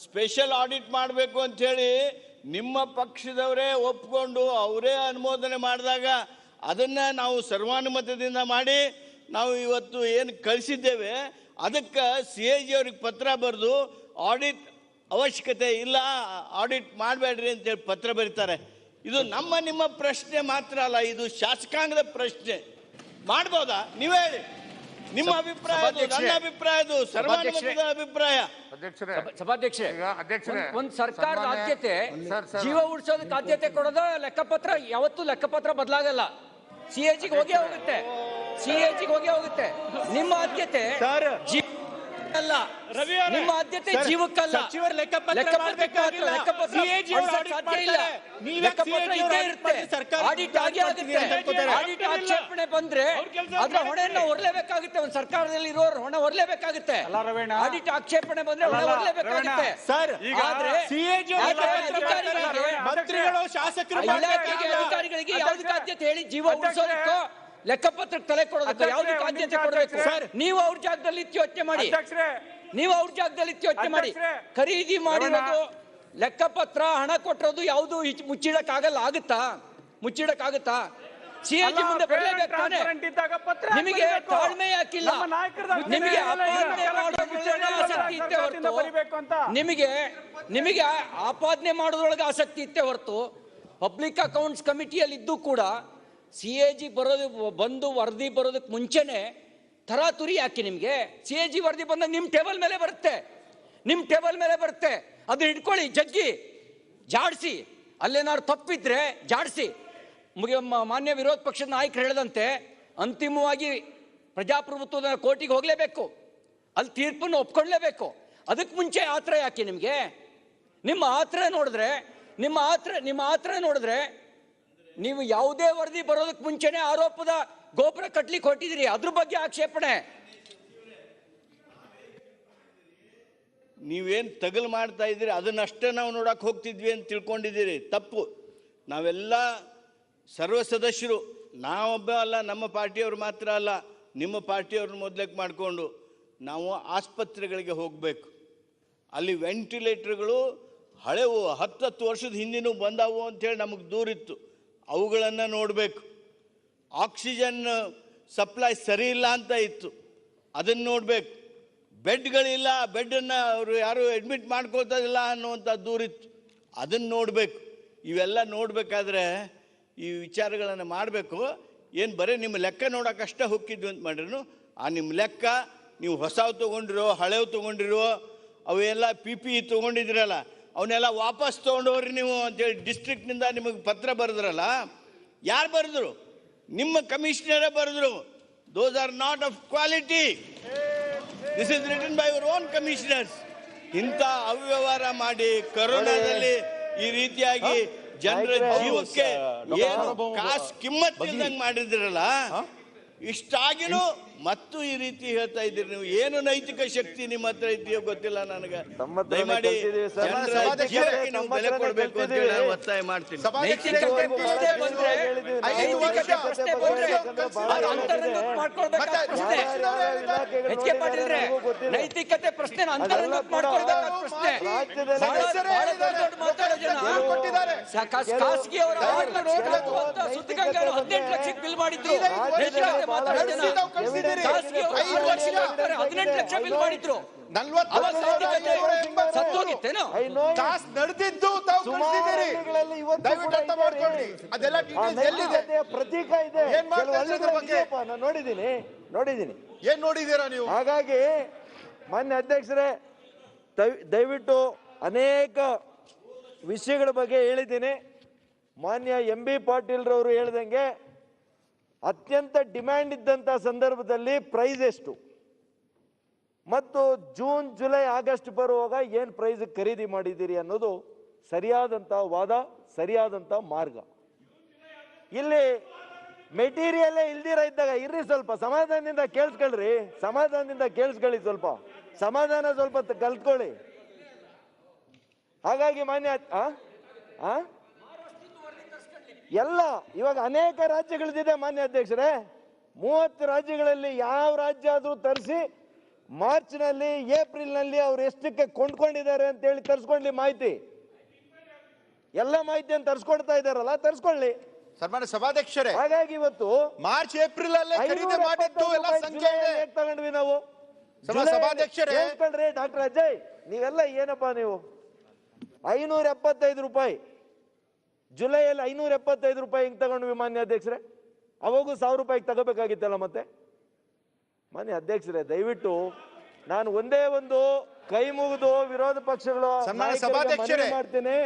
ಸ್ಪೆಷಲ್ ಆಡಿಟ್ ಮಾಡಬೇಕು ಅಂತ ಹೇಳಿ ನಿಮ್ಮ ಪಕ್ಷದವರೇ ಒಪ್ಕೊಂಡು ಅವರೇ ಅನುಮೋದನೆ ಮಾಡಿದಾಗ ಅದನ್ನ ನಾವು ಸರ್ವಾನುಮತದಿಂದ ಮಾಡಿ ನಾವು ಇವತ್ತು ಏನು ಕಳಿಸಿದ್ದೇವೆ, ಅದಕ್ಕೆ CAG ಅವ್ರಿಗೆ ಪತ್ರ ಬರೆದು ಆಡಿಟ್ ಅವಶ್ಯಕತೆ ಇಲ್ಲ, ಆಡಿಟ್ ಮಾಡಬೇಡ್ರಿ ಅಂತೇಳಿ ಪತ್ರ ಬರೀತಾರೆ. ಇದು ನಿಮ್ಮ ಪ್ರಶ್ನೆ ಮಾತ್ರ ಅಲ್ಲ, ಇದು ಶಾಸಕಾಂಗದ ಪ್ರಶ್ನೆ. ಮಾಡ್ಬೋದಾ? ನೀವೇ ಹೇಳಿ. ನಿಮ್ಮ ಅಭಿಪ್ರಾಯ ಅದು, ನನ್ನ ಅಭಿಪ್ರಾಯ ಅದು, ಸರ್ವಾನುಮತದ ಅಭಿಪ್ರಾಯ. ಸಭಾಧ್ಯಕ್ಷೆ, ಅಧ್ಯಕ್ಷರೇ, ಒಂದು ಸರ್ಕಾರದ ಆದ್ಯತೆ ಜೀವ ಉಳಿಸೋದಕ್ಕೆ ಆದ್ಯತೆ ಕೊಡೋದು ಲೆಕ್ಕಪತ್ರ. ಯಾವತ್ತೂ ಲೆಕ್ಕಪತ್ರ ಬದಲಾಗಲ್ಲ. ಸಿಎಜಿಗೆ ಹೋಗೇ ಹೋಗುತ್ತೆ, ಸಿಎಜಿಗೆ ಹೋಗೇ ಹೋಗುತ್ತೆ. ನಿಮ್ಮ ಆದ್ಯತೆ ಅಲ್ಲ, ನಿಮ್ಮ ಆದ್ಯತೆ ಜೀವಕ್ಕಲ್ಲ. ಸಚಿವರು ಲೆಕ್ಕಪತ್ರ ಲೆಕ್ಕಪತ್ರ ಸಾಧ್ಯ ಇಲ್ಲ. ಲೆಕ್ಕಪತ್ರ ಇದ್ದೇ ಇರುತ್ತೆ. ಆಡಿಟ್ ಆಗೇ ಆಗುತ್ತೆ. ಆಡಿಟ್ ಆಕ್ಷೇಪಣೆ ಬಂದ್ರೆ ಅದ್ರ ಹೊಣೆಯನ್ನ ಹೊರಲೇಬೇಕಾಗುತ್ತೆ. ಒಂದು ಸರ್ಕಾರದಲ್ಲಿ ಇರೋರು ಹೊಣೆ ಹೊರಲೇಬೇಕಾಗುತ್ತೆ. ಆಡಿಟ್ ಆಕ್ಷೇಪಣೆ ಬಂದ್ರೆ ಹೊಣೆ ಹೊರಲೇಬೇಕಾಗುತ್ತೆ. ಮಂತ್ರಿಗಳು, ಶಾಸಕರು, ಇಲಾಖೆಗೆ ಅಧಿಕಾರಿಗಳಿಗೆ ಯಾವ್ದಕ್ಕೆ ಆದ್ಯತೆ ಹೇಳಿ? ಜೀವ ಉಳಿಸೋದಕ್ಕೋ ಲೆಕ್ಕಪತ್ರಕ್ಕೆ ತಲೆ ಕೊಡೋದಕ್ಕೆ ಯಾವ್ದಕ್ಕೆ ಆದ್ಯತೆ ಕೊಡಬೇಕು? ನೀವು ಅವ್ರ ಜಾಗದಲ್ಲಿ ಯೋಚನೆ ಮಾಡಿ. ನೀವು ಅವ್ರ ಜಾಗದಲ್ಲಿ ಯೋಚನೆ ಮಾಡಿ. ಖರೀದಿ ಮಾಡಿರೋದು, ಲೆಕ್ಕಪತ್ರ, ಹಣ ಕೊಟ್ಟಿರೋದು ಯಾವುದು ಮುಚ್ಚಿಡಕ್ಕಾಗಲ್ಲ. ಮುಚ್ಚಿಡಕ್ಕಾಗುತ್ತಾ? ಸಿಎಜಿ ಮುಂದೆ ಬರಲೇಬೇಕು ತಾನೆ. ನಿಮಗೆ ತಾಳ್ಮೆ ಯಾಕಿಲ್ಲ? ನಿಮಗೆ ಆಪಾದನೆ ಮಾಡೋದ್ರೊಳಗೆ ಆಸಕ್ತಿ ಇತ್ತೆ ಹೊರತು ನಿಮಗೆ ಆಪಾದನೆ ಮಾಡೋದ್ರೊಳಗೆ ಆಸಕ್ತಿ ಇತ್ತೆ ಹೊರತು ಪಬ್ಲಿಕ್ ಅಕೌಂಟ್ಸ್ ಕಮಿಟಿಯಲ್ಲಿ ಇದ್ದು ಕೂಡ ಸಿಎಜಿ ಬಂದು ವರದಿ ಬರೋದಕ್ಕೆ ಮುಂಚೆನೆ ತರಾತುರಿ ಯಾಕೆ ನಿಮಗೆ? ಸಿಎಜಿ ವರದಿ ಬಂದಾಗ ನಿಮ್ಮ ಟೇಬಲ್ ಮೇಲೆ ಬರುತ್ತೆ. ಅದನ್ನ ಇಟ್ಕೊಳ್ಳಿ, ಜಗ್ಗಿ ಜಾಡಿಸಿ. ಅಲ್ಲೇನಾದ್ರು ತಪ್ಪಿದ್ರೆ ಜಾಡಿಸಿ. ಮಾನ್ಯ ವಿರೋಧ ಪಕ್ಷದ ನಾಯಕರು ಹೇಳಿದಂತೆ ಅಂತಿಮವಾಗಿ ಪ್ರಜಾಪ್ರಭುತ್ವದ ಕೋರ್ಟಿಗೆ ಹೋಗಲೇಬೇಕು, ಅಲ್ಲಿ ತೀರ್ಪನ್ನು ಒಪ್ಕೊಳ್ಳೇಬೇಕು. ಅದಕ್ಕೆ ಮುಂಚೆ ಆತರ ಯಾಕೆ ನಿಮಗೆ? ನಿಮ್ಮ ಆತರ ನೋಡಿದ್ರೆ ನೀವು ಯಾವುದೇ ವರದಿ ಬರೋದಕ್ಕೆ ಮುಂಚೆನೆ ಆರೋಪದ ಗೋಪುರ ಕಟ್ಲಿಕ್ಕೆ ಹೊಟ್ಟಿದಿರಿ. ಅದ್ರ ಬಗ್ಗೆ ಆಕ್ಷೇಪಣೆ. ನೀವೇನು ತಗಲು ಮಾಡ್ತಾ ಇದ್ದೀರಿ ಅದನ್ನಷ್ಟೇ ನಾವು ನೋಡಕ್ಕೆ ಹೋಗ್ತಿದ್ವಿ ಅಂತ ತಿಳ್ಕೊಂಡಿದ್ದೀರಿ. ತಪ್ಪು. ನಾವೆಲ್ಲ ಸರ್ವ ಸದಸ್ಯರು, ನಾವೊಬ್ಬ ಅಲ್ಲ, ನಮ್ಮ ಪಾರ್ಟಿಯವರು ಮಾತ್ರ ಅಲ್ಲ, ನಿಮ್ಮ ಪಾರ್ಟಿಯವ್ರನ್ನ ಮೊದಲಕ್ಕೆ ಮಾಡಿಕೊಂಡು ನಾವು ಆಸ್ಪತ್ರೆಗಳಿಗೆ ಹೋಗಬೇಕು. ಅಲ್ಲಿ ವೆಂಟಿಲೇಟರ್ಗಳು ಹಳೆವು 10 ವರ್ಷದ ಹಿಂದಿನೂ ಬಂದಾವು ಅಂಥೇಳಿ ನಮಗೆ ದೂರಿತ್ತು. ಅವುಗಳನ್ನು ನೋಡಬೇಕು. ಆಕ್ಸಿಜನ್ ಸಪ್ಲೈ ಸರಿ ಇಲ್ಲ ಅಂತ ಇತ್ತು, ಅದನ್ನು ನೋಡಬೇಕು. ಬೆಡ್ಗಳಿಲ್ಲ, ಬೆಡ್ಡನ್ನು ಅವರು ಯಾರು ಅಡ್ಮಿಟ್ ಮಾಡ್ಕೊಳ್ತದಿಲ್ಲ ಅನ್ನುವಂಥ ದೂರಿತ್ತು, ಅದನ್ನು ನೋಡಬೇಕು. ಇವೆಲ್ಲ ನೋಡಬೇಕಾದ್ರೆ ಈ ವಿಚಾರಗಳನ್ನು ಮಾಡಬೇಕು. ಏನು ಬರೀ ನಿಮ್ಮ ಲೆಕ್ಕ ನೋಡೋಕ್ಕಷ್ಟೇ ಹೋಗಿದ್ವಿ ಅಂತ ಮಾಡ್ರೂ, ಆ ನಿಮ್ಮ ಲೆಕ್ಕ ನೀವು ಹೊಸವು ತೊಗೊಂಡಿರೋ, ಹಳೆವು ತೊಗೊಂಡಿರೋ, ಅವೆಲ್ಲ PPE ತೊಗೊಂಡಿದ್ರಲ್ಲ, ಅವನ್ನೆಲ್ಲ ವಾಪಸ್ ತೊಗೊಂಡವ್ರಿ ನೀವು ಅಂತೇಳಿ ಡಿಸ್ಟ್ರಿಕ್ಟ್ನಿಂದ ನಿಮಗೆ ಪತ್ರ ಬರೆದ್ರಲ್ಲ. ಯಾರು ಬರೆದ್ರು? ನಿಮ್ಮ ಕಮಿಷನರೇ ಬರೆದ್ರು. Those are not of quality. This is written by your own commissioners. ಇಂಥ ಅವ್ಯವಹಾರ ಮಾಡಿ ಕರೋನಾದಲ್ಲಿ ಈ ರೀತಿಯಾಗಿ ಜನರ ಜೀವಕ್ಕೆ ಏನು ಕಾಸು ಕಿಮ್ಮತ್ ಇಲ್ದಂಗೆ ಮಾಡಿದ್ರಲ್ಲ, ಇಷ್ಟಾಗಿನೂ ಮತ್ತು ಈ ರೀತಿ ಹೇಳ್ತಾ ಇದ್ದೀರಿ ನೀವು. ಏನು ನೈತಿಕ ಶಕ್ತಿ ನಿಮ್ಮ ಹತ್ರ ಇದೆಯೋ ಗೊತ್ತಿಲ್ಲ ನನಗೆ. ದಯಮಾಡಿ ಜನರ ಜೀವಕ್ಕೆ ನೀವು ಬೆಲೆ ಕೊಡಬೇಕು ಅಂತ ಹೇಳಿ ನಾನು ಒತ್ತಾಯ ಮಾಡ್ತೀನಿ. ನೈತಿಕತೆ ಪ್ರಶ್ನೆ ಖಾಸಗಿ ಅವರ 18 ಲಕ್ಷಕ್ಕೆ ಬಿಲ್ ಮಾಡಿದ್ರು. 18 ಲಕ್ಷ ಬಿಲ್ ಮಾಡಿದ್ರು. ಸತ್ತೋಗಿತ್ತೇನು? ನಡೆದಿದ್ದು ಪ್ರತೀಕ ಇದೆ. ನಾನು ನೋಡಿದ್ದೀನಿ. ಏನ್ ನೋಡಿದ್ದೀರಾ ನೀವು? ಹಾಗಾಗಿ ಮಾನ್ಯ ಅಧ್ಯಕ್ಷರೇ, ದಯವಿಟ್ಟು ಅನೇಕ ವಿಷಯಗಳ ಬಗ್ಗೆ ಹೇಳಿದ್ದೀನಿ. ಮಾನ್ಯ MB ಪಾಟೀಲ್ ರವರು ಹೇಳ್ದಂಗೆ ಅತ್ಯಂತ ಡಿಮ್ಯಾಂಡ್ ಇದ್ದಂಥ ಸಂದರ್ಭದಲ್ಲಿ ಪ್ರೈಸ್ ಎಷ್ಟು ಮತ್ತು ಜೂನ್ ಜುಲೈ ಆಗಸ್ಟ್ ಬರುವಾಗ ಏನು ಪ್ರೈಸ್ ಖರೀದಿ ಮಾಡಿದ್ದೀರಿ ಅನ್ನೋದು ಸರಿಯಾದಂಥ ವಾದ, ಸರಿಯಾದಂಥ ಮಾರ್ಗ. ಇಲ್ಲಿ ಮೆಟೀರಿಯಲ್ಲೇ ಇಲ್ದಿರ ಇದ್ದಾಗ ಇರ್ರಿ, ಸ್ವಲ್ಪ ಸಮಾಧಾನದಿಂದ ಕೇಳಿಸ್ಕೊಳ್ರಿ. ಸ್ವಲ್ಪ ಸಮಾಧಾನ ಸ್ವಲ್ಪ ಕಲ್ತ್ಕೊಳ್ಳಿ. ಹಾಗಾಗಿ ಮಾನ್ಯ ಎಲ್ಲ ಇವಾಗ ಅನೇಕ ರಾಜ್ಯಗಳಿದೆ ಮಾನ್ಯ ಅಧ್ಯಕ್ಷರೇ. 30 ರಾಜ್ಯಗಳಲ್ಲಿ ಯಾವ ರಾಜ್ಯ ಆದ್ರೂ ತರಿಸಿ ಮಾರ್ಚ್ನಲ್ಲಿ, ಏಪ್ರಿಲ್ನಲ್ಲಿ ಅವ್ರು ಎಷ್ಟಕ್ಕೆ ಕೊಂಡ್ಕೊಂಡಿದ್ದಾರೆ ಅಂತ ಹೇಳಿ ತರಿಸ್ಕೊಳ್ಳಿ ಮಾಹಿತಿ. ಎಲ್ಲ ಮಾಹಿತಿಯನ್ನು ತರಿಸ್ಕೊಡ್ತಾ ಇದ್ದಾರಲ್ಲ, ತರಿಸ್ಕೊಳ್ಳಿ. ಸನ್ಮಾನ್ಯ ಸಭಾಧ್ಯಕ್ಷರೇ, ಹಾಗಾಗಿ ಇವತ್ತು ಮಾರ್ಚ್ ಏಪ್ರಿಲ್ ಅಲ್ಲೇ ಖರೀದಿ ಮಾಡಿದ್ದು ಎಲ್ಲ ಸಂಖ್ಯೆ ತಗೊಂಡ್ವಿ ನಾವು. ಸಭಾಧ್ಯಕ್ಷರೇ ಹೇಳ್ಕೊಳ್ರಿ ಡಾಕ್ಟರ್ ಅಜಯ್, ನೀವೆಲ್ಲ ಏನಪ್ಪಾ ನೀವು 575 ರೂಪಾಯಿ ಜುಲೈಯಲ್ಲಿ 575 ರೂಪಾಯಿ ಹಿಂಗೆ ತಗೊಂಡ್ವಿ ಮಾನ್ಯ ಅಧ್ಯಕ್ಷರೇ. ಅವಾಗೂ 1000 ರೂಪಾಯಿಗೆ ತಗೋಬೇಕಾಗಿತ್ತಲ್ಲ. ಮತ್ತೆ ಮಾನ್ಯ ಅಧ್ಯಕ್ಷರೇ, ದಯವಿಟ್ಟು ನಾನು ಒಂದೇ ಒಂದು ಕೈ ಮುಗಿದು ವಿರೋಧ ಪಕ್ಷಗಳು ಮಾಡ್ತೇನೆ.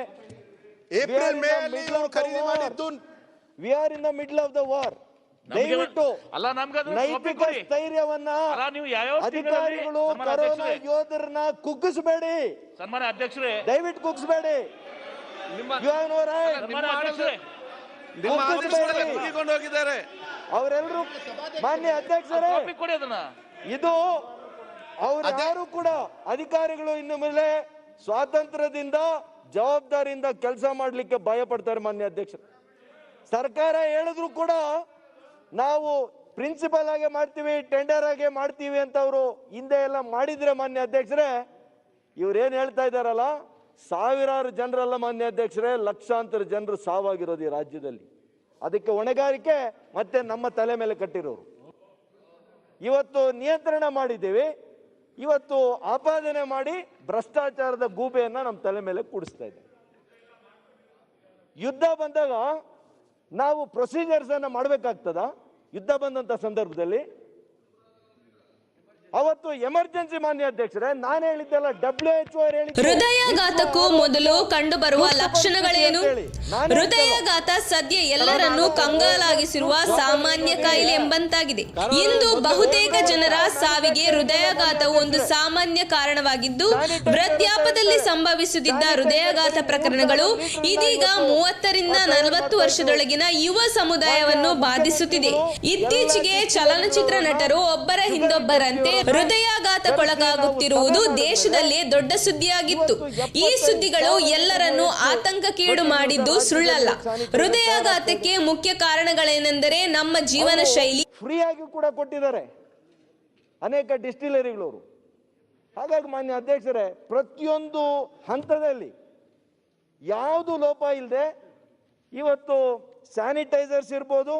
ಏಪ್ರಿಲ್ ಮೇ ಅಲ್ಲಿ ಖರೀದಿ ಮಾಡಿದ್ದು V are in the middle of the war. ದಯವಿಟ್ಟು ನೈತಿಕ ಸ್ಥೈರ್ಯವನ್ನ ಅಧಿಕಾರಿಗಳು ಕರೋನಾ ಯೋಧರನ್ನ ಕುಗ್ಗಿಸಬೇಡಿ. ಸನ್ಮಾನ್ಯ ಅಧ್ಯಕ್ಷರೇ, ದಯವಿಟ್ಟು ಕುಗ್ಗಿಸಬೇಡಿ. ಹೋಗಿದ್ದಾರೆ ಅವರೆಲ್ಲರೂ. ಮಾನ್ಯ ಅಧ್ಯಕ್ಷರೇ, ಇದು ಅವ್ರು ಯಾರು ಕೂಡ ಅಧಿಕಾರಿಗಳು ಇನ್ನು ಮೇಲೆ ಸ್ವಾತಂತ್ರ್ಯದಿಂದ ಜವಾಬ್ದಾರಿಯಿಂದ ಕೆಲಸ ಮಾಡ್ಲಿಕ್ಕೆ ಭಯ ಪಡ್ತಾರೆ. ಮಾನ್ಯ ಅಧ್ಯಕ್ಷರು, ಸರ್ಕಾರ ಹೇಳಿದ್ರು ಕೂಡ ನಾವು ಪ್ರಿನ್ಸಿಪಲ್ ಆಗಿ ಮಾಡ್ತೀವಿ, ಟೆಂಡರ್ ಆಗಿ ಮಾಡ್ತೀವಿ ಅಂತ ಅವರು ಹಿಂದೆ ಎಲ್ಲ ಮಾಡಿದ್ರೆ, ಮಾನ್ಯ ಅಧ್ಯಕ್ಷರೇ, ಇವ್ರೇನ್ ಹೇಳ್ತಾ ಇದ್ದಾರಲ್ಲ, ಸಾವಿರಾರು ಜನರಲ್ಲ ಮಾನ್ಯ ಅಧ್ಯಕ್ಷರೇ, ಲಕ್ಷಾಂತರ ಜನರು ಸಾವಾಗಿರೋದು ಈ ರಾಜ್ಯದಲ್ಲಿ. ಅದಕ್ಕೆ ಹೊಣೆಗಾರಿಕೆ ಮತ್ತೆ ನಮ್ಮ ತಲೆ ಮೇಲೆ ಕಟ್ಟಿರೋರು. ಇವತ್ತು ನಿಯಂತ್ರಣ ಮಾಡಿದ್ದೀವಿ, ಇವತ್ತು ಆಪಾದನೆ ಮಾಡಿ ಭ್ರಷ್ಟಾಚಾರದ ಗೂಬೆಯನ್ನ ನಮ್ಮ ತಲೆ ಮೇಲೆ ಕೂಡಿಸ್ತಾ ಇದ್ದೀವಿ. ಯುದ್ಧ ಬಂದಾಗ ನಾವು ಪ್ರೊಸೀಜರ್ಸ್ ಅನ್ನ ಮಾಡಬೇಕಾಗ್ತದ? ಯುದ್ಧ ಬಂದಂತ ಸಂದರ್ಭದಲ್ಲಿ ಅವತ್ತು ಎಮರ್ಜೆನ್ಸಿ. ಮಾನ್ಯ ಅಧ್ಯಕ್ಷರೇ, ನಾನು ಹೇಳಿದ್ದೆಲ್ಲ WHO ಹೃದಯಾಘಾತಕ್ಕೂ ಮೊದಲು ಕಂಡುಬರುವ ಲಕ್ಷಣಗಳೇನು? ಹೃದಯಾಘಾತ ಸದ್ಯ ಎಲ್ಲರನ್ನೂ ಕಂಗಾಲಾಗಿಸಿರುವ ಸಾಮಾನ್ಯ ಕಾಯಿಲೆ ಎಂಬಂತಾಗಿದೆ. ಇಂದು ಬಹುತೇಕ ಜನರ ಸಾವಿಗೆ ಹೃದಯಾಘಾತವು ಒಂದು ಸಾಮಾನ್ಯ ಕಾರಣವಾಗಿದ್ದು, ವೃದ್ಧಾಪ್ಯದಲ್ಲಿ ಸಂಭವಿಸುತ್ತಿದ್ದ ಹೃದಯಾಘಾತ ಪ್ರಕರಣಗಳು ಇದೀಗ 30 ರಿಂದ 40 ವರ್ಷದೊಳಗಿನ ಯುವ ಸಮುದಾಯವನ್ನು ಬಾಧಿಸುತ್ತಿದೆ. ಇತ್ತೀಚೆಗೆ ಚಲನಚಿತ್ರ ನಟರು ಒಬ್ಬರ ಹಿಂದೊಬ್ಬರಂತೆ ಹೃದಯಾಘಾತಕ್ಕೊಳಗಾಗುತ್ತಿರುವುದು ದೇಶದಲ್ಲೇ ದೊಡ್ಡ ಸುದ್ದಿಯಾಗಿತ್ತು. ಈ ಸುದ್ದಿಗಳು ಎಲ್ಲರನ್ನೂ ಆತಂಕಕ್ಕೀಡು ಮಾಡಿದ್ದು ಸುಳ್ಳಲ್ಲ. ಹೃದಯಾಘಾತಕ್ಕೆ ಮುಖ್ಯ ಕಾರಣಗಳೇನೆಂದರೆ ನಮ್ಮ ಜೀವನ ಶೈಲಿ. ಫ್ರೀ ಆಗಿ ಕೂಡ ಕೊಟ್ಟಿದ್ದಾರೆ ಅನೇಕ ಡಿಸ್ಟಿಲರಿಗಳವರು. ಹಾಗಾಗಿ ಮಾನ್ಯ ಅಧ್ಯಕ್ಷರೇ, ಪ್ರತಿಯೊಂದು ಹಂತದಲ್ಲಿ ಯಾವುದು ಲೋಪ ಇಲ್ಲದೆ ಇವತ್ತು ಸ್ಯಾನಿಟೈಸರ್ಸ್ ಇರ್ಬೋದು,